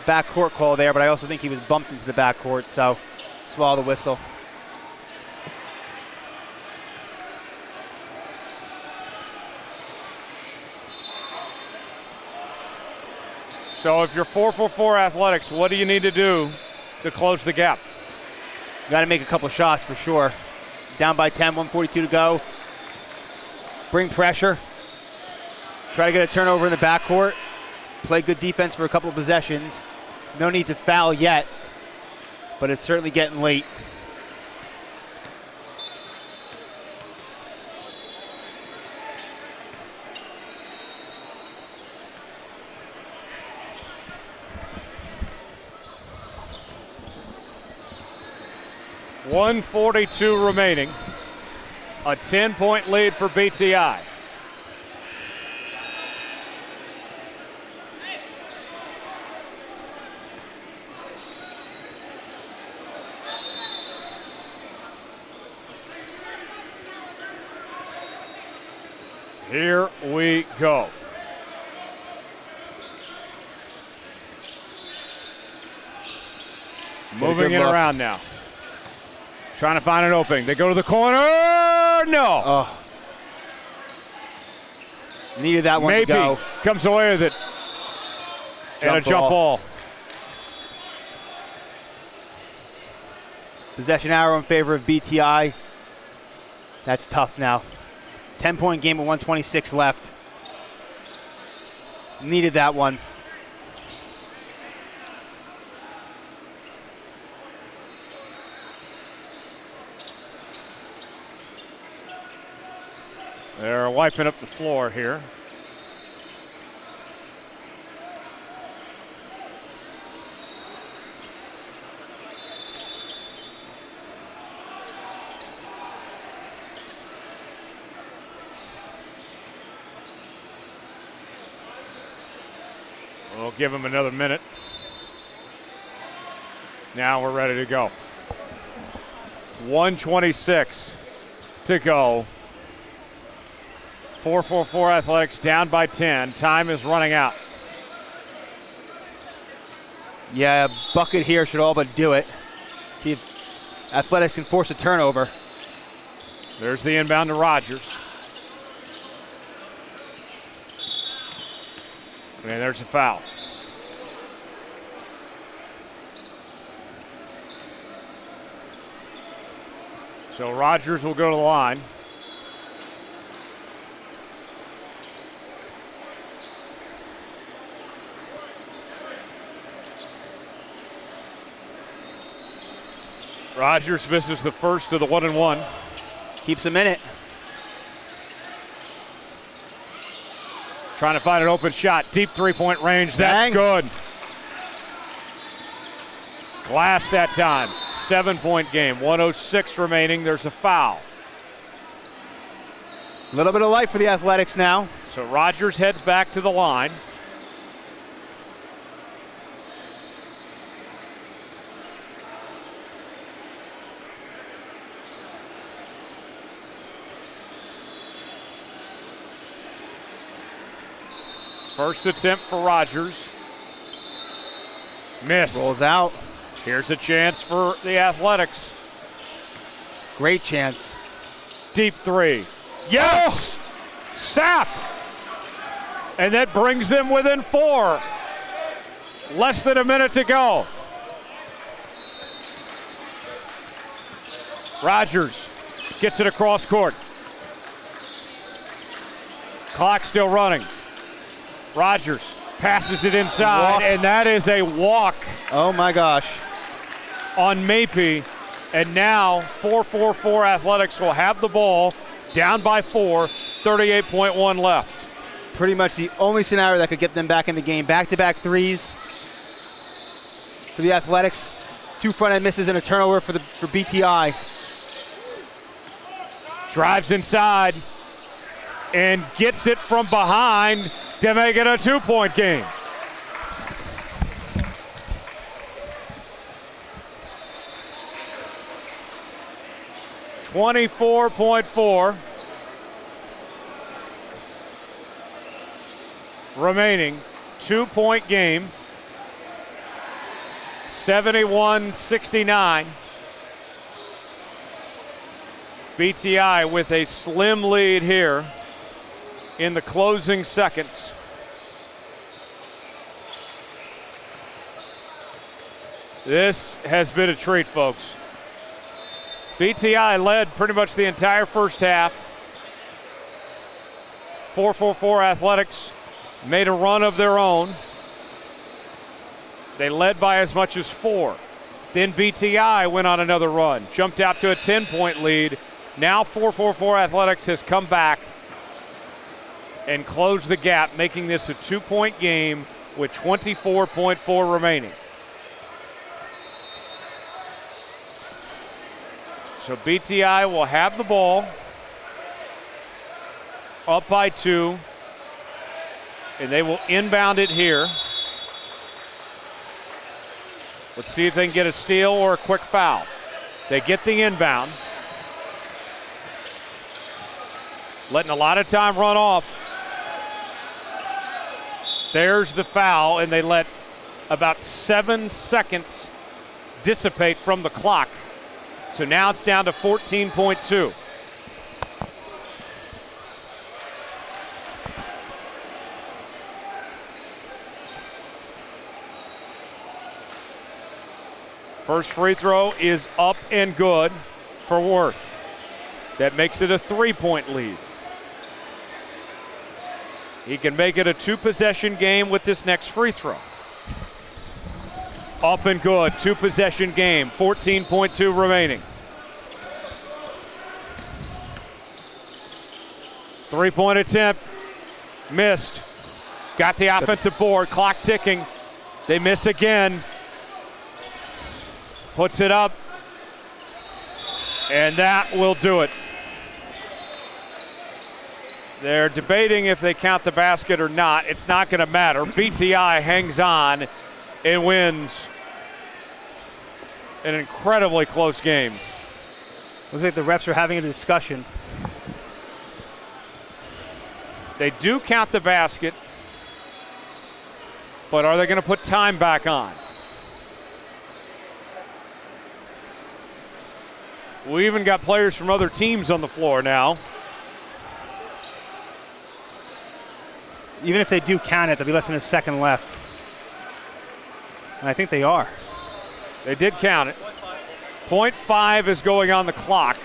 backcourt call there, but I also think he was bumped into the backcourt, so swallow the whistle. So if you're 4 for 4 Athletics, what do you need to do to close the gap? Got to make a couple shots for sure. Down by 10, 142 to go. Bring pressure. Try to get a turnover in the backcourt. Play good defense for a couple of possessions. No need to foul yet, but it's certainly getting late. .142 remaining. A 10-point lead for BTI. Here we go. Moving it around now. Trying to find an opening. They go to the corner. No. Oh. Needed that one to go. Comes away with it. And a jump ball. Possession arrow in favor of BTI. That's tough now. 10-point game with 126 left. Needed that one. They're wiping up the floor here. We'll give them another minute. Now we're ready to go. 1:26 to go. 444 Athletics down by 10. Time is running out. Yeah, a bucket here should all but do it. See if Athletics can force a turnover. There's the inbound to Rogers. And there's a foul. So Rogers will go to the line. Rogers misses the first of the 1-and-1. Keeps him in it. Trying to find an open shot. Deep three-point range. That's Bang. good. Last that time. 7-point game. 1:06 remaining. There's a foul. A little bit of life for the Athletics now. So Rogers heads back to the line. First attempt for Rogers. Missed. Rolls out. Here's a chance for the Athletics. Great chance. Deep three. Yes! Sap! And that brings them within 4. Less than a minute to go. Rogers gets it across court. Clock still running. Rogers passes it inside, Walk. and that is a walk Oh my gosh. on Mapey. And now 444 Athletics will have the ball, down by 4, 38.1 left. Pretty much the only scenario that could get them back in the game. Back-to-back threes for the Athletics. 2 front-end misses and a turnover for BTI. Drives inside and gets it from behind to make it a 2-point game. .4 remaining. 2-point game. 71-69. BTI with a slim lead here in the closing seconds. This has been a treat, folks. BTI led pretty much the entire first half. 444 Athletics made a run of their own. They led by as much as 4. Then BTI went on another run, jumped out to a 10-point lead. Now 444 Athletics has come back and closed the gap, making this a 2-point game with 24.4 remaining. So BTI will have the ball, up by 2, and they will inbound it here. Let's see if they can get a steal or a quick foul. They get the inbound. Letting a lot of time run off. There's the foul, and they let about 7 seconds dissipate from the clock. So now it's down to 14.2. First free throw is up and good for Worth. That makes it a 3-point lead. He can make it a 2-possession game with this next free throw. Up and good, 2-possession game, 14.2 remaining. 3-point attempt, missed. Got the offensive board, clock ticking. They miss again. Puts it up, and that will do it. They're debating if they count the basket or not. It's not going to matter. BTI hangs on and wins an incredibly close game. Looks like the refs are having a discussion. They do count the basket, but are they going to put time back on? We even got players from other teams on the floor now. Even if they do count it, there'll be less than a second left. And I think they are. They did count it. 0.5 is going on the clock.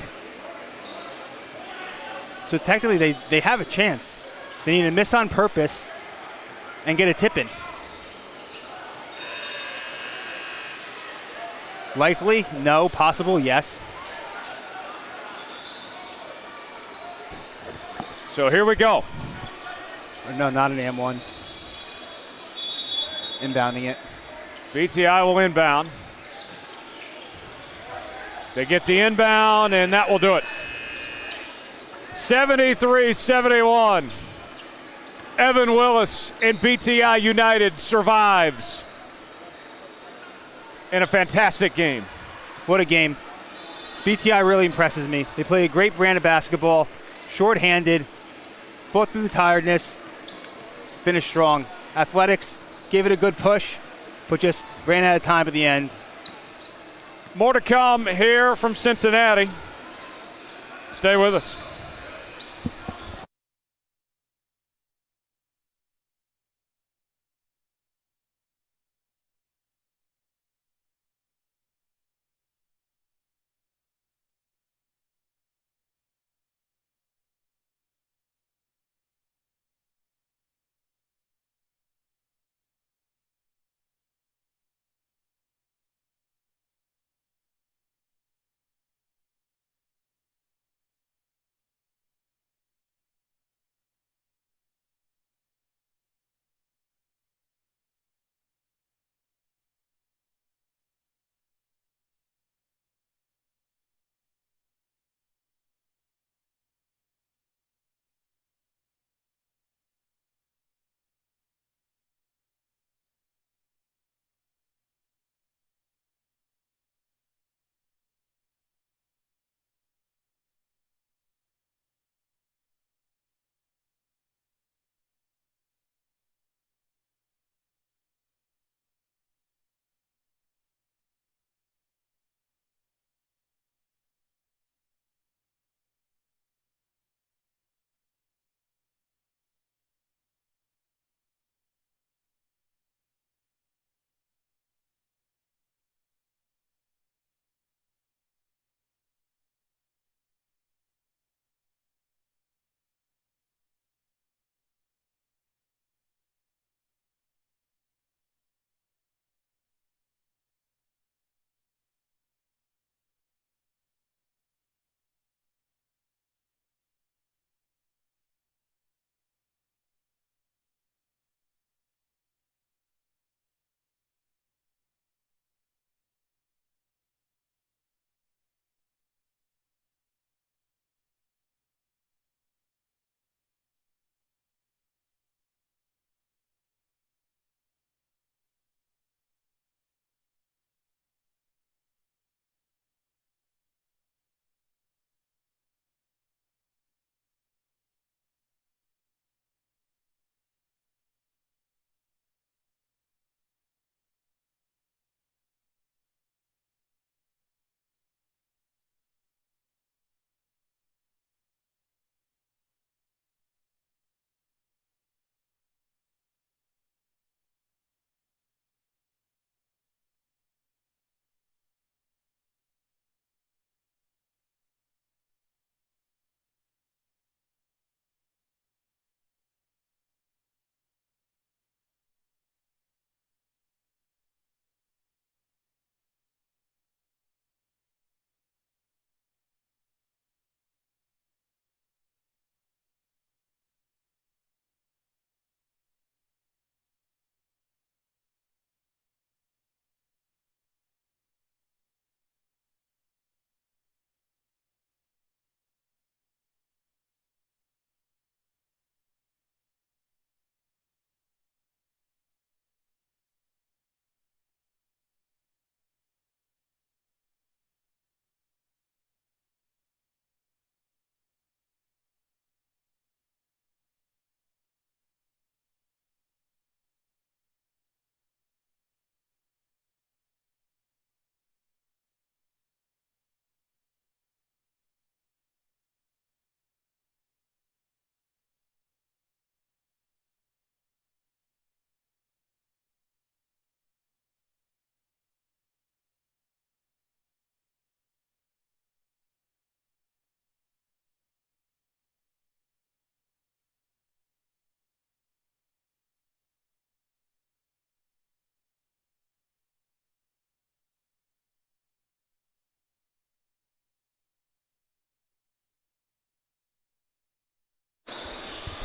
So technically they have a chance. They need to miss on purpose and get a tip in. Likely? No. Possible? Yes. So here we go. Or no, not an M1. Inbounding it. BTI will inbound. They get the inbound, and that will do it. 73-71. Evan Willis and BTI United survives in a fantastic game. What a game. BTI really impresses me. They play a great brand of basketball, short-handed, fought through the tiredness, finished strong. Athletics gave it a good push, but just ran out of time at the end. More to come here from Cincinnati. Stay with us.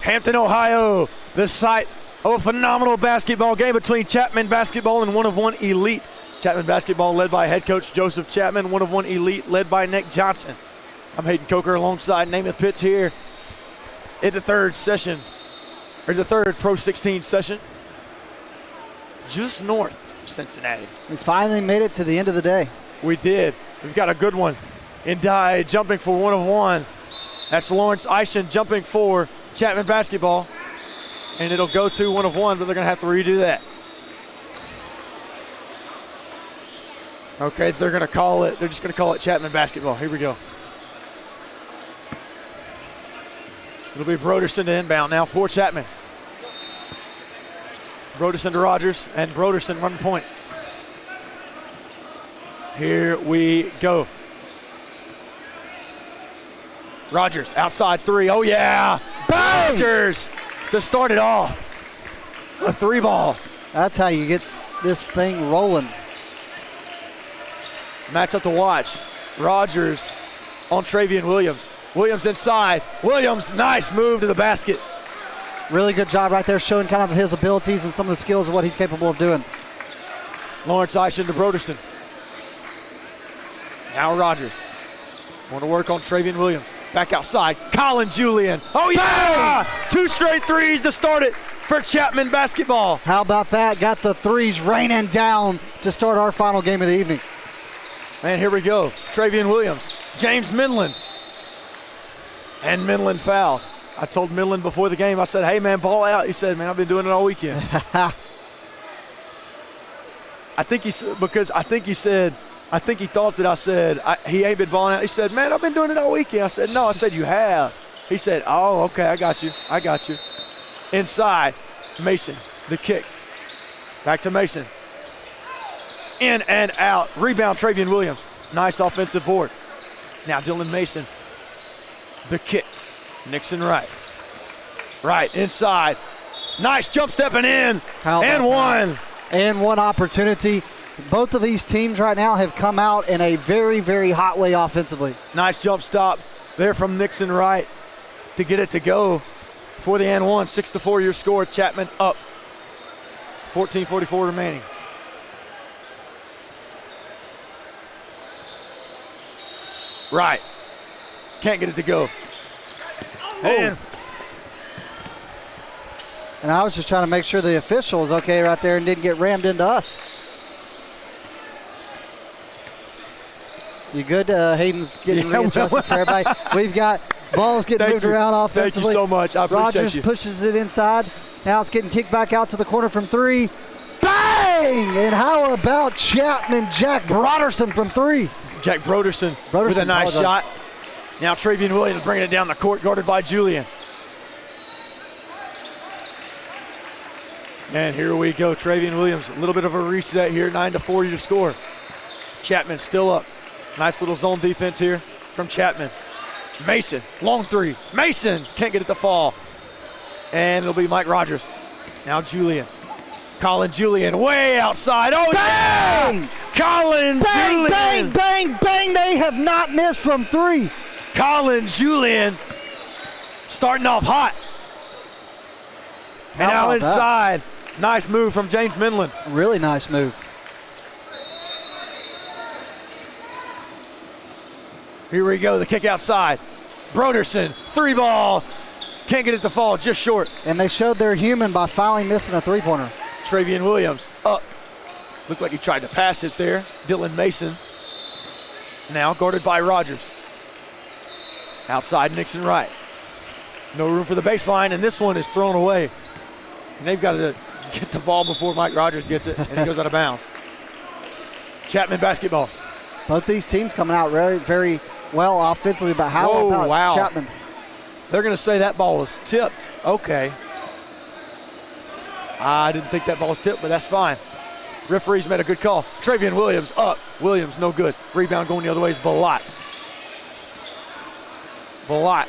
Hampton, Ohio, the site of a phenomenal basketball game between Chapman Basketball and One of One Elite. Chapman Basketball led by head coach Joseph Chapman, One of One Elite led by Nick Johnson. I'm Hayden Coker alongside Namath Pitts here at the third session, or the third Pro 16 session, just north of Cincinnati. We finally made it to the end of the day. We did. We've got a good one. Indai jumping for One of One. That's Lawrence Eischen jumping for Chapman Basketball. And it'll go to One of One, but they're going to have to redo that. Okay, they're going to call it, they're just going to call it Chapman Basketball. Here we go. It'll be Broderson to inbound now for Chapman. Broderson to Rogers, and Broderson running point. Here we go. Rogers, outside three. Oh, yeah. Bang! Rogers to start it off. A three ball. That's how you get this thing rolling. Match up to watch. Rogers on Travian Williams. Williams inside. Williams, nice move to the basket. Really good job right there, showing kind of his abilities and some of the skills of what he's capable of doing. Lawrence Eischen to Broderson. Now Rogers. Want to work on Travian Williams. Back outside. Colin Julian. Oh, yeah! Bang! 2 straight threes to start it for Chapman Basketball. How about that? Got the threes raining down to start our final game of the evening. And here we go. Travian Williams. James Midland. And Midland fouled. I told Midland before the game, I said, hey, man, ball out. He said, man, I've been doing it all weekend. I think he thought that I said, he ain't been balling out. He said, man, I've been doing it all weekend. I said, no. I said, you have. He said, oh, okay, I got you. Inside, Mason, the kick. Back to Mason. In and out. Rebound, Travian Williams. Nice offensive board. Now Dylan Mason, the kick. Nixon right. Right, inside. Nice jump stepping in. And one. And one opportunity. Both of these teams right now have come out in a very, very hot way offensively. Nice jump stop there from Nixon Wright to get it to go for the and one. 6-4 your score. Chapman up. 14:44 remaining. Right. Can't get it to go. And I was just trying to make sure the official was okay right there and didn't get rammed into us. You good? Hayden's getting readjusted for everybody. We've got balls getting moved around offensively. Thank you so much. I appreciate Rogers you. pushes it inside. Now it's getting kicked back out to the corner from three. Bang! And how about Chapman, Jack Broderson from three? Jack Broderson with a nice shot. Now Travian Williams bringing it down the court, guarded by Julian. And here we go, Travian Williams. A little bit of a reset here, 9-4 your score. Chapman still up. Nice little zone defense here from Chapman. Mason, long three. Mason can't get it to fall. And it'll be Mike Rogers. Now Julian. Colin Julian way outside. Oh, bang! Yeah! Colin Julian. Bang, bang, bang. They have not missed from three. Colin Julian starting off hot. And now inside. Nice move from James Midland. Really nice move. Here we go, the kick outside. Broderson, three ball. Can't get it to fall, just short. And they showed they're human by finally missing a three-pointer. Travian Williams up. Looked like he tried to pass it there. Dylan Mason now guarded by Rogers. Outside Nixon Wright. No room for the baseline, and this one is thrown away. And they've got to get the ball before Mike Rogers gets it, and he goes out of bounds. Chapman basketball. Both these teams coming out very, very well offensively, but how about Chapman? They're going to say that ball was tipped. Okay. I didn't think that ball was tipped, but that's fine. Referees made a good call. Travian Williams up. Williams no good. Rebound going the other way is Balot. Balot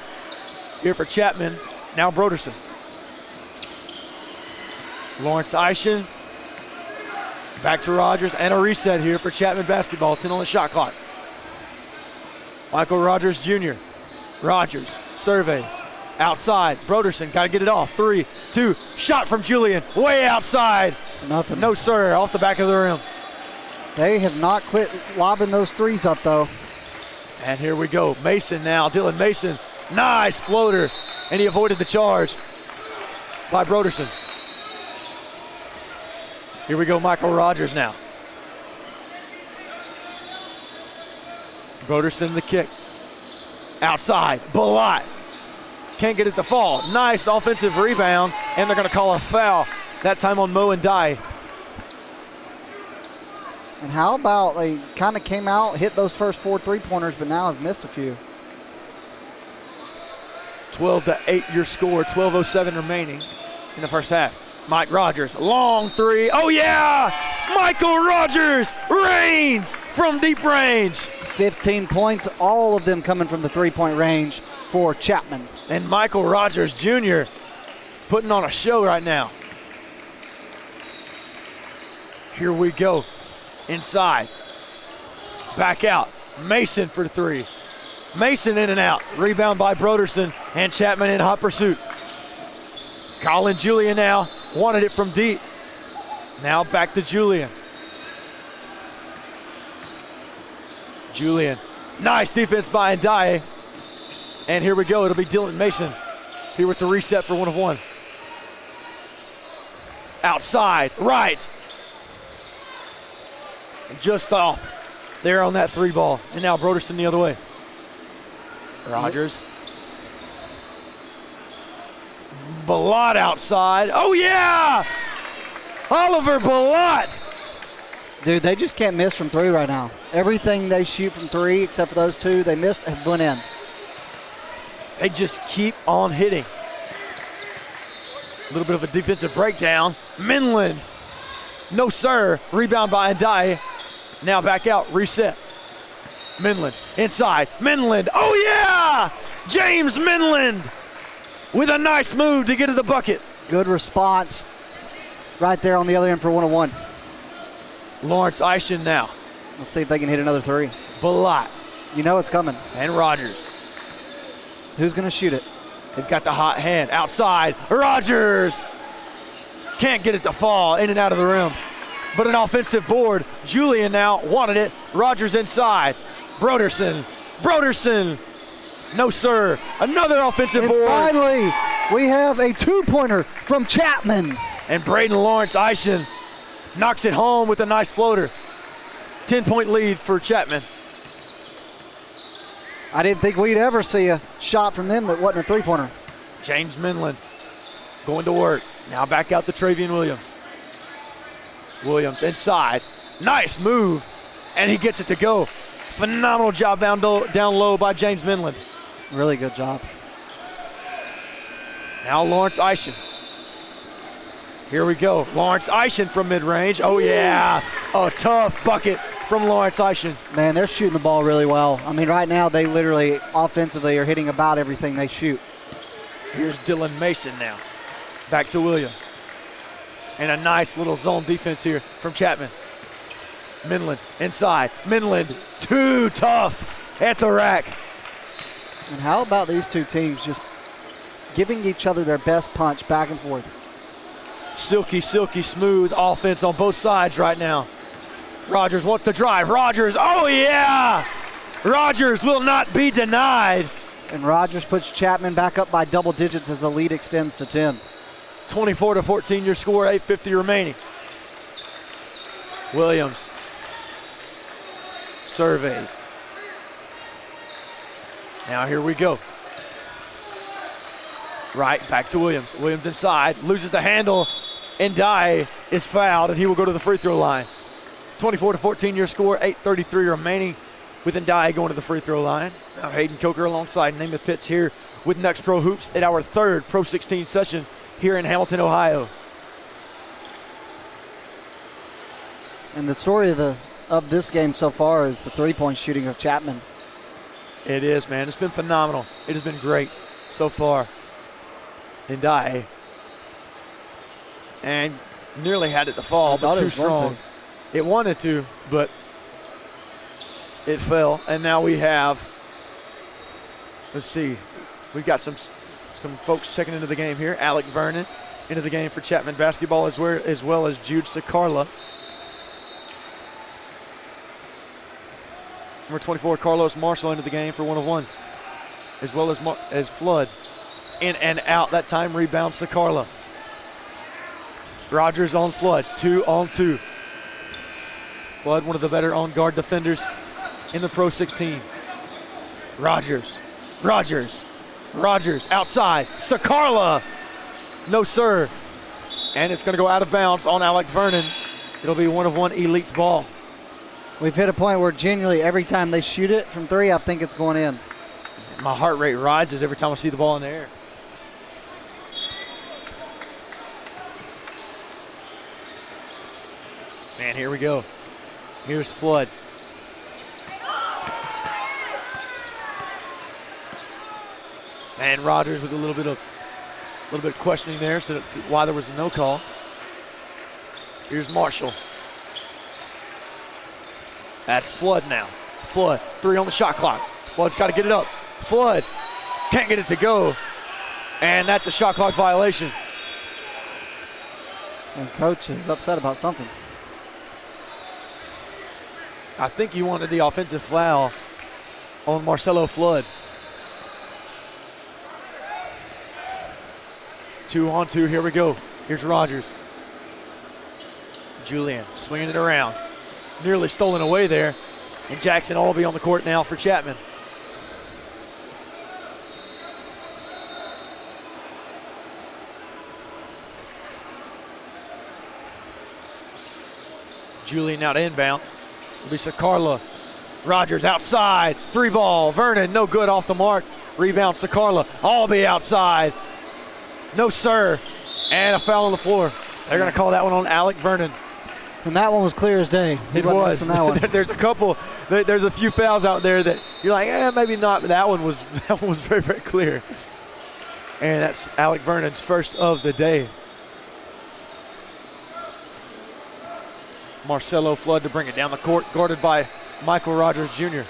here for Chapman. Now Broderson. Lawrence Eischen. Back to Rogers, and a reset here for Chapman basketball. 10 on the shot clock. Michael Rogers Jr. Rogers surveys. Outside, Broderson, got to get it off. 3, 2, shot from Julian, way outside. Nothing. No, sir, off the back of the rim. They have not quit lobbing those threes up, though. And here we go, Mason now, Dylan Mason, nice floater, and he avoided the charge by Broderson. Here we go, Michael Rogers now. Broderson the kick. Outside, Balot. Can't get it to fall. Nice offensive rebound, and they're going to call a foul, that time on Mo and Dye. And how about they kind of came out, hit those first 4 3-pointers, but now have missed a few. 12-8 your score, 12:07 remaining in the first half. Mike Rogers, long 3. Oh yeah! Michael Rogers reigns from deep range. 15 points, all of them coming from the 3-point range for Chapman. And Michael Rogers Jr. putting on a show right now. Here we go. Inside. Back out. Mason for 3. Mason in and out. Rebound by Broderson, and Chapman in hot pursuit. Colin Julian now wanted it from deep. Now back to Julian. Julian. Nice defense by Ndiaye. And here we go. It'll be Dylan Mason here with the reset for 1 of 1. Outside. Right. Just off there on that 3 ball. And now Broderson the other way. Rogers. Balot outside. Oh, yeah! Oliver Balot. Dude, they just can't miss from 3 right now. Everything they shoot from 3, except for those 2 they missed, have went in. They just keep on hitting. A little bit of a defensive breakdown. Minland. No, sir. Rebound by Ndiaye. Now back out. Reset. Minland. Inside. Minland. Oh, yeah! James Minland with a nice move to get to the bucket. Good response right there on the other end for 1 of 1. Lawrence Eischen now. Let's see if they can hit another 3. Balot. You know it's coming. And Rogers. Who's going to shoot it? They've got the hot hand. Outside. Rogers. Can't get it to fall in and out of the rim. But an offensive board. Julian now wanted it. Rogers inside. Broderson. Broderson. No, sir. Another offensive And board. finally, we have a 2-pointer from Chapman. And Braden Lawrence Eischen knocks it home with a nice floater. 10-point lead for Chapman. I didn't think we'd ever see a shot from them that wasn't a 3-pointer. James Minland going to work. Now back out to Travian Williams. Williams inside. Nice move. And he gets it to go. Phenomenal job down low by James Minland. Really good job. Now Lawrence Eischen. Here we go. Lawrence Eischen from mid-range. Oh, yeah. A tough bucket from Lawrence Eischen. Man, they're shooting the ball really well. I mean, right now they literally offensively are hitting about everything they shoot. Here's Dylan Mason now. Back to Williams. And a nice little zone defense here from Chapman. Minland inside. Minland too tough at the rack. And how about these 2 teams just giving each other their best punch back and forth? Silky, silky smooth offense on both sides right now. Rogers wants to drive. Rogers, oh yeah! Rogers will not be denied. And Rogers puts Chapman back up by double digits as the lead extends to 10. 24-14 your score, 8:50 remaining. Williams surveys. Now here we go. Right, back to Williams. Williams inside, loses the handle, and Ndiaye is fouled, and he will go to the free throw line. 24-14 your score, 8:33 remaining with Ndiaye going to the free throw line. Now Hayden Coker alongside Namath Pitts here with Next Pro Hoops at our 3rd Pro 16 session here in Hamilton, Ohio. And the story of this game so far is the 3-point shooting of Chapman. It is, man. It's been phenomenal. It has been great so far. Ndiaye. And nearly had it to fall, but too strong. It wanted to, but it fell. And now we have, let's see, we've got some some folks checking into the game here. Alec Vernon into the game for Chapman basketball as well as Jude Sakarla. Number 24, Carlos Marshall into the game for 1 of 1, as well as Flood. In and out, that time rebound Sakarla. Rogers on Flood, 2-on-2. Flood, one of the better on-guard defenders in the Pro 16. Rogers, outside, Sakarla, no sir. And it's gonna go out of bounds on Alec Vernon. It'll be 1 of 1 Elite's ball. We've hit a point where genuinely every time they shoot it from 3, I think it's going in. My heart rate rises every time I see the ball in the air. Man, here we go. Here's Flood. And Rogers with a little bit of questioning there, so why there was a no call. Here's Marshall. That's Flood now. Flood, 3 on the shot clock. Flood's got to get it up. Flood can't get it to go, and that's a shot clock violation. And coach is upset about something. I think he wanted the offensive foul on Marcelo Flood. 2-on-2, here we go. Here's Rogers. Julian swinging it around. Nearly stolen away there. And Jackson Albee on the court now for Chapman. Julian now to inbound. It'll be Sakarla. Rogers outside. 3-ball. Vernon, no good off the mark. Rebound Sakarla. Albee outside. No, sir. And a foul on the floor. They're going to call that one on Alec Vernon. And that one was clear as day. It was. That one. There's a couple. There's a few fouls out there that you're like, maybe not. But that one was very, very clear. And that's Alec Vernon's first of the day. Marcelo Flood to bring it down the court, guarded by Michael Rogers Jr.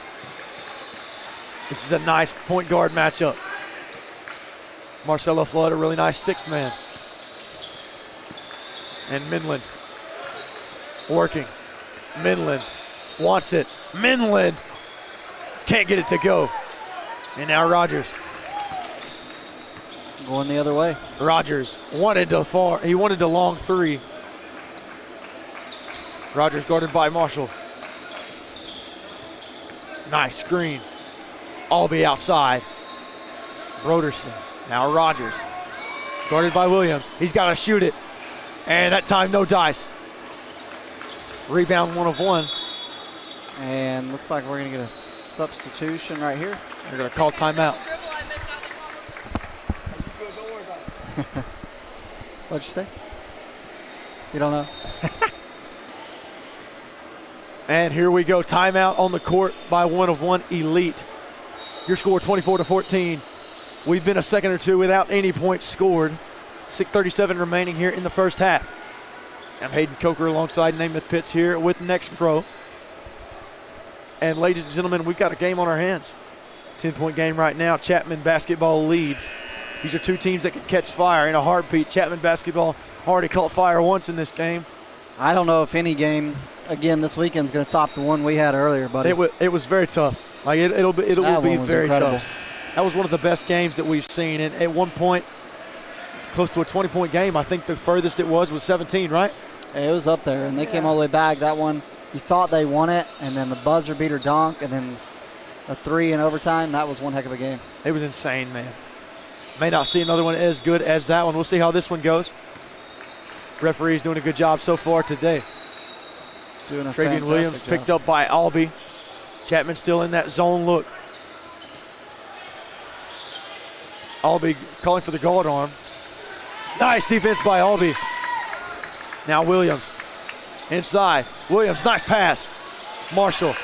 This is a nice point guard matchup. Marcelo Flood, a really nice 6th man. And Minland working. Minland wants it. Minland can't get it to go. And now Rogers. Going the other way. Rogers wanted to far. He wanted the long 3. Rogers guarded by Marshall. Nice screen. Albee outside. Broderson. Now Rogers. Guarded by Williams. He's got to shoot it. And that time, no dice. Rebound 1 of 1. And looks like we're going to get a substitution right here. They're going to call timeout. What'd you say? You don't know? And here we go. Timeout on the court by 1 of 1 Elite. Your score 24-14. We've been a second or two without any points scored. 6:37 remaining here in the first half. I'm Hayden Coker alongside Namath Pitts here with Next Pro. And ladies and gentlemen, we've got a game on our hands. 10-point game right now. Chapman basketball leads. These are 2 teams that can catch fire in a heartbeat. Chapman basketball already caught fire once in this game. I don't know if any game again this weekend is going to top the one we had earlier, buddy. It was very tough. Like it will be very incredible. tough. That was one of the best games that we've seen. And at one point, close to a 20-point game. I think the furthest it was 17, right? It was up there, and they came all the way back. That one, you thought they won it, and then the buzzer beater dunk, and then a 3 in overtime. That was one heck of a game. It was insane, man. May not see another one as good as that one. We'll see how this one goes. Referee's doing a good job so far today. Doing a Travian Williams job. picked up by Albee. Chapman still in that zone look. Albee calling for the guard arm. Nice defense by Albee. Now Williams inside. Williams, nice pass. Marshall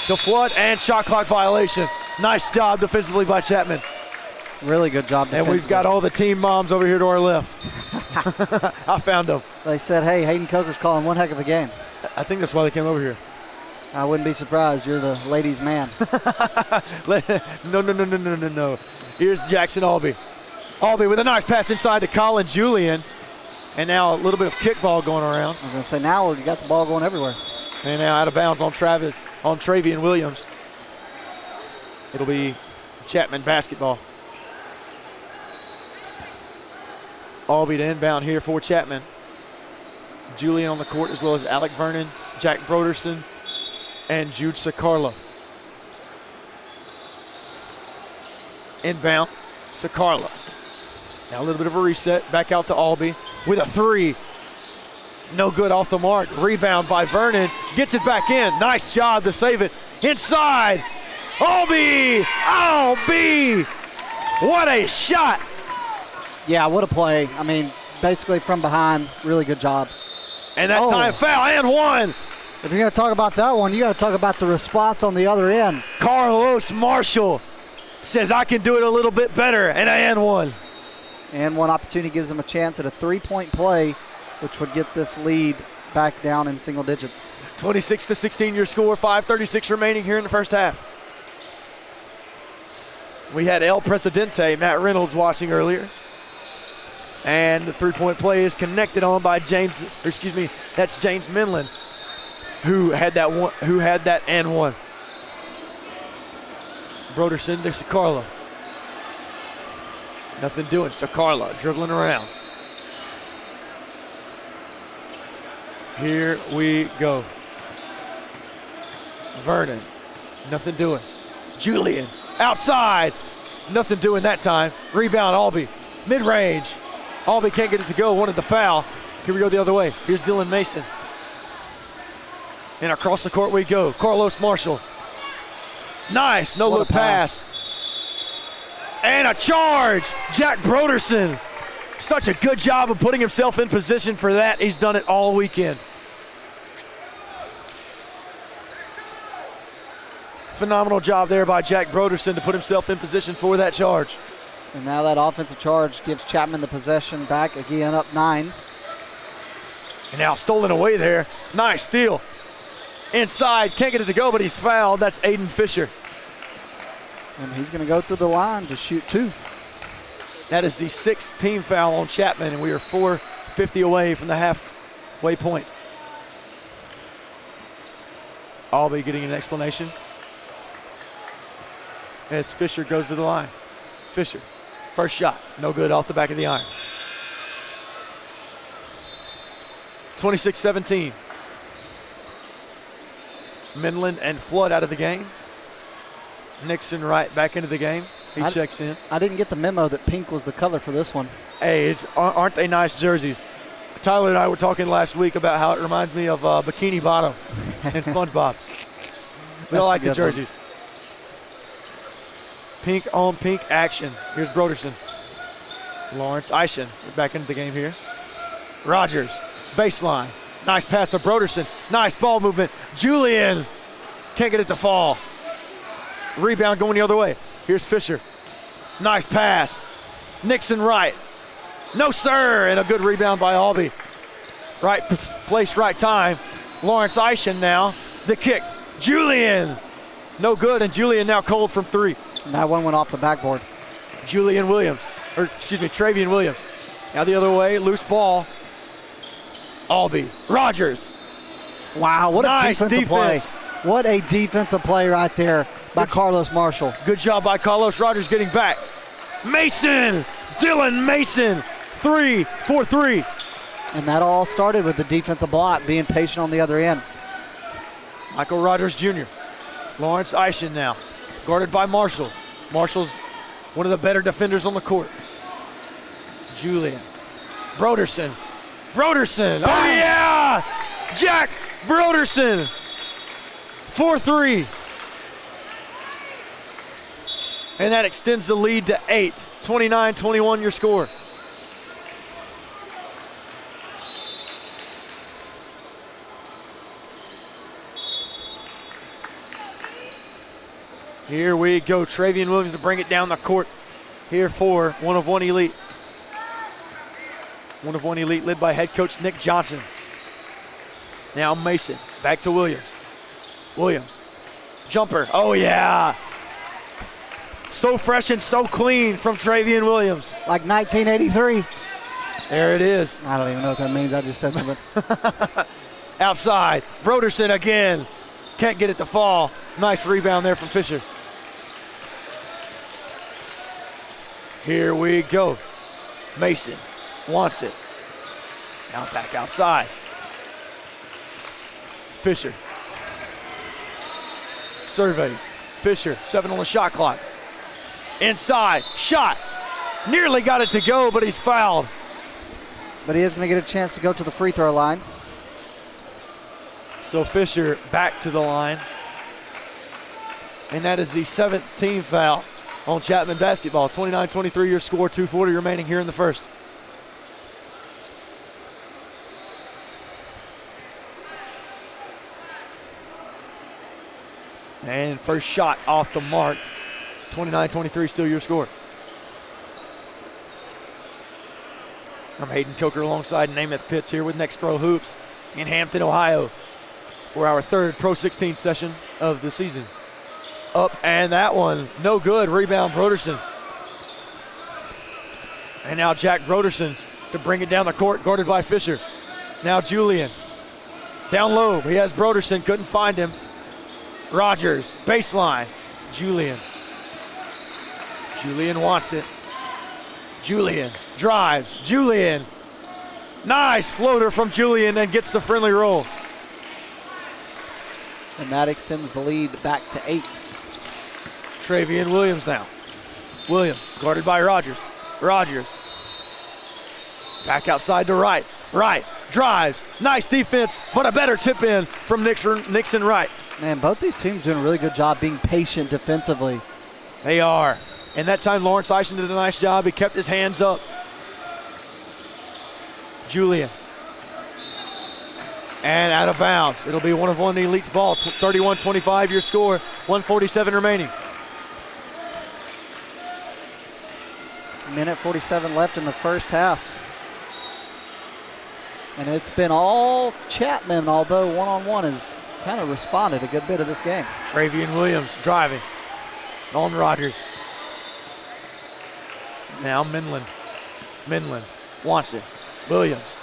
to Flood and shot clock violation. Nice job defensively by Chapman. Really good job defensively. And we've got all the team moms over here to our left. I found them. They said, hey, Hayden Coker's calling one heck of a game. I think that's why they came over here. I wouldn't be surprised. You're the ladies' man. No. Here's Jackson Albee. Albee with a nice pass inside to Colin Julian. And now a little bit of kickball going around. I was going to say, now you got the ball going everywhere. And now out of bounds on Travian Williams. It'll be Chapman basketball. Albee to inbound here for Chapman. Julian on the court, as well as Alec Vernon, Jack Broderson, and Jude Sakarla. Inbound, Sakarla. Now a little bit of a reset, back out to Albee with a three. No good, off the mark. Rebound by Vernon, gets it back in. Nice job to save it. Inside, Albee! Albee! What a shot! Yeah, what a play. I mean, basically from behind, really good job. And that time foul and one. If you're going to talk about that one, you got to talk about the response on the other end. Carlos Marshall says, I can do it a little bit better, and one. And one opportunity gives them a chance at a three-point play, which would get this lead back down in single digits. 26-16 your score, 5:36 remaining here in the first half. We had El Presidente, Matt Reynolds, watching earlier. And the three-point play is connected on by James Minlin, who had that and one. Broderson to Sakarla. Nothing doing. Sakarla dribbling around. Here we go. Vernon. Nothing doing. Julian outside. Nothing doing that time. Rebound Albee. Mid-range. Albee can't get it to go. Wanted the foul. Here we go the other way. Here's Dylan Mason. And across the court we go. Carlos Marshall. Nice. No look pass. And a charge. Jack Broderson. Such a good job of putting himself in position for that. He's done it all weekend. Phenomenal job there by Jack Broderson to put himself in position for that charge. And now that offensive charge gives Chapman the possession back again, up 9. And now stolen away there. Nice steal. Inside, can't get it to go, but he's fouled. That's Aiden Fisher. And he's going to go through the line to shoot 2. That is the 6th team foul on Chapman, and we are 4:50 away from the halfway point. Albee getting an explanation as Fisher goes to the line. Fisher, first shot, no good, off the back of the iron. 26-17. Minlin and Flood out of the game. Nixon right back into the game. He checks in. I didn't get the memo that pink was the color for this one. Hey, aren't they nice jerseys? Tyler and I were talking last week about how it reminds me of Bikini Bottom and SpongeBob. We all like the jerseys. Pink on pink action. Here's Broderson. Lawrence Eischen back into the game here. Rogers, baseline. Nice pass to Broderson. Nice ball movement. Julian can't get it to fall. Rebound going the other way. Here's Fisher. Nice pass. Nixon right. No, sir. And a good rebound by Albee. Right place, right time. Lawrence Eischen now. The kick. Julian. No good, and Julian now cold from 3. And that one went off the backboard. Travian Williams. Now the other way, loose ball. Albee. Rogers. Wow, what nice a defensive defense. play. What a defensive play right there by Carlos Marshall. Good job by Carlos. Rogers getting back. Mason. Dylan Mason. 3 for 3. And that all started with the defensive block, being patient on the other end. Michael Rogers Jr. Lawrence Eischen now. Guarded by Marshall. Marshall's one of the better defenders on the court. Julian. Broderson. Oh, yeah! Jack Broderson. 4-3. And that extends the lead to 8. 29-21 your score. Here we go. Travian Williams to bring it down the court here for one of one elite. One of one elite led by head coach Nick Johnson. Now Mason. Back to Williams. Williams. Jumper. Oh, yeah. So fresh and so clean from Travian Williams. Like 1983. There it is. I don't even know what that means. I just said something. Outside. Broderson again. Can't get it to fall. Nice rebound there from Fisher. Here we go. Mason wants it. Now back outside. Fisher. Surveys. Fisher, 7 on the shot clock. Inside, shot. Nearly got it to go, but he's fouled. But he is going to get a chance to go to the free throw line. So Fisher back to the line. And that is the 17th foul on Chapman basketball. 29-23 your score, 2:40 remaining here in the first. And first shot off the mark. 29-23 still your score. I'm Hayden Coker alongside Namath Pitts here with Next Pro Hoops in Hampton, Ohio for our third Pro 16 session of the season. Up and that one, no good. Rebound Broderson. And now Jack Broderson to bring it down the court, guarded by Fisher. Now Julian. Down low, he has Broderson, couldn't find him. Rogers, baseline. Julian. Julian wants it. Julian drives. Julian. Nice floater from Julian and gets the friendly roll. And that extends the lead back to 8. Travian Williams now. Williams guarded by Rogers. Rogers. Back outside to Wright. Wright drives. Nice defense, but a better tip in from Nixon Wright. Man, both these teams doing a really good job being patient defensively. They are. And that time Lawrence Eisen did a nice job. He kept his hands up. Julian. And out of bounds. It'll be one of the Elite's ball. 31-25 your score. 1:47 remaining. Minute 47 left in the first half. And it's been all Chapman, although one-on-one has kind of responded a good bit of this game. Travian Williams driving on Rogers. Now Minland. Minland wants it. Williams.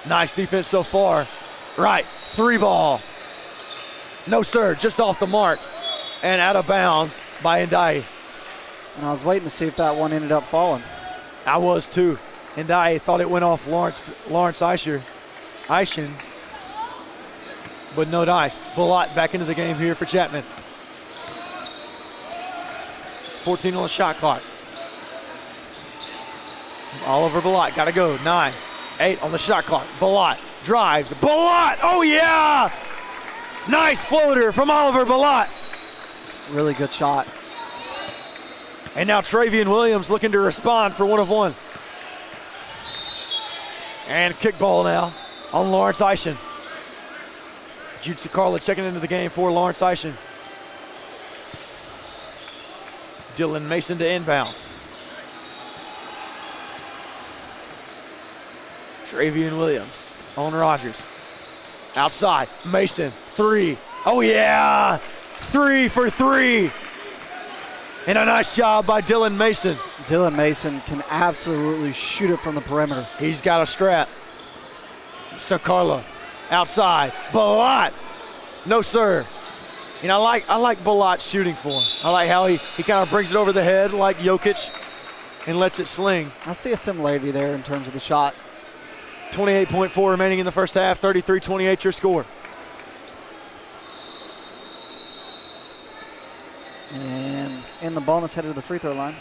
Nice defense so far. Right, 3 ball. No sir, just off the mark. And out of bounds by Ndai. And I was waiting to see if that one ended up falling. I was too. Ndai thought it went off Lawrence Eisen. But no dice. Bullock back into the game here for Chapman. 14 on the shot clock. Oliver Bullock got to go. 9, 8 on the shot clock. Bullock drives. Bullock! Oh yeah! Nice floater from Oliver Bullock. Really good shot. And now Travian Williams looking to respond for 1 of 1. And kickball now on Lawrence Eisen. Jude Sikala checking into the game for Lawrence Eisen. Dylan Mason to inbound. Travian Williams on Rogers. Outside, Mason, 3. Oh yeah, 3 for 3. And a nice job by Dylan Mason. Dylan Mason can absolutely shoot it from the perimeter. He's got a strap. Sakarla outside. Balot. No sir. And I like Balot shooting for him. I like how he kind of brings it over the head like Jokic and lets it sling. I see a similarity there in terms of the shot. 28.4 remaining in the first half. 33-28 your score. And in the bonus, headed to the free throw line.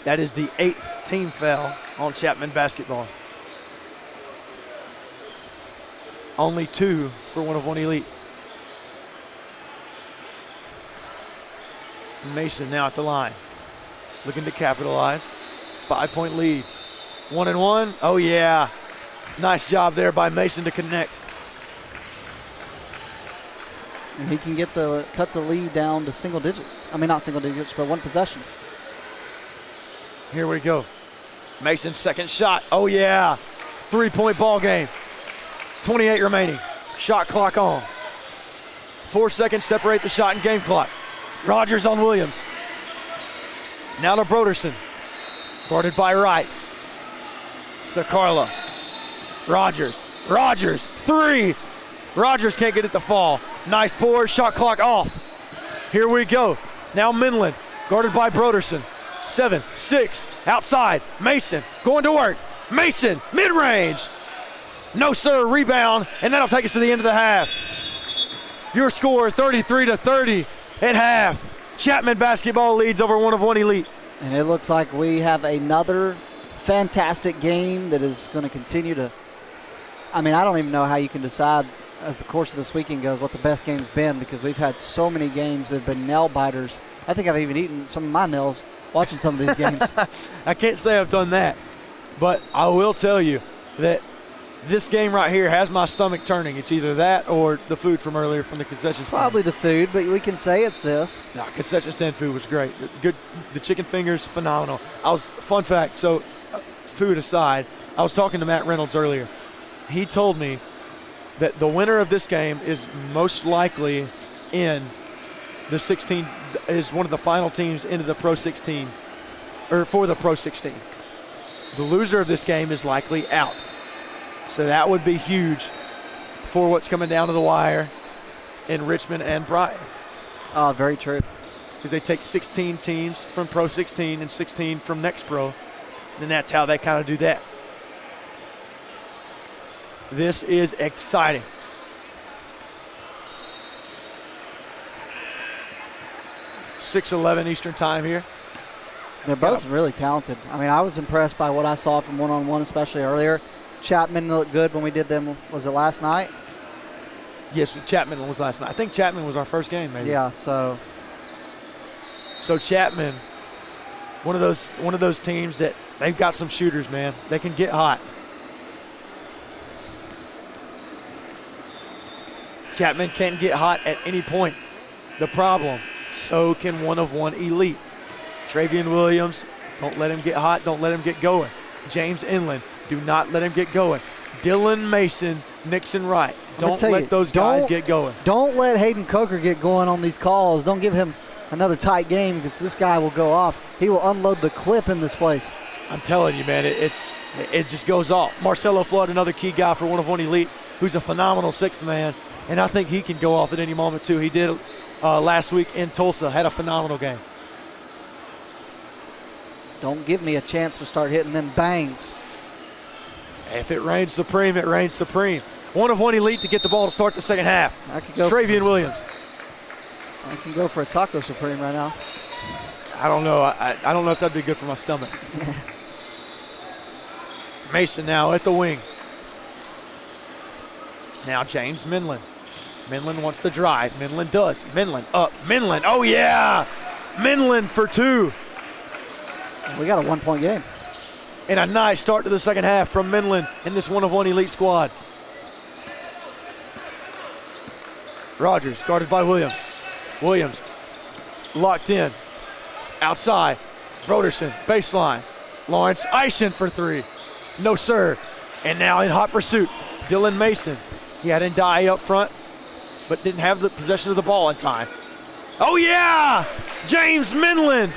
That is the 8th team foul on Chapman basketball. Only 2 for 1 of 1 Elite. Mason now at the line. Looking to capitalize. 5-point lead. 1 and 1. Oh yeah. Nice job there by Mason to connect. And he can cut the lead down to single digits. I mean, not single digits, but 1 possession. Here we go. Mason's second shot. Oh yeah. 3-point ball game. 28 remaining. Shot clock on. 4 seconds separate the shot and game clock. Rogers on Williams. Now to Broderson. Guarded by Wright. Sakarla. Rogers. Rogers. 3. Rogers can't get it to fall. Nice pour. Shot clock off. Here we go. Now Minland. Guarded by Broderson. 7, 6. Outside. Mason. Going to work. Mason. Mid-range. No, sir. Rebound. And that'll take us to the end of the half. Your score 33-30 at half. Chapman basketball leads over One of One Elite. And it looks like we have another fantastic game that is going to continue to, I mean, I don't even know how you can decide as the course of this weekend goes what the best game's been, because we've had so many games that have been nail biters. I think I've even eaten some of my nails watching some of these games. I can't say I've done that, but I will tell you that this game right here has my stomach turning. It's either that or the food from earlier from the concession stand. Probably the food, but we can say it's this. No, concession stand food was great. Good. The chicken fingers, phenomenal. Fun fact, so food aside, I was talking to Matt Reynolds earlier. He told me that the winner of this game is most likely in the 16, is one of the final teams into the Pro 16, or for the Pro 16. The loser of this game is likely out. So that would be huge for what's coming down to the wire in Richmond and Brighton. Oh, very true. Because they take 16 teams from Pro 16 and 16 from Next Pro, and that's how they kind of do that. This is exciting. .6:11 Eastern time here. They're both really talented. I mean, I was impressed by what I saw from one-on-one, especially earlier. Chapman looked good when we did them. Was it last night? Yes, Chapman was last night. I think Chapman was our first game, maybe. Yeah. So Chapman, one of those teams that they've got some shooters, man. They can get hot. Chapman can get hot at any point. The problem, so can One of One Elite. Travian Williams, don't let him get hot. Don't let him get going. James Inland. Do not let him get going. Dylan Mason, Nixon Wright. Don't let those guys get going. Don't let Hayden Coker get going on these calls. Don't give him another tight game, because this guy will go off. He will unload the clip in this place. I'm telling you, man, it just goes off. Marcelo Flood, another key guy for One of One Elite, who's a phenomenal sixth man, and I think he can go off at any moment too. He did last week in Tulsa, had a phenomenal game. Don't give me a chance to start hitting them bangs. If it reigns supreme, it reigns supreme. One of One Elite to get the ball to start the second half. I could go. Travian Williams. I can go for a Taco Supreme right now. I don't know. I don't know if that'd be good for my stomach. Mason now at the wing. Now James Minland. Minland wants to drive. Minland does. Minland up. Minland. Oh, yeah. Minland for 2. We got a 1-point game. And a nice start to the second half from Minland in this One of One Elite squad. Rogers guarded by Williams. Williams locked in. Outside. Broderson, baseline. Lawrence Eischen for 3. No, sir. And now in hot pursuit, Dylan Mason. He had Ndai up front, but didn't have the possession of the ball in time. Oh, yeah! James Minland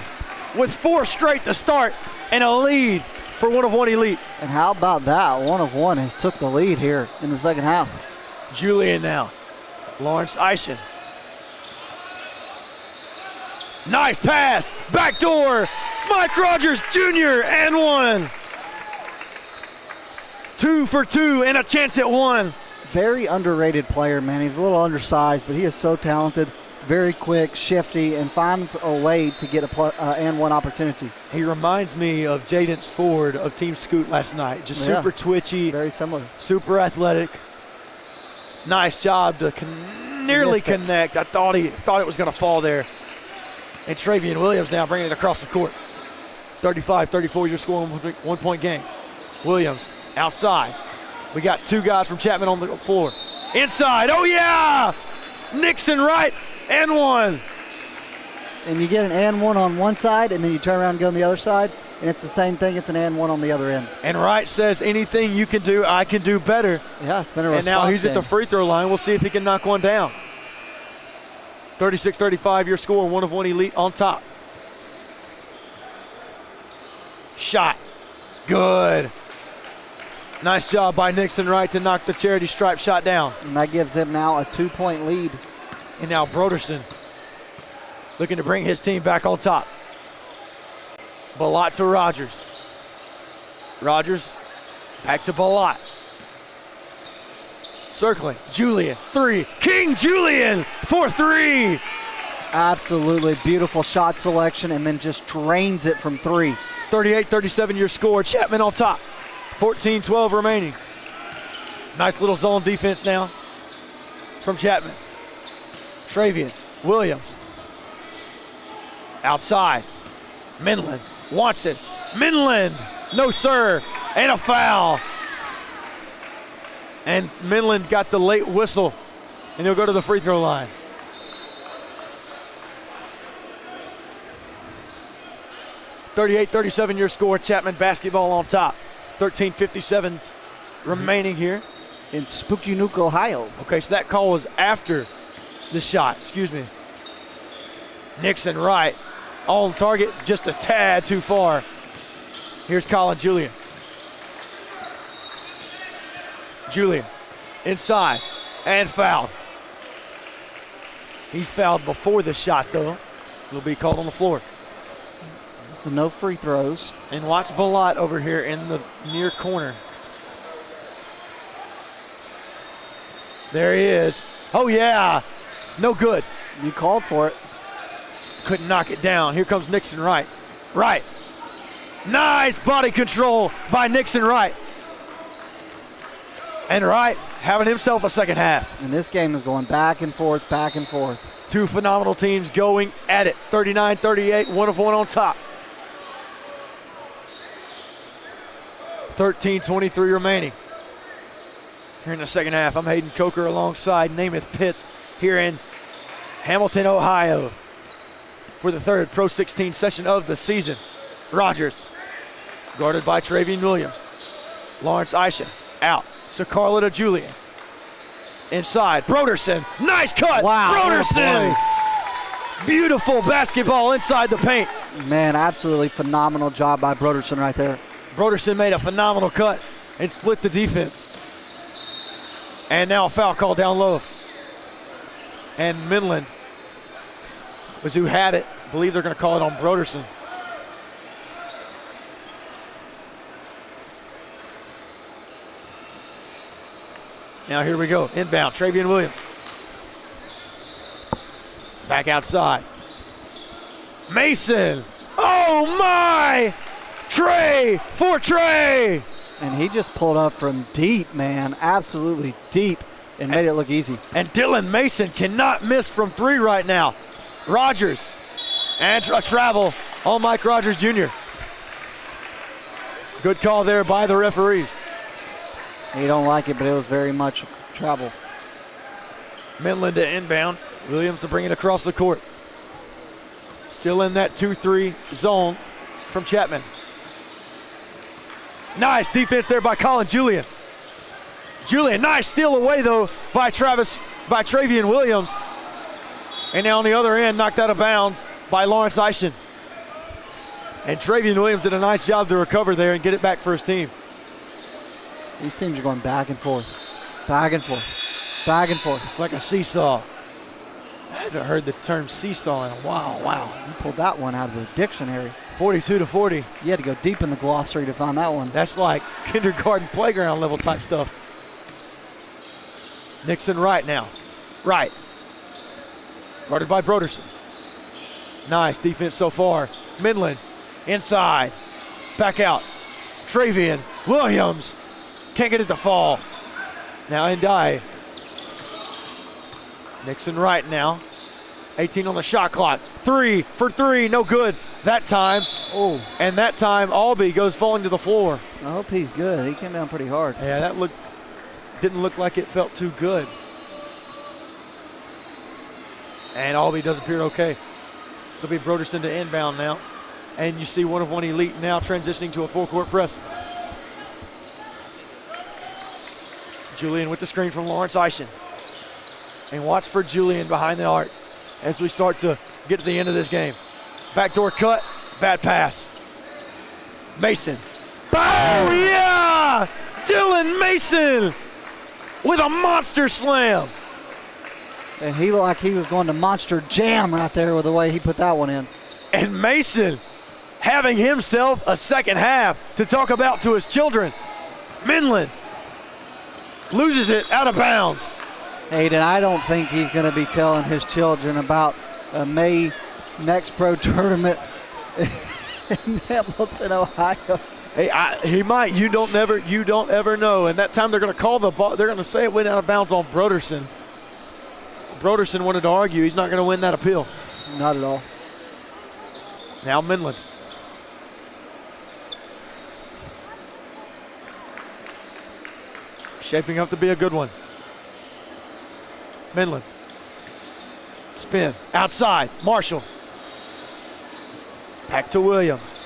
with 4 straight to start and a lead for One of One Elite. And how about that? One of One has took the lead here in the second half. Julian now. Lawrence Eischen. Nice pass. Backdoor. Mike Rogers Jr. and 1. 2 for 2 and a chance at 1. Very underrated player, man. He's a little undersized, but he is so talented, very quick, shifty, and finds a way to get a and one opportunity. He reminds me of Jadance Ford of Team Scoot last night. Just super twitchy. Very similar. Super athletic. Nice job to nearly connect. I thought it was going to fall there. And Travian Williams now bringing it across the court. 35-34, you're scoring 1-point game. Williams outside. We got 2 guys from Chapman on the floor. Inside, oh yeah! Nixon Wright, and 1. And you get an and 1 on one side, and then you turn around and go on the other side, and it's the same thing. It's an and 1 on the other end. And Wright says, anything you can do, I can do better. Yeah, it's been a response. And now he's game. at the free throw line. We'll see if he can knock one down. 36-35 your score, 1 of 1 Elite on top. Shot. Good. Nice job by Nixon Wright to knock the charity stripe shot down. And that gives them now a 2-point lead. And now Broderson looking to bring his team back on top. Balot to Rogers. Rogers back to Balot. Circling. Julian, 3. King Julian for 3. Absolutely beautiful shot selection, and then just drains it from 3. 38-37 your score. Chapman on top. 14-12 remaining. Nice little zone defense now from Chapman. Travian Williams. Outside. Minland wants it. Minland. No, sir. And a foul. And Minland got the late whistle, and he'll go to the free throw line. (38-37) your score. Chapman basketball on top. 13:57 remaining here In Spookynook, Ohio. Okay, so that call was after the shot. Excuse me. Nixon Wright on target, just a tad too far. Here's Colin Julian. Julian inside and fouled. He's fouled before the shot, though. He'll be called on the floor. So no free throws. And watch Balot over here in the near corner. There he is. Oh, yeah. No good. You called for it. Couldn't knock it down. Here comes Nixon Wright. Wright. Nice body control by Nixon Wright. And Wright having himself a second half. And this game is going back and forth, back and forth. Two phenomenal teams going at it. 39-38, 1 of 1 on top. 13:23 remaining. Here in the second half, I'm Hayden Coker alongside Namath Pitts here in Hamilton, Ohio for the third Pro16 session of the season. Rogers, guarded by Travian Williams. Lawrence Isha, out. Sakarla to Julian. Inside, Broderson, nice cut! Wow, Broderson! Beautiful basketball inside the paint. Man, absolutely phenomenal job by Broderson right there. Broderson made a phenomenal cut and split the defense. And now a foul call down low. And Minland was who had it. I believe they're going to call it on Broderson. Now here we go, inbound, Travian Williams. Back outside. Mason, oh my! Trey for Trey! And he just pulled up from deep, man, absolutely deep, and made it look easy. And Dylan Mason cannot miss from 3 right now. Rogers, and a travel on Mike Rogers Jr. Good call there by the referees. You don't like it, but it was very much travel. Midland to inbound. Williams to bring it across the court. Still in that 2-3 zone from Chapman. Nice defense there by Colin Julian. Julian, nice steal away though by Travian Williams. And now on the other end, knocked out of bounds by Lawrence Ishin. And Travian Williams did a nice job to recover there and get it back for his team. These teams are going back and forth, back and forth, back and forth. It's like a seesaw. I haven't heard the term seesaw in a while. Wow. You pulled that one out of the dictionary. 42-40. You had to go deep in the glossary to find that one. That's like kindergarten playground level type stuff. Nixon Wright now. Wright. Guarded by Broderson. Nice defense so far. Midland inside. Back out. Travian Williams. Can't get it to fall. Now Ndai. Nixon Wright now. 18 on the shot clock. 3 for 3, no good that time. Oh. And that time Albee goes falling to the floor. I hope he's good. He came down pretty hard. Yeah, that didn't look like it felt too good. And Albee does appear okay. It'll be Broderson to inbound now. And you see 1 of 1 Elite now transitioning to a full court press. Julian with the screen from Lawrence Ishin. And watch for Julian behind the arc. as we start to get to the end of this game. Backdoor cut, bad pass. Mason. Oh, yeah! Dylan Mason with a monster slam. And he looked like he was going to monster jam right there with the way he put that one in. And Mason having himself a second half to talk about to his children. Midland loses it out of bounds. Hayden, I don't think he's going to be telling his children about a May Next Pro tournament in Hamilton, Ohio. Hey, he might. You don't ever know. And that time they're going to call the ball. They're going to say it went out of bounds on Broderson. Broderson wanted to argue he's not going to win that appeal. Not at all. Now Midland. Shaping up to be a good one. Midland. Spin. Outside. Marshall. Back to Williams.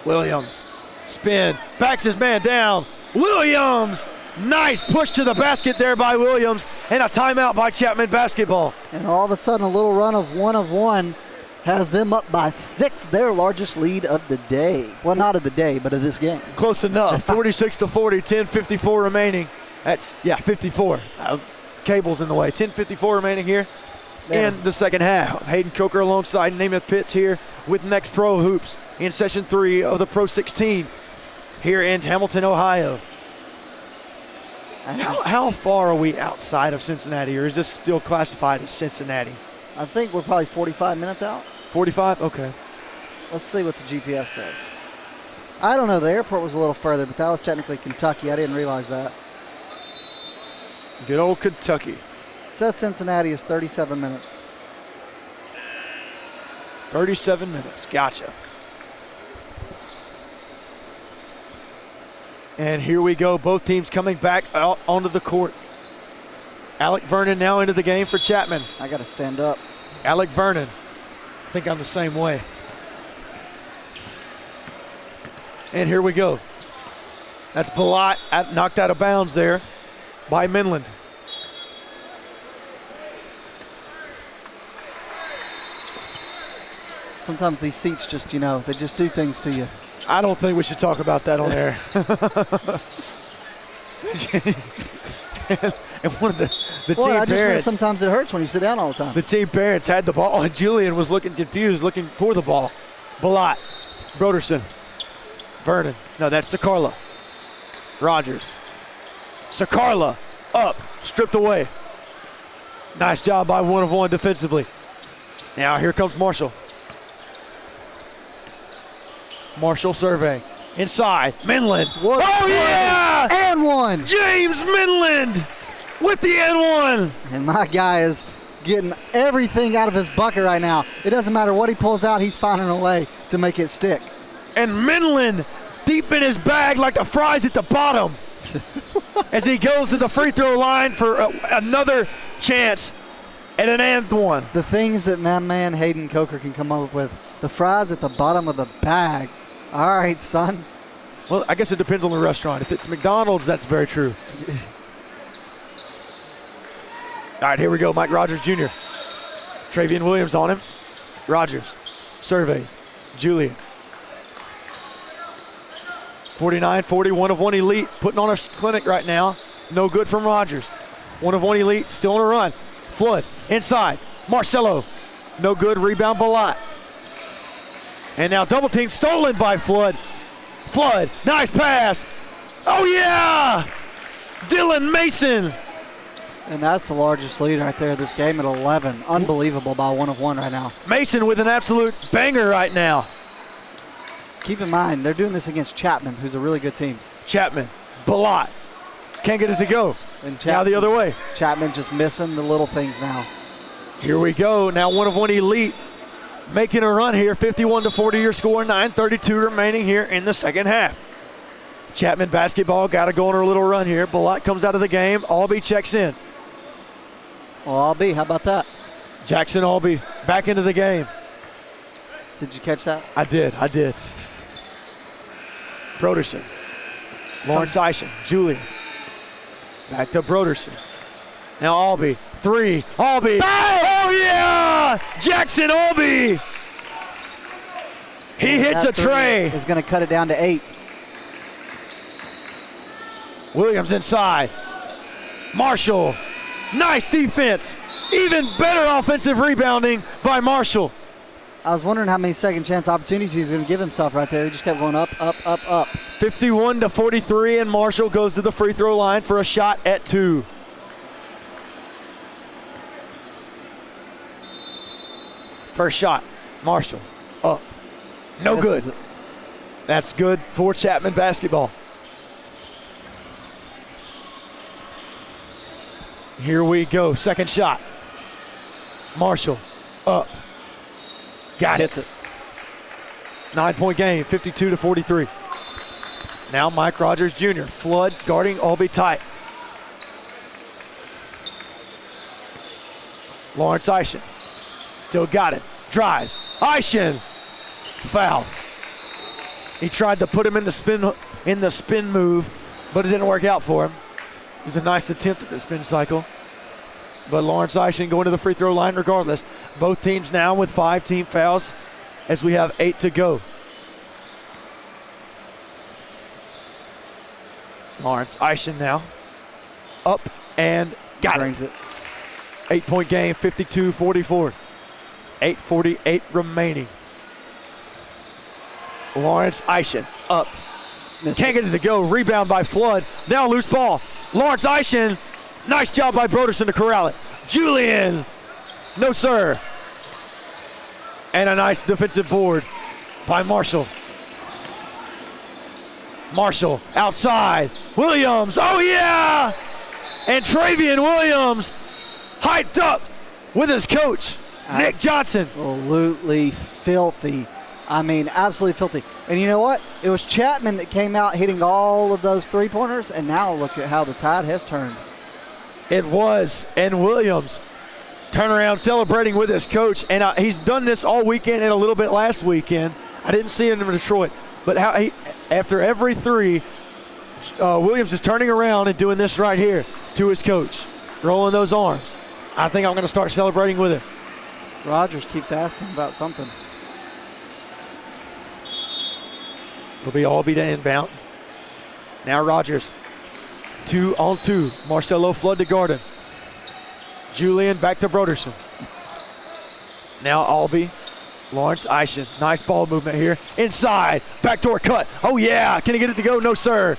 Williams. Spin. Backs his man down. Williams. Nice push to the basket there by Williams. And a timeout by Chapman basketball. And all of a sudden, a little run of 1 has them up by 6, their largest lead of the day. Well, not of the day, but of this game. Close enough. 46-40, 10:54 remaining. That's, 54. Cable's in the way. 10:54 remaining here in the second half. Hayden Coker alongside Namath Pitts here with Next Pro Hoops in session 3 of the Pro 16 here in Hamilton, Ohio. How far are we outside of Cincinnati, or is this still classified as Cincinnati? I think we're probably 45 minutes out. 45? Okay. Let's see what the GPS says. I don't know. The airport was a little further, but that was technically Kentucky. I didn't realize that. Good old Kentucky. It says Cincinnati is 37 minutes. 37 minutes. Gotcha. And here we go. Both teams coming back out onto the court. Alec Vernon now into the game for Chapman. I got to stand up. Alec Vernon. I think I'm the same way. And here we go. That's Balot knocked out of bounds there by Midland. Sometimes these seats just, they just do things to you. I don't think we should talk about that on air. And one of the team parents. Sometimes it hurts when you sit down all the time. The team parents had the ball, and Julian was looking confused, looking for the ball. Balot, Broderson, Vernon. No, that's Sakarla. Rogers. Sakarla up, stripped away. Nice job by 1 of 1 defensively. Now here comes Marshall. Marshall surveying. Inside, Midland. What? Oh, yeah! And 1. James Midland with the and 1. And my guy is getting everything out of his bucket right now. It doesn't matter what he pulls out, he's finding a way to make it stick. And Midland deep in his bag like the fries at the bottom as he goes to the free throw line for another chance at an and 1. The things that my man Hayden Coker can come up with. The fries at the bottom of the bag. All right, son. Well, I guess it depends on the restaurant. If it's McDonald's, that's very true. All right, here we go. Mike Rogers Jr. Travian Williams on him. Rogers surveys. Julian. 49-40, 1 of 1 elite. Putting on a clinic right now. No good from Rogers. 1 of 1 elite, still on a run. Flood inside. Marcelo. No good. Rebound Balot. And now double team stolen by Flood. Flood, nice pass. Oh yeah! Dylan Mason. And that's the largest lead right there this game at 11. Unbelievable by 1 of 1 right now. Mason with an absolute banger right now. Keep in mind, they're doing this against Chapman, who's a really good team. Chapman, Balot. Can't get it to go. And Now the other way. Chapman just missing the little things now. Here we go. Now 1 of 1 elite. Making a run here, 51-40 your score, 9:32 remaining here in the second half. Chapman basketball got to go on a little run here. Balot comes out of the game. Albee checks in. Well, Albee, how about that? Jackson Albee back into the game. Did you catch that? I did. Broderson. Lawrence Isham. Julian. Back to Broderson. Now Albee. 3. Albee. Oh, yeah! yeah! Jackson Albee! He hits a That three tray. is going to cut it down to 8. Williams inside. Marshall. Nice defense. Even better offensive rebounding by Marshall. I was wondering how many second chance opportunities he was going to give himself right there. He just kept going up, up, up, up. 51-43, and Marshall goes to the free throw line for a shot at 2. First shot, Marshall, up. No This good. is it. That's good for Chapman basketball. Here we go, second shot. Marshall, up. Got Hits it. it. 9-point game, 52-43. Now Mike Rogers Jr., Flood guarding Albee tight. Lawrence Eishen, still got it, drives. Eishen, foul. He tried to put him in the spin move, but it didn't work out for him. It was a nice attempt at the spin cycle. But Lawrence Eishen going to the free throw line regardless. Both teams now with 5 team fouls as we have 8 to go. Lawrence Eishen now up and got Brings it. 8-point game, 52-44. 8:48 remaining. Lawrence Eishen up. Missed Can't it. get it to go. Rebound by Flood. Now loose ball. Lawrence Eishen. Nice job by Broderson to corral it. Julian. No, sir. And a nice defensive board by Marshall. Marshall outside. Williams. Oh, yeah. And Travian Williams hyped up with his coach, Nick Johnson. Absolutely filthy. I mean, absolutely filthy. And you know what? It was Chapman that came out hitting all of those three-pointers, and now look at how the tide has turned. It was. And Williams turn around celebrating with his coach. And he's done this all weekend and a little bit last weekend. I didn't see him in Detroit. But how he, after every three, Williams is turning around and doing this right here to his coach, rolling those arms. I think I'm going to start celebrating with him. Rogers keeps asking about something. It'll be Albee to inbound. Now Rogers. 2-on-2. Marcelo Flood to guard him. Julian back to Broderson. Now Albee. Lawrence Eishen. Nice ball movement here. Inside. Backdoor cut. Oh, yeah. Can he get it to go? No, sir.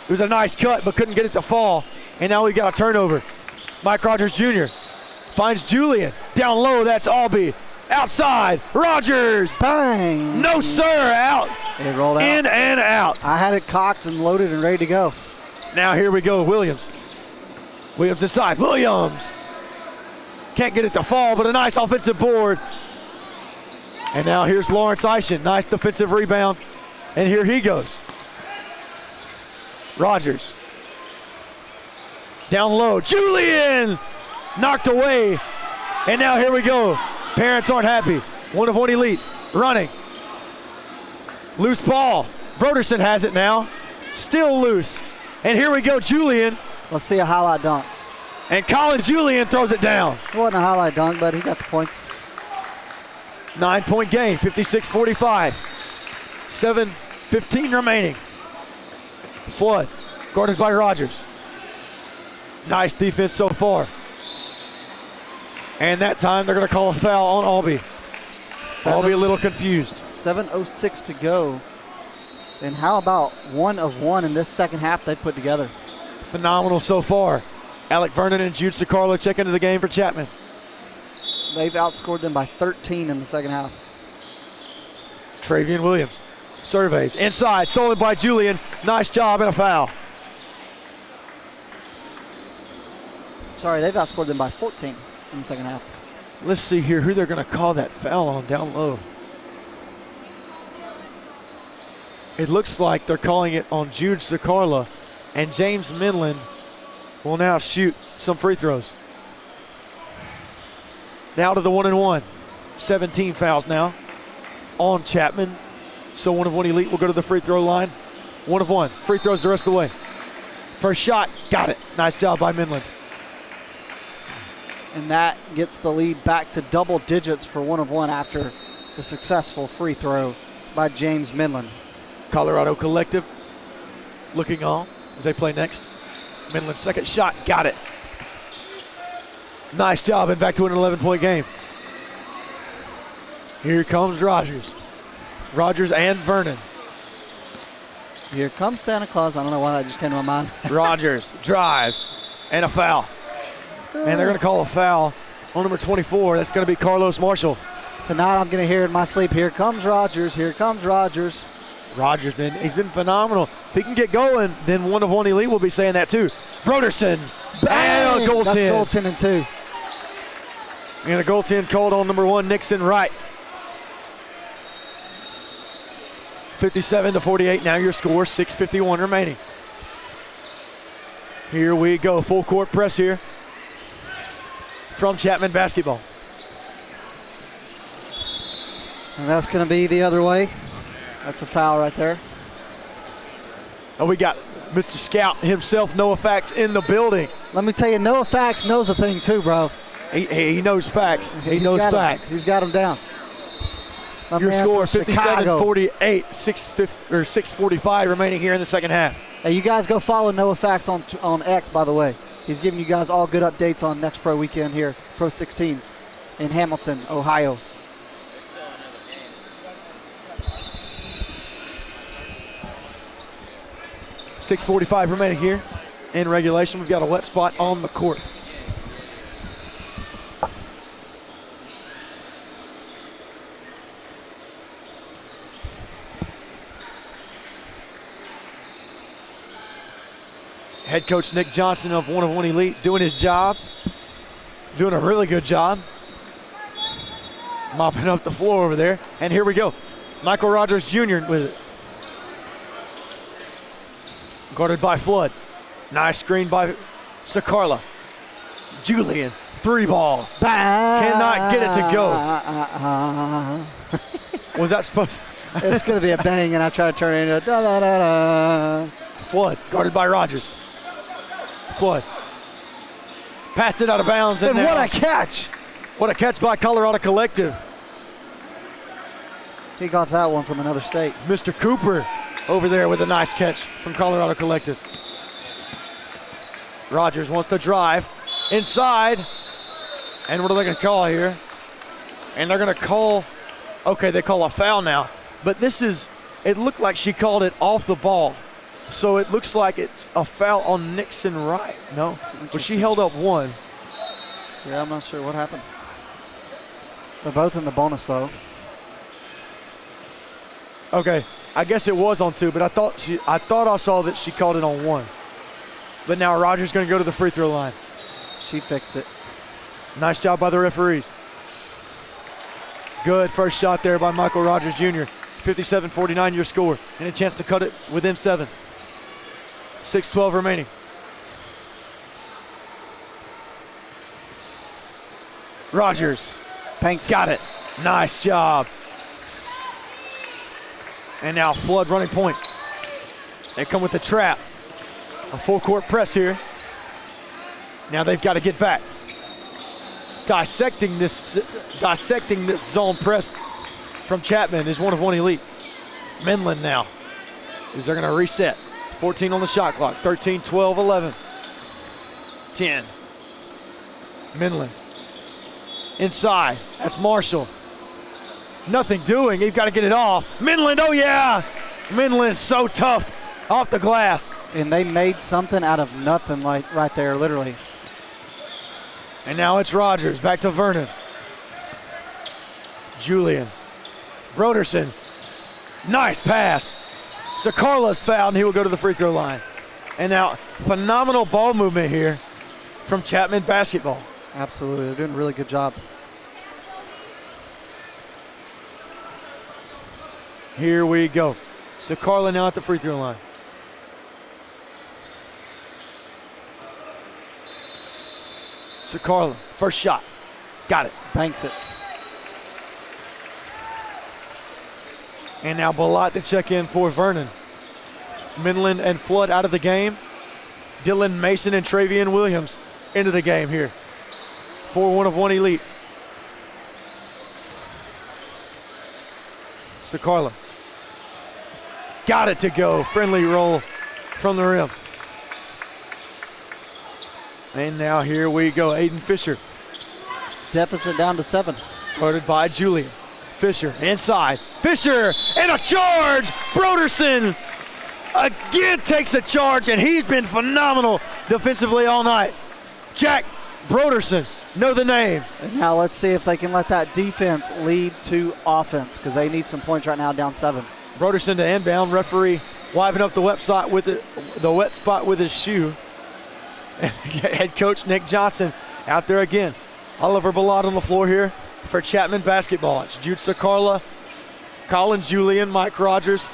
It was a nice cut, but couldn't get it to fall. And now we got a turnover. Mike Rogers Jr. finds Julian. Down low. That's Albee. Outside. Rogers. Bang! No, sir. Out. It rolled out. In and out. I had it cocked and loaded and ready to go. Now here we go, Williams. Williams inside, Williams. Can't get it to fall, but a nice offensive board. And now here's Lawrence Eishen, nice defensive rebound. And here he goes. Rogers. Down low, Julian! Knocked away. And now here we go. Parents aren't happy. 1 of 1 elite, running. Loose ball. Broderson has it now. Still loose. And here we go, Julian. Let's see a highlight dunk. And Colin Julian throws it down. It wasn't a highlight dunk, but he got the points. 9-point game, 56-45. 7:15 remaining. Flood, guarded by Rogers. Nice defense so far. And that time they're going to call a foul on Albee. Albee a little confused. 7:06 to go. And how about 1 of 1 in this second half they put together? Phenomenal so far. Alec Vernon and Jude Sicarlo check into the game for Chapman. They've outscored them by 13 in the second half. Travian Williams surveys. Inside, stolen by Julian. Nice job and a foul. Sorry, they've outscored them by 14 in the second half. Let's see here who they're going to call that foul on down low. It looks like they're calling it on Jude Sicarlo, and James Minland will now shoot some free throws. Now to the 1-and-1. 17 fouls now on Chapman. So 1 of 1 elite will go to the free throw line. 1 of 1. Free throws the rest of the way. First shot, got it. Nice job by Minland. And that gets the lead back to double digits for 1 of 1 after the successful free throw by James Midland. Colorado Collective looking on as they play next. Midland's second shot, got it. Nice job, and back to an 11-point game. Here comes Rogers. Rogers and Vernon. Here comes Santa Claus. I don't know why that just came to my mind. Rogers drives, and a foul. And they're going to call a foul on number 24. That's going to be Carlos Marshall. Tonight I'm going to hear in my sleep, here comes Rogers, here comes Rogers. Rogers, man, he's been phenomenal. If he can get going, then 1 of 1 elite will be saying that too. Broderson, Bang! and a goaltend. That's goaltending too. And a goaltend called on number 1, Nixon Wright. 57-48, now your score, 6:51 remaining. Here we go, full court press here from Chapman basketball. And that's going to be the other way. That's a foul right there. And we got Mr. Scout himself, Noah Fax, in the building. Let me tell you, Noah Fax knows a thing too, bro. He knows facts. He knows got facts. He's got him down. My Your man score, from Chicago. 57-48, 6:45 remaining here in the second half. Hey, you guys go follow Noah Fax on X, by the way. He's giving you guys all good updates on next pro weekend here, Pro 16 in Hamilton, Ohio. 6:45 remaining here in regulation. We've got a wet spot on the court. Head coach Nick Johnson of 1 of 1 Elite doing his job, doing a really good job. Mopping up the floor over there. And here we go. Michael Rogers Jr. with it. Guarded by Flood. Nice screen by Sakarla. Julian, 3-ball. Cannot get it to go. Was that supposed to? It's going to be a bang, and I try to turn it into a da-da-da-da. Flood, guarded by Rogers. Flood. Passed it out of bounds. And now, what a catch. What a catch by Colorado Collective. He got that one from another state. Mr. Cooper over there with a nice catch from Colorado Collective. Rogers wants to drive inside. And what are they going to call here? And they're going to call, okay, they call a foul now. But this is, it looked like she called it off the ball. So it looks like it's a foul on Nixon Wright. No, but she held up 1. Yeah, I'm not sure what happened. They're both in the bonus, though. Okay, I guess it was on 2, but I thought I saw that she called it on 1. But now Rogers going to go to the free throw line. She fixed it. Nice job by the referees. Good first shot there by Michael Rogers Jr. 57-49 your score, and a chance to cut it within 7. 6:12 remaining. Rogers. Banks Got it. Nice job. And now Flood running point. They come with the trap. A full court press here. Now they've got to get back. Dissecting this zone press from Chapman is 1 of 1 Elite. Midland now. They're going to reset. 14 on the shot clock. 13, 12, 11. 10. Midland. Inside. That's Marshall. Nothing doing. You've got to get it off. Midland, oh yeah! Midland's so tough off the glass. And they made something out of nothing, like right there, literally. And now it's Rogers. Back to Vernon. Julian. Broderson. Nice pass. Sakarla's fouled, and he will go to the free throw line. And now, phenomenal ball movement here from Chapman basketball. Absolutely. They're doing a really good job. Here we go. Sakarla now at the free throw line. Sakarla, first shot. Got it. Banks it. And now Balot to check in for Vernon. Midland and Flood out of the game. Dylan Mason and Travian Williams into the game here. 4-1 of one elite. Sakarla. Got it to go. Friendly roll from the rim. And now here we go. Aiden Fisher. Deficit down to 7. Guarded by Julian. Fisher inside. Fisher and a charge. Broderson again takes a charge, and he's been phenomenal defensively all night. Jack Broderson, know the name. And now let's see if they can let that defense lead to offense, because they need some points right now, down 7. Broderson to inbound. Referee wiping up the wet spot with his shoe. Head coach Nick Johnson out there again. Oliver Ballard on the floor here for Chapman basketball. It's Jude Sakarla, Colin Julian, Mike Rogers,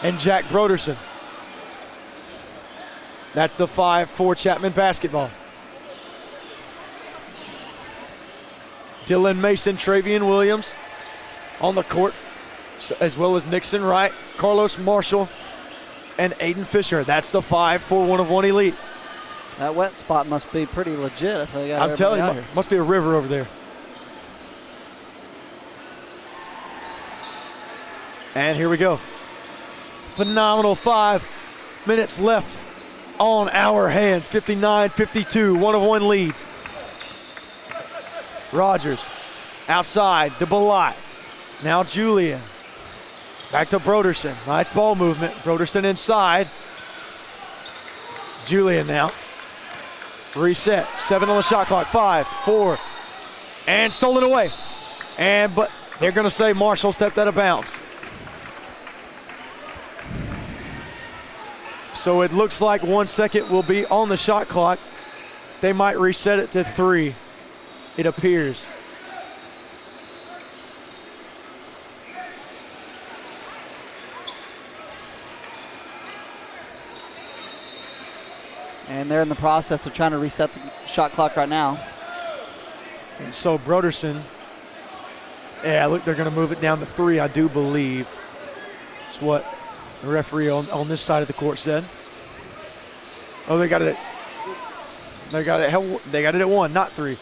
and Jack Broderson. That's the 5 for Chapman basketball. Dylan Mason, Travian Williams on the court, as well as Nixon Wright, Carlos Marshall, and Aiden Fisher. That's the 5 for 1 of one elite. That wet spot must be pretty legit if they got I'm telling everybody you, out here. must be a river over there. And here we go. Phenomenal 5 minutes left on our hands. 59-52, 1 of one leads. Rogers outside to Balot. Now Julian. Back to Broderson. Nice ball movement. Broderson inside. Julian now. Reset. 7 on the shot clock. 5, 4, and stolen away. But they're going to say Marshall stepped out of bounds. So it looks like 1 second will be on the shot clock. They might reset it to 3. It appears. And they're in the process of trying to reset the shot clock right now. And so Broderson, look, they're going to move it down to 3, I do believe. That's what the referee on this side of the court said. Oh, they got it at 1, not 3.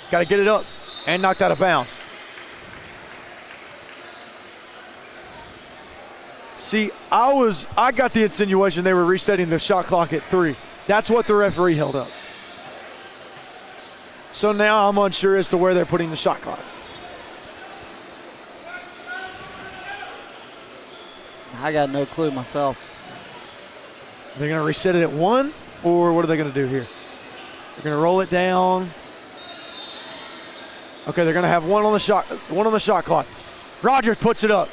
Got to get it up and knocked out of bounds. See, I got the insinuation they were resetting the shot clock at 3. That's what the referee held up. So now I'm unsure as to where they're putting the shot clock. I got no clue myself. They're going to reset it at 1, or what are they going to do here? They're going to roll it down. Okay, they're going to have 1 on the shot clock. Rogers puts it up.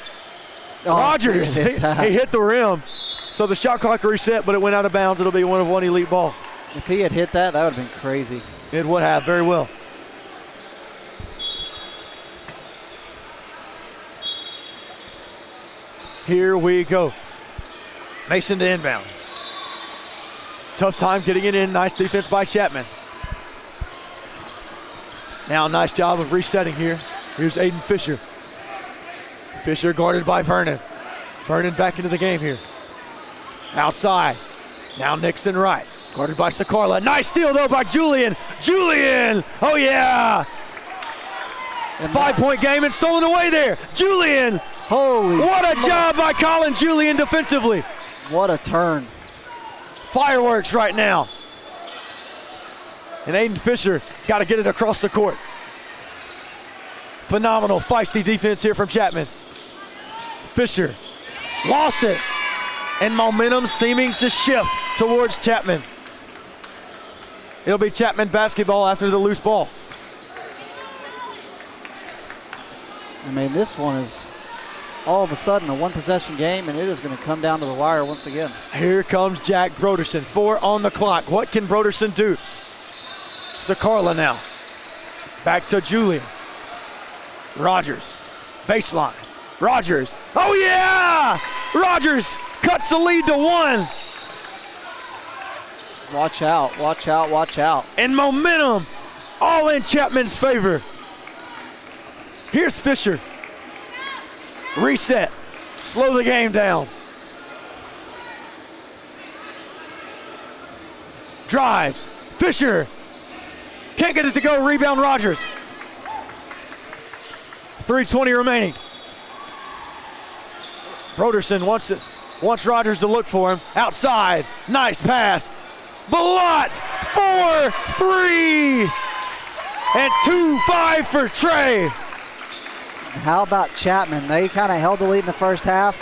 Oh, Rogers, he hit the rim. So the shot clock reset, but it went out of bounds. It'll be 1 of one elite ball. If he had hit that, that would have been crazy. It would have, very well. Here we go. Mason to inbound. Tough time getting it in. Nice defense by Chapman. Now nice job of resetting here. Here's Aiden Fisher. Fisher guarded by Vernon. Vernon back into the game here. Outside. Now Nixon Wright. Guarded by Sakarla. Nice steal though by Julian. Julian! Oh yeah! And 5-point game and stolen away there. Julian! Holy What a smokes. job by Colin Julian defensively. What a turn. Fireworks right now. And Aiden Fisher got to get it across the court. Phenomenal feisty defense here from Chapman. Fisher lost it. And momentum seeming to shift towards Chapman. It'll be Chapman basketball after the loose ball. I mean, this one is all of a sudden a one-possession game, and it is going to come down to the wire once again. Here comes Jack Broderson. 4 on the clock. What can Broderson do? Sakarla now. Back to Julian. Rogers. Baseline. Rogers. Oh, yeah! Rogers cuts the lead to 1. Watch out, watch out, watch out. And momentum all in Chapman's favor. Here's Fisher. Reset. Slow the game down. Drives. Fisher. Can't get it to go. Rebound Rogers. 3:20 remaining. Broderson wants Rogers to look for him. Outside. Nice pass. Balot for 3. And 2-5 for Trey. How about Chapman? They kind of held the lead in the first half.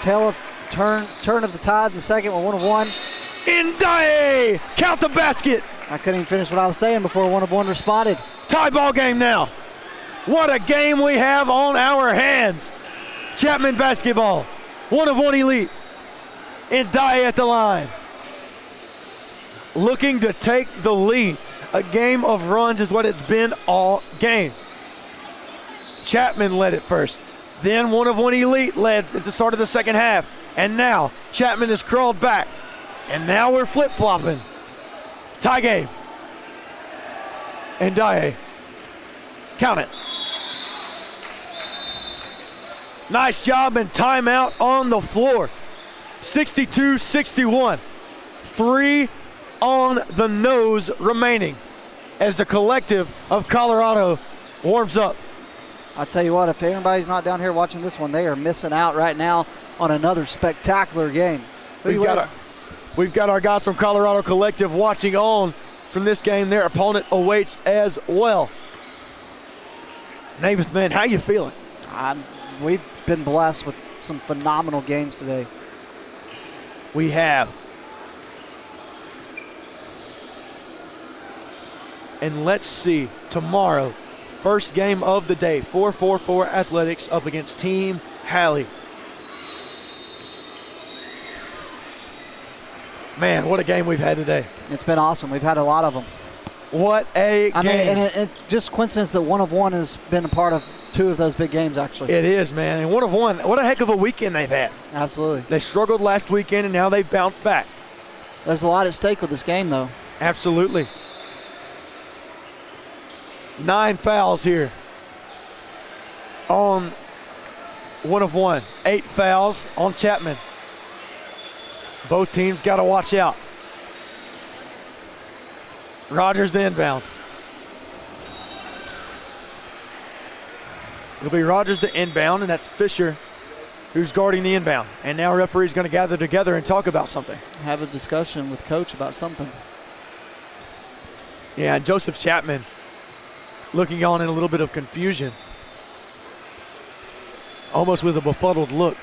Tail of turn of the tide in the second with 1 of 1. Ndaye, count the basket. I couldn't even finish what I was saying before 1 of 1 responded. Tie ball game now. What a game we have on our hands. Chapman basketball. 1 of 1 elite. Ndaye at the line. Looking to take the lead. A game of runs is what it's been all game. Chapman led it first. Then 1 of 1 elite led at the start of the second half. And now Chapman has crawled back. And now we're flip-flopping. Tie game. Ndaye. Count it. Nice job and timeout on the floor. 62-61. 3 on the nose remaining as the collective of Colorado warms up. I'll tell you what, if anybody's not down here watching this one, they are missing out right now on another spectacular game. We've got our guys from Colorado Collective watching on from this game. Their opponent awaits as well. Namath, man, how you feeling? We've been blessed with some phenomenal games today. We have. And let's see, tomorrow, first game of the day, 4-4-4 Athletics up against Team Halley. Man, what a game we've had today. It's been awesome. We've had a lot of them. What a game. I mean, and it's just coincidence that 1 of 1 has been a part of 2 of those big games, actually. It is, man. And 1 of 1, what a heck of a weekend they've had. Absolutely. They struggled last weekend, and now they've bounced back. There's a lot at stake with this game, though. Absolutely. 9 fouls here on 1 of 1. 8 fouls on Chapman. Both teams got to watch out. Rogers the inbound. It'll be Rogers the inbound, and that's Fisher who's guarding the inbound. And now referee's going to gather together and talk about something. Have a discussion with coach about something. Yeah, and Joseph Chapman looking on in a little bit of confusion. Almost with a befuddled look.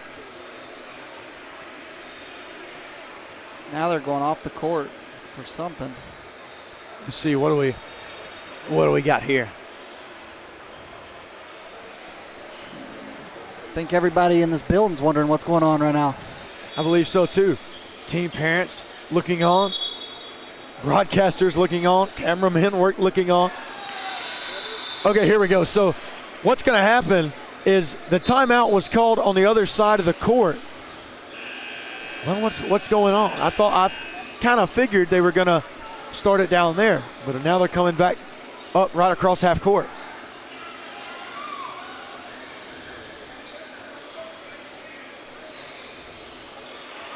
Now they're going off the court for something. Let's see, what do we got here? I think everybody in this building's wondering what's going on right now. I believe so too. Team parents looking on. Broadcasters looking on. Cameramen looking on. Okay, here we go. So what's going to happen is the timeout was called on the other side of the court. Well, what's going on? I kind of figured they were going to start it down there, but now they're coming back up right across half court.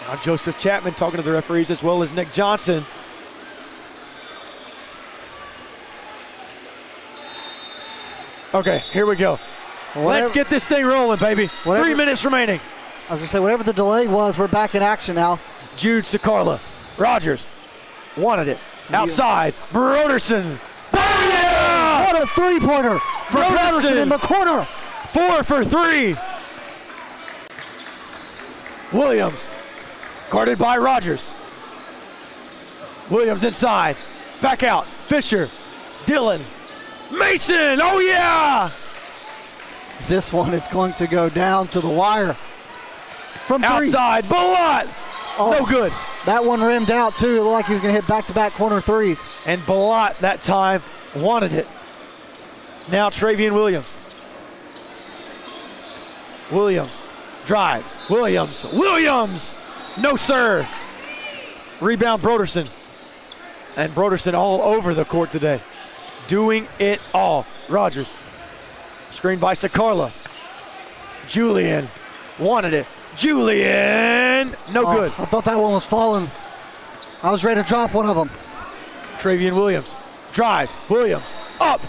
Now Joseph Chapman talking to the referees as well as Nick Johnson. Okay, here we go. Let's get this thing rolling, baby. 3 minutes remaining. I was going to say, whatever the delay was, we're back in action now. Jude Sakarla. Rogers wanted it. Outside. Broderson. Oh, yeah! What a three-pointer for Broderson in the corner. 4 for 3. Williams. Guarded by Rogers. Williams inside. Back out. Fisher. Dillon. Mason. Oh, yeah! This one is going to go down to the wire. From 3. Outside. Balot. Oh, no good. That one rimmed out, too. It looked like he was going to hit back-to-back corner threes. And Balot that time wanted it. Now Travian Williams. Williams drives. Williams. No, sir. Rebound Broderson. And Broderson all over the court today. Doing it all. Rogers. Screened by Sakarla. Julian wanted it. Julian. No good. I thought that one was falling. I was ready to drop one of them. Travian Williams. drives, Williams, up,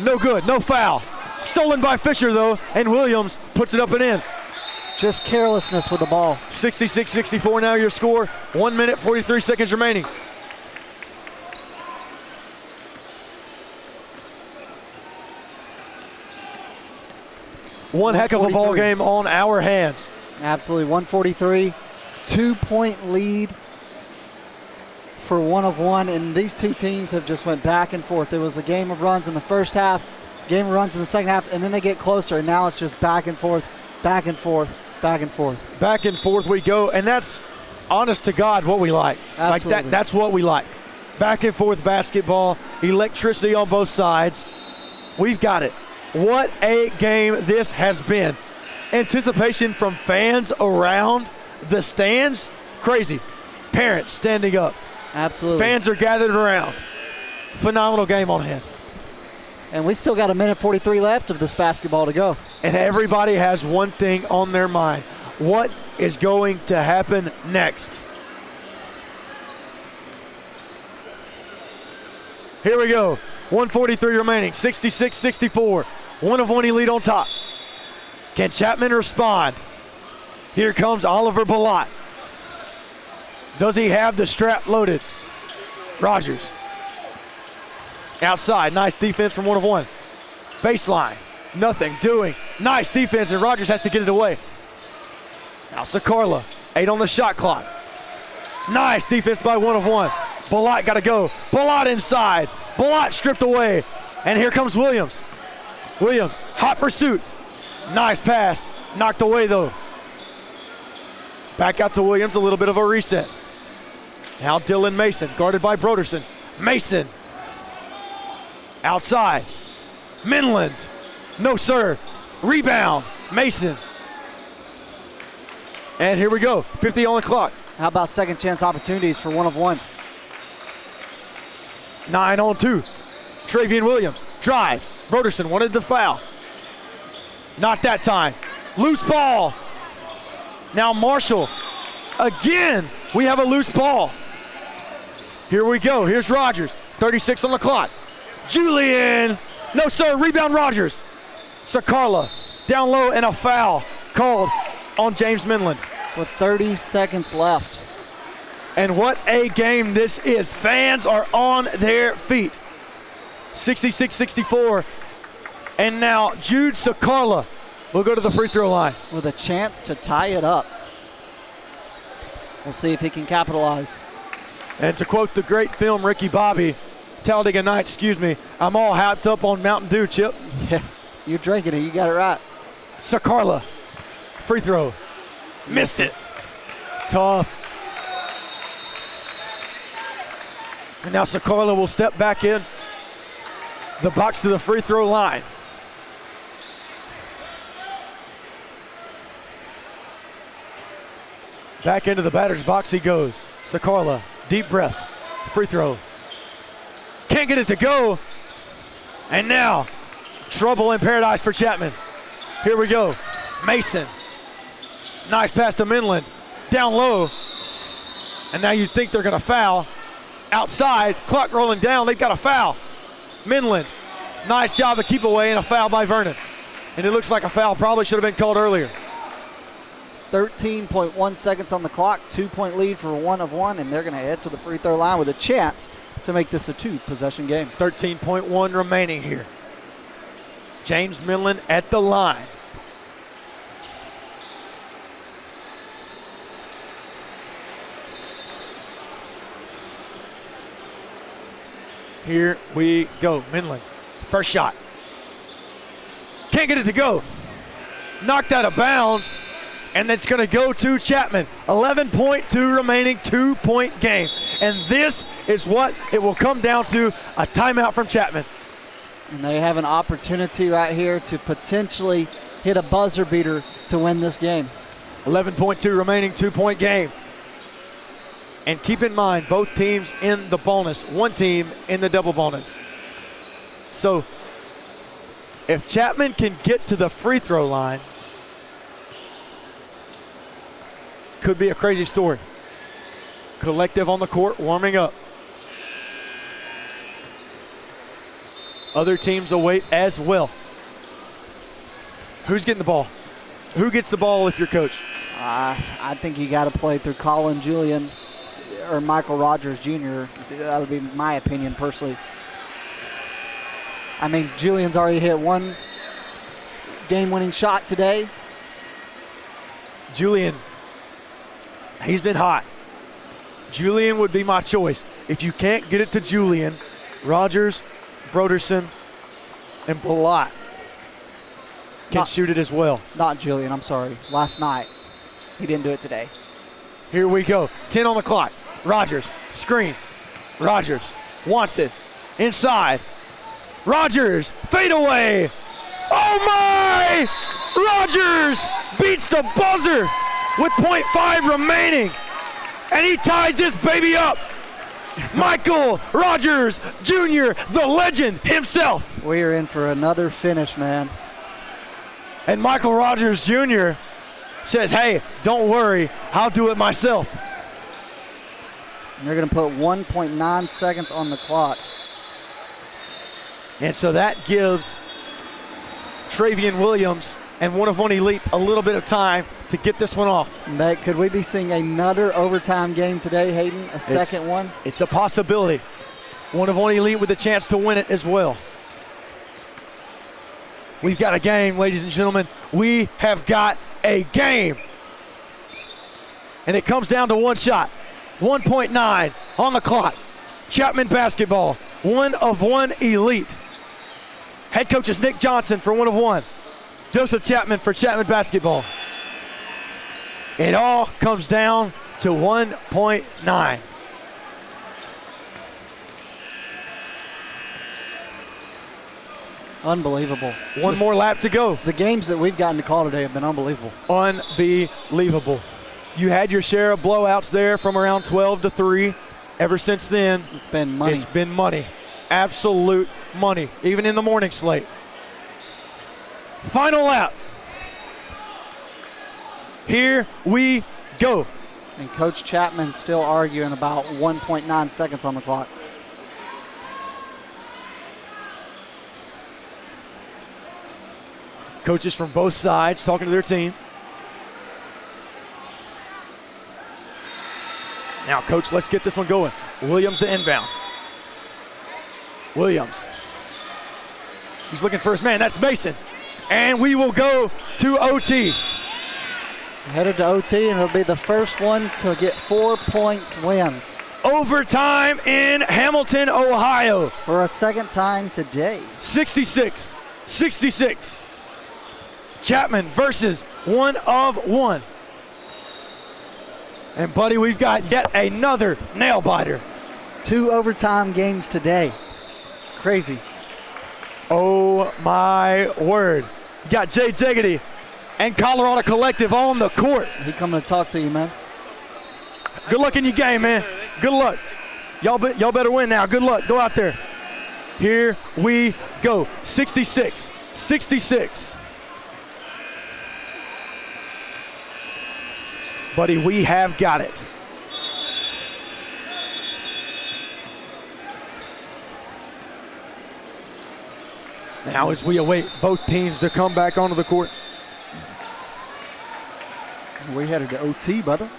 no good, no foul. Stolen by Fisher though, and Williams puts it up and in. Just carelessness with the ball. 66-64 now your score, 1 minute, 43 seconds remaining. One heck of a ball game on our hands. Absolutely, 143, 2-point lead for one of one, and these two teams have just went back and forth. There was a game of runs in the first half, game of runs in the second half, and then they get closer, and now it's just back and forth, back and forth, back and forth. Back and forth we go, and that's, honest to God, what we like. Absolutely. Like that's what we like. Back and forth basketball, electricity on both sides. We've got it. What a game this has been. Anticipation from fans around the stands, crazy. Parents standing up. Absolutely. Fans are gathered around. Phenomenal game on hand. And we still got 1:43 left of this basketball to go. And everybody has one thing on their mind. What is going to happen next? Here we go. 1:43 remaining, 66-64. One of one lead on top. Can Chapman respond? Here comes Oliver Balot. Does he have the strap loaded? Rogers. Outside, nice defense from one of one. Baseline, nothing doing. Nice defense, and Rogers has to get it away. Now Sakarla, 8 on the shot clock. Nice defense by one of one. Balot got to go. Balot inside. Balot stripped away. And here comes Williams. Williams, hot pursuit. Nice pass. Knocked away though. Back out to Williams, a little bit of a reset. Now Dylan Mason, guarded by Broderson. Mason. Outside. Minland. No, sir. Rebound. Mason. And here we go. 50 on the clock. How about second chance opportunities for one of one? 9 on 2. Travian Williams drives. Broderson wanted the foul. Not that time. Loose ball. Now Marshall. Again, we have a loose ball. Here we go. Here's Rogers. 36 on the clock. Julian. No, sir. Rebound Rogers. Sakarla down low and a foul called on James Minland. With 30 seconds left. And what a game this is. Fans are on their feet. 66-64. And now Jude Sakarla will go to the free throw line. With a chance to tie it up. We'll see if he can capitalize. And to quote the great film Ricky Bobby, Talladega Nights, excuse me, I'm all hyped up on Mountain Dew, Chip. Yeah, you're drinking it. You got it right. Sakarla, free throw. Missed it. Tough. And now Sakarla will step back in the box to the free throw line. Back into the batter's box he goes. Sakarla, deep breath, free throw. Can't get it to go. And now, trouble in paradise for Chapman. Here we go. Mason. Nice pass to Minland. Down low. And now you think they're going to foul. Outside, clock rolling down. They've got a foul. Minland. Nice job of keep away and a foul by Vernon. And it looks like a foul probably should have been called earlier. 13.1 seconds on the clock. 2-point lead for one of one, and they're going to head to the free throw line with a chance to make this a 2-possession game. 13.1 remaining here. James Minland at the line. Here we go. Minland, first shot. Can't get it to go. Knocked out of bounds, and it's going to go to Chapman. 11.2 remaining, 2-point game. And this is what it will come down to, a timeout from Chapman. And they have an opportunity right here to potentially hit a buzzer beater to win this game. 11.2 remaining, 2-point game. And keep in mind, both teams in the bonus, one team in the double bonus. So if Chapman can get to the free throw line, could be a crazy story. Collective on the court, warming up. Other teams await as well. Who's getting the ball? Who gets the ball if you're coach? I think you got to play through Colin Julian or Michael Rogers Jr. That would be my opinion personally. I mean, Julian's already hit one game-winning shot today. Julian, he's been hot. Julian would be my choice. If you can't get it to Julian, Rogers, Broderson, and Balot can shoot it as well. Not Julian, I'm sorry. Last night. He didn't do it today. Here we go. 10 on the clock. Rogers, screen. Rogers wants it. Inside. Rogers, fade away. Oh my! Rogers beats the buzzer with .5 remaining. And he ties this baby up. Michael Rogers Jr., the legend himself. We are in for another finish, man. And Michael Rogers Jr. says, hey, don't worry, I'll do it myself. And they're going to put 1.9 seconds on the clock. And so that gives Travian Williams and One of One Elite a little bit of time to get this one off. Could we be seeing another overtime game today, Hayden? A second one? It's a possibility. One of One Elite with a chance to win it as well. We've got a game, ladies and gentlemen. We have got a game. And it comes down to one shot. 1.9 on the clock. Chapman basketball. One of One Elite. Head coach is Nick Johnson for One of One. Joseph Chapman for Chapman basketball. It all comes down to 1.9. Unbelievable. One more lap to go. The games that we've gotten to call today have been unbelievable. Unbelievable. You had your share of blowouts there from around 12 to 3. Ever since then, it's been money. It's been money. Absolute money, even in the morning slate. Final lap. Here we go. And Coach Chapman still arguing about 1.9 seconds on the clock. Coaches from both sides talking to their team. Now, coach, let's get this one going. Williams to inbound. Williams. He's looking for his man. That's Mason. And we will go to OT. Headed to OT, and it'll be the first one to get 4 points wins. Overtime in Hamilton, Ohio. For a second time today. 66. Chapman versus One of One. And, buddy, we've got yet another nail-biter. 2 overtime games today. Crazy. Oh, my word. Got Jay Jaggedy and Colorado Collective on the court. He coming to talk to you, man. Good luck in your game, man. Good luck. Y'all better win now. Good luck. Go out there. Here we go. 66. Buddy, we have got it. Now as we await both teams to come back onto the court. We headed to OT, brother.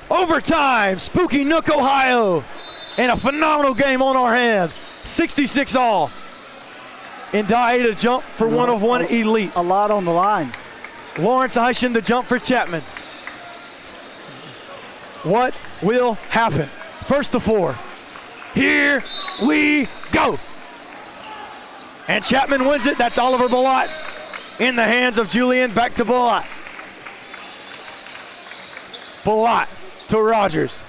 Overtime, Spooky Nook, Ohio. And a phenomenal game on our hands. 66 all. And Dia to jump for One of One Elite. A lot on the line. Lawrence Eischen the jump for Chapman. What will happen? First to 4. Here we go. And Chapman wins it. That's Oliver Balot in the hands of Julian. Back to Balot. Balot to Rogers.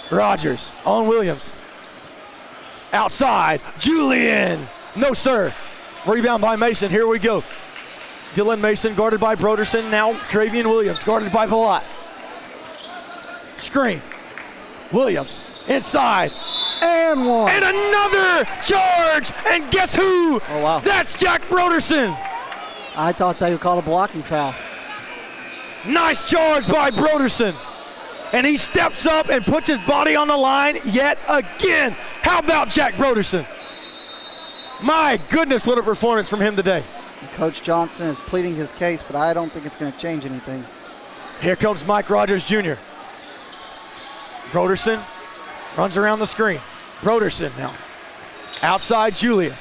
Rogers on Williams. Outside, Julian. No, sir. Rebound by Mason. Here we go. Dylan Mason guarded by Broderson. Now Travian Williams guarded by Balot. Screen. Williams inside. And one. And another charge. And guess who? Oh, wow. That's Jack Broderson. I thought they would call a blocking foul. Nice charge by Broderson. and he steps up and puts his body on the line yet again. How about Jack Broderson? My goodness, what a performance from him today. Coach Johnson is pleading his case, but I don't think it's going to change anything. Here comes Mike Rogers Jr. Broderson runs around the screen. Broderson now. Outside Julian.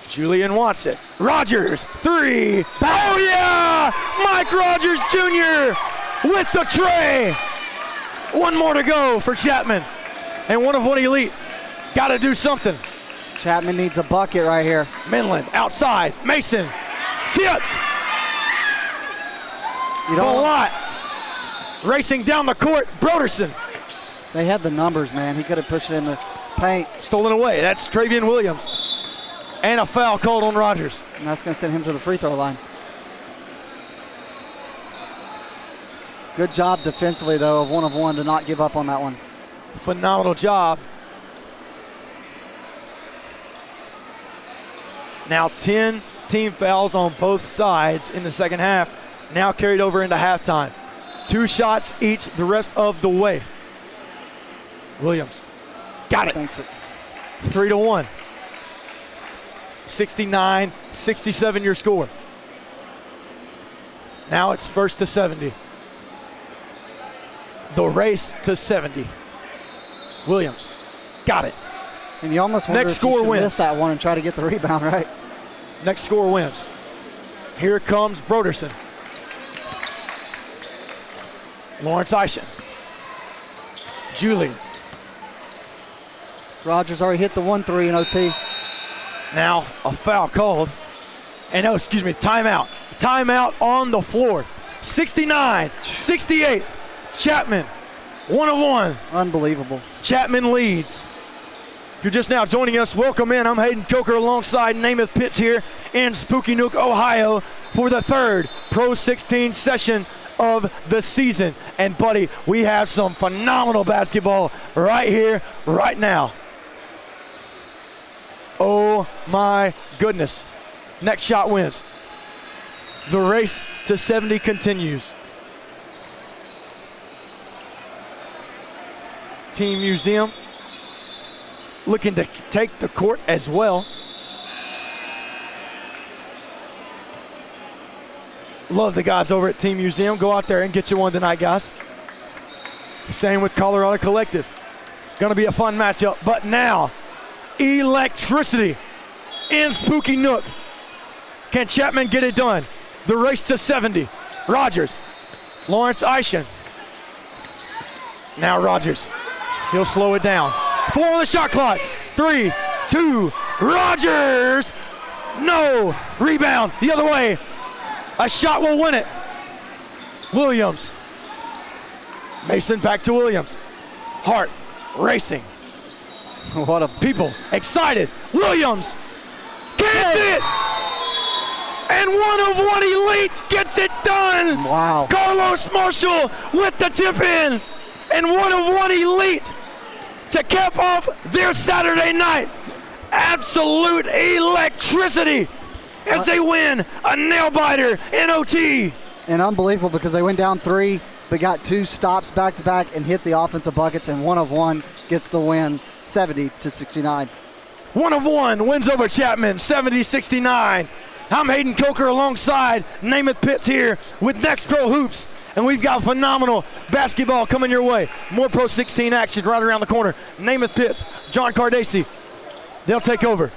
Julian wants it. Rogers, three. Oh yeah! Mike Rogers Jr. with the tray. One more to go for Chapman. And one of one elite. Got to do something. Chapman needs a bucket right here. Minland outside. Mason tipped. You don't A lot. Racing down the court. Broderson. They had the numbers, man. He could have pushed it in the paint, Stolen away. That's Travian Williams. And a foul called on Rogers. and that's going to send him to the free throw line. Good job defensively, though, of one to not give up on that one. Phenomenal job. Now 10 team fouls on both sides in the second half. Now carried over into halftime. 2 shots each the rest of the way. Williams. Got it. Thanks. 3-1. 69-67 your score. Now it's first to 70. The race to 70. Williams. Got it. And you almost wonder Next if score you should wins. miss that one and try to get the rebound, right? Next score wins. Here comes Broderson. Lawrence Eischen. Julian. Rogers already hit the 1-3 in OT. Now a foul called. And timeout. Timeout on the floor. 69-68. Chapman, 1 of 1. Unbelievable. Chapman leads. If you're just now joining us, welcome in. I'm Hayden Coker alongside Namath Pitts here in Spooky Nook, Ohio for the third Pro16 session of the season. And buddy, we have some phenomenal basketball right here, right now. Oh my goodness. Next shot wins. The race to 70 continues. Team Museum looking to take the court as well. Love the guys over at Team Museum. Go out there and get you one tonight, guys. Same with Colorado Collective. Gonna be a fun matchup, but now electricity in Spooky Nook. Can Chapman get it done? The race to 70. Rogers, Lawrence Eischen. Now Rogers. He'll slow it down. 4 on the shot clock. 3, 2, Rogers! No! Rebound the other way. A shot will win it. Williams. Mason back to Williams. Hart racing. What a People excited. Williams gets it! And 1 of 1 elite gets it done! wow. Carlos Marshall with the tip in, and 1 of 1 elite to cap off their Saturday night. Absolute electricity as they win a nail biter in OT. And unbelievable because they went down 3, but got 2 stops back to back and hit the offensive buckets, and 1 of 1 gets the win, 70-69. 1 of 1 wins over Chapman, 70-69. I'm Hayden Coker alongside Namath Pitts here with Next Pro Hoops. And we've got phenomenal basketball coming your way. More Pro 16 action right around the corner. Namath Pitts, John Cardacci. They'll take over.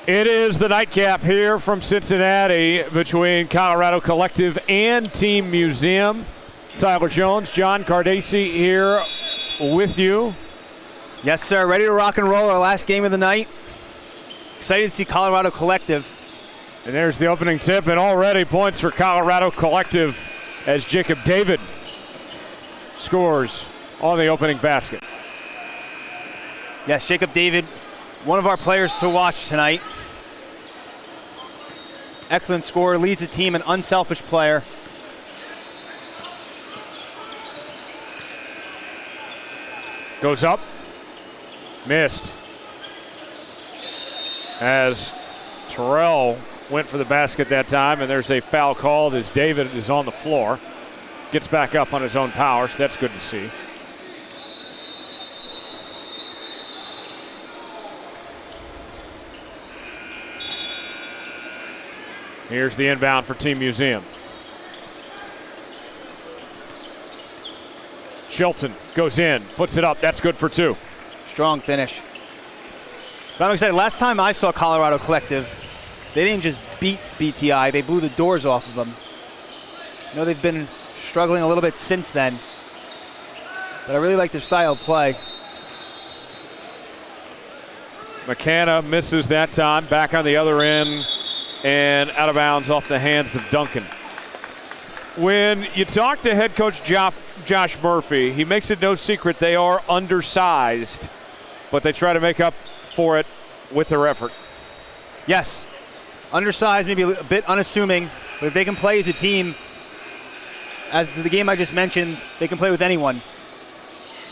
It is the nightcap here from Cincinnati between Colorado Collective and Team Museum. Tyler Jones, John Cardacci here with you. Yes, sir. Ready to rock and roll our last game of the night. Excited to see Colorado Collective. And there's the opening tip, and already points for Colorado Collective as Jacob David scores on the opening basket. Yes, Jacob David, one of our players to watch tonight. Excellent scorer, leads the team, an unselfish player. Goes up, missed. As Terrell went for the basket that time, and there's a foul called as David is on the floor. Gets back up on his own power, so that's good to see. Here's the inbound for Team Museum. Shelton goes in, puts it up. That's good for two. Strong finish. But I'm excited. Last time I saw Colorado Collective, they didn't just beat BTI, they blew the doors off of them. I know they've been struggling a little bit since then, but I really like their style of play. McCanna misses that time, back on the other end, and out of bounds off the hands of Duncan. When you talk to head coach Josh Murphy, he makes it no secret they are undersized, but they try to make up for it with their effort. Yes, undersized, maybe a bit unassuming, but if they can play as a team, as the game I just mentioned, they can play with anyone.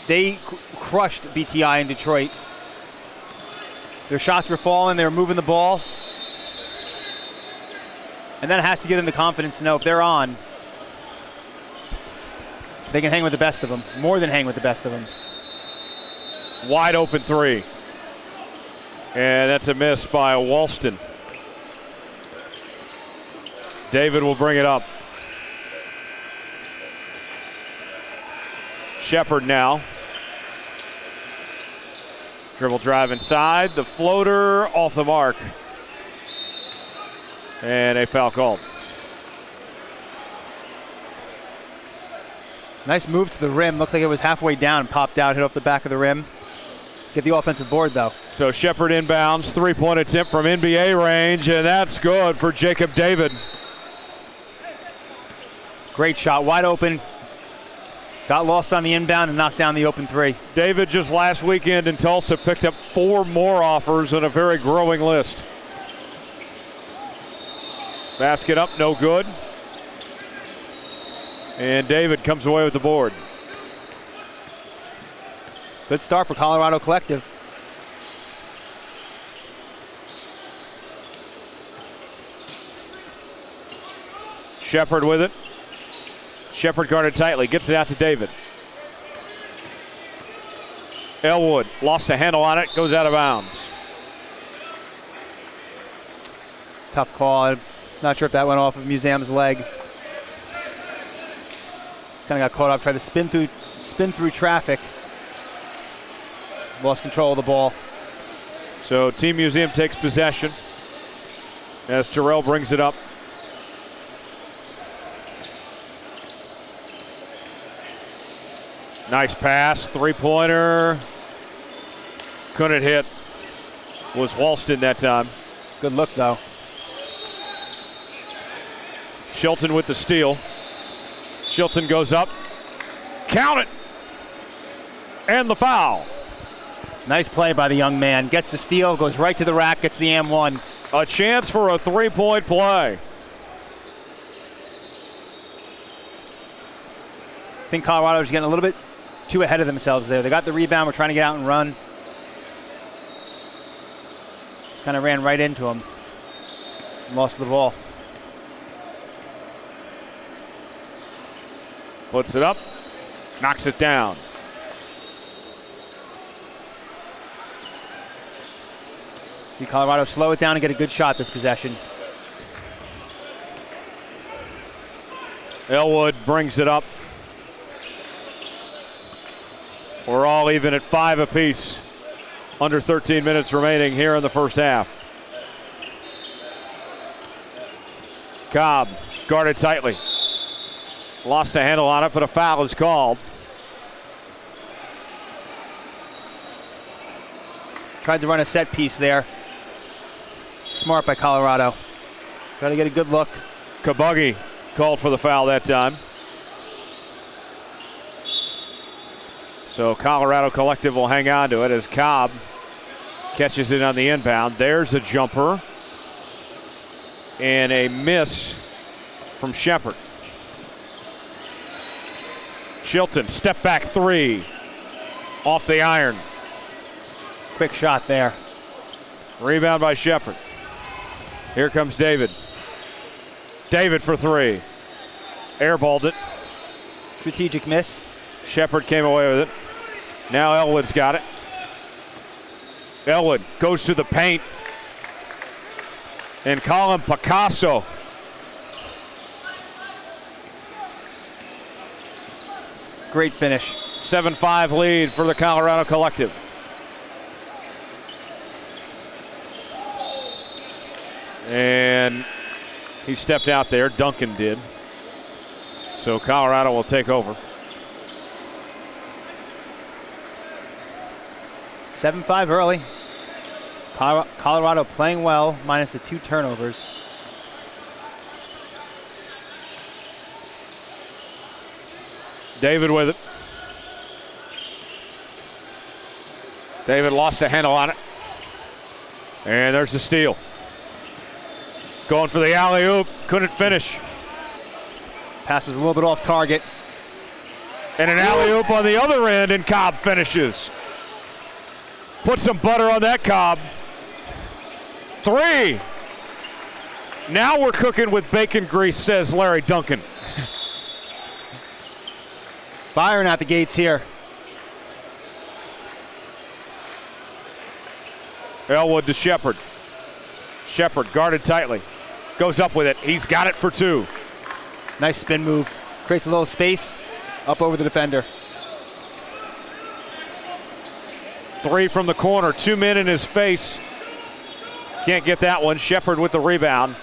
They crushed BTI in Detroit. Their shots were falling, they were moving the ball. And that has to give them the confidence to know if they're on, they can hang with the best of them, more than hang with the best of them. Wide open three. And that's a miss by Walston. David will bring it up. Shepard now. Dribble drive inside. The floater off the mark. And a foul called. Nice move to the rim. Looks like it was halfway down, popped out, hit off the back of the rim. Get the offensive board, though. So Shepard inbounds, three-point attempt from NBA range, and that's good for Jacob David. Great shot, wide open. Got lost on the inbound and knocked down the open three. David just last weekend in Tulsa picked up 4 more offers on a very growing list. Basket up, no good. And David comes away with the board. Good start for Colorado Collective. Shepard with it. Shepard guarded tightly, gets it out to David. Elwood lost a handle on it, goes out of bounds. Tough call. Not sure if that went off of Museum's leg. Kind of got caught up, tried to spin through traffic. Lost control of the ball. So Team Museum takes possession as Terrell brings it up. Nice pass, three-pointer. Couldn't hit. Was Walston that time. Good look, though. Shelton with the steal. Shelton goes up. Count it. And the foul. Nice play by the young man. Gets the steal, goes right to the rack, gets the M1. A chance for a three-point play. I think Colorado's getting a little bit too ahead of themselves there. They got the rebound, we're trying to get out and run. Just kind of ran right into him. Lost the ball. Puts it up, knocks it down. See Colorado slow it down and get a good shot this possession. Elwood brings it up. We're all even at 5 apiece. Under 13 minutes remaining here in the first half. Cobb guarded tightly. Lost a handle on it, but a foul is called. Tried to run a set piece there. Smart by Colorado. Try to get a good look. Kabuggy called for the foul that time. So Colorado Collective will hang on to it as Cobb catches it on the inbound. There's a jumper. And a miss from Shepard. Chilton, step back three. Off the iron. Quick shot there. Rebound by Shepard. Here comes David. David for three. Airballed it. Strategic miss. Shepard came away with it. Now Elwood's got it. Elwood goes to the paint. And Colin Picasso. Great finish. 7-5 lead for the Colorado Collective. And he stepped out there. Duncan did. So Colorado will take over. 7-5 early. Colorado playing well, minus the 2 turnovers. David with it. David lost a handle on it. And there's the steal. Going for the alley-oop, couldn't finish. Pass was a little bit off target. And an alley-oop on the other end, and Cobb finishes. Put some butter on that, Cobb. 3. Now we're cooking with bacon grease, says Larry Duncan. Byron at the gates here. Elwood to Shepard. Shepard guarded tightly. Goes up with it. He's got it for 2. Nice spin move. Creates a little space. Up over the defender. 3 from the corner. 2 men in his face. Can't get that one. Shepard with the rebound.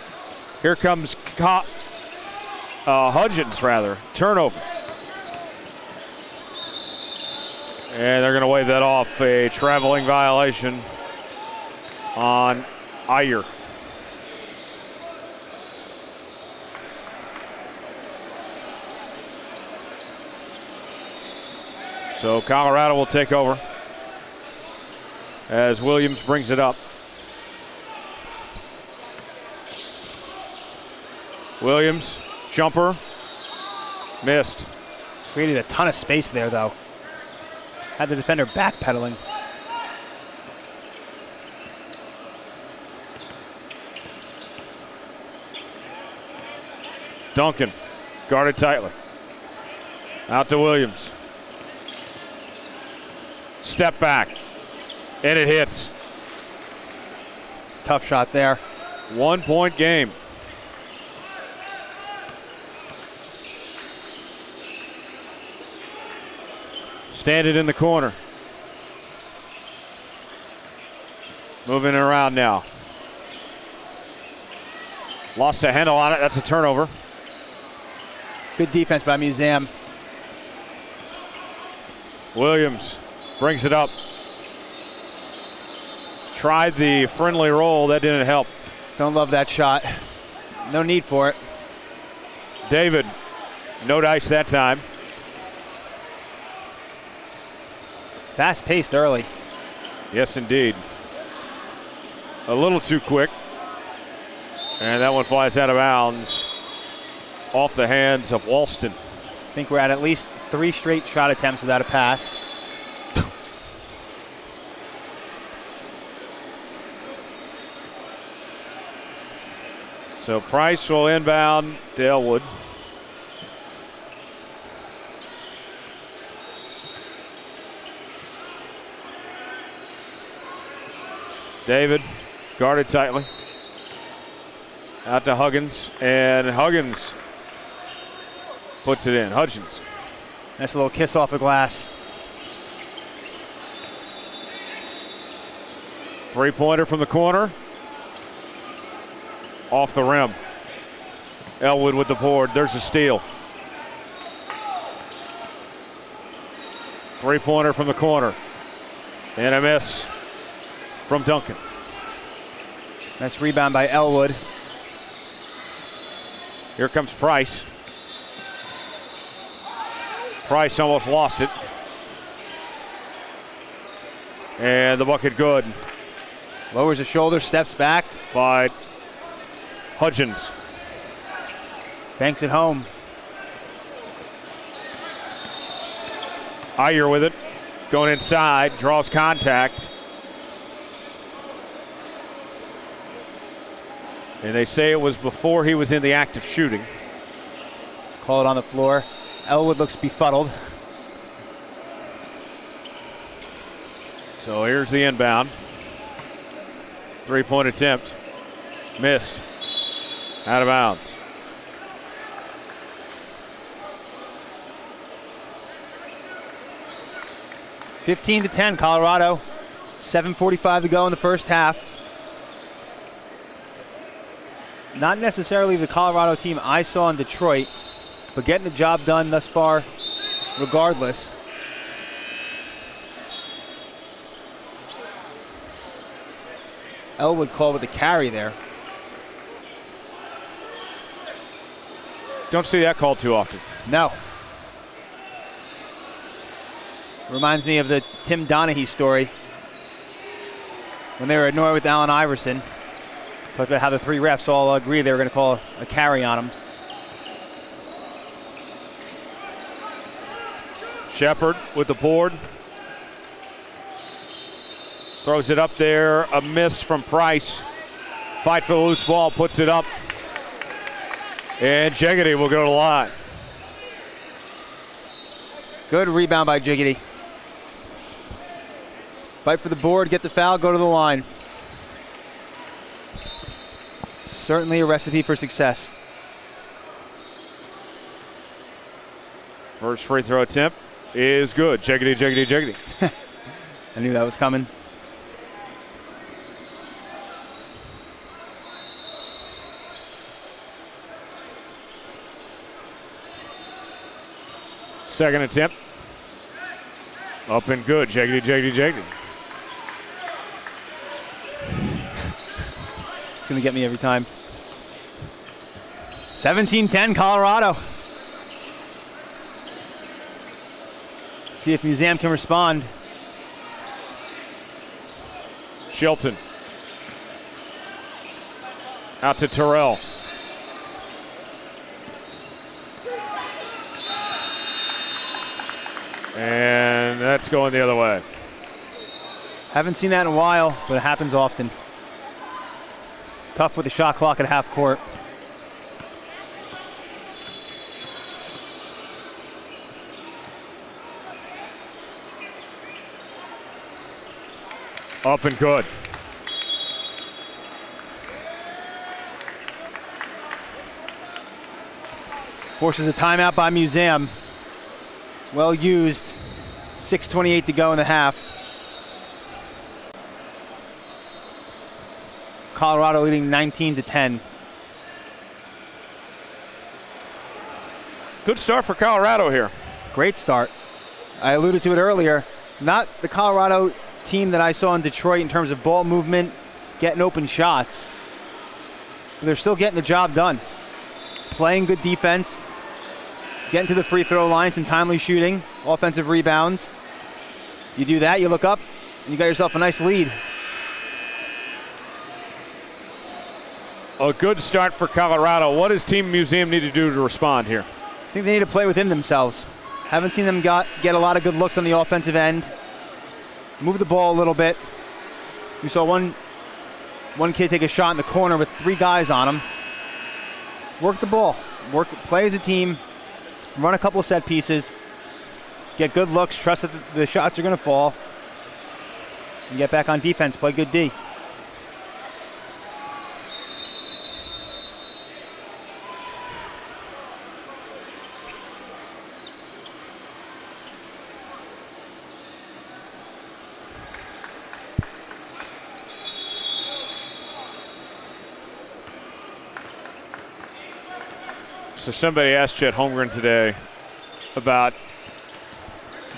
Here comes Hudgens, rather. Turnover. And they're going to wave that off. A traveling violation on Iyer. So Colorado will take over as Williams brings it up. Williams, jumper, missed. Created a ton of space there, though. Had the defender backpedaling. Duncan, guarded tightly. Out to Williams. Step back, and it hits. Tough shot there. 1 point game. Stand it in the corner. Moving it around now. Lost a handle on it. That's a turnover. Good defense by Museum. Williams brings it up. Tried the friendly roll. That didn't help. Don't love that shot. No need for it. David, no dice that time. Fast-paced early. Yes, indeed. A little too quick. And that one flies out of bounds off the hands of Walston. I think we're at least 3 straight shot attempts without a pass. So Price will inbound to Elwood. David guarded tightly. Out to Huggins, and Huggins puts it in. Hudgens. Nice little kiss off the glass. 3-pointer from the corner. Off the rim. Elwood with the board. There's a steal. Three-pointer from the corner. And a miss from Duncan. Nice rebound by Elwood. Here comes Price. Price almost lost it. And the bucket good Lowers the shoulder, steps back. by Hudgens. Banks it home. Iyer with it. Going inside. Draws contact. And they say it was before he was in the act of shooting. Call it on the floor. Elwood looks befuddled. So here's the inbound. Three-point attempt. Missed. Out of bounds. (15-10) Colorado. 7:45 to go in the first half. Not necessarily the Colorado team I saw in Detroit, but getting the job done thus far regardless. Elwood called with a carry there. Don't see that called too often. No. Reminds me of the Tim Donaghy story when they were at Norway with Allen Iverson. Talked about how the three refs all agree they were going to call a carry on him. Shepard with the board. Throws it up there. A miss from Price. Fight for the loose ball. Puts it up. And Jeggedy will go to the line. Good rebound by Jiggity. Fight for the board, get the foul, go to the line. Certainly a recipe for success. First free throw attempt is good. Jeggedy, Jeggedy, Jeggedy. I knew that was coming. Second attempt. Up and good. Jeggedy, Jeggedy, Jeggedy. It's going to get me every time. 17-10 Colorado. See if Museum can respond. Shelton. Out to Terrell. And that's going the other way. Haven't seen that in a while, but it happens often. Tough with the shot clock at half court. Up and good. Forces a timeout by Museum. Well used. 6:28 to go in the half. Colorado leading 19-10. Good start for Colorado here. Great start. I alluded to it earlier. Not the Colorado team that I saw in Detroit in terms of ball movement, getting open shots. But they're still getting the job done. Playing good defense. Getting to the free throw line, some timely shooting, offensive rebounds. You do that, you look up, and you got yourself a nice lead. A good start for Colorado. What does Team Museum need to do to respond here? I think they need to play within themselves. Haven't seen them get a lot of good looks on the offensive end. Move the ball a little bit. We saw one kid take a shot in the corner with three guys on him. Work the ball. Play as a team. Run a couple set pieces. Get good looks. Trust that the shots are going to fall. And get back on defense. Play good D. So somebody asked Chet Holmgren today about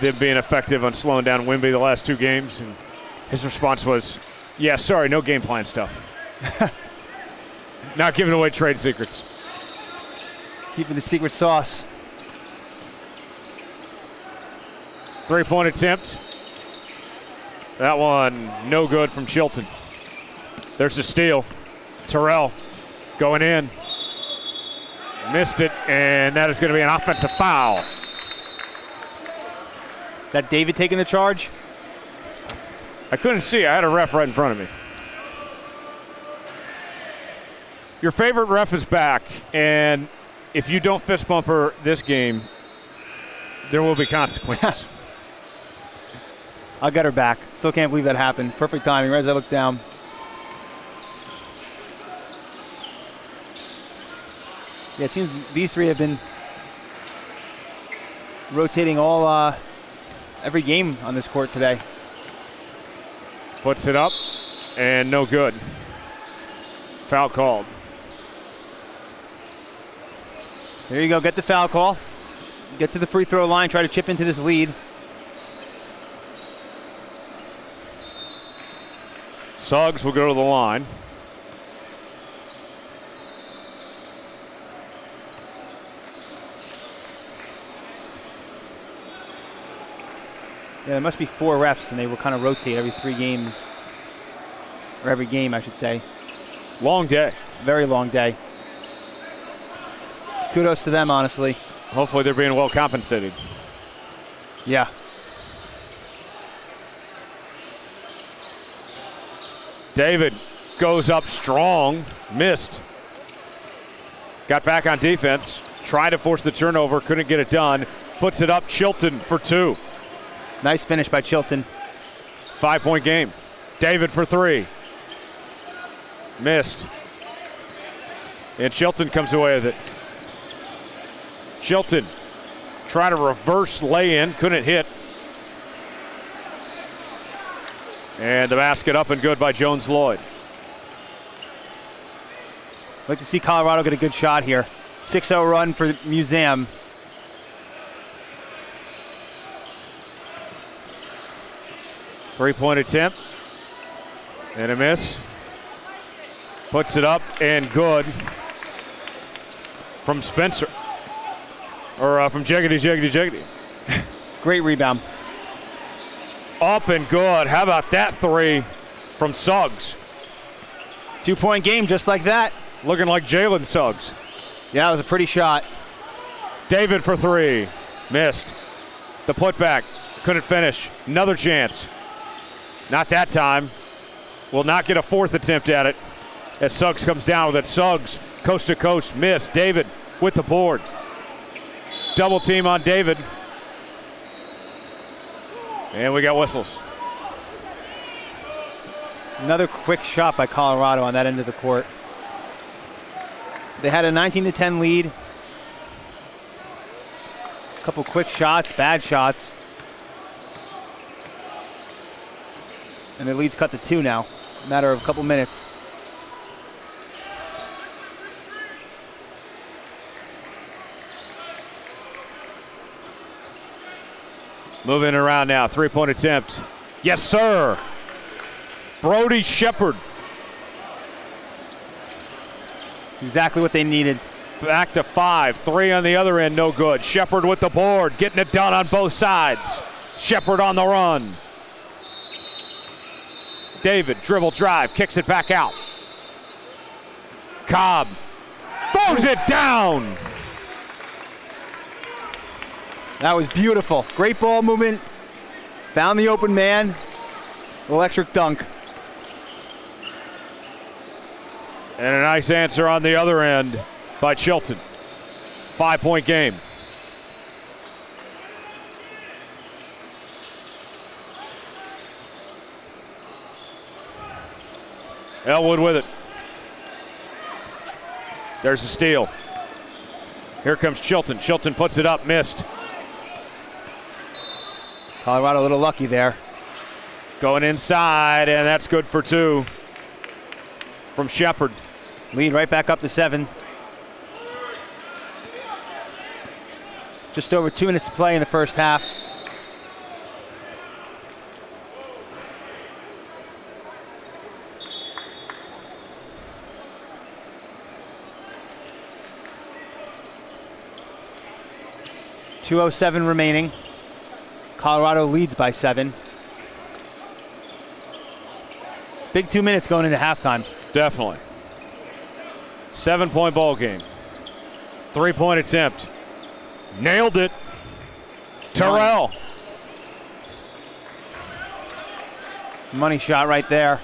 them being effective on slowing down Wimby the last 2 games, and his response was, yeah, sorry, no game plan stuff. Not giving away trade secrets. Keeping the secret sauce. 3-point attempt. That one no good from Chilton. There's the steal. Terrell going in. Missed it, and that is going to be an offensive foul. Is that David taking the charge? I couldn't see. I had a ref right in front of me. Your favorite ref is back, and if you don't fist bump her this game, there will be consequences. I'll get her back. Still can't believe that happened. Perfect timing. Right as I look down. Yeah, it seems these 3 have been rotating all every game on this court today. Puts it up, and no good. Foul called. There you go. Get the foul call. Get to the free throw line. Try to chip into this lead. Suggs will go to the line. Yeah, there must be 4 refs, and they will kind of rotate every 3 games. Or every game, I should say. Long day. Very long day. Kudos to them, honestly. Hopefully they're being well compensated. Yeah. David goes up strong, missed. Got back on defense, tried to force the turnover, couldn't get it done. Puts it up, Chilton for 2. Nice finish by Chilton. 5-point game. David for 3. Missed. And Chilton comes away with it. Chilton trying to reverse lay-in, couldn't hit. And the basket up and good by Jones-Lloyd. I'd like to see Colorado get a good shot here. 6-0 run for Museum. Three-point attempt. And a miss. Puts it up and good from Spencer. Or from Jeggedy. Great rebound. Up and good. How about that 3 from Suggs? 2-point game just like that. Looking like Jalen Suggs. Yeah, it was a pretty shot. David for 3. Missed. The putback. Couldn't finish. Another chance. Not that time. Will not get a 4th attempt at it as Suggs comes down with it. Suggs, coast to coast, missed. David with the board. Double team on David. And we got whistles. Another quick shot by Colorado on that end of the court. They had a 19-10 lead. A couple quick shots, bad shots. And their lead's cut to 2 now. A matter of a couple minutes. Moving around now. 3-point attempt. Yes, sir. Brody Shepard. It's exactly what they needed. Back to 5. 3 on the other end, no good. Shepard with the board, getting it done on both sides. Shepard on the run. David, dribble drive, kicks it back out. Cobb throws it down. That was beautiful. Great ball movement. Found the open man. Electric dunk. And a nice answer on the other end by Chilton. 5-point game. Elwood with it. There's the steal. Here comes Chilton. Chilton puts it up, missed. Colorado a little lucky there. Going inside, and that's good for 2 from Shepard. Lead right back up to 7. Just over 2 minutes to play in the first half. .207 remaining. Colorado leads by 7. Big 2 minutes going into halftime. Definitely. 7-point ball game. 3-point attempt. Nailed it. Terrell. Money shot right there.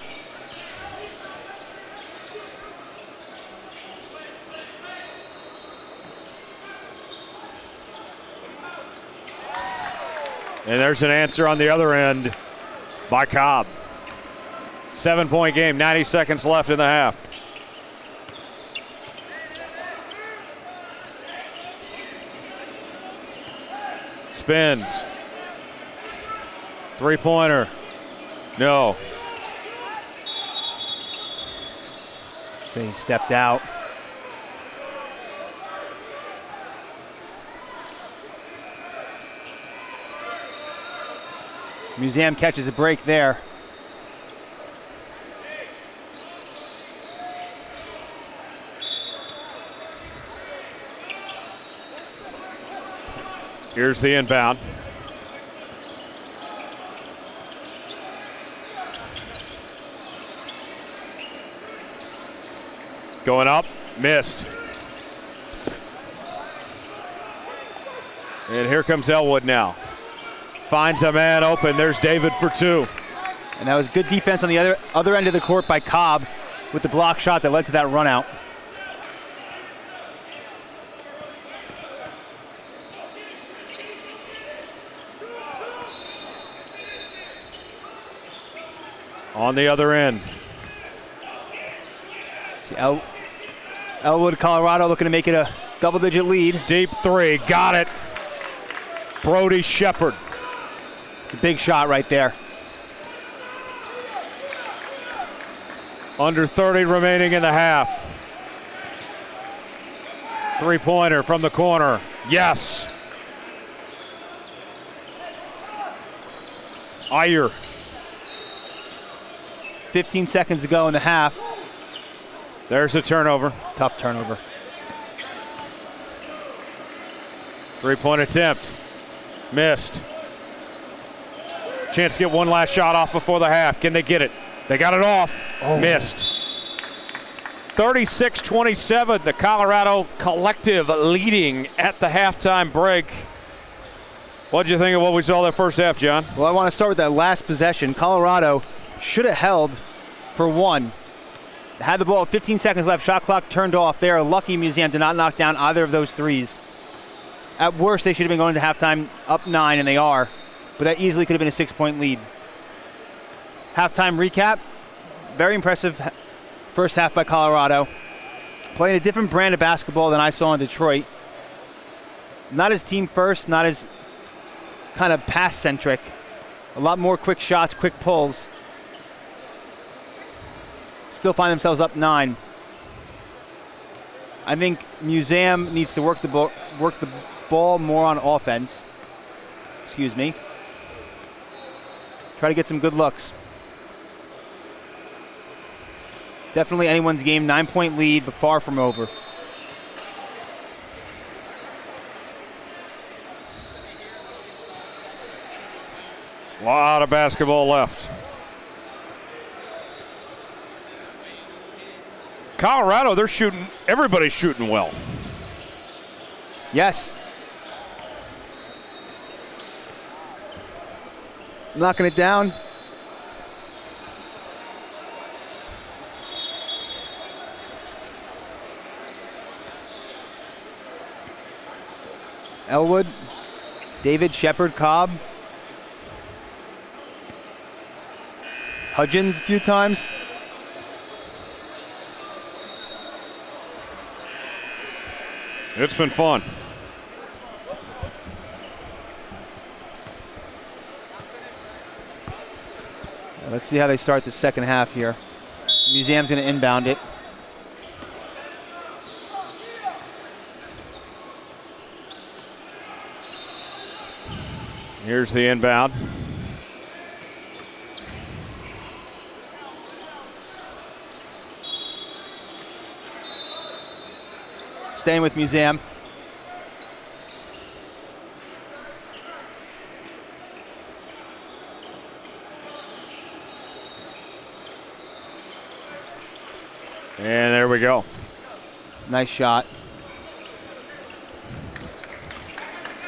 And there's an answer on the other end by Cobb. 7-point game, 90 seconds left in the half. Spins. 3-pointer. No. So he stepped out. Museum catches a break there. Here's the inbound. Going up, missed. And here comes Elwood now. Finds a man open. There's David for 2. And that was good defense on the other end of the court by Cobb with the block shot that led to that run out. On the other end. See Elwood, Colorado looking to make it a double-digit lead. Deep 3, got it. Brody Shepard. It's a big shot right there. Under 30 remaining in the half. 3-pointer from the corner. Yes. Iyer. 15 seconds to go in the half. There's a turnover. Tough turnover. 3-point attempt. Missed. Chance to get one last shot off before the half. Can they get it? They got it off. Oh. Missed. 36-27, the Colorado Collective leading at the halftime break. What did you think of what we saw that first half, John? Well, I want to start with that last possession. Colorado should have held for 1. Had the ball, 15 seconds left, shot clock turned off. They are lucky Museum did not knock down either of those threes. At worst, they should have been going to halftime up 9, and they are. But that easily could have been a 6-point lead. Halftime recap. Very impressive first half by Colorado. Playing a different brand of basketball than I saw in Detroit. Not as team first, not as kind of pass-centric. A lot more quick shots, quick pulls. Still find themselves up 9. I think Museum needs to work the ball more on offense. Excuse me. Try to get some good looks. Definitely anyone's game. 9-point lead, but far from over. A lot of basketball left. Colorado, they're shooting, everybody's shooting well. Yes. Knocking it down. Elwood, David, Shepard, Cobb. Hudgens a few times. It's been fun. Let's see how they start the second half here. Museum's going to inbound it. Here's the inbound. Staying with Museum. And there we go. Nice shot.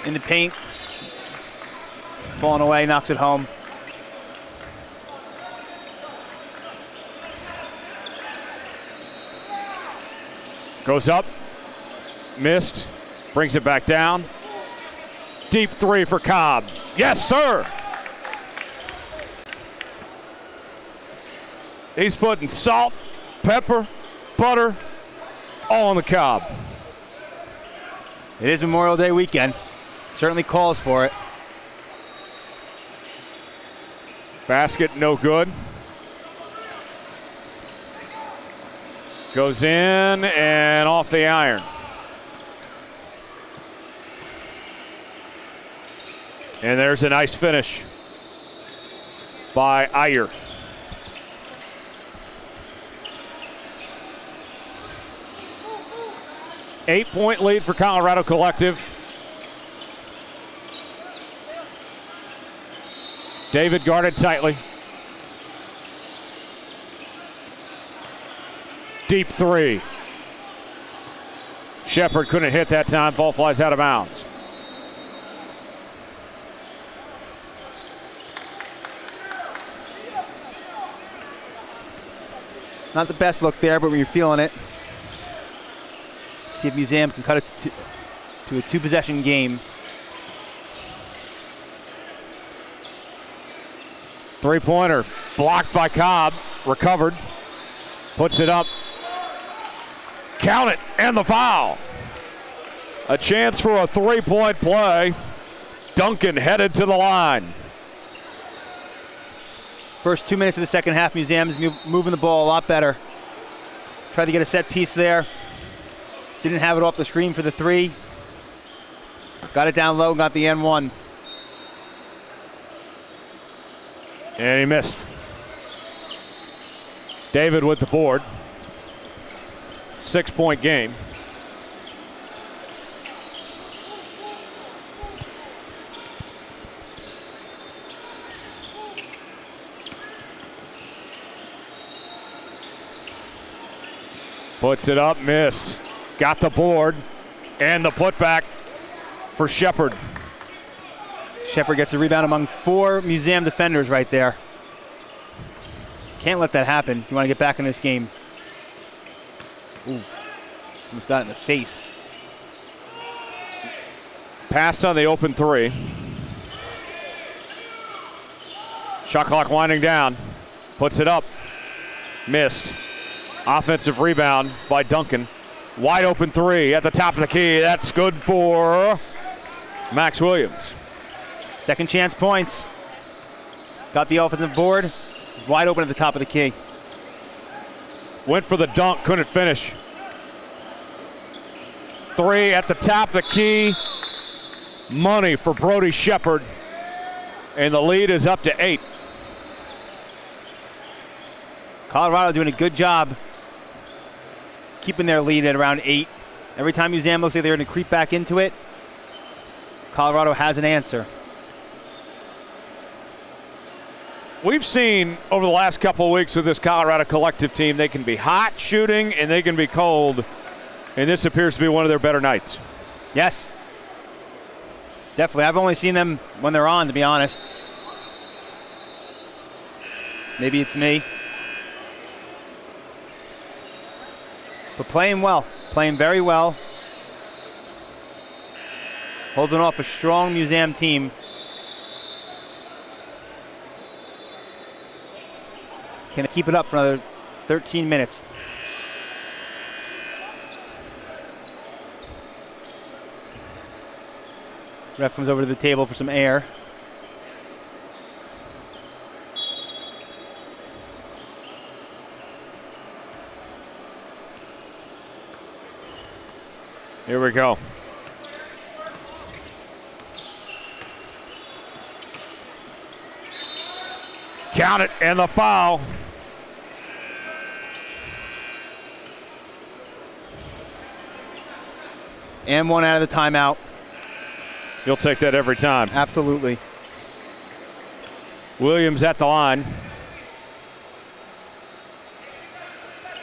In the paint. Falling away, knocks it home. Goes up. Missed. Brings it back down. Deep three for Cobb. Yes, sir. He's putting salt, pepper, butter, all on the Cobb. It is Memorial Day weekend. Certainly calls for it. Basket no good. Goes in and off the iron. And there's a nice finish by Iyer. Eight-point lead for Colorado Collective. David guarded tightly. Deep three. Shepard couldn't hit that time. Ball flies out of bounds. Not the best look there, but when you're feeling it, see if Museum can cut it to a two-possession game. Three-pointer blocked by Cobb, recovered, puts it up. Count it, and the foul. A chance for a three-point play. Duncan headed to the line. First 2 minutes of the second half, Museum's moving the ball a lot better. Tried to get a set piece there. Didn't have it off the screen for the three. Got it down low, got the N1. And he missed. David with the board. 6-point game. Puts it up, missed. Got the board and the putback for Shepard. Shepard gets a rebound among four Museum defenders right there. Can't let that happen if you want to get back in this game. Ooh, almost got it in the face. Passed on the open three. Shot clock winding down. Puts it up. Missed. Offensive rebound by Duncan. Wide open three at the top of the key. That's good for Max Williams. Second chance points. Got the offensive board. Wide open at the top of the key. Went for the dunk, couldn't finish. Three at the top of the key. Money for Brody Shepard. And the lead is up to 8. Colorado doing a good job keeping their lead at around 8. Every time Museum looks like they're going to creep back into it, Colorado has an answer. We've seen over the last couple of weeks with this Colorado Collective team, they can be hot shooting and they can be cold. And this appears to be one of their better nights. Yes. Definitely. I've only seen them when they're on, to be honest. Maybe it's me. But playing well. Playing very well. Holding off a strong Museum team. Can keep it up for another 13 minutes. Ref comes over to the table for some air. Here we go. Count it, and the foul. And one out of the timeout. You'll take that every time. Absolutely. Williams at the line.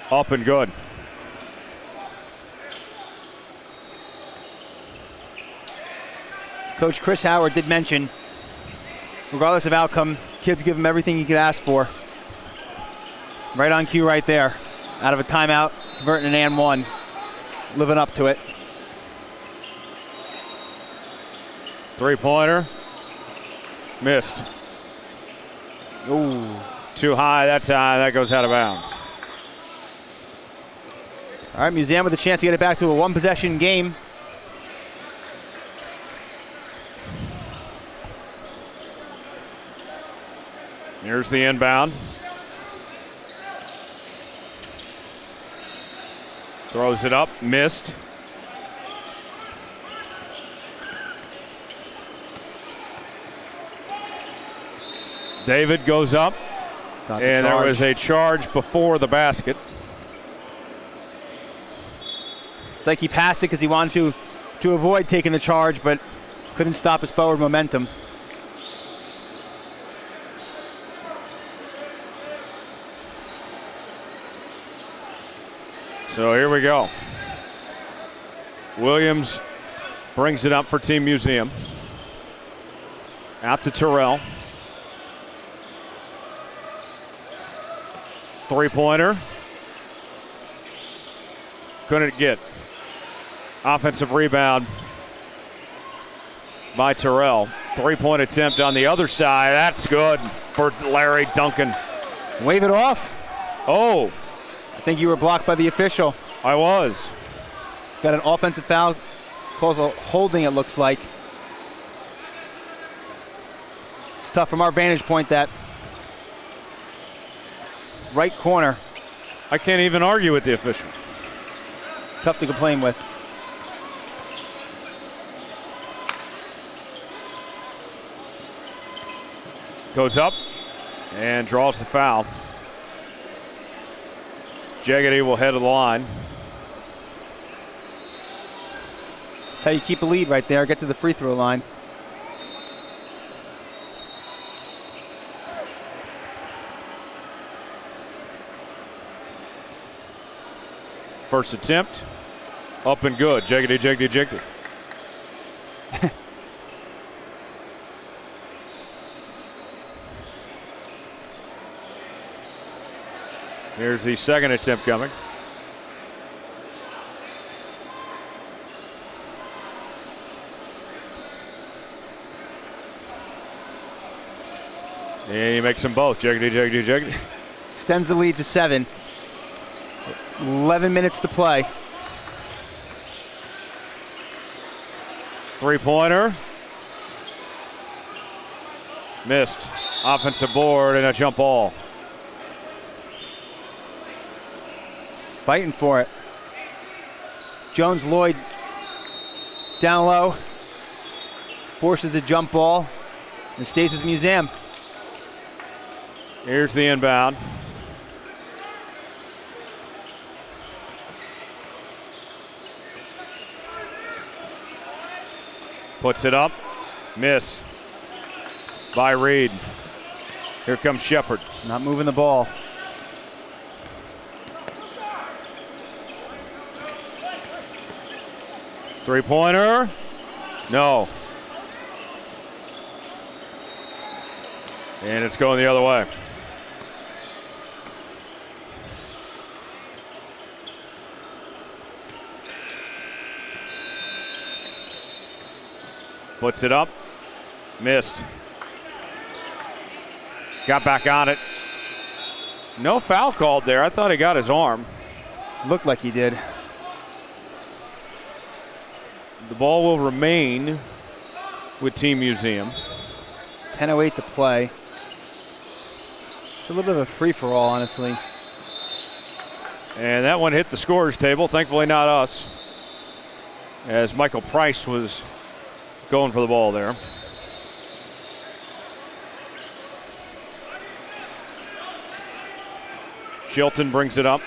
Up and good. Coach Chris Howard did mention, regardless of outcome, kids give him everything he could ask for. Right on cue right there. Out of a timeout, converting an and one. Living up to it. Three-pointer. Missed. Ooh. Too high that time. That goes out of bounds. All right, Museum with a chance to get it back to a one-possession game. Here's the inbound. Throws it up. Missed. David goes up. And there was a charge before the basket. It's like he passed it because he wanted to avoid taking the charge, but couldn't stop his forward momentum. So here we go. Williams brings it up for Team Museum. Out to Terrell. Three-pointer. Couldn't get. Offensive rebound by Terrell. Three-point attempt on the other side. That's good for Larry Duncan. Wave it off. Oh, I think you were blocked by the official. I was. Got an offensive foul. Calls a holding, it looks like. It's tough from our vantage point, that right corner. I can't even argue with the official. Tough to complain with. Goes up and draws the foul. Jaggedy will head to the line. That's how you keep a lead right there. Get to the free throw line. First attempt. Up and good. Jaggedy, jaggedy, jaggedy. Here's the second attempt coming. And he makes them both. Jaggedy, jaggedy, jaggedy. Extends the lead to 7. 11 minutes to play. Three-pointer. Missed. Offensive board and a jump ball. Fighting for it. Jones-Lloyd down low. Forces the jump ball and stays with Museum. Here's the inbound. Puts it up. Miss by Reed. Here comes Shepard. Not moving the ball. Three-pointer. No. And it's going the other way. Puts it up. Missed. Got back on it. No foul called there. I thought he got his arm. Looked like he did. The ball will remain with Team Museum. 10:08 to play. It's a little bit of a free-for-all, honestly. And that one hit the scorer's table. Thankfully not us, as Michael Price was going for the ball there. Chilton brings it up.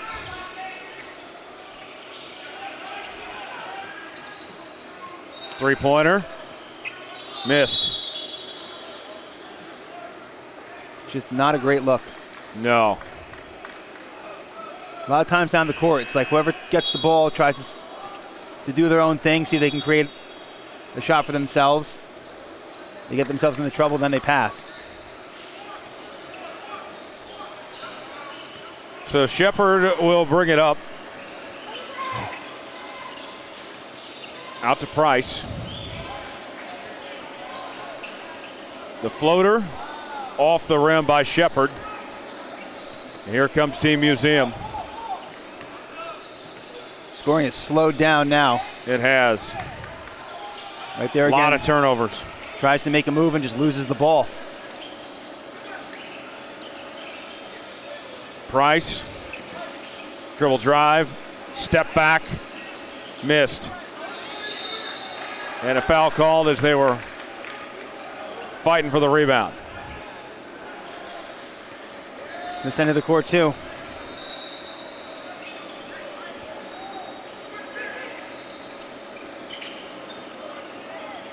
Three-pointer. Missed. Just not a great look. No. A lot of times down the court, it's like whoever gets the ball tries to do their own thing, see if they can create a shot for themselves. They get themselves into trouble, then they pass. So Shepard will bring it up. Out to Price. The floater off the rim by Shepard. Here comes Team Museum. Scoring is slowed down now. It has. Right there A again. lot of turnovers. Tries to make a move and just loses the ball. Price. Dribble drive. Step back. Missed. And a foul called as they were fighting for the rebound. This end of the court too.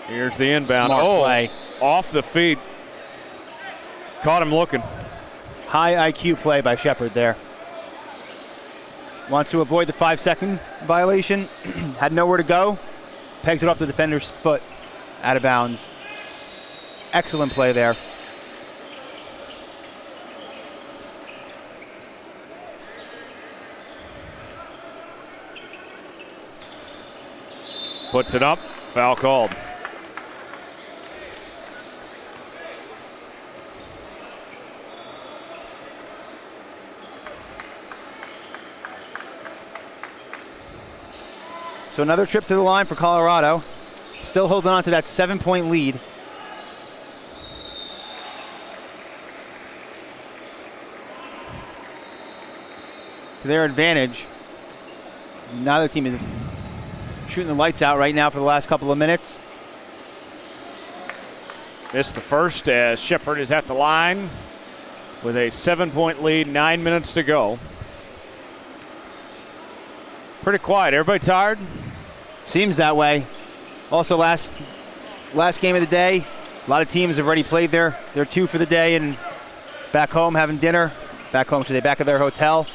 Here's the inbound. Smart play. Off the feet. Caught him looking. High IQ play by Shepard there. Wants to avoid the 5-second violation. Had nowhere to go. Pegs it off the defender's foot. Out of bounds. Excellent play there. Puts it up. Foul called. So another trip to the line for Colorado. Still holding on to that 7-point lead. To their advantage. Neither team is shooting the lights out right now for the last couple of minutes. Missed the first as Shepard is at the line with a 7-point lead, 9 minutes to go. Pretty quiet. Everybody tired? Seems that way. Also, last game of the day, a lot of teams have already played their two for the day and back home having dinner. Back home, should they back at their hotel?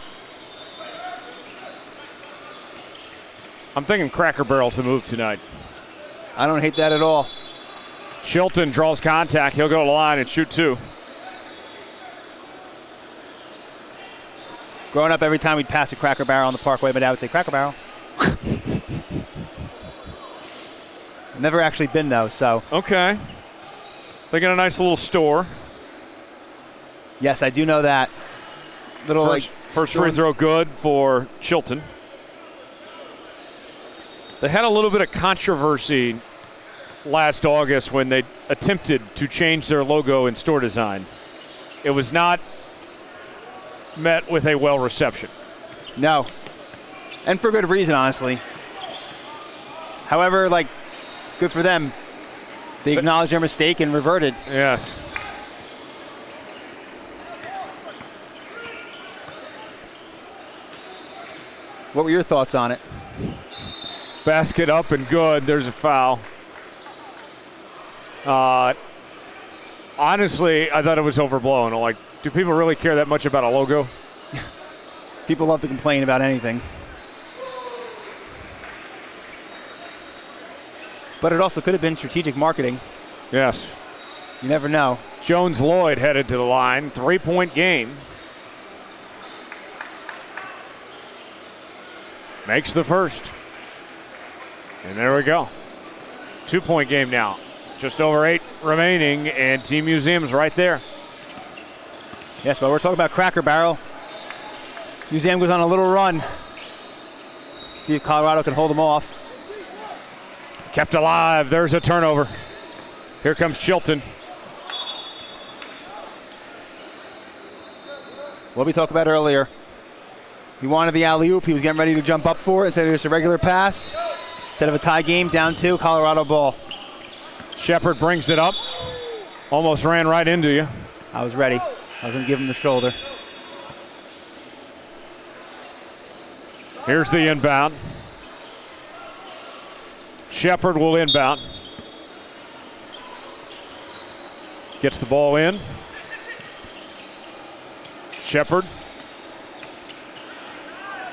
I'm thinking Cracker Barrel's the move tonight. I don't hate that at all. Chilton draws contact. He'll go to the line and shoot two. Growing up, every time we'd pass a Cracker Barrel on the Parkway, my dad would say, Cracker Barrel. Never actually been, though, so. Okay. They got a nice little store. Yes, I do know that. First free throw good for Chilton. They had a little bit of controversy last August when they attempted to change their logo and store design. It was not met with a well reception. No. And for good reason, honestly. However, good for them. They acknowledged their mistake and reverted. Yes. What were your thoughts on it? Basket up and good. There's a foul. Honestly, I thought it was overblown. Do people really care that much about a logo? People love to complain about anything. But it also could have been strategic marketing. Yes. You never know. Jones-Lloyd headed to the line. 3-point game. Makes the first. And there we go. 2-point game now. Just over 8 remaining, and Team Museum's right there. Yes, but we're talking about Cracker Barrel. Museum goes on a little run. See if Colorado can hold them off. Kept alive. There's a turnover. Here comes Chilton. What we talked about earlier. He wanted the alley-oop. He was getting ready to jump up for it instead of just a regular pass. Instead of a tie game, down 2, Colorado ball. Shepard brings it up. Almost ran right into you. I was ready. I was going to give him the shoulder. Here's the inbound. Shepard will inbound. Gets the ball in. Shepard.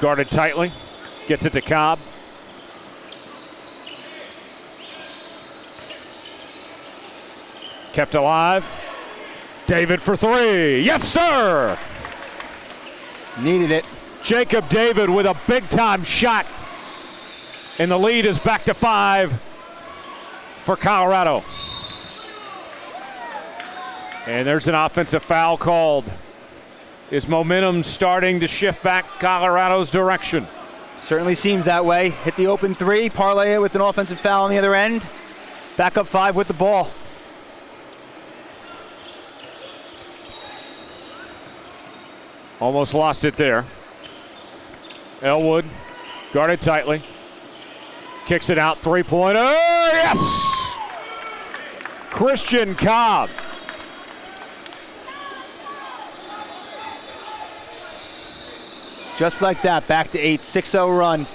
Guarded tightly. Gets it to Cobb. Kept alive. David for three. Yes, sir! Needed it. Jacob David with a big-time shot. And the lead is back to 5 for Colorado. And there's an offensive foul called. Is momentum starting to shift back Colorado's direction? Certainly seems that way. Hit the open three, parlay it with an offensive foul on the other end. Back up 5 with the ball. Almost lost it there. Elwood guarded tightly. Kicks it out, three-pointer. Yes! Christian Cobb. Just like that, back to 8, 6-0 run.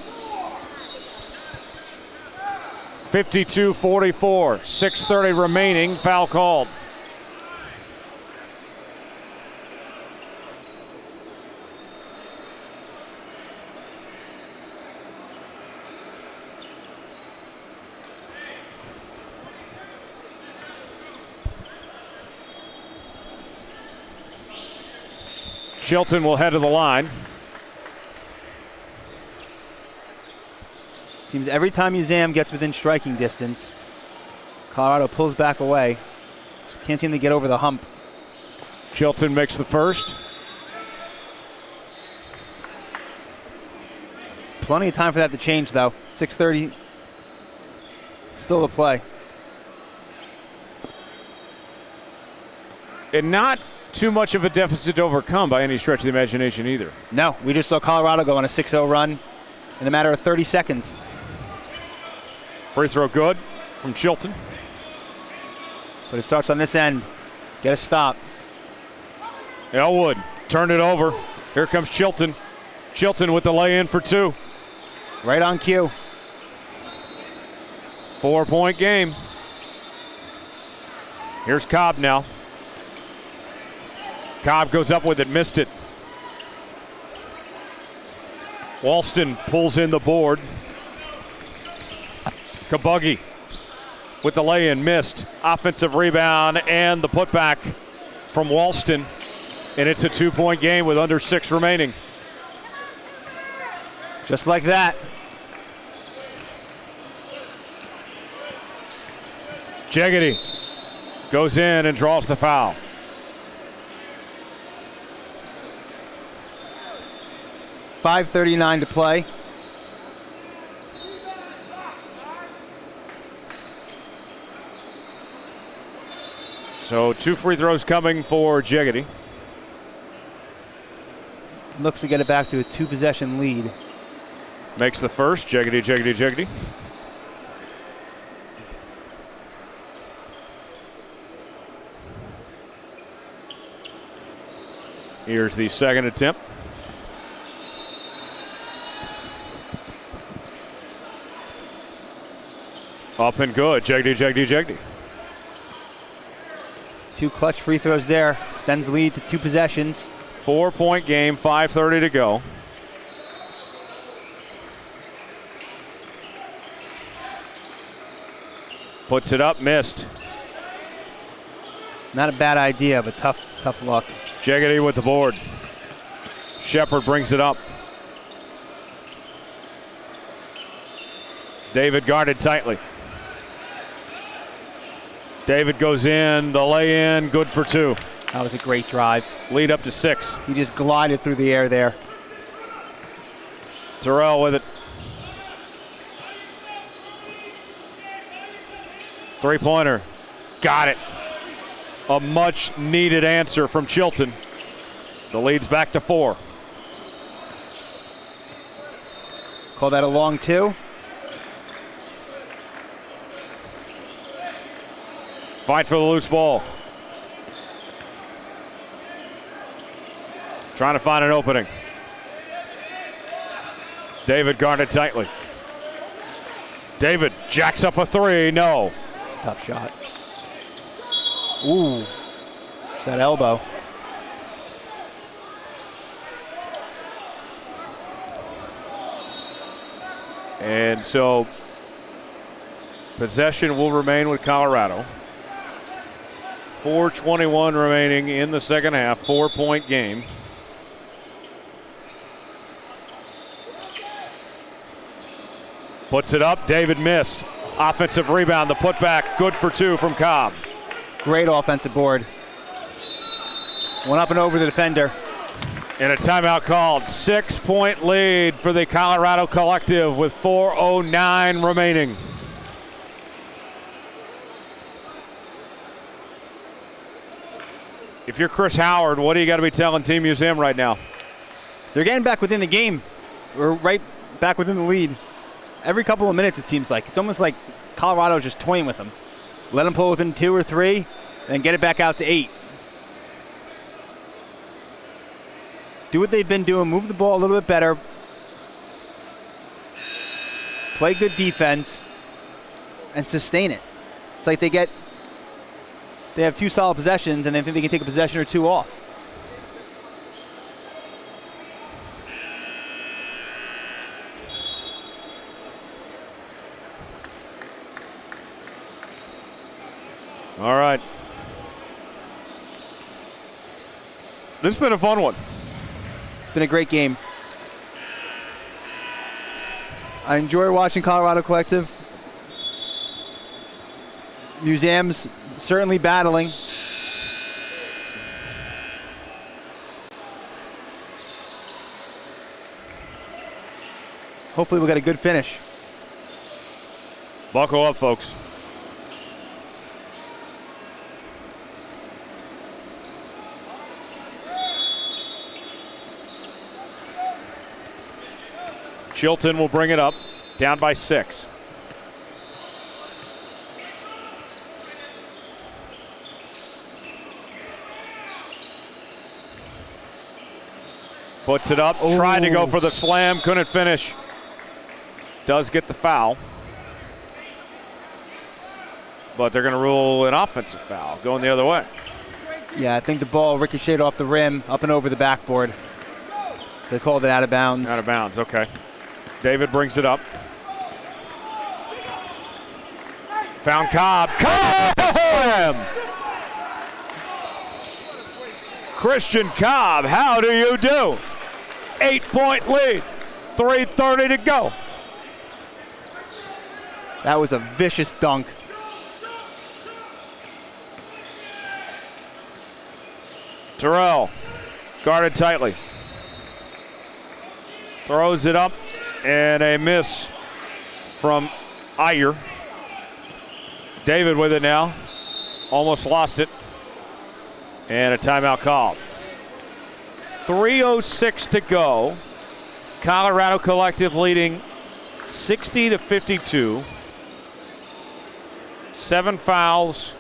52-44, 6:30 remaining, foul called. Chilton will head to the line. Seems every time Uzam gets within striking distance, Colorado pulls back away. Just can't seem to get over the hump. Chilton makes the first. Plenty of time for that to change, though. 6:30, still a play. And not too much of a deficit to overcome by any stretch of the imagination either. No, we just saw Colorado go on a 6-0 run in a matter of 30 seconds. Free throw good from Chilton. But it starts on this end. Get a stop. Elwood turned it over. Here comes Chilton. Chilton with the lay-in for 2. Right on cue. 4-point game. Here's Cobb now. Cobb goes up with it, missed it. Walston pulls in the board. Kabuggy with the lay-in, missed. Offensive rebound and the putback from Walston. And it's a 2-point game with under 6 remaining. Just like that. Jeggedy goes in and draws the foul. .539 to play. So 2 free throws coming for Jeggedy. Looks to get it back to a 2-possession lead. Makes the first. Jeggedy, Jeggedy, Jeggedy. Here's the second attempt. Up and good. Jeggedy, Jeggedy, Jeggedy. 2 clutch free throws there. Extends the lead to 2 possessions. 4-point game, 5:30 to go. Puts it up, missed. Not a bad idea, but tough luck. Jeggedy with the board. Shepard brings it up. David guarded tightly. David goes in, the lay-in, good for 2. That was a great drive. Lead up to 6. He just glided through the air there. Terrell with it. 3-pointer. Got it. A much needed answer from Chilton. The lead's back to 4. Call that a long 2. Fight for the loose ball. Trying to find an opening. David guarded tightly. David jacks up a three, no. It's a tough shot. Ooh, it's that elbow. And so possession will remain with Colorado. 4:21 remaining in the second half, 4-point game. Puts it up, David missed. Offensive rebound, the putback, good for two from Cobb. Great offensive board. Went up and over the defender. And a timeout called. 6-point lead for the Colorado Collective with 4:09 remaining. If you're Chris Howard, what do you got to be telling Team Museum right now? They're getting back within the game. We're right back within the lead. Every couple of minutes, it seems like. It's almost like Colorado's just toying with them. Let them pull within 2 or 3, and get it back out to 8. Do what they've been doing. Move the ball a little bit better. Play good defense, and sustain it. It's like they have 2 solid possessions, and they think they can take a possession or 2 off. All right. This has been a fun one. It's been a great game. I enjoy watching Colorado Collective. Museum's certainly battling. Hopefully we'll get a good finish. Buckle up, folks. Chilton will bring it up, down by 6. Puts it up, tried to go for the slam, couldn't finish. Does get the foul. But they're going to rule an offensive foul, going the other way. Yeah, I think the ball ricocheted off the rim, up and over the backboard. So they called it out of bounds. Out of bounds, okay. David brings it up. Found Cobb. Cobb! Christian Cobb, how do you do? 8-point lead. 3:30 to go. That was a vicious dunk. Terrell guarded tightly. Throws it up. And a miss from Iyer. David with it now. Almost lost it. And a timeout call. 3:06 to go. Colorado Collective leading 60-52. 7 fouls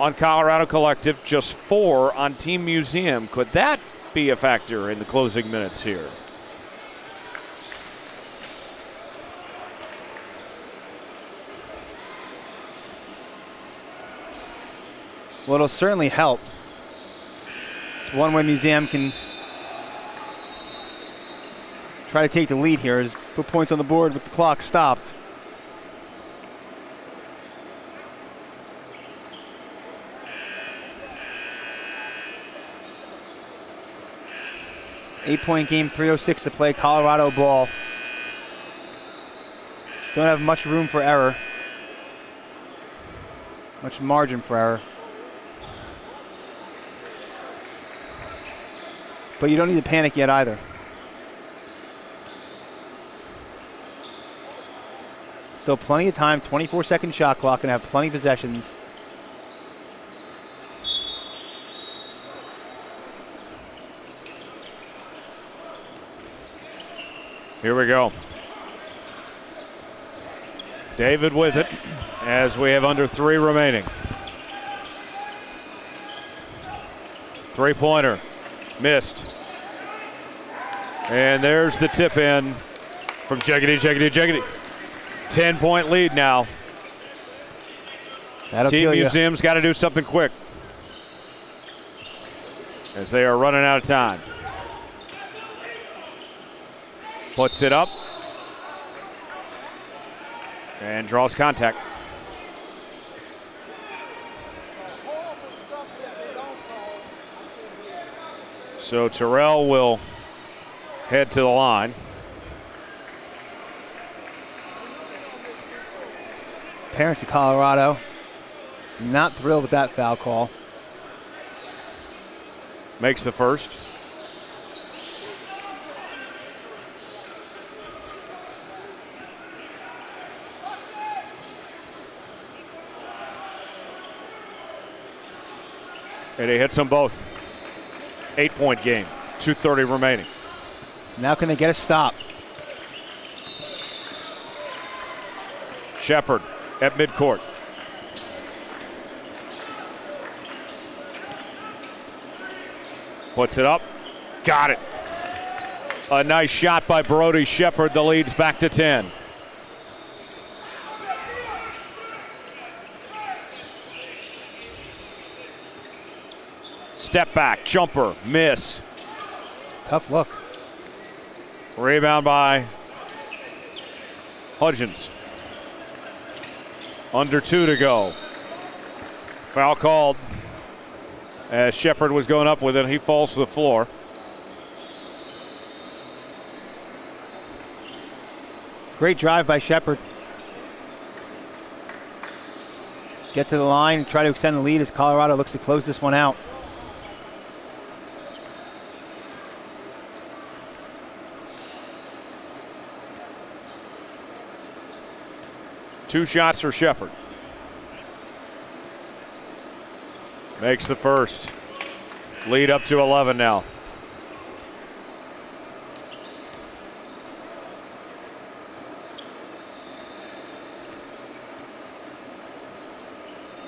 on Colorado Collective, just 4 on Team Museum. Could that be a factor in the closing minutes here? Well, it'll certainly help. It's one way Museum can try to take the lead here, is put points on the board with the clock stopped. Eight-point game, 3:06 to play, Colorado ball. Don't have much room for error. Much margin for error. But you don't need to panic yet either. Still plenty of time, 24-second shot clock, and have plenty of possessions. Here we go. David with it as we have under 3 remaining. Three-pointer. Missed. And there's the tip in from Jeggedy. 10-point lead now. That'll Team kill you. Museum's got to do something quick as they are running out of time. Puts it up and draws contact. So Terrell will head to the line. Parents of Colorado not thrilled with that foul call. Makes the first. And he hits them both. 8-point game, 2:30 remaining. Now can they get a stop? Shepard at midcourt. Puts it up. Got it. A nice shot by Brody Shepard. The lead's back to 10. Step back, jumper, miss. Tough look. Rebound by Hudgens. Under 2 to go. Foul called as Shepard was going up with it. He falls to the floor. Great drive by Shepard. Get to the line and try to extend the lead as Colorado looks to close this one out. Two shots for Shepard. Makes the first. Lead up to 11 now.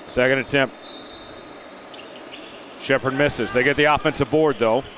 Second attempt. Shepard misses. They get the offensive board though.